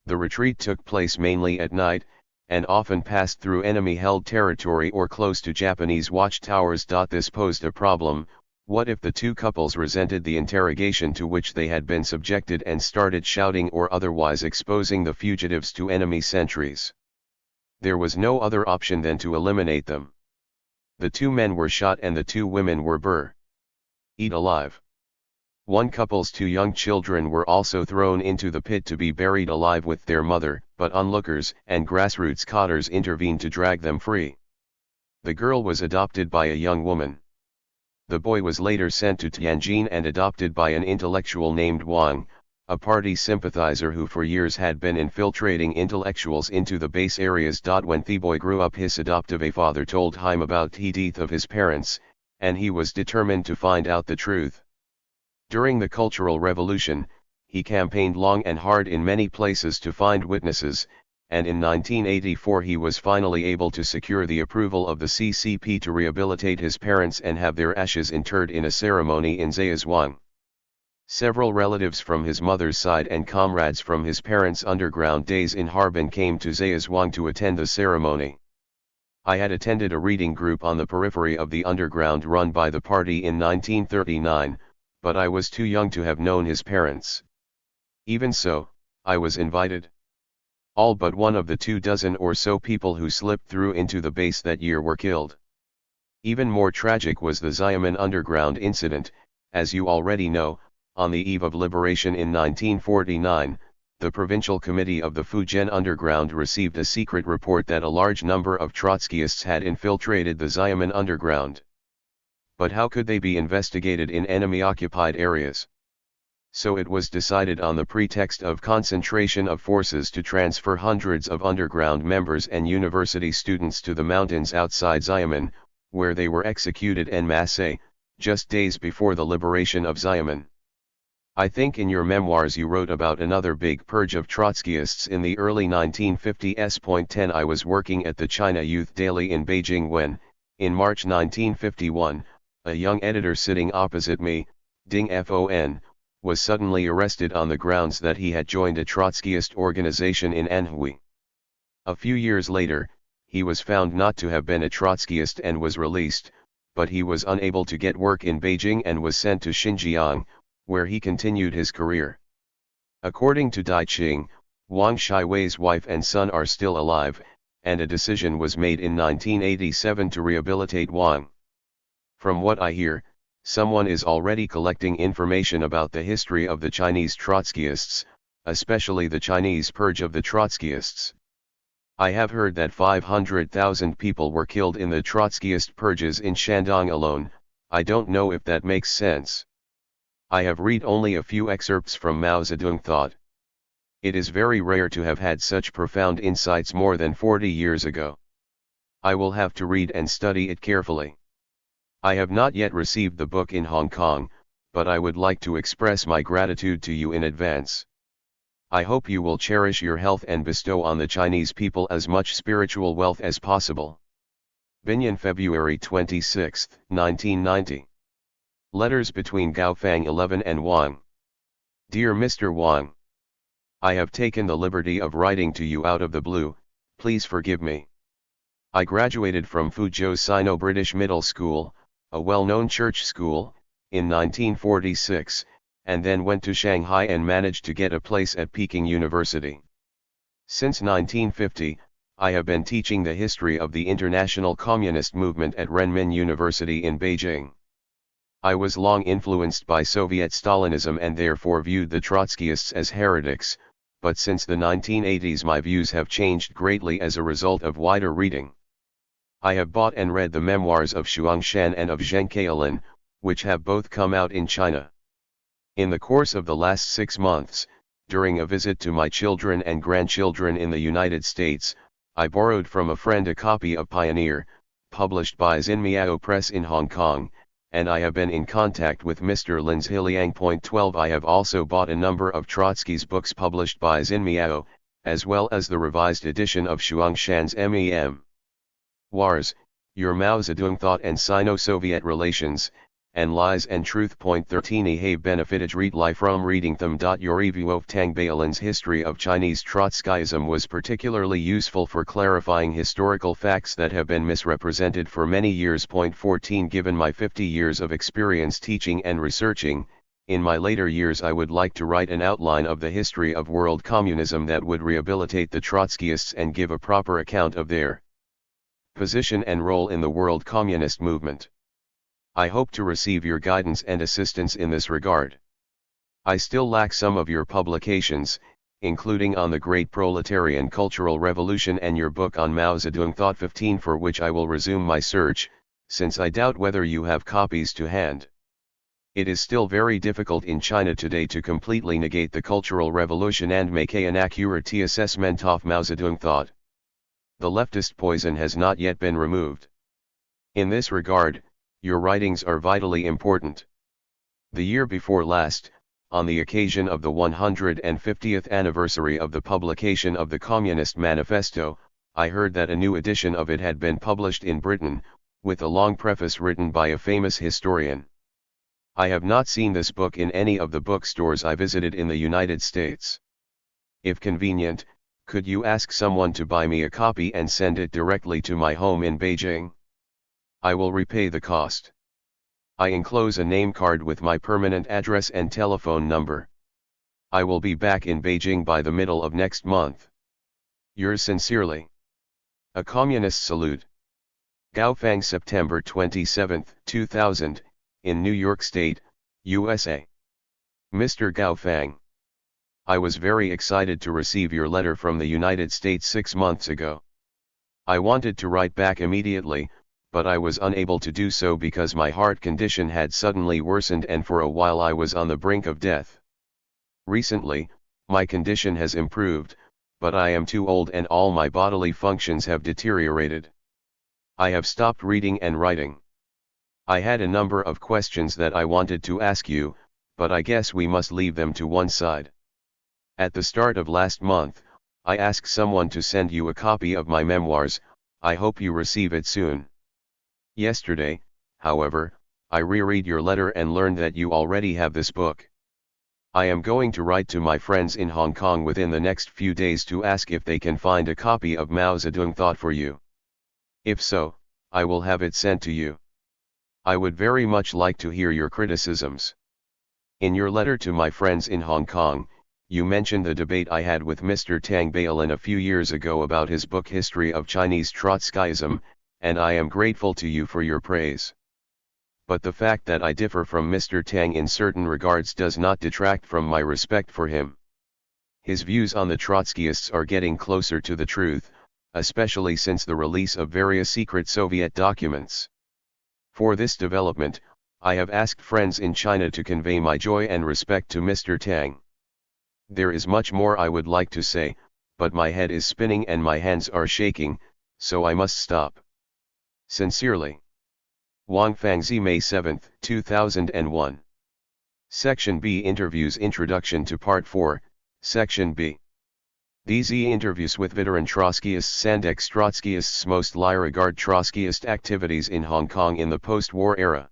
The retreat took place mainly at night, and often passed through enemy-held territory or close to Japanese watchtowers. This posed a problem. What if the two couples resented the interrogation to which they had been subjected and started shouting or otherwise exposing the fugitives to enemy sentries? There was no other option than to eliminate them. The two men were shot and the two women were burned alive. One couple's two young children were also thrown into the pit to be buried alive with their mother, but onlookers and grassroots cadres intervened to drag them free. The girl was adopted by a young woman. The boy was later sent to Tianjin and adopted by an intellectual named Wang, a party sympathizer who for years had been infiltrating intellectuals into the base areas. When the boy grew up, his adoptive father told him about the death of his parents, and he was determined to find out the truth. During the Cultural Revolution, he campaigned long and hard in many places to find witnesses, and in 1984 he was finally able to secure the approval of the CCP to rehabilitate his parents and have their ashes interred in a ceremony in Zayazhuang. Several relatives from his mother's side and comrades from his parents' underground days in Harbin came to Zayazhuang to attend the ceremony. I had attended a reading group on the periphery of the underground run by the party in 1939, but I was too young to have known his parents. Even so, I was invited. All but one of the 24 or so people who slipped through into the base that year were killed. Even more tragic was the Xiamen underground incident. As you already know, on the eve of liberation in 1949, the Provincial Committee of the Fujian Underground received a secret report that a large number of Trotskyists had infiltrated the Xiamen underground. But how could they be investigated in enemy-occupied areas? So it was decided on the pretext of concentration of forces to transfer hundreds of underground members and university students to the mountains outside Xiamen, where they were executed en masse, just days before the liberation of Xiamen. I think in your memoirs you wrote about another big purge of Trotskyists in the early 1950s. 10 I was working at the China Youth Daily in Beijing when, in March 1951, a young editor sitting opposite me, Ding Fon, was suddenly arrested on the grounds that he had joined a Trotskyist organization in Anhui. A few years later, he was found not to have been a Trotskyist and was released, but he was unable to get work in Beijing and was sent to Xinjiang, where he continued his career. According to Dai Qing, Wang Shiwei's wife and son are still alive, and a decision was made in 1987 to rehabilitate Wang. From what I hear, someone is already collecting information about the history of the Chinese Trotskyists, especially the Chinese purge of the Trotskyists. I have heard that 500,000 people were killed in the Trotskyist purges in Shandong alone, I don't know if that makes sense. I have read only a few excerpts from Mao Zedong thought. It is very rare to have had such profound insights more than 40 years ago. I will have to read and study it carefully. I have not yet received the book in Hong Kong, but I would like to express my gratitude to you in advance. I hope you will cherish your health and bestow on the Chinese people as much spiritual wealth as possible. Binyan, February 26, 1990. Letters between Gaofang 11 and Wang. Dear Mr. Wang, I have taken the liberty of writing to you out of the blue, please forgive me. I graduated from Fuzhou Sino-British Middle School, a well-known church school, in 1946, and then went to Shanghai and managed to get a place at Peking University. Since 1950, I have been teaching the history of the international communist movement at Renmin University in Beijing. I was long influenced by Soviet Stalinism and therefore viewed the Trotskyists as heretics, but since the 1980s my views have changed greatly as a result of wider reading. I have bought and read the memoirs of Xuangshan and of Zheng Keilin, which have both come out in China. In the course of the last 6 months, during a visit to my children and grandchildren in the United States, I borrowed from a friend a copy of Pioneer, published by Xinmiao Press in Hong Kong, and I have been in contact with Mr. Lin's Hiliang. 12 I have also bought a number of Trotsky's books published by Xinmiao, as well as the revised edition of Xuangshan's Mem. Wars, Your Mao Zedong Thought and Sino-Soviet Relations, and Lies and Truth. 13 I have benefited greatly from reading them. Your review of Tang Bailin's History of Chinese Trotskyism was particularly useful for clarifying historical facts that have been misrepresented for many years. 14 Given my 50 years of experience teaching and researching, in my later years I would like to write an outline of the history of world communism that would rehabilitate the Trotskyists and give a proper account of their position and role in the world communist movement. I hope to receive your guidance and assistance in this regard. I still lack some of your publications, including on the Great Proletarian Cultural Revolution and your book on Mao Zedong Thought. 15 For which I will resume my search, since I doubt whether you have copies to hand. It is still very difficult in China today to completely negate the Cultural Revolution and make an accurate assessment of Mao Zedong thought. The leftist poison has not yet been removed. In this regard, your writings are vitally important. The year before last, on the occasion of the 150th anniversary of the publication of the Communist Manifesto, I heard that a new edition of it had been published in Britain, with a long preface written by a famous historian. I have not seen this book in any of the bookstores I visited in the United States. If convenient, could you ask someone to buy me a copy and send it directly to my home in Beijing? I will repay the cost. I enclose a name card with my permanent address and telephone number. I will be back in Beijing by the middle of next month. Yours sincerely. A Communist Salute. Gaofang, September 27, 2000, in New York State, USA. Mr. Gaofang, I was very excited to receive your letter from the United States 6 months ago. I wanted to write back immediately, but I was unable to do so because my heart condition had suddenly worsened and for a while I was on the brink of death. Recently, my condition has improved, but I am too old and all my bodily functions have deteriorated. I have stopped reading and writing. I had a number of questions that I wanted to ask you, but I guess we must leave them to one side. At the start of last month, I asked someone to send you a copy of my memoirs. I hope you receive it soon. Yesterday, however, I reread your letter and learned that you already have this book. I am going to write to my friends in Hong Kong within the next few days to ask if they can find a copy of Mao Zedong Thought for you. If so, I will have it sent to you. I would very much like to hear your criticisms. In your letter to my friends in Hong Kong, you mentioned the debate I had with Mr. Tang Bailin a few years ago about his book History of Chinese Trotskyism, and I am grateful to you for your praise. But the fact that I differ from Mr. Tang in certain regards does not detract from my respect for him. His views on the Trotskyists are getting closer to the truth, especially since the release of various secret Soviet documents. For this development, I have asked friends in China to convey my joy and respect to Mr. Tang. There is much more I would like to say, but my head is spinning and my hands are shaking, so I must stop. Sincerely. Wang Fangzi, May 7, 2001. Section B Interviews. Introduction to Part 4, Section B. These interviews with veteran Trotskyists and ex-Trotskyists mostly regard Trotskyist activities in Hong Kong in the post-war era.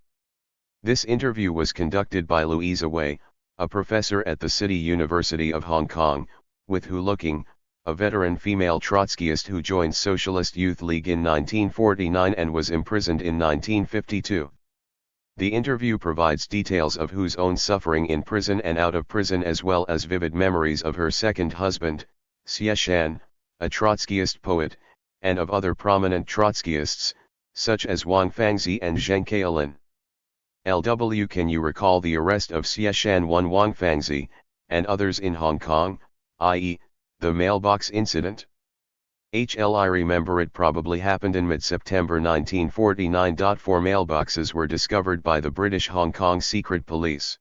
This interview was conducted by Louisa Wei, a professor at the City University of Hong Kong, with Hu Looking, a veteran female Trotskyist who joined Socialist Youth League in 1949 and was imprisoned in 1952. The interview provides details of Hu's own suffering in prison and out of prison, as well as vivid memories of her second husband, Xie Shan, a Trotskyist poet, and of other prominent Trotskyists, such as Wang Fangzi and Zheng Keilin. LW Can you recall the arrest of Xie Shan, Wang Fangzi, and others in Hong Kong, i.e., the mailbox incident? I remember it probably happened in mid-September 1949. 4 mailboxes were discovered by the British Hong Kong Secret Police.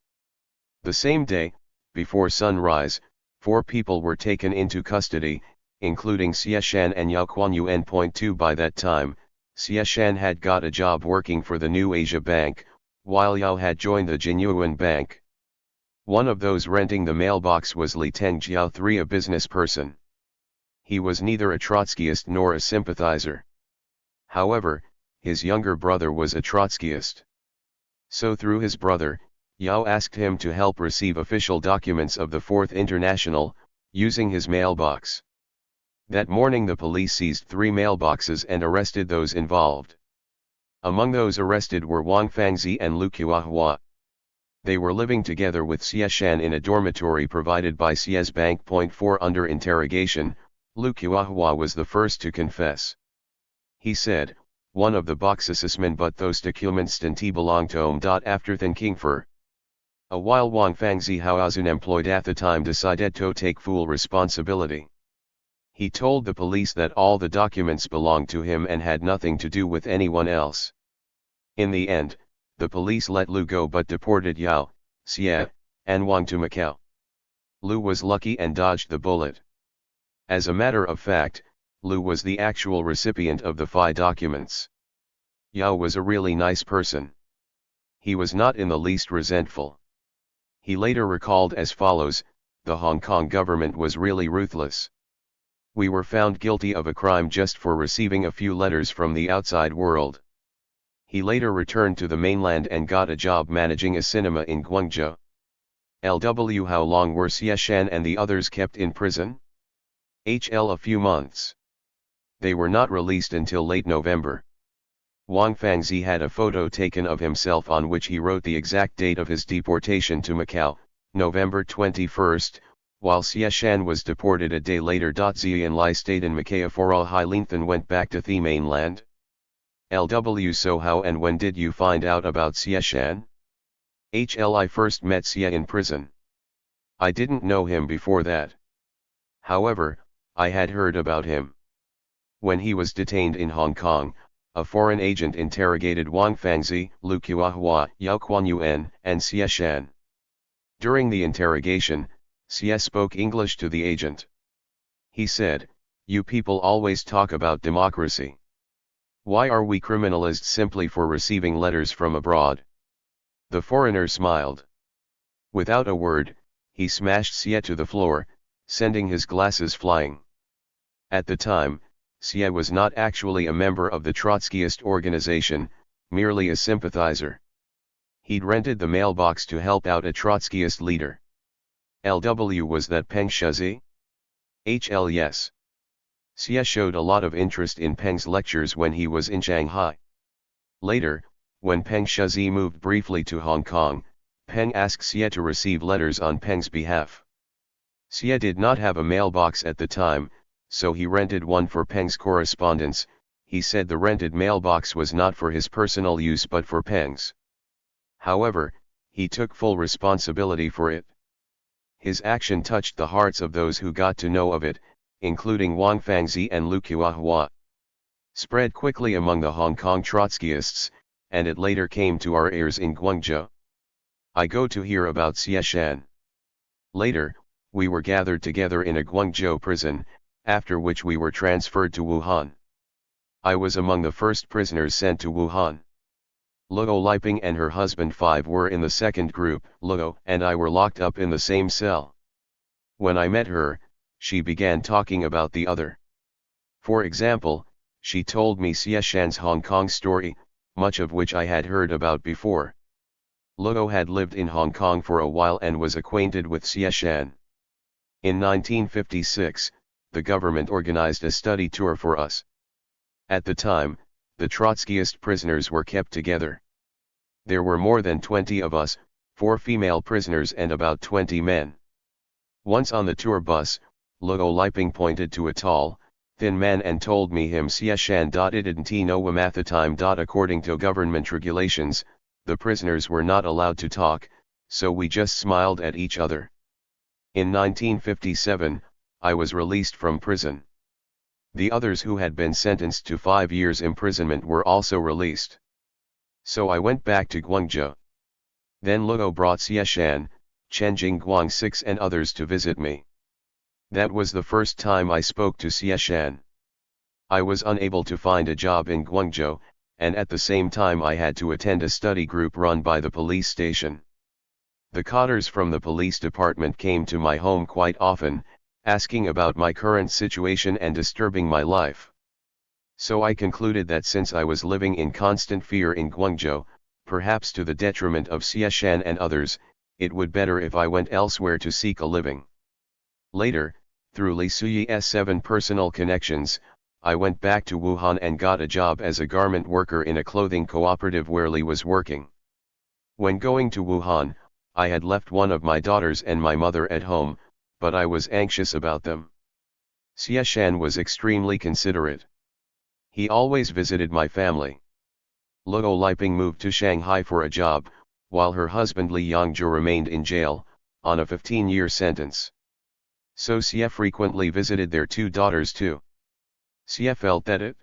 The same day, before sunrise, 4 people were taken into custody, including Xie Shan and Yao Kuan-Yuan. 2 By that time, Xie Shan had got a job working for the New Asia Bank, while Yao had joined the Jinyuan Bank. One of those renting the mailbox was Li Tengjiao III, a business person. He was neither a Trotskyist nor a sympathizer. However, his younger brother was a Trotskyist. So through his brother, Yao asked him to help receive official documents of the Fourth International, using his mailbox. That morning the police seized 3 mailboxes and arrested those involved. Among those arrested were Wang Fangzi and Lu Qiahua. They were living together with Xie Shan in a dormitory provided by Xie's Bank. 4 Under interrogation, Lu Qiahua was the first to confess. He said, "One of the boxesmen but those documents didn't belong to him." After thinking for a while, Wang Fangzi, who was unemployed at the time, decided to take full responsibility. He told the police that all the documents belonged to him and had nothing to do with anyone else. In the end, the police let Lu go but deported Yao, Xie, and Wang to Macau. Lu was lucky and dodged the bullet. As a matter of fact, Lu was the actual recipient of the 5 documents. Yao was a really nice person. He was not in the least resentful. He later recalled as follows, "The Hong Kong government was really ruthless. We were found guilty of a crime just for receiving a few letters from the outside world." He later returned to the mainland and got a job managing a cinema in Guangzhou. LW How long were Xie Shan and the others kept in prison? A few months. They were not released until late November. Wang Fangzi had a photo taken of himself on which he wrote the exact date of his deportation to Macau, November 21, while Xie Shan was deported a day later. Xie and Lai stayed in Macau for a high length and went back to the mainland. LW So how and when did you find out about Xie Shan? I first met Xie in prison. I didn't know him before that. However, I had heard about him. When he was detained in Hong Kong, a foreign agent interrogated Wang Fangzi, Lu Qiahua, Yao Kuan-Yuan, and Xie Shan. During the interrogation, Xie spoke English to the agent. He said, "You people always talk about democracy. Why are we criminalized simply for receiving letters from abroad?" The foreigner smiled. Without a word, he smashed Xie to the floor, sending his glasses flying. At the time, Xie was not actually a member of the Trotskyist organization, merely a sympathizer. He'd rented the mailbox to help out a Trotskyist leader. LW Was that Peng Shuzi? Yes. Xie showed a lot of interest in Peng's lectures when he was in Shanghai. Later, when Peng Shuzi moved briefly to Hong Kong, Peng asked Xie to receive letters on Peng's behalf. Xie did not have a mailbox at the time, so he rented one for Peng's correspondence. He said the rented mailbox was not for his personal use but for Peng's. However, he took full responsibility for it. His action touched the hearts of those who got to know of it, including Wang Fangzi and Lu Qiahua. Spread quickly among the Hong Kong Trotskyists, and it later came to our ears in Guangzhou. I go to hear about Xieshan. Later, we were gathered together in a Guangzhou prison, after which we were transferred to Wuhan. I was among the first prisoners sent to Wuhan. Luo Liping and her husband 5 were in the second group. Luo and I were locked up in the same cell. When I met her, she began talking about the other. For example, she told me Xieshan's Hong Kong story, much of which I had heard about before. Luo had lived in Hong Kong for a while and was acquainted with Xieshan. In 1956, the government organized a study tour for us. At the time, the Trotskyist prisoners were kept together. There were more than 20 of us, 4 female prisoners and about 20 men. Once on the tour bus, Luo Liping pointed to a tall, thin man and told me him Xieshan. It didn't know him at the time. According to government regulations, the prisoners were not allowed to talk, so we just smiled at each other. In 1957, I was released from prison. The others who had been sentenced to 5 years imprisonment were also released. So I went back to Guangzhou. Then Luo brought Xieshan, Chen Jingguang 6 and others to visit me. That was the first time I spoke to Xieshan. I was unable to find a job in Guangzhou, and at the same time I had to attend a study group run by the police station. The cadres from the police department came to my home quite often, asking about my current situation and disturbing my life. So I concluded that since I was living in constant fear in Guangzhou, perhaps to the detriment of Xieshan and others, it would better if I went elsewhere to seek a living. Later, through Li Suyi's 7 personal connections, I went back to Wuhan and got a job as a garment worker in a clothing cooperative where Li was working. When going to Wuhan, I had left one of my daughters and my mother at home, but I was anxious about them. Xieshan was extremely considerate. He always visited my family. Luo Liping moved to Shanghai for a job, while her husband Li Yongzhu remained in jail, on a 15-year sentence. So Xie frequently visited their 2 daughters too. Xie felt that it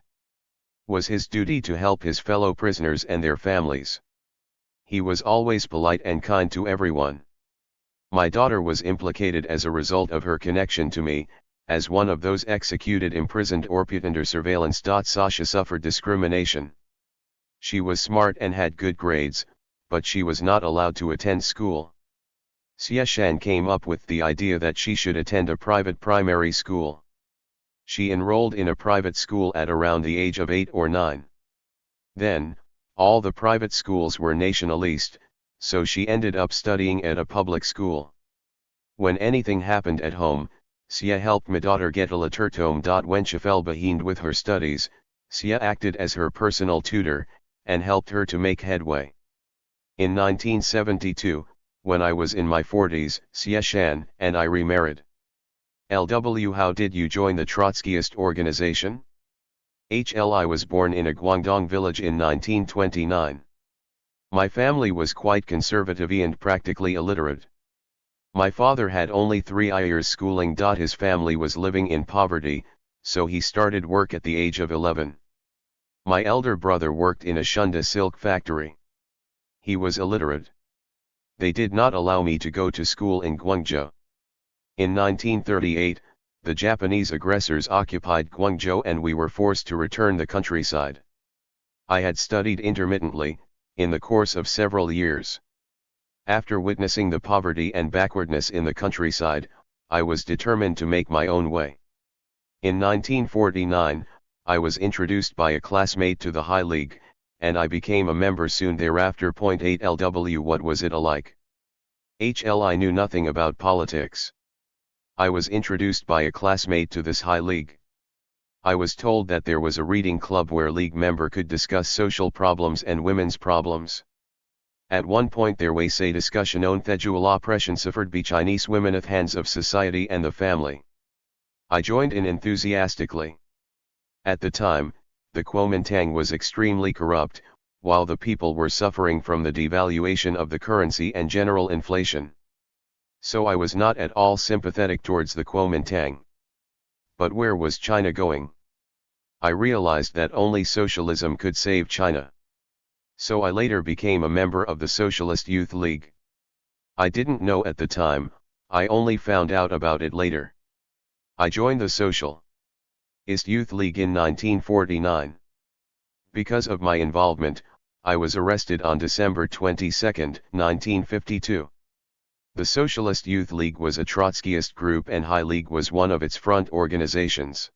was his duty to help his fellow prisoners and their families. He was always polite and kind to everyone. My daughter was implicated as a result of her connection to me, as one of those executed, imprisoned or put under surveillance. Sasha suffered discrimination. She was smart and had good grades, but she was not allowed to attend school. Xieshan came up with the idea that she should attend a private primary school. She enrolled in a private school at around the age of 8 or 9. Then, all the private schools were nationalist, so she ended up studying at a public school. When anything happened at home, Xie helped my daughter get a Latertome. When she fell behind with her studies, Xie acted as her personal tutor, and helped her to make headway. In 1972, when I was in my 40s, Xieshan and I remarried. LW, how did you join the Trotskyist organization? I was born in a Guangdong village in 1929. My family was quite conservative and practically illiterate. My father had only 3 years schooling. His family was living in poverty, so he started work at the age of 11. My elder brother worked in a Shunda silk factory. He was illiterate. They did not allow me to go to school in Guangzhou. In 1938, the Japanese aggressors occupied Guangzhou and we were forced to return the countryside. I had studied intermittently, in the course of several years. After witnessing the poverty and backwardness in the countryside, I was determined to make my own way. In 1949, I was introduced by a classmate to the High League, and I became a member soon thereafter. 8 LW, what was it like? I knew nothing about politics. I was introduced by a classmate to this High League. I was told that there was a reading club where league member could discuss social problems and women's problems. At one point there was a discussion on sexual oppression suffered by Chinese women at hands of society and the family. I joined in enthusiastically. At the time, the Kuomintang was extremely corrupt, while the people were suffering from the devaluation of the currency and general inflation. So I was not at all sympathetic towards the Kuomintang. But where was China going? I realized that only socialism could save China. So I later became a member of the Socialist Youth League. I didn't know at the time, I only found out about it later. I joined the Socialist Youth League in 1949. Because of my involvement, I was arrested on December 22, 1952. The Socialist Youth League was a Trotskyist group and High League was one of its front organizations.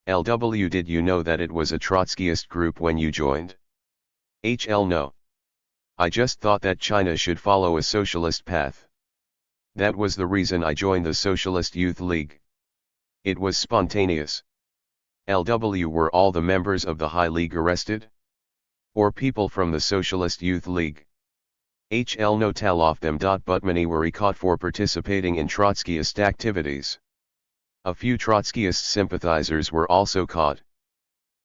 LW, did you know that it was a Trotskyist group when you joined? HL, no. I just thought that China should follow a socialist path. That was the reason I joined the Socialist Youth League. It was spontaneous. LW, were all the members of the High League arrested? Or people from the Socialist Youth League? HL, no, tell off them. But many were caught for participating in Trotskyist activities. A few Trotskyist sympathizers were also caught.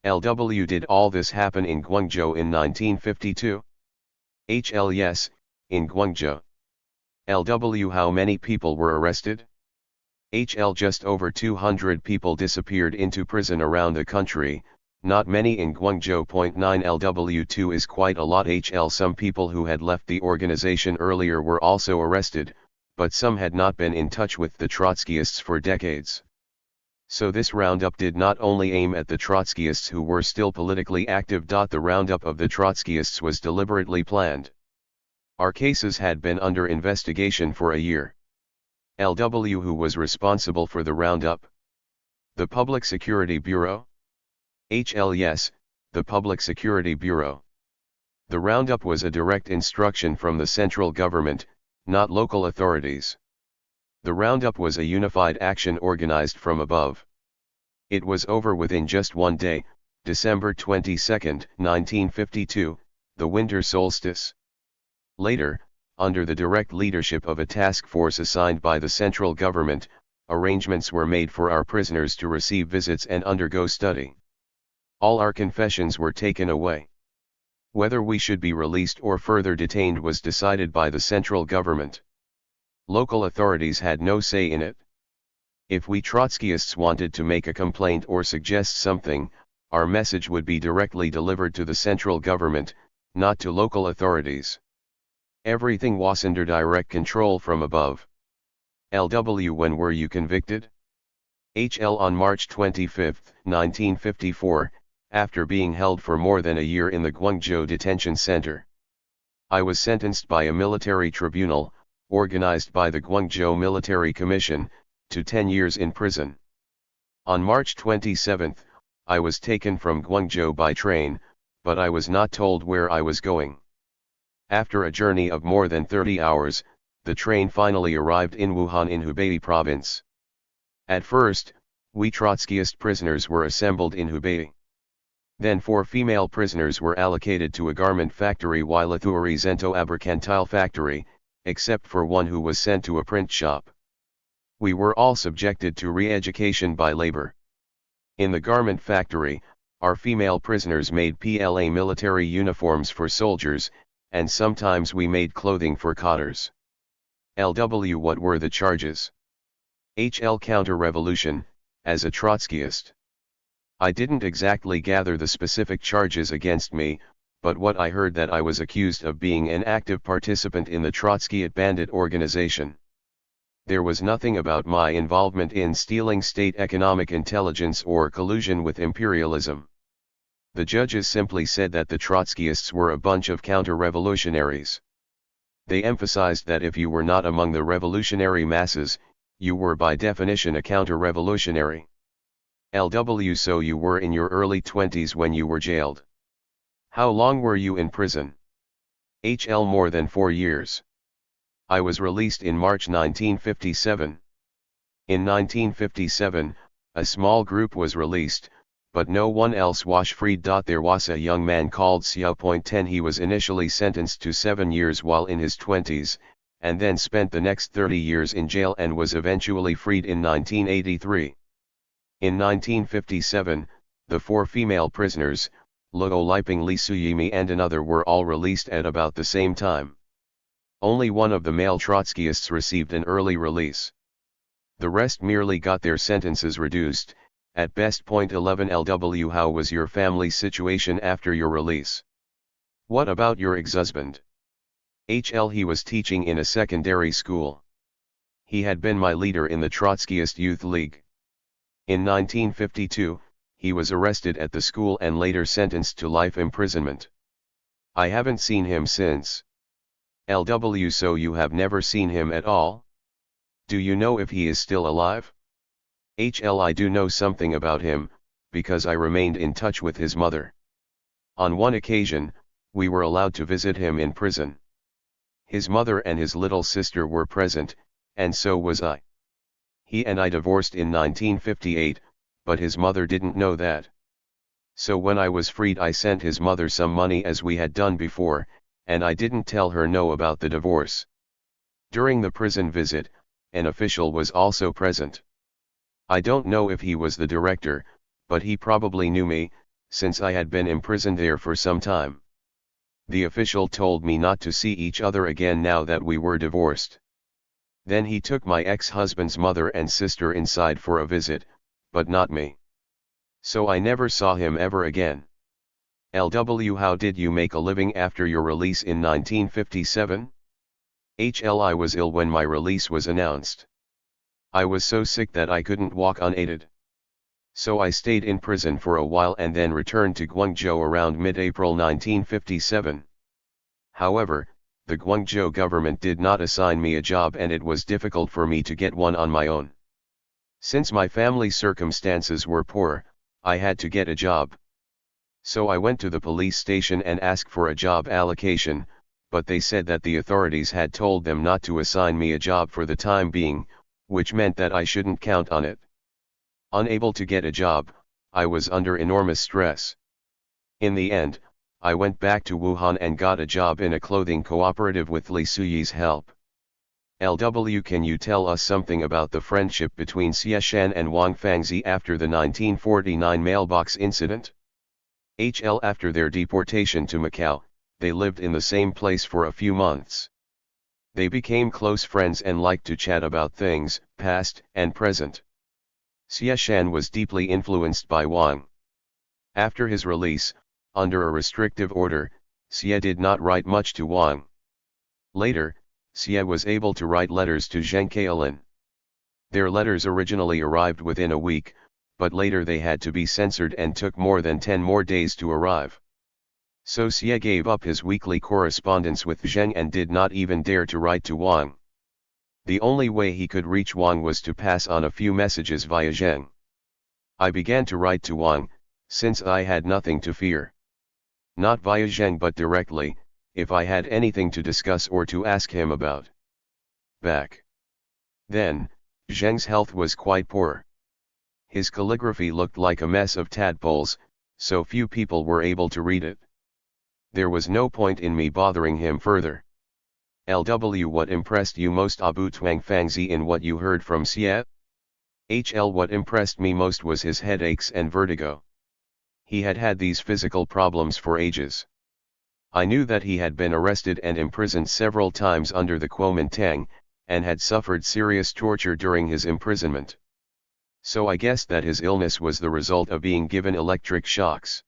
LW, did all this happen in Guangzhou in 1952? HL, yes, in Guangzhou. LW, how many people were arrested? HL, just over 200 people disappeared into prison around the country, not many in Guangzhou. 9 LW2 is quite a lot. HL, some people who had left the organization earlier were also arrested, but some had not been in touch with the Trotskyists for decades. So this roundup did not only aim at the Trotskyists who were still politically active. The roundup of the Trotskyists was deliberately planned. Our cases had been under investigation for a year. LW, who was responsible for the roundup? The Public Security Bureau? HL, yes, the Public Security Bureau. The roundup was a direct instruction from the central government, not local authorities. The roundup was a unified action organized from above. It was over within just one day, December 22, 1952, the winter solstice. Later, under the direct leadership of a task force assigned by the central government, arrangements were made for our prisoners to receive visits and undergo study. All our confessions were taken away. Whether we should be released or further detained was decided by the central government. Local authorities had no say in it. If we Trotskyists wanted to make a complaint or suggest something, our message would be directly delivered to the central government, not to local authorities. Everything was under direct control from above. LW, when were you convicted? HL, on March 25, 1954, after being held for more than a year in the Guangzhou detention center. I was sentenced by a military tribunal, organized by the Guangzhou Military Commission, to 10 years in prison. On March 27, I was taken from Guangzhou by train, but I was not told where I was going. After a journey of more than 30 hours, the train finally arrived in Wuhan in Hubei province. At first, we Trotskyist prisoners were assembled in Hubei. Then 4 female prisoners were allocated to a garment factory while a Zento abercantile factory, except for one who was sent to a print shop. We were all subjected to re-education by labor. In the garment factory, our female prisoners made PLA military uniforms for soldiers, and sometimes we made clothing for cotters. LW, what were the charges? HL, counter-revolution, as a Trotskyist. I didn't exactly gather the specific charges against me, but what I heard that I was accused of being an active participant in the Trotskyist bandit organization. There was nothing about my involvement in stealing state economic intelligence or collusion with imperialism. The judges simply said that the Trotskyists were a bunch of counter-revolutionaries. They emphasized that if you were not among the revolutionary masses, you were by definition a counter-revolutionary. LW, so you were in your early 20s when you were jailed. How long were you in prison? HL, more than 4 years. I was released in March 1957. In 1957, a small group was released, but no one else was freed. There was a young man called Xiao.10. He was initially sentenced to 7 years while in his 20s, and then spent the next 30 years in jail and was eventually freed in 1983. In 1957, the 4 female prisoners, Luo Liping, Li Suyimi and another, were all released at about the same time. Only one of the male Trotskyists received an early release. The rest merely got their sentences reduced, at best. 11 LW, how was your family situation after your release? What about your ex-husband? HL He was teaching in a secondary school. He had been my leader in the Trotskyist Youth League. In 1952, he was arrested at the school and later sentenced to life imprisonment. I haven't seen him since. LW So you have never seen him at all? Do you know if he is still alive? HL I do know something about him, because I remained in touch with his mother. On one occasion, we were allowed to visit him in prison. His mother and his little sister were present, and so was I. He and I divorced in 1958, but his mother didn't know that. So when I was freed I sent his mother some money as we had done before, and I didn't tell her no about the divorce. During the prison visit, an official was also present. I don't know if he was the director, but he probably knew me, since I had been imprisoned there for some time. The official told me not to see each other again now that we were divorced. Then he took my ex-husband's mother and sister inside for a visit, but not me. So I never saw him ever again. LW How did you make a living after your release in 1957? HL I was ill when my release was announced. I was so sick that I couldn't walk unaided. So I stayed in prison for a while and then returned to Guangzhou around mid-April 1957. However, the Guangzhou government did not assign me a job and it was difficult for me to get one on my own. Since my family circumstances were poor, I had to get a job. So I went to the police station and asked for a job allocation, but they said that the authorities had told them not to assign me a job for the time being, which meant that I shouldn't count on it. Unable to get a job, I was under enormous stress. In the end, I went back to Wuhan and got a job in a clothing cooperative with Li Suyi's help. LW Can you tell us something about the friendship between Xie Shan and Wang Fangzi after the 1949 mailbox incident? HL After their deportation to Macau, they lived in the same place for a few months. They became close friends and liked to chat about things, past and present. Xie Shan was deeply influenced by Wang. After his release, under a restrictive order, Xie did not write much to Wang. Later, Xie was able to write letters to Zheng Keilin. Their letters originally arrived within a week, but later they had to be censored and took more than 10 more days to arrive. So Xie gave up his weekly correspondence with Zheng and did not even dare to write to Wang. The only way he could reach Wang was to pass on a few messages via Zheng. I began to write to Wang, since I had nothing to fear. Not via Zheng but directly, if I had anything to discuss or to ask him about. Back then, Zheng's health was quite poor. His calligraphy looked like a mess of tadpoles, so few people were able to read it. There was no point in me bothering him further. LW What impressed you most about Wang Fangzi in what you heard from Xie? HL What impressed me most was his headaches and vertigo. He had had these physical problems for ages. I knew that he had been arrested and imprisoned several times under the Kuomintang, and had suffered serious torture during his imprisonment. So I guessed that his illness was the result of being given electric shocks.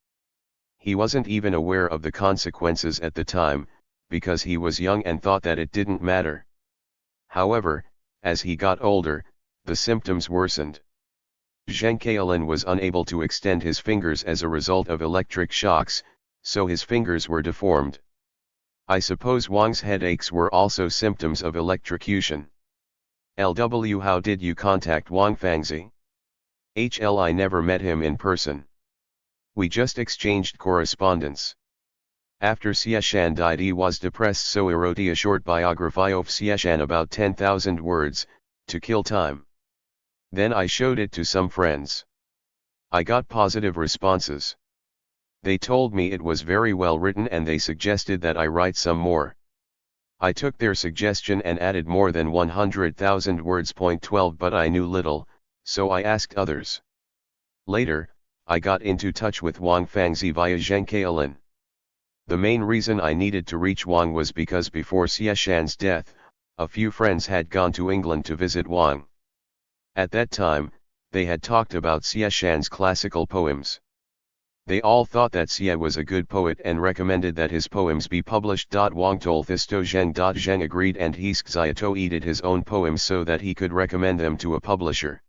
He wasn't even aware of the consequences at the time, because he was young and thought that it didn't matter. However, as he got older, the symptoms worsened. Zheng Keilin was unable to extend his fingers as a result of electric shocks, so his fingers were deformed. I suppose Wang's headaches were also symptoms of electrocution. LW How did you contact Wang Fangzi? HL I never met him in person. We just exchanged correspondence. After Xie Shan died he was depressed, so he wrote a short biography of Xie Shan about 10,000 words, to kill time. Then I showed it to some friends. I got positive responses. They told me it was very well written and they suggested that I write some more. I took their suggestion and added more than 100,000 words. 12 But I knew little, so I asked others. Later, I got into touch with Wang Fangzi via Zheng Keilin. The main reason I needed to reach Wang was because before Xie Shan's death, a few friends had gone to England to visit Wang. At that time, they had talked about Xie Shan's classical poems. They all thought that Xie was a good poet and recommended that his poems be published. Wang Tolthisto Zheng. Zheng agreed, and he edited his own poems so that he could recommend them to a publisher.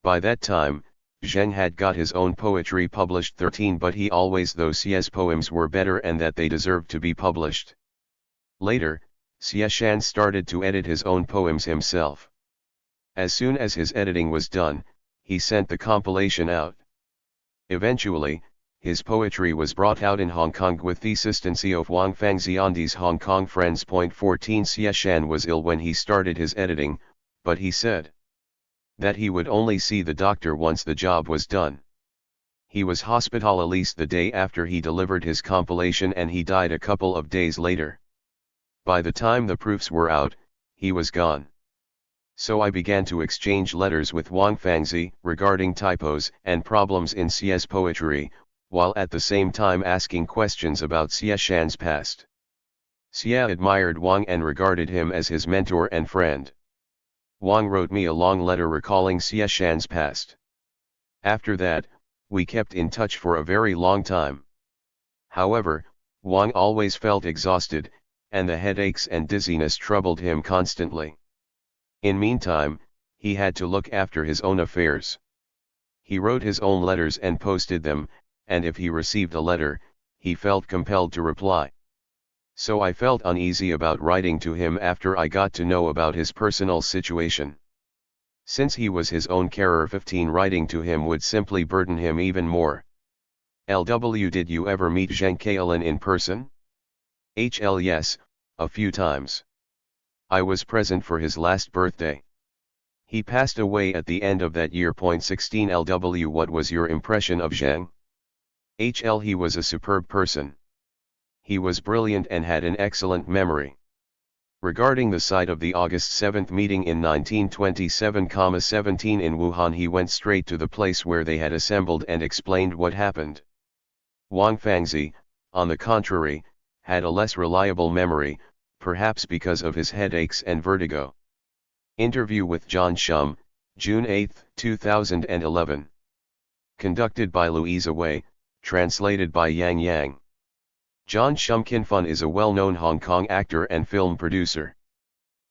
By that time, Zheng had got his own poetry published 13, but he always thought Xie's poems were better and that they deserved to be published. Later, Xie Shan started to edit his own poems himself. As soon as his editing was done, he sent the compilation out. Eventually, his poetry was brought out in Hong Kong with the assistance of Wang Fangxiandi's Hong Kong friends. 14 Xie Shan was ill when he started his editing, but he said that he would only see the doctor once the job was done. He was hospitalized the day after he delivered his compilation and he died a couple of days later. By the time the proofs were out, he was gone. So I began to exchange letters with Wang Fangxi regarding typos and problems in Xie's poetry, while at the same time asking questions about Xie Shan's past. Xie admired Wang and regarded him as his mentor and friend. Wang wrote me a long letter recalling Xie Shan's past. After that, we kept in touch for a very long time. However, Wang always felt exhausted, and the headaches and dizziness troubled him constantly. In meantime, he had to look after his own affairs. He wrote his own letters and posted them, and if he received a letter, he felt compelled to reply. So I felt uneasy about writing to him after I got to know about his personal situation. Since he was his own carer, 15 writing to him would simply burden him even more. LW, did you ever meet Zheng Kailan in person? HL, yes, a few times. I was present for his last birthday. He passed away at the end of that year. 16 LW, what was your impression of Zheng? HL, he was a superb person. He was brilliant and had an excellent memory. Regarding the site of the August 7 meeting in 1927-17 in Wuhan, he went straight to the place where they had assembled and explained what happened. Wang Fangxi, on the contrary, had a less reliable memory, perhaps because of his headaches and vertigo. Interview with John Shum, June 8, 2011. Conducted by Louisa Wei, translated by Yang Yang. John Shum Kinfun is a well-known Hong Kong actor and film producer.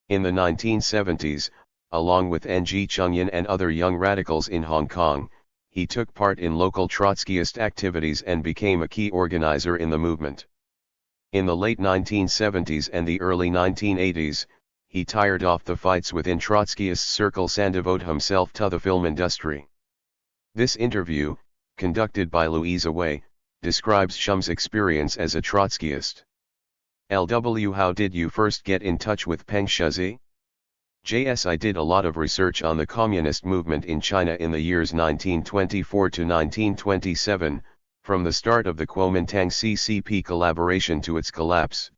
In the 1970s, along with Ng Chungyan and other young radicals in Hong Kong, he took part in local Trotskyist activities and became a key organizer in the movement. In the late 1970s and the early 1980s, he tired off the fights within Trotskyist circles and devoted himself to the film industry. This interview, conducted by Louisa Wei, describes Shum's experience as a Trotskyist. LW, how did you first get in touch with Peng Shuzi? JS, I did a lot of research on the communist movement in China in the years 1924 to 1927, from the start of the Kuomintang CCP collaboration to its collapse.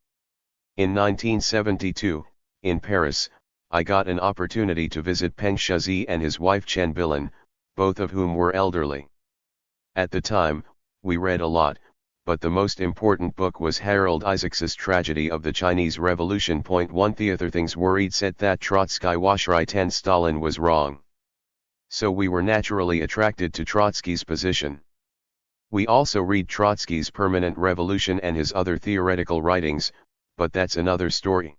In 1972, in Paris, I got an opportunity to visit Peng Shuzi and his wife Chen Bilin, both of whom were elderly. At the time, we read a lot, but the most important book was Harold Isaacs's Tragedy of the Chinese Revolution. 1 The other things worried said that Trotsky was right and Stalin was wrong. So we were naturally attracted to Trotsky's position. We also read Trotsky's Permanent Revolution and his other theoretical writings, but that's another story.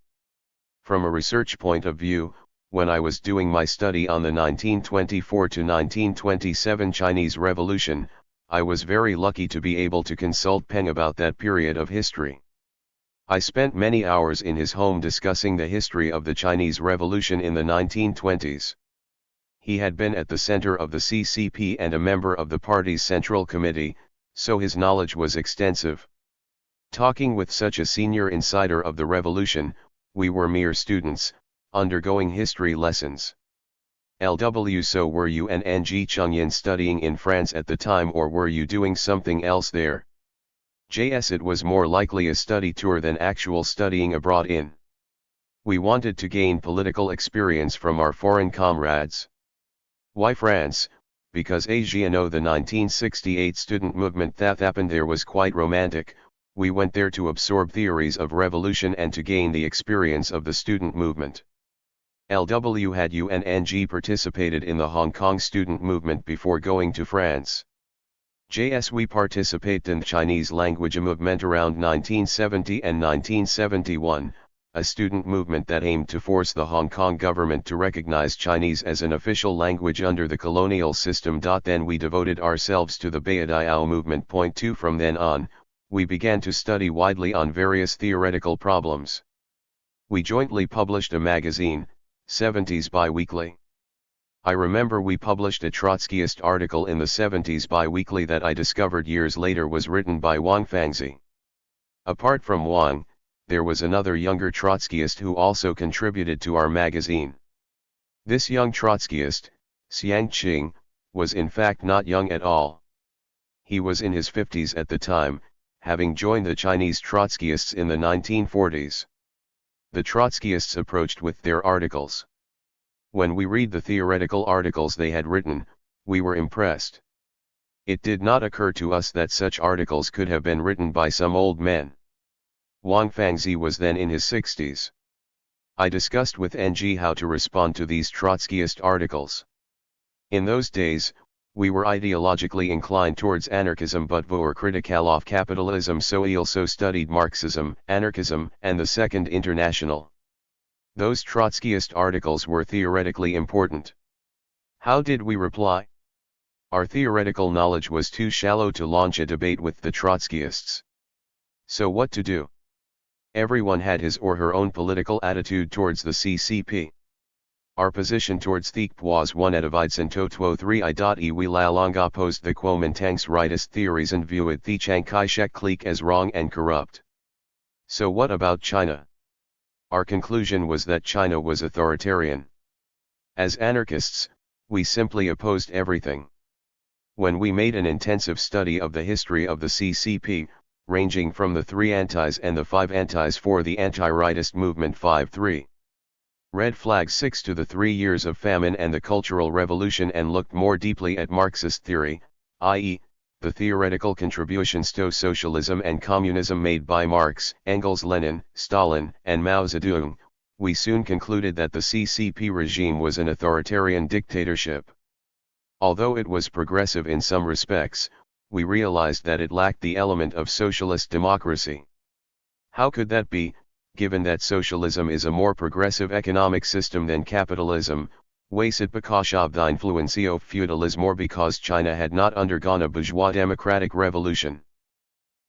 From a research point of view, when I was doing my study on the 1924 to 1927 Chinese Revolution, I was very lucky to be able to consult Peng about that period of history. I spent many hours in his home discussing the history of the Chinese Revolution in the 1920s. He had been at the center of the CCP and a member of the party's Central Committee, so his knowledge was extensive. Talking with such a senior insider of the revolution, we were mere students, undergoing history lessons. LW, so were you and Ng Chungyan studying in France at the time, or were you doing something else there? JS, it was more likely a study tour than actual studying abroad in. We wanted to gain political experience from our foreign comrades. Why France? Because Asia, the 1968 student movement that happened there was quite romantic. We went there to absorb theories of revolution and to gain the experience of the student movement. LW, had you and Ng participated in the Hong Kong student movement before going to France? JS we participate in the Chinese language movement around 1970 and 1971, a student movement that aimed to force the Hong Kong government to recognize Chinese as an official language under the colonial system. Then we devoted ourselves to the Baodiao movement. Point 2 From then on, we began to study widely on various theoretical problems. We jointly published a magazine, 70s Bi-Weekly. I remember we published a Trotskyist article in the 70s Bi-Weekly that I discovered years later was written by Wang Fangzi. Apart from Wang, there was another younger Trotskyist who also contributed to our magazine. This young Trotskyist, Xiang Qing, was in fact not young at all. He was in his 50s at the time, having joined the Chinese Trotskyists in the 1940s. The Trotskyists approached with their articles. When we read the theoretical articles they had written, we were impressed. It did not occur to us that such articles could have been written by some old men. Wang Fangzi was then in his 60s. I discussed with NG how to respond to these Trotskyist articles. In those days, we were ideologically inclined towards anarchism but were critical of capitalism, so we also studied Marxism, anarchism, and the Second International. Those Trotskyist articles were theoretically important. How did we reply? Our theoretical knowledge was too shallow to launch a debate with the Trotskyists. So what to do? Everyone had his or her own political attitude towards the CCP. Our position towards THIRD was one at Avidson to 3I. We la long opposed the Kuomintang's rightist theories and viewed the Chiang Kai-shek clique as wrong and corrupt. So what about China? Our conclusion was that China was authoritarian. As anarchists, we simply opposed everything. When we made an intensive study of the history of the CCP, ranging from the 3 antis and the 5 antis for the anti-rightist movement 5-3. Red flag 6 to the 3 years of famine and the Cultural Revolution, and looked more deeply at Marxist theory, i.e., the theoretical contributions to socialism and communism made by Marx, Engels, Lenin, Stalin, and Mao Zedong, we soon concluded that the CCP regime was an authoritarian dictatorship. Although it was progressive in some respects, we realized that it lacked the element of socialist democracy. How could that be, given that socialism is a more progressive economic system than capitalism? Was it because of the influence of feudalism, or because China had not undergone a bourgeois democratic revolution?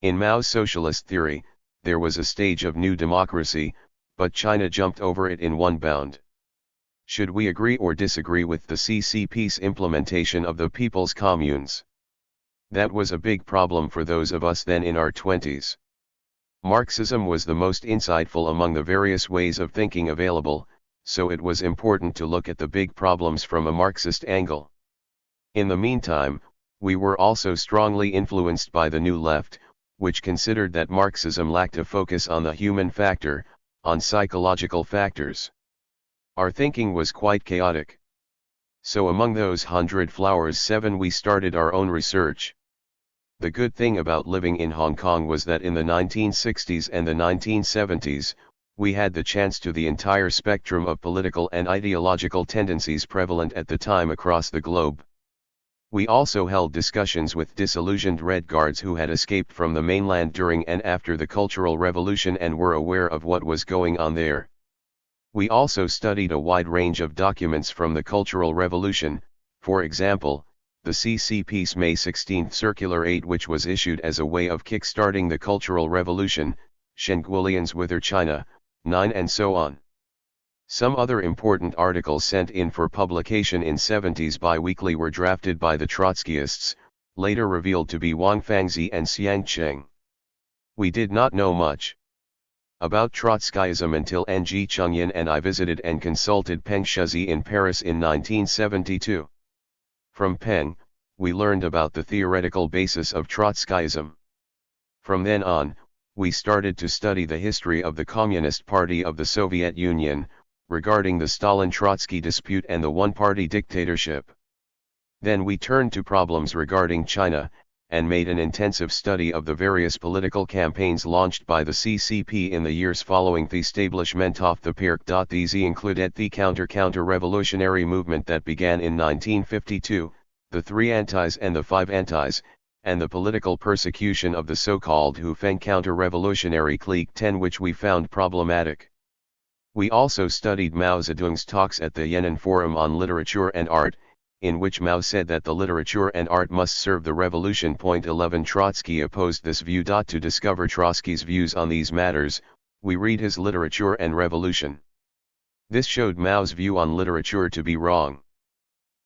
In Mao's socialist theory, there was a stage of new democracy, but China jumped over it in one bound. Should we agree or disagree with the CCP's implementation of the People's Communes? That was a big problem for those of us then in our 20s. Marxism was the most insightful among the various ways of thinking available, so it was important to look at the big problems from a Marxist angle. In the meantime, we were also strongly influenced by the New Left, which considered that Marxism lacked a focus on the human factor, on psychological factors. Our thinking was quite chaotic. So among those 100 flowers 7 we started our own research. The good thing about living in Hong Kong was that in the 1960s and the 1970s, we had the chance to the entire spectrum of political and ideological tendencies prevalent at the time across the globe. We also held discussions with disillusioned Red Guards who had escaped from the mainland during and after the Cultural Revolution and were aware of what was going on there. We also studied a wide range of documents from the Cultural Revolution, for example, the CCP's May 16 Circular 8, which was issued as a way of kick-starting the Cultural Revolution, Shenguolian's Wither China, 9 and so on. Some other important articles sent in for publication in 70s Bi-Weekly were drafted by the Trotskyists, later revealed to be Wang Fangzi and Xiang Qing. We did not know much about Trotskyism until Ng Chengyan and I visited and consulted Peng Shuzi in Paris in 1972. From Peng, we learned about the theoretical basis of Trotskyism. From then on, we started to study the history of the Communist Party of the Soviet Union, regarding the Stalin-Trotsky dispute and the one-party dictatorship. Then we turned to problems regarding China, and made an intensive study of the various political campaigns launched by the CCP in the years following the establishment of the PRC. These included the counter-revolutionary movement that began in 1952, the 3 antis and the 5 antis, and the political persecution of the so-called Hufeng counter-revolutionary clique 10, which we found problematic. We also studied Mao Zedong's talks at the Yan'an Forum on Literature and Art, in which Mao said that the literature and art must serve the revolution. 11 Trotsky opposed this view. To discover Trotsky's views on these matters, we read his Literature and Revolution. This showed Mao's view on literature to be wrong.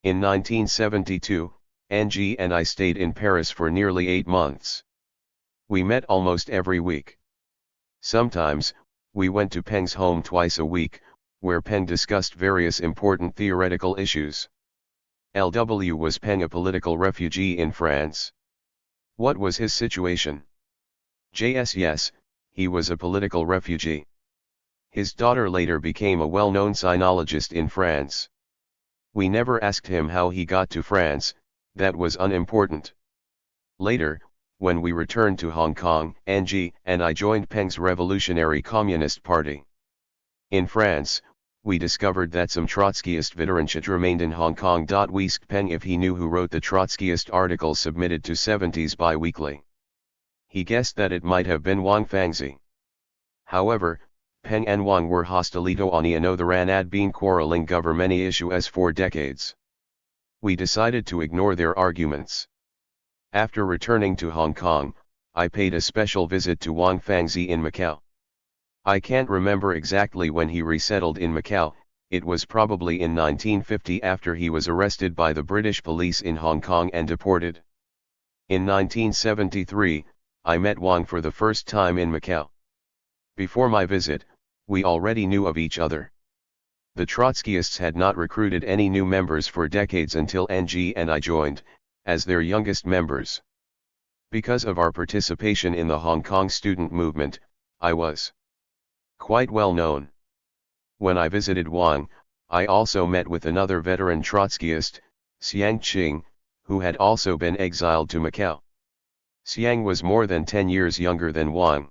In 1972, NG and I stayed in Paris for nearly 8 months. We met almost every week. Sometimes, we went to Peng's home twice a week, where Peng discussed various important theoretical issues. LW Was Peng a political refugee in France? What was his situation? JS Yes, he was a political refugee. His daughter later became a well-known sinologist in France. We never asked him how he got to France, that was unimportant. Later, when we returned to Hong Kong, NG and I joined Peng's Revolutionary Communist Party. In France, we discovered that some Trotskyist veteranship remained in Hong Kong. We asked Peng if he knew who wrote the Trotskyist articles submitted to 70s Bi-Weekly. He guessed that it might have been Wang Fangzi. However, Peng and Wang were hostilito on another and had been quarreling over many issues for decades. We decided to ignore their arguments. After returning to Hong Kong, I paid a special visit to Wang Fangzi in Macau. I can't remember exactly when he resettled in Macau, it was probably in 1950 after he was arrested by the British police in Hong Kong and deported. In 1973, I met Wang for the first time in Macau. Before my visit, we already knew of each other. The Trotskyists had not recruited any new members for decades until NG and I joined, as their youngest members. Because of our participation in the Hong Kong student movement, I was quite well known. When I visited Wang, I also met with another veteran Trotskyist, Xiang Qing, who had also been exiled to Macau. Xiang was more than 10 years younger than Wang.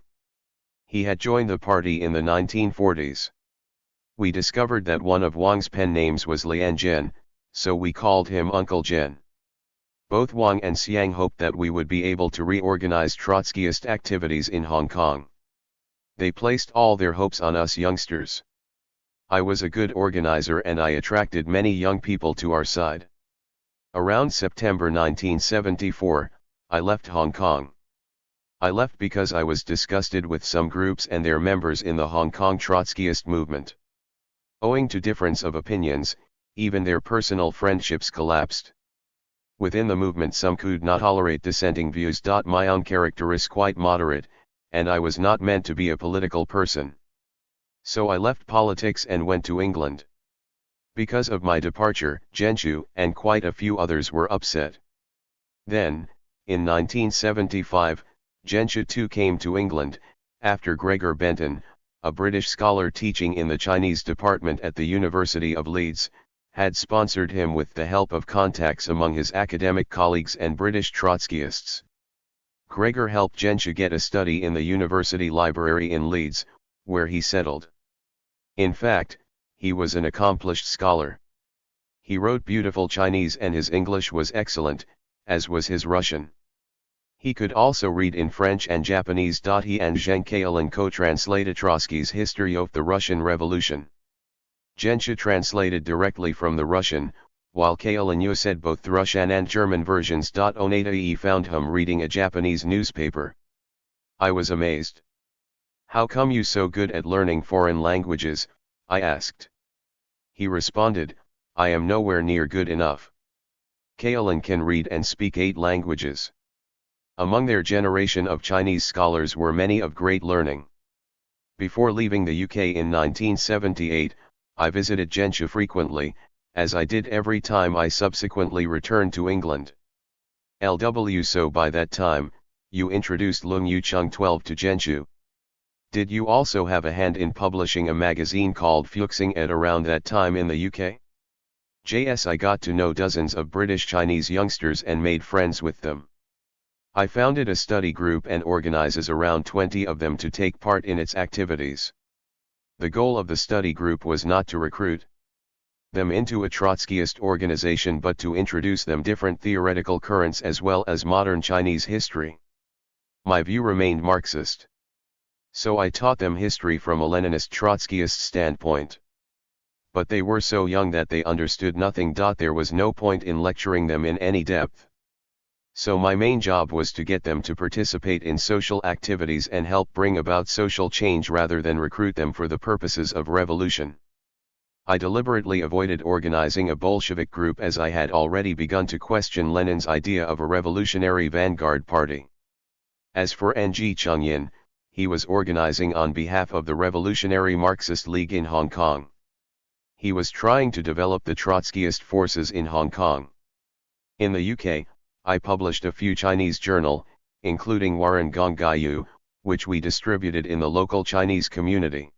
He had joined the party in the 1940s. We discovered that one of Wang's pen names was Lian Jin, so we called him Uncle Jin. Both Wang and Xiang hoped that we would be able to reorganize Trotskyist activities in Hong Kong. They placed all their hopes on us youngsters. I was a good organizer and I attracted many young people to our side. Around September 1974, I left Hong Kong. I left because I was disgusted with some groups and their members in the Hong Kong Trotskyist movement. Owing to difference of opinions, even their personal friendships collapsed. Within the movement some could not tolerate dissenting views. My own character is quite moderate, and I was not meant to be a political person. So I left politics and went to England. Because of my departure, Genshu and quite a few others were upset. Then, in 1975, Genshu too came to England, after Gregor Benton, a British scholar teaching in the Chinese department at the University of Leeds, had sponsored him with the help of contacts among his academic colleagues and British Trotskyists. Gregor helped Genshu get a study in the university library in Leeds, where he settled. In fact, he was an accomplished scholar. He wrote beautiful Chinese and his English was excellent, as was his Russian. He could also read in French and Japanese. He and Zheng Kaolin co-translated Trotsky's History of the Russian Revolution. Genshu translated directly from the Russian, while Kaolin used both the Russian and German versions. Onata found him reading a Japanese newspaper. I was amazed. How come you so good at learning foreign languages? I asked. He responded, I am nowhere near good enough. Kaolin can read and speak 8 languages. Among their generation of Chinese scholars were many of great learning. Before leaving the UK in 1978, I visited Genshu frequently, as I did every time I subsequently returned to England. LW So by that time, you introduced Lung Yucheng 12 to Genshu. Did you also have a hand in publishing a magazine called Fuxing Ed around that time in the UK? JS I got to know dozens of British Chinese youngsters and made friends with them. I founded a study group and organizes around 20 of them to take part in its activities. The goal of the study group was not to recruit. them into a Trotskyist organization but to introduce them different theoretical currents as well as modern Chinese history. My view remained Marxist. So I taught them history from a Leninist Trotskyist standpoint. But they were so young that they understood nothing. There was no point in lecturing them in any depth. So my main job was to get them to participate in social activities and help bring about social change rather than recruit them for the purposes of revolution. I deliberately avoided organizing a Bolshevik group as I had already begun to question Lenin's idea of a revolutionary vanguard party. As for Ng Chungyin, he was organizing on behalf of the Revolutionary Marxist League in Hong Kong. He was trying to develop the Trotskyist forces in Hong Kong. In the UK, I published a few Chinese journals, including Warren Gonggayu, which we distributed in the local Chinese community.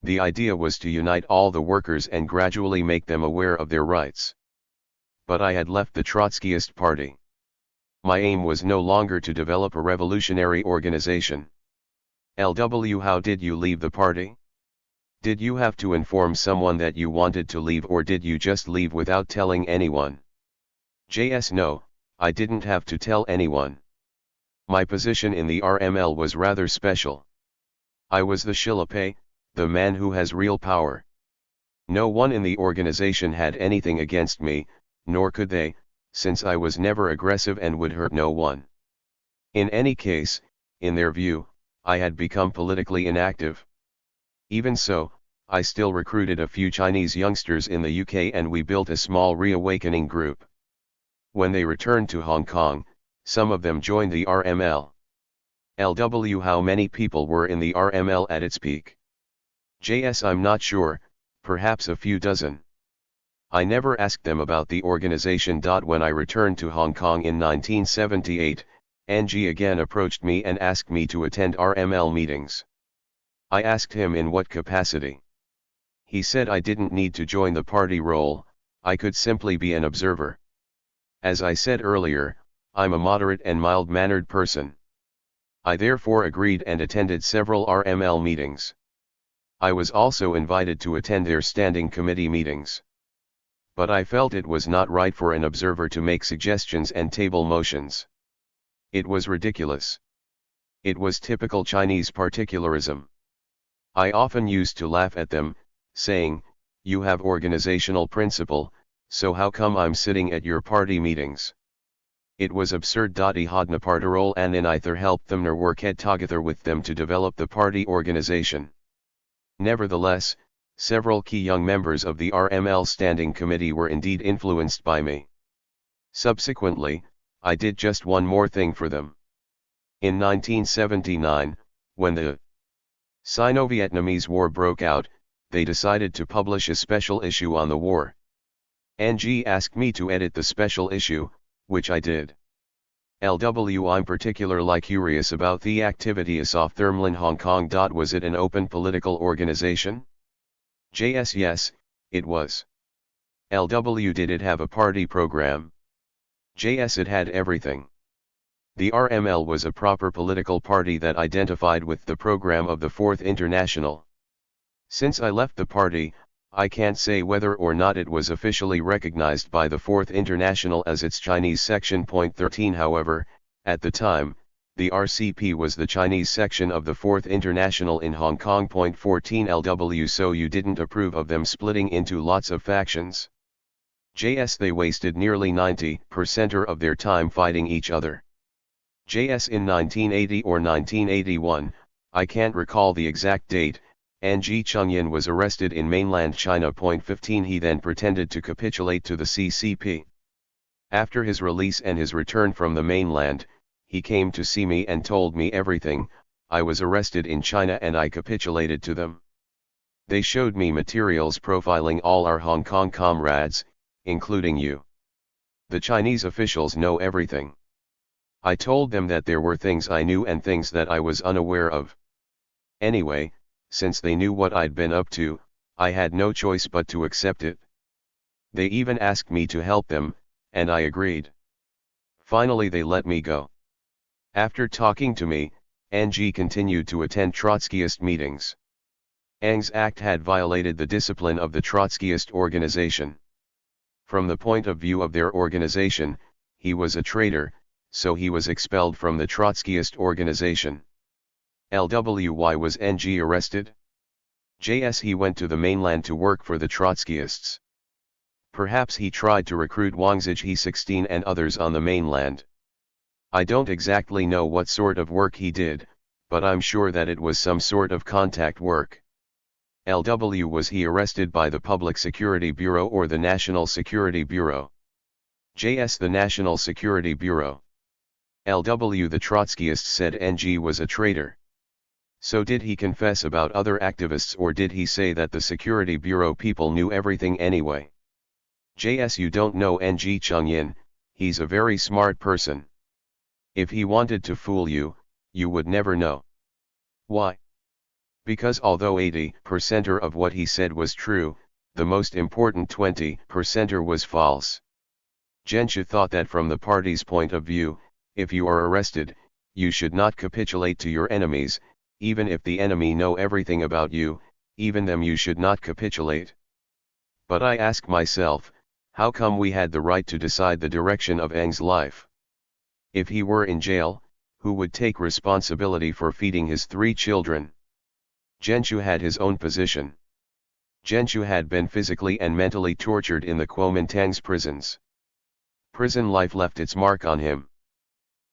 The idea was to unite all the workers and gradually make them aware of their rights. But I had left the Trotskyist party. My aim was no longer to develop a revolutionary organization. LW, how did you leave the party? Did you have to inform someone that you wanted to leave, or did you just leave without telling anyone? JS: No, I didn't have to tell anyone. My position in the RML was rather special. I was the Shilapay, the man who has real power. No one in the organization had anything against me, nor could they, since I was never aggressive and would hurt no one. In any case, in their view, I had become politically inactive. Even so, I still recruited a few Chinese youngsters in the UK and we built a small reawakening group. When they returned to Hong Kong, some of them joined the RML. LW, how many people were in the RML at its peak? JS: I'm not sure, perhaps a few dozen. I never asked them about the organization. When I returned to Hong Kong in 1978, NG again approached me and asked me to attend RML meetings. I asked him in what capacity. He said I didn't need to join the party role, I could simply be an observer. As I said earlier, I'm a moderate and mild-mannered person. I therefore agreed and attended several RML meetings. I was also invited to attend their standing committee meetings. But I felt it was not right for an observer to make suggestions and table motions. It was ridiculous. It was typical Chinese particularism. I often used to laugh at them, saying, "You have organizational principle, so how come I'm sitting at your party meetings?" It was absurd. I hadna partirol and in either helped them nor work together with them to develop the party organization. Nevertheless, several key young members of the RML Standing Committee were indeed influenced by me. Subsequently, I did just one more thing for them. In 1979, when the Sino-Vietnamese War broke out, they decided to publish a special issue on the war. NG asked me to edit the special issue, which I did. LW, I'm particularly curious about the activities of Thermlin Hong Kong. Was it an open political organization? JS: Yes, it was. LW, did it have a party program? JS: It had everything. The RML was a proper political party that identified with the program of the Fourth International. Since I left the party, I can't say whether or not it was officially recognized by the Fourth International as its Chinese section. 13 However, at the time, the RCP was the Chinese section of the Fourth International in Hong Kong. 14 LW, so you didn't approve of them splitting into lots of factions? JS: They wasted nearly 90% of their time fighting each other. JS: In 1980 or 1981, I can't recall the exact date, Ng Chungyin was arrested in mainland China. 15 He then pretended to capitulate to the CCP. After his release and his return from the mainland, he came to see me and told me everything. I was arrested in China and I capitulated to them. They showed me materials profiling all our Hong Kong comrades, including you. The Chinese officials know everything. I told them that there were things I knew and things that I was unaware of. Anyway, since they knew what I'd been up to, I had no choice but to accept it. They even asked me to help them, and I agreed. Finally they let me go. After talking to me, Ng continued to attend Trotskyist meetings. Ang's act had violated the discipline of the Trotskyist organization. From the point of view of their organization, he was a traitor, so he was expelled from the Trotskyist organization. Why was Ng arrested? JS he went to the mainland to work for the Trotskyists. Perhaps he tried to recruit Wangzhi 16 and others on the mainland. I don't exactly know what sort of work he did, but I'm sure that it was some sort of contact work. Was he arrested by the Public Security Bureau or the National Security Bureau? JS the National Security Bureau. The Trotskyists said Ng was a traitor. So did he confess about other activists or did he say that the Security Bureau people knew everything anyway? JS you don't know Ng Chengyin, he's a very smart person. If he wanted to fool you, you would never know. Why? Because although 80% of what he said was true, the most important 20% was false. Genshu thought that from the party's point of view, if you are arrested, you should not capitulate to your enemies, even if the enemy know everything about you, even them you should not capitulate. But I ask myself, how come we had the right to decide the direction of Ng's life? If he were in jail, who would take responsibility for feeding his 3 children? Genshu had his own position. Genshu had been physically and mentally tortured in the Kuomintang's prisons. Prison life left its mark on him.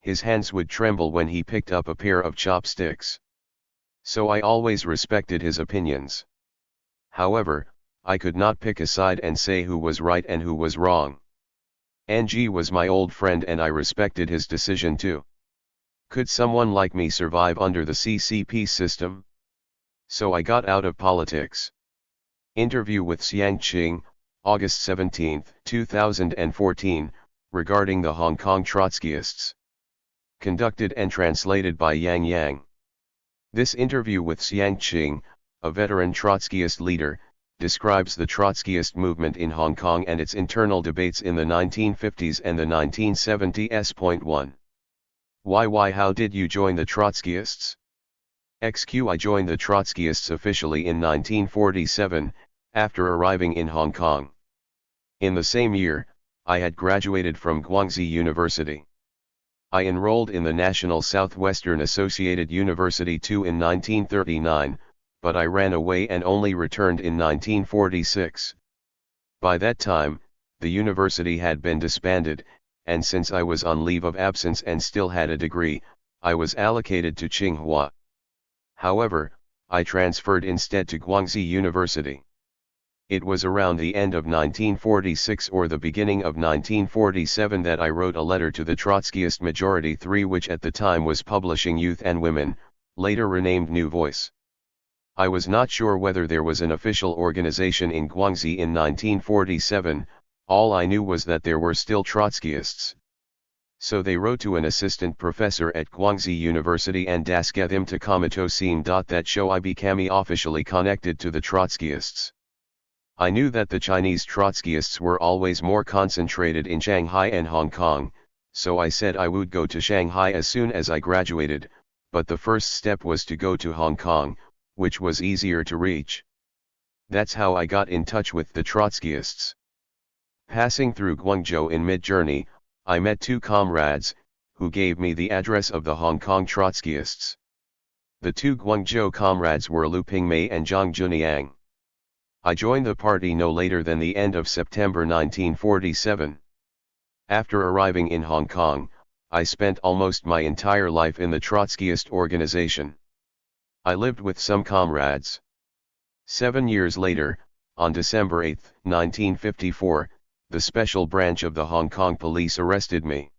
His hands would tremble when he picked up a pair of chopsticks. So I always respected his opinions. However, I could not pick a side and say who was right and who was wrong. Ng was my old friend and I respected his decision too. Could someone like me survive under the CCP system? So I got out of politics. Interview with Xiang Qing, August 17, 2014, regarding the Hong Kong Trotskyists. Conducted and translated by Yang Yang. This interview with Xiang Qing, a veteran Trotskyist leader, describes the Trotskyist movement in Hong Kong and its internal debates in the 1950s and the 1970s. 1. Why how did you join the Trotskyists? XQ I joined the Trotskyists officially in 1947, after arriving in Hong Kong. In the same year, I had graduated from Guangxi University. I enrolled in the National Southwestern Associated University too in 1939, but I ran away and only returned in 1946. By that time, the university had been disbanded, and since I was on leave of absence and still had a degree, I was allocated to Tsinghua. However, I transferred instead to Guangxi University. It was around the end of 1946 or the beginning of 1947 that I wrote a letter to the Trotskyist Majority 3, which at the time was publishing Youth and Women, later renamed New Voice. I was not sure whether there was an official organization in Guangxi in 1947, all I knew was that there were still Trotskyists. So they wrote to an assistant professor at Guangxi University and asked him to komato scene. That show I became officially connected to the Trotskyists. I knew that the Chinese Trotskyists were always more concentrated in Shanghai and Hong Kong, so I said I would go to Shanghai as soon as I graduated, but the first step was to go to Hong Kong, which was easier to reach. That's how I got in touch with the Trotskyists. Passing through Guangzhou in mid-journey, I met 2 comrades, who gave me the address of the Hong Kong Trotskyists. The 2 Guangzhou comrades were Lu Pingmei and Zhang Juniang. I joined the party no later than the end of September 1947. After arriving in Hong Kong, I spent almost my entire life in the Trotskyist organization. I lived with some comrades. 7 years later, on December 8, 1954, the special branch of the Hong Kong police arrested me.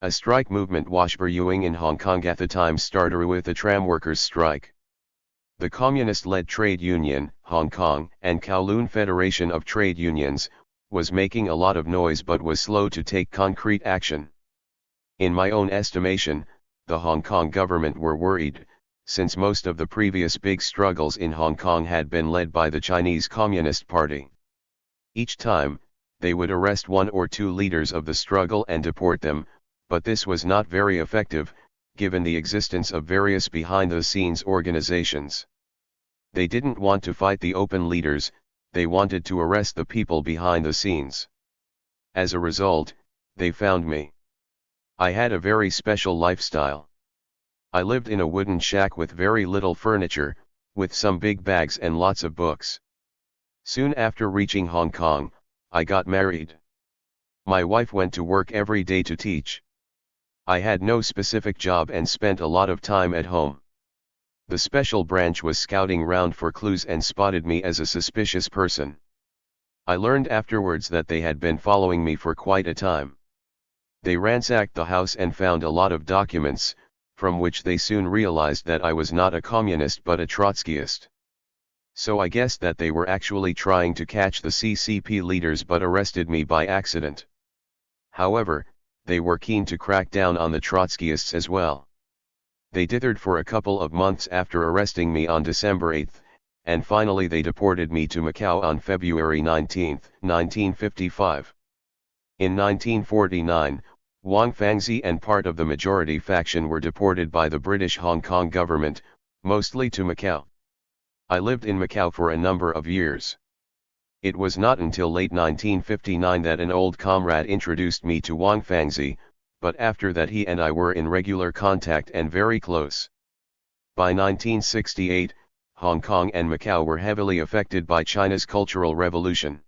A strike movement was brewing in Hong Kong at the time, started with the tram workers' strike. The communist-led trade union, Hong Kong, and Kowloon Federation of Trade Unions, was making a lot of noise but was slow to take concrete action. In my own estimation, the Hong Kong government were worried, since most of the previous big struggles in Hong Kong had been led by the Chinese Communist Party. Each time, they would arrest 1 or 2 leaders of the struggle and deport them, but this was not very effective, given the existence of various behind-the-scenes organizations. They didn't want to fight the open leaders, they wanted to arrest the people behind the scenes. As a result, they found me. I had a very special lifestyle. I lived in a wooden shack with very little furniture, with some big bags and lots of books. Soon after reaching Hong Kong, I got married. My wife went to work every day to teach. I had no specific job and spent a lot of time at home. The special branch was scouting round for clues and spotted me as a suspicious person. I learned afterwards that they had been following me for quite a time. They ransacked the house and found a lot of documents, from which they soon realized that I was not a communist but a Trotskyist. So I guessed that they were actually trying to catch the CCP leaders but arrested me by accident. However, they were keen to crack down on the Trotskyists as well. They dithered for a couple of months after arresting me on December 8, and finally they deported me to Macau on February 19, 1955. In 1949, Wang Fangzi and part of the majority faction were deported by the British Hong Kong government, mostly to Macau. I lived in Macau for a number of years. It was not until late 1959 that an old comrade introduced me to Wang Fangzi, but after that he and I were in regular contact and very close. By 1968, Hong Kong and Macau were heavily affected by China's Cultural Revolution.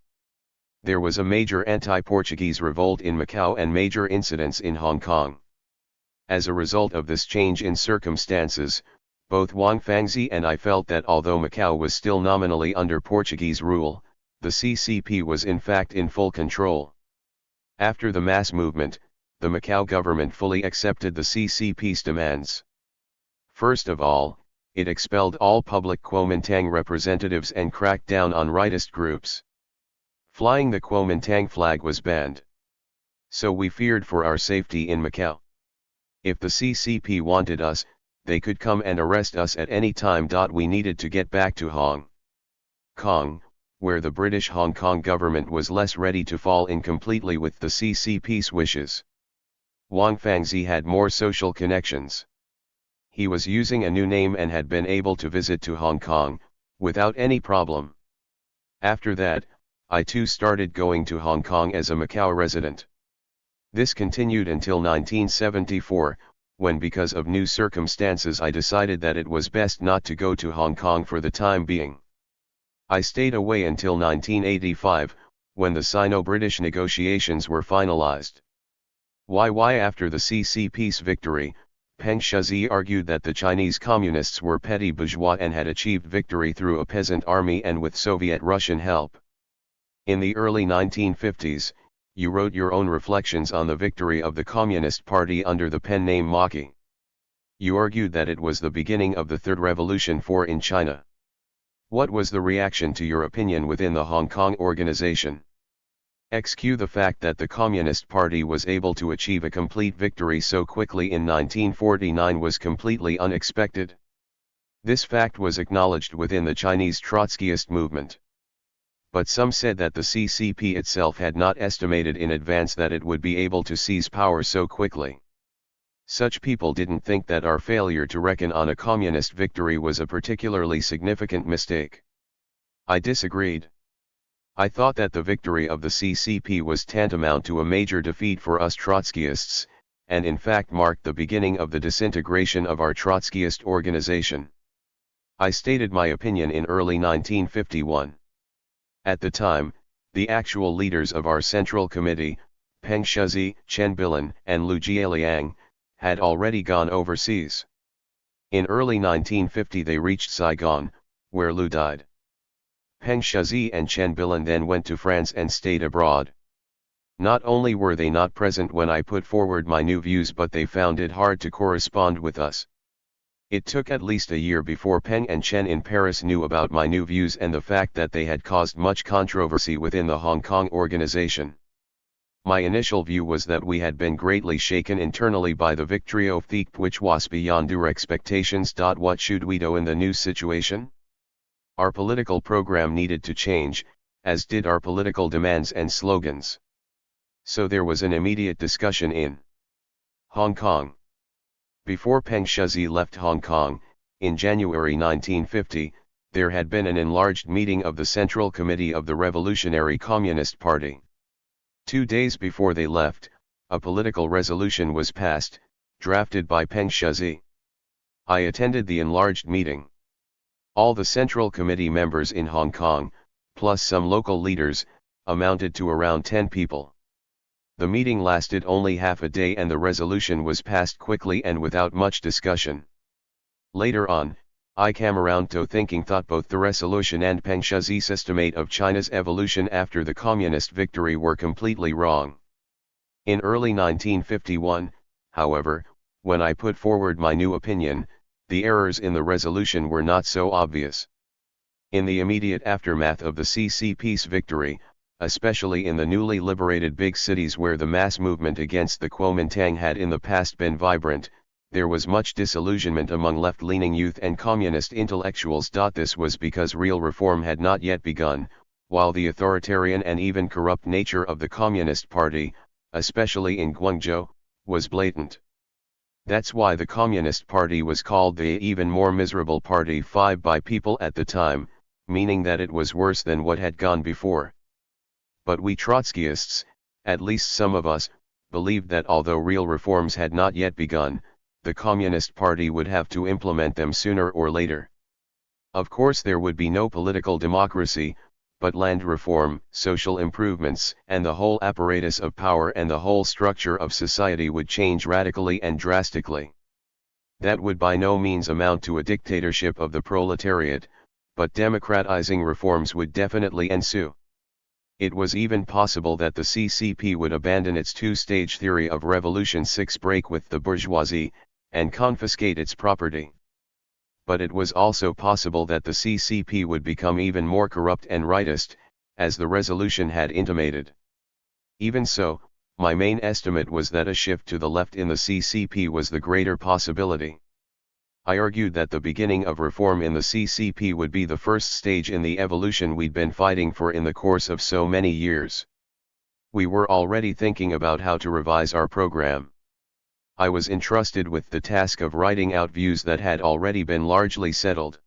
There was a major anti-Portuguese revolt in Macau and major incidents in Hong Kong. As a result of this change in circumstances, both Wang Fangzi and I felt that although Macau was still nominally under Portuguese rule, the CCP was in fact in full control. After the mass movement, the Macau government fully accepted the CCP's demands. First of all, it expelled all public Kuomintang representatives and cracked down on rightist groups. Flying the Kuomintang flag was banned. So we feared for our safety in Macau. If the CCP wanted us, they could come and arrest us at any time. We needed to get back to Hong Kong, where the British Hong Kong government was less ready to fall in completely with the CCP's wishes. Wang Fangzi had more social connections. He was using a new name and had been able to visit to Hong Kong, without any problem. After that, I too started going to Hong Kong as a Macau resident. This continued until 1974, when because of new circumstances I decided that it was best not to go to Hong Kong for the time being. I stayed away until 1985, when the Sino-British negotiations were finalized. After the CCP's victory, Peng Shuzi argued that the Chinese communists were petty bourgeois and had achieved victory through a peasant army and with Soviet-Russian help. In the early 1950s, you wrote your own reflections on the victory of the Communist Party under the pen name Maoqi. You argued that it was the beginning of the Third Revolution in China. What was the reaction to your opinion within the Hong Kong organization? XQ The fact that the Communist Party was able to achieve a complete victory so quickly in 1949 was completely unexpected. This fact was acknowledged within the Chinese Trotskyist movement. But some said that the CCP itself had not estimated in advance that it would be able to seize power so quickly. Such people didn't think that our failure to reckon on a communist victory was a particularly significant mistake. I disagreed. I thought that the victory of the CCP was tantamount to a major defeat for us Trotskyists, and in fact marked the beginning of the disintegration of our Trotskyist organization. I stated my opinion in early 1951. At the time, the actual leaders of our Central Committee, Peng Shuzi, Chen Bilan, and Lu Jieliang, had already gone overseas. In early 1950 they reached Saigon, where Lu died. Peng Shuzi and Chen Bilan then went to France and stayed abroad. Not only were they not present when I put forward my new views, but they found it hard to correspond with us. It took at least a year before Peng and Chen in Paris knew about my new views and the fact that they had caused much controversy within the Hong Kong organization. My initial view was that we had been greatly shaken internally by the victory of Thiep, which was beyond our expectations. What should we do in the new situation? Our political program needed to change, as did our political demands and slogans. So there was an immediate discussion in Hong Kong. Before Peng Shuzi left Hong Kong, in January 1950, there had been an enlarged meeting of the Central Committee of the Revolutionary Communist Party. 2 days before they left, a political resolution was passed, drafted by Peng Shuzi. I attended the enlarged meeting. All the Central Committee members in Hong Kong, plus some local leaders, amounted to around 10 people. The meeting lasted only half a day and the resolution was passed quickly and without much discussion. Later on, I came around to thinking that both the resolution and Peng Shuzi's estimate of China's evolution after the communist victory were completely wrong. In early 1951, however, when I put forward my new opinion, the errors in the resolution were not so obvious. In the immediate aftermath of the CCP's victory, especially in the newly liberated big cities where the mass movement against the Kuomintang had in the past been vibrant, there was much disillusionment among left-leaning youth and communist intellectuals. This was because real reform had not yet begun, while the authoritarian and even corrupt nature of the Communist Party, especially in Guangzhou, was blatant. That's why the Communist Party was called the even more miserable Party 5 by people at the time, meaning that it was worse than what had gone before. But we Trotskyists, at least some of us, believed that although real reforms had not yet begun, the Communist Party would have to implement them sooner or later. Of course there would be no political democracy, but land reform, social improvements, and the whole apparatus of power and the whole structure of society would change radically and drastically. That would by no means amount to a dictatorship of the proletariat, but democratizing reforms would definitely ensue. It was even possible that the CCP would abandon its two-stage theory of Revolution 6, break with the bourgeoisie, and confiscate its property. But it was also possible that the CCP would become even more corrupt and rightist, as the resolution had intimated. Even so, my main estimate was that a shift to the left in the CCP was the greater possibility. I argued that the beginning of reform in the CCP would be the first stage in the evolution we'd been fighting for in the course of so many years. We were already thinking about how to revise our program. I was entrusted with the task of writing out views that had already been largely settled.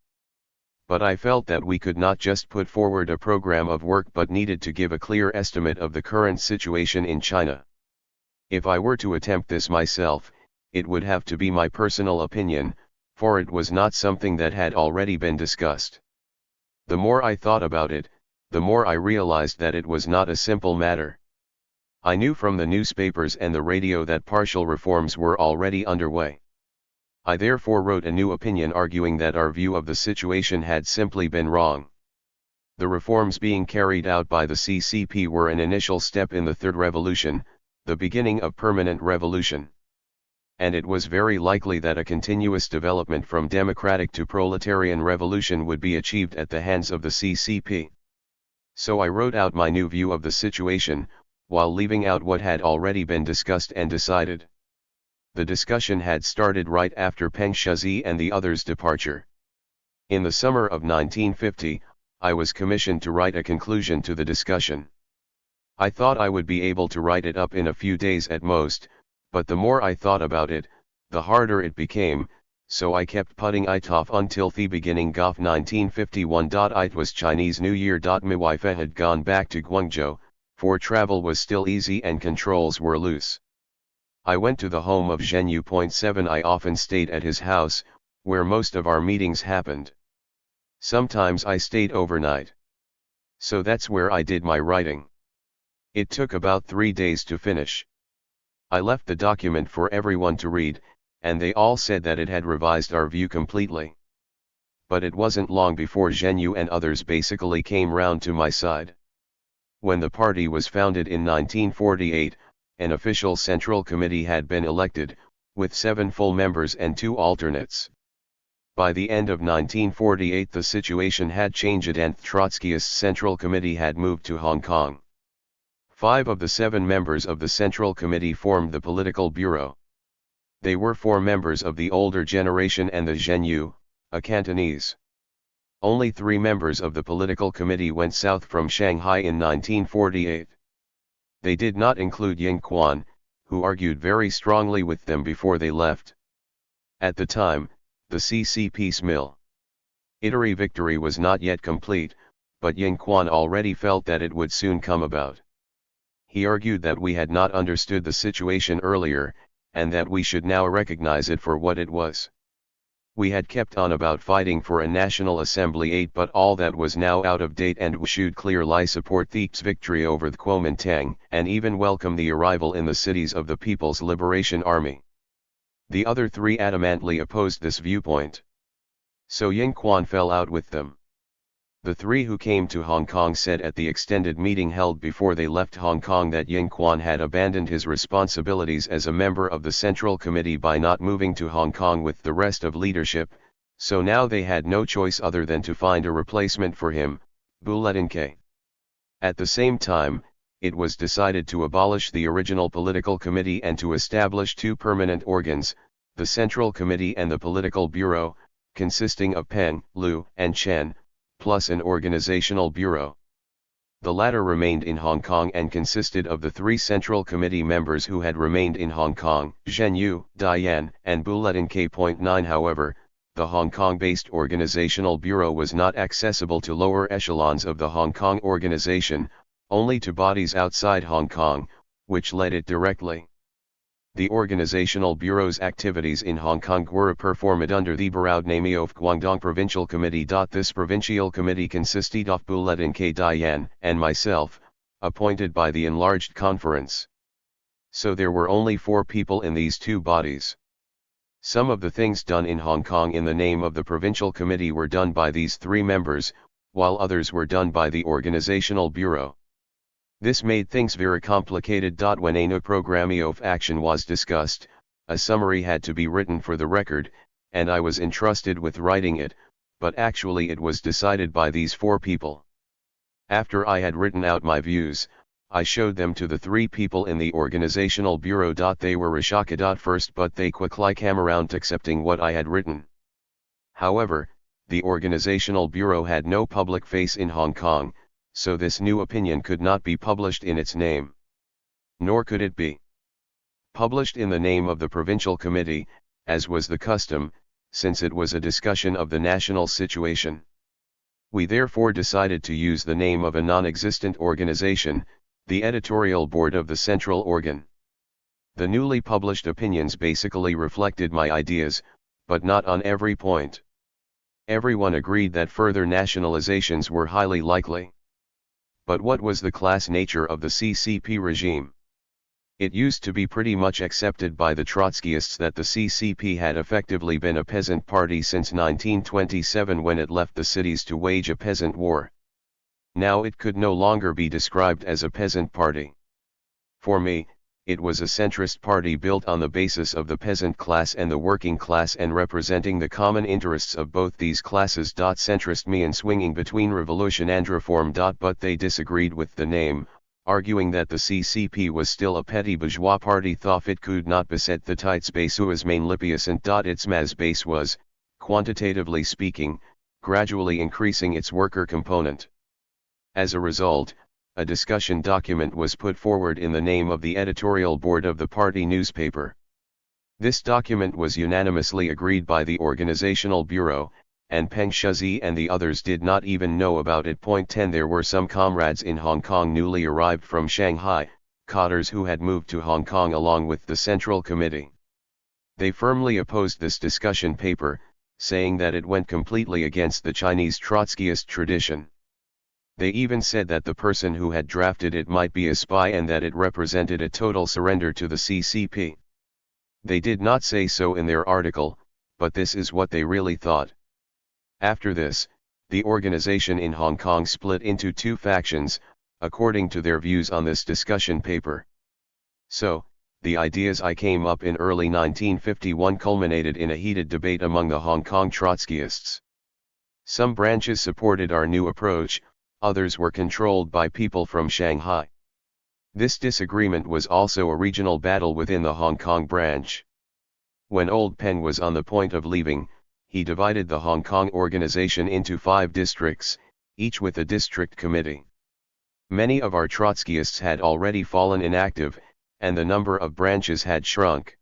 But I felt that we could not just put forward a program of work but needed to give a clear estimate of the current situation in China. If I were to attempt this myself, it would have to be my personal opinion, for it was not something that had already been discussed. The more I thought about it, the more I realized that it was not a simple matter. I knew from the newspapers and the radio that partial reforms were already underway. I therefore wrote a new opinion arguing that our view of the situation had simply been wrong. The reforms being carried out by the CCP were an initial step in the Third Revolution, the beginning of permanent revolution. And it was very likely that a continuous development from democratic to proletarian revolution would be achieved at the hands of the CCP. So I wrote out my new view of the situation, while leaving out what had already been discussed and decided. The discussion had started right after Peng Shuzi and the others' departure. In the summer of 1950, I was commissioned to write a conclusion to the discussion. I thought I would be able to write it up in a few days at most, but the more I thought about it, the harder it became, so I kept putting it off until the beginning of 1951. It was Chinese New Year. My wife had gone back to Guangzhou, for travel was still easy and controls were loose. I went to the home of Zhen Yu.7. I often stayed at his house, where most of our meetings happened. Sometimes I stayed overnight. So that's where I did my writing. It took about 3 days to finish. I left the document for everyone to read, and they all said that it had revised our view completely. But it wasn't long before Zhen Yu and others basically came round to my side. When the party was founded in 1948, an official central committee had been elected, with 7 full members and 2 alternates. By the end of 1948 the situation had changed and the Trotskyist Central Committee had moved to Hong Kong. 5 of the 7 members of the Central Committee formed the Political Bureau. They were 4 members of the older generation and the Zhen Yu, a Cantonese. Only 3 members of the Political Committee went south from Shanghai in 1948. They did not include Ying Quan, who argued very strongly with them before they left. At the time, the CCP's mill Italy victory was not yet complete, but Ying Quan already felt that it would soon come about. He argued that we had not understood the situation earlier, and that we should now recognize it for what it was. We had kept on about fighting for a National Assembly 8, but all that was now out of date, and we should clearly support Thiep's victory over the Kuomintang, and even welcome the arrival in the cities of the People's Liberation Army. The other three adamantly opposed this viewpoint. So Ying Quan fell out with them. The three who came to Hong Kong said at the extended meeting held before they left Hong Kong that Ying Quan had abandoned his responsibilities as a member of the Central Committee by not moving to Hong Kong with the rest of leadership, so now they had no choice other than to find a replacement for him, Bulletin K. At the same time, it was decided to abolish the original political committee and to establish two permanent organs, the Central Committee and the Political Bureau, consisting of Peng, Liu, and Chen, plus an organizational bureau. The latter remained in Hong Kong and consisted of the three Central Committee members who had remained in Hong Kong, Zhen Yu, Diane, and Bulletin K.9. However, the Hong Kong-based organizational bureau was not accessible to lower echelons of the Hong Kong organization, only to bodies outside Hong Kong, which led it directly. The organizational bureau's activities in Hong Kong were performed under the Baroudname of Guangdong Provincial Committee. This provincial committee consisted of Bulletin K. Diane and myself, appointed by the enlarged conference. So there were only 4 people in these two bodies. Some of the things done in Hong Kong in the name of the provincial committee were done by these 3 members, while others were done by the organizational bureau. This made things very complicated. When a new programme of action was discussed, a summary had to be written for the record, and I was entrusted with writing it, but actually it was decided by these 4 people. After I had written out my views, I showed them to the 3 people in the organizational bureau. They were shocked at first, but they quickly came around to accepting what I had written. However, the organizational bureau had no public face in Hong Kong, so this new opinion could not be published in its name. Nor could it be published in the name of the provincial committee, as was the custom, since it was a discussion of the national situation. We therefore decided to use the name of a non-existent organization, the editorial board of the central organ. The newly published opinions basically reflected my ideas, but not on every point. Everyone agreed that further nationalizations were highly likely. But what was the class nature of the CCP regime? It used to be pretty much accepted by the Trotskyists that the CCP had effectively been a peasant party since 1927, when it left the cities to wage a peasant war. Now it could no longer be described as a peasant party. For me, it was a centrist party built on the basis of the peasant class and the working class and representing the common interests of both these classes. Centrist mean swinging between revolution and reform. But they disagreed with the name, arguing that the CCP was still a petty bourgeois party, though it could not beset the tight space as main lipiacent. Its mass base was, quantitatively speaking, gradually increasing its worker component. As a result, a discussion document was put forward in the name of the editorial board of the party newspaper. This document was unanimously agreed by the organizational bureau, and Peng Shuzi and the others did not even know about it. 10 There were some comrades in Hong Kong newly arrived from Shanghai, cotters who had moved to Hong Kong along with the Central Committee. They firmly opposed this discussion paper, saying that it went completely against the Chinese Trotskyist tradition. They even said that the person who had drafted it might be a spy and that it represented a total surrender to the CCP. They did not say so in their article, but this is what they really thought. After this, the organization in Hong Kong split into 2 factions, according to their views on this discussion paper. So, the ideas I came up in early 1951 culminated in a heated debate among the Hong Kong Trotskyists. Some branches supported our new approach, others were controlled by people from Shanghai. This disagreement was also a regional battle within the Hong Kong branch. When Old Peng was on the point of leaving, he divided the Hong Kong organization into 5 districts, each with a district committee. Many of our Trotskyists had already fallen inactive, and the number of branches had shrunk.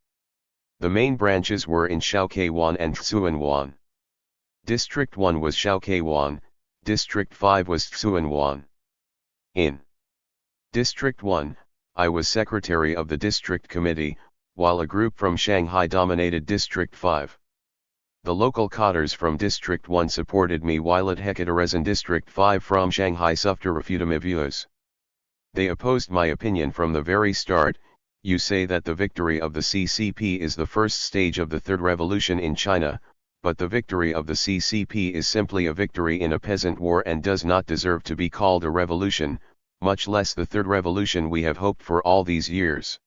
The main branches were in Shaokai Wan and Tsuen Wan. District 1 was Shaoquan, District 5 was Tsuanwan. In District 1, I was secretary of the district committee, while a group from Shanghai dominated District 5. The local cadres from District 1 supported me while at Hekataresan District 5 from Shanghai suffered refutam views. They opposed my opinion from the very start. You say that the victory of the CCP is the first stage of the Third Revolution in China, but the victory of the CCP is simply a victory in a peasant war and does not deserve to be called a revolution, much less the Third Revolution we have hoped for all these years.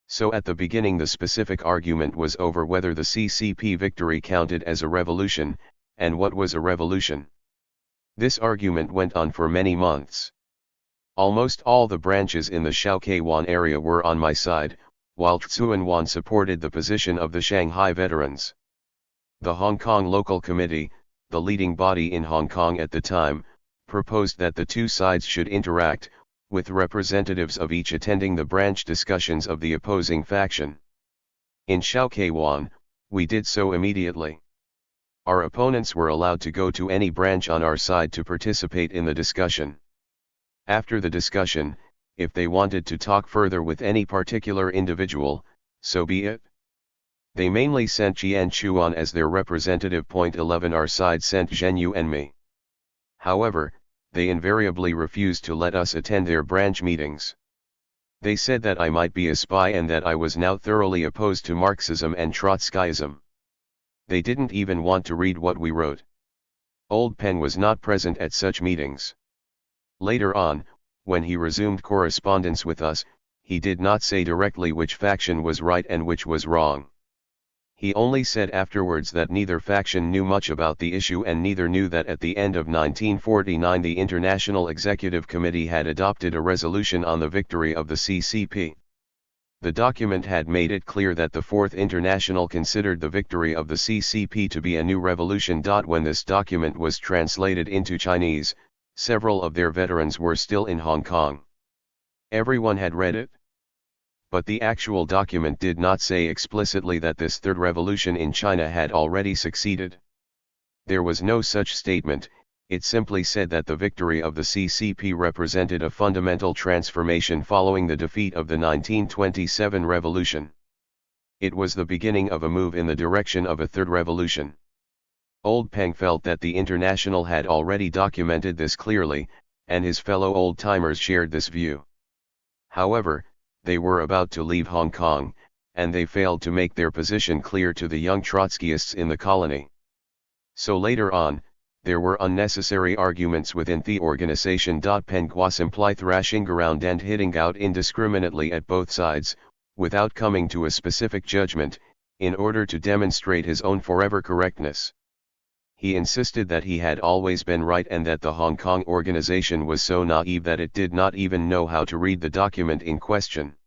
So at the beginning the specific argument was over whether the CCP victory counted as a revolution, and what was a revolution. This argument went on for many months. Almost all the branches in the Shaoquan area were on my side, while Tsuanwan supported the position of the Shanghai veterans. The Hong Kong Local Committee, the leading body in Hong Kong at the time, proposed that the two sides should interact, with representatives of each attending the branch discussions of the opposing faction. In Shaoquan, we did so immediately. Our opponents were allowed to go to any branch on our side to participate in the discussion. After the discussion, if they wanted to talk further with any particular individual, so be it. They mainly sent Jian Chuan as their representative. 11 Our side sent Zhen Yu and me. However, they invariably refused to let us attend their branch meetings. They said that I might be a spy and that I was now thoroughly opposed to Marxism and Trotskyism. They didn't even want to read what we wrote. Old Peng was not present at such meetings. Later on, when he resumed correspondence with us, he did not say directly which faction was right and which was wrong. He only said afterwards that neither faction knew much about the issue and neither knew that at the end of 1949 the International Executive Committee had adopted a resolution on the victory of the CCP. The document had made it clear that the Fourth International considered the victory of the CCP to be a new revolution. When this document was translated into Chinese, several of their veterans were still in Hong Kong. Everyone had read it. But the actual document did not say explicitly that this third revolution in China had already succeeded. There was no such statement. It simply said that the victory of the CCP represented a fundamental transformation following the defeat of the 1927 revolution. It was the beginning of a move in the direction of a third revolution. Old Peng felt that the International had already documented this clearly, and his fellow old-timers shared this view. However, they were about to leave Hong Kong, and they failed to make their position clear to the young Trotskyists in the colony. So later on, there were unnecessary arguments within the organization. Peng was simply thrashing around and hitting out indiscriminately at both sides, without coming to a specific judgment, in order to demonstrate his own forever correctness. He insisted that he had always been right and that the Hong Kong organization was so naive that it did not even know how to read the document in question.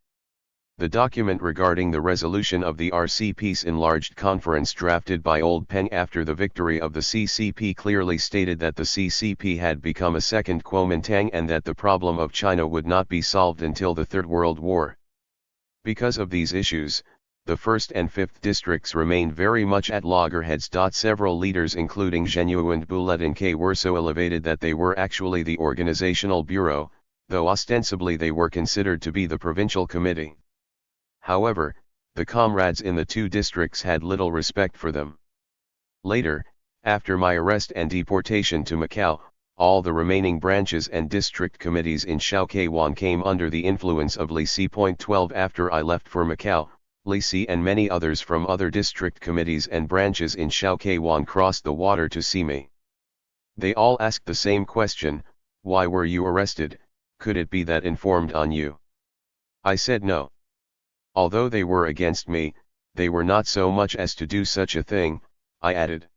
The document regarding the resolution of the RCP's enlarged conference drafted by Old Peng after the victory of the CCP clearly stated that the CCP had become a second Kuomintang and that the problem of China would not be solved until the Third World War. Because of these issues, the 1st and 5th districts remained very much at loggerheads. Several leaders including Zhen Yu and Bulletin K were so elevated that they were actually the organizational bureau, though ostensibly they were considered to be the provincial committee. However, the comrades in the two districts had little respect for them. Later, after my arrest and deportation to Macau, all the remaining branches and district committees in Shaoquan came under the influence of Li Si. 12 After I left for Macau, Li Si and many others from other district committees and branches in Shaoquan crossed the water to see me. They all asked the same question: why were you arrested? Could it be that informed on you? I said no. Although they were against me, they were not so much as to do such a thing, I added.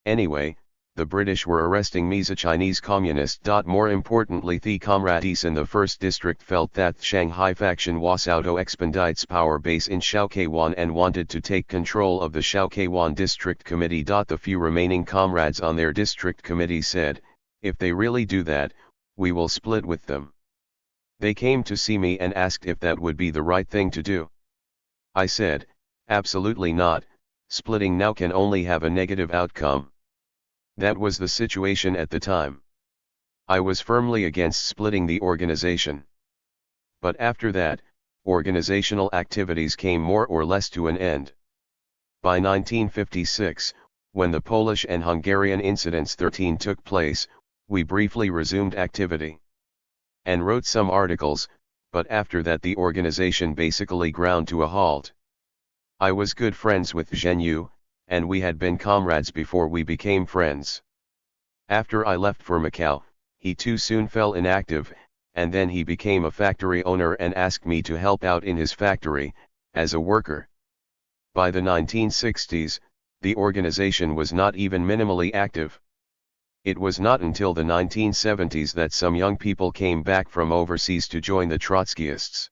Anyway, the British were arresting me as a Chinese communist. More importantly, the comrades in the 1st district felt that the Shanghai faction was out to expand its power base in Shaoquan and wanted to take control of the Shaoquan district committee. The few remaining comrades on their district committee said, if they really do that, we will split with them. They came to see me and asked if that would be the right thing to do. I said, absolutely not. Splitting now can only have a negative outcome. That was the situation at the time. I was firmly against splitting the organization. But after that, organizational activities came more or less to an end. By 1956, when the Polish and Hungarian incidents 13 took place, we briefly resumed activity. And wrote some articles, but after that the organization basically ground to a halt. I was good friends with Zhenu, and we had been comrades before we became friends. After I left for Macau, he too soon fell inactive, and then he became a factory owner and asked me to help out in his factory, as a worker. By the 1960s, the organization was not even minimally active. It was not until the 1970s that some young people came back from overseas to join the Trotskyists.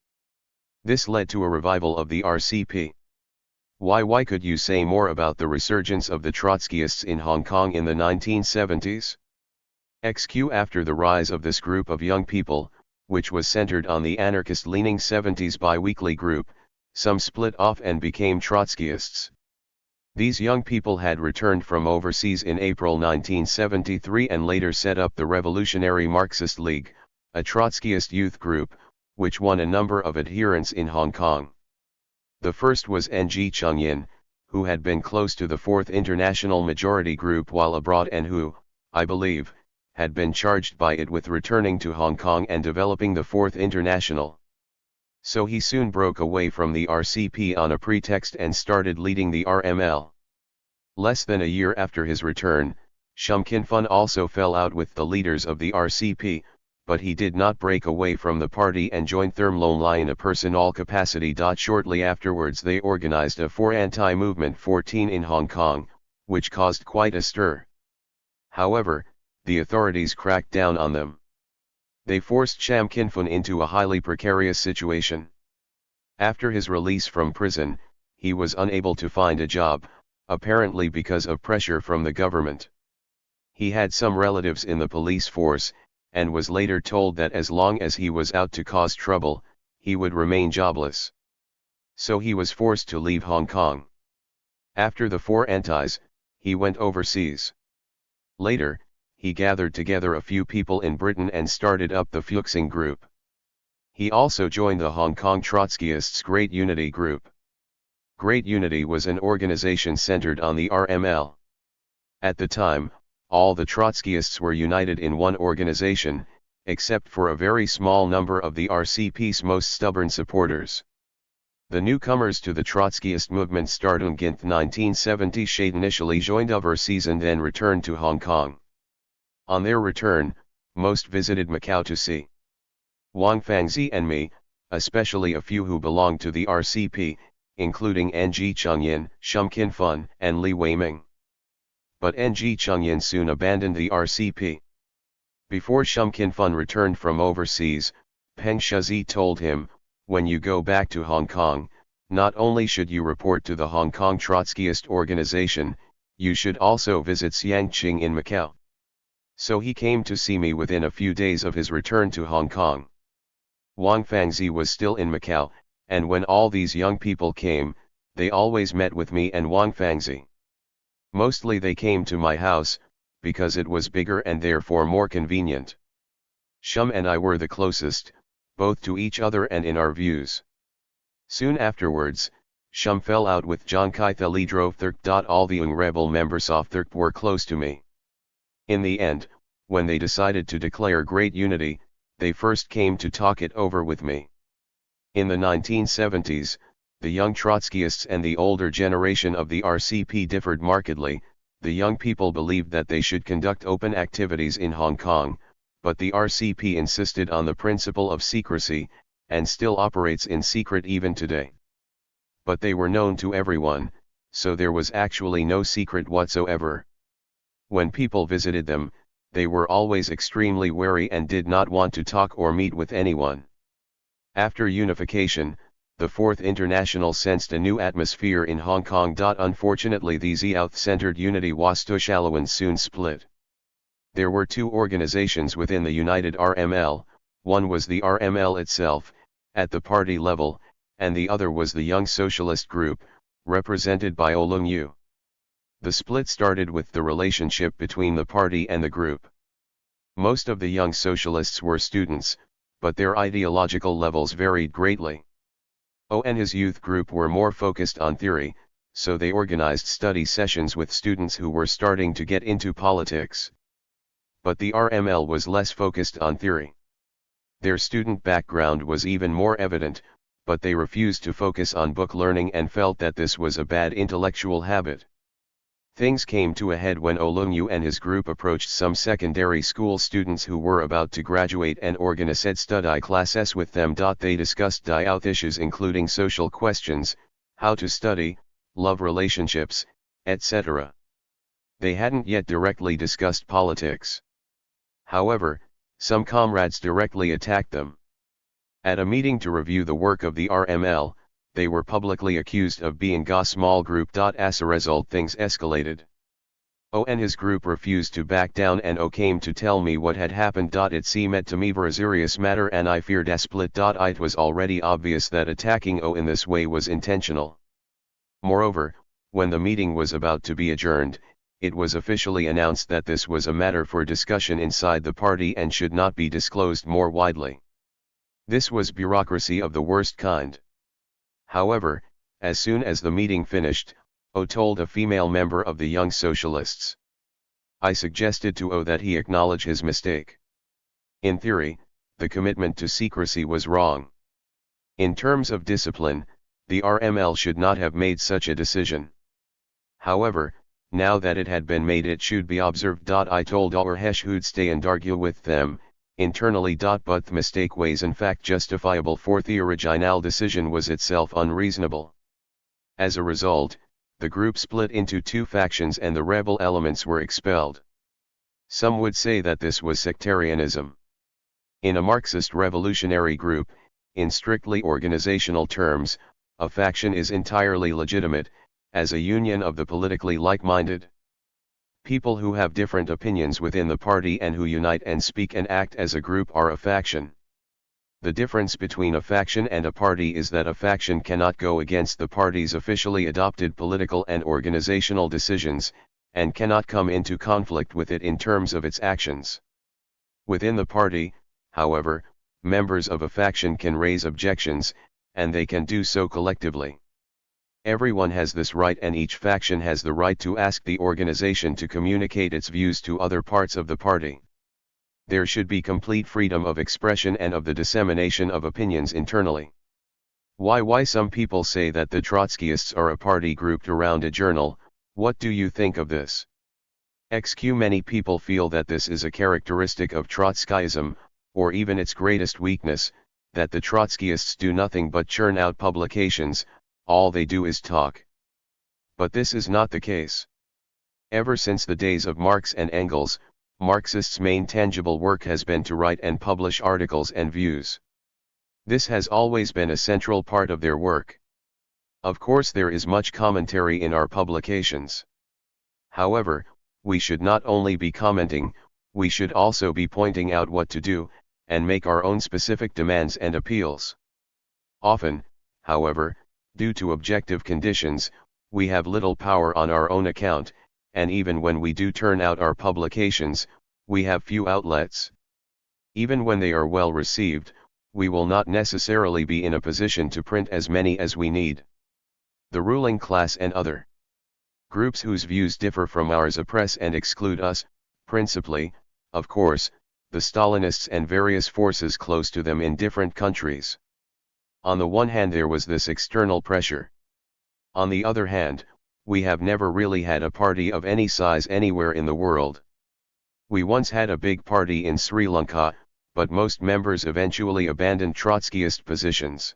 This led to a revival of the RCP. Why could you say more about the resurgence of the Trotskyists in Hong Kong in the 1970s? XQ After the rise of this group of young people, which was centered on the anarchist-leaning 70s bi-weekly group, some split off and became Trotskyists. These young people had returned from overseas in April 1973 and later set up the Revolutionary Marxist League, a Trotskyist youth group, which won a number of adherents in Hong Kong. The first was Ng Chungyin, who had been close to the Fourth International Majority Group while abroad and who, I believe, had been charged by it with returning to Hong Kong and developing the Fourth International. So he soon broke away from the RCP on a pretext and started leading the RML. Less than a year after his return, Shum Kin Fun also fell out with the leaders of the RCP, but he did not break away from the party and joined THIRD-WORLDISM in a personal capacity. Shortly afterwards they organized a For Anti-Movement 14 in Hong Kong, which caused quite a stir. However, the authorities cracked down on them. They forced Sham Kin Fun into a highly precarious situation. After his release from prison, he was unable to find a job, apparently because of pressure from the government. He had some relatives in the police force, and was later told that as long as he was out to cause trouble, he would remain jobless. So he was forced to leave Hong Kong. After the Four Antis, he went overseas. Later, he gathered together a few people in Britain and started up the Fuxing Group. He also joined the Hong Kong Trotskyists' Great Unity Group. Great Unity was an organization centered on the RML. At the time, all the Trotskyists were united in one organization, except for a very small number of the RCP's most stubborn supporters. The newcomers to the Trotskyist movement starting in 1970 shade initially joined overseas and then returned to Hong Kong. On their return, most visited Macau to see Wang Fangzi and me, especially a few who belonged to the RCP, including Ng Chungyin, Shum Kin Fun, and Li Weiming. But Ng Chungyin soon abandoned the RCP. Before Shum Kin Fun returned from overseas, Peng Shizi told him, "When you go back to Hong Kong, not only should you report to the Hong Kong Trotskyist organization, you should also visit Xiangqing in Macau." So he came to see me within a few days of his return to Hong Kong. Wang Fangzi was still in Macau, and when all these young people came, they always met with me and Wang Fangzi. Mostly they came to my house, because it was bigger and therefore more convenient. Shum and I were the closest, both to each other and in our views. Soon afterwards, Shum fell out with John Kaitha Li drove THIRD. All the young rebel members of THIRD were close to me. In the end, when they decided to declare Great Unity, they first came to talk it over with me. In the 1970s, the young Trotskyists and the older generation of the RCP differed markedly. The young people believed that they should conduct open activities in Hong Kong, but the RCP insisted on the principle of secrecy, and still operates in secret even today. But they were known to everyone, so there was actually no secret whatsoever. When people visited them, they were always extremely wary and did not want to talk or meet with anyone. After unification, the Fourth International sensed a new atmosphere in Hong Kong. Unfortunately, the Youth-centered Unity Wastushalawan soon split. There were two organizations within the United RML, one was the RML itself, at the party level, and the other was the Young Socialist Group, represented by Olung Yu. The split started with the relationship between the party and the group. Most of the young socialists were students, but their ideological levels varied greatly. O and his youth group were more focused on theory, so they organized study sessions with students who were starting to get into politics. But the RML was less focused on theory. Their student background was even more evident, but they refused to focus on book learning and felt that this was a bad intellectual habit. Things came to a head when Olungyu and his group approached some secondary school students who were about to graduate and organized study classes with them. They discussed youth issues including social questions, how to study, love relationships, etc. They hadn't yet directly discussed politics. However, some comrades directly attacked them. At a meeting to review the work of the RML, they were publicly accused of being a small group. As a result, things escalated. O and his group refused to back down, and O came to tell me what had happened. It seemed to me a serious matter and I feared a split. It was already obvious that attacking O in this way was intentional. Moreover, when the meeting was about to be adjourned, it was officially announced that this was a matter for discussion inside the party and should not be disclosed more widely. This was bureaucracy of the worst kind. However, as soon as the meeting finished, O told a female member of the Young Socialists. I suggested to O that he acknowledge his mistake. In theory, the commitment to secrecy was wrong. In terms of discipline, the RML should not have made such a decision. However, now that it had been made, it should be observed. I told Urhesh who'd stay and argue with them, internally. But the mistake was in fact justifiable, for the original decision was itself unreasonable. As a result, the group split into two factions and the rebel elements were expelled. Some would say that this was sectarianism. In a Marxist revolutionary group, in strictly organizational terms, a faction is entirely legitimate, as a union of the politically like-minded. People who have different opinions within the party and who unite and speak and act as a group are a faction. The difference between a faction and a party is that a faction cannot go against the party's officially adopted political and organizational decisions, and cannot come into conflict with it in terms of its actions. Within the party, however, members of a faction can raise objections, and they can do so collectively. Everyone has this right, and each faction has the right to ask the organization to communicate its views to other parts of the party. There should be complete freedom of expression and of the dissemination of opinions internally. Why some people say that the Trotskyists are a party grouped around a journal. What do you think of this? Many people feel that this is a characteristic of Trotskyism, or even its greatest weakness, that the Trotskyists do nothing but churn out publications. All they do is talk. But this is not the case. Ever since the days of Marx and Engels, Marxists' main tangible work has been to write and publish articles and views. This has always been a central part of their work. Of course, there is much commentary in our publications. However, we should not only be commenting, we should also be pointing out what to do, and make our own specific demands and appeals. Often, however, due to objective conditions, we have little power on our own account, and even when we do turn out our publications, we have few outlets. Even when they are well received, we will not necessarily be in a position to print as many as we need. The ruling class and other groups whose views differ from ours oppress and exclude us, principally, of course, the Stalinists and various forces close to them in different countries. On the one hand, there was this external pressure. On the other hand, we have never really had a party of any size anywhere in the world. We once had a big party in Sri Lanka, but most members eventually abandoned Trotskyist positions.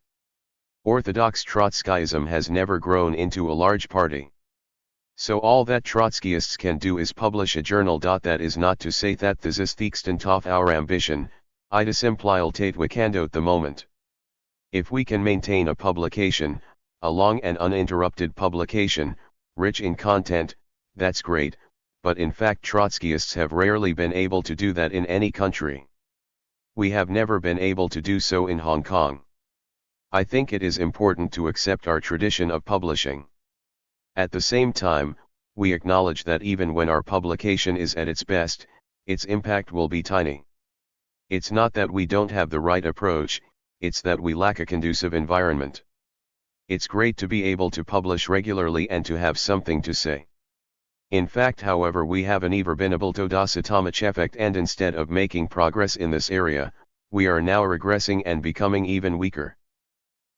Orthodox Trotskyism has never grown into a large party. So all that Trotskyists can do is publish a journal. That is not to say that this is the extent of our ambition, it is implied we can do at the moment. If we can maintain a publication, a long and uninterrupted publication, rich in content, that's great, but in fact Trotskyists have rarely been able to do that in any country. We have never been able to do so in Hong Kong. I think it is important to accept our tradition of publishing. At the same time, we acknowledge that even when our publication is at its best, its impact will be tiny. It's not that we don't have the right approach, it's that we lack a conducive environment. It's great to be able to publish regularly and to have something to say. In fact, however, we have an unable to das atomic effect, and instead of making progress in this area, we are now regressing and becoming even weaker.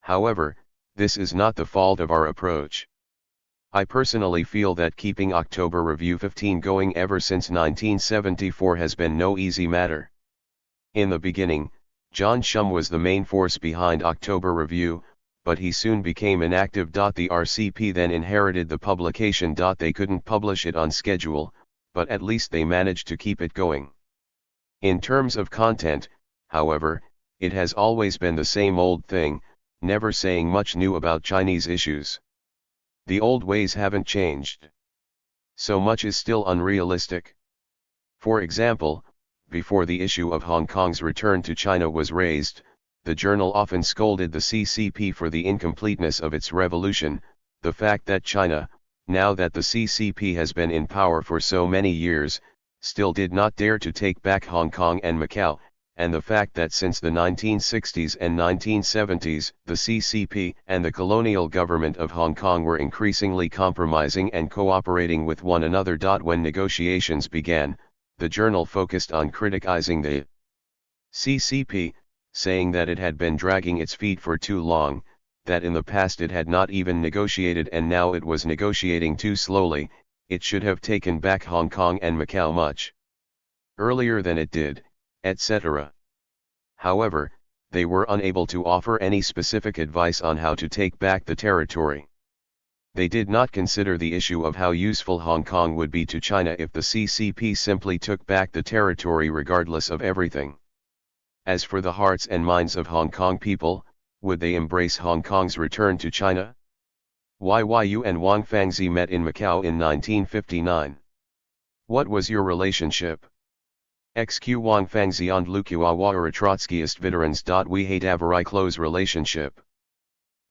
However, this is not the fault of our approach. I personally feel that keeping October Review 15 going ever since 1974 has been no easy matter. In the beginning, John Shum was the main force behind October Review, but he soon became inactive. The RCP then inherited the publication. They couldn't publish it on schedule, but at least they managed to keep it going. In terms of content, however, it has always been the same old thing, never saying much new about Chinese issues. The old ways haven't changed. So much is still unrealistic. For example, before the issue of Hong Kong's return to China was raised, the journal often scolded the CCP for the incompleteness of its revolution, the fact that China, now that the CCP has been in power for so many years, still did not dare to take back Hong Kong and Macau, and the fact that since the 1960s and 1970s, the CCP and the colonial government of Hong Kong were increasingly compromising and cooperating with one another. When negotiations began, the journal focused on criticizing the CCP, saying that it had been dragging its feet for too long, that in the past it had not even negotiated and now it was negotiating too slowly, it should have taken back Hong Kong and Macau much earlier than it did, etc. However, they were unable to offer any specific advice on how to take back the territory. They did not consider the issue of how useful Hong Kong would be to China if the CCP simply took back the territory regardless of everything. As for the hearts and minds of Hong Kong people, would they embrace Hong Kong's return to China? YYU and Wang Fangzi met in Macau in 1959. What was your relationship? XQ Wang Fangzi and Lukuawa are Trotskyist veterans. We hate a very close relationship.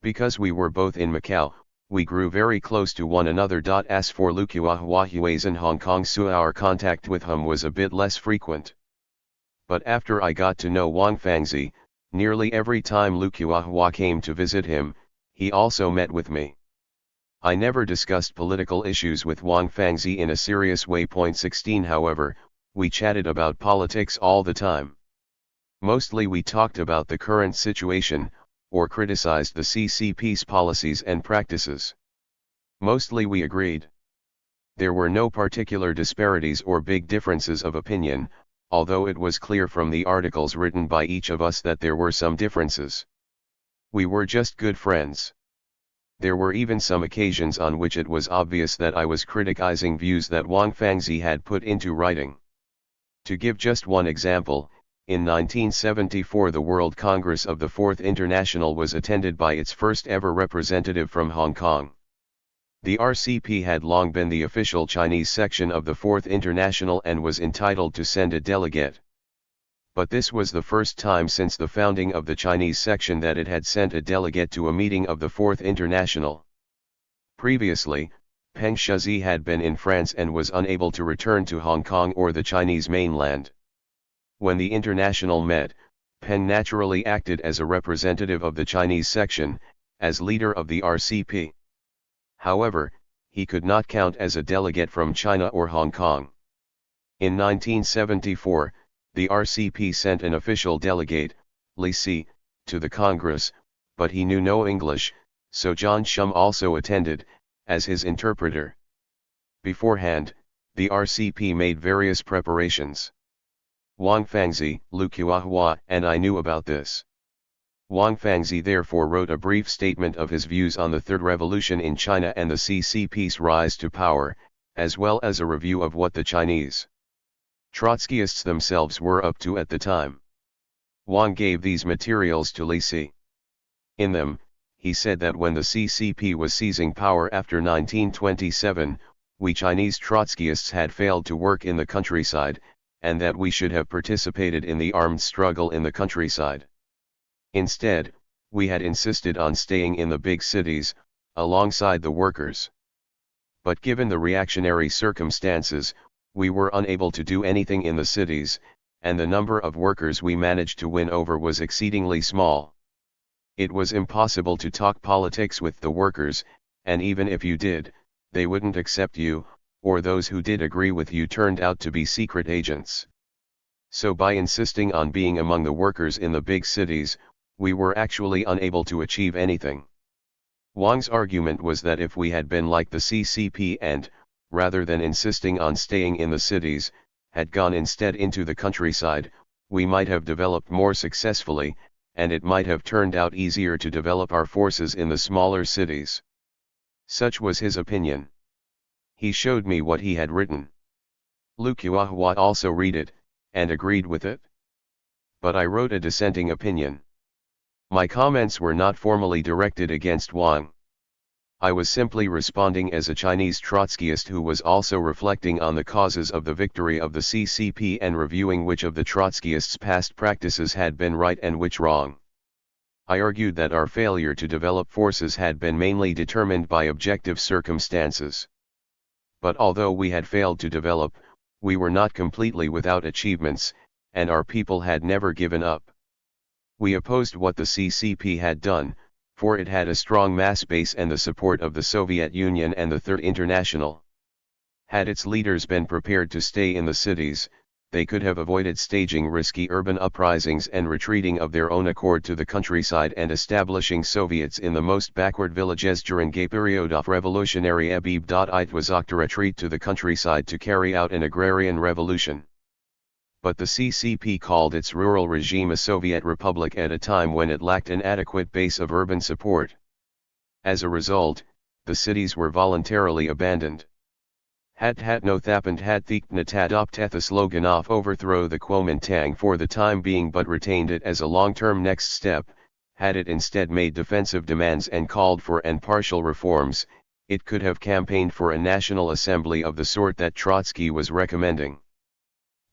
Because we were both in Macau, we grew very close to one another. As for Lukuawa Huays in Hong Kong, so our contact with him was a bit less frequent. But after I got to know Wang Fangzi, nearly every time Lukuawa came to visit him, he also met with me. I never discussed political issues with Wang Fangzi in a serious way. 16 However, we chatted about politics all the time. Mostly we talked about the current situation, or criticized the CCP's policies and practices. Mostly we agreed. There were no particular disparities or big differences of opinion, although it was clear from the articles written by each of us that there were some differences. We were just good friends. There were even some occasions on which it was obvious that I was criticizing views that Wang Fangzi had put into writing. To give just one example, in 1974 the World Congress of the Fourth International was attended by its first ever representative from Hong Kong. The RCP had long been the official Chinese section of the Fourth International and was entitled to send a delegate. But this was the first time since the founding of the Chinese section that it had sent a delegate to a meeting of the Fourth International. Previously, Peng Shuzi had been in France and was unable to return to Hong Kong or the Chinese mainland. When the International met, Peng naturally acted as a representative of the Chinese section, as leader of the RCP. However, he could not count as a delegate from China or Hong Kong. In 1974, the RCP sent an official delegate, Li Si, to the Congress, but he knew no English, so John Shum also attended, as his interpreter. Beforehand, the RCP made various preparations. Wang Fangzi, Lukuawa, and I knew about this. Wang Fangzi therefore wrote a brief statement of his views on the Third Revolution in China and the CCP's rise to power, as well as a review of what the Chinese Trotskyists themselves were up to at the time. Wang gave these materials to Li Si. In them, he said that when the CCP was seizing power after 1927, we Chinese Trotskyists had failed to work in the countryside, and that we should have participated in the armed struggle in the countryside. Instead, we had insisted on staying in the big cities, alongside the workers. But given the reactionary circumstances, we were unable to do anything in the cities, and the number of workers we managed to win over was exceedingly small. It was impossible to talk politics with the workers, and even if you did, they wouldn't accept you, or those who did agree with you turned out to be secret agents. So by insisting on being among the workers in the big cities, we were actually unable to achieve anything. Wang's argument was that if we had been like the CCP and, rather than insisting on staying in the cities, had gone instead into the countryside, we might have developed more successfully, and it might have turned out easier to develop our forces in the smaller cities. Such was his opinion. He showed me what he had written. Lu Kuahua also read it, and agreed with it. But I wrote a dissenting opinion. My comments were not formally directed against Wang. I was simply responding as a Chinese Trotskyist who was also reflecting on the causes of the victory of the CCP and reviewing which of the Trotskyists' past practices had been right and which wrong. I argued that our failure to develop forces had been mainly determined by objective circumstances. But although we had failed to develop, we were not completely without achievements, and our people had never given up. We opposed what the CCP had done, for it had a strong mass base and the support of the Soviet Union and the Third International. Had its leaders been prepared to stay in the cities, they could have avoided staging risky urban uprisings and retreating of their own accord to the countryside and establishing Soviets in the most backward villages during a period of revolutionary Abib. It was a retreat to the countryside to carry out an agrarian revolution. But the CCP called its rural regime a Soviet republic at a time when it lacked an adequate base of urban support. As a result, the cities were voluntarily abandoned. Had no thapand had thikna adopt the slogan of overthrow the Kuomintang for the time being but retained it as a long-term next step, had it instead made defensive demands and called for and partial reforms, it could have campaigned for a national assembly of the sort that Trotsky was recommending.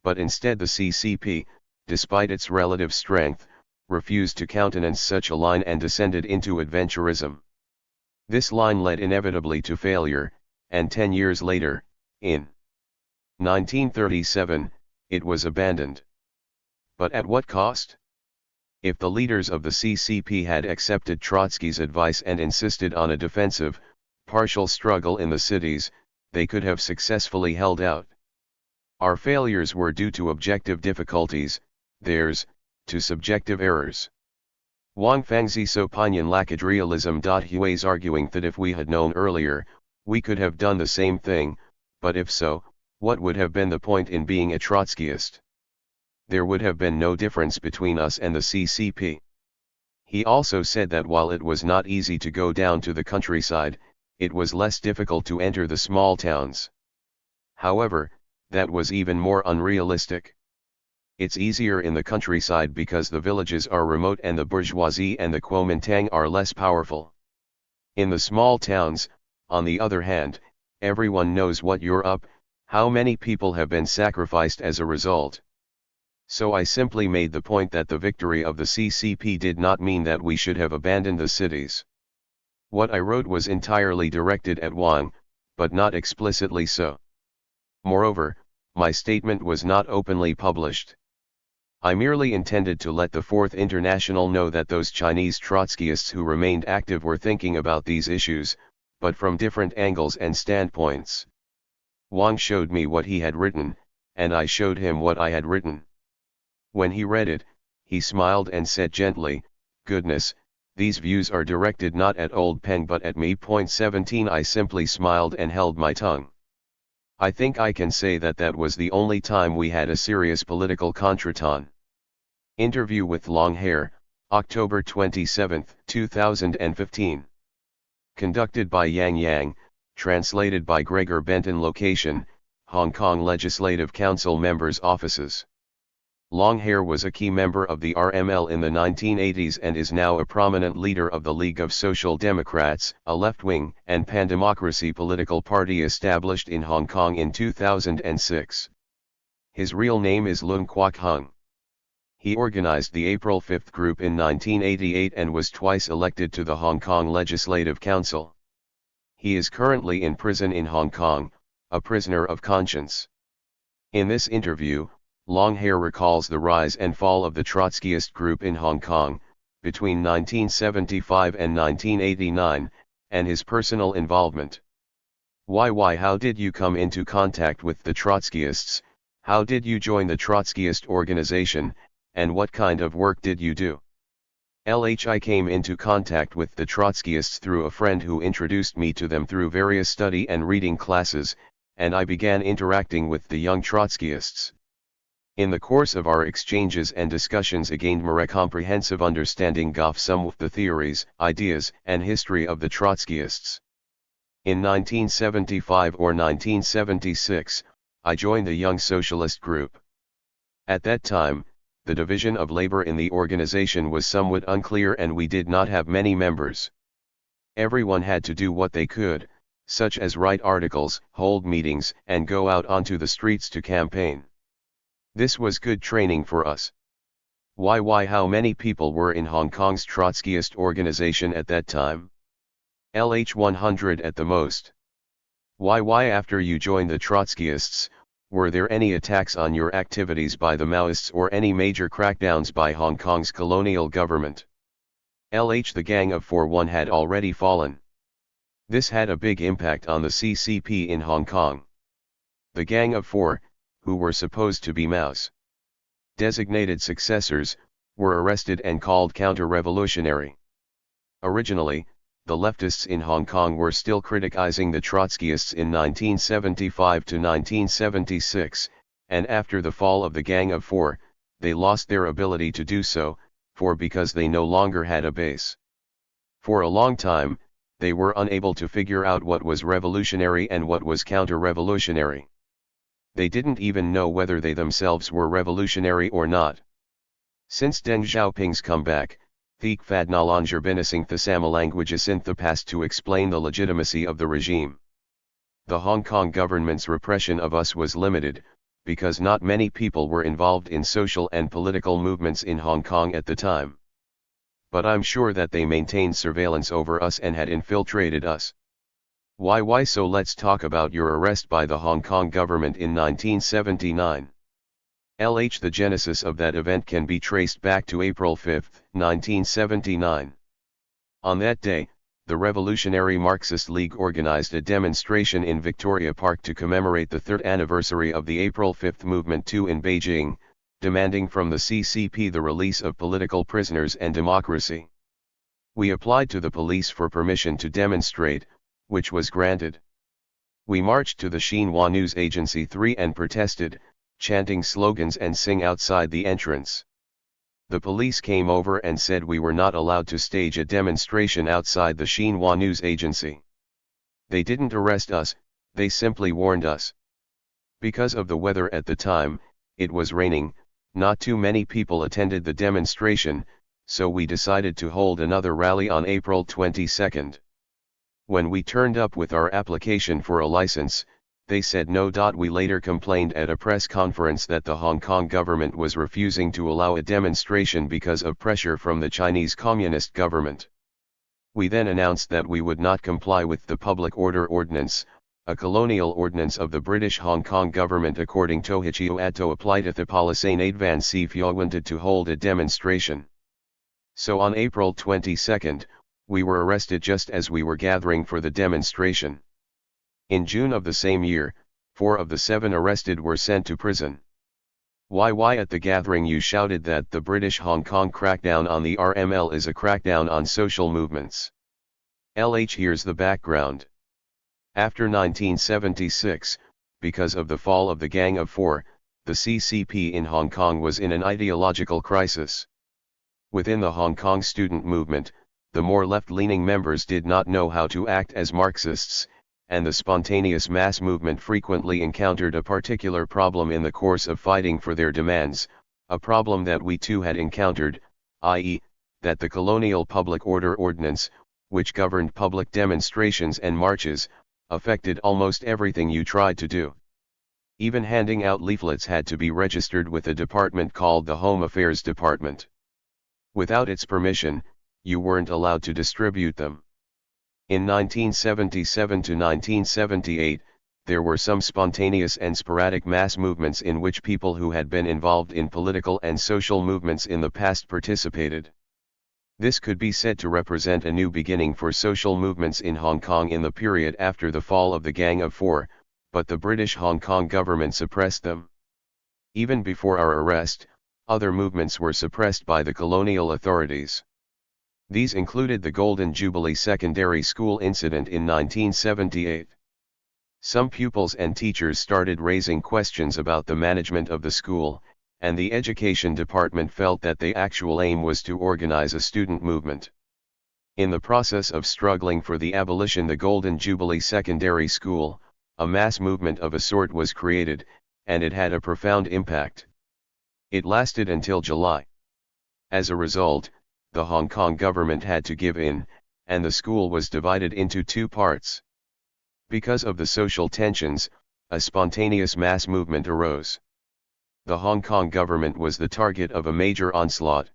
But instead the CCP, despite its relative strength, refused to countenance such a line and descended into adventurism. This line led inevitably to failure, and 10 years later, in 1937, it was abandoned. But at what cost? If the leaders of the CCP had accepted Trotsky's advice and insisted on a defensive, partial struggle in the cities, they could have successfully held out. Our failures were due to objective difficulties, theirs, to subjective errors. Wang Fangzi Sopinyan lakad realism. He was arguing that if we had known earlier, we could have done the same thing, but if so, what would have been the point in being a Trotskyist? There would have been no difference between us and the CCP. He also said that while it was not easy to go down to the countryside, it was less difficult to enter the small towns. However, that was even more unrealistic. It's easier in the countryside because the villages are remote and the bourgeoisie and the Kuomintang are less powerful. In the small towns, on the other hand, everyone knows what you're up, how many people have been sacrificed as a result. So I simply made the point that the victory of the CCP did not mean that we should have abandoned the cities. What I wrote was entirely directed at Wang, but not explicitly so. Moreover, my statement was not openly published. I merely intended to let the Fourth International know that those Chinese Trotskyists who remained active were thinking about these issues, but from different angles and standpoints. Wang showed me what he had written, and I showed him what I had written. When he read it, he smiled and said gently, "Goodness, these views are directed not at old Peng but at me." 17 I simply smiled and held my tongue. I think I can say that that was the only time we had a serious political contretemps. Interview with Long Hair, October 27, 2015. Conducted by Yang Yang, translated by Gregor. Benton. Location, Hong Kong Legislative Council Members' Offices. Long Hair was a key member of the RML in the 1980s and is now a prominent leader of the League of Social Democrats, a left-wing and pan-democracy political party established in Hong Kong in 2006. His real name is Lun Kwok Hung. He organized the April 5 group in 1988 and was twice elected to the Hong Kong Legislative Council. He is currently in prison in Hong Kong, a prisoner of conscience. In this interview, Longhair recalls the rise and fall of the Trotskyist group in Hong Kong, between 1975 and 1989, and his personal involvement. Why how did you come into contact with the Trotskyists, how did you join the Trotskyist organization, and what kind of work did you do? I came into contact with the Trotskyists through a friend who introduced me to them through various study and reading classes, and I began interacting with the young Trotskyists. In the course of our exchanges and discussions I gained more comprehensive understanding of some of the theories, ideas, and history of the Trotskyists. In 1975 or 1976, I joined the Young Socialist Group. At that time, the division of labor in the organization was somewhat unclear and we did not have many members. Everyone had to do what they could, such as write articles, hold meetings, and go out onto the streets to campaign. This was good training for us. How many people were in Hong Kong's Trotskyist organization at that time? 100 at the most. After you joined the Trotskyists, were there any attacks on your activities by the Maoists or any major crackdowns by Hong Kong's colonial government? The Gang of 4-1 had already fallen. This had a big impact on the CCP in Hong Kong. The Gang of 4, who were supposed to be Mao's designated successors, were arrested and called counter-revolutionary. Originally, the leftists in Hong Kong were still criticizing the Trotskyists in 1975 to 1976, and after the fall of the Gang of 4, they lost their ability to do so, because they no longer had a base. For a long time, they were unable to figure out what was revolutionary and what was counter-revolutionary. They didn't even know whether they themselves were revolutionary or not. Since Deng Xiaoping's comeback, Thik Fad Nalanger Binasing Thasama languages in the past to explain the legitimacy of the regime. The Hong Kong government's repression of us was limited, because not many people were involved in social and political movements in Hong Kong at the time. But I'm sure that they maintained surveillance over us and had infiltrated us. So let's talk about your arrest by the Hong Kong government in 1979. The genesis of that event can be traced back to April 5, 1979. On that day, the Revolutionary Marxist League organized a demonstration in Victoria Park to commemorate the third anniversary of the April 5 Movement 2 in Beijing, demanding from the CCP the release of political prisoners and democracy. We applied to the police for permission to demonstrate, which was granted. We marched to the Xinhua News Agency 3 and protested, chanting slogans and sing outside the entrance. The police came over and said we were not allowed to stage a demonstration outside the Xinhua News Agency. They didn't arrest us, they simply warned us. Because of the weather at the time, it was raining, not too many people attended the demonstration, so we decided to hold another rally on April 22. When we turned up with our application for a license, they said no. We later complained at a press conference that the Hong Kong government was refusing to allow a demonstration because of pressure from the Chinese Communist government. We then announced that we would not comply with the Public Order Ordinance, a colonial ordinance of the British Hong Kong government according to which to apply to the policy advance if you wanted to hold a demonstration. So on April 22, we were arrested just as we were gathering for the demonstration. In June of the same year, 4 of the 7 arrested were sent to prison. Why at the gathering you shouted that the British Hong Kong crackdown on the RML is a crackdown on social movements? Here's the background. After 1976, because of the fall of the Gang of 4, the CCP in Hong Kong was in an ideological crisis. Within the Hong Kong student movement, the more left-leaning members did not know how to act as Marxists, and the spontaneous mass movement frequently encountered a particular problem in the course of fighting for their demands, a problem that we too had encountered, i.e., that the colonial public order ordinance, which governed public demonstrations and marches, affected almost everything you tried to do. Even handing out leaflets had to be registered with a department called the Home Affairs Department. Without its permission, you weren't allowed to distribute them. In 1977 to 1978, there were some spontaneous and sporadic mass movements in which people who had been involved in political and social movements in the past participated. This could be said to represent a new beginning for social movements in Hong Kong in the period after the fall of the Gang of Four, but the British Hong Kong government suppressed them. Even before our arrest, other movements were suppressed by the colonial authorities. These included the Golden Jubilee Secondary School incident in 1978. Some pupils and teachers started raising questions about the management of the school, and the education department felt that the actual aim was to organize a student movement. In the process of struggling for the abolition of the Golden Jubilee Secondary School, a mass movement of a sort was created, and it had a profound impact. It lasted until July. As a result, the Hong Kong government had to give in, and the school was divided into two parts. Because of the social tensions, a spontaneous mass movement arose. The Hong Kong government was the target of a major onslaught.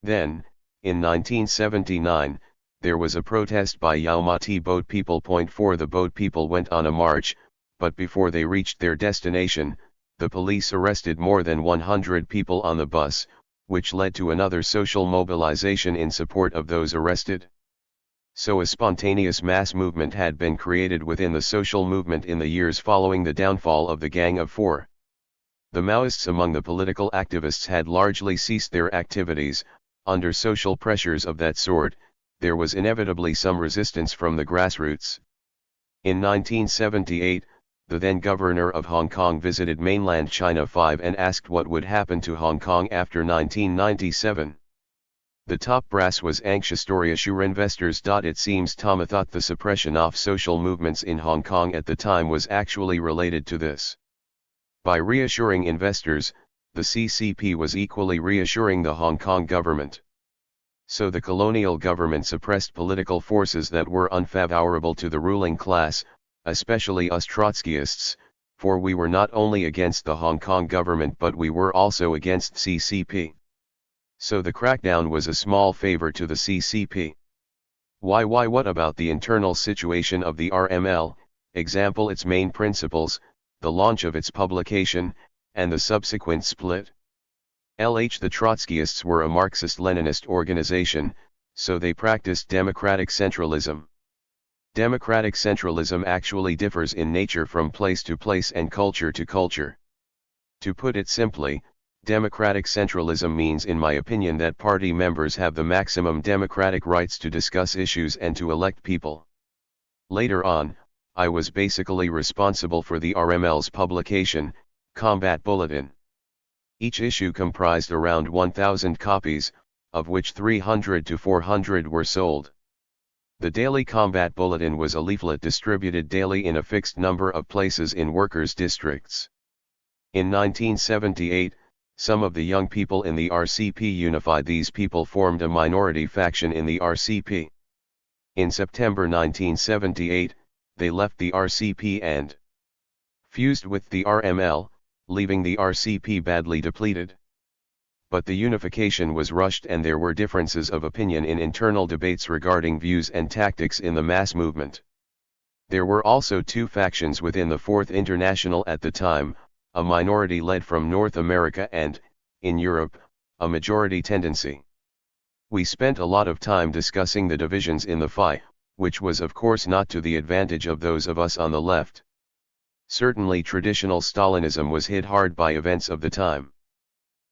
Then, in 1979, there was a protest by Yau Ma Tei boat people. 4 The boat people went on a march, but before they reached their destination, the police arrested more than 100 people on the bus, which led to another social mobilization in support of those arrested. So a spontaneous mass movement had been created within the social movement in the years following the downfall of the Gang of Four. The Maoists among the political activists had largely ceased their activities. Under social pressures of that sort, there was inevitably some resistance from the grassroots. In 1978, the then governor of Hong Kong visited mainland China 5 and asked what would happen to Hong Kong after 1997. The top brass was anxious to reassure investors. It seems Tama thought the suppression of social movements in Hong Kong at the time was actually related to this. By reassuring investors, the CCP was equally reassuring the Hong Kong government. So the colonial government suppressed political forces that were unfavorable to the ruling class, especially us Trotskyists, for we were not only against the Hong Kong government but we were also against CCP. So the crackdown was a small favor to the CCP. What about the internal situation of the RML, example its main principles, the launch of its publication, and the subsequent split? The Trotskyists were a Marxist-Leninist organization, so they practiced democratic centralism. Democratic centralism actually differs in nature from place to place and culture to culture. To put it simply, democratic centralism means, in my opinion, that party members have the maximum democratic rights to discuss issues and to elect people. Later on, I was basically responsible for the RML's publication, Combat Bulletin. Each issue comprised around 1,000 copies, of which 300 to 400 were sold. The Daily Combat Bulletin was a leaflet distributed daily in a fixed number of places in workers' districts. In 1978, some of the young people in the RCP unified. These people formed a minority faction in the RCP. In September 1978, they left the RCP and fused with the RML, leaving the RCP badly depleted. But the unification was rushed and there were differences of opinion in internal debates regarding views and tactics in the mass movement. There were also two factions within the Fourth International at the time, a minority led from North America and, in Europe, a majority tendency. We spent a lot of time discussing the divisions in the FI, which was of course not to the advantage of those of us on the left. Certainly traditional Stalinism was hit hard by events of the time.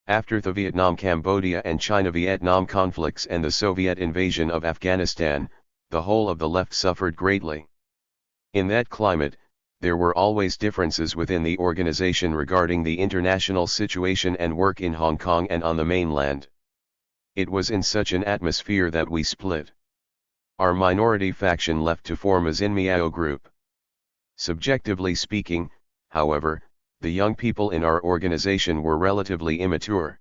After the Vietnam-Cambodia and China-Vietnam conflicts and the Soviet invasion of Afghanistan, the whole of the left suffered greatly. In that climate, there were always differences within the organization regarding the international situation and work in Hong Kong and on the mainland. It was in such an atmosphere that we split. Our minority faction left to form a Xinmiao group. Subjectively speaking, however, the young people in our organization were relatively immature.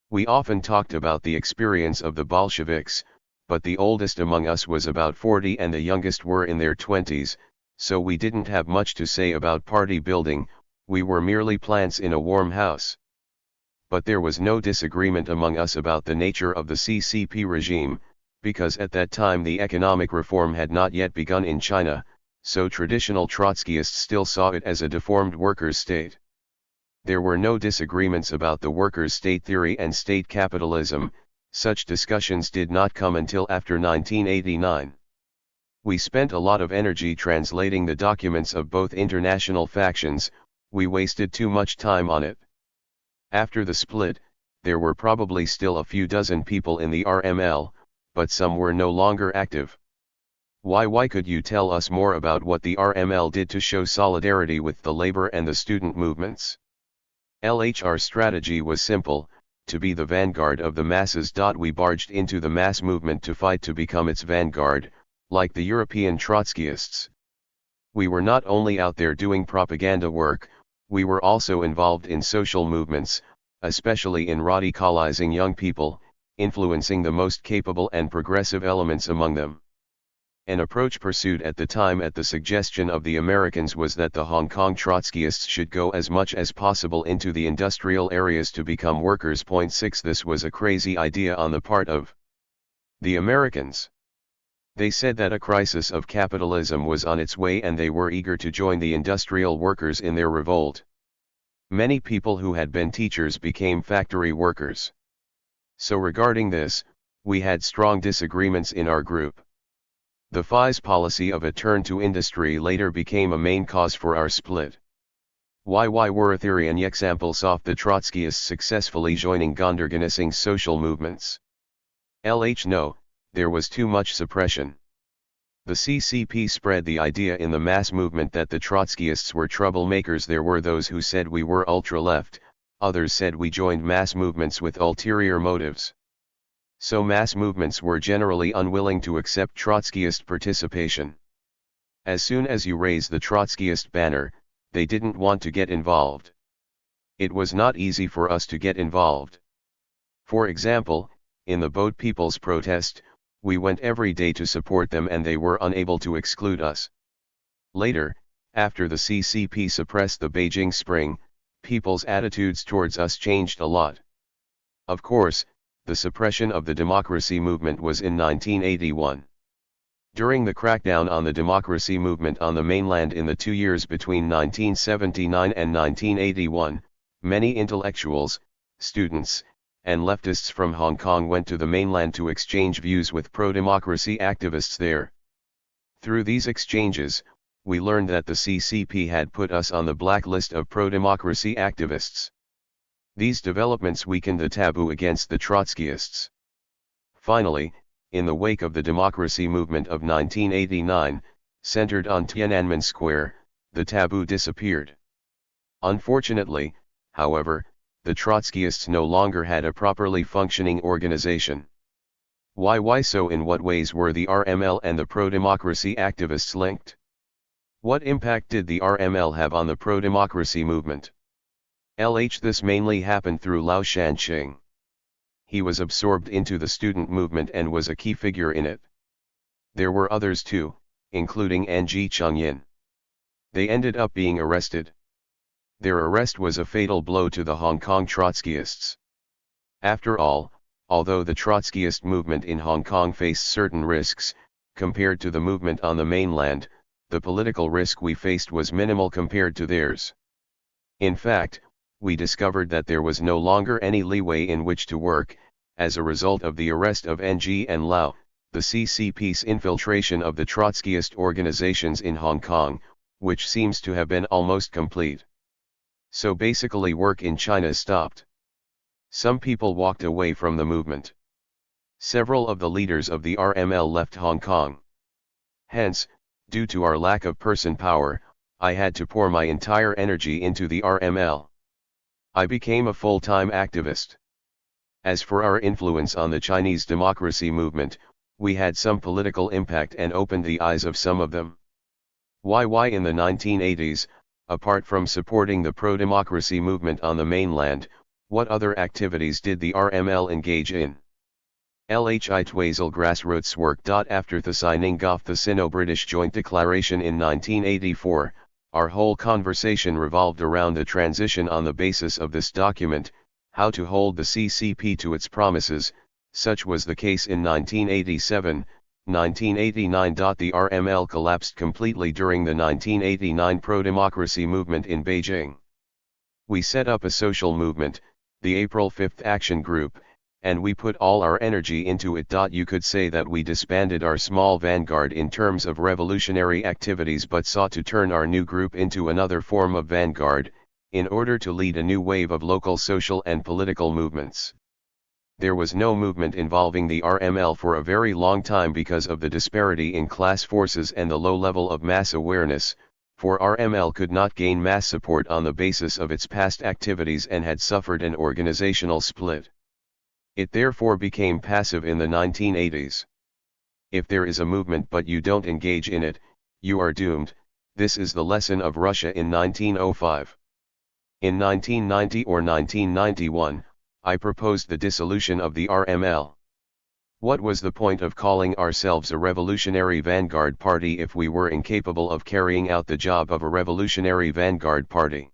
We often talked about the experience of the Bolsheviks, but the oldest among us was about 40 and the youngest were in their 20s, so we didn't have much to say about party building, we were merely plants in a warm house. But there was no disagreement among us about the nature of the CCP regime, Because at that time the economic reform had not yet begun in China, so traditional Trotskyists still saw it as a deformed workers' state. There were no disagreements about the workers' state theory and state capitalism. Such discussions did not come until after 1989. We spent a lot of energy translating the documents of both international factions. We wasted too much time on it. After the split, there were probably still a few dozen people in the RML, but some were no longer active. Why could you tell us more about what the RML did to show solidarity with the labor and the student movements? Our strategy was simple, to be the vanguard of the masses. We barged into the mass movement to fight to become its vanguard, like the European Trotskyists. We were not only out there doing propaganda work, we were also involved in social movements, especially in radicalizing young people, influencing the most capable and progressive elements among them. An approach pursued at the time at the suggestion of the Americans was that the Hong Kong Trotskyists should go as much as possible into the industrial areas to become workers. 6 This was a crazy idea on the part of the Americans. They said that a crisis of capitalism was on its way and they were eager to join the industrial workers in their revolt. Many people who had been teachers became factory workers. So regarding this, we had strong disagreements in our group. The FI's policy of a turn to industry later became a main cause for our split. Why were theory and examples of the Trotskyists successfully joining Gondorganising social movements? No, there was too much suppression. The CCP spread the idea in the mass movement that the Trotskyists were troublemakers. There were those who said we were ultra-left, others said we joined mass movements with ulterior motives. So mass movements were generally unwilling to accept Trotskyist participation. As soon as you raise the Trotskyist banner, they didn't want to get involved. It was not easy for us to get involved. For example, in the Boat People's Protest, we went every day to support them and they were unable to exclude us. Later, after the CCP suppressed the Beijing Spring, people's attitudes towards us changed a lot. Of course, the suppression of the democracy movement was in 1981. During the crackdown on the democracy movement on the mainland in the 2 years between 1979 and 1981, many intellectuals, students, and leftists from Hong Kong went to the mainland to exchange views with pro-democracy activists there. Through these exchanges, we learned that the CCP had put us on the blacklist of pro-democracy activists. These developments weakened the taboo against the Trotskyists. Finally, in the wake of the democracy movement of 1989, centered on Tiananmen Square, the taboo disappeared. Unfortunately, however, the Trotskyists no longer had a properly functioning organization. Why so? In what ways were the RML and the pro-democracy activists linked? What impact did the RML have on the pro-democracy movement? This mainly happened through Lao Shanqing. He was absorbed into the student movement and was a key figure in it. There were others too, including Ng Chengyin. They ended up being arrested. Their arrest was a fatal blow to the Hong Kong Trotskyists. After all, although the Trotskyist movement in Hong Kong faced certain risks, compared to the movement on the mainland, the political risk we faced was minimal compared to theirs. In fact, we discovered that there was no longer any leeway in which to work. As a result of the arrest of Ng and Lao, the CCP's infiltration of the Trotskyist organizations in Hong Kong, which seems to have been almost complete. So basically work in China stopped. Some people walked away from the movement. Several of the leaders of the RML left Hong Kong. Hence, due to our lack of person power, I had to pour my entire energy into the RML. I became a full-time activist. As for our influence on the Chinese democracy movement, we had some political impact and opened the eyes of some of them. Why in the 1980s, apart from supporting the pro-democracy movement on the mainland, what other activities did the RML engage in? Twazel grassroots work. After the signing of the Sino-British Joint Declaration in 1984, our whole conversation revolved around the transition on the basis of this document, how to hold the CCP to its promises, Such was the case in 1987, 1989. The RML collapsed completely during the 1989 pro-democracy movement in Beijing. We set up a social movement, the April 5th Action Group, and we put all our energy into it. You could say that we disbanded our small vanguard in terms of revolutionary activities, but sought to turn our new group into another form of vanguard, in order to lead a new wave of local social and political movements. There was no movement involving the RML for a very long time because of the disparity in class forces and the low level of mass awareness, for RML could not gain mass support on the basis of its past activities and had suffered an organizational split. It therefore became passive in the 1980s. If there is a movement but you don't engage in it, you are doomed. This is the lesson of Russia in 1905. In 1990 or 1991, I proposed the dissolution of the RML. What was the point of calling ourselves a revolutionary vanguard party if we were incapable of carrying out the job of a revolutionary vanguard party?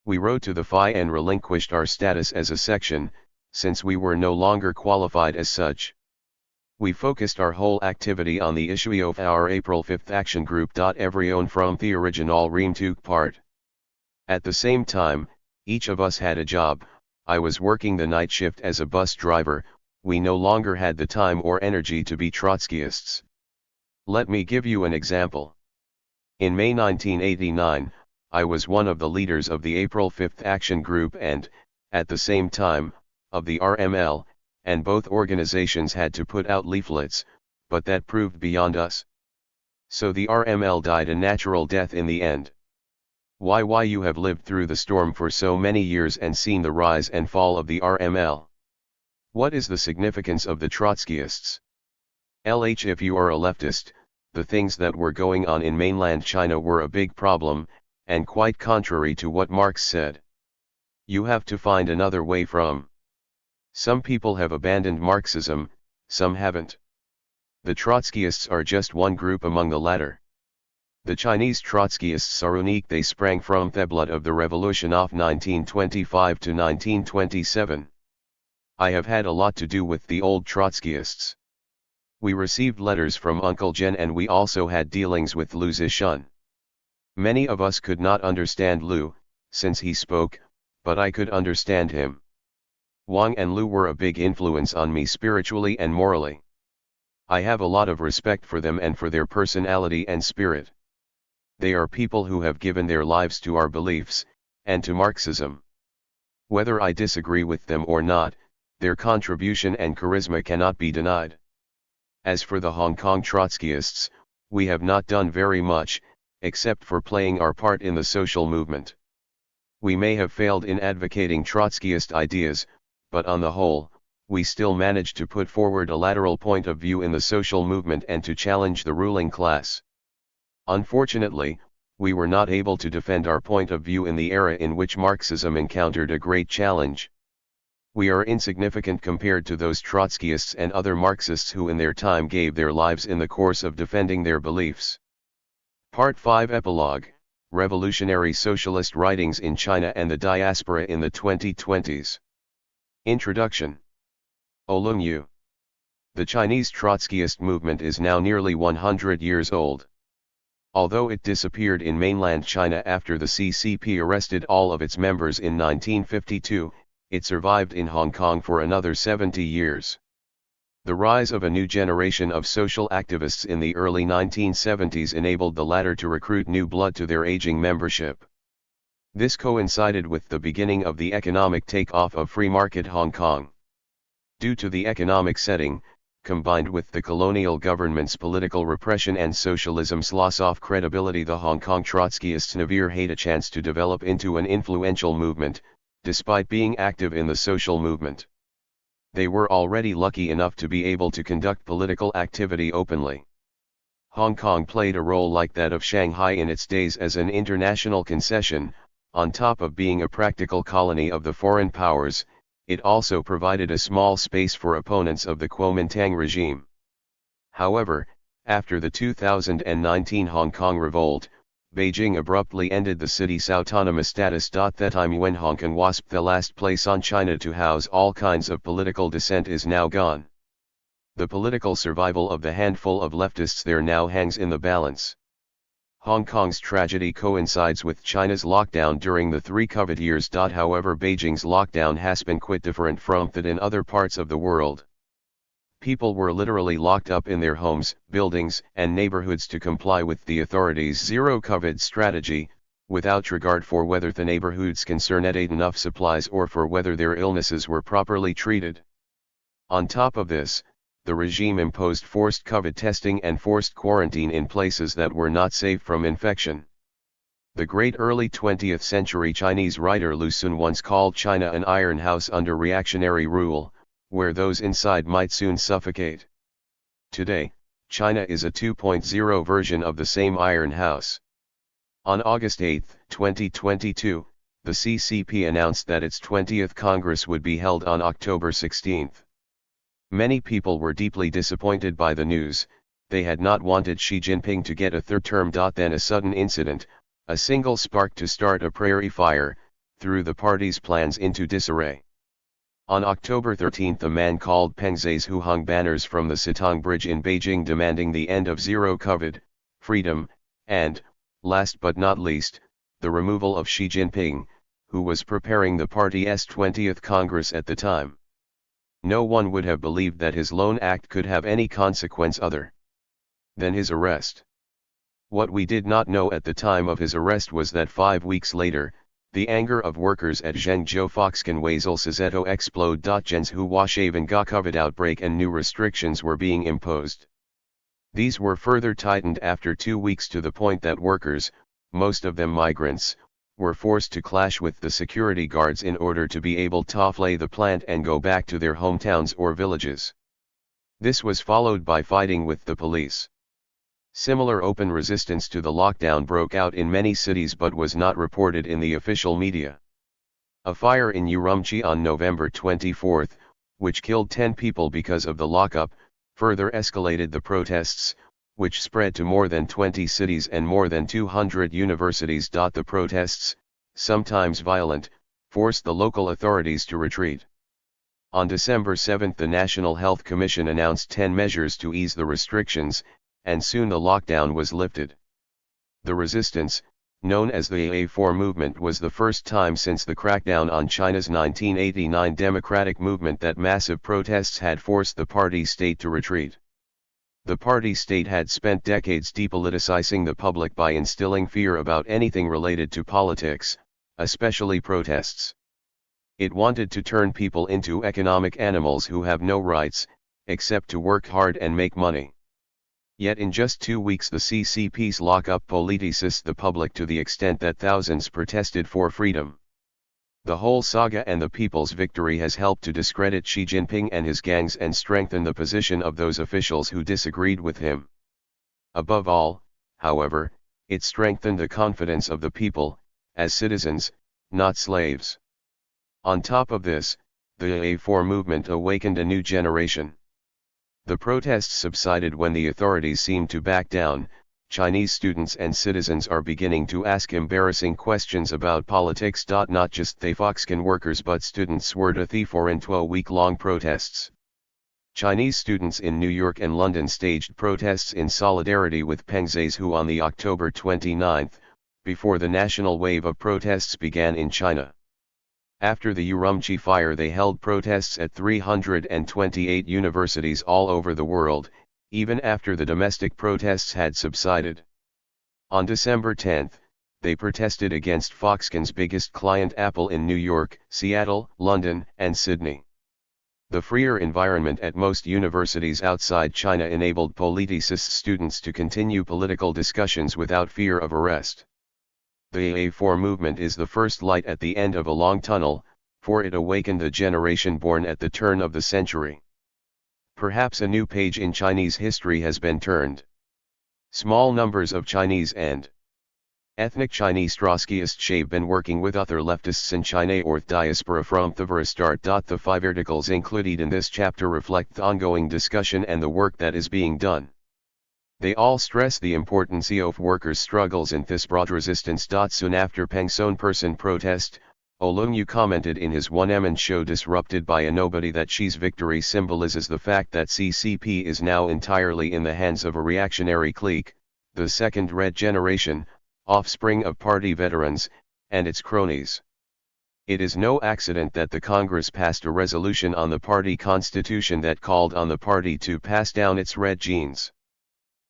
We wrote to the FI and relinquished our status as a section, since we were no longer qualified as such. We focused our whole activity on the issue of our April 5th Action Group. Everyone from the original Ream took part. At the same time, each of us had a job. I was working the night shift as a bus driver. We no longer had the time or energy to be Trotskyists. Let me give you an example. In May 1989, I was one of the leaders of the April 5th Action Group and, at the same time, of the RML, and both organizations had to put out leaflets, but that proved beyond us. So the RML died a natural death in the end. Why you have lived through the storm for so many years and seen the rise and fall of the RML. What is the significance of the Trotskyists? If you are a leftist, the things that were going on in mainland China were a big problem, and quite contrary to what Marx said. You have to find another way from. Some people have abandoned Marxism, some haven't. The Trotskyists are just one group among the latter. The Chinese Trotskyists are unique. They sprang from the blood of the revolution of 1925 to 1927. I have had a lot to do with the old Trotskyists. We received letters from Uncle Jen and we also had dealings with Lu Zixun. Many of us could not understand Lu, since he spoke, but I could understand him. Wang and Lu were a big influence on me spiritually and morally. I have a lot of respect for them and for their personality and spirit. They are people who have given their lives to our beliefs, and to Marxism. Whether I disagree with them or not, their contribution and charisma cannot be denied. As for the Hong Kong Trotskyists, we have not done very much, except for playing our part in the social movement. We may have failed in advocating Trotskyist ideas, but on the whole, we still managed to put forward a lateral point of view in the social movement and to challenge the ruling class. Unfortunately, we were not able to defend our point of view in the era in which Marxism encountered a great challenge. We are insignificant compared to those Trotskyists and other Marxists who in their time gave their lives in the course of defending their beliefs. Part 5 Epilogue, Revolutionary Socialist Writings in China and the Diaspora in the 2020s. Introduction. Olong Yu. The Chinese Trotskyist movement is now nearly 100 years old. Although it disappeared in mainland China after the CCP arrested all of its members in 1952, it survived in Hong Kong for another 70 years. The rise of a new generation of social activists in the early 1970s enabled the latter to recruit new blood to their aging membership. This coincided with the beginning of the economic take-off of free market Hong Kong. Due to the economic setting, combined with the colonial government's political repression and socialism's loss of credibility, the Hong Kong Trotskyists never had a chance to develop into an influential movement, despite being active in the social movement. They were already lucky enough to be able to conduct political activity openly. Hong Kong played a role like that of Shanghai in its days as an international concession. On top of being a practical colony of the foreign powers, it also provided a small space for opponents of the Kuomintang regime. However, after the 2019 Hong Kong revolt, Beijing abruptly ended the city's autonomous status. That time when Hong Kong was the last place on China to house all kinds of political dissent is now gone. The political survival of the handful of leftists there now hangs in the balance. Hong Kong's tragedy coincides with China's lockdown during the 3 COVID years. However, Beijing's lockdown has been quite different from that in other parts of the world. People were literally locked up in their homes, buildings, and neighborhoods to comply with the authorities' zero COVID strategy, without regard for whether the neighborhoods concerned had enough supplies or for whether their illnesses were properly treated. On top of this, the regime imposed forced COVID testing and forced quarantine in places that were not safe from infection. The great early 20th century Chinese writer Lu Xun once called China an iron house under reactionary rule, where those inside might soon suffocate. Today, China is a 2.0 version of the same iron house. On August 8, 2022, the CCP announced that its 20th Congress would be held on October 16. Many people were deeply disappointed by the news. They had not wanted Xi Jinping to get a third term. Then a sudden incident, a single spark to start a prairie fire, threw the party's plans into disarray. On October 13, a man called Peng Zais, who hung banners from the Sitong Bridge in Beijing demanding the end of zero COVID, freedom, and, last but not least, the removal of Xi Jinping, who was preparing the party's 20th Congress at the time. No one would have believed that his lone act could have any consequence other than his arrest. What we did not know at the time of his arrest was that 5 weeks later, the anger of workers at Zhengzhou Foxconn Weisel Sazeto explode. Gens who washaven ga COVID outbreak and new restrictions were being imposed. These were further tightened after 2 weeks to the point that workers, most of them migrants, were forced to clash with the security guards in order to be able to flee the plant and go back to their hometowns or villages. This was followed by fighting with the police. Similar open resistance to the lockdown broke out in many cities but was not reported in the official media. A fire in Urumqi on November 24, which killed 10 people because of the lockup, further escalated the protests, which spread to more than 20 cities and more than 200 universities. The protests, sometimes violent, forced the local authorities to retreat. On December 7, the National Health Commission announced 10 measures to ease the restrictions, and soon the lockdown was lifted. The resistance, known as the AA4 movement, was the first time since the crackdown on China's 1989 democratic movement that massive protests had forced the party state to retreat. The party state had spent decades depoliticizing the public by instilling fear about anything related to politics, especially protests. It wanted to turn people into economic animals who have no rights, except to work hard and make money. Yet in just 2 weeks the CCP's lock-up politicized the public to the extent that thousands protested for freedom. The whole saga and the people's victory has helped to discredit Xi Jinping and his gangs and strengthen the position of those officials who disagreed with him. Above all, however, it strengthened the confidence of the people, as citizens, not slaves. On top of this, the AA4 movement awakened a new generation. The protests subsided when the authorities seemed to back down. Chinese students and citizens are beginning to ask embarrassing questions about politics. Not just the Foxconn workers but students were to the for into a week-long protests. Chinese students in New York and London staged protests in solidarity with Peng Zais, who on the October 29, before the national wave of protests began in China. After the Urumqi fire they held protests at 328 universities all over the world, even after the domestic protests had subsided. On December 10, they protested against Foxconn's biggest client Apple in New York, Seattle, London, and Sydney. The freer environment at most universities outside China enabled politicized students to continue political discussions without fear of arrest. The AA4 movement is the first light at the end of a long tunnel, for it awakened a generation born at the turn of the century. Perhaps a new page in Chinese history has been turned. Small numbers of Chinese and ethnic Chinese Trotskyists have been working with other leftists in China or diaspora from the very start. The 5 articles included in this chapter reflect the ongoing discussion and the work that is being done. They all stress the importance of workers' struggles in this broad resistance. Soon after Peng's own person protest, Olungyu commented in his 1MN show Disrupted by a Nobody that Xi's victory symbolizes the fact that CCP is now entirely in the hands of a reactionary clique, the second Red Generation, offspring of party veterans, and its cronies. It is no accident that the Congress passed a resolution on the party constitution that called on the party to pass down its red genes.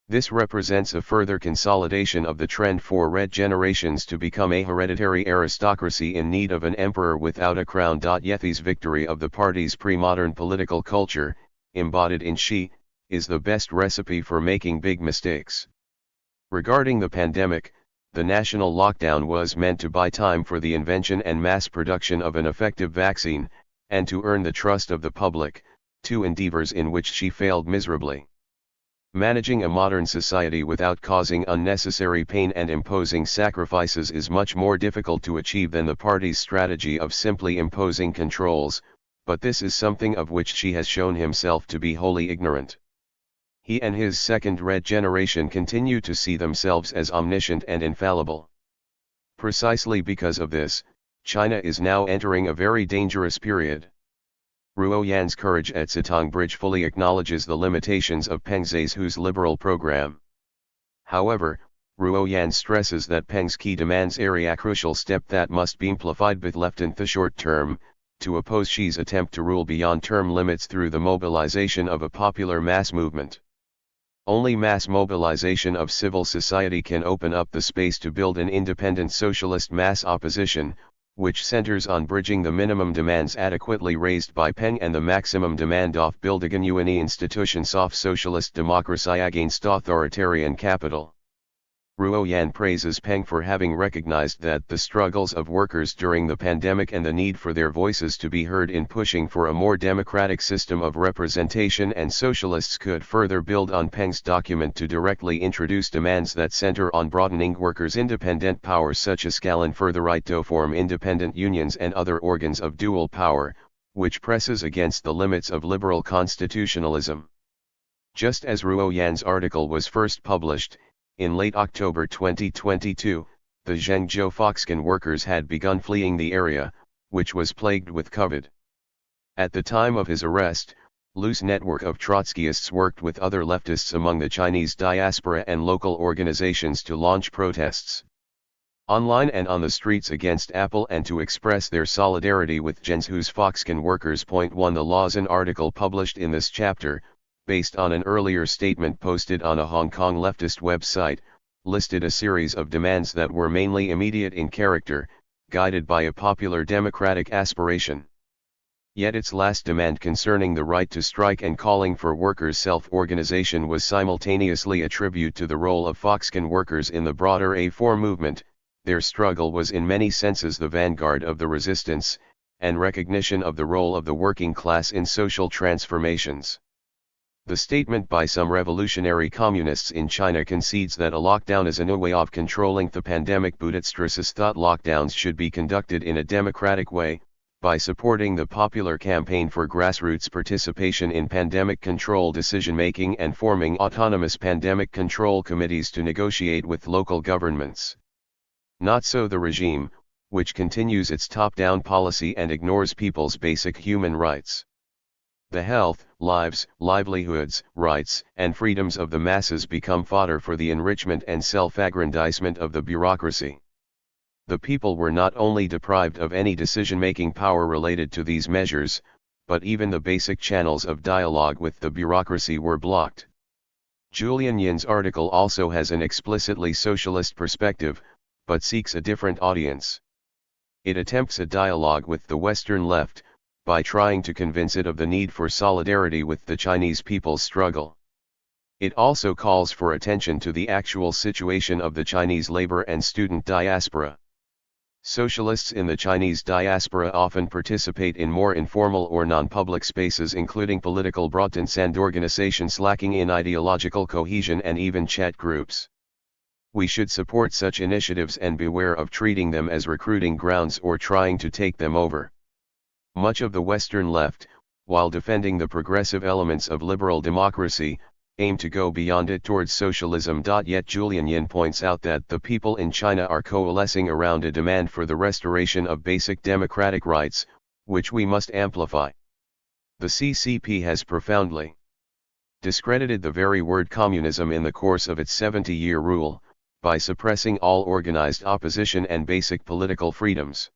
This represents a further consolidation of the trend for red generations to become a hereditary aristocracy in need of an emperor without a crown. Yethi's victory of the party's pre-modern political culture, embodied in Xi, is the best recipe for making big mistakes. Regarding the pandemic, the national lockdown was meant to buy time for the invention and mass production of an effective vaccine, and to earn the trust of the public, two endeavors in which Xi failed miserably. Managing a modern society without causing unnecessary pain and imposing sacrifices is much more difficult to achieve than the party's strategy of simply imposing controls, but this is something of which Xi has shown himself to be wholly ignorant. He and his second Red Generation continue to see themselves as omniscient and infallible. Precisely because of this, China is now entering a very dangerous period. Ruo Yan's courage at Sitong Bridge fully acknowledges the limitations of Peng Zhehu's liberal program. However, Ruo Yan stresses that Peng's key demands are a crucial step that must be amplified with left in the short term, to oppose Xi's attempt to rule beyond term limits through the mobilization of a popular mass movement. Only mass mobilization of civil society can open up the space to build an independent socialist mass opposition, which centers on bridging the minimum demands adequately raised by Peng and the maximum demand of building une institutions of socialist democracy against authoritarian capital. Ruo Yan praises Peng for having recognized that the struggles of workers during the pandemic and the need for their voices to be heard in pushing for a more democratic system of representation and socialists could further build on Peng's document to directly introduce demands that center on broadening workers' independent power such as Scalen further right to form independent unions and other organs of dual power, which presses against the limits of liberal constitutionalism. Just as Ruo Yan's article was first published, in late October 2022, the Zhengzhou Foxconn workers had begun fleeing the area, which was plagued with COVID. At the time of his arrest, loose network of Trotskyists worked with other leftists among the Chinese diaspora and local organizations to launch protests online and on the streets against Apple and to express their solidarity with Zhengzhou's Foxconn workers. 1. The Lawson article published in this chapter, based on an earlier statement posted on a Hong Kong leftist website, listed a series of demands that were mainly immediate in character, guided by a popular democratic aspiration. Yet its last demand concerning the right to strike and calling for workers' self-organization was simultaneously a tribute to the role of Foxconn workers in the broader A4 movement. Their struggle was in many senses the vanguard of the resistance, and recognition of the role of the working class in social transformations. The statement by some revolutionary communists in China concedes that a lockdown is a new way of controlling the pandemic, but it stresses thought lockdowns should be conducted in a democratic way, by supporting the popular campaign for grassroots participation in pandemic control decision-making and forming autonomous pandemic control committees to negotiate with local governments. Not so the regime, which continues its top-down policy and ignores people's basic human rights. The health, lives, livelihoods, rights, and freedoms of the masses become fodder for the enrichment and self-aggrandizement of the bureaucracy. The people were not only deprived of any decision-making power related to these measures, but even the basic channels of dialogue with the bureaucracy were blocked. Julian Yin's article also has an explicitly socialist perspective, but seeks a different audience. It attempts a dialogue with the Western left, by trying to convince it of the need for solidarity with the Chinese people's struggle. It also calls for attention to the actual situation of the Chinese labor and student diaspora. Socialists in the Chinese diaspora often participate in more informal or non-public spaces, including political broadcasters and organizations lacking in ideological cohesion and even chat groups. We should support such initiatives and beware of treating them as recruiting grounds or trying to take them over. Much of the Western left, while defending the progressive elements of liberal democracy, aim to go beyond it towards socialism. Yet Julian Yin points out that the people in China are coalescing around a demand for the restoration of basic democratic rights, which we must amplify. The CCP has profoundly discredited the very word communism in the course of its 70-year rule, by suppressing all organized opposition and basic political freedoms.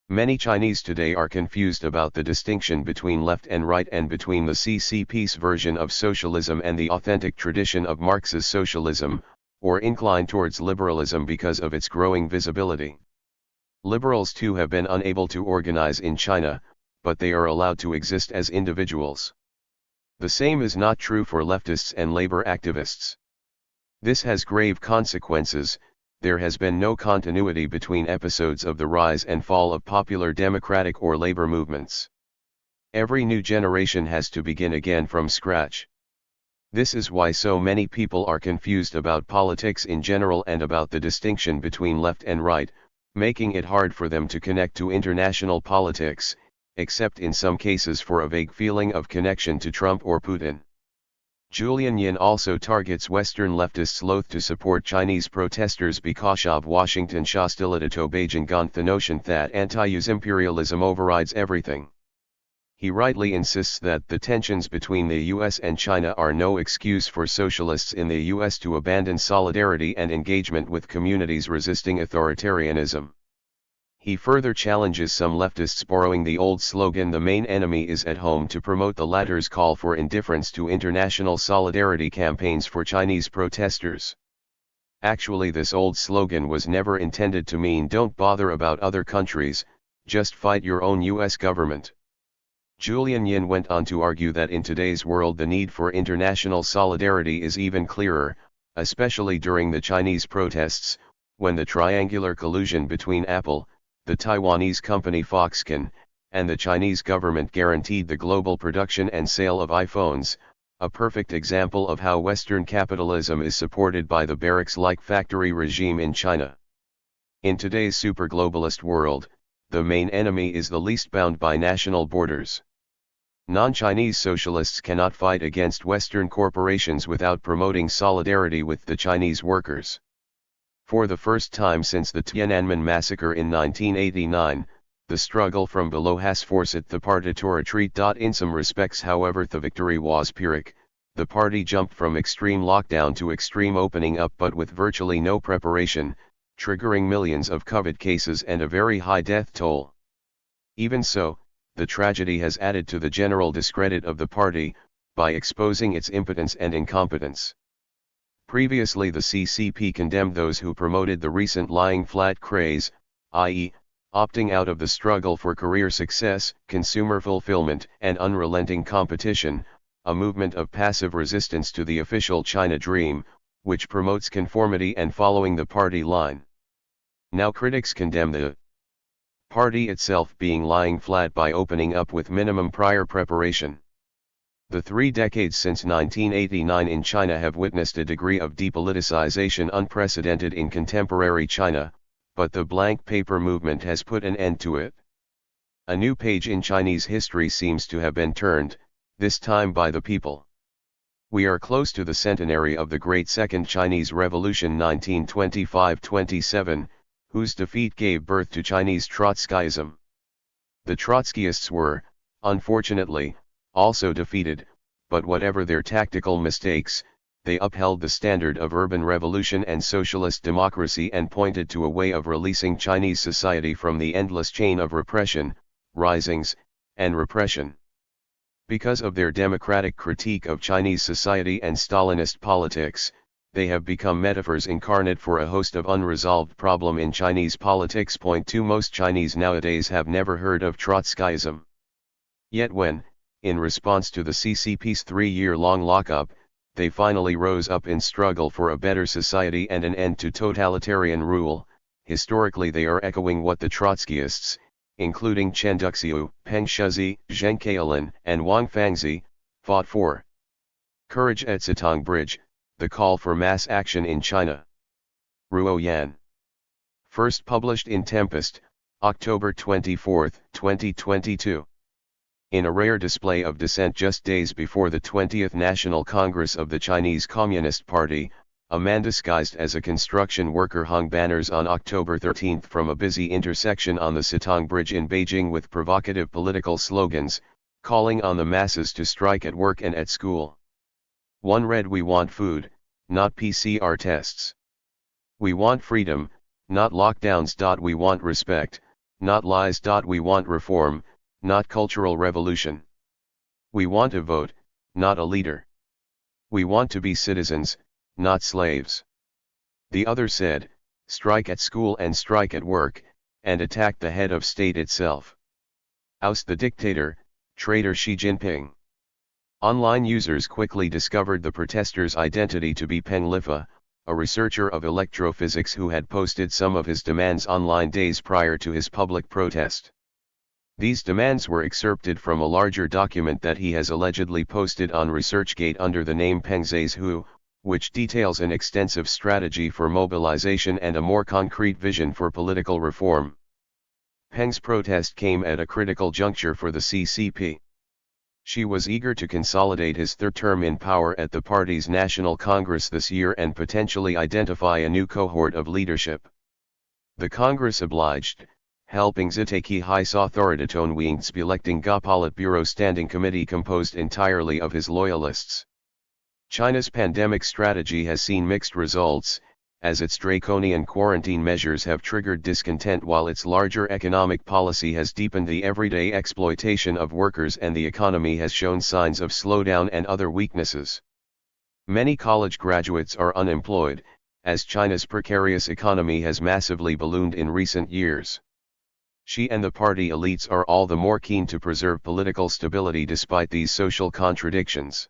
Many Chinese today are confused about the distinction between left and right and between the CCP's version of socialism and the authentic tradition of Marx's socialism, or incline towards liberalism because of its growing visibility. Liberals too have been unable to organize in China, but they are allowed to exist as individuals. The same is not true for leftists and labor activists. This has grave consequences. There has been no continuity between episodes of the rise and fall of popular democratic or labor movements. Every new generation has to begin again from scratch. This is why so many people are confused about politics in general and about the distinction between left and right, making it hard for them to connect to international politics, except in some cases for a vague feeling of connection to Trump or Putin. Julian Yin also targets Western leftists loath to support Chinese protesters because of Washington's hostility to Beijing and the notion that anti-US imperialism overrides everything. He rightly insists that the tensions between the US and China are no excuse for socialists in the US to abandon solidarity and engagement with communities resisting authoritarianism. He further challenges some leftists borrowing the old slogan "the main enemy is at home" to promote the latter's call for indifference to international solidarity campaigns for Chinese protesters. Actually, this old slogan was never intended to mean "don't bother about other countries, just fight your own US government." Julian Yin went on to argue that in today's world the need for international solidarity is even clearer, especially during the Chinese protests, when the triangular collusion between Apple, the Taiwanese company Foxconn, and the Chinese government guaranteed the global production and sale of iPhones, a perfect example of how Western capitalism is supported by the barracks-like factory regime in China. In today's super-globalist world, the main enemy is the least bound by national borders. Non-Chinese socialists cannot fight against Western corporations without promoting solidarity with the Chinese workers. For the first time since the Tiananmen massacre in 1989, the struggle from below has forced the party to retreat. In some respects, however, the victory was Pyrrhic. The party jumped from extreme lockdown to extreme opening up, but with virtually no preparation, triggering millions of COVID cases and a very high death toll. Even so, the tragedy has added to the general discredit of the party, by exposing its impotence and incompetence. Previously, the CCP condemned those who promoted the recent lying flat craze, i.e., opting out of the struggle for career success, consumer fulfillment, and unrelenting competition, a movement of passive resistance to the official China dream, which promotes conformity and following the party line. Now critics condemn the party itself being lying flat by opening up with minimum prior preparation. The 3 decades since 1989 in China have witnessed a degree of depoliticization unprecedented in contemporary China, but the blank paper movement has put an end to it. A new page in Chinese history seems to have been turned, this time by the people. We are close to the centenary of the Great Second Chinese Revolution 1925-27, whose defeat gave birth to Chinese Trotskyism. The Trotskyists were, unfortunately, also defeated, but whatever their tactical mistakes, they upheld the standard of urban revolution and socialist democracy and pointed to a way of releasing Chinese society from the endless chain of repression, risings, and repression. Because of their democratic critique of Chinese society and Stalinist politics, they have become metaphors incarnate for a host of unresolved problems in Chinese politics. Point 2 Most Chinese nowadays have never heard of Trotskyism. Yet when, in response to the CCP's 3-year-long lockup, they finally rose up in struggle for a better society and an end to totalitarian rule, historically they are echoing what the Trotskyists, including Chen Duxiu, Peng Shuzi, Zheng Keilin, and Wang Fangzi, fought for. Courage at Sitong Bridge, the call for mass action in China. Ruo Yan. First published in Tempest, October 24, 2022. In a rare display of dissent just days before the 20th National Congress of the Chinese Communist Party, a man disguised as a construction worker hung banners on October 13 from a busy intersection on the Sitong Bridge in Beijing with provocative political slogans, calling on the masses to strike at work and at school. One read, "We want food, not PCR tests. We want freedom, not lockdowns. We want respect, not lies. We want reform, not cultural revolution. We want a vote, not a leader. We want to be citizens, not slaves." The other said, "Strike at school and strike at work, and attack the head of state itself. Oust the dictator, traitor Xi Jinping." Online users quickly discovered the protesters' identity to be Peng Liffa, a researcher of electrophysics who had posted some of his demands online days prior to his public protest. These demands were excerpted from a larger document that he has allegedly posted on ResearchGate under the name Peng Zai's Who, which details an extensive strategy for mobilization and a more concrete vision for political reform. Peng's protest came at a critical juncture for the CCP. She was eager to consolidate his third term in power at the party's National Congress this year and potentially identify a new cohort of leadership. The Congress obliged, helping Zitaki His Authoritäten Wingspielecting Politburo Standing Committee composed entirely of his loyalists. China's pandemic strategy has seen mixed results, as its draconian quarantine measures have triggered discontent while its larger economic policy has deepened the everyday exploitation of workers and the economy has shown signs of slowdown and other weaknesses. Many college graduates are unemployed, as China's precarious economy has massively ballooned in recent years. Xi and the party elites are all the more keen to preserve political stability despite these social contradictions.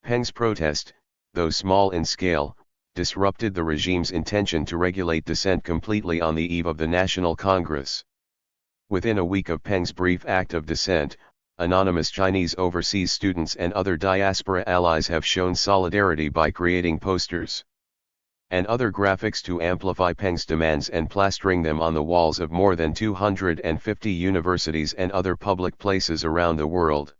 Peng's protest, though small in scale, disrupted the regime's intention to regulate dissent completely on the eve of the National Congress. Within a week of Peng's brief act of dissent, anonymous Chinese overseas students and other diaspora allies have shown solidarity by creating posters and other graphics to amplify Peng's demands and plastering them on the walls of more than 250 universities and other public places around the world.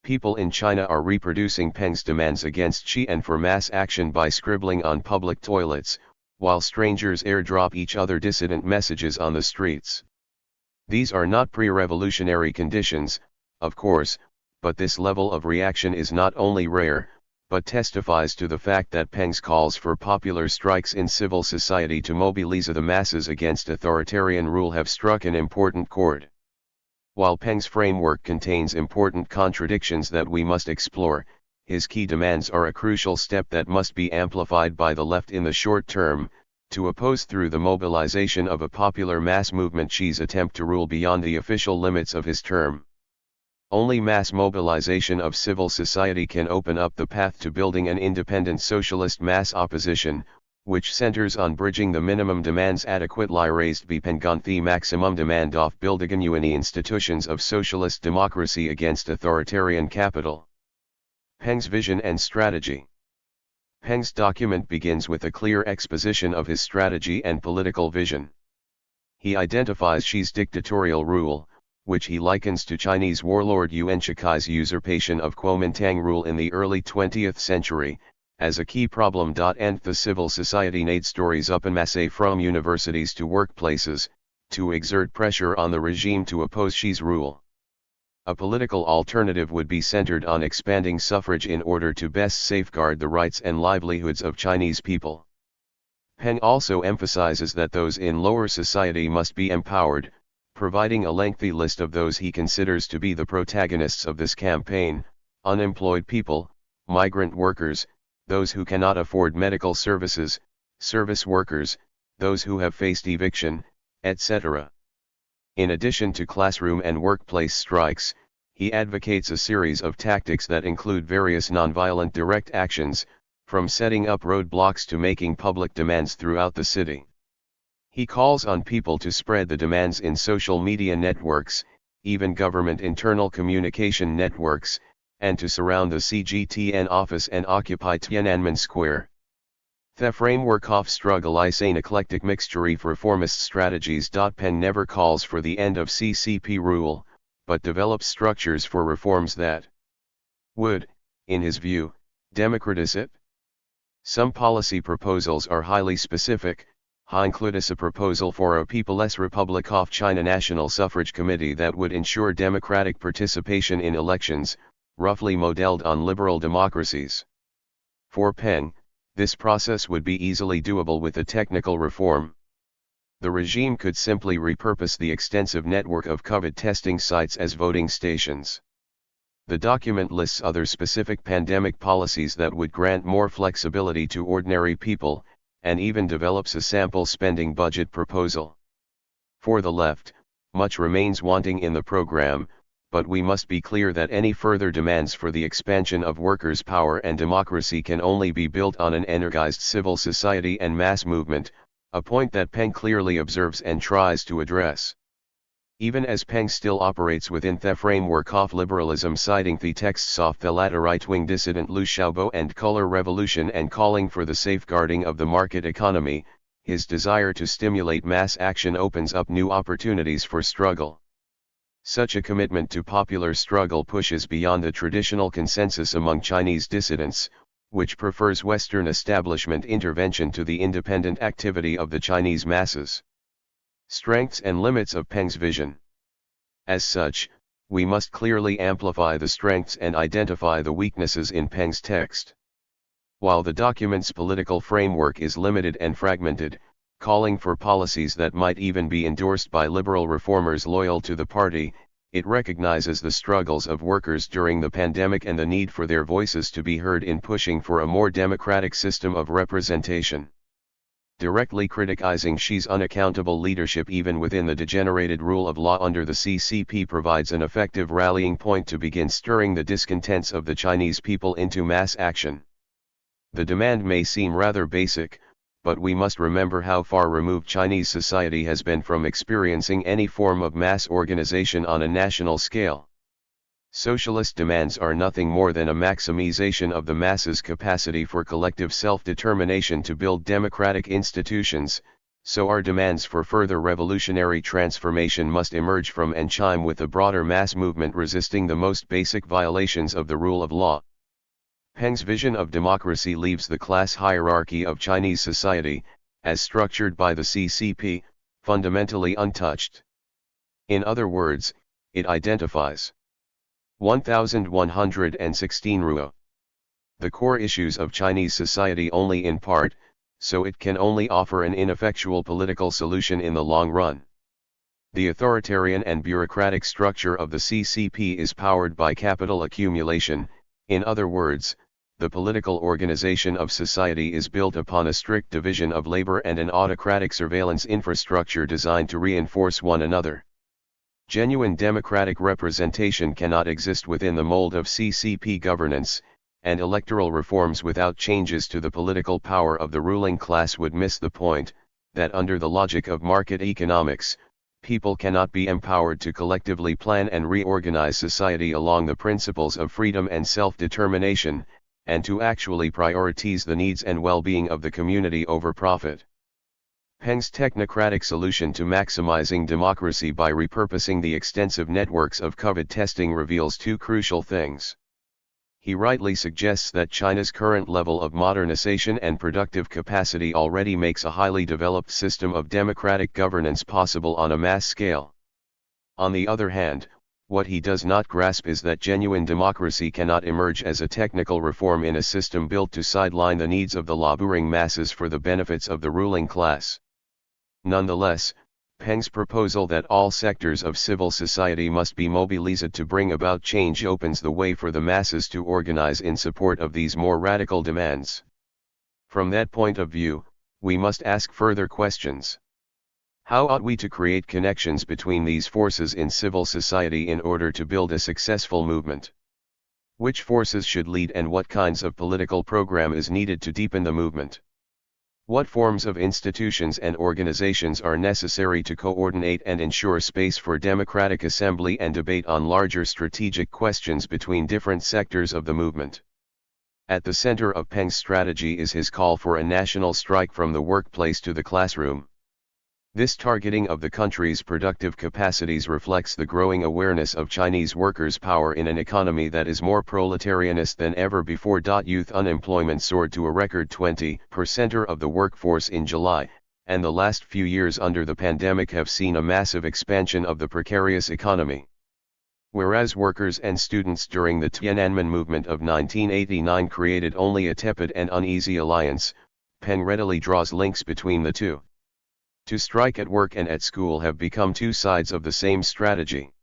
People in China are reproducing Peng's demands against Xi and for mass action by scribbling on public toilets, while strangers airdrop each other dissident messages on the streets. These are not pre-revolutionary conditions, of course, but this level of reaction is not only rare, but testifies to the fact that Peng's calls for popular strikes in civil society to mobilize the masses against authoritarian rule have struck an important chord. While Peng's framework contains important contradictions that we must explore, his key demands are a crucial step that must be amplified by the left in the short term, to oppose through the mobilization of a popular mass movement Xi's attempt to rule beyond the official limits of his term. Only mass mobilization of civil society can open up the path to building an independent socialist mass opposition, which centers on bridging the minimum demands adequately raised bepengon the maximum demand of building the institutions of socialist democracy against authoritarian capital. Peng's vision and strategy. Peng's document begins with a clear exposition of his strategy and political vision. He identifies Xi's dictatorial rule, which he likens to Chinese warlord Yuan Shikai's usurpation of Kuomintang rule in the early 20th century, as a key problem. And the civil society need stories up en masse from universities to workplaces, to exert pressure on the regime to oppose Xi's rule. A political alternative would be centered on expanding suffrage in order to best safeguard the rights and livelihoods of Chinese people. Peng also emphasizes that those in lower society must be empowered, providing a lengthy list of those he considers to be the protagonists of this campaign: unemployed people, migrant workers, those who cannot afford medical services, service workers, those who have faced eviction, etc. In addition to classroom and workplace strikes, he advocates a series of tactics that include various nonviolent direct actions, from setting up roadblocks to making public demands throughout the city. He calls on people to spread the demands in social media networks, even government internal communication networks, and to surround the CGTN office and occupy Tiananmen Square. The framework of struggle is an eclectic mixture of reformist strategies. Peng never calls for the end of CCP rule, but develops structures for reforms that would, in his view, democratize it. Some policy proposals are highly specific. He includes a proposal for a People's Republic of China National Suffrage Committee that would ensure democratic participation in elections, roughly modeled on liberal democracies. For Peng, this process would be easily doable with a technical reform. The regime could simply repurpose the extensive network of COVID testing sites as voting stations. The document lists other specific pandemic policies that would grant more flexibility to ordinary people, and even develops a sample spending budget proposal. For the left, much remains wanting in the program, but we must be clear that any further demands for the expansion of workers' power and democracy can only be built on an energized civil society and mass movement, a point that Peng clearly observes and tries to address. Even as Peng still operates within the framework of liberalism, citing the texts of the latter right-wing dissident Liu Xiaobo and Color Revolution and calling for the safeguarding of the market economy, his desire to stimulate mass action opens up new opportunities for struggle. Such a commitment to popular struggle pushes beyond the traditional consensus among Chinese dissidents, which prefers Western establishment intervention to the independent activity of the Chinese masses. Strengths and limits of Peng's vision. As such, we must clearly amplify the strengths and identify the weaknesses in Peng's text. While the document's political framework is limited and fragmented, calling for policies that might even be endorsed by liberal reformers loyal to the party, it recognizes the struggles of workers during the pandemic and the need for their voices to be heard in pushing for a more democratic system of representation. Directly criticizing Xi's unaccountable leadership even within the degenerated rule of law under the CCP provides an effective rallying point to begin stirring the discontents of the Chinese people into mass action. The demand may seem rather basic, but we must remember how far removed Chinese society has been from experiencing any form of mass organization on a national scale. Socialist demands are nothing more than a maximization of the masses' capacity for collective self-determination to build democratic institutions, so our demands for further revolutionary transformation must emerge from and chime with a broader mass movement resisting the most basic violations of the rule of law. Peng's vision of democracy leaves the class hierarchy of Chinese society, as structured by the CCP, fundamentally untouched. In other words, it identifies 1116 Ruo. The core issues of Chinese society only in part, so it can only offer an ineffectual political solution in the long run. The authoritarian and bureaucratic structure of the CCP is powered by capital accumulation. In other words, the political organization of society is built upon a strict division of labor and an autocratic surveillance infrastructure designed to reinforce one another. Genuine democratic representation cannot exist within the mold of CCP governance, and electoral reforms without changes to the political power of the ruling class would miss the point, that under the logic of market economics, people cannot be empowered to collectively plan and reorganize society along the principles of freedom and self-determination, and to actually prioritize the needs and well-being of the community over profit. Peng's technocratic solution to maximizing democracy by repurposing the extensive networks of COVID testing reveals two crucial things. He rightly suggests that China's current level of modernization and productive capacity already makes a highly developed system of democratic governance possible on a mass scale. On the other hand, what he does not grasp is that genuine democracy cannot emerge as a technical reform in a system built to sideline the needs of the laboring masses for the benefits of the ruling class. Nonetheless, Peng's proposal that all sectors of civil society must be mobilized to bring about change opens the way for the masses to organize in support of these more radical demands. From that point of view, we must ask further questions. How ought we to create connections between these forces in civil society in order to build a successful movement? Which forces should lead and what kinds of political program is needed to deepen the movement? What forms of institutions and organizations are necessary to coordinate and ensure space for democratic assembly and debate on larger strategic questions between different sectors of the movement? At the center of Peng's strategy is his call for a national strike from the workplace to the classroom. This targeting of the country's productive capacities reflects the growing awareness of Chinese workers' power in an economy that is more proletarianist than ever before. Youth unemployment soared to a record 20% of the workforce in July, and the last few years under the pandemic have seen a massive expansion of the precarious economy. Whereas workers and students during the Tiananmen movement of 1989 created only a tepid and uneasy alliance, Peng readily draws links between the two. To strike at work and at school have become two sides of the same strategy.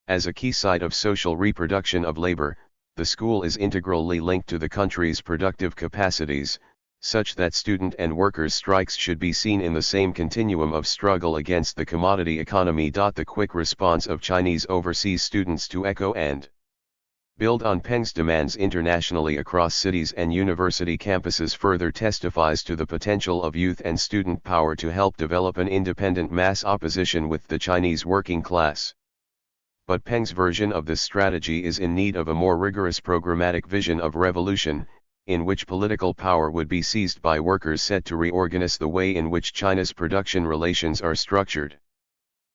As a key site of social reproduction of labor, the school is integrally linked to the country's productive capacities, such that student and workers' strikes should be seen in the same continuum of struggle against the commodity economy. The quick response of Chinese overseas students to echo and build on Peng's demands internationally across cities and university campuses further testifies to the potential of youth and student power to help develop an independent mass opposition with the Chinese working class. But Peng's version of this strategy is in need of a more rigorous programmatic vision of revolution, in which political power would be seized by workers set to reorganize the way in which China's production relations are structured.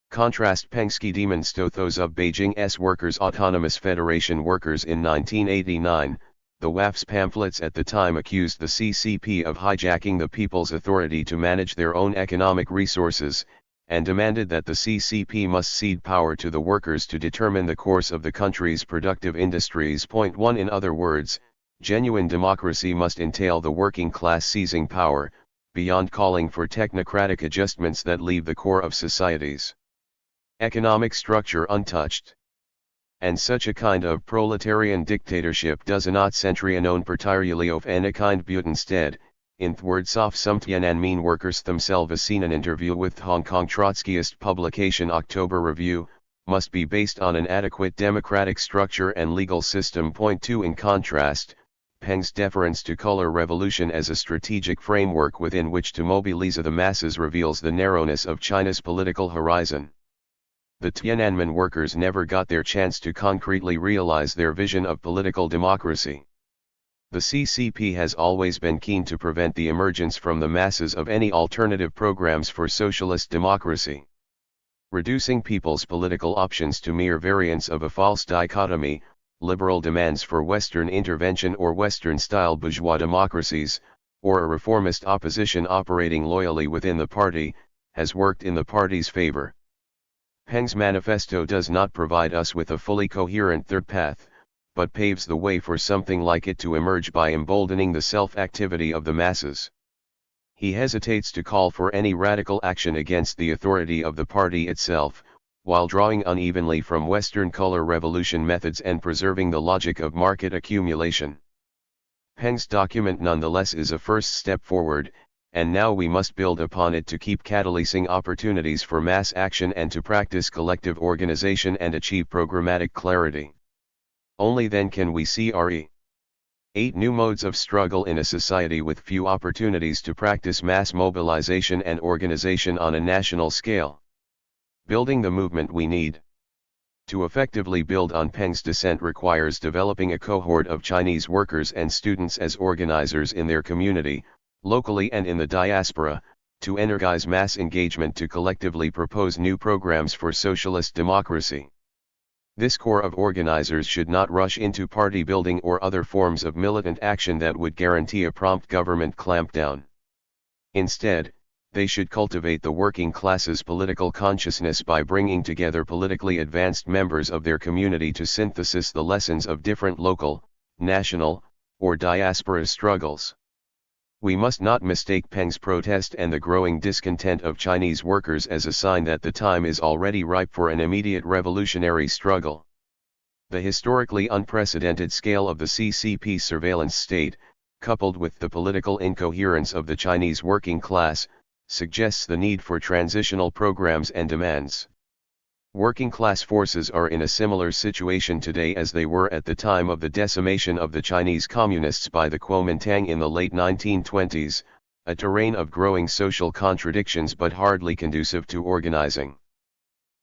Contrast Peng's demonstrations of Beijing's Workers' Autonomous Federation workers in 1989, the WAF's pamphlets at the time accused the CCP of hijacking the people's authority to manage their own economic resources, and demanded that the CCP must cede power to the workers to determine the course of the country's productive industries. 1. In other words, genuine democracy must entail the working class seizing power, beyond calling for technocratic adjustments that leave the core of society's economic structure untouched. And such a kind of proletarian dictatorship does not centurion particularly of any kind but instead, in the words of some Tiananmen workers themselves in an interview with Hong Kong Trotskyist publication October Review, must be based on an adequate democratic structure and legal system. 2. In contrast, Peng's deference to color revolution as a strategic framework within which to mobilize the masses reveals the narrowness of China's political horizon. The Tiananmen workers never got their chance to concretely realize their vision of political democracy. The CCP has always been keen to prevent the emergence from the masses of any alternative programs for socialist democracy. Reducing people's political options to mere variants of a false dichotomy, liberal demands for Western intervention or Western-style bourgeois democracies, or a reformist opposition operating loyally within the party, has worked in the party's favor. Peng's manifesto does not provide us with a fully coherent third path, but paves the way for something like it to emerge by emboldening the self-activity of the masses. He hesitates to call for any radical action against the authority of the party itself, while drawing unevenly from Western color revolution methods and preserving the logic of market accumulation. Peng's document nonetheless is a first step forward, and now we must build upon it to keep catalyzing opportunities for mass action and to practice collective organization and achieve programmatic clarity. Only then can we see RE 8 new modes of struggle in a society with few opportunities to practice mass mobilization and organization on a national scale. Building the movement we need to effectively build on Peng's dissent requires developing a cohort of Chinese workers and students as organizers in their community, locally and in the diaspora, to energize mass engagement to collectively propose new programs for socialist democracy. This core of organizers should not rush into party building or other forms of militant action that would guarantee a prompt government clampdown. Instead, they should cultivate the working class's political consciousness by bringing together politically advanced members of their community to synthesize the lessons of different local, national, or diaspora struggles. We must not mistake Peng's protest and the growing discontent of Chinese workers as a sign that the time is already ripe for an immediate revolutionary struggle. The historically unprecedented scale of the CCP surveillance state, coupled with the political incoherence of the Chinese working class, suggests the need for transitional programs and demands. Working class forces are in a similar situation today as they were at the time of the decimation of the Chinese communists by the Kuomintang in the late 1920s, a terrain of growing social contradictions but hardly conducive to organizing.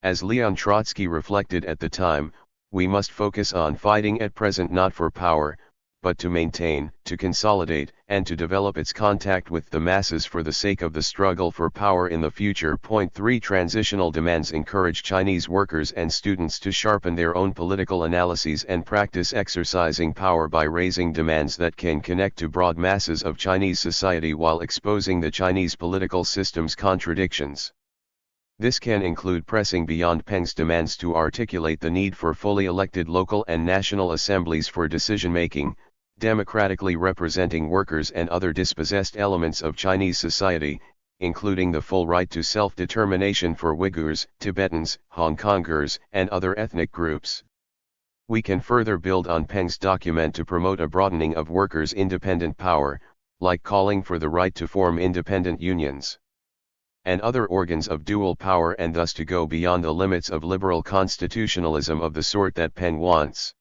As Leon Trotsky reflected at the time, we must focus on fighting at present not for power, but to maintain, to consolidate, and to develop its contact with the masses for the sake of the struggle for power in the future. Point 3. Transitional demands encourage Chinese workers and students to sharpen their own political analyses and practice exercising power by raising demands that can connect to broad masses of Chinese society while exposing the Chinese political system's contradictions. This can include pressing beyond Peng's demands to articulate the need for fully elected local and national assemblies for decision-making, democratically representing workers and other dispossessed elements of Chinese society, including the full right to self-determination for Uyghurs, Tibetans, Hong Kongers, and other ethnic groups. We can further build on Peng's document to promote a broadening of workers' independent power, like calling for the right to form independent unions and other organs of dual power, and thus to go beyond the limits of liberal constitutionalism of the sort that Peng wants.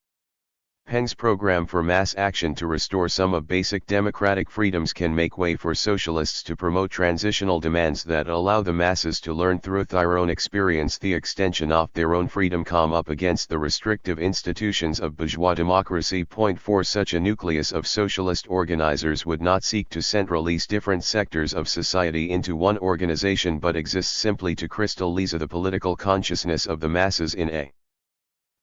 Peng's program for mass action to restore some of basic democratic freedoms can make way for socialists to promote transitional demands that allow the masses to learn through their own experience the extension of their own freedom, up against the restrictive institutions of bourgeois democracy. Point 4. Such a nucleus of socialist organizers would not seek to centralize different sectors of society into one organization, but exists simply to crystallize the political consciousness of the masses in a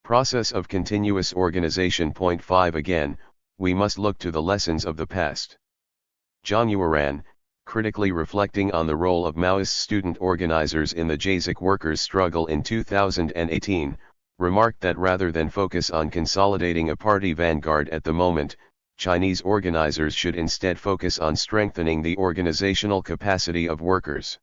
process of continuous organization. Point 5. Again, we must look to the lessons of the past. Zhang Yuan, critically reflecting on the role of Maoist student organizers in the Jazik workers' struggle in 2018, remarked that rather than focus on consolidating a party vanguard at the moment, Chinese organizers should instead focus on strengthening the organizational capacity of workers.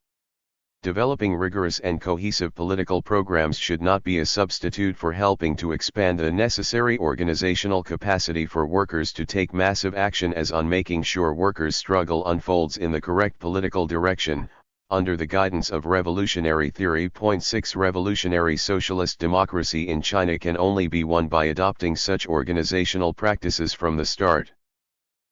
Developing rigorous and cohesive political programs should not be a substitute for helping to expand the necessary organizational capacity for workers to take massive action, as on making sure workers' struggle unfolds in the correct political direction, under the guidance of revolutionary theory. Point 6. Revolutionary socialist democracy in China can only be won by adopting such organizational practices from the start.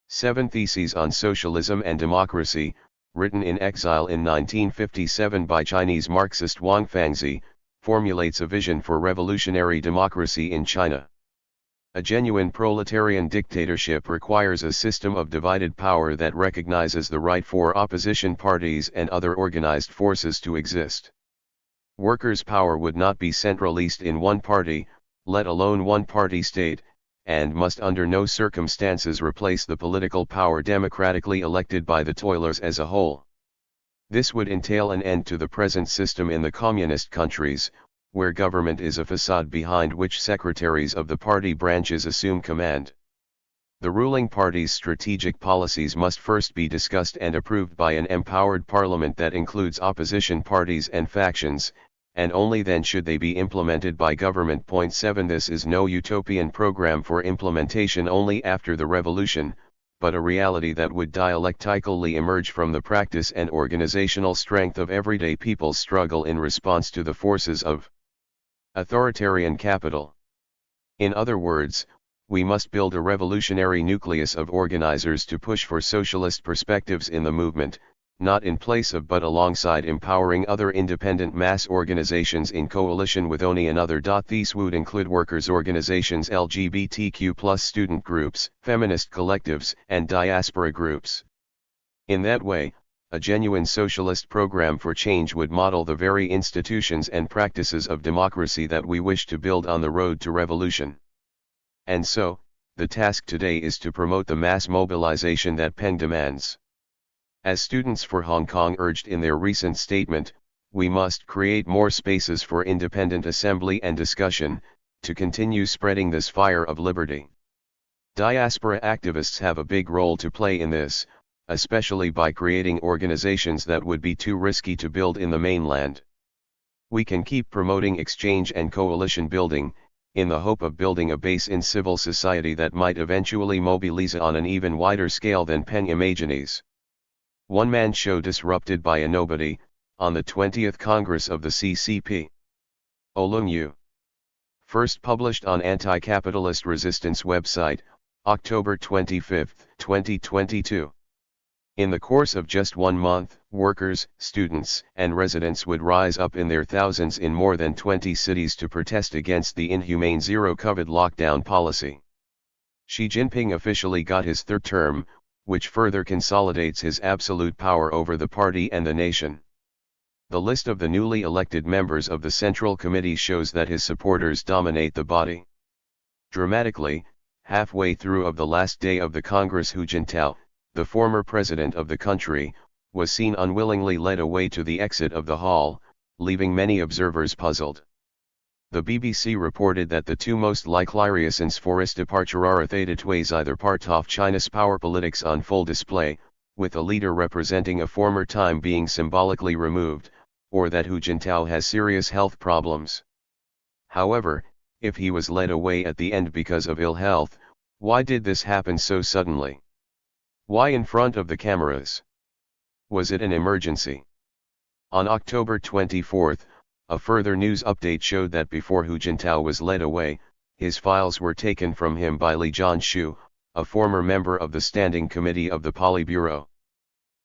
7 Theses on Socialism and Democracy, written in exile in 1957 by Chinese Marxist Wang Fangzi, formulates a vision for revolutionary democracy in China. A genuine proletarian dictatorship requires a system of divided power that recognizes the right for opposition parties and other organized forces to exist. Workers' power would not be centralized in one party, let alone one party state, and must under no circumstances replace the political power democratically elected by the toilers as a whole. This would entail an end to the present system in the communist countries, where government is a facade behind which secretaries of the party branches assume command. The ruling party's strategic policies must first be discussed and approved by an empowered parliament that includes opposition parties and factions, and only then should they be implemented by government. Point 7. This is no utopian program for implementation only after the revolution, but a reality that would dialectically emerge from the practice and organizational strength of everyday people's struggle in response to the forces of authoritarian capital. In other words, we must build a revolutionary nucleus of organizers to push for socialist perspectives in the movement, not in place of but alongside empowering other independent mass organizations in coalition with only another. These would include workers' organizations, LGBTQ+ student groups, feminist collectives, and diaspora groups. In that way, a genuine socialist program for change would model the very institutions and practices of democracy that we wish to build on the road to revolution. And so, the task today is to promote the mass mobilization that Peng demands. As Students for Hong Kong urged in their recent statement, we must create more spaces for independent assembly and discussion, to continue spreading this fire of liberty. Diaspora activists have a big role to play in this, especially by creating organizations that would be too risky to build in the mainland. We can keep promoting exchange and coalition building, in the hope of building a base in civil society that might eventually mobilize on an even wider scale than Peng imagines. One-man show disrupted by a nobody, on the 20th Congress of the CCP. Olung Yu. First published on Anti-Capitalist Resistance website, October 25, 2022. In the course of just 1 month, workers, students, and residents would rise up in their thousands in more than 20 cities to protest against the inhumane zero-COVID lockdown policy. Xi Jinping officially got his third term, which further consolidates his absolute power over the party and the nation. The list of the newly elected members of the Central Committee shows that his supporters dominate the body. Dramatically, halfway through of the last day of the Congress, Hu Jintao, the former president of the country, was seen unwillingly led away to the exit of the hall, leaving many observers puzzled. The BBC reported that the two most likely reasons for his departure are either part of China's power politics on full display, with a leader representing a former time being symbolically removed, or that Hu Jintao has serious health problems. However, if he was led away at the end because of ill health, why did this happen so suddenly? Why in front of the cameras? Was it an emergency? On October 24, a further news update showed that before Hu Jintao was led away, his files were taken from him by Li Jianshu, a former member of the Standing Committee of the Politburo.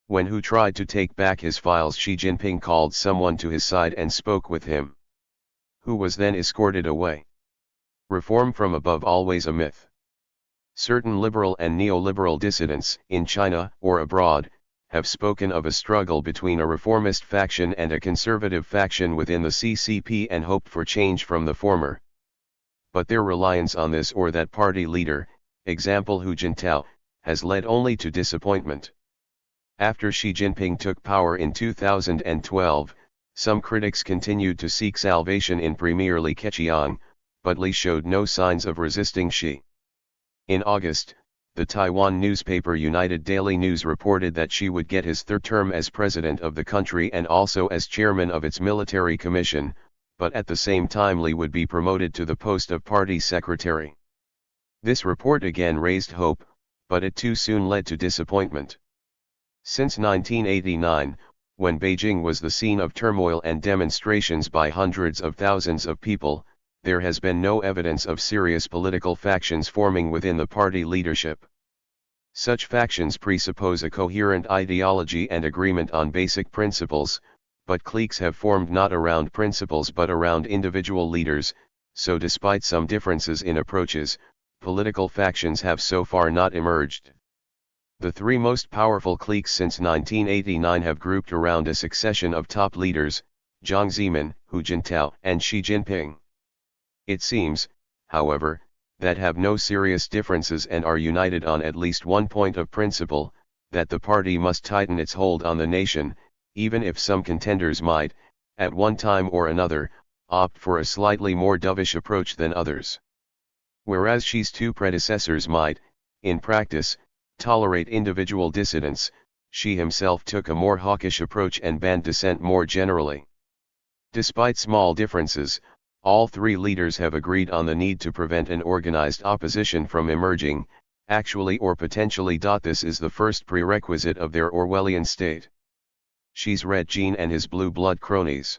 When Hu tried to take back his files, Xi Jinping called someone to his side and spoke with him. Hu was then escorted away. Reform from above always a myth. Certain liberal and neoliberal dissidents, in China or abroad, have spoken of a struggle between a reformist faction and a conservative faction within the CCP and hoped for change from the former. But their reliance on this or that party leader, example Hu Jintao, has led only to disappointment. After Xi Jinping took power in 2012, some critics continued to seek salvation in Premier Li Keqiang, but Li showed no signs of resisting Xi. In August, the Taiwan newspaper United Daily News reported that Xi would get his third term as president of the country and also as chairman of its military commission, but at the same time Li would be promoted to the post of party secretary. This report again raised hope, but it too soon led to disappointment. Since 1989, when Beijing was the scene of turmoil and demonstrations by hundreds of thousands of people, there has been no evidence of serious political factions forming within the party leadership. Such factions presuppose a coherent ideology and agreement on basic principles, but cliques have formed not around principles but around individual leaders, so despite some differences in approaches, political factions have so far not emerged. The three most powerful cliques since 1989 have grouped around a succession of top leaders, Jiang Zemin, Hu Jintao, and Xi Jinping. It seems, however, that have no serious differences and are united on at least one point of principle, that the party must tighten its hold on the nation, even if some contenders might, at one time or another, opt for a slightly more dovish approach than others. Whereas Xi's two predecessors might, in practice, tolerate individual dissidents, Xi himself took a more hawkish approach and banned dissent more generally. Despite small differences, all three leaders have agreed on the need to prevent an organized opposition from emerging, actually or potentially. This is the first prerequisite of their Orwellian state. Xi's red gene and his blue blood cronies.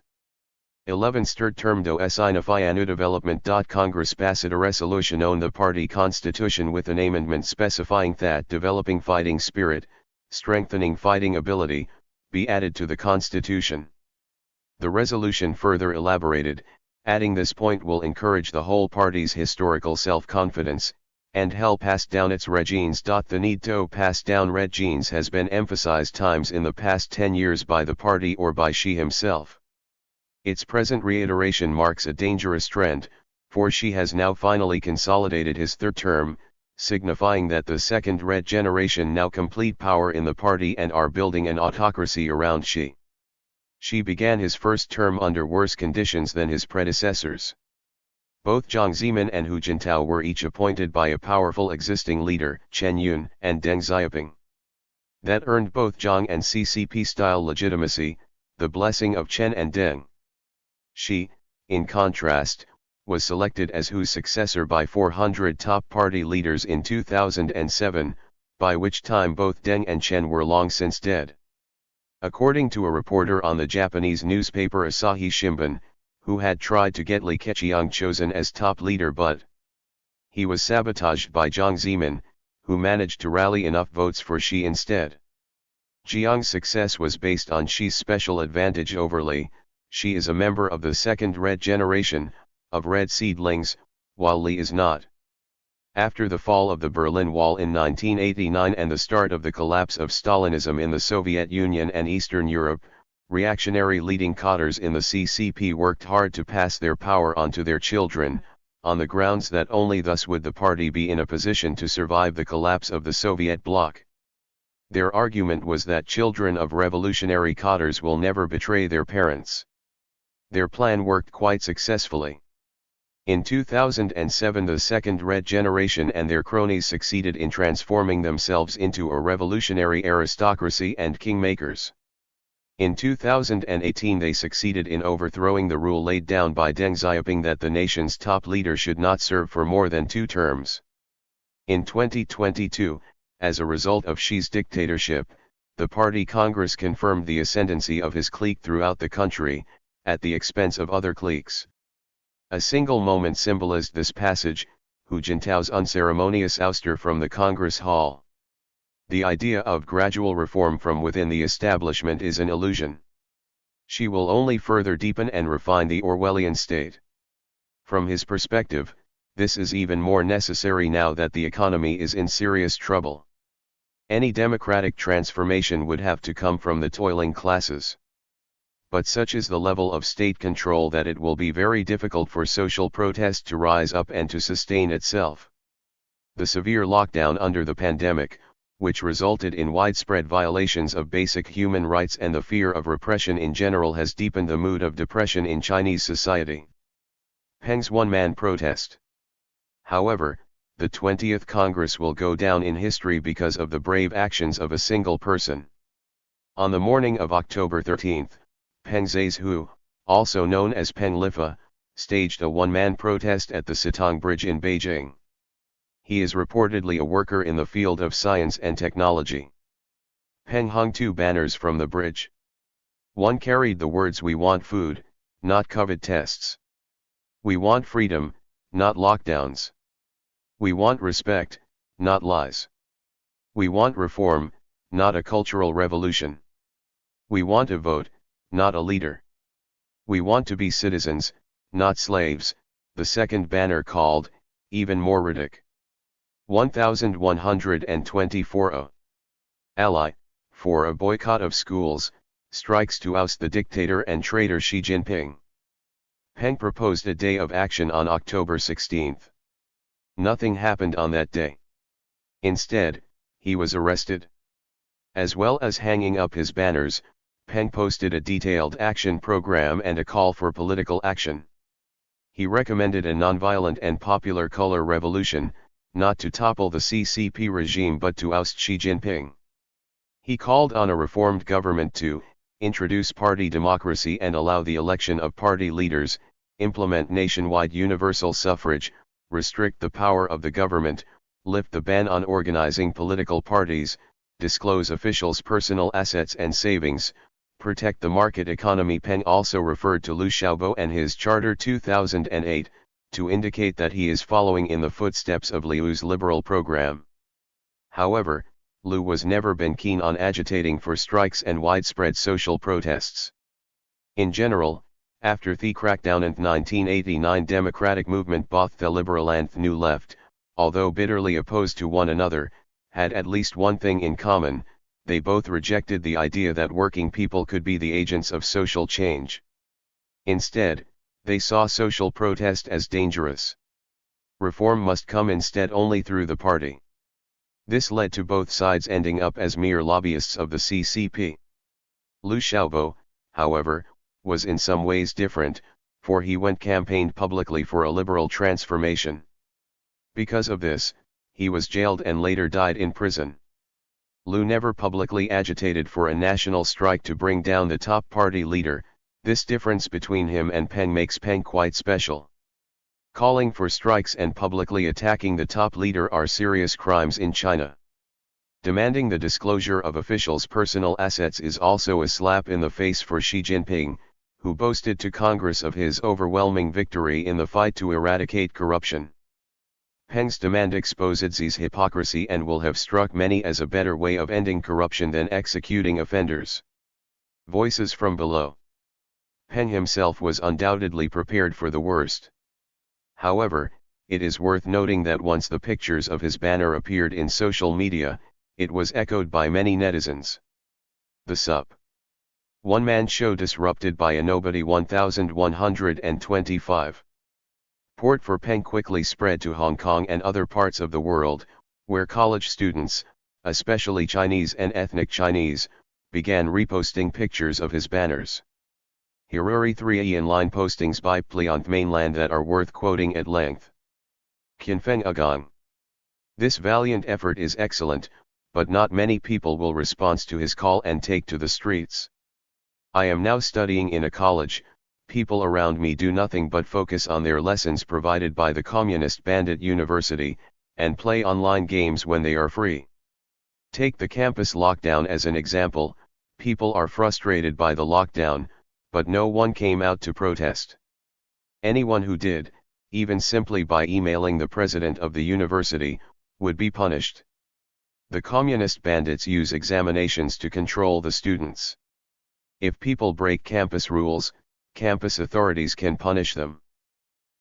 11 Third term do signify anu development. Congress passed a resolution on the party constitution with an amendment specifying that developing fighting spirit, strengthening fighting ability, be added to the constitution. The resolution further elaborated, adding this point will encourage the whole party's historical self-confidence, and help pass down its red genes. The need to pass down red genes has been emphasized times in the past 10 years by the party or by Xi himself. Its present reiteration marks a dangerous trend, for Xi has now finally consolidated his third term, signifying that the second red generation now complete power in the party and are building an autocracy around Xi. Xi began his first term under worse conditions than his predecessors. Both Jiang Zemin and Hu Jintao were each appointed by a powerful existing leader, Chen Yun and Deng Xiaoping. That earned both Jiang and CCP-style legitimacy, the blessing of Chen and Deng. Xi, in contrast, was selected as Hu's successor by 400 top party leaders in 2007, by which time both Deng and Chen were long since dead. According to a reporter on the Japanese newspaper Asahi Shimbun, Hu had tried to get Li Keqiang chosen as top leader but he was sabotaged by Jiang Zemin, who managed to rally enough votes for Xi instead. Jiang's success was based on Xi's special advantage over Li. Xi is a member of the second red generation, of red seedlings, while Li is not. After the fall of the Berlin Wall in 1989 and the start of the collapse of Stalinism in the Soviet Union and Eastern Europe, reactionary leading cadres in the CCP worked hard to pass their power on to their children, on the grounds that only thus would the party be in a position to survive the collapse of the Soviet bloc. Their argument was that children of revolutionary cadres will never betray their parents. Their plan worked quite successfully. In 2007 the second Red generation and their cronies succeeded in transforming themselves into a revolutionary aristocracy and kingmakers. In 2018 they succeeded in overthrowing the rule laid down by Deng Xiaoping that the nation's top leader should not serve for more than 2 terms. In 2022, as a result of Xi's dictatorship, the party Congress confirmed the ascendancy of his clique throughout the country, at the expense of other cliques. A single moment symbolized this passage, Hu Jintao's unceremonious ouster from the Congress Hall. The idea of gradual reform from within the establishment is an illusion. She will only further deepen and refine the Orwellian state. From his perspective, this is even more necessary now that the economy is in serious trouble. Any democratic transformation would have to come from the toiling classes. But such is the level of state control that it will be very difficult for social protest to rise up and to sustain itself. The severe lockdown under the pandemic, which resulted in widespread violations of basic human rights and the fear of repression in general, has deepened the mood of depression in Chinese society. Peng's one-man protest. However, the 20th Congress will go down in history because of the brave actions of a single person. On the morning of October 13, Peng Zizhu, also known as Peng Lifa, staged a one-man protest at the Sitong Bridge in Beijing. He is reportedly a worker in the field of science and technology. Peng hung 2 banners from the bridge. One carried the words "We want food, not COVID tests. We want freedom, not lockdowns. We want respect, not lies. We want reform, not a cultural revolution. We want a vote, not a leader. We want to be citizens, not slaves." The second banner called, even more ridiculous. 1124 Ally, for a boycott of schools, strikes to oust the dictator and traitor Xi Jinping. Peng proposed a day of action on October 16. Nothing happened on that day. Instead, he was arrested. As well as hanging up his banners, Peng posted a detailed action program and a call for political action. He recommended a nonviolent and popular color revolution, not to topple the CCP regime but to oust Xi Jinping. He called on a reformed government to introduce party democracy and allow the election of party leaders, implement nationwide universal suffrage, restrict the power of the government, lift the ban on organizing political parties, disclose officials' personal assets and savings, protect the market economy. Peng also referred to Liu Xiaobo and his Charter 2008, to indicate that he is following in the footsteps of Liu's liberal program. However, Liu was never been keen on agitating for strikes and widespread social protests. In general, after the crackdown in 1989 democratic movement, both the liberal and the new left, although bitterly opposed to one another, had at least one thing in common: they both rejected the idea that working people could be the agents of social change. Instead, they saw social protest as dangerous. Reform must come instead only through the party. This led to both sides ending up as mere lobbyists of the CCP. Liu Xiaobo, however, was in some ways different, for he campaigned publicly for a liberal transformation. Because of this, he was jailed and later died in prison. Liu never publicly agitated for a national strike to bring down the top party leader. This difference between him and Peng makes Peng quite special. Calling for strikes and publicly attacking the top leader are serious crimes in China. Demanding the disclosure of officials' personal assets is also a slap in the face for Xi Jinping, who boasted to Congress of his overwhelming victory in the fight to eradicate corruption. Peng's demand exposed Xi's hypocrisy and will have struck many as a better way of ending corruption than executing offenders. Voices from below. Peng himself was undoubtedly prepared for the worst. However, It is worth noting that once the pictures of his banner appeared in social media, it was echoed by many netizens. The Sup. One-man show disrupted by a nobody 1125. Port for Peng quickly spread to Hong Kong and other parts of the world, where college students, especially Chinese and ethnic Chinese, began reposting pictures of his banners. Here are 3 inline postings by Pli on mainland that are worth quoting at length. Qinfeng Agong. This valiant effort is excellent, but not many people will respond to his call and take to the streets. I am now studying in a college, people around me do nothing but focus on their lessons provided by the Communist Bandit University, and play online games when they are free. Take the campus lockdown as an example. People are frustrated by the lockdown, but no one came out to protest. Anyone who did, even simply by emailing the president of the university, would be punished. The communist bandits use examinations to control the students. If people break campus rules, campus authorities can punish them.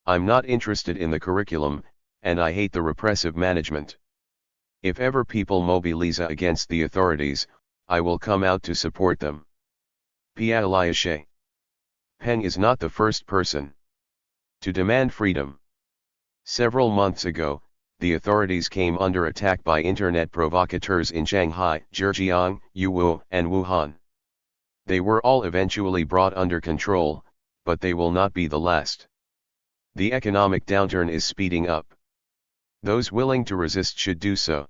I'm not interested in the curriculum, and I hate the repressive management. If ever people mobilize against the authorities, I will come out to support them. Pia Eliashe. Peng is not the first person to demand freedom. Several months ago, the authorities came under attack by internet provocateurs in Shanghai, Zhejiang, Yiwu, and Wuhan. They were all eventually brought under control, but they will not be the last. The economic downturn is speeding up. Those willing to resist should do so.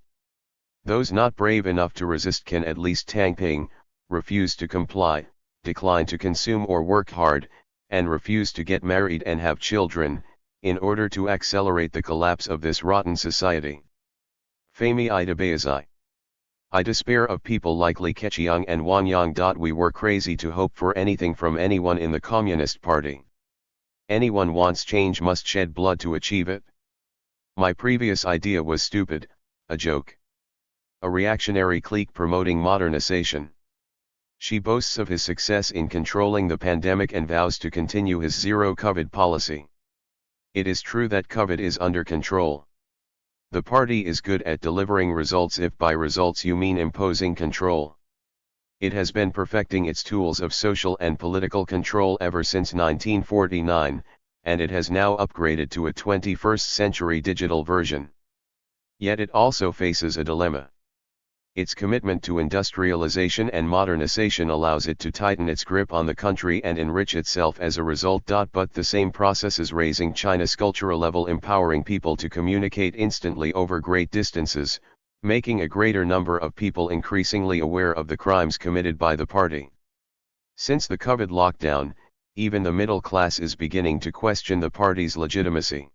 Those not brave enough to resist can at least tangping, refuse to comply, decline to consume or work hard, and refuse to get married and have children, in order to accelerate the collapse of this rotten society. Femi Idabayazai. I despair of people like Li Keqiang and Wang Yang. We were crazy to hope for anything from anyone in the Communist Party. Anyone wants change must shed blood to achieve it. My previous idea was stupid, a joke. A reactionary clique promoting modernization. She boasts of his success in controlling the pandemic and vows to continue his zero-COVID policy. It is true that COVID is under control. The party is good at delivering results if by results you mean imposing control. It has been perfecting its tools of social and political control ever since 1949, and it has now upgraded to a 21st century digital version. Yet it also faces a dilemma. Its commitment to industrialization and modernization allows it to tighten its grip on the country and enrich itself as a result. But the same process is raising China's cultural level, empowering people to communicate instantly over great distances, making a greater number of people increasingly aware of the crimes committed by the party. Since the COVID lockdown, even the middle class is beginning to question the party's legitimacy.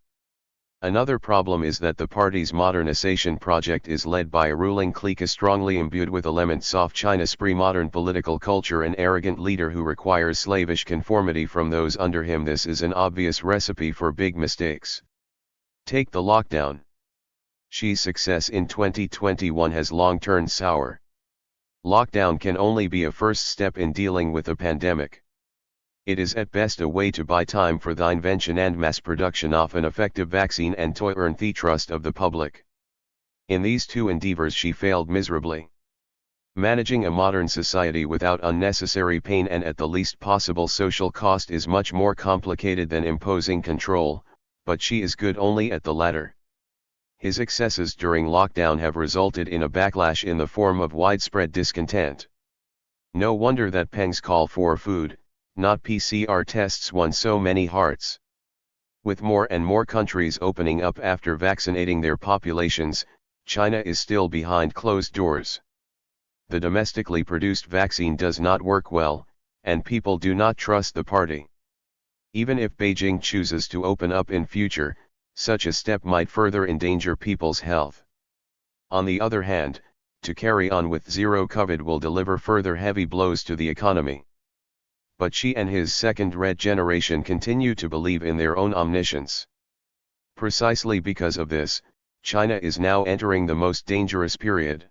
Another problem is that the party's modernization project is led by a ruling clique strongly imbued with elements of China's pre-modern political culture, an arrogant leader who requires slavish conformity from those under him. This is an obvious recipe for big mistakes. Take the lockdown. Xi's success in 2021 has long turned sour. Lockdown can only be a first step in dealing with a pandemic. It is at best a way to buy time for the invention and mass production of an effective vaccine and to earn the trust of the public. In these two endeavors she failed miserably. Managing a modern society without unnecessary pain and at the least possible social cost is much more complicated than imposing control, but she is good only at the latter. His excesses during lockdown have resulted in a backlash in the form of widespread discontent. No wonder that Peng's call for food, not PCR tests, won so many hearts. With more and more countries opening up after vaccinating their populations, China is still behind closed doors. The domestically produced vaccine does not work well, and people do not trust the party. Even if Beijing chooses to open up in future, such a step might further endanger people's health. On the other hand, to carry on with zero COVID will deliver further heavy blows to the economy. But Xi and his second red generation continue to believe in their own omniscience. Precisely because of this, China is now entering the most dangerous period.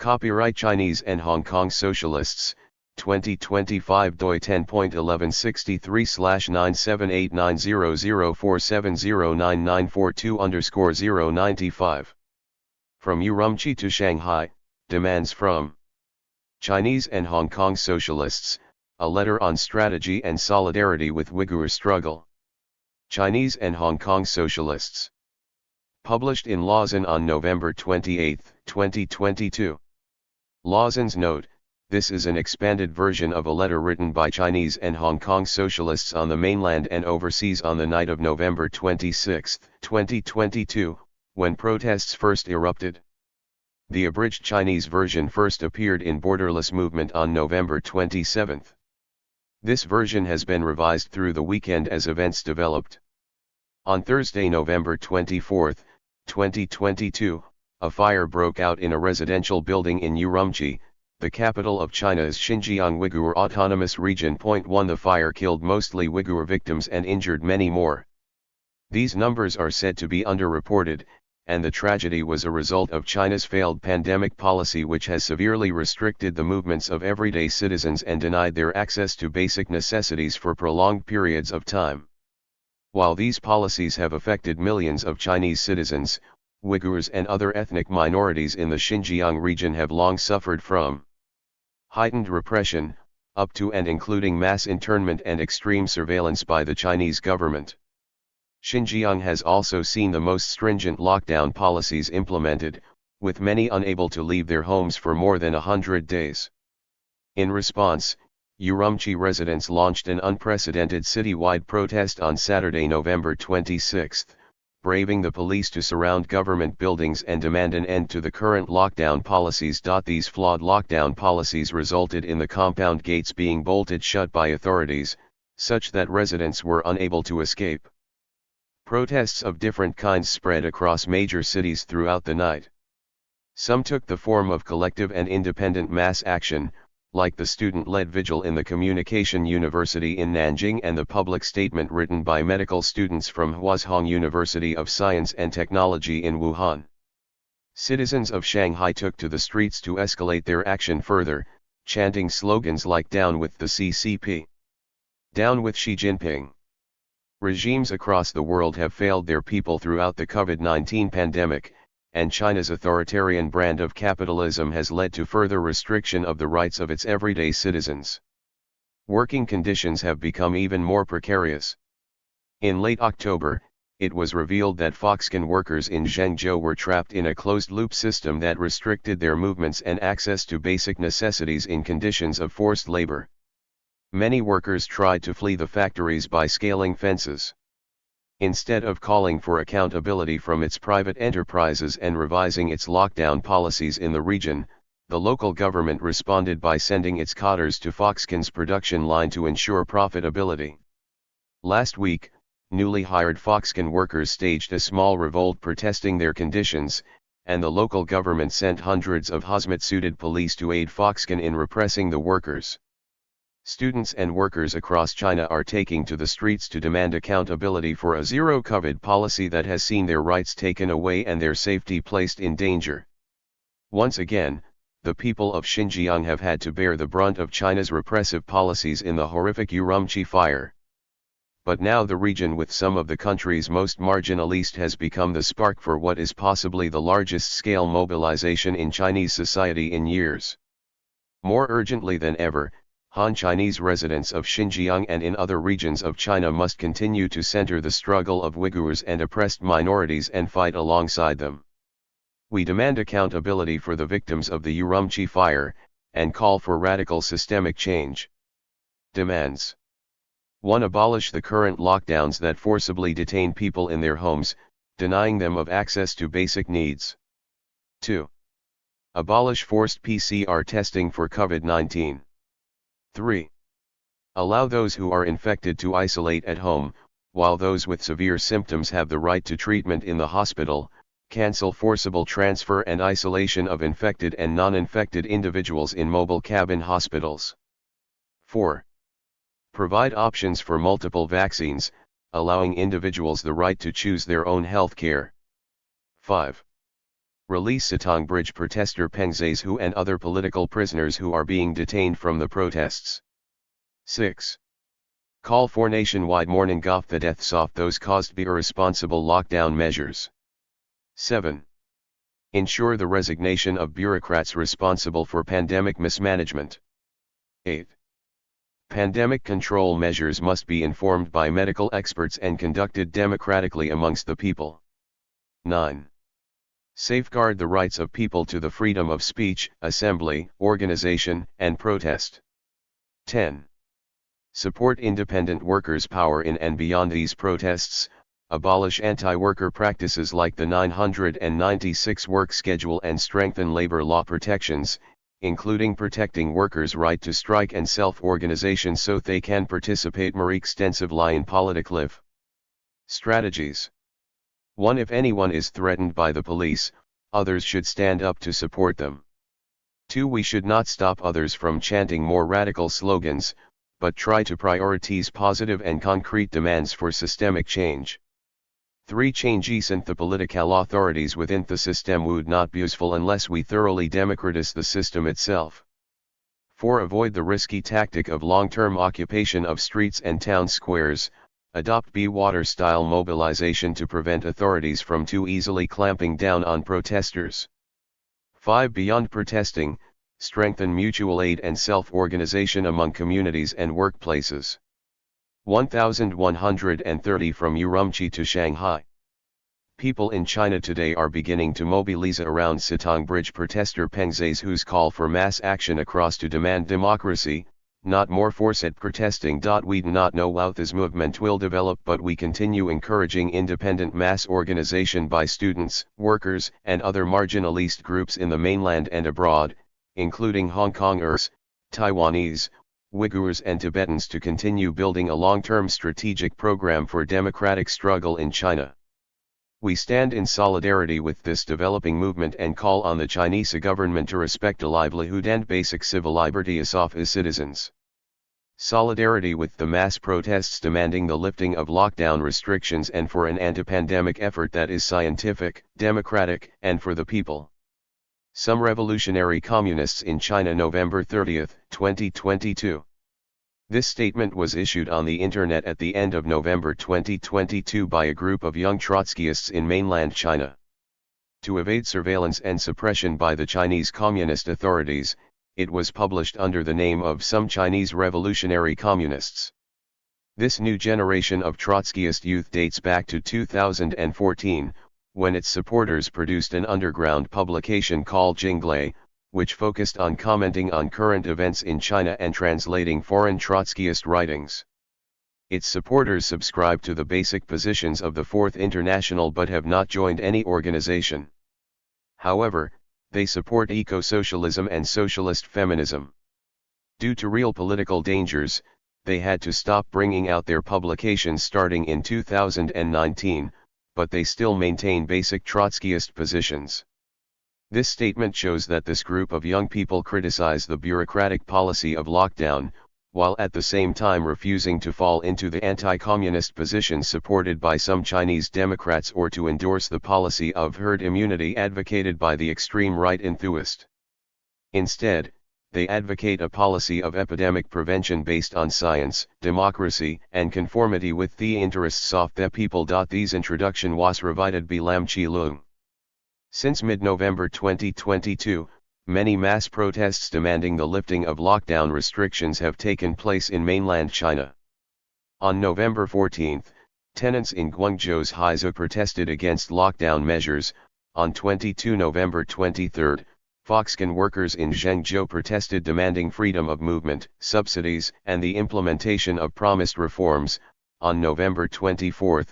Copyright Chinese and Hong Kong socialists, 2025 doi 10.1163/9789004709942_095. From Urumqi to Shanghai, demands from Chinese and Hong Kong socialists, a letter on strategy and solidarity with Uyghur struggle. Chinese and Hong Kong socialists. Published in Lausanne on November 28, 2022. Lauzanne's note: this is an expanded version of a letter written by Chinese and Hong Kong socialists on the mainland and overseas on the night of November 26, 2022, when protests first erupted. The abridged Chinese version first appeared in Borderless Movement on November 27. This version has been revised through the weekend as events developed. On Thursday, November 24, 2022, a fire broke out in a residential building in Urumqi, the capital of China's Xinjiang Uyghur Autonomous Region. 1 The fire killed mostly Uyghur victims and injured many more. These numbers are said to be underreported, and the tragedy was a result of China's failed pandemic policy, which has severely restricted the movements of everyday citizens and denied their access to basic necessities for prolonged periods of time. While these policies have affected millions of Chinese citizens, Uyghurs and other ethnic minorities in the Xinjiang region have long suffered from heightened repression, up to and including mass internment and extreme surveillance by the Chinese government. Xinjiang has also seen the most stringent lockdown policies implemented, with many unable to leave their homes for more than 100 days. In response, Urumqi residents launched an unprecedented citywide protest on Saturday, November 26, braving the police to surround government buildings and demand an end to the current lockdown policies. These flawed lockdown policies resulted in the compound gates being bolted shut by authorities, such that residents were unable to escape. Protests of different kinds spread across major cities throughout the night. Some took the form of collective and independent mass action, like the student-led vigil in the Communication University in Nanjing and the public statement written by medical students from Huazhong University of Science and Technology in Wuhan. Citizens of Shanghai took to the streets to escalate their action further, chanting slogans like "Down with the CCP," "Down with Xi Jinping." Regimes across the world have failed their people throughout the COVID-19 pandemic, and China's authoritarian brand of capitalism has led to further restriction of the rights of its everyday citizens. Working conditions have become even more precarious. In late October, it was revealed that Foxconn workers in Zhengzhou were trapped in a closed-loop system that restricted their movements and access to basic necessities in conditions of forced labor. Many workers tried to flee the factories by scaling fences. Instead of calling for accountability from its private enterprises and revising its lockdown policies in the region, the local government responded by sending its cadres to Foxconn's production line to ensure profitability. Last week, newly hired Foxconn workers staged a small revolt protesting their conditions, and the local government sent hundreds of hazmat-suited police to aid Foxconn in repressing the workers. Students and workers across China are taking to the streets to demand accountability for a zero-COVID policy that has seen their rights taken away and their safety placed in danger. Once again, the people of Xinjiang have had to bear the brunt of China's repressive policies in the horrific Urumqi fire. But now the region with some of the country's most marginal east has become the spark for what is possibly the largest-scale mobilization in Chinese society in years. More urgently than ever, Han Chinese residents of Xinjiang and in other regions of China must continue to center the struggle of Uyghurs and oppressed minorities and fight alongside them. We demand accountability for the victims of the Urumqi fire, and call for radical systemic change. Demands: 1. Abolish the current lockdowns that forcibly detain people in their homes, denying them of access to basic needs. 2. Abolish forced PCR testing for COVID-19. 3. Allow those who are infected to isolate at home, while those with severe symptoms have the right to treatment in the hospital. Cancel forcible transfer and isolation of infected and non-infected individuals in mobile cabin hospitals. 4. Provide options for multiple vaccines, allowing individuals the right to choose their own health care. 5. Release Sitong Bridge protester Peng Zhehu and other political prisoners who are being detained from the protests. 6. Call for nationwide mourning of the deaths of those caused by irresponsible lockdown measures. 7. Ensure the resignation of bureaucrats responsible for pandemic mismanagement. 8. Pandemic control measures must be informed by medical experts and conducted democratically amongst the people. 9. Safeguard the rights of people to the freedom of speech, assembly, organization, and protest. 10. Support independent workers' power in and beyond these protests, abolish anti-worker practices like the 996 work schedule and strengthen labor law protections, including protecting workers' right to strike and self-organization so they can participate more extensively in politic life. Strategies. 1. If anyone is threatened by the police, others should stand up to support them. 2. We should not stop others from chanting more radical slogans, but try to prioritize positive and concrete demands for systemic change. 3. Changes in the political authorities within the system would not be useful unless we thoroughly democratize the system itself. 4. Avoid the risky tactic of long-term occupation of streets and town squares, adopt be-water-style mobilization to prevent authorities from too easily clamping down on protesters. 5. Beyond protesting, strengthen mutual aid and self-organization among communities and workplaces. 1130 From Urumqi to Shanghai. People in China today are beginning to mobilize around Sitong Bridge protester Peng Zhehu's call for mass action across to demand democracy, not more force at protesting. We do not know how this movement will develop, but we continue encouraging independent mass organization by students, workers, and other marginalist groups in the mainland and abroad, including Hong Kongers, Taiwanese, Uyghurs and Tibetans, to continue building a long-term strategic program for democratic struggle in China. We stand in solidarity with this developing movement and call on the Chinese government to respect the livelihood and basic civil liberties of its citizens. Solidarity with the mass protests demanding the lifting of lockdown restrictions and for an anti-pandemic effort that is scientific, democratic, and for the people. Some revolutionary communists in China, November 30, 2022. This statement was issued on the internet at the end of November 2022 by a group of young Trotskyists in mainland China. To evade surveillance and suppression by the Chinese Communist authorities, it was published under the name of some Chinese revolutionary communists. This new generation of Trotskyist youth dates back to 2014, when its supporters produced an underground publication called Jinglei, which focused on commenting on current events in China and translating foreign Trotskyist writings. Its supporters subscribe to the basic positions of the Fourth International but have not joined any organization. However, they support eco-socialism and socialist feminism. Due to real political dangers, they had to stop bringing out their publications starting in 2019, but they still maintain basic Trotskyist positions. This statement shows that this group of young people criticize the bureaucratic policy of lockdown, while at the same time refusing to fall into the anti-communist positions supported by some Chinese Democrats or to endorse the policy of herd immunity advocated by the extreme right enthusiast. Instead, they advocate a policy of epidemic prevention based on science, democracy, and conformity with the interests of the people. This introduction was provided by Lam Chi Leung. Since mid-November 2022, many mass protests demanding the lifting of lockdown restrictions have taken place in mainland China. On November 14, tenants in Guangzhou's Haizhou protested against lockdown measures. On 22 November 23, Foxconn workers in Zhengzhou protested demanding freedom of movement, subsidies, and the implementation of promised reforms. On November 24,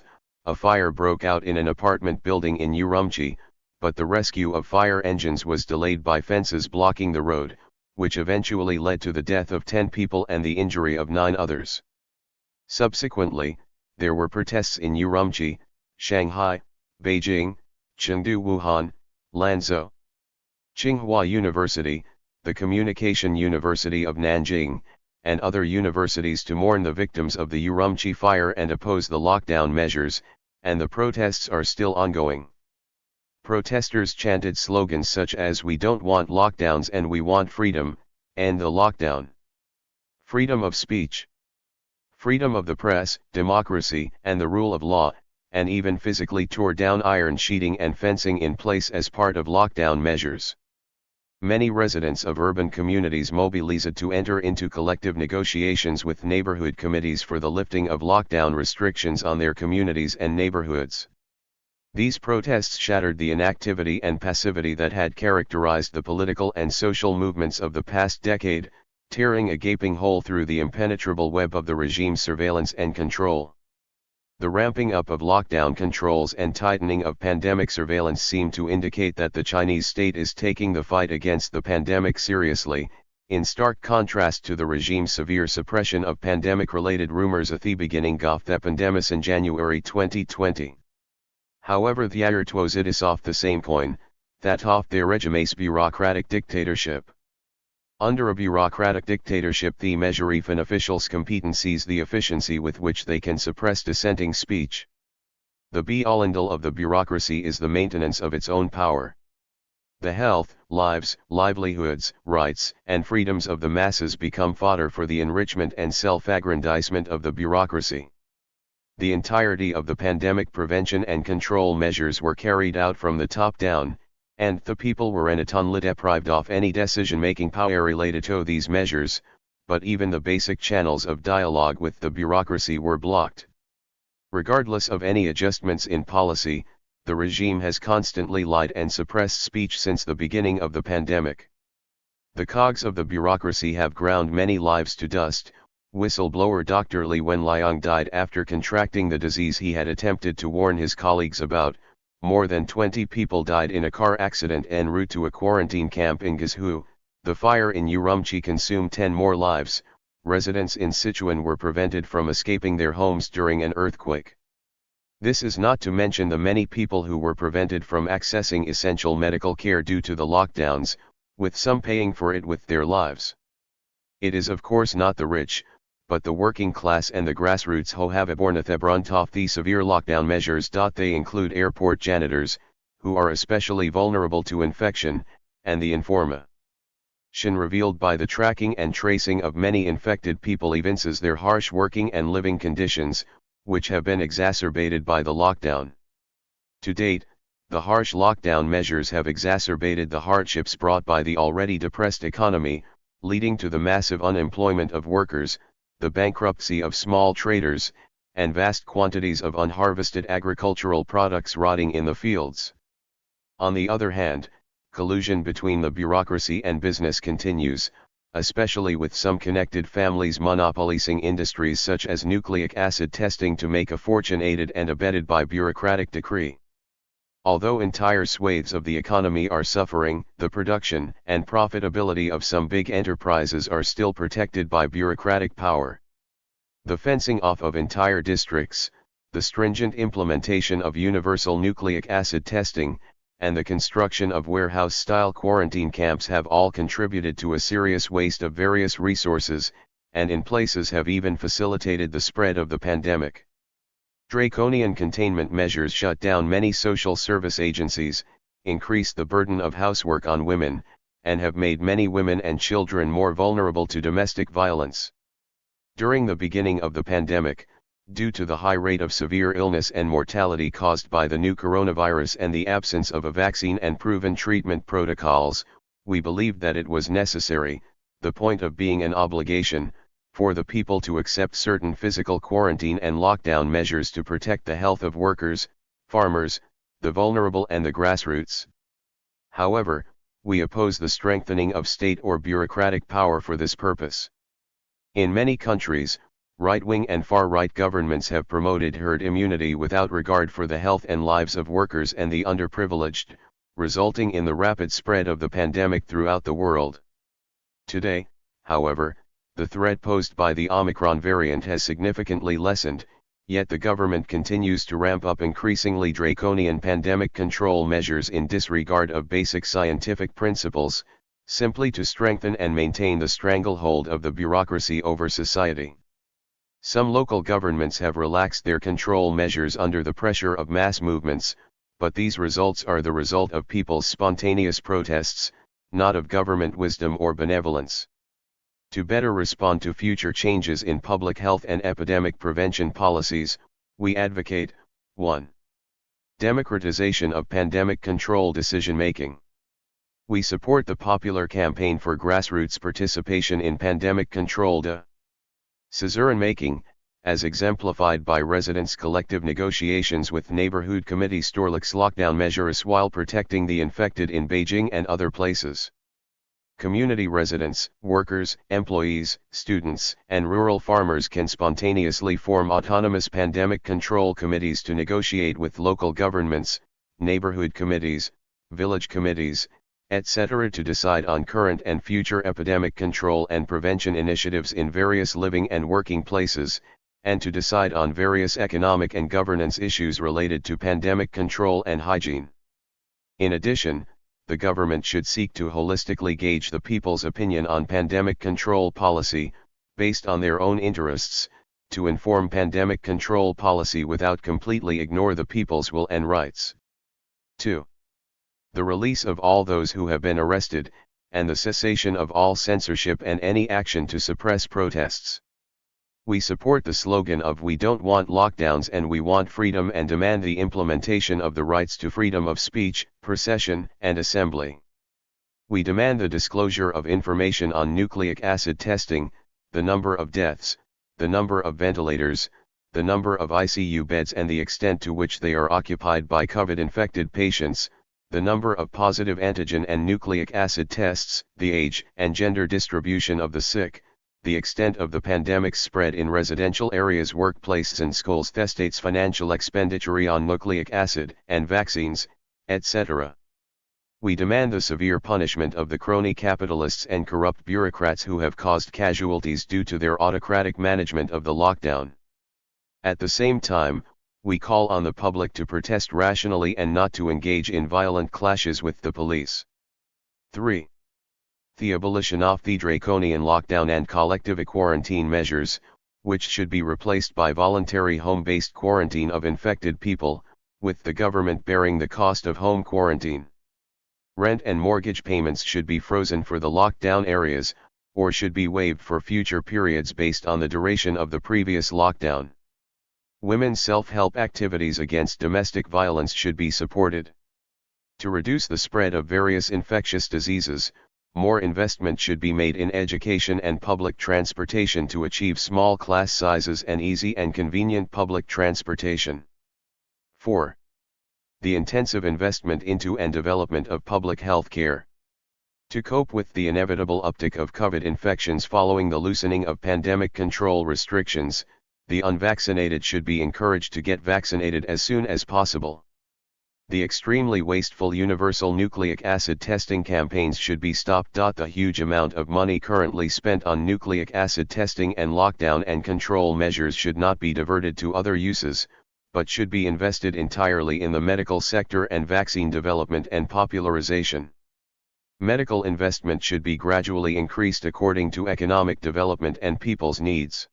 a fire broke out in an apartment building in Urumqi, but the rescue of fire engines was delayed by fences blocking the road, which eventually led to the death of 10 people and the injury of 9 others. Subsequently, there were protests in Urumqi, Shanghai, Beijing, Chengdu, Wuhan, Lanzhou, Tsinghua University, the Communication University of Nanjing, and other universities to mourn the victims of the Urumqi fire and oppose the lockdown measures, and the protests are still ongoing. Protesters chanted slogans such as "We don't want lockdowns and we want freedom, end the lockdown." Freedom of speech. Freedom of the press, democracy, and the rule of law, and even physically tore down iron sheeting and fencing in place as part of lockdown measures. Many residents of urban communities mobilized to enter into collective negotiations with neighborhood committees for the lifting of lockdown restrictions on their communities and neighborhoods. These protests shattered the inactivity and passivity that had characterized the political and social movements of the past decade, tearing a gaping hole through the impenetrable web of the regime's surveillance and control. The ramping up of lockdown controls and tightening of pandemic surveillance seem to indicate that the Chinese state is taking the fight against the pandemic seriously, in stark contrast to the regime's severe suppression of pandemic-related rumors at the beginning of the pandemic in January 2020. However, the other it is off the same coin, that of the regime's bureaucratic dictatorship. Under a bureaucratic dictatorship, the measure even officials' competencies the efficiency with which they can suppress dissenting speech. The be-all and end-all of the bureaucracy is the maintenance of its own power. The health, lives, livelihoods, rights, and freedoms of the masses become fodder for the enrichment and self-aggrandizement of the bureaucracy. The entirety of the pandemic prevention and control measures were carried out from the top down, and the people were entirely deprived of any decision-making power related to these measures, but even the basic channels of dialogue with the bureaucracy were blocked. Regardless of any adjustments in policy, the regime has constantly lied and suppressed speech since the beginning of the pandemic. The cogs of the bureaucracy have ground many lives to dust. Whistleblower Dr. Li Wenliang died after contracting the disease he had attempted to warn his colleagues about. More than 20 people died in a car accident en route to a quarantine camp in Guizhou. The fire in Urumqi consumed 10 more lives. Residents in Sichuan were prevented from escaping their homes during an earthquake. This is not to mention the many people who were prevented from accessing essential medical care due to the lockdowns, with some paying for it with their lives. It is of course not the rich, but the working class and the grassroots who have borne the brunt of the severe lockdown measures. They include airport janitors, who are especially vulnerable to infection, and the information revealed by the tracking and tracing of many infected people evinces their harsh working and living conditions, which have been exacerbated by the lockdown. To date, the harsh lockdown measures have exacerbated the hardships brought by the already depressed economy, leading to the massive unemployment of workers, the bankruptcy of small traders, and vast quantities of unharvested agricultural products rotting in the fields. On the other hand, collusion between the bureaucracy and business continues, especially with some connected families monopolizing industries such as nucleic acid testing to make a fortune, aided and abetted by bureaucratic decree. Although entire swathes of the economy are suffering, the production and profitability of some big enterprises are still protected by bureaucratic power. The fencing off of entire districts, the stringent implementation of universal nucleic acid testing, and the construction of warehouse-style quarantine camps have all contributed to a serious waste of various resources, and in places have even facilitated the spread of the pandemic. Draconian containment measures shut down many social service agencies, increased the burden of housework on women, and have made many women and children more vulnerable to domestic violence. During the beginning of the pandemic, due to the high rate of severe illness and mortality caused by the new coronavirus and the absence of a vaccine and proven treatment protocols, we believed that it was necessary, the point of being an obligation, for the people to accept certain physical quarantine and lockdown measures to protect the health of workers, farmers, the vulnerable and the grassroots. However, we oppose the strengthening of state or bureaucratic power for this purpose. In many countries, right-wing and far-right governments have promoted herd immunity without regard for the health and lives of workers and the underprivileged, resulting in the rapid spread of the pandemic throughout the world. Today, however, the threat posed by the Omicron variant has significantly lessened, yet the government continues to ramp up increasingly draconian pandemic control measures in disregard of basic scientific principles, simply to strengthen and maintain the stranglehold of the bureaucracy over society. Some local governments have relaxed their control measures under the pressure of mass movements, but these results are the result of people's spontaneous protests, not of government wisdom or benevolence. To better respond to future changes in public health and epidemic prevention policies, we advocate 1. Democratization of pandemic control decision-making. We support the popular campaign for grassroots participation in pandemic control decision-making, as exemplified by residents' collective negotiations with neighborhood committee Storlich's lockdown measures while protecting the infected in Beijing and other places. Community residents, workers, employees, students, and rural farmers can spontaneously form autonomous pandemic control committees to negotiate with local governments, neighborhood committees, village committees, etc. to decide on current and future epidemic control and prevention initiatives in various living and working places, and to decide on various economic and governance issues related to pandemic control and hygiene. In addition, the government should seek to holistically gauge the people's opinion on pandemic control policy, based on their own interests, to inform pandemic control policy without completely ignore the people's will and rights. 2. The release of all those who have been arrested, and the cessation of all censorship and any action to suppress protests. We support the slogan of "We don't want lockdowns and we want freedom" and demand the implementation of the rights to freedom of speech, procession, and assembly. We demand the disclosure of information on nucleic acid testing, the number of deaths, the number of ventilators, the number of ICU beds and the extent to which they are occupied by COVID-infected patients, the number of positive antigen and nucleic acid tests, the age and gender distribution of the sick, the extent of the pandemic's spread in residential areas, workplaces and schools, the state's financial expenditure on nucleic acid and vaccines, etc. We demand the severe punishment of the crony capitalists and corrupt bureaucrats who have caused casualties due to their autocratic management of the lockdown. At the same time, we call on the public to protest rationally and not to engage in violent clashes with the police. 3. The abolition of the draconian lockdown and collective quarantine measures, which should be replaced by voluntary home-based quarantine of infected people, with the government bearing the cost of home quarantine. Rent and mortgage payments should be frozen for the lockdown areas, or should be waived for future periods based on the duration of the previous lockdown. Women's self-help activities against domestic violence should be supported. To reduce the spread of various infectious diseases, more investment should be made in education and public transportation to achieve small class sizes and easy and convenient public transportation. 4. The intensive investment into and development of public health care. To cope with the inevitable uptick of COVID infections following the loosening of pandemic control restrictions, the unvaccinated should be encouraged to get vaccinated as soon as possible. The extremely wasteful universal nucleic acid testing campaigns should be stopped. The huge amount of money currently spent on nucleic acid testing and lockdown and control measures should not be diverted to other uses, but should be invested entirely in the medical sector and vaccine development and popularization. Medical investment should be gradually increased according to economic development and people's needs.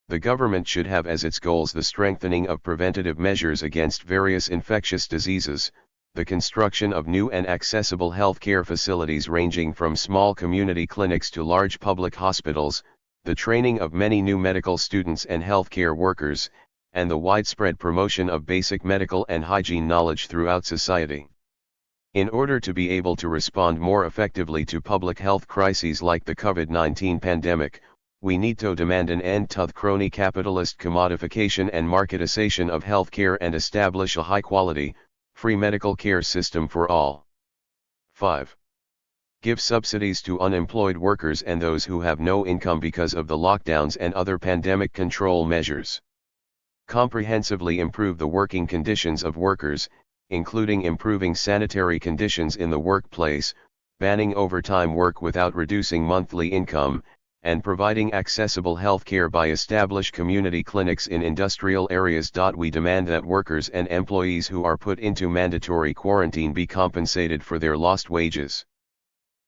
The government should have as its goals the strengthening of preventative measures against various infectious diseases, the construction of new and accessible healthcare facilities ranging from small community clinics to large public hospitals, the training of many new medical students and healthcare workers, and the widespread promotion of basic medical and hygiene knowledge throughout society. In order to be able to respond more effectively to public health crises like the COVID-19 pandemic, we need to demand an end to the crony capitalist commodification and marketization of healthcare and establish a high-quality, free medical care system for all. 5. Give subsidies to unemployed workers and those who have no income because of the lockdowns and other pandemic control measures. Comprehensively improve the working conditions of workers, including improving sanitary conditions in the workplace, banning overtime work without reducing monthly income, and providing accessible health care by established community clinics in industrial areas. We demand that workers and employees who are put into mandatory quarantine be compensated for their lost wages.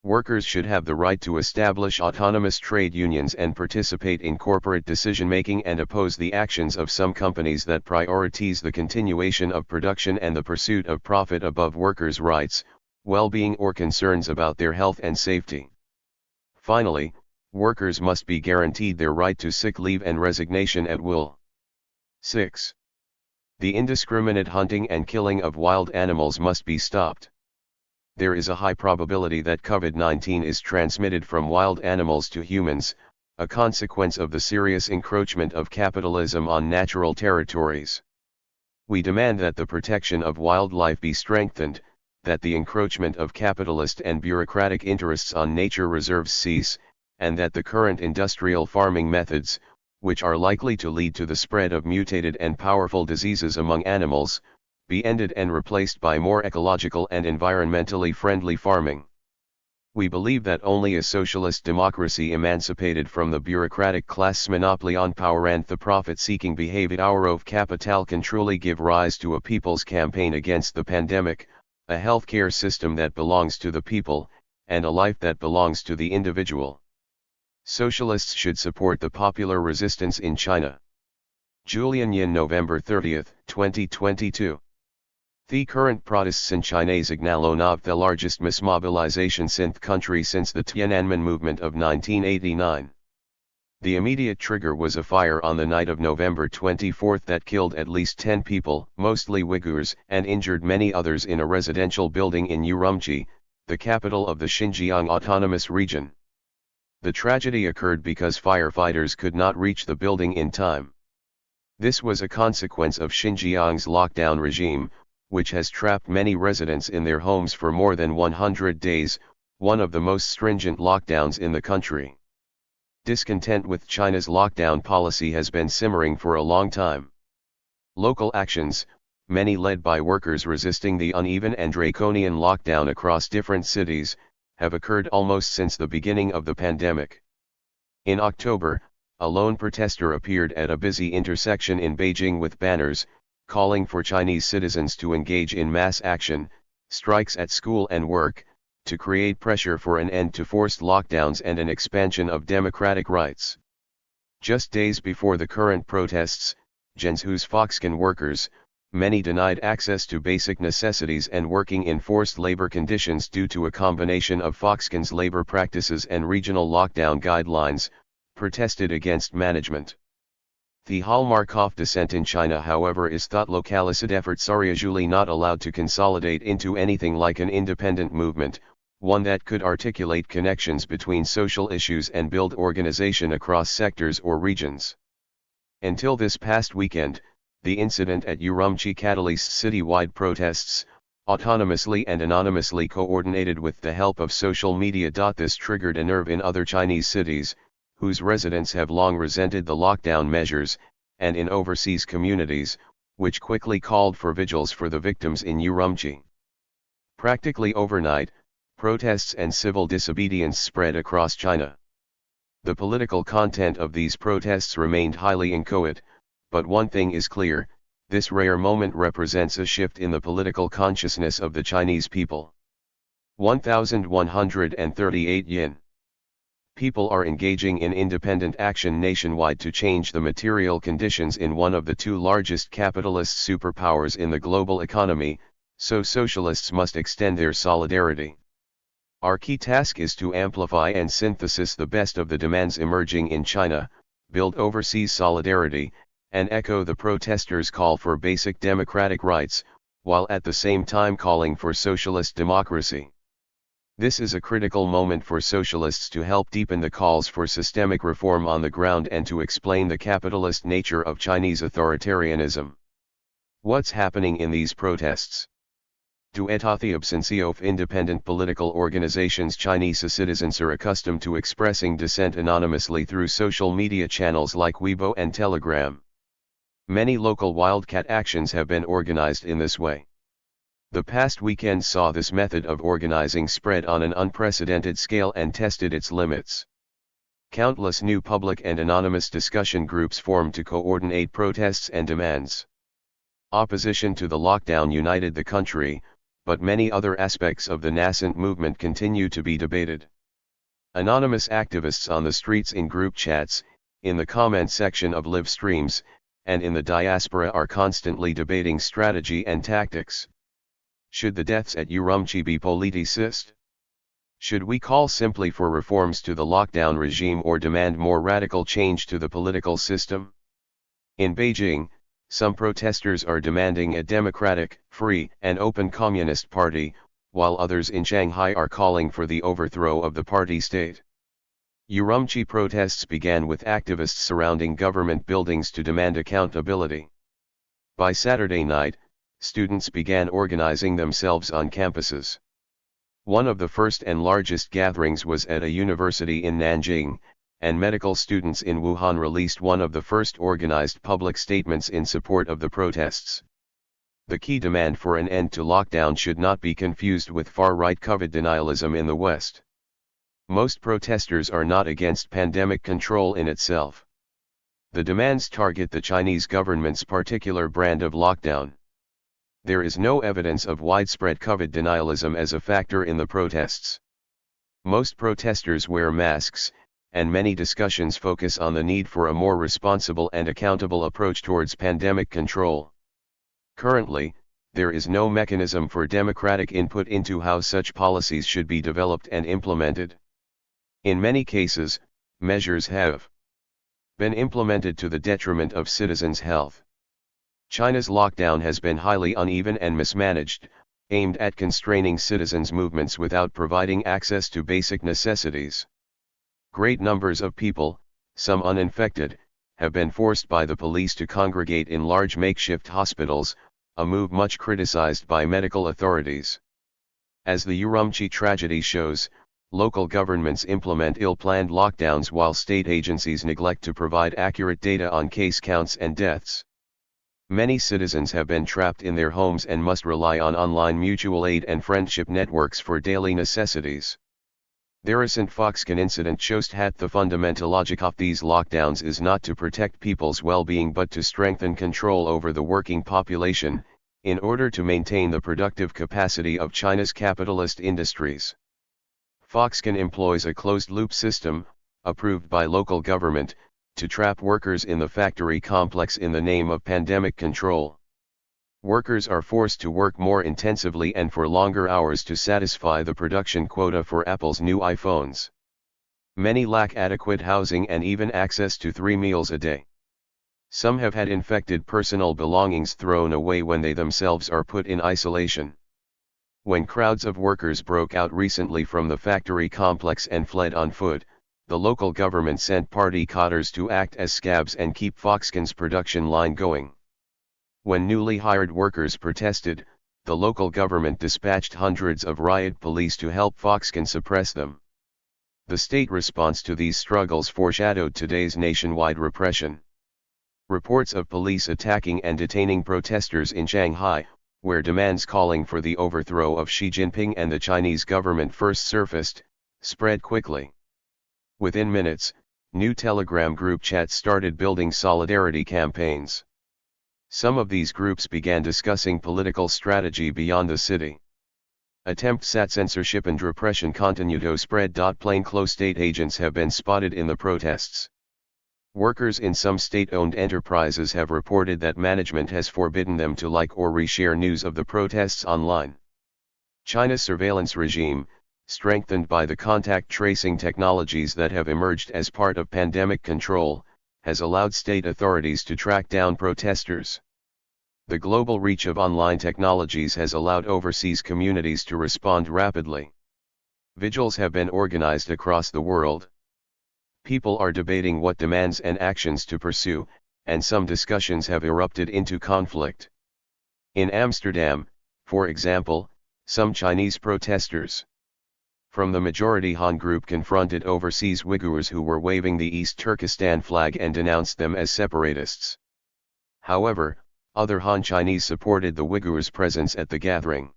Workers should have the right to establish autonomous trade unions and participate in corporate decision-making and oppose the actions of some companies that prioritize the continuation of production and the pursuit of profit above workers' rights, well-being or concerns about their health and safety. Finally, workers must be guaranteed their right to sick leave and resignation at will. 6. The indiscriminate hunting and killing of wild animals must be stopped. There is a high probability that COVID-19 is transmitted from wild animals to humans, a consequence of the serious encroachment of capitalism on natural territories. We demand that the protection of wildlife be strengthened, that the encroachment of capitalist and bureaucratic interests on nature reserves cease, and that the current industrial farming methods, which are likely to lead to the spread of mutated and powerful diseases among animals, be ended and replaced by more ecological and environmentally friendly farming. We believe that only a socialist democracy emancipated from the bureaucratic class monopoly on power and the profit-seeking behavior of capital can truly give rise to a people's campaign against the pandemic, a healthcare system that belongs to the people, and a life that belongs to the individual. Socialists should support the popular resistance in China. Julian Yin, November 30, 2022. The current protests in China signal of the largest mass mobilization in the country since the Tiananmen movement of 1989. The immediate trigger was a fire on the night of November 24 that killed at least 10 people, mostly Uyghurs, and injured many others in a residential building in Urumqi, the capital of the Xinjiang Autonomous Region. The tragedy occurred because firefighters could not reach the building in time. This was a consequence of Xinjiang's lockdown regime, which has trapped many residents in their homes for more than 100 days, one of the most stringent lockdowns in the country. Discontent with China's lockdown policy has been simmering for a long time. Local actions, many led by workers resisting the uneven and draconian lockdown across different cities, have occurred almost since the beginning of the pandemic. In October, a lone protester appeared at a busy intersection in Beijing with banners, calling for Chinese citizens to engage in mass action, strikes at school and work, to create pressure for an end to forced lockdowns and an expansion of democratic rights. Just days before the current protests, Zhengzhou's Foxconn workers, many denied access to basic necessities and working in forced labor conditions due to a combination of Foxconn's labor practices and regional lockdown guidelines, protested against management. The hallmark of dissent in China, however, is that localist efforts are usually not allowed to consolidate into anything like an independent movement, one that could articulate connections between social issues and build organization across sectors or regions. Until this past weekend, the incident at Urumqi catalyzed citywide protests, autonomously and anonymously coordinated with the help of social media. This triggered a nerve in other Chinese cities, whose residents have long resented the lockdown measures, and in overseas communities, which quickly called for vigils for the victims in Urumqi. Practically overnight, protests and civil disobedience spread across China. The political content of these protests remained highly inchoate, but one thing is clear: this rare moment represents a shift in the political consciousness of the Chinese people. 1138 yen. People are engaging in independent action nationwide to change the material conditions in one of the two largest capitalist superpowers in the global economy, so socialists must extend their solidarity. Our key task is to amplify and synthesize the best of the demands emerging in China, build overseas solidarity, and echo the protesters' call for basic democratic rights, while at the same time calling for socialist democracy. This is a critical moment for socialists to help deepen the calls for systemic reform on the ground and to explain the capitalist nature of Chinese authoritarianism. What's happening in these protests? Due to the absence of independent political organizations, Chinese citizens are accustomed to expressing dissent anonymously through social media channels like Weibo and Telegram. Many local wildcat actions have been organized in this way. The past weekend saw this method of organizing spread on an unprecedented scale and tested its limits. Countless new public and anonymous discussion groups formed to coordinate protests and demands. Opposition to the lockdown united the country, but many other aspects of the nascent movement continue to be debated. Anonymous activists on the streets, in group chats, in the comment section of live streams, and in the diaspora are constantly debating strategy and tactics. Should the deaths at Urumqi be politicized? Should we call simply for reforms to the lockdown regime or demand more radical change to the political system? In Beijing, some protesters are demanding a democratic, free, and open communist party, while others in Shanghai are calling for the overthrow of the party state. Urumqi protests began with activists surrounding government buildings to demand accountability. By Saturday night, students began organizing themselves on campuses. One of the first and largest gatherings was at a university in Nanjing, and medical students in Wuhan released one of the first organized public statements in support of the protests. The key demand for an end to lockdown should not be confused with far-right COVID denialism in the West. Most protesters are not against pandemic control in itself. The demands target the Chinese government's particular brand of lockdown. There is no evidence of widespread COVID denialism as a factor in the protests. Most protesters wear masks, and many discussions focus on the need for a more responsible and accountable approach towards pandemic control. Currently, there is no mechanism for democratic input into how such policies should be developed and implemented. In many cases, measures have been implemented to the detriment of citizens' health. China's lockdown has been highly uneven and mismanaged, aimed at constraining citizens' movements without providing access to basic necessities. Great numbers of people, some uninfected, have been forced by the police to congregate in large makeshift hospitals, a move much criticized by medical authorities. As the Urumqi tragedy shows, local governments implement ill-planned lockdowns while state agencies neglect to provide accurate data on case counts and deaths. Many citizens have been trapped in their homes and must rely on online mutual aid and friendship networks for daily necessities. The recent Foxconn incident shows that the fundamental logic of these lockdowns is not to protect people's well-being but to strengthen control over the working population, in order to maintain the productive capacity of China's capitalist industries. Foxconn employs a closed-loop system, approved by local government, to trap workers in the factory complex in the name of pandemic control. Workers are forced to work more intensively and for longer hours to satisfy the production quota for Apple's new iPhones. Many lack adequate housing and even access to 3 meals a day. Some have had infected personal belongings thrown away when they themselves are put in isolation. When crowds of workers broke out recently from the factory complex and fled on foot, the local government sent party cotters to act as scabs and keep Foxconn's production line going. When newly hired workers protested, the local government dispatched hundreds of riot police to help Foxconn suppress them. The state response to these struggles foreshadowed today's nationwide repression. Reports of police attacking and detaining protesters in Shanghai, where demands calling for the overthrow of Xi Jinping and the Chinese government first surfaced, spread quickly. Within minutes, new Telegram group chats started building solidarity campaigns. Some of these groups began discussing political strategy beyond the city. Attempts at censorship and repression continue to spread. Plainclothes state agents have been spotted in the protests. Workers in some state-owned enterprises have reported that management has forbidden them to like or reshare news of the protests online. China's surveillance regime, strengthened by the contact tracing technologies that have emerged as part of pandemic control, has allowed state authorities to track down protesters. The global reach of online technologies has allowed overseas communities to respond rapidly. Vigils have been organized across the world. People are debating what demands and actions to pursue, and some discussions have erupted into conflict. In Amsterdam, for example, some Chinese protesters from the majority Han group confronted overseas Uyghurs who were waving the East Turkestan flag and denounced them as separatists. However, other Han Chinese supported the Uyghurs' presence at the gathering.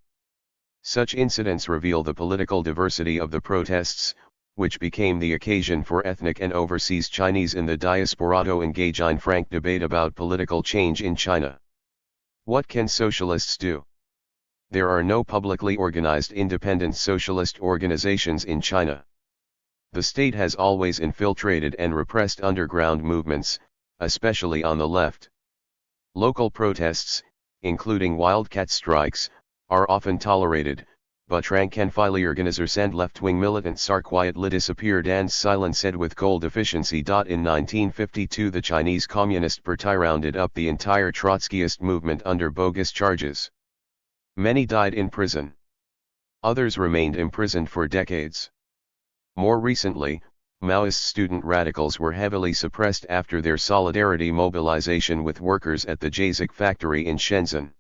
Such incidents reveal the political diversity of the protests, which became the occasion for ethnic and overseas Chinese in the diaspora to engage in frank debate about political change in China. What can socialists do? There are no publicly organized independent socialist organizations in China. The state has always infiltrated and repressed underground movements, especially on the left. Local protests, including wildcat strikes, are often tolerated, but Rank-and-File-Organizers and left-wing militants are quietly disappeared and silenced with coal deficiency. In 1952 the Chinese Communist Party rounded up the entire Trotskyist movement under bogus charges. Many died in prison. Others remained imprisoned for decades. More recently, Maoist student radicals were heavily suppressed after their solidarity mobilization with workers at the Jazig factory in Shenzhen.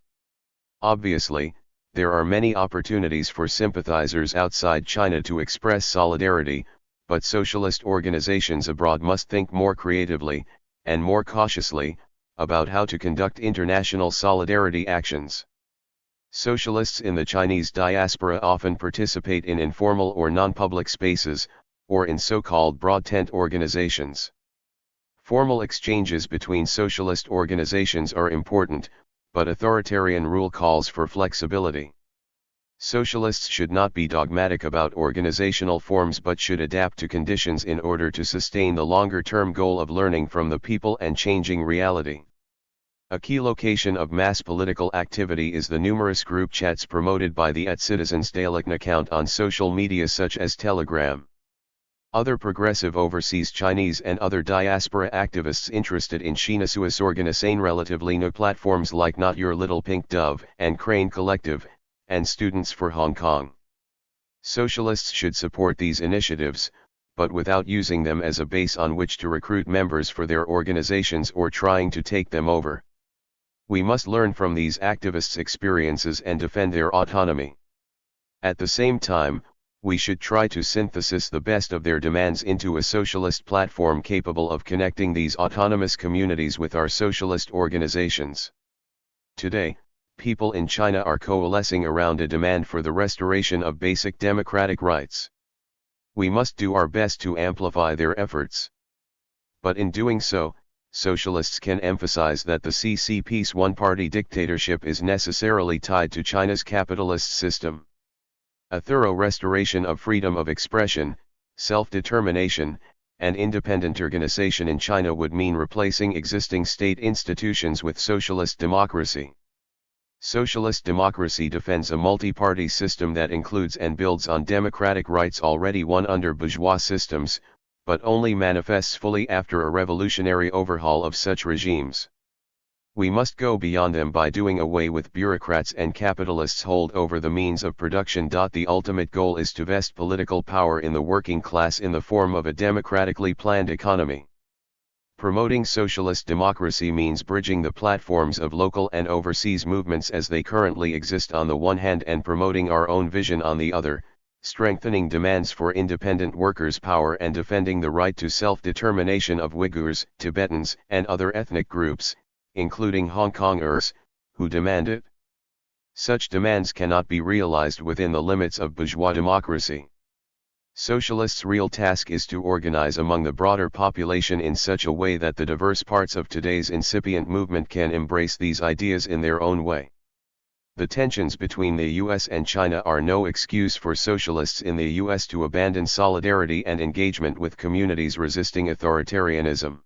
Obviously, there are many opportunities for sympathizers outside China to express solidarity, but socialist organizations abroad must think more creatively, and more cautiously, about how to conduct international solidarity actions. Socialists in the Chinese diaspora often participate in informal or non-public spaces, or in so-called broad tent organizations. Formal exchanges between socialist organizations are important, but authoritarian rule calls for flexibility. Socialists should not be dogmatic about organizational forms but should adapt to conditions in order to sustain the longer-term goal of learning from the people and changing reality. A key location of mass political activity is the numerous group chats promoted by the @Citizens Daily account on social media such as Telegram. Other progressive overseas Chinese and other diaspora activists interested in Chinasuas organization relatively new platforms like Not Your Little Pink Dove and Crane Collective, and Students for Hong Kong. Socialists should support these initiatives, but without using them as a base on which to recruit members for their organizations or trying to take them over. We must learn from these activists' experiences and defend their autonomy. At the same time, we should try to synthesize the best of their demands into a socialist platform capable of connecting these autonomous communities with our socialist organizations. Today, people in China are coalescing around a demand for the restoration of basic democratic rights. We must do our best to amplify their efforts. But in doing so, socialists can emphasize that the CCP's one-party dictatorship is necessarily tied to China's capitalist system. A thorough restoration of freedom of expression, self-determination, and independent organization in China would mean replacing existing state institutions with socialist democracy. Socialist democracy defends a multi-party system that includes and builds on democratic rights already won under bourgeois systems, but only manifests fully after a revolutionary overhaul of such regimes. We must go beyond them by doing away with bureaucrats and capitalists' hold over the means of production. The ultimate goal is to vest political power in the working class in the form of a democratically planned economy. Promoting socialist democracy means bridging the platforms of local and overseas movements as they currently exist on the one hand and promoting our own vision on the other, strengthening demands for independent workers' power and defending the right to self-determination of Uyghurs, Tibetans, and other ethnic groups, including Hong Kongers, who demand it. Such demands cannot be realized within the limits of bourgeois democracy. Socialists' real task is to organize among the broader population in such a way that the diverse parts of today's incipient movement can embrace these ideas in their own way. The tensions between the US and China are no excuse for socialists in the US to abandon solidarity and engagement with communities resisting authoritarianism.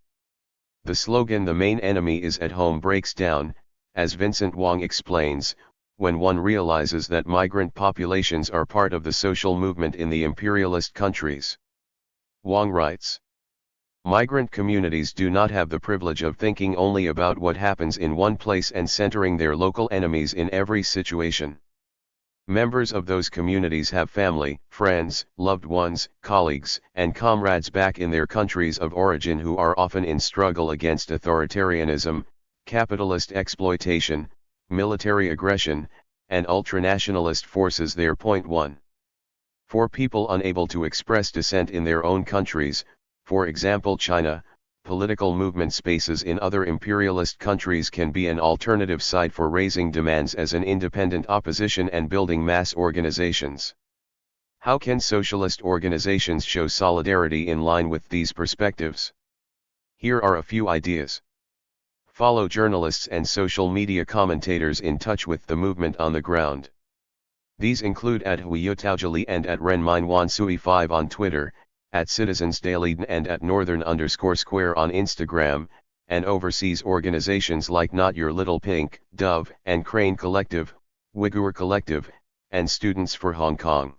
The slogan "The main enemy is at home" breaks down, as Vincent Wang explains, when one realizes that migrant populations are part of the social movement in the imperialist countries. Wang writes, "Migrant communities do not have the privilege of thinking only about what happens in one place and centering their local enemies in every situation. Members of those communities have family, friends, loved ones, colleagues, and comrades back in their countries of origin who are often in struggle against authoritarianism, capitalist exploitation, military aggression, and ultranationalist forces there. 1. For people unable to express dissent in their own countries, for example China, political movement spaces in other imperialist countries can be an alternative site for raising demands as an independent opposition and building mass organizations. How can socialist organizations show solidarity in line with these perspectives? Here are a few ideas. Follow journalists and social media commentators in touch with the movement on the ground. These include at Huiyutaojali and at Renminwansui5 on Twitter, at Citizens Daily and at Northern_Square on Instagram, and overseas organizations like Not Your Little Pink, Dove, and Crane Collective, Uyghur Collective, and Students for Hong Kong.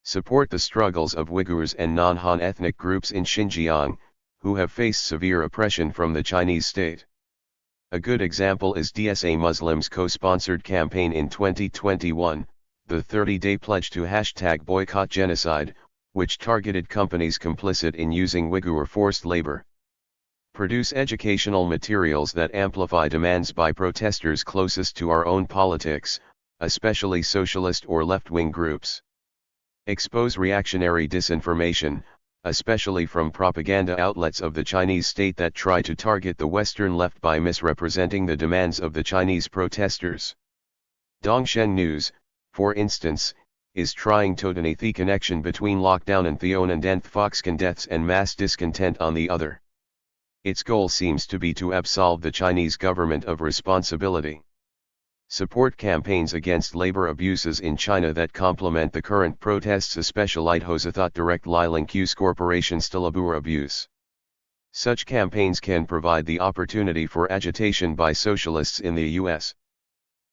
Support the struggles of Uyghurs and non-Han ethnic groups in Xinjiang, who have faced severe oppression from the Chinese state. A good example is DSA Muslims' co-sponsored campaign in 2021, the 30-day pledge to #boycott genocide, which targeted companies complicit in using Uyghur forced labor. Produce educational materials that amplify demands by protesters closest to our own politics, especially socialist or left-wing groups. Expose reactionary disinformation, especially from propaganda outlets of the Chinese state that try to target the Western left by misrepresenting the demands of the Chinese protesters. Dongsheng News, for instance, is trying to deny the connection between lockdown and Theonan and Foxconn deaths and mass discontent on the other. Its goal seems to be to absolve the Chinese government of responsibility. Support campaigns against labor abuses in China that complement the current protests, especially Hosathot Direct Lilang Q's Corporation Stilabur abuse. Such campaigns can provide the opportunity for agitation by socialists in the U.S.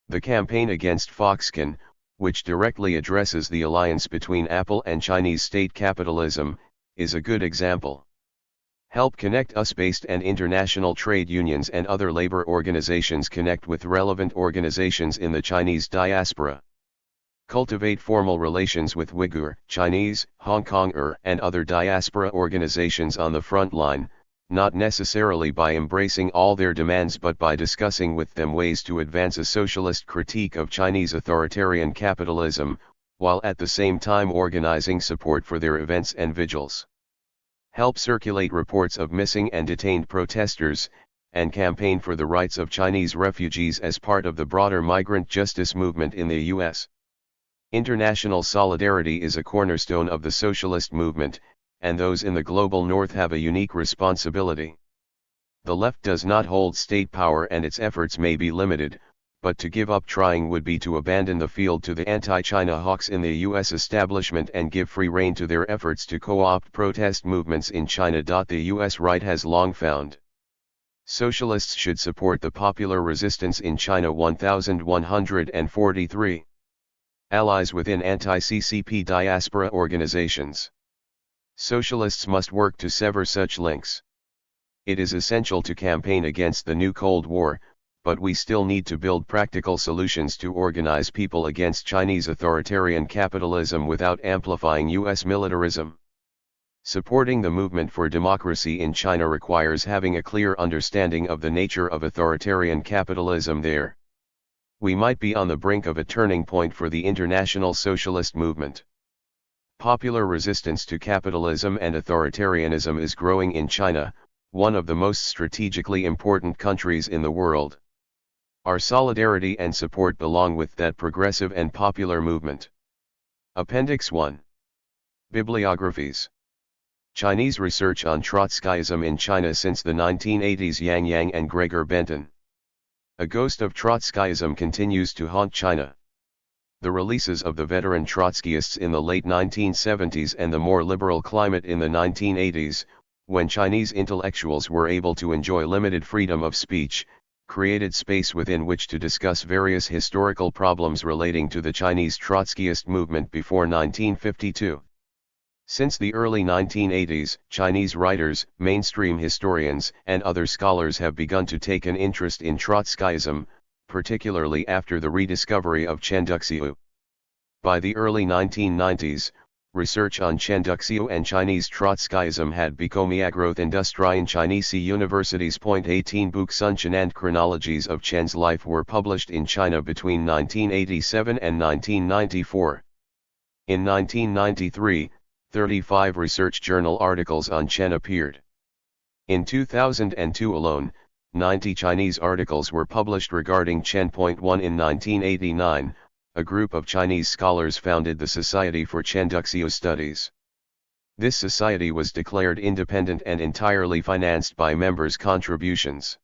The campaign against Foxconn, which directly addresses the alliance between Apple and Chinese state capitalism, is a good example. Help connect US-based and international trade unions and other labor organizations connect with relevant organizations in the Chinese diaspora. Cultivate formal relations with Uyghur, Chinese, Hong Konger and other diaspora organizations on the front line, not necessarily by embracing all their demands but by discussing with them ways to advance a socialist critique of Chinese authoritarian capitalism, while at the same time organizing support for their events and vigils. Help circulate reports of missing and detained protesters, and campaign for the rights of Chinese refugees as part of the broader migrant justice movement in the U.S. International solidarity is a cornerstone of the socialist movement, and those in the global north have a unique responsibility. The left does not hold state power and its efforts may be limited, but to give up trying would be to abandon the field to the anti-China hawks in the U.S. establishment and give free rein to their efforts to co-opt protest movements in China. The U.S. right has long found socialists should support the popular resistance in China. 1143. Allies within anti-CCP diaspora organizations. Socialists must work to sever such links. It is essential to campaign against the new Cold War, but we still need to build practical solutions to organize people against Chinese authoritarian capitalism without amplifying U.S. militarism. Supporting the movement for democracy in China requires having a clear understanding of the nature of authoritarian capitalism there. We might be on the brink of a turning point for the international socialist movement. Popular resistance to capitalism and authoritarianism is growing in China, one of the most strategically important countries in the world. Our solidarity and support belong with that progressive and popular movement. Appendix 1. Bibliographies. Chinese research on Trotskyism in China since the 1980s. Yang and Gregor Benton. A ghost of Trotskyism continues to haunt China. The releases of the veteran Trotskyists in the late 1970s and the more liberal climate in the 1980s, when Chinese intellectuals were able to enjoy limited freedom of speech, created space within which to discuss various historical problems relating to the Chinese Trotskyist movement before 1952. Since the early 1980s, Chinese writers, mainstream historians, and other scholars have begun to take an interest in Trotskyism, particularly after the rediscovery of Chenduxiu. By the early 1990s, research on Chenduxiu and Chinese Trotskyism had become a growth industry in Chinese universities. 18 books on Chen and chronologies of Chen's life were published in China between 1987 and 1994. In 1993, 35 research journal articles on Chen appeared. In 2002 alone, 90 Chinese articles were published regarding Chen. 1 In 1989, a group of Chinese scholars founded the Society for Chenduxiu Studies. This society was declared independent and entirely financed by members' contributions.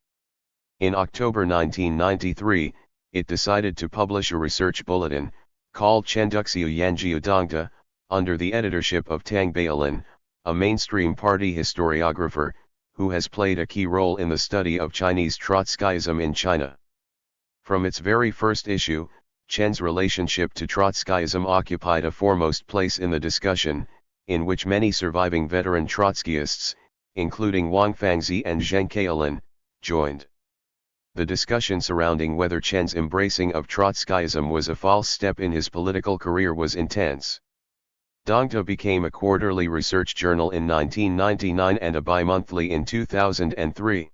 In October 1993, it decided to publish a research bulletin, called Chenduxiu Yanjiu Dongda, under the editorship of Tang Bailin, a mainstream party historiographer, who has played a key role in the study of Chinese Trotskyism in China. From its very first issue, Chen's relationship to Trotskyism occupied a foremost place in the discussion, in which many surviving veteran Trotskyists, including Wang Fangzi and Zheng Keilin, joined. The discussion surrounding whether Chen's embracing of Trotskyism was a false step in his political career was intense. Dongda became a quarterly research journal in 1999 and a bi-monthly in 2003.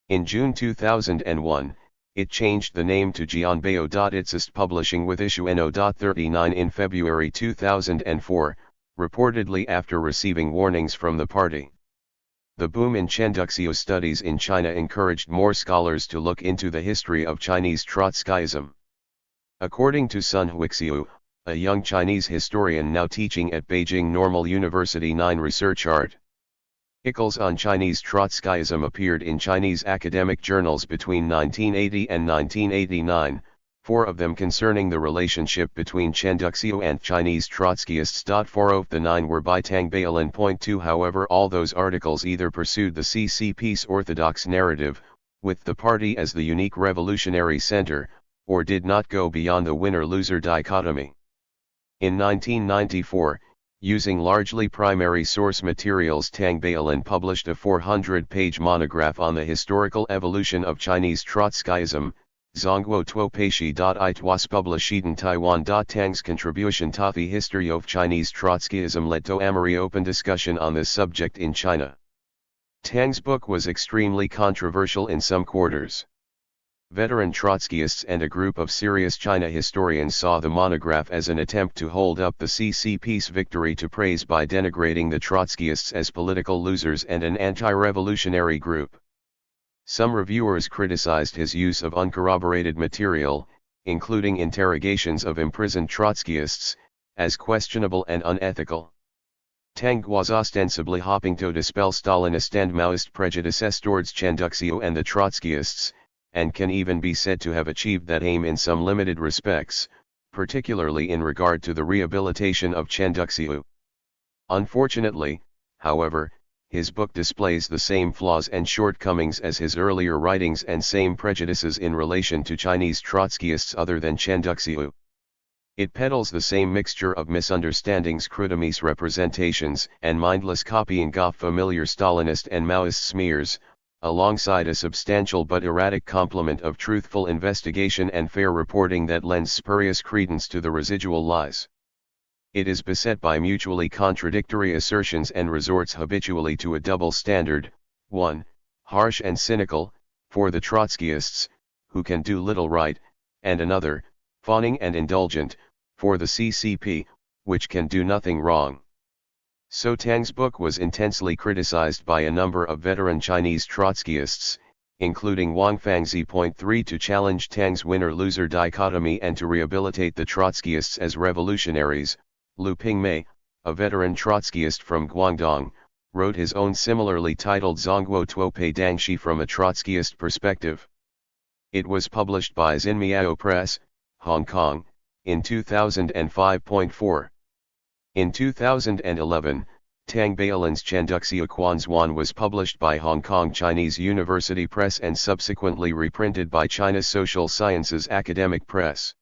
In June 2001, it changed the name to Jianbao.itsist publishing with issue No.39 in February 2004, reportedly after receiving warnings from the party. The boom in Chenduxiu studies in China encouraged more scholars to look into the history of Chinese Trotskyism. According to Sun Huixiu, a young Chinese historian now teaching at Beijing Normal University 9 Research Art. Articles on Chinese Trotskyism appeared in Chinese academic journals between 1980 and 1989, 4 of them concerning the relationship between Chenduxiu and Chinese Trotskyists. 4 of the 9 were by Tang Bailin. 2 However, all those articles either pursued the CCP's orthodox narrative, with the party as the unique revolutionary center, or did not go beyond the winner-loser dichotomy. In 1994, using largely primary source materials, Tang Bailin published a 400-page monograph on the historical evolution of Chinese Trotskyism, Zhongguo Tuo Peishi. It was published in Taiwan. Tang's contribution to the history of Chinese Trotskyism led to a very open discussion on this subject in China. Tang's book was extremely controversial in some quarters. Veteran Trotskyists and a group of serious China historians saw the monograph as an attempt to hold up the CCP's victory to praise by denigrating the Trotskyists as political losers and an anti-revolutionary group. Some reviewers criticized his use of uncorroborated material, including interrogations of imprisoned Trotskyists, as questionable and unethical. Tang was ostensibly hoping to dispel Stalinist and Maoist prejudices towards Chenduxiu and the Trotskyists, and can even be said to have achieved that aim in some limited respects, particularly in regard to the rehabilitation of Chenduxiu. Unfortunately, however, his book displays the same flaws and shortcomings as his earlier writings and same prejudices in relation to Chinese Trotskyists other than Chenduxiu. It peddles the same mixture of misunderstandings, crude misrepresentations, and mindless copying of familiar Stalinist and Maoist smears, alongside a substantial but erratic complement of truthful investigation and fair reporting that lends spurious credence to the residual lies. It is beset by mutually contradictory assertions and resorts habitually to a double standard, one, harsh and cynical, for the Trotskyists, who can do little right, and another, fawning and indulgent, for the CCP, which can do nothing wrong. So Tang's book was intensely criticized by a number of veteran Chinese Trotskyists, including Wang Fangzi. 3 To challenge Tang's winner-loser dichotomy and to rehabilitate the Trotskyists as revolutionaries, Lu Pingmei, a veteran Trotskyist from Guangdong, wrote his own similarly titled Zhongguo Tuo Pei Dangxi from a Trotskyist perspective. It was published by Xinmiao Press, Hong Kong, in 2005.4. In 2011, Tang Bailin's Chenduxiu Quanzhuan was published by Hong Kong Chinese University Press and subsequently reprinted by China's Social Sciences Academic Press.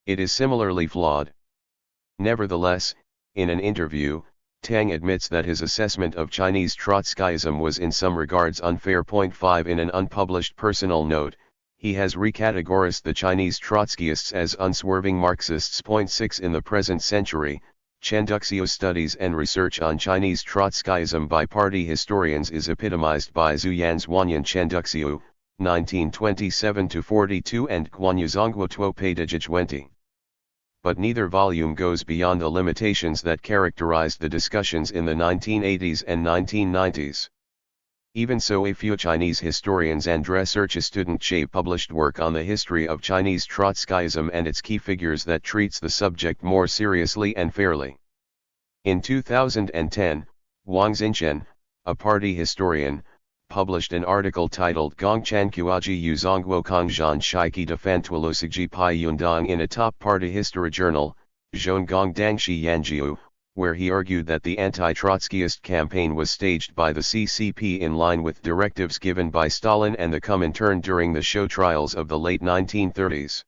It is similarly flawed. Nevertheless, in an interview, Tang admits that his assessment of Chinese Trotskyism was in some regards unfair. 5 In an unpublished personal note, he has recategorized the Chinese Trotskyists as unswerving Marxists. 6 In the present century, Chenduxiu studies and research on Chinese Trotskyism by party historians is epitomized by Zhu Yan's Wanyan Chenduxiu, 1927-42 and Guanyu Zhongguo Tuo Pei Dejijwenti. But neither volume goes beyond the limitations that characterized the discussions in the 1980s and 1990s. Even so, a few Chinese historians and researchstudents published work on the history of Chinese Trotskyism and its key figures that treats the subject more seriously and fairly. In 2010, Wang Xinchen, a party historian, published an article titled Gongchan Kuaji Yu Zongguo Kongzhan Shiki Defan Tuolosigi Pai Yundong in a top party history journal, Zhonggong Dangshi Yanjiu, where he argued that the anti-Trotskyist campaign was staged by the CCP in line with directives given by Stalin and the Comintern during the show trials of the late 1930s.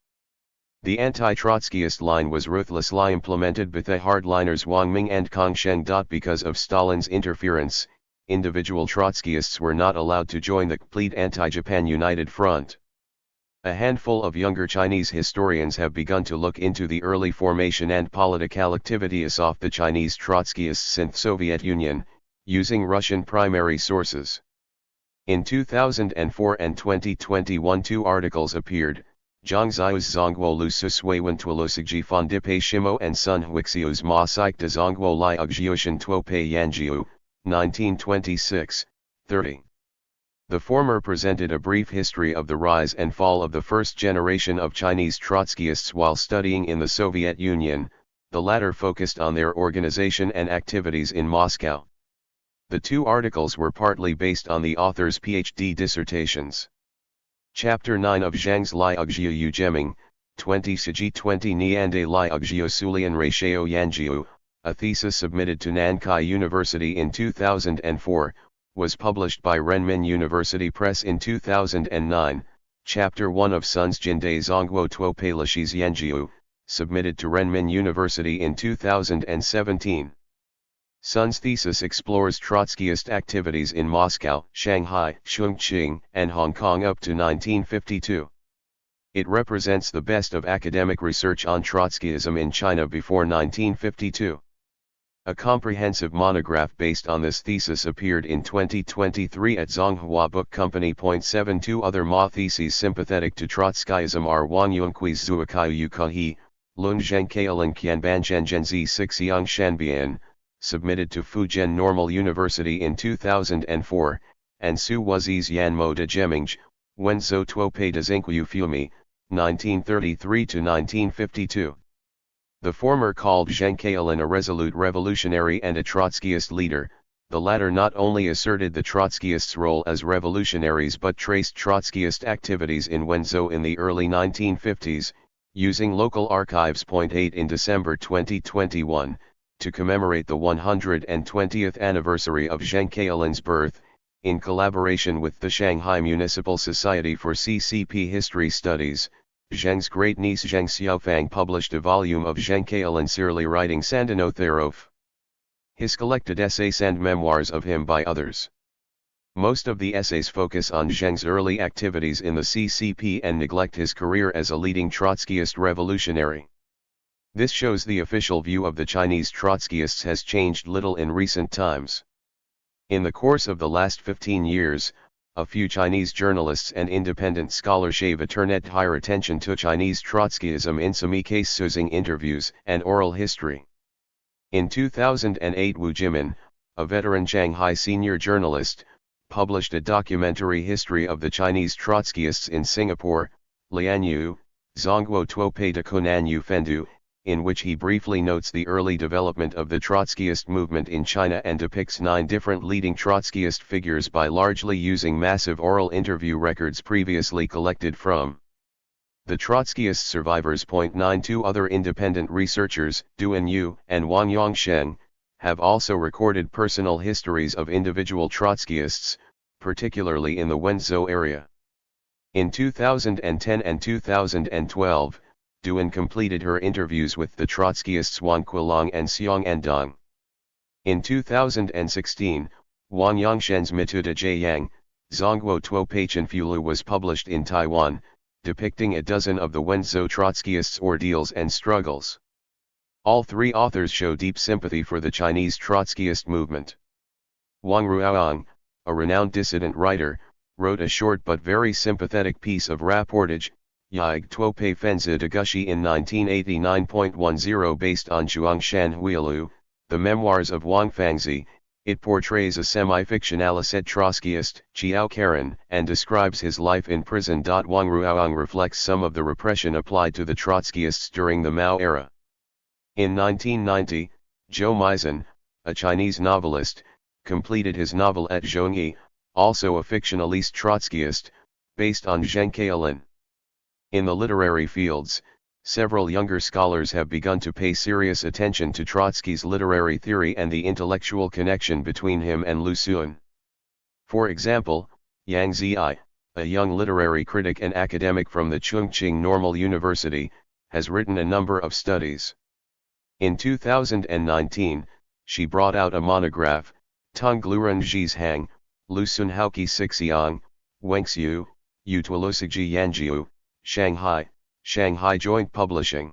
The anti-Trotskyist line was ruthlessly implemented by the hardliners Wang Ming and Kang Sheng. Because of Stalin's interference, individual Trotskyists were not allowed to join the complete anti-Japan United Front. A handful of younger Chinese historians have begun to look into the early formation and political activities of the Chinese Trotskyists in the Soviet Union, using Russian primary sources. In 2004 and 2021 two articles appeared, Zhangzia's Zongguo Lu Susweiwen Tuolosigji Fondipe Shimo and Sun Huixiu's Ma Sik de Zongguo Li Ugjiushan Tuope Yanjiu, 1926, 30. The former presented a brief history of the rise and fall of the first generation of Chinese Trotskyists while studying in the Soviet Union, the latter focused on their organization and activities in Moscow. The two articles were partly based on the author's PhD dissertations. Chapter 9 of Zhang's Li Ugjiu Yu Geming, 20 Siji 20 Niande Li Ugjiu Sulian Ratio Yanjiu, a thesis submitted to Nankai University in 2004, was published by Renmin University Press in 2009, Chapter 1 of Sun's Jinde Zongguo Tuope Lashis Yanjiu, submitted to Renmin University in 2017. Sun's thesis explores Trotskyist activities in Moscow, Shanghai, Chongqing, and Hong Kong up to 1952. It represents the best of academic research on Trotskyism in China before 1952. A comprehensive monograph based on this thesis appeared in 2023 at Zonghua Book Company. 72 other Ma theses sympathetic to Trotskyism are Wang Yongqui's Zuakayu Yukahi, Lun Zhengkailan Qianban Zhenzi 6 Yang Shanbian, submitted to Fujian Normal University in 2004, and Su Wazi's Yanmo de Gemingj, Wenzhou Tuope de Zinquiu Fumi, 1933 to 1952. The former called Zhengkailan a resolute revolutionary and a Trotskyist leader, the latter not only asserted the Trotskyists' role as revolutionaries but traced Trotskyist activities in Wenzhou in the early 1950s, using local archives. 8 In December 2021, to commemorate the 120th anniversary of Zhengkailan's birth, in collaboration with the Shanghai Municipal Society for CCP History Studies, Zheng's great-niece Zheng Xiaofang published a volume of Zhengkailan Sirli writing Sandino Therof. His collected essays and memoirs of him by others. Most of the essays focus on Zheng's early activities in the CCP and neglect his career as a leading Trotskyist revolutionary. This shows the official view of the Chinese Trotskyists has changed little in recent times. In the course of the last 15 years, a few Chinese journalists and independent scholars have turned higher attention to Chinese Trotskyism in some case-using interviews and oral history. In 2008, Wu Jimin, a veteran Shanghai senior journalist, published a documentary history of the Chinese Trotskyists in Singapore, Lianyu, Zongguo Tuope de Konanyu Fendu, in which he briefly notes the early development of the Trotskyist movement in China and depicts 9 different leading Trotskyist figures by largely using massive oral interview records previously collected from the Trotskyist survivors. 9 Two other independent researchers, Duan Yu and Wang Yongsheng, have also recorded personal histories of individual Trotskyists, particularly in the Wenzhou area. In 2010 and 2012, Duan completed her interviews with the Trotskyists Wang Quilong and Xiong Andong. In 2016, Wang Yongsheng's Mituda Jiang, Zongguo Tuope Chenfulu was published in Taiwan, depicting a dozen of the Wenzhou Trotskyists' ordeals and struggles. All 3 authors show deep sympathy for the Chinese Trotskyist movement. Wang Ruoang, a renowned dissident writer, wrote a short but very sympathetic piece of rapportage, Yig Tuope Fenzi de Gushi in 1989.10 based on Zhuangshan Huilu, the memoirs of Wang Fangzi. It portrays a semi-fictionalized Trotskyist, Chiao Karen, and describes his life in prison. Wang Ruoang reflects some of the repression applied to the Trotskyists during the Mao era. In 1990, Zhou Meizhen, a Chinese novelist, completed his novel at Zhongyi, also a fictionalist Trotskyist, based on Zheng Keilin. In the literary fields, several younger scholars have begun to pay serious attention to Trotsky's literary theory and the intellectual connection between him and Lu Xun. For example, Yang Ziyi, a young literary critic and academic from the Chongqing Normal University, has written a number of studies. In 2019, she brought out a monograph, Tong Gluren Zhi's Hang, Lu Sun Haoqi Sixiang, Wengxiu, Yu Tuolusigji Yanjiu, Shanghai Joint Publishing.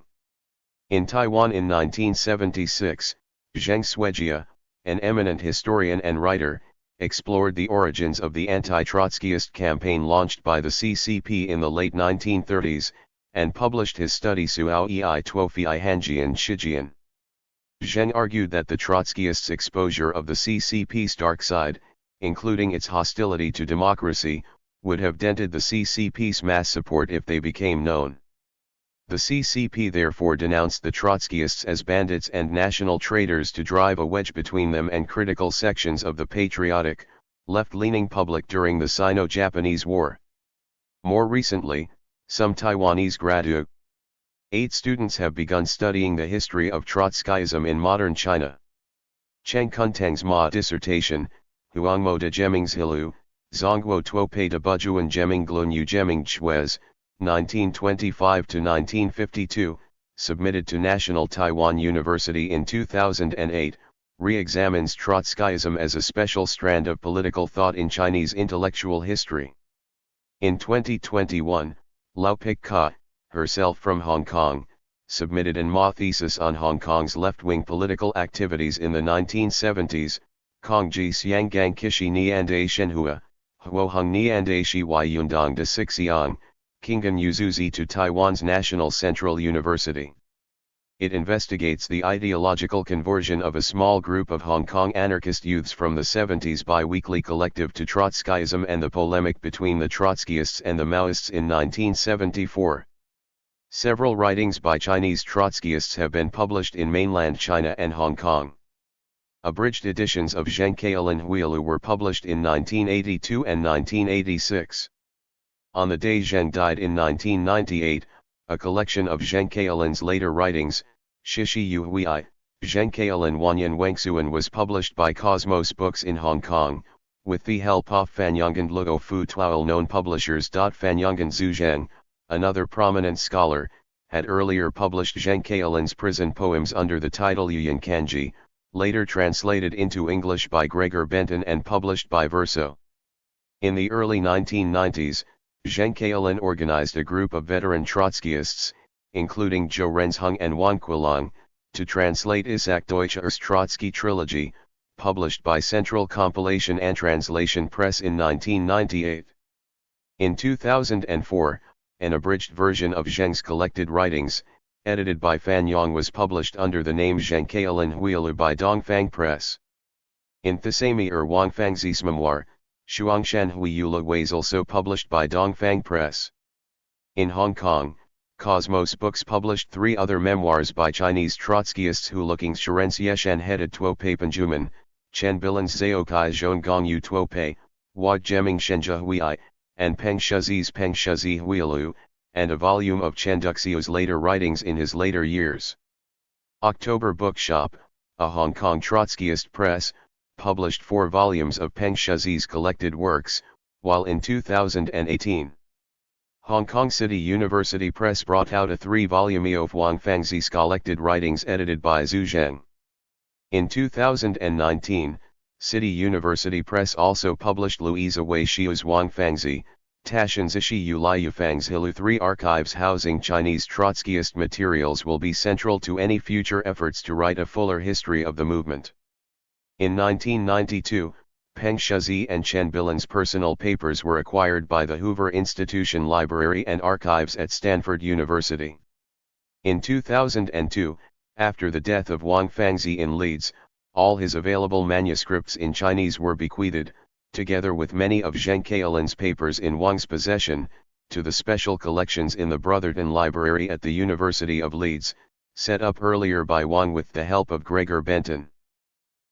In Taiwan in 1976, Zheng Suejia, an eminent historian and writer, explored the origins of the anti-Trotskyist campaign launched by the CCP in the late 1930s, and published his study Suao Ei Tuofi Hanjian Shijian. Zheng argued that the Trotskyists' exposure of the CCP's dark side, including its hostility to democracy, would have dented the CCP's mass support if they became known. The CCP therefore denounced the Trotskyists as bandits and national traitors to drive a wedge between them and critical sections of the patriotic, left-leaning public during the Sino-Japanese War. More recently, some Taiwanese graduate 8 students have begun studying the history of Trotskyism in modern China. Cheng Kuntang's Ma dissertation, Huangmo de Geming's-Hilu, Zongguo Tuope de Bujuan Geming Glunyu Geming Chuez, 1925–1952, submitted to National Taiwan University in 2008, re-examines Trotskyism as a special strand of political thought in Chinese intellectual history. In 2021, Lau Pik Ka, herself from Hong Kong, submitted an Ma thesis on Hong Kong's left-wing political activities in the 1970s, Kongji Xianggang Kishi Niande Shenhua, Huoheng Niande Shi Yundong de Sixiang, Kingan Yuzuzi to Taiwan's National Central University. It investigates the ideological conversion of a small group of Hong Kong anarchist youths from the 70s bi-weekly collective to Trotskyism and the polemic between the Trotskyists and the Maoists in 1974. Several writings by Chinese Trotskyists have been published in mainland China and Hong Kong. Abridged editions of Zheng Keilin Huilu were published in 1982 and 1986. On the Day Zheng died in 1998, a collection of Zheng Keilin's later writings, Shishi Yu Hui, Zheng Keilin Wanyan Wengsuan, was published by Cosmos Books in Hong Kong, with the help of Fanyongan Luo Fu Tuoil known publishers. Fanyongan Zhu Zheng, another prominent scholar, had earlier published Zheng Keilin's prison poems under the title Yuyan Kanji, later translated into English by Gregor Benton and published by Verso. In the early 1990s, Zheng Keilin organized a group of veteran Trotskyists, including Zhou Renzheng and Wang Qilang, to translate Isaac Deutscher's Trotsky Trilogy, published by Central Compilation and Translation Press in 1998. In 2004, an abridged version of Zheng's collected writings, edited by Fan Yong, was published under the name Zheng Keilin Huilu by Dongfang Press. In the same year, Wang Fangzi's memoir, Shuangshan Huiyula, was also published by Dongfang Press. In Hong Kong, Cosmos Books published 3 other memoirs by Chinese Trotskyists who looking Shirensiyeshan headed Tuope Panjuman, Chen Bilan's Zaokai Zhonggong Yu Tuope, Wad Geming Shenja Hui, and Peng Shizi's Peng Shizi Huilu, and a volume of Chen Duxiu's later writings in his later years. October Bookshop, a Hong Kong Trotskyist press, published 4 volumes of Peng Shizi's collected works, while in 2018, Hong Kong City University Press brought out a 3-volume of Wang Fangzi's collected writings edited by Zhu Zheng. In 2019, City University Press also published Louisa Wei Xiu's Wang Fangzi, Tashan Zishi Yu Liu Fang's Hilu. 3 archives housing Chinese Trotskyist materials will be central to any future efforts to write a fuller history of the movement. In 1992, Peng Shizi and Chen Bilan's personal papers were acquired by the Hoover Institution Library and Archives at Stanford University. In 2002, after the death of Wang Fangzi in Leeds, all his available manuscripts in Chinese were bequeathed, together with many of Zheng Keilin's papers in Wang's possession, to the special collections in the Brotherton Library at the University of Leeds, set up earlier by Wang with the help of Gregor Benton.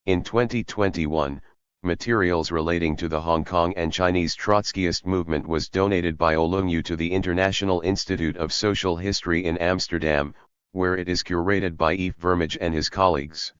In 2021, Materials relating to the Hong Kong and Chinese Trotskyist movement was donated by Olungyu to the International Institute of Social History in Amsterdam, where it is curated by Yves Vermage and his colleagues.